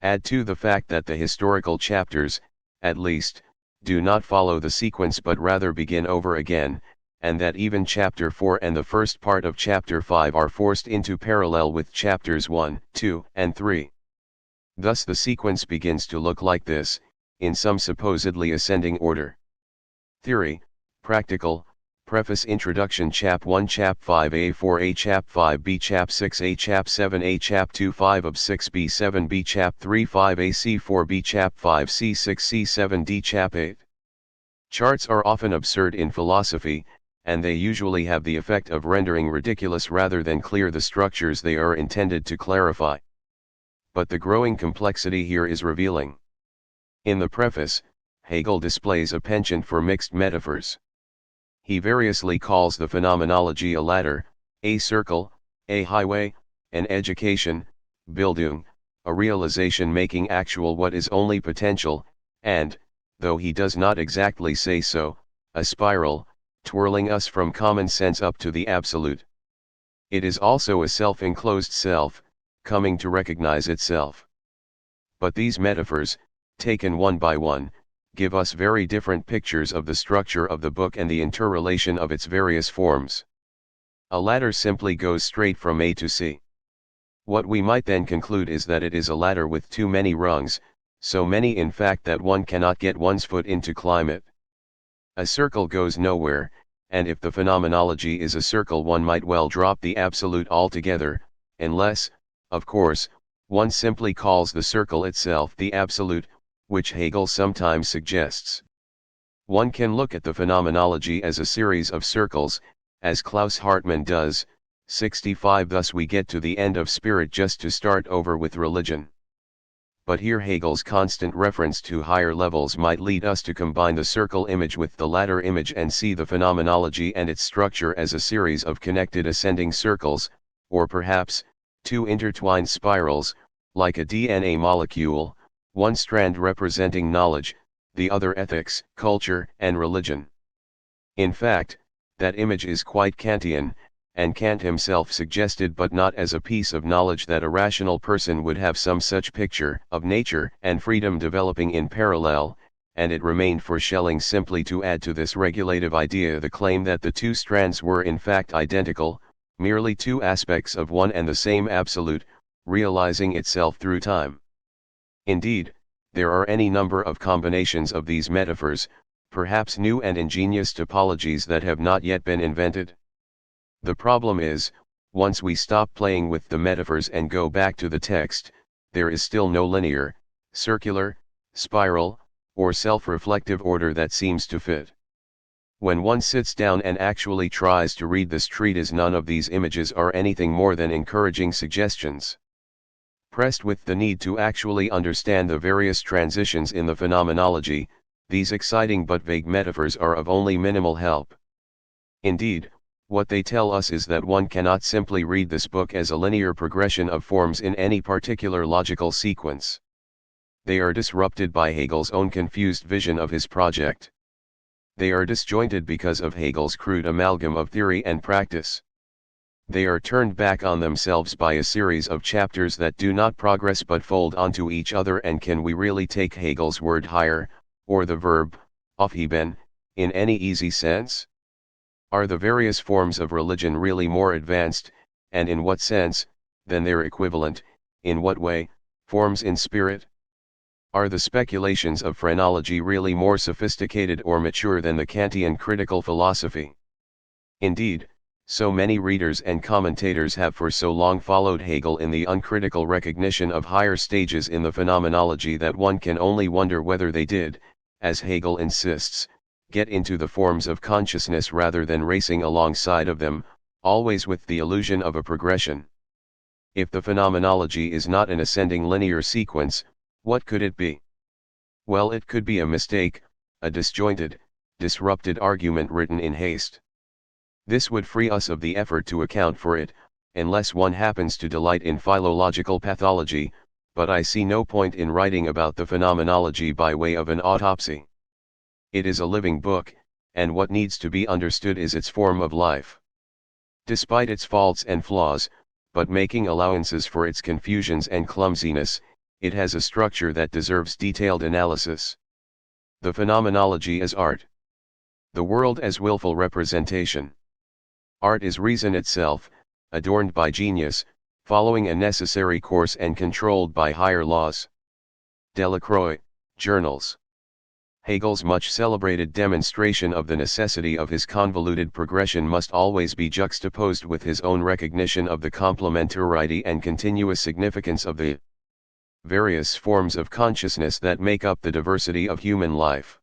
Speaker 1: Add to the fact that the historical chapters, at least, do not follow the sequence but rather begin over again, and that even chapter 4 and the first part of chapter 5 are forced into parallel with chapters 1, 2, and 3. Thus the sequence begins to look like this, in some supposedly ascending order. Theory, practical, Preface Introduction Chap 1 Chap 5a 4a Chap 5b Chap 6a Chap 7a Chap 2 5 of 6b 7b Chap 3 5a C 4b Chap 5 C 6 C 7d Chap 8. Charts are often absurd in philosophy, and they usually have the effect of rendering ridiculous rather than clear the structures they are intended to clarify. But the growing complexity here is revealing. In the preface, Hegel displays a penchant for mixed metaphors. He variously calls the phenomenology a ladder, a circle, a highway, an education, Bildung, a realization making actual what is only potential, and, though he does not exactly say so, a spiral, twirling us from common sense up to the absolute. It is also a self-enclosed self, coming to recognize itself. But these metaphors, taken one by one, give us very different pictures of the structure of the book and the interrelation of its various forms. A ladder simply goes straight from A to C. What we might then conclude is that it is a ladder with too many rungs, so many in fact that one cannot get one's foot in to climb it. A circle goes nowhere, and if the phenomenology is a circle one might well drop the absolute altogether, unless, of course, one simply calls the circle itself the absolute, which Hegel sometimes suggests. One can look at the phenomenology as a series of circles, as Klaus Hartmann does, 65. Thus we get to the end of spirit just to start over with religion. But here Hegel's constant reference to higher levels might lead us to combine the circle image with the ladder image and see the phenomenology and its structure as a series of connected ascending circles, or perhaps, two intertwined spirals, like a DNA molecule, one strand representing knowledge, the other ethics, culture, and religion. In fact, that image is quite Kantian, and Kant himself suggested, but not as a piece of knowledge, that a rational person would have some such picture of nature and freedom developing in parallel, and it remained for Schelling simply to add to this regulative idea the claim that the two strands were in fact identical, merely two aspects of one and the same absolute, realizing itself through time. Indeed, there are any number of combinations of these metaphors, perhaps new and ingenious topologies that have not yet been invented. The problem is, once we stop playing with the metaphors and go back to the text, there is still no linear, circular, spiral, or self-reflective order that seems to fit. When one sits down and actually tries to read this treatise, none of these images are anything more than encouraging suggestions. Pressed with the need to actually understand the various transitions in the phenomenology, these exciting but vague metaphors are of only minimal help. Indeed, what they tell us is that one cannot simply read this book as a linear progression of forms in any particular logical sequence. They are disrupted by Hegel's own confused vision of his project. They are disjointed because of Hegel's crude amalgam of theory and practice. They are turned back on themselves by a series of chapters that do not progress but fold onto each other. And can we really take Hegel's word higher, or the verb, aufheben, in any easy sense? Are the various forms of religion really more advanced, and in what sense, than their equivalent, in what way, forms in spirit? Are the speculations of phrenology really more sophisticated or mature than the Kantian critical philosophy? Indeed, so many readers and commentators have for so long followed Hegel in the uncritical recognition of higher stages in the phenomenology that one can only wonder whether they did, as Hegel insists, get into the forms of consciousness rather than racing alongside of them, always with the illusion of a progression. If the phenomenology is not an ascending linear sequence, what could it be? Well, it could be a mistake, a disjointed, disrupted argument written in haste. This would free us of the effort to account for it, unless one happens to delight in philological pathology, but I see no point in writing about the phenomenology by way of an autopsy. It is a living book, and what needs to be understood is its form of life. Despite its faults and flaws, but making allowances for its confusions and clumsiness, it has a structure that deserves detailed analysis. The phenomenology is art. The world as willful representation. Art is reason itself, adorned by genius, following a necessary course and controlled by higher laws. Delacroix, Journals. Hegel's much celebrated demonstration of the necessity of his convoluted progression must always be juxtaposed with his own recognition of the complementarity and continuous significance of the various forms of consciousness that make up the diversity of human life.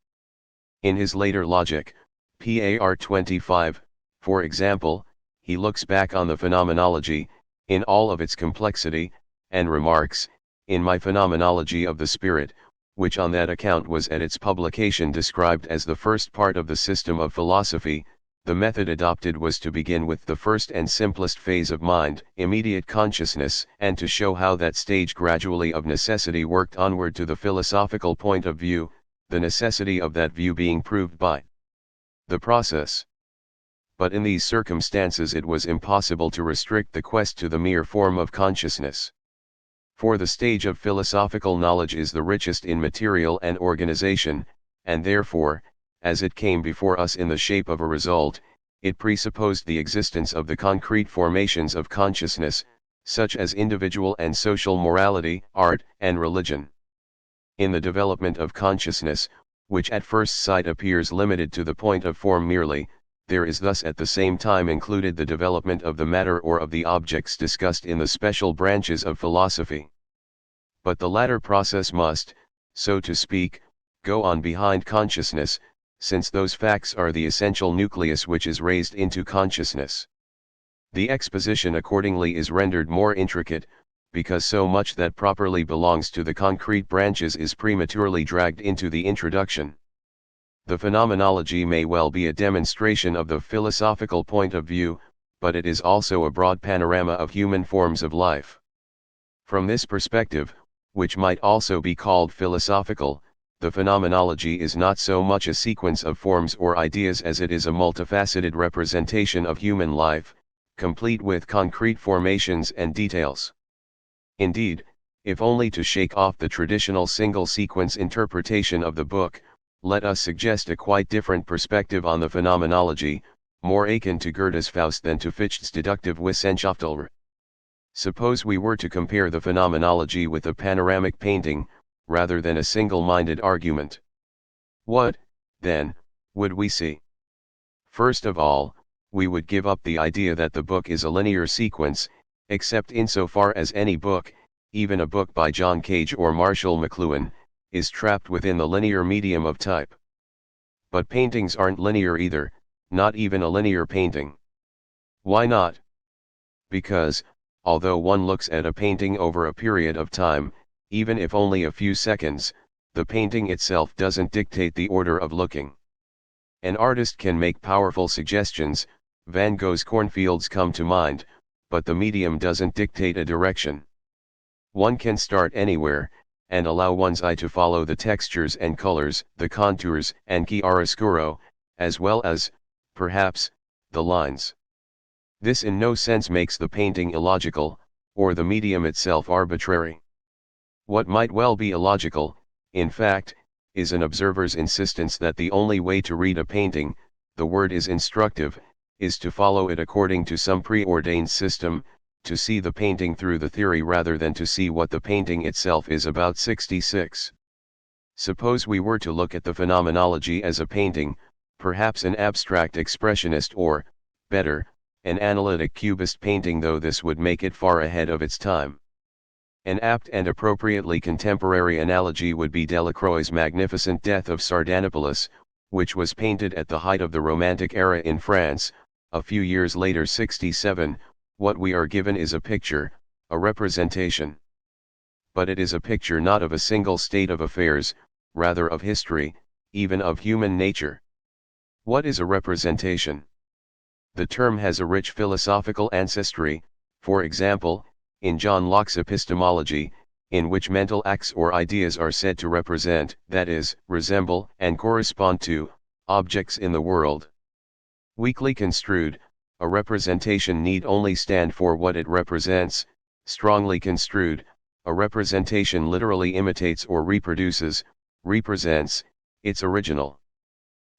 Speaker 1: In his later logic, par 25, for example, he looks back on the phenomenology, in all of its complexity, and remarks, "In my phenomenology of the spirit, which on that account was at its publication described as the first part of the system of philosophy, the method adopted was to begin with the first and simplest phase of mind, immediate consciousness, and to show how that stage gradually of necessity worked onward to the philosophical point of view, the necessity of that view being proved by the process. But in these circumstances it was impossible to restrict the quest to the mere form of consciousness. For the stage of philosophical knowledge is the richest in material and organization, and therefore, as it came before us in the shape of a result, it presupposed the existence of the concrete formations of consciousness, such as individual and social morality, art, and religion. In the development of consciousness, which at first sight appears limited to the point of form merely, there is thus at the same time included the development of the matter or of the objects discussed in the special branches of philosophy. But the latter process must, so to speak, go on behind consciousness, since those facts are the essential nucleus which is raised into consciousness. The exposition accordingly is rendered more intricate, because so much that properly belongs to the concrete branches is prematurely dragged into the introduction. The phenomenology may well be a demonstration of the philosophical point of view, but it is also a broad panorama of human forms of life. From this perspective, which might also be called philosophical, the phenomenology is not so much a sequence of forms or ideas as it is a multifaceted representation of human life, complete with concrete formations and details. Indeed, if only to shake off the traditional single-sequence interpretation of the book, let us suggest a quite different perspective on the phenomenology, more akin to Goethe's Faust than to Fichte's deductive Wissenschaftslehre. Suppose we were to compare the phenomenology with a panoramic painting, rather than a single-minded argument. What, then, would we see? First of all, we would give up the idea that the book is a linear sequence, except insofar as any book, even a book by John Cage or Marshall McLuhan, is trapped within the linear medium of type. But paintings aren't linear either, not even a linear painting. Why not? Because, although one looks at a painting over a period of time, even if only a few seconds, the painting itself doesn't dictate the order of looking. An artist can make powerful suggestions, Van Gogh's cornfields come to mind, but the medium doesn't dictate a direction. One can start anywhere, and allow one's eye to follow the textures and colors, the contours and chiaroscuro, as well as, perhaps, the lines. This in no sense makes the painting illogical, or the medium itself arbitrary. What might well be illogical, in fact, is an observer's insistence that the only way to read a painting, the word is instructive, is to follow it according to some preordained system, to see the painting through the theory rather than to see what the painting itself is about. 66. Suppose we were to look at the phenomenology as a painting, perhaps an abstract expressionist or, better, an analytic cubist painting, though this would make it far ahead of its time. An apt and appropriately contemporary analogy would be Delacroix's magnificent Death of Sardanapalus, which was painted at the height of the Romantic era in France, a few years later. 67. What we are given is a picture, a representation. But it is a picture not of a single state of affairs, rather of history, even of human nature. What is a representation? The term has a rich philosophical ancestry, for example, in John Locke's epistemology, in which mental acts or ideas are said to represent, that is, resemble and correspond to, objects in the world. Weakly construed, a representation need only stand for what it represents. Strongly construed, a representation literally imitates or reproduces, represents, its original.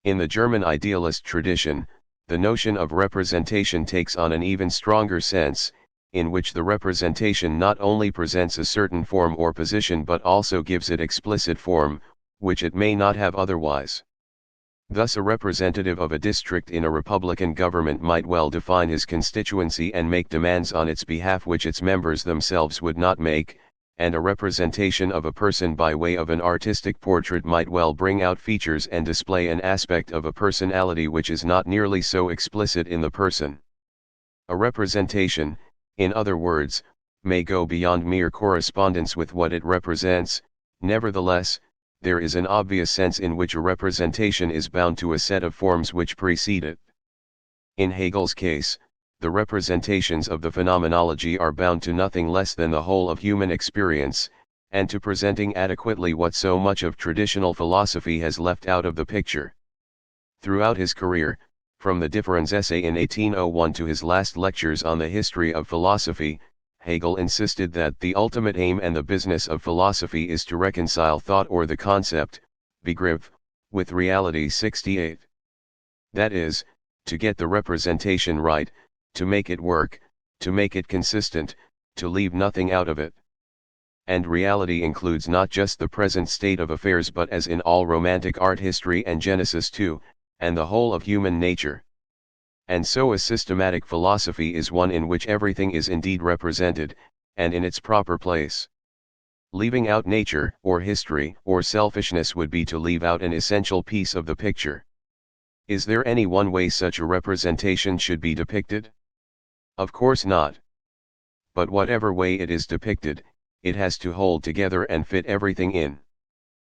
Speaker 1: In the German idealist tradition, the notion of representation takes on an even stronger sense, in which the representation not only presents a certain form or position but also gives it explicit form, which it may not have otherwise. Thus a representative of a district in a republican government might well define his constituency and make demands on its behalf which its members themselves would not make, and a representation of a person by way of an artistic portrait might well bring out features and display an aspect of a personality which is not nearly so explicit in the person. A representation, in other words, may go beyond mere correspondence with what it represents. Nevertheless, there is an obvious sense in which a representation is bound to a set of forms which precede it. In Hegel's case, the representations of the phenomenology are bound to nothing less than the whole of human experience, and to presenting adequately what so much of traditional philosophy has left out of the picture. Throughout his career, from the Differenz essay in 1801 to his last lectures on the history of philosophy, Hegel insisted that the ultimate aim and the business of philosophy is to reconcile thought or the concept, Begriff, with reality. 68. That is, to get the representation right, to make it work, to make it consistent, to leave nothing out of it. And reality includes not just the present state of affairs but, as in all romantic art, history and Genesis too, and the whole of human nature. And so a systematic philosophy is one in which everything is indeed represented, and in its proper place. Leaving out nature, or history, or selfishness would be to leave out an essential piece of the picture. Is there any one way such a representation should be depicted? Of course not. But whatever way it is depicted, it has to hold together and fit everything in.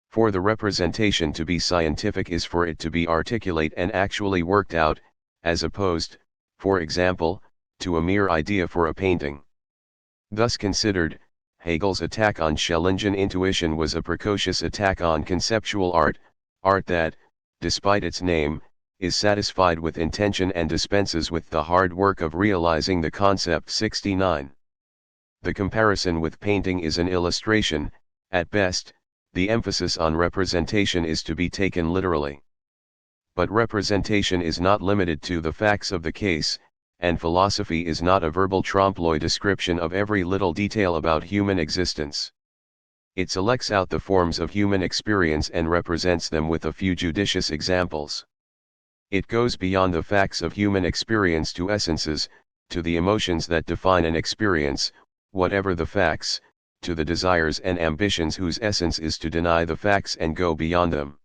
Speaker 1: For the representation to be scientific is for it to be articulate and actually worked out, as opposed, for example, to a mere idea for a painting. Thus considered, Hegel's attack on Schellingian intuition was a precocious attack on conceptual art, art that, despite its name, is satisfied with intention and dispenses with the hard work of realizing the concept. 69. The comparison with painting is an illustration. At best, the emphasis on representation is to be taken literally. But representation is not limited to the facts of the case, and philosophy is not a verbal trompe-l'oeil description of every little detail about human existence. It selects out the forms of human experience and represents them with a few judicious examples. It goes beyond the facts of human experience to essences, to the emotions that define an experience, whatever the facts, to the desires and ambitions whose essence is to deny the facts and go beyond them.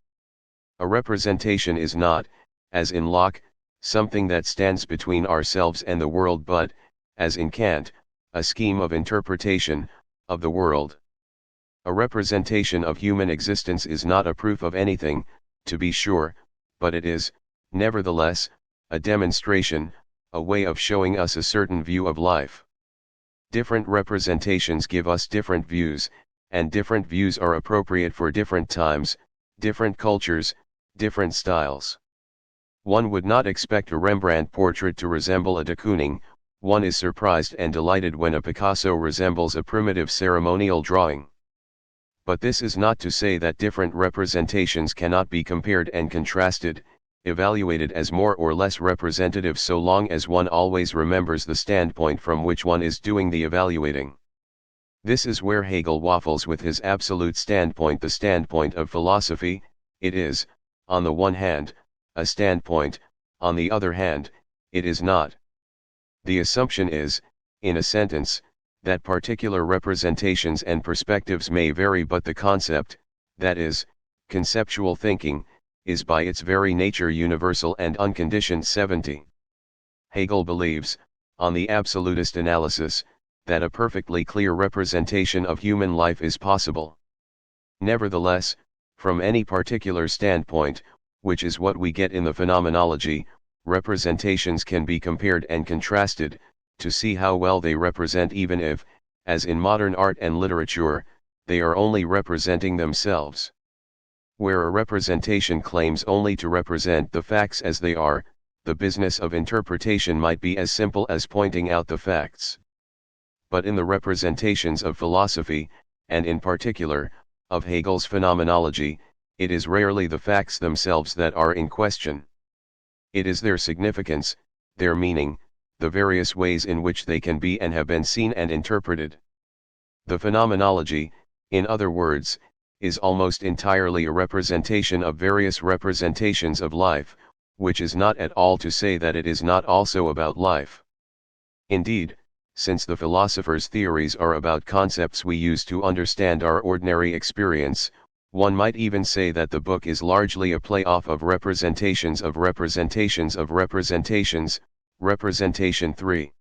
Speaker 1: A representation is not, as in Locke, something that stands between ourselves and the world but, as in Kant, a scheme of interpretation, of the world. A representation of human existence is not a proof of anything, to be sure, but it is, nevertheless, a demonstration, a way of showing us a certain view of life. Different representations give us different views, and different views are appropriate for different times, different cultures, different styles. One would not expect a Rembrandt portrait to resemble a de Kooning. One is surprised and delighted when a Picasso resembles a primitive ceremonial drawing. But this is not to say that different representations cannot be compared and contrasted, evaluated as more or less representative so long as one always remembers the standpoint from which one is doing the evaluating. This is where Hegel waffles with his absolute standpoint. The standpoint of philosophy, it is, on the one hand, a standpoint, on the other hand, it is not. The assumption is, in a sentence, that particular representations and perspectives may vary but the concept, that is, conceptual thinking, is by its very nature universal and unconditioned. 70. Hegel believes, on the absolutist analysis, that a perfectly clear representation of human life is possible. Nevertheless, from any particular standpoint, which is what we get in the phenomenology, representations can be compared and contrasted, to see how well they represent, even if, as in modern art and literature, they are only representing themselves. Where a representation claims only to represent the facts as they are, the business of interpretation might be as simple as pointing out the facts. But in the representations of philosophy, and in particular, of Hegel's phenomenology, it is rarely the facts themselves that are in question. It is their significance, their meaning, the various ways in which they can be and have been seen and interpreted. The phenomenology, in other words, is almost entirely a representation of various representations of life, which is not at all to say that it is not also about life. Indeed, since the philosopher's theories are about concepts we use to understand our ordinary experience, one might even say that the book is largely a play-off of representations of representations of representations, representation 3.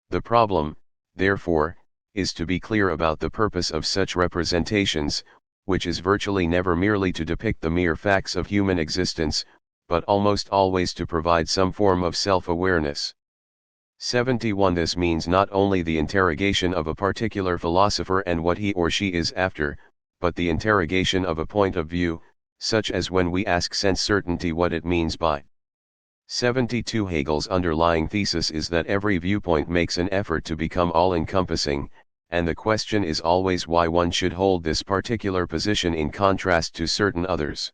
Speaker 1: The problem, therefore, is to be clear about the purpose of such representations, which is virtually never merely to depict the mere facts of human existence, but almost always to provide some form of self-awareness. 71. This means not only the interrogation of a particular philosopher and what he or she is after, but the interrogation of a point of view, such as when we ask sense certainty what it means by. 72. Hegel's underlying thesis is that every viewpoint makes an effort to become all-encompassing, and the question is always why one should hold this particular position in contrast to certain others.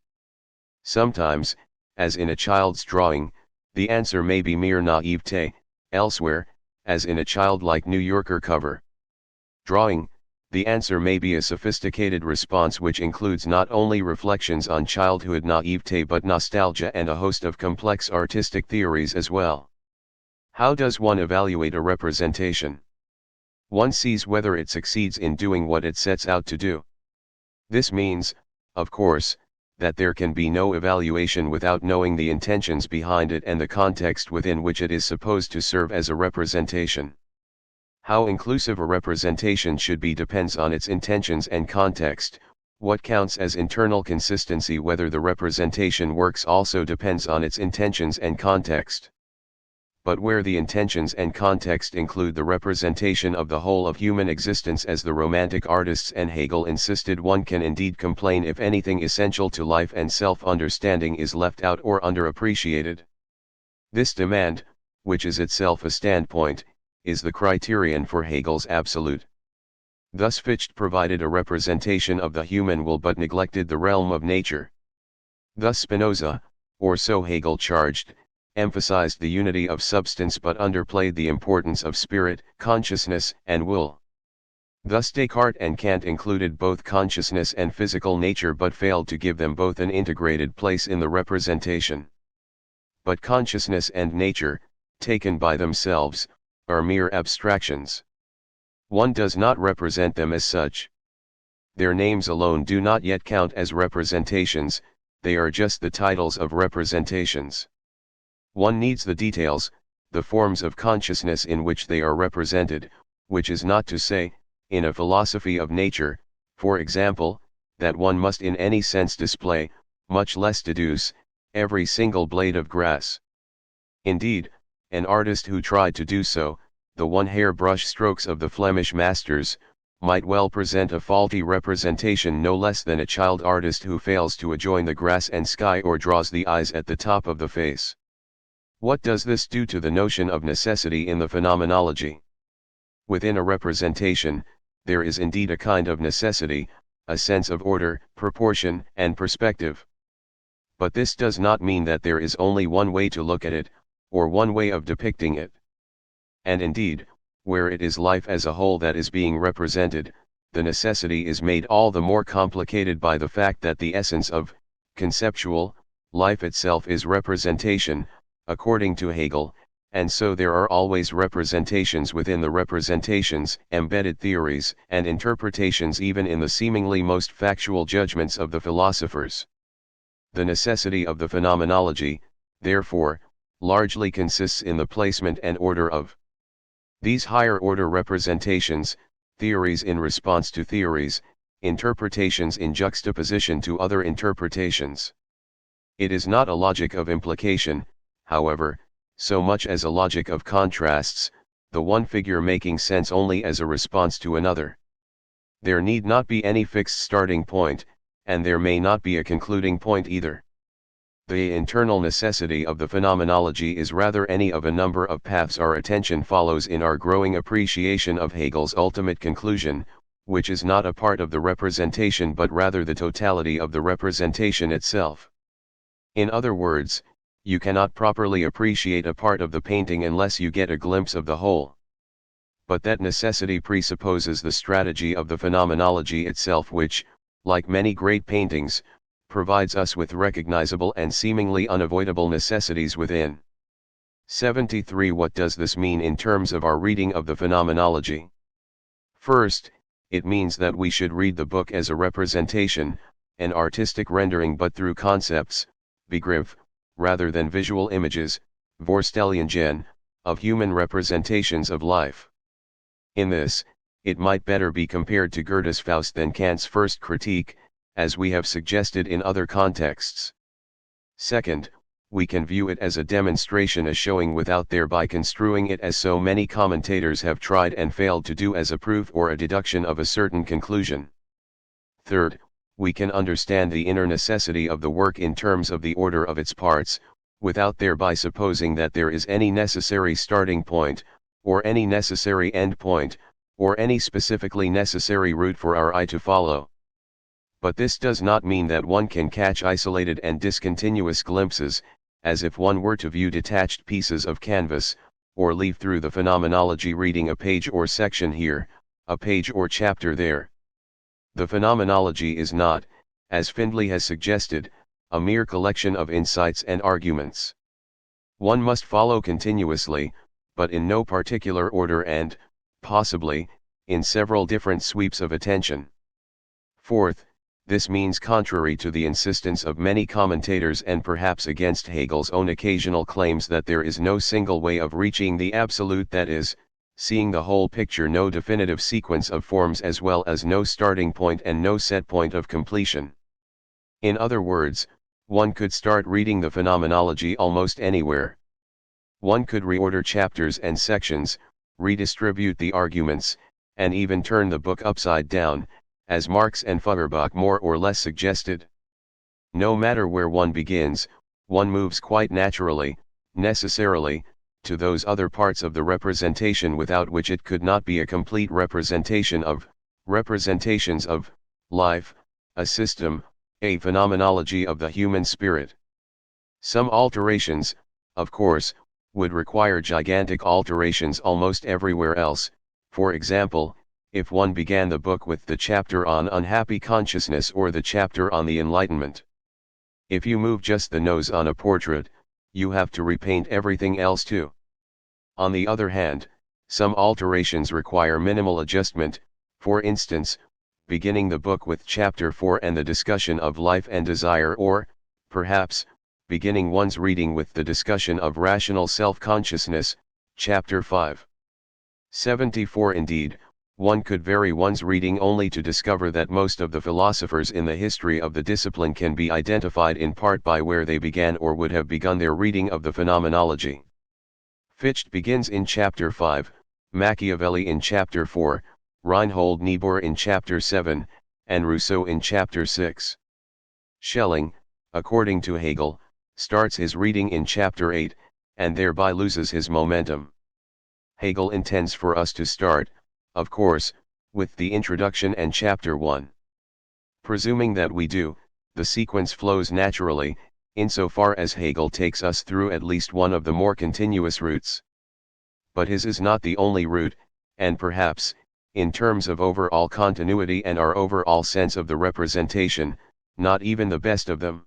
Speaker 1: Sometimes, as in a child's drawing, the answer may be mere naivete, elsewhere, as in a childlike New Yorker cover drawing, the answer may be a sophisticated response which includes not only reflections on childhood naivete but nostalgia and a host of complex artistic theories as well. How does one evaluate a representation? One sees whether it succeeds in doing what it sets out to do. This means, of course, that there can be no evaluation without knowing the intentions behind it and the context within which it is supposed to serve as a representation. How inclusive a representation should be depends on its intentions and context. What counts as internal consistency, whether the representation works, also depends on its intentions and context. But where the intentions and context include the representation of the whole of human existence, as the Romantic artists and Hegel insisted, one can indeed complain if anything essential to life and self-understanding is left out or underappreciated. This demand, which is itself a standpoint, is the criterion for Hegel's absolute. Thus Fichte provided a representation of the human will but neglected the realm of nature. Thus Spinoza, or so Hegel charged, emphasized the unity of substance but underplayed the importance of spirit, consciousness, and will. Thus Descartes and Kant included both consciousness and physical nature but failed to give them both an integrated place in the representation. But consciousness and nature, taken by themselves, are mere abstractions. One does not represent them as such. Their names alone do not yet count as representations, they are just the titles of representations. One needs the details, the forms of consciousness in which they are represented, which is not to say, in a philosophy of nature, for example, that one must in any sense display, much less deduce, every single blade of grass. Indeed, an artist who tried to do so, the one-hair brush strokes of the Flemish masters, might well present a faulty representation no less than a child artist who fails to adjoin the grass and sky or draws the eyes at the top of the face. What does this do to the notion of necessity in the phenomenology? Within a representation, there is indeed a kind of necessity, a sense of order, proportion, and perspective. But this does not mean that there is only one way to look at it, or one way of depicting it. And indeed, where it is life as a whole that is being represented, the necessity is made all the more complicated by the fact that the essence of conceptual life itself is representation, according to Hegel, and so there are always representations within the representations, embedded theories, and interpretations even in the seemingly most factual judgments of the philosophers. The necessity of the phenomenology, therefore, largely consists in the placement and order of these higher-order representations, theories in response to theories, interpretations in juxtaposition to other interpretations. It is not a logic of implication, however, so much as a logic of contrasts, the one figure making sense only as a response to another. There need not be any fixed starting point, and there may not be a concluding point either. The internal necessity of the phenomenology is rather any of a number of paths our attention follows in our growing appreciation of Hegel's ultimate conclusion, which is not a part of the representation but rather the totality of the representation itself. In other words, you cannot properly appreciate a part of the painting unless you get a glimpse of the whole. But that necessity presupposes the strategy of the phenomenology itself which, like many great paintings, provides us with recognizable and seemingly unavoidable necessities within. 73. What does this mean in terms of our reading of the phenomenology? First, it means that we should read the book as a representation, an artistic rendering but through concepts, begriff, rather than visual images, Vorstellungen, of human representations of life. In this, it might better be compared to Goethe's Faust than Kant's first critique, as we have suggested in other contexts. Second, we can view it as a demonstration, a showing, without thereby construing it as so many commentators have tried and failed to do, as a proof or a deduction of a certain conclusion. Third, we can understand the inner necessity of the work in terms of the order of its parts, without thereby supposing that there is any necessary starting point, or any necessary end point, or any specifically necessary route for our eye to follow. But this does not mean that one can catch isolated and discontinuous glimpses, as if one were to view detached pieces of canvas, or leaf through the phenomenology reading a page or section here, a page or chapter there. The phenomenology is not, as Findlay has suggested, a mere collection of insights and arguments. One must follow continuously, but in no particular order and, possibly, in several different sweeps of attention. Fourth, this means, contrary to the insistence of many commentators and perhaps against Hegel's own occasional claims that there is no single way of reaching the absolute, that is, seeing the whole picture, no definitive sequence of forms, as well as no starting point and no set point of completion. In other words, one could start reading the phenomenology almost anywhere. One could reorder chapters and sections, redistribute the arguments, and even turn the book upside down, as Marx and Feuerbach more or less suggested. No matter where one begins, one moves quite naturally, necessarily, to those other parts of the representation without which it could not be a complete representations of, life, a system, a phenomenology of the human spirit. Some alterations, of course, would require gigantic alterations almost everywhere else. For example, if one began the book with the chapter on unhappy consciousness or the chapter on the Enlightenment. If you move just the nose on a portrait, you have to repaint everything else too. On the other hand, some alterations require minimal adjustment, for instance, beginning the book with chapter 4 and the discussion of life and desire, or, perhaps, beginning one's reading with the discussion of rational self-consciousness, chapter 5. 74. Indeed, one could vary one's reading only to discover that most of the philosophers in the history of the discipline can be identified in part by where they began or would have begun their reading of the phenomenology. Fichte begins in chapter 5, Machiavelli in chapter 4, Reinhold Niebuhr in chapter 7, and Rousseau in chapter 6. Schelling, according to Hegel, starts his reading in chapter 8, and thereby loses his momentum. Hegel intends for us to start, of course, with the introduction and chapter 1. Presuming that we do, the sequence flows naturally, insofar as Hegel takes us through at least one of the more continuous routes. But his is not the only route, and perhaps, in terms of overall continuity and our overall sense of the representation, not even the best of them.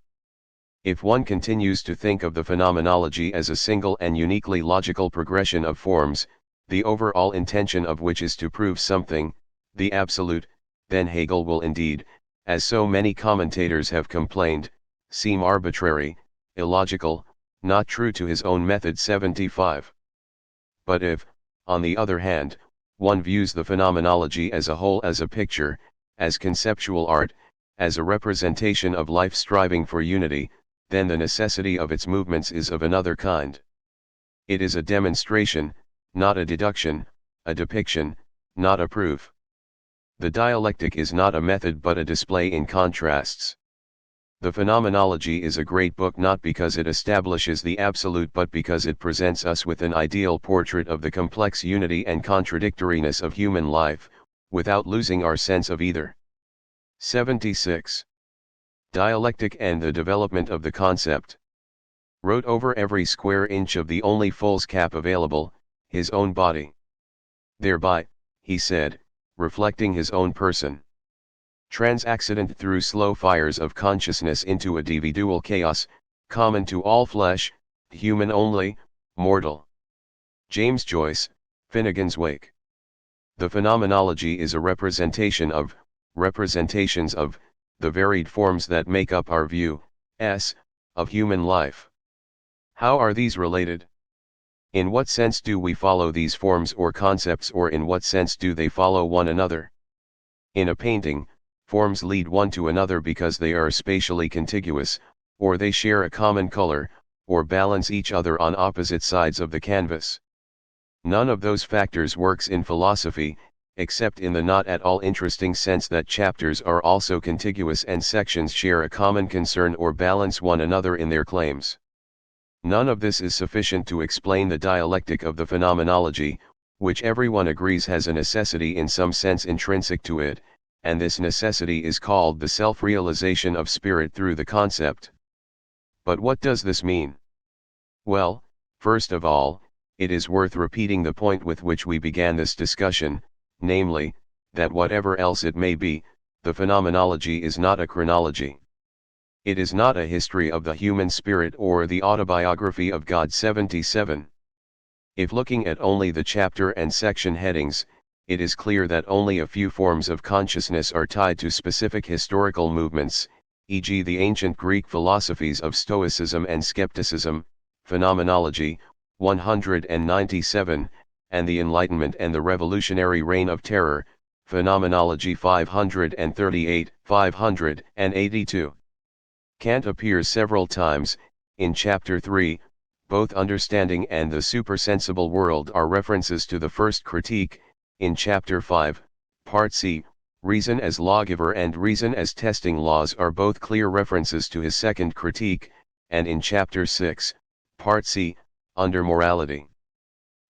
Speaker 1: If one continues to think of the phenomenology as a single and uniquely logical progression of forms, the overall intention of which is to prove something, the absolute, then Hegel will indeed, as so many commentators have complained, seem arbitrary, illogical, not true to his own method. 75. But if, on the other hand, one views the phenomenology as a whole, as a picture, as conceptual art, as a representation of life striving for unity, then the necessity of its movements is of another kind. It is a demonstration, not a deduction, a depiction, not a proof. The dialectic is not a method but a display in contrasts. The phenomenology is a great book not because it establishes the absolute but because it presents us with an ideal portrait of the complex unity and contradictoriness of human life, without losing our sense of either. 76. Dialectic and the development of the concept. Wrote over every square inch of the only foolscap available, his own body. Thereby, he said, reflecting his own person. Trans-accident through slow fires of consciousness into a dual chaos, common to all flesh, human only, mortal. James Joyce, Finnegan's Wake. The phenomenology is a representations of, the varied forms that make up our view, of human life. How are these related? In what sense do we follow these forms or concepts, or in what sense do they follow one another? In a painting, forms lead one to another because they are spatially contiguous, or they share a common color, or balance each other on opposite sides of the canvas. None of those factors works in philosophy, except in the not at all interesting sense that chapters are also contiguous and sections share a common concern or balance one another in their claims. None of this is sufficient to explain the dialectic of the phenomenology, which everyone agrees has a necessity in some sense intrinsic to it, and this necessity is called the self-realization of spirit through the concept. But what does this mean? Well, first of all, it is worth repeating the point with which we began this discussion, namely, that whatever else it may be, the phenomenology is not a chronology. It is not a history of the human spirit or the autobiography of God 77. If looking at only the chapter and section headings, it is clear that only a few forms of consciousness are tied to specific historical movements, e.g. the ancient Greek philosophies of Stoicism and Skepticism, Phenomenology, 197, and the Enlightenment and the Revolutionary Reign of Terror, Phenomenology 538, 582. Kant appears several times. In Chapter 3, both understanding and the supersensible world are references to the first critique. In Chapter 5, Part C, reason as lawgiver and reason as testing laws are both clear references to his second critique, and in Chapter 6, Part C, under morality,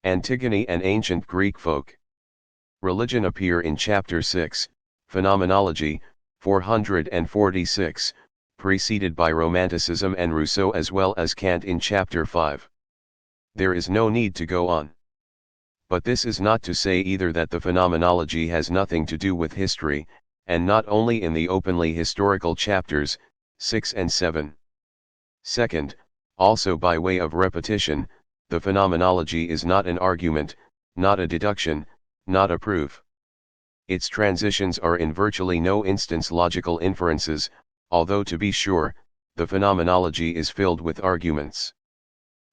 Speaker 1: Antigone and ancient Greek folk. Religion appear in Chapter 6, Phenomenology, 446, preceded by Romanticism and Rousseau as well as Kant in Chapter 5. There is no need to go on. But this is not to say either that the phenomenology has nothing to do with history, and not only in the openly historical chapters, 6 and 7. Second, also by way of repetition, the phenomenology is not an argument, not a deduction, not a proof. Its transitions are in virtually no instance logical inferences, although to be sure, the phenomenology is filled with arguments.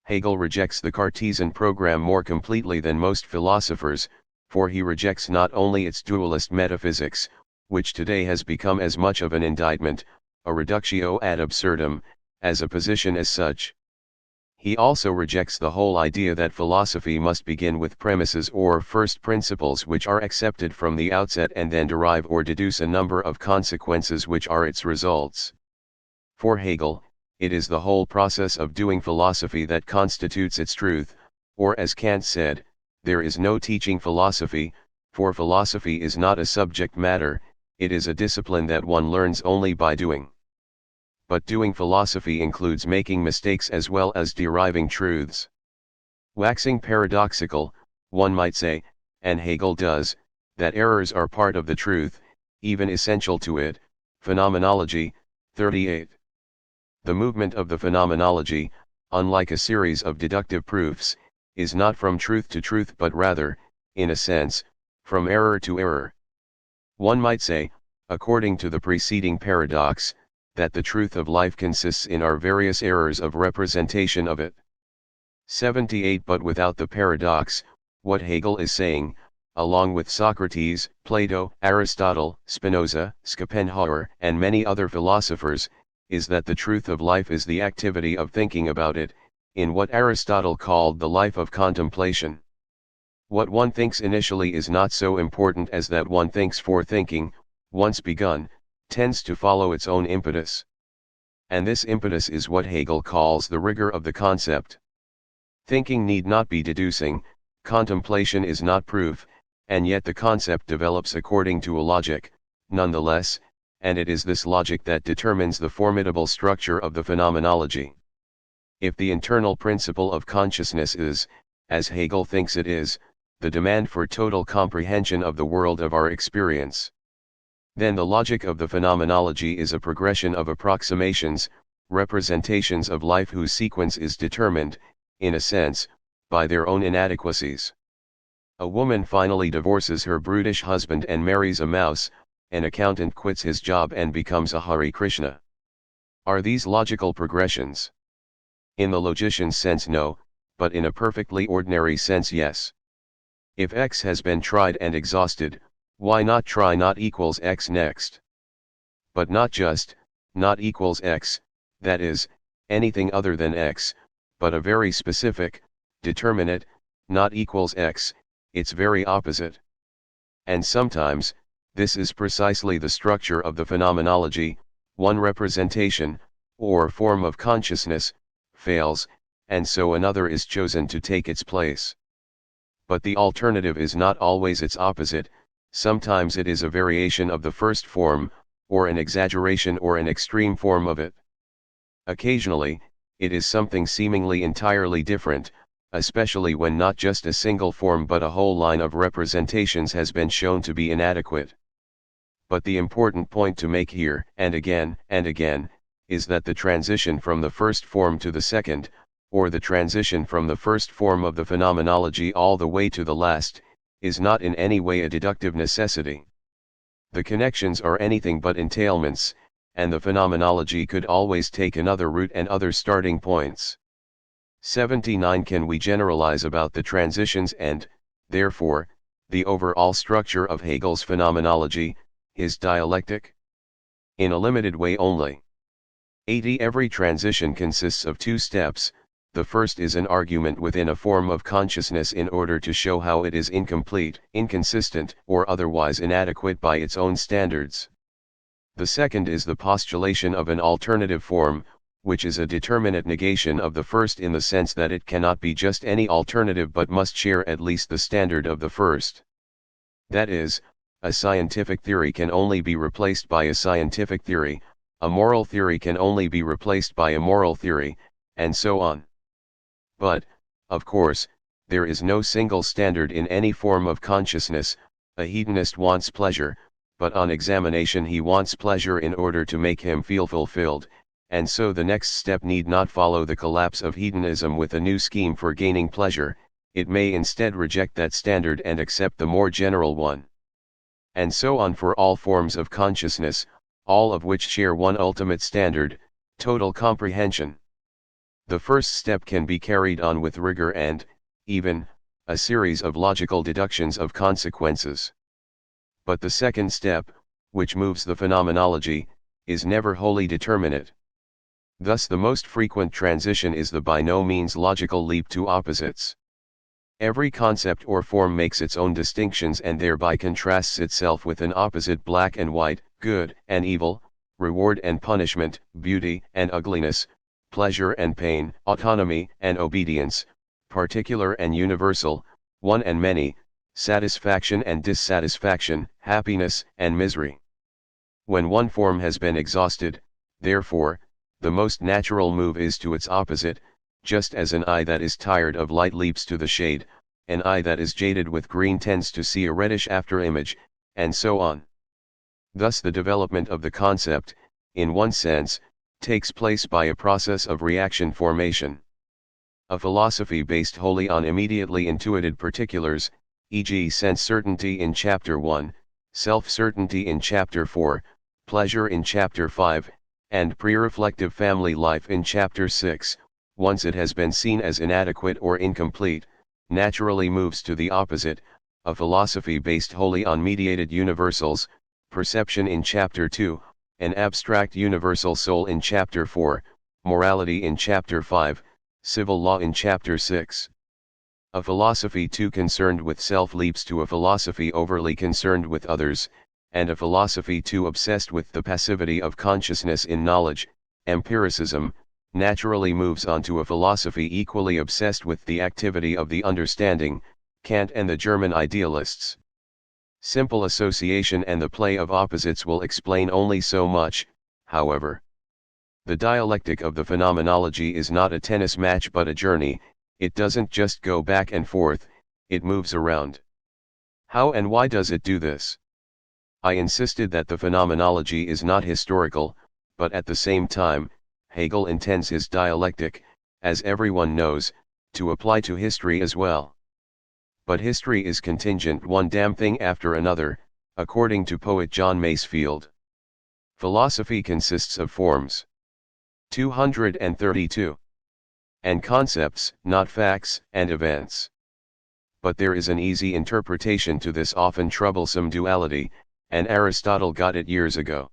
Speaker 1: Hegel rejects the Cartesian program more completely than most philosophers, for he rejects not only its dualist metaphysics, which today has become as much of an indictment, a reductio ad absurdum, as a position as such. He also rejects the whole idea that philosophy must begin with premises or first principles which are accepted from the outset and then derive or deduce a number of consequences which are its results. For Hegel, it is the whole process of doing philosophy that constitutes its truth, or as Kant said, there is no teaching philosophy, for philosophy is not a subject matter, it is a discipline that one learns only by doing. But doing philosophy includes making mistakes as well as deriving truths. Waxing paradoxical, one might say, and Hegel does, that errors are part of the truth, even essential to it. Phenomenology, 38. The movement of the phenomenology, unlike a series of deductive proofs, is not from truth to truth but rather, in a sense, from error to error. One might say, according to the preceding paradox, that the truth of life consists in our various errors of representation of it. 78. But without the paradox, what Hegel is saying, along with Socrates, Plato, Aristotle, Spinoza, Schopenhauer, and many other philosophers, is that the truth of life is the activity of thinking about it, in what Aristotle called the life of contemplation. What one thinks initially is not so important as that one thinks, for thinking, once begun, tends to follow its own impetus. And this impetus is what Hegel calls the rigor of the concept. Thinking need not be deducing, contemplation is not proof, and yet the concept develops according to a logic, nonetheless, and it is this logic that determines the formidable structure of the phenomenology. If the internal principle of consciousness is, as Hegel thinks it is, the demand for total comprehension of the world of our experience, Then the logic of the phenomenology is a progression of approximations, representations of life whose sequence is determined, in a sense, by their own inadequacies. A woman finally divorces her brutish husband and marries a mouse, an accountant quits his job and becomes a Hare Krishna. Are these logical progressions? In the logician's sense, no, but in a perfectly ordinary sense, yes. If X has been tried and exhausted, why not try not equals X next? But not just, not equals X, that is, anything other than X, but a very specific, determinate, not equals X, its very opposite. And sometimes, this is precisely the structure of the phenomenology: one representation, or form of consciousness, fails, and so another is chosen to take its place. But the alternative is not always its opposite. Sometimes it is a variation of the first form, or an exaggeration or an extreme form of it. Occasionally, it is something seemingly entirely different, especially when not just a single form but a whole line of representations has been shown to be inadequate. But the important point to make here, and again, is that the transition from the first form to the second, or the transition from the first form of the phenomenology all the way to the last, is not in any way a deductive necessity. The connections are anything but entailments, and the phenomenology could always take another route and other starting points. 79. Can we generalize about the transitions and, therefore, the overall structure of Hegel's phenomenology, his dialectic? In a limited way only. 80. Every transition consists of two steps. The first is an argument within a form of consciousness in order to show how it is incomplete, inconsistent, or otherwise inadequate by its own standards. The second is the postulation of an alternative form, which is a determinate negation of the first in the sense that it cannot be just any alternative but must share at least the standard of the first. That is, a scientific theory can only be replaced by a scientific theory, a moral theory can only be replaced by a moral theory, and so on. But, of course, there is no single standard in any form of consciousness. A hedonist wants pleasure, but on examination he wants pleasure in order to make him feel fulfilled, and so the next step need not follow the collapse of hedonism with a new scheme for gaining pleasure. It may instead reject that standard and accept the more general one. And so on for all forms of consciousness, all of which share one ultimate standard: total comprehension. The first step can be carried on with rigor and, even, a series of logical deductions of consequences. But the second step, which moves the phenomenology, is never wholly determinate. Thus the most frequent transition is the by no means logical leap to opposites. Every concept or form makes its own distinctions and thereby contrasts itself with an opposite: black and white, good and evil, reward and punishment, beauty and ugliness, pleasure and pain, autonomy and obedience, particular and universal, one and many, satisfaction and dissatisfaction, happiness and misery. When one form has been exhausted, therefore, the most natural move is to its opposite, just as an eye that is tired of light leaps to the shade, an eye that is jaded with green tends to see a reddish after-image, and so on. Thus the development of the concept, in one sense, takes place by a process of reaction formation. A philosophy based wholly on immediately intuited particulars, e.g. sense certainty in Chapter 1, self-certainty in Chapter 4, pleasure in Chapter 5, and pre-reflective family life in Chapter 6, once it has been seen as inadequate or incomplete, naturally moves to the opposite: a philosophy based wholly on mediated universals, perception in Chapter 2, an abstract universal soul in Chapter 4, morality in Chapter 5, civil law in Chapter 6. A philosophy too concerned with self leaps to a philosophy overly concerned with others, and a philosophy too obsessed with the passivity of consciousness in knowledge, empiricism, naturally moves on to a philosophy equally obsessed with the activity of the understanding, Kant and the German idealists. Simple association and the play of opposites will explain only so much, however. The dialectic of the phenomenology is not a tennis match but a journey. It doesn't just go back and forth, it moves around. How and why does it do this? I insisted that the phenomenology is not historical, but at the same time, Hegel intends his dialectic, as everyone knows, to apply to history as well. But history is contingent, one damn thing after another, according to poet John Masefield. Philosophy consists of forms. 232. And concepts, not facts and events. But there is an easy interpretation to this often troublesome duality, and Aristotle got it years ago.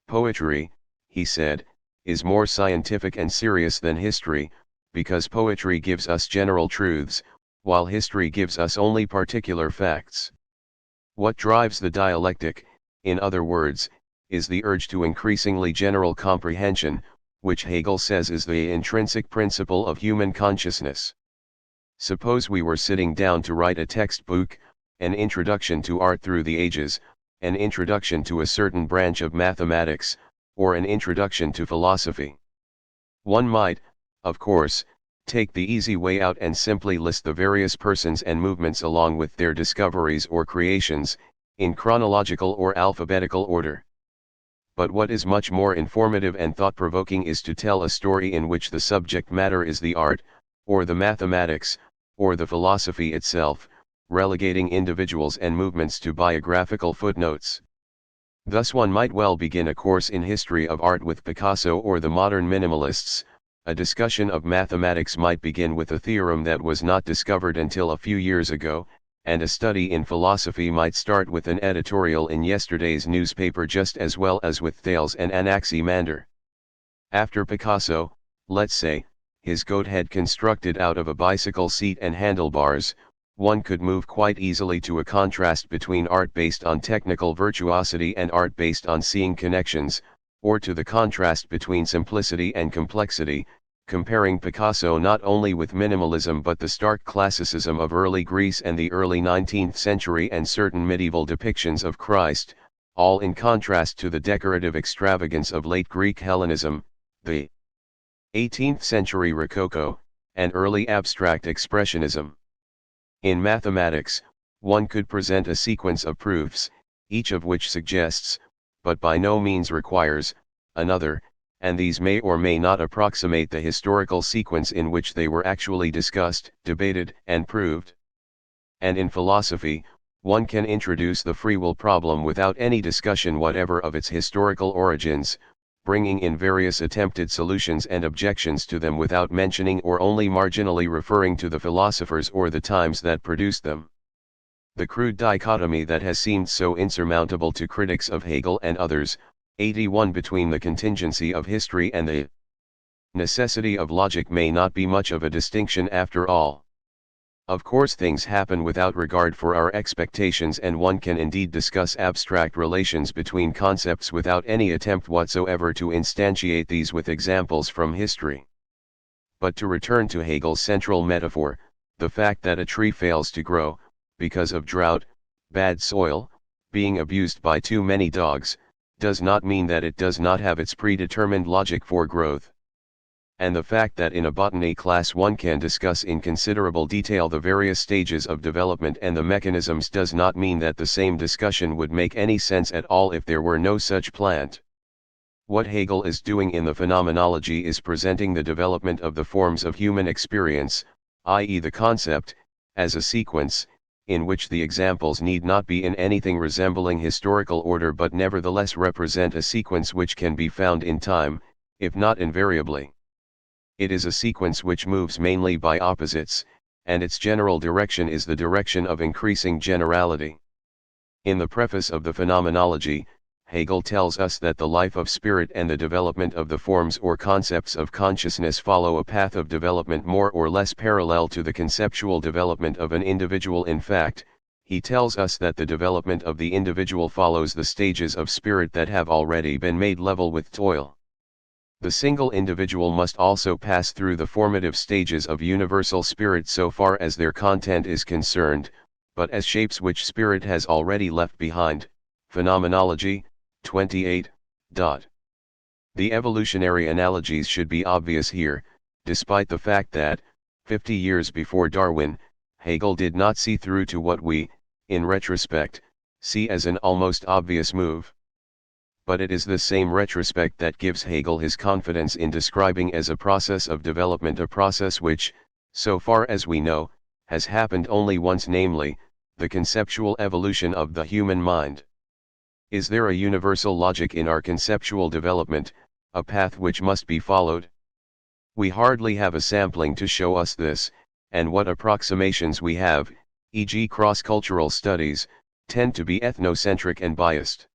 Speaker 1: Poetry, he said, is more scientific and serious than history, because poetry gives us general truths, while history gives us only particular facts. What drives the dialectic, in other words, is the urge to increasingly general comprehension, which Hegel says is the intrinsic principle of human consciousness. Suppose we were sitting down to write a textbook, an introduction to art through the ages, an introduction to a certain branch of mathematics, or an introduction to philosophy. One might, of course, take the easy way out and simply list the various persons and movements along with their discoveries or creations, in chronological or alphabetical order. But what is much more informative and thought-provoking is to tell a story in which the subject matter is the art, or the mathematics, or the philosophy itself, relegating individuals and movements to biographical footnotes. Thus one might well begin a course in history of art with Picasso or the modern minimalists. A discussion of mathematics might begin with a theorem that was not discovered until a few years ago, and a study in philosophy might start with an editorial in yesterday's newspaper just as well as with Thales and Anaximander. After Picasso, let's say, his goat head constructed out of a bicycle seat and handlebars, one could move quite easily to a contrast between art based on technical virtuosity and art based on seeing connections, or to the contrast between simplicity and complexity, comparing Picasso not only with minimalism but the stark classicism of early Greece and the early 19th century and certain medieval depictions of Christ, all in contrast to the decorative extravagance of late Greek Hellenism, the 18th century Rococo, and early abstract expressionism. In mathematics, one could present a sequence of proofs, each of which suggests, but by no means requires, another, and these may or may not approximate the historical sequence in which they were actually discussed, debated, and proved. And in philosophy, one can introduce the free will problem without any discussion whatever of its historical origins, bringing in various attempted solutions and objections to them without mentioning or only marginally referring to the philosophers or the times that produced them. The crude dichotomy that has seemed so insurmountable to critics of Hegel and others, 81 between the contingency of history and the necessity of logic may not be much of a distinction after all. Of course things happen without regard for our expectations, and one can indeed discuss abstract relations between concepts without any attempt whatsoever to instantiate these with examples from history. But to return to Hegel's central metaphor, the fact that a tree fails to grow, because of drought, bad soil, being abused by too many dogs, does not mean that it does not have its predetermined logic for growth. And the fact that in a botany class one can discuss in considerable detail the various stages of development and the mechanisms does not mean that the same discussion would make any sense at all if there were no such plant. What Hegel is doing in the phenomenology is presenting the development of the forms of human experience, i.e. the concept, as a sequence, in which the examples need not be in anything resembling historical order but nevertheless represent a sequence which can be found in time, if not invariably. It is a sequence which moves mainly by opposites, and its general direction is the direction of increasing generality. In the preface of the Phenomenology, Hegel tells us that the life of spirit and the development of the forms or concepts of consciousness follow a path of development more or less parallel to the conceptual development of an individual. In fact, he tells us that the development of the individual follows the stages of spirit that have already been made level with toil. The single individual must also pass through the formative stages of universal spirit so far as their content is concerned, but as shapes which spirit has already left behind. Phenomenology, 28. The evolutionary analogies should be obvious here, despite the fact that, 50 years before Darwin, Hegel did not see through to what we, in retrospect, see as an almost obvious move. But it is the same retrospect that gives Hegel his confidence in describing as a process of development a process which, so far as we know, has happened only once, namely, the conceptual evolution of the human mind. Is there a universal logic in our conceptual development, a path which must be followed? We hardly have a sampling to show us this, and what approximations we have, e.g. cross-cultural studies, tend to be ethnocentric and biased.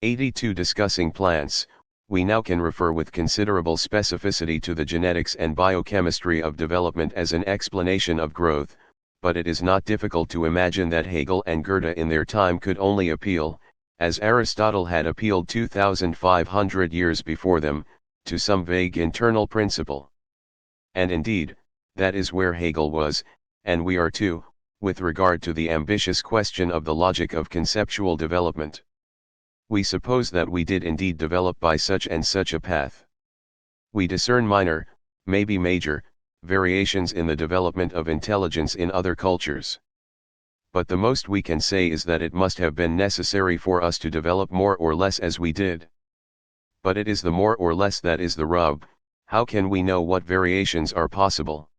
Speaker 1: 82. Discussing plants, we now can refer with considerable specificity to the genetics and biochemistry of development as an explanation of growth, but it is not difficult to imagine that Hegel and Goethe in their time could only appeal, as Aristotle had appealed 2,500 years before them, to some vague internal principle. And indeed, that is where Hegel was, and we are too, with regard to the ambitious question of the logic of conceptual development. We suppose that we did indeed develop by such and such a path. We discern minor, maybe major, variations in the development of intelligence in other cultures. But the most we can say is that it must have been necessary for us to develop more or less as we did. But it is the more or less that is the rub. How can we know what variations are possible?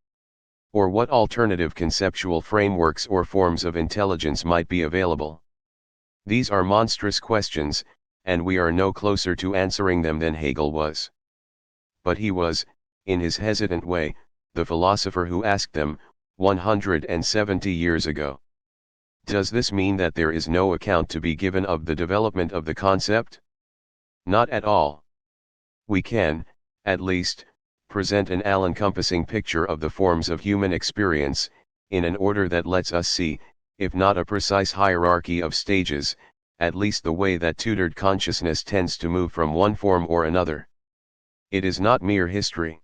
Speaker 1: Or what alternative conceptual frameworks or forms of intelligence might be available? These are monstrous questions, and we are no closer to answering them than Hegel was. But he was, in his hesitant way, the philosopher who asked them, 170 years ago. Does this mean that there is no account to be given of the development of the concept? Not at all. We can, at least, present an all-encompassing picture of the forms of human experience, in an order that lets us see, if not a precise hierarchy of stages, at least the way that tutored consciousness tends to move from one form or another. It is not mere history.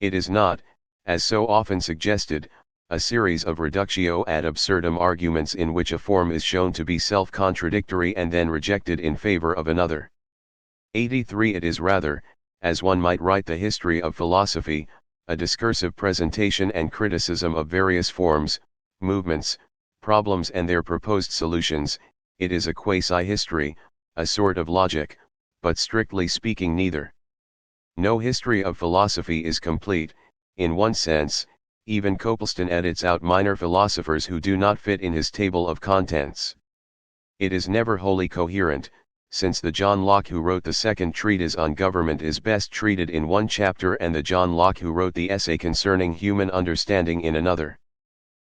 Speaker 1: It is not, as so often suggested, a series of reductio ad absurdum arguments in which a form is shown to be self-contradictory and then rejected in favor of another. 83. It is rather, as one might write the history of philosophy, a discursive presentation and criticism of various forms, movements, problems and their proposed solutions. It is a quasi-history, a sort of logic, but strictly speaking neither. No history of philosophy is complete, in one sense. Even Copleston edits out minor philosophers who do not fit in his table of contents. It is never wholly coherent, since the John Locke who wrote the second treatise on government is best treated in one chapter and the John Locke who wrote the essay concerning human understanding in another.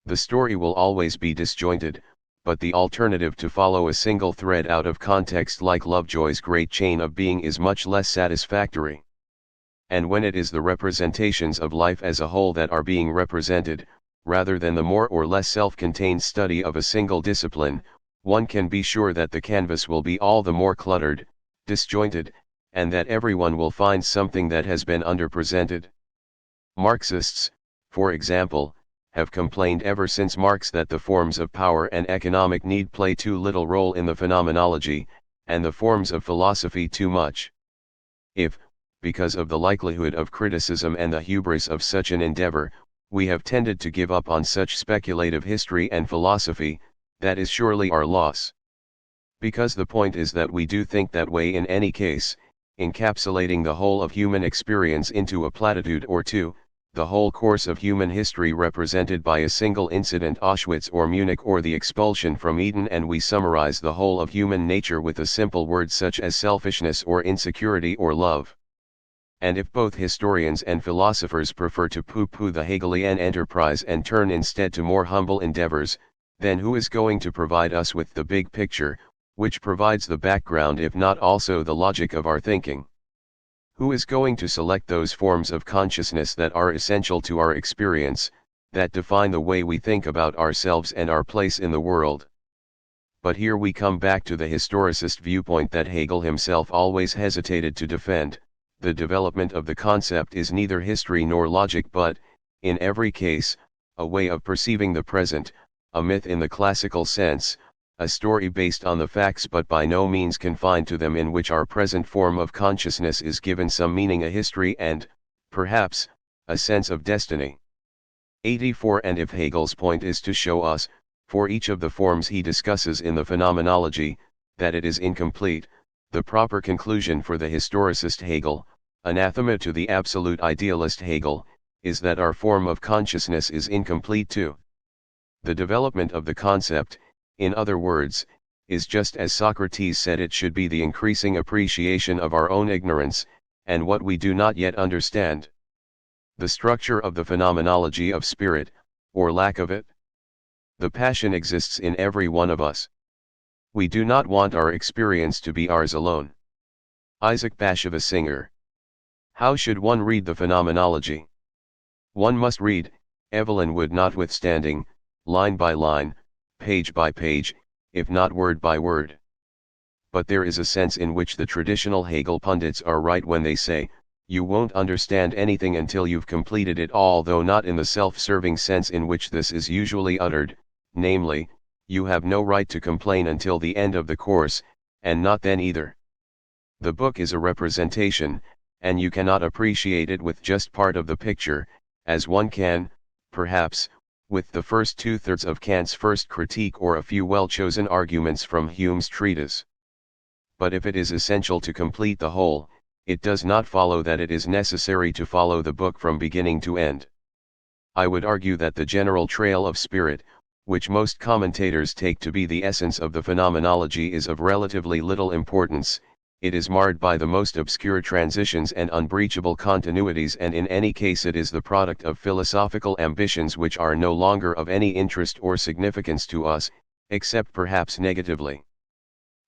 Speaker 1: The story will always be disjointed, but the alternative to follow a single thread out of context like Lovejoy's great chain of being is much less satisfactory. And when it is the representations of life as a whole that are being represented, rather than the more or less self-contained study of a single discipline, one can be sure that the canvas will be all the more cluttered, disjointed, and that everyone will find something that has been underrepresented. Marxists, for example, have complained ever since Marx that the forms of power and economic need play too little role in the phenomenology, and the forms of philosophy too much. If, because of the likelihood of criticism and the hubris of such an endeavor, we have tended to give up on such speculative history and philosophy, that is surely our loss. Because the point is that we do think that way in any case, encapsulating the whole of human experience into a platitude or two, the whole course of human history represented by a single incident, Auschwitz or Munich or the expulsion from Eden, and we summarize the whole of human nature with a simple word such as selfishness or insecurity or love. And if both historians and philosophers prefer to pooh-pooh the Hegelian enterprise and turn instead to more humble endeavors, then who is going to provide us with the big picture, which provides the background if not also the logic of our thinking? Who is going to select those forms of consciousness that are essential to our experience, that define the way we think about ourselves and our place in the world? But here we come back to the historicist viewpoint that Hegel himself always hesitated to defend. The development of the concept is neither history nor logic but, in every case, a way of perceiving the present, a myth in the classical sense, a story based on the facts but by no means confined to them, in which our present form of consciousness is given some meaning, a history and, perhaps, a sense of destiny. 84. And if Hegel's point is to show us, For each of the forms he discusses in the Phenomenology, that it is incomplete. The proper conclusion for the historicist Hegel, anathema to the absolute idealist Hegel, is that our form of consciousness is incomplete too. The development of the concept, in other words, is just as Socrates said it should be, the increasing appreciation of our own ignorance, and what we do not yet understand. The structure of the phenomenology of spirit, or lack of it. The passion exists in every one of us. We do not want our experience to be ours alone. Isaac Bashevis Singer. How should one read the phenomenology? One must read, Evelyn Wood notwithstanding, line by line, page by page, if not word by word. But there is a sense in which the traditional Hegel pundits are right when they say, you won't understand anything until you've completed it all, though not in the self-serving sense in which this is usually uttered, namely, you have no right to complain until the end of the course, and not then either. The book is a representation, and you cannot appreciate it with just part of the picture, as one can, perhaps, with the first two-thirds of Kant's first critique or a few well-chosen arguments from Hume's treatise. But if it is essential to complete the whole, it does not follow that it is necessary to follow the book from beginning to end. I would argue that the general trail of spirit, which most commentators take to be the essence of the phenomenology, is of relatively little importance. It is marred by the most obscure transitions and unbreachable continuities, and in any case it is the product of philosophical ambitions which are no longer of any interest or significance to us, except perhaps negatively.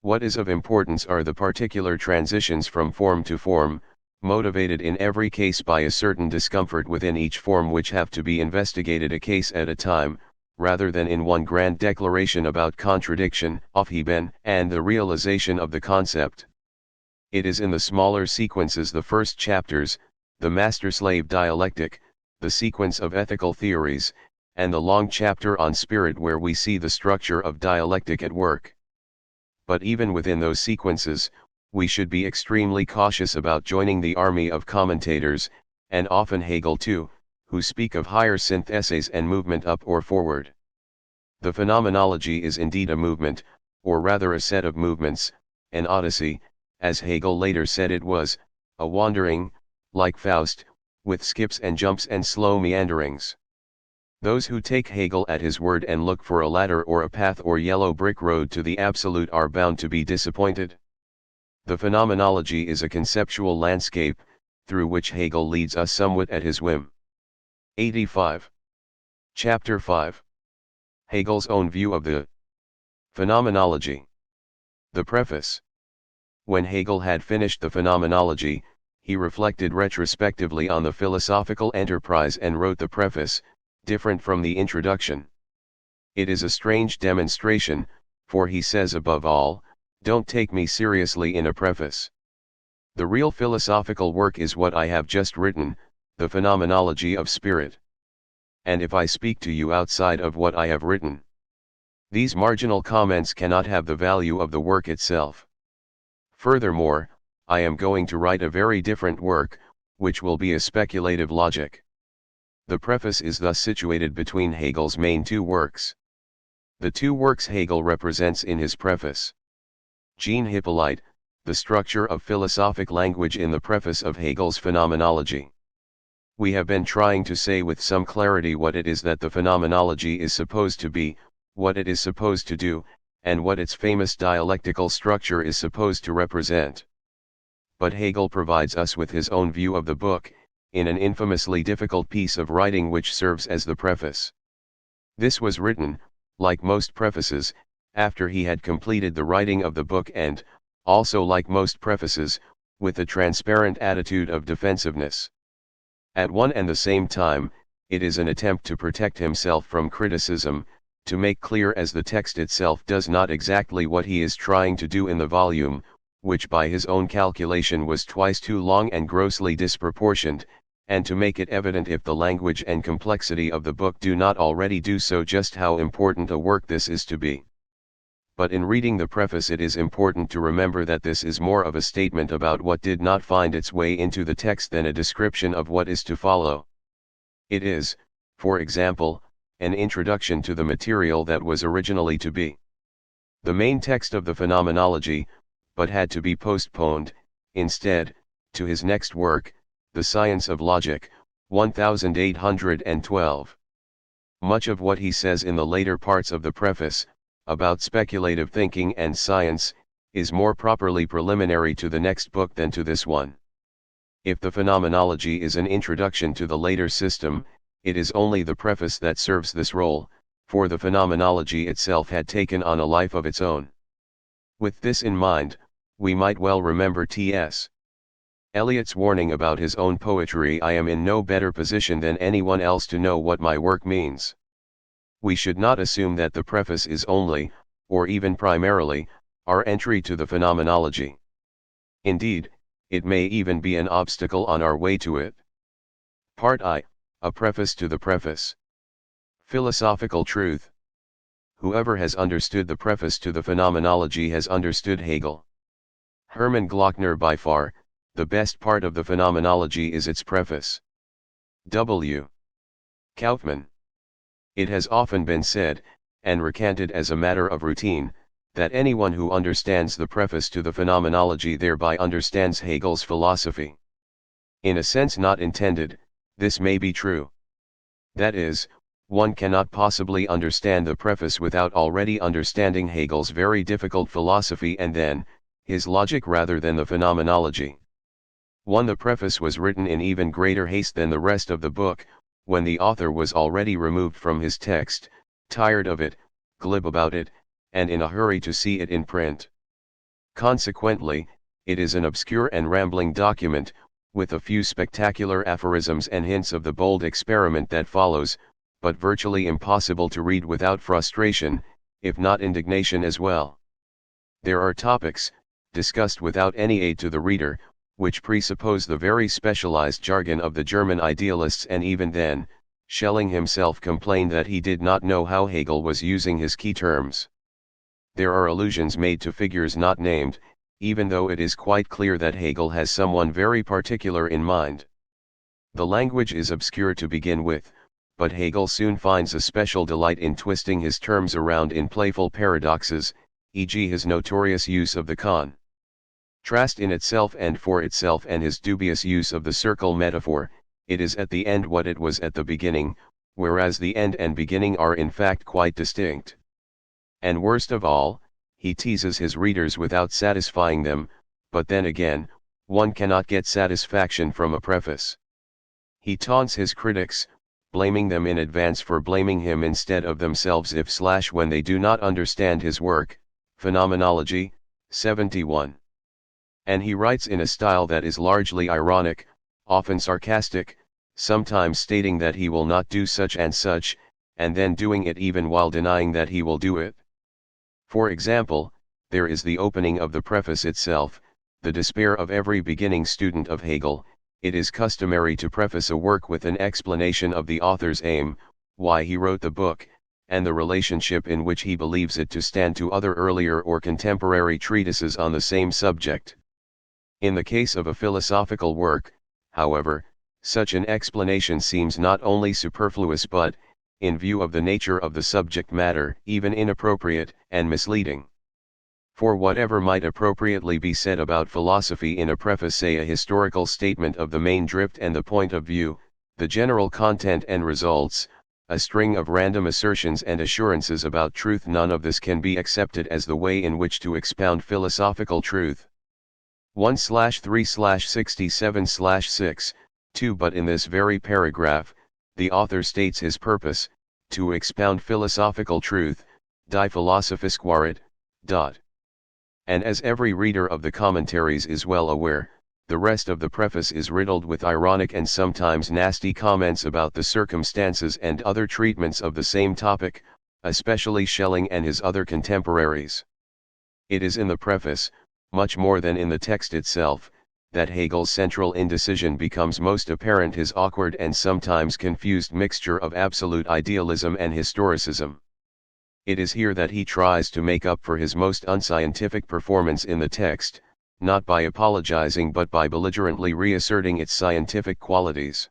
Speaker 1: What is of importance are the particular transitions from form to form, motivated in every case by a certain discomfort within each form, which have to be investigated a case at a time, rather than in one grand declaration about contradiction, Aufheben, and the realization of the concept. It is in the smaller sequences, the first chapters, the master-slave dialectic, the sequence of ethical theories, and the long chapter on spirit, where we see the structure of dialectic at work. But even within those sequences, we should be extremely cautious about joining the army of commentators, and often Hegel too, who speak of higher syntheses and movement up or forward. The phenomenology is indeed a movement, or rather a set of movements, an odyssey, as Hegel later said it was, a wandering, like Faust, with skips and jumps and slow meanderings. Those who take Hegel at his word and look for a ladder or a path or yellow brick road to the absolute are bound to be disappointed. The phenomenology is a conceptual landscape, through which Hegel leads us somewhat at his whim. 85. Chapter 5. Hegel's own view of the phenomenology. The preface. When Hegel had finished the phenomenology, he reflected retrospectively on the philosophical enterprise and wrote the preface, different from the introduction. It is a strange demonstration, for he says above all, don't take me seriously in a preface. The real philosophical work is what I have just written, the phenomenology of spirit. And if I speak to you outside of what I have written, these marginal comments cannot have the value of the work itself. Furthermore, I am going to write a very different work, which will be a speculative logic. The preface is thus situated between Hegel's main two works. The two works Hegel represents in his preface. Jean Hippolyte, The Structure of Philosophic Language in the Preface of Hegel's Phenomenology. We have been trying to say with some clarity what it is that the phenomenology is supposed to be, what it is supposed to do, and what its famous dialectical structure is supposed to represent. But Hegel provides us with his own view of the book, in an infamously difficult piece of writing which serves as the preface. This was written, like most prefaces, after he had completed the writing of the book, and, also like most prefaces, with a transparent attitude of defensiveness. At one and the same time, it is an attempt to protect himself from criticism, to make clear as the text itself does not exactly what he is trying to do in the volume, which by his own calculation was twice too long and grossly disproportioned, and to make it evident, if the language and complexity of the book do not already do so, just how important a work this is to be. But in reading the preface, it is important to remember that this is more of a statement about what did not find its way into the text than a description of what is to follow. It is, for example, an introduction to the material that was originally to be the main text of the Phenomenology, but had to be postponed, instead, to his next work, The Science of Logic, 1812. Much of what he says in the later parts of the preface, about speculative thinking and science, is more properly preliminary to the next book than to this one. If the Phenomenology is an introduction to the later system, it is only the preface that serves this role, for the Phenomenology itself had taken on a life of its own. With this in mind, we might well remember T.S. Eliot's warning about his own poetry: "I am in no better position than anyone else to know what my work means." We should not assume that the preface is only, or even primarily, our entry to the Phenomenology. Indeed, it may even be an obstacle on our way to it. Part I, A Preface to the Preface. Philosophical Truth. Whoever has understood the preface to the Phenomenology has understood Hegel. Hermann Glockner: by far, the best part of the Phenomenology is its preface. W. Kaufmann. It has often been said, and recanted as a matter of routine, that anyone who understands the preface to the Phenomenology thereby understands Hegel's philosophy. In a sense not intended, this may be true. That is, one cannot possibly understand the preface without already understanding Hegel's very difficult philosophy and then, his logic rather than the Phenomenology. 1. The preface was written in even greater haste than the rest of the book, when the author was already removed from his text, tired of it, glib about it, and in a hurry to see it in print. Consequently, it is an obscure and rambling document, with a few spectacular aphorisms and hints of the bold experiment that follows, but virtually impossible to read without frustration, if not indignation as well. There are topics, discussed without any aid to the reader, which presuppose the very specialized jargon of the German idealists, and even then, Schelling himself complained that he did not know how Hegel was using his key terms. There are allusions made to figures not named, even though it is quite clear that Hegel has someone very particular in mind. The language is obscure to begin with, but Hegel soon finds a special delight in twisting his terms around in playful paradoxes, e.g. his notorious use of the contrast in itself and for itself, and his dubious use of the circle metaphor. It is at the end what it was at the beginning, whereas the end and beginning are in fact quite distinct. And worst of all, he teases his readers without satisfying them, but then again, one cannot get satisfaction from a preface. He taunts his critics, blaming them in advance for blaming him instead of themselves if/when they do not understand his work, Phenomenology, 71. And he writes in a style that is largely ironic, often sarcastic, sometimes stating that he will not do such and such, and then doing it even while denying that he will do it. For example, there is the opening of the preface itself, the despair of every beginning student of Hegel. It is customary to preface a work with an explanation of the author's aim, why he wrote the book, and the relationship in which he believes it to stand to other earlier or contemporary treatises on the same subject. In the case of a philosophical work, however, such an explanation seems not only superfluous but, in view of the nature of the subject matter, even inappropriate and misleading. For whatever might appropriately be said about philosophy in a preface, say a historical statement of the main drift and the point of view, the general content and results, a string of random assertions and assurances about truth, none of this can be accepted as the way in which to expound philosophical truth. 1/3/67/6, 2. But in this very paragraph, the author states his purpose, to expound philosophical truth, die philosophisquaret. And as every reader of the commentaries is well aware, the rest of the preface is riddled with ironic and sometimes nasty comments about the circumstances and other treatments of the same topic, especially Schelling and his other contemporaries. It is in the preface, much more than in the text itself, that Hegel's central indecision becomes most apparent, his awkward and sometimes confused mixture of absolute idealism and historicism. It is here that he tries to make up for his most unscientific performance in the text, not by apologizing but by belligerently reasserting its scientific qualities.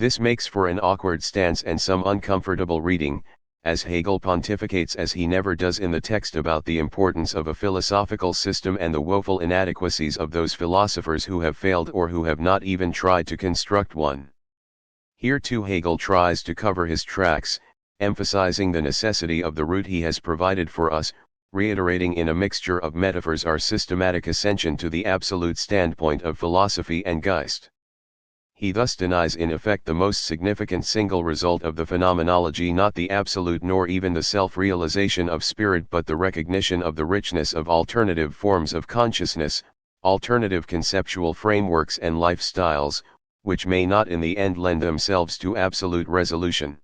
Speaker 1: This makes for an awkward stance and some uncomfortable reading, as Hegel pontificates as he never does in the text about the importance of a philosophical system and the woeful inadequacies of those philosophers who have failed or who have not even tried to construct one. Here too Hegel tries to cover his tracks, emphasizing the necessity of the route he has provided for us, reiterating in a mixture of metaphors our systematic ascension to the absolute standpoint of philosophy and Geist. He thus denies in effect the most significant single result of the phenomenology, not the absolute nor even the self-realization of spirit, but the recognition of the richness of alternative forms of consciousness, alternative conceptual frameworks and lifestyles, which may not in the end lend themselves to absolute resolution.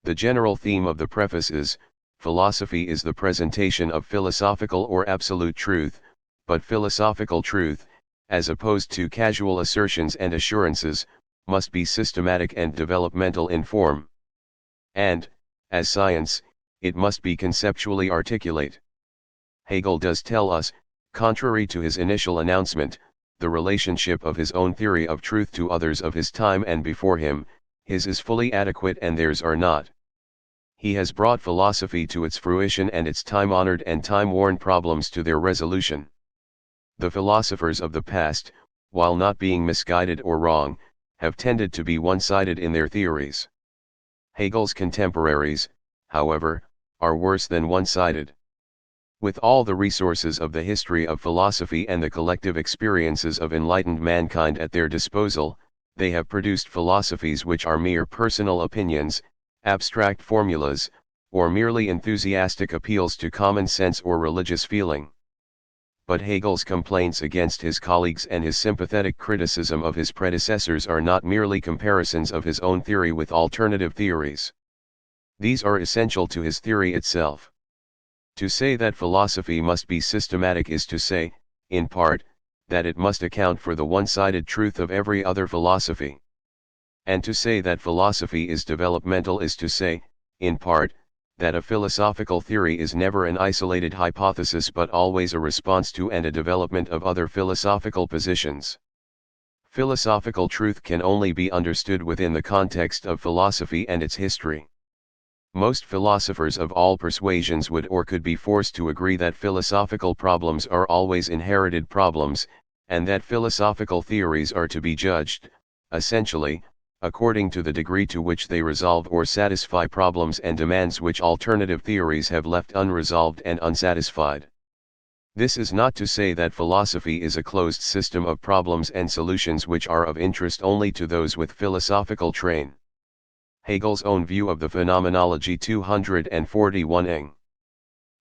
Speaker 1: The general theme of the preface is, philosophy is the presentation of philosophical or absolute truth, but philosophical truth, as opposed to casual assertions and assurances, must be systematic and developmental in form. And, as science, it must be conceptually articulate. Hegel does tell us, contrary to his initial announcement, the relationship of his own theory of truth to others of his time and before him, his is fully adequate and theirs are not. He has brought philosophy to its fruition and its time-honored and time-worn problems to their resolution. The philosophers of the past, while not being misguided or wrong, have tended to be one-sided in their theories. Hegel's contemporaries, however, are worse than one-sided. With all the resources of the history of philosophy and the collective experiences of enlightened mankind at their disposal, they have produced philosophies which are mere personal opinions, abstract formulas, or merely enthusiastic appeals to common sense or religious feeling. But Hegel's complaints against his colleagues and his sympathetic criticism of his predecessors are not merely comparisons of his own theory with alternative theories. These are essential to his theory itself. To say that philosophy must be systematic is to say, in part, that it must account for the one-sided truth of every other philosophy. And to say that philosophy is developmental is to say, in part, that a philosophical theory is never an isolated hypothesis but always a response to and a development of other philosophical positions. Philosophical truth can only be understood within the context of philosophy and its history. Most philosophers of all persuasions would or could be forced to agree that philosophical problems are always inherited problems, and that philosophical theories are to be judged, essentially, according to the degree to which they resolve or satisfy problems and demands which alternative theories have left unresolved and unsatisfied. This is not to say that philosophy is a closed system of problems and solutions which are of interest only to those with philosophical train. Hegel's own view of the phenomenology 241 ing.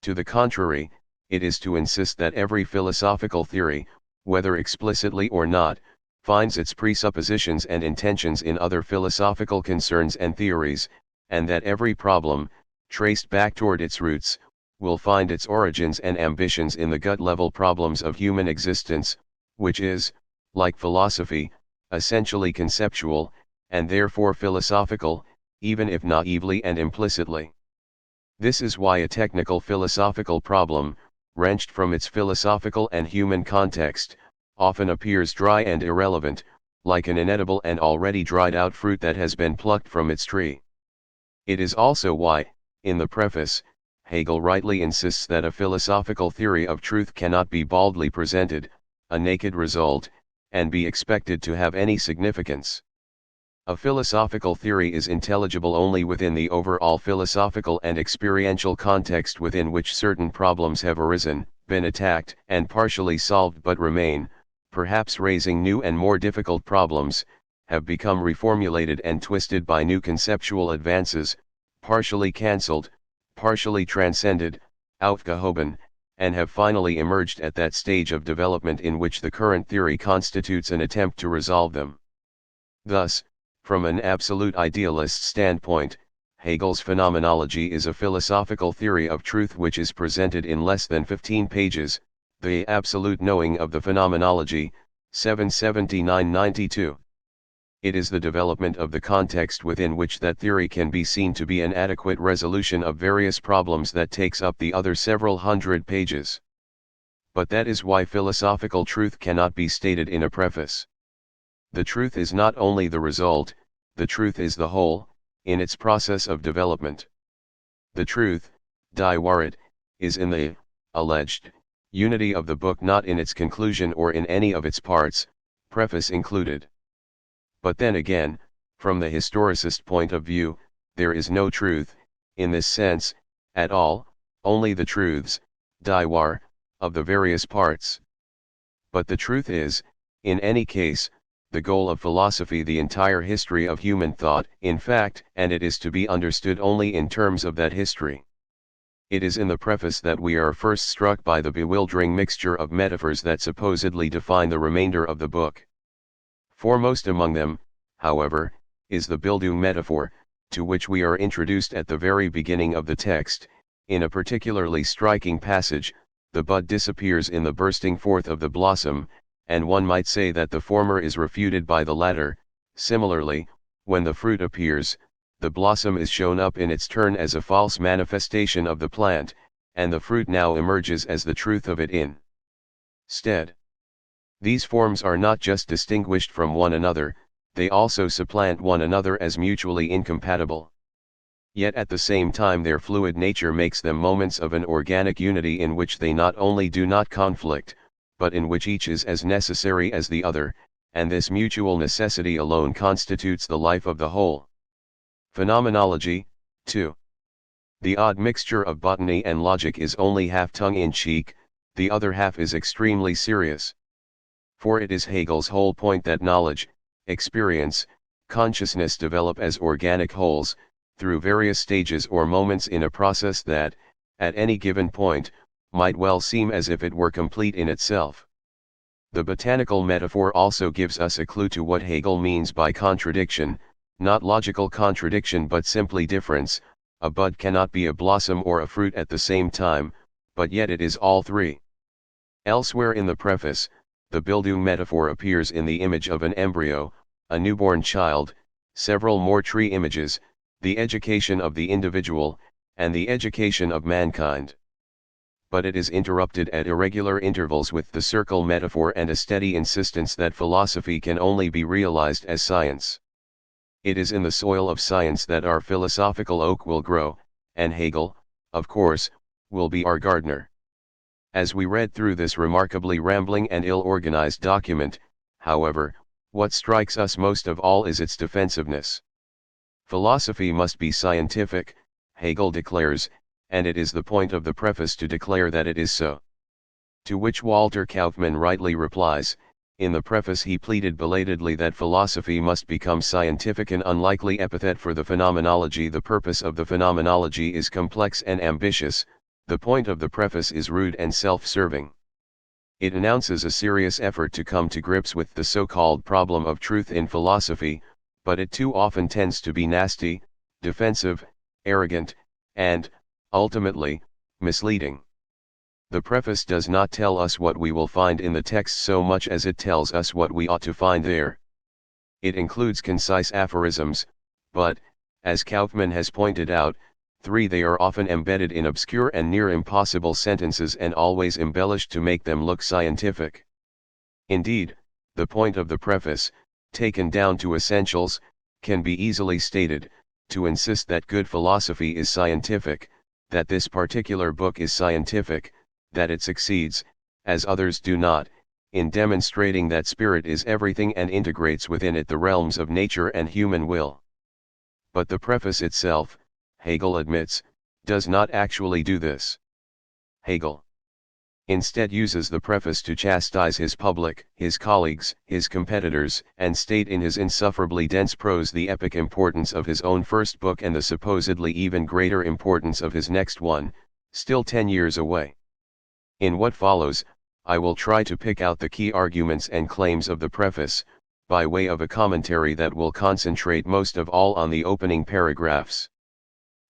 Speaker 1: To the contrary, it is to insist that every philosophical theory, whether explicitly or not, finds its presuppositions and intentions in other philosophical concerns and theories, and that every problem, traced back toward its roots, will find its origins and ambitions in the gut-level problems of human existence, which is, like philosophy, essentially conceptual, and therefore philosophical, even if naively and implicitly. This is why a technical philosophical problem, wrenched from its philosophical and human context, often appears dry and irrelevant, like an inedible and already dried out fruit that has been plucked from its tree. It is also why, in the preface, Hegel rightly insists that a philosophical theory of truth cannot be baldly presented, a naked result, and be expected to have any significance. A philosophical theory is intelligible only within the overall philosophical and experiential context within which certain problems have arisen, been attacked and partially solved but remain, perhaps raising new and more difficult problems, have become reformulated and twisted by new conceptual advances, partially cancelled, partially transcended, aufgehoben, and have finally emerged at that stage of development in which the current theory constitutes an attempt to resolve them. Thus, from an absolute idealist standpoint, Hegel's phenomenology is a philosophical theory of truth which is presented in less than 15 pages, the Absolute Knowing of the Phenomenology, 779-92. It is the development of the context within which that theory can be seen to be an adequate resolution of various problems that takes up the other several hundred pages. But that is why philosophical truth cannot be stated in a preface. The truth is not only the result, the truth is the whole, in its process of development. The truth, die Wahrheit, is in the alleged unity of the book, not in its conclusion or in any of its parts, preface included. But then again, from the historicist point of view, there is no truth, in this sense, at all, only the truths, die Wahr, of the various parts. But the truth is, in any case, the goal of philosophy, the entire history of human thought, in fact, and it is to be understood only in terms of that history. It is in the preface that we are first struck by the bewildering mixture of metaphors that supposedly define the remainder of the book. Foremost among them, however, is the Bildung metaphor, to which we are introduced at the very beginning of the text. In a particularly striking passage, the bud disappears in the bursting forth of the blossom, and one might say that the former is refuted by the latter. Similarly, when the fruit appears, the blossom is shown up in its turn as a false manifestation of the plant, and the fruit now emerges as the truth of it in stead. These forms are not just distinguished from one another, they also supplant one another as mutually incompatible. Yet at the same time their fluid nature makes them moments of an organic unity in which they not only do not conflict, but in which each is as necessary as the other, and this mutual necessity alone constitutes the life of the whole. Phenomenology, too. The odd mixture of botany and logic is only half tongue-in-cheek, the other half is extremely serious. For it is Hegel's whole point that knowledge, experience, consciousness develop as organic wholes, through various stages or moments in a process that, at any given point, might well seem as if it were complete in itself. The botanical metaphor also gives us a clue to what Hegel means by contradiction, not logical contradiction but simply difference. A bud cannot be a blossom or a fruit at the same time, but yet it is all three. Elsewhere in the preface, the Bildung metaphor appears in the image of an embryo, a newborn child, several more tree images, the education of the individual, and the education of mankind. But it is interrupted at irregular intervals with the circle metaphor and a steady insistence that philosophy can only be realized as science. It is in the soil of science that our philosophical oak will grow, and Hegel, of course, will be our gardener. As we read through this remarkably rambling and ill-organized document, however, what strikes us most of all is its defensiveness. Philosophy must be scientific, Hegel declares, and it is the point of the preface to declare that it is so. To which Walter Kaufmann rightly replies, in the preface he pleaded belatedly that philosophy must become scientific, an unlikely epithet for the phenomenology. The purpose of the phenomenology is complex and ambitious, the point of the preface is rude and self-serving. It announces a serious effort to come to grips with the so-called problem of truth in philosophy, but it too often tends to be nasty, defensive, arrogant, and, ultimately, misleading. The preface does not tell us what we will find in the text so much as it tells us what we ought to find there. It includes concise aphorisms, but, as Kaufmann has pointed out, they are often embedded in obscure and near impossible sentences and always embellished to make them look scientific. Indeed, the point of the preface, taken down to essentials, can be easily stated, to insist that good philosophy is scientific, that this particular book is scientific, that it succeeds, as others do not, in demonstrating that spirit is everything and integrates within it the realms of nature and human will. But the preface itself, Hegel admits, does not actually do this. Hegel instead uses the preface to chastise his public, his colleagues, his competitors, and state in his insufferably dense prose the epic importance of his own first book and the supposedly even greater importance of his next one, still 10 years away. In what follows, I will try to pick out the key arguments and claims of the preface, by way of a commentary that will concentrate most of all on the opening paragraphs.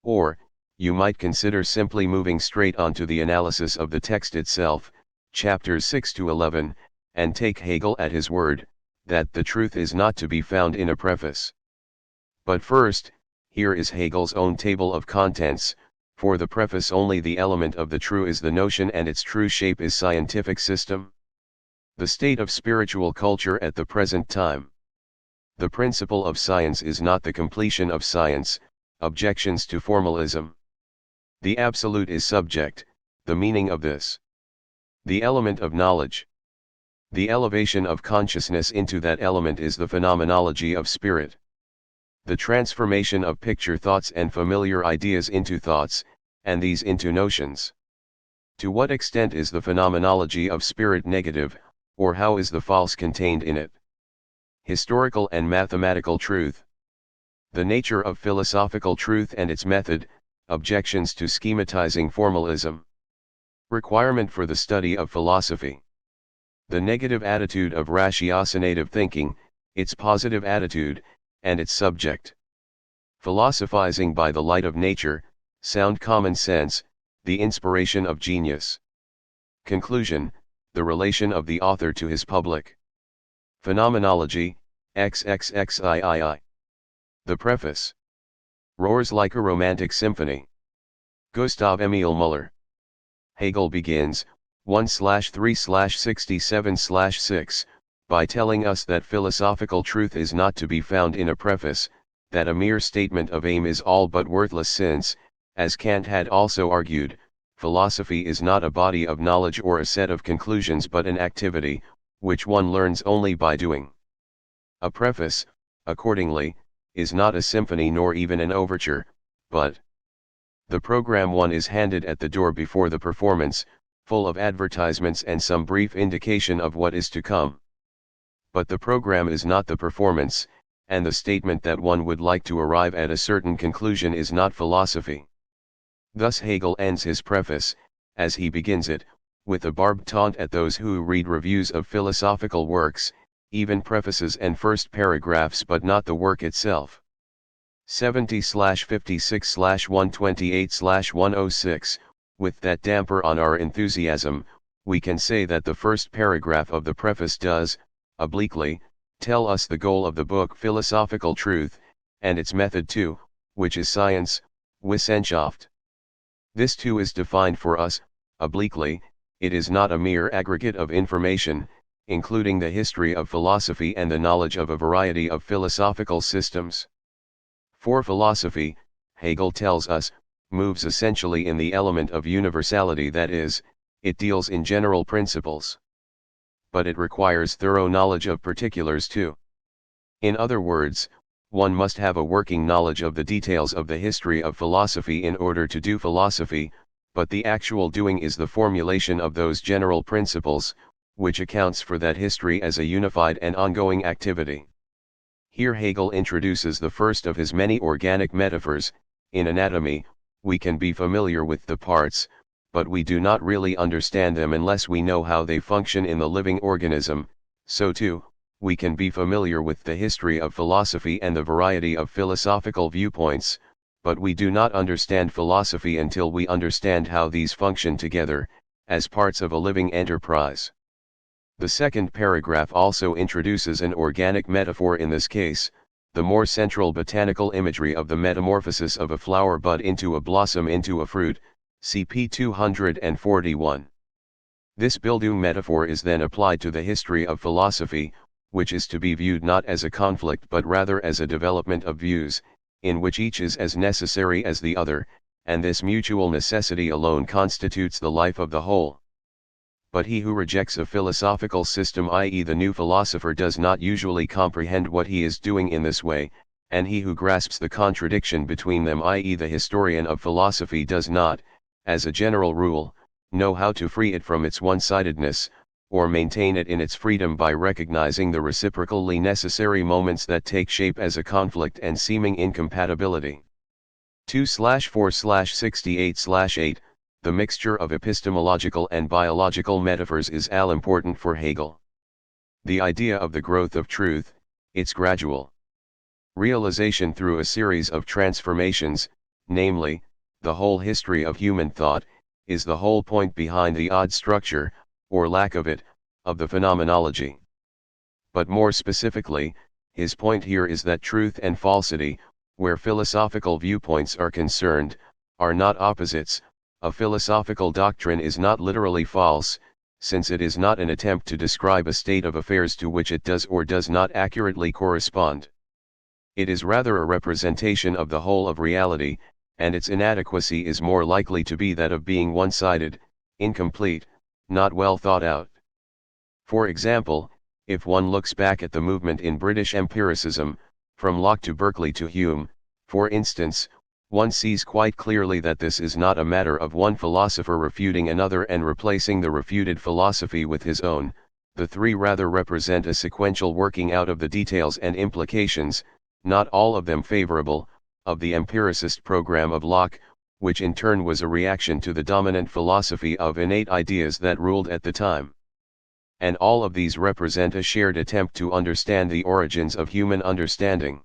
Speaker 1: Or, you might consider simply moving straight on to the analysis of the text itself, chapters 6 to 11, and take Hegel at his word, that the truth is not to be found in a preface. But first, here is Hegel's own table of contents. For the preface only the element of the true is the notion and its true shape is scientific system. The state of spiritual culture at the present time. The principle of science is not the completion of science. Objections to formalism. The absolute is subject, the meaning of this. The element of knowledge. The elevation of consciousness into that element is the phenomenology of spirit. The transformation of picture thoughts and familiar ideas into thoughts, and these into notions. To what extent is the phenomenology of spirit negative, or how is the false contained in it? Historical and mathematical truth. The nature of philosophical truth and its method. Objections to schematizing formalism. Requirement for the study of philosophy. The negative attitude of ratiocinative thinking, its positive attitude, and its subject. Philosophizing by the light of nature, sound common sense, the inspiration of genius. Conclusion, the relation of the author to his public. Phenomenology, XXXIII. The preface. Roars like a romantic symphony. Gustav Emil Müller. Hegel begins, 1/3/67/6, by telling us that philosophical truth is not to be found in a preface, that a mere statement of aim is all but worthless since, as Kant had also argued, philosophy is not a body of knowledge or a set of conclusions but an activity, which one learns only by doing. A preface, accordingly, is not a symphony nor even an overture, but the program one is handed at the door before the performance, full of advertisements and some brief indication of what is to come. But the program is not the performance, and the statement that one would like to arrive at a certain conclusion is not philosophy. Thus Hegel ends his preface, as he begins it, with a barbed taunt at those who read reviews of philosophical works, even prefaces and first paragraphs but not the work itself. 70/56/128/106, with that damper on our enthusiasm, we can say that the first paragraph of the preface does, obliquely, tell us the goal of the book Philosophical Truth, and its method too, which is science, Wissenschaft. This too is defined for us, obliquely. It is not a mere aggregate of information, including the history of philosophy and the knowledge of a variety of philosophical systems. For philosophy, Hegel tells us, moves essentially in the element of universality, that is, it deals in general principles. But it requires thorough knowledge of particulars too. In other words, one must have a working knowledge of the details of the history of philosophy in order to do philosophy, but the actual doing is the formulation of those general principles, which accounts for that history as a unified and ongoing activity. Here Hegel introduces the first of his many organic metaphors. In anatomy, we can be familiar with the parts, but we do not really understand them unless we know how they function in the living organism. So too, we can be familiar with the history of philosophy and the variety of philosophical viewpoints, but we do not understand philosophy until we understand how these function together, as parts of a living enterprise. The second paragraph also introduces an organic metaphor in this case, the more central botanical imagery of the metamorphosis of a flower bud into a blossom into a fruit, cp. 241. This Bildung metaphor is then applied to the history of philosophy, which is to be viewed not as a conflict but rather as a development of views, in which each is as necessary as the other, and this mutual necessity alone constitutes the life of the whole. But he who rejects a philosophical system, i.e. the new philosopher, does not usually comprehend what he is doing in this way, and he who grasps the contradiction between them, i.e. the historian of philosophy, does not, as a general rule, know how to free it from its one-sidedness, or maintain it in its freedom by recognizing the reciprocally necessary moments that take shape as a conflict and seeming incompatibility. 2/4/68/8 The mixture of epistemological and biological metaphors is all important for Hegel. The idea of the growth of truth, its gradual realization through a series of transformations, namely, the whole history of human thought, is the whole point behind the odd structure, or lack of it, of the phenomenology. But more specifically, his point here is that truth and falsity, where philosophical viewpoints are concerned, are not opposites. A philosophical doctrine is not literally false, since it is not an attempt to describe a state of affairs to which it does or does not accurately correspond. It is rather a representation of the whole of reality, and its inadequacy is more likely to be that of being one-sided, incomplete, not well thought out. For example, if one looks back at the movement in British empiricism, from Locke to Berkeley to Hume, for instance, one sees quite clearly that this is not a matter of one philosopher refuting another and replacing the refuted philosophy with his own. The three rather represent a sequential working out of the details and implications, not all of them favorable, of the empiricist program of Locke, which in turn was a reaction to the dominant philosophy of innate ideas that ruled at the time. And all of these represent a shared attempt to understand the origins of human understanding.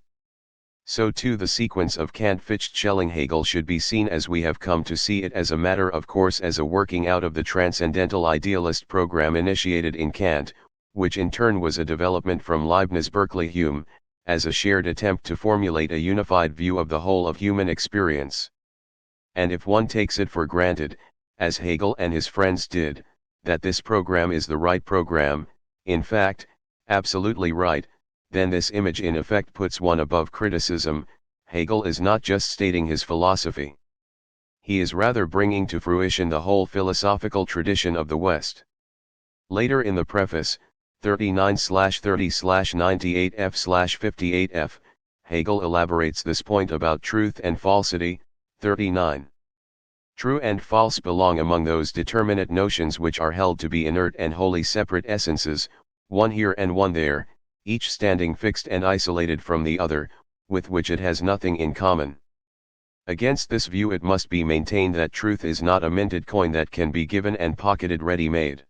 Speaker 1: So too the sequence of Kant-Fichte-Schelling-Hegel should be seen as we have come to see it, as a matter of course, as a working out of the transcendental idealist program initiated in Kant, which in turn was a development from Leibniz-Berkeley-Hume, as a shared attempt to formulate a unified view of the whole of human experience. And if one takes it for granted, as Hegel and his friends did, that this program is the right program, in fact, absolutely right, then this image in effect puts one above criticism. Hegel is not just stating his philosophy. He is rather bringing to fruition the whole philosophical tradition of the West. Later in the preface, 39/30/98f/58f, Hegel elaborates this point about truth and falsity. 39. True and false belong among those determinate notions which are held to be inert and wholly separate essences, one here and one there, each standing fixed and isolated from the other, with which it has nothing in common. Against this view it must be maintained that truth is not a minted coin that can be given and pocketed ready-made.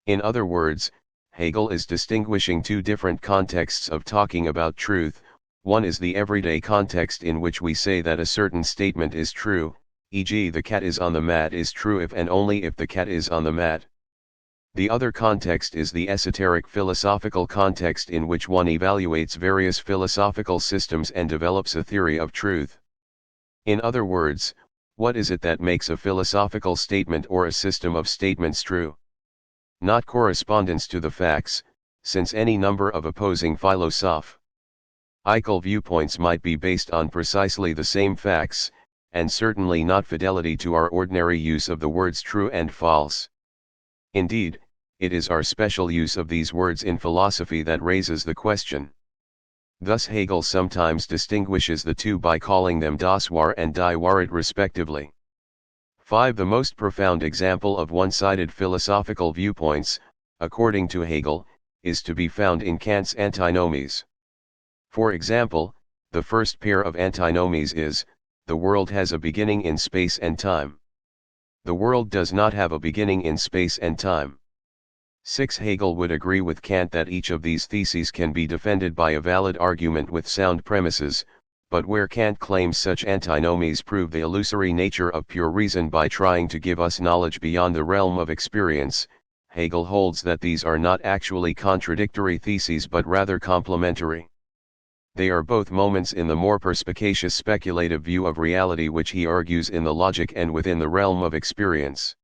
Speaker 1: In other words, Hegel is distinguishing two different contexts of talking about truth. One is the everyday context in which we say that a certain statement is true, e.g. the cat is on the mat is true if and only if the cat is on the mat. The other context is the esoteric philosophical context in which one evaluates various philosophical systems and develops a theory of truth. In other words, what is it that makes a philosophical statement or a system of statements true? Not correspondence to the facts, since any number of opposing philosophical viewpoints might be based on precisely the same facts, and certainly not fidelity to our ordinary use of the words true and false. Indeed, it is our special use of these words in philosophy that raises the question. Thus Hegel sometimes distinguishes the two by calling them das Wahr and die Wahrheit respectively. 5. The most profound example of one-sided philosophical viewpoints, according to Hegel, is to be found in Kant's antinomies. For example, the first pair of antinomies is, the world has a beginning in space and time. The world does not have a beginning in space and time. 6. Hegel would agree with Kant that each of these theses can be defended by a valid argument with sound premises, but where Kant claims such antinomies prove the illusory nature of pure reason by trying to give us knowledge beyond the realm of experience, Hegel holds that these are not actually contradictory theses but rather complementary. They are both moments in the more perspicacious speculative view of reality which he argues in the logic and within the realm of experience.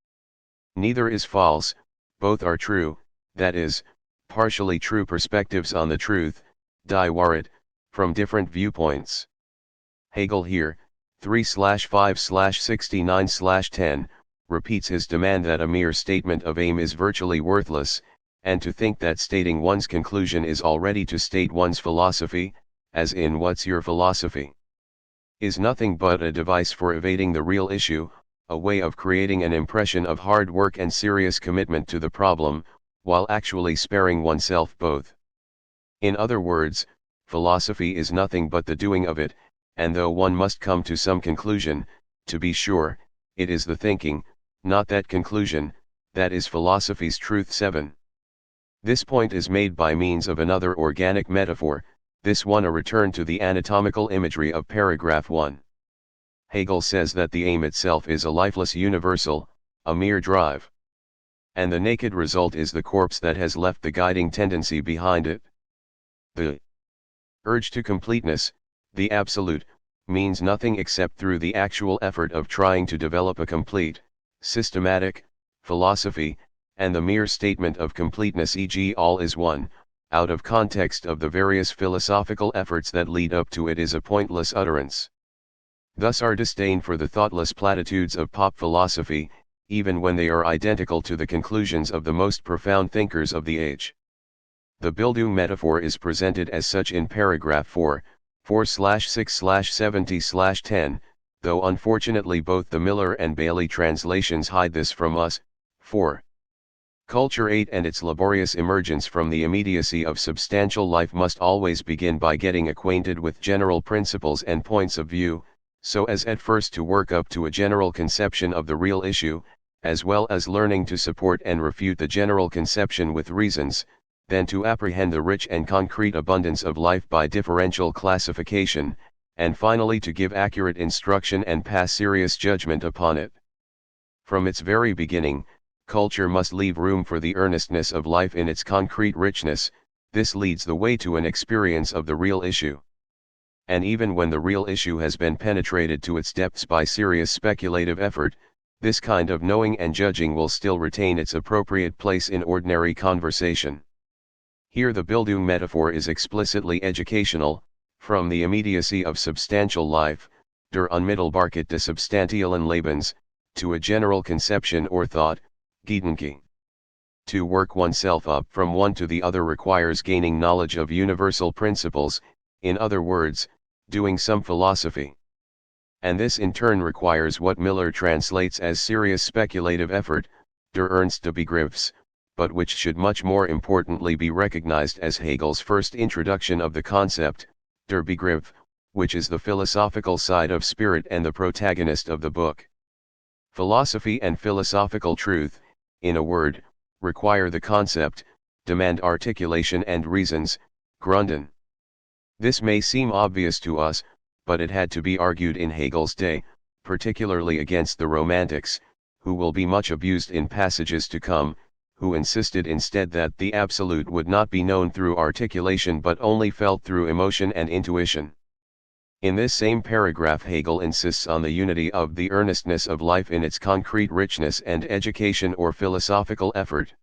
Speaker 1: Neither is false, both are true, that is, partially true perspectives on the truth, die Wahrheit, from different viewpoints. Hegel here, 3/5/69/10, repeats his demand that a mere statement of aim is virtually worthless, and to think that stating one's conclusion is already to state one's philosophy, as in what's your philosophy, is nothing but a device for evading the real issue, a way of creating an impression of hard work and serious commitment to the problem, while actually sparing oneself both. In other words, philosophy is nothing but the doing of it, and though one must come to some conclusion, to be sure, it is the thinking, not that conclusion, that is philosophy's truth. 7. This point is made by means of another organic metaphor, this one a return to the anatomical imagery of paragraph 1. Hegel says that the aim itself is a lifeless universal, a mere drive. And the naked result is the corpse that has left the guiding tendency behind it. The urge to completeness, the absolute, means nothing except through the actual effort of trying to develop a complete, systematic, philosophy, and the mere statement of completeness, e.g. all is one, out of context of the various philosophical efforts that lead up to it, is a pointless utterance. Thus our disdain for the thoughtless platitudes of pop philosophy, even when they are identical to the conclusions of the most profound thinkers of the age. The Bildung metaphor is presented as such in paragraph 4.6/70/10, though unfortunately both the Miller and Bailey translations hide this from us. 4. Culture 8 and its laborious emergence from the immediacy of substantial life must always begin by getting acquainted with general principles and points of view, so as at first to work up to a general conception of the real issue, as well as learning to support and refute the general conception with reasons, then to apprehend the rich and concrete abundance of life by differential classification, and finally to give accurate instruction and pass serious judgment upon it. From its very beginning, culture must leave room for the earnestness of life in its concrete richness. This leads the way to an experience of the real issue. And even when the real issue has been penetrated to its depths by serious speculative effort, this kind of knowing and judging will still retain its appropriate place in ordinary conversation. Here the Bildung metaphor is explicitly educational, from the immediacy of substantial life, der Unmittelbarkeit des substantiellen Lebens, to a general conception or thought, Gedanke. To work oneself up from one to the other requires gaining knowledge of universal principles, in other words, doing some philosophy. And this in turn requires what Miller translates as serious speculative effort, der Ernst des Begriffs, but which should much more importantly be recognized as Hegel's first introduction of the concept, der Begriff, which is the philosophical side of spirit and the protagonist of the book. Philosophy and philosophical truth, in a word, require the concept, demand articulation and reasons, Gründen. This may seem obvious to us, but it had to be argued in Hegel's day, particularly against the Romantics, who will be much abused in passages to come, who insisted instead that the absolute would not be known through articulation but only felt through emotion and intuition. In this same paragraph Hegel insists on the unity of the earnestness of life in its concrete richness and education or philosophical effort.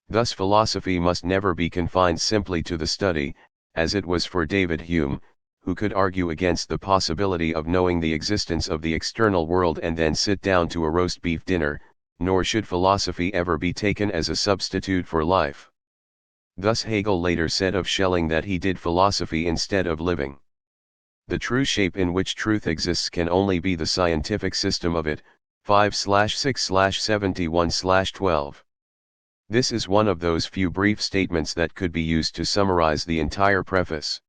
Speaker 1: Thus philosophy must never be confined simply to the study, as it was for David Hume, who could argue against the possibility of knowing the existence of the external world and then sit down to a roast beef dinner, nor should philosophy ever be taken as a substitute for life. Thus Hegel later said of Schelling that he did philosophy instead of living. The true shape in which truth exists can only be the scientific system of it. 5/6/71/12. This is one of those few brief statements that could be used to summarize the entire preface.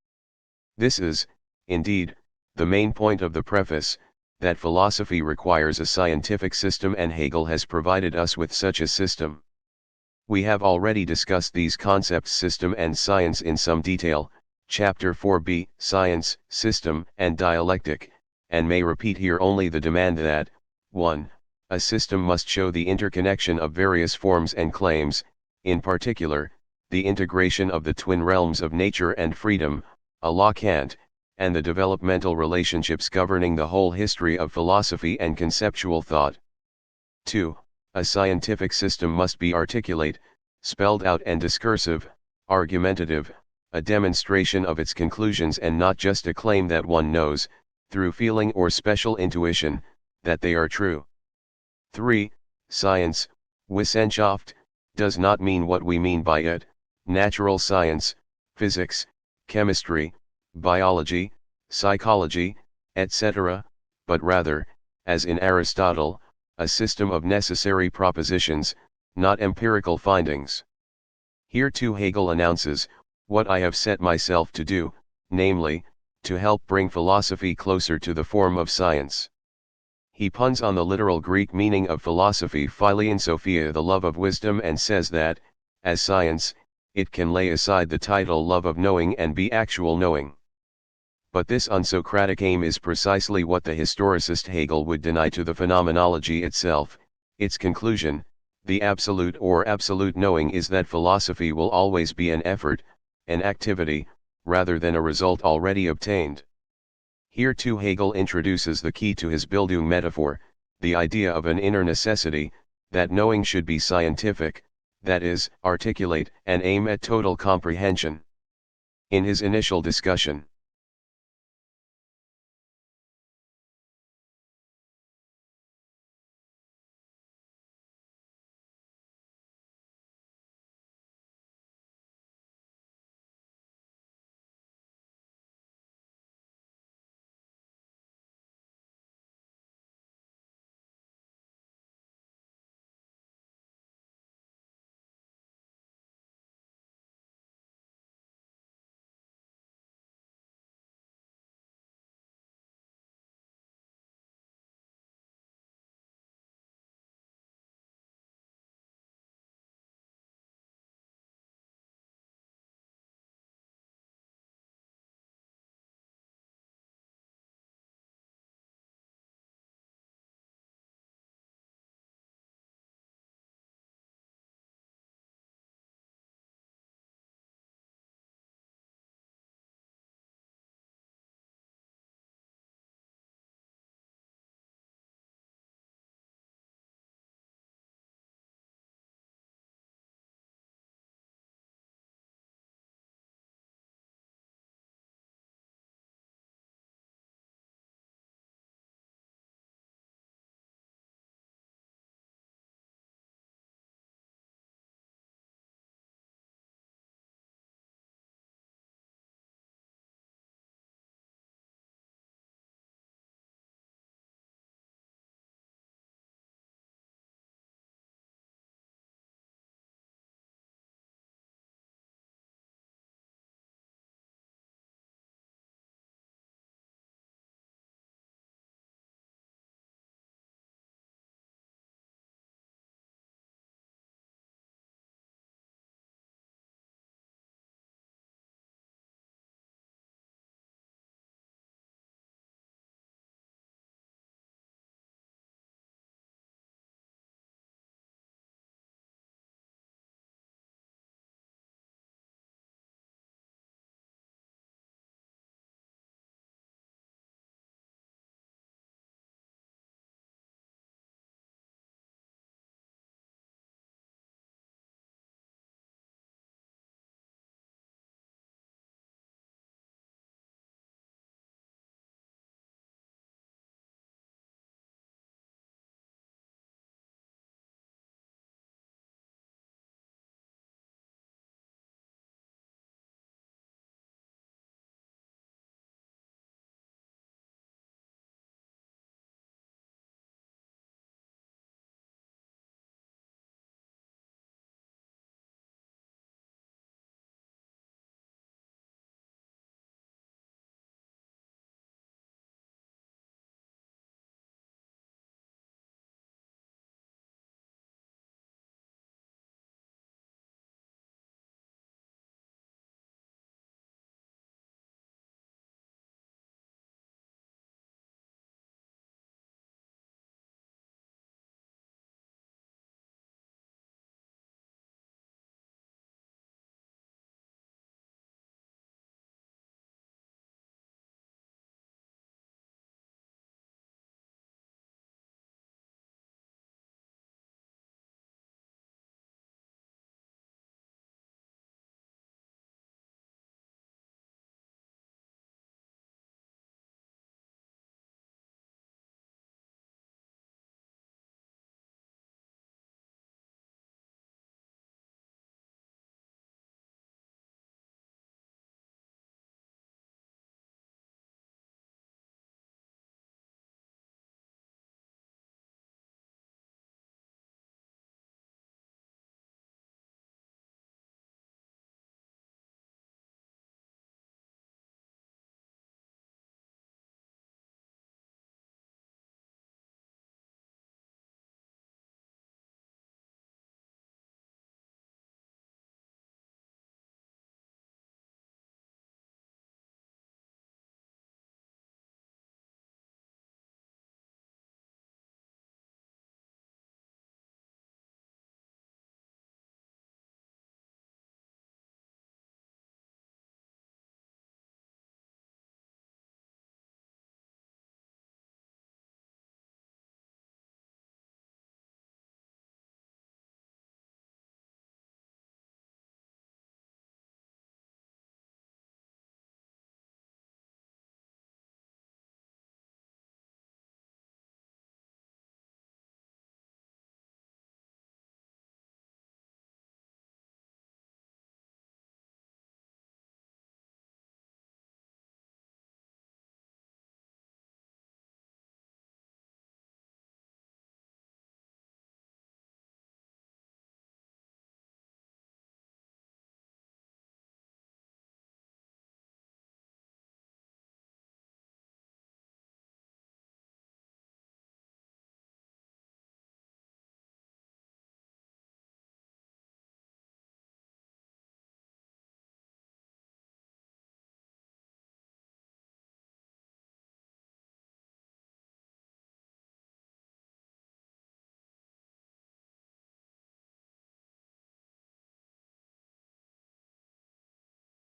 Speaker 1: This is, indeed, the main point of the preface, that philosophy requires a scientific system and Hegel has provided us with such a system. We have already discussed these concepts system and science in some detail, Chapter 4b, Science, System, and Dialectic, and may repeat here only the demand that, 1. A system must show the interconnection of various forms and claims, in particular, the integration of the twin realms of nature and freedom, a la Kant, and the developmental relationships governing the whole history of philosophy and conceptual thought. 2. A scientific system must be articulate, spelled out and discursive, argumentative, a demonstration of its conclusions and not just a claim that one knows, through feeling or special intuition, that they are true. 3. Science, Wissenschaft, does not mean what we mean by it, natural science, physics, chemistry, biology, psychology, etc., but rather, as in Aristotle, a system of necessary propositions, not empirical findings. Here too Hegel announces, what I have set myself to do, namely, to help bring philosophy closer to the form of science. He puns on the literal Greek meaning of philosophy, philaion sophia, the love of wisdom, and says that, as science, it can lay aside the title love of knowing and be actual knowing. But this unsocratic aim is precisely what the historicist Hegel would deny to the phenomenology itself. Its conclusion, the absolute or absolute knowing, is that philosophy will always be an effort, an activity, rather than a result already obtained. Here too Hegel introduces the key to his Bildung metaphor, the idea of an inner necessity, that knowing should be scientific, that is, articulate and aim at total comprehension. In his initial discussion,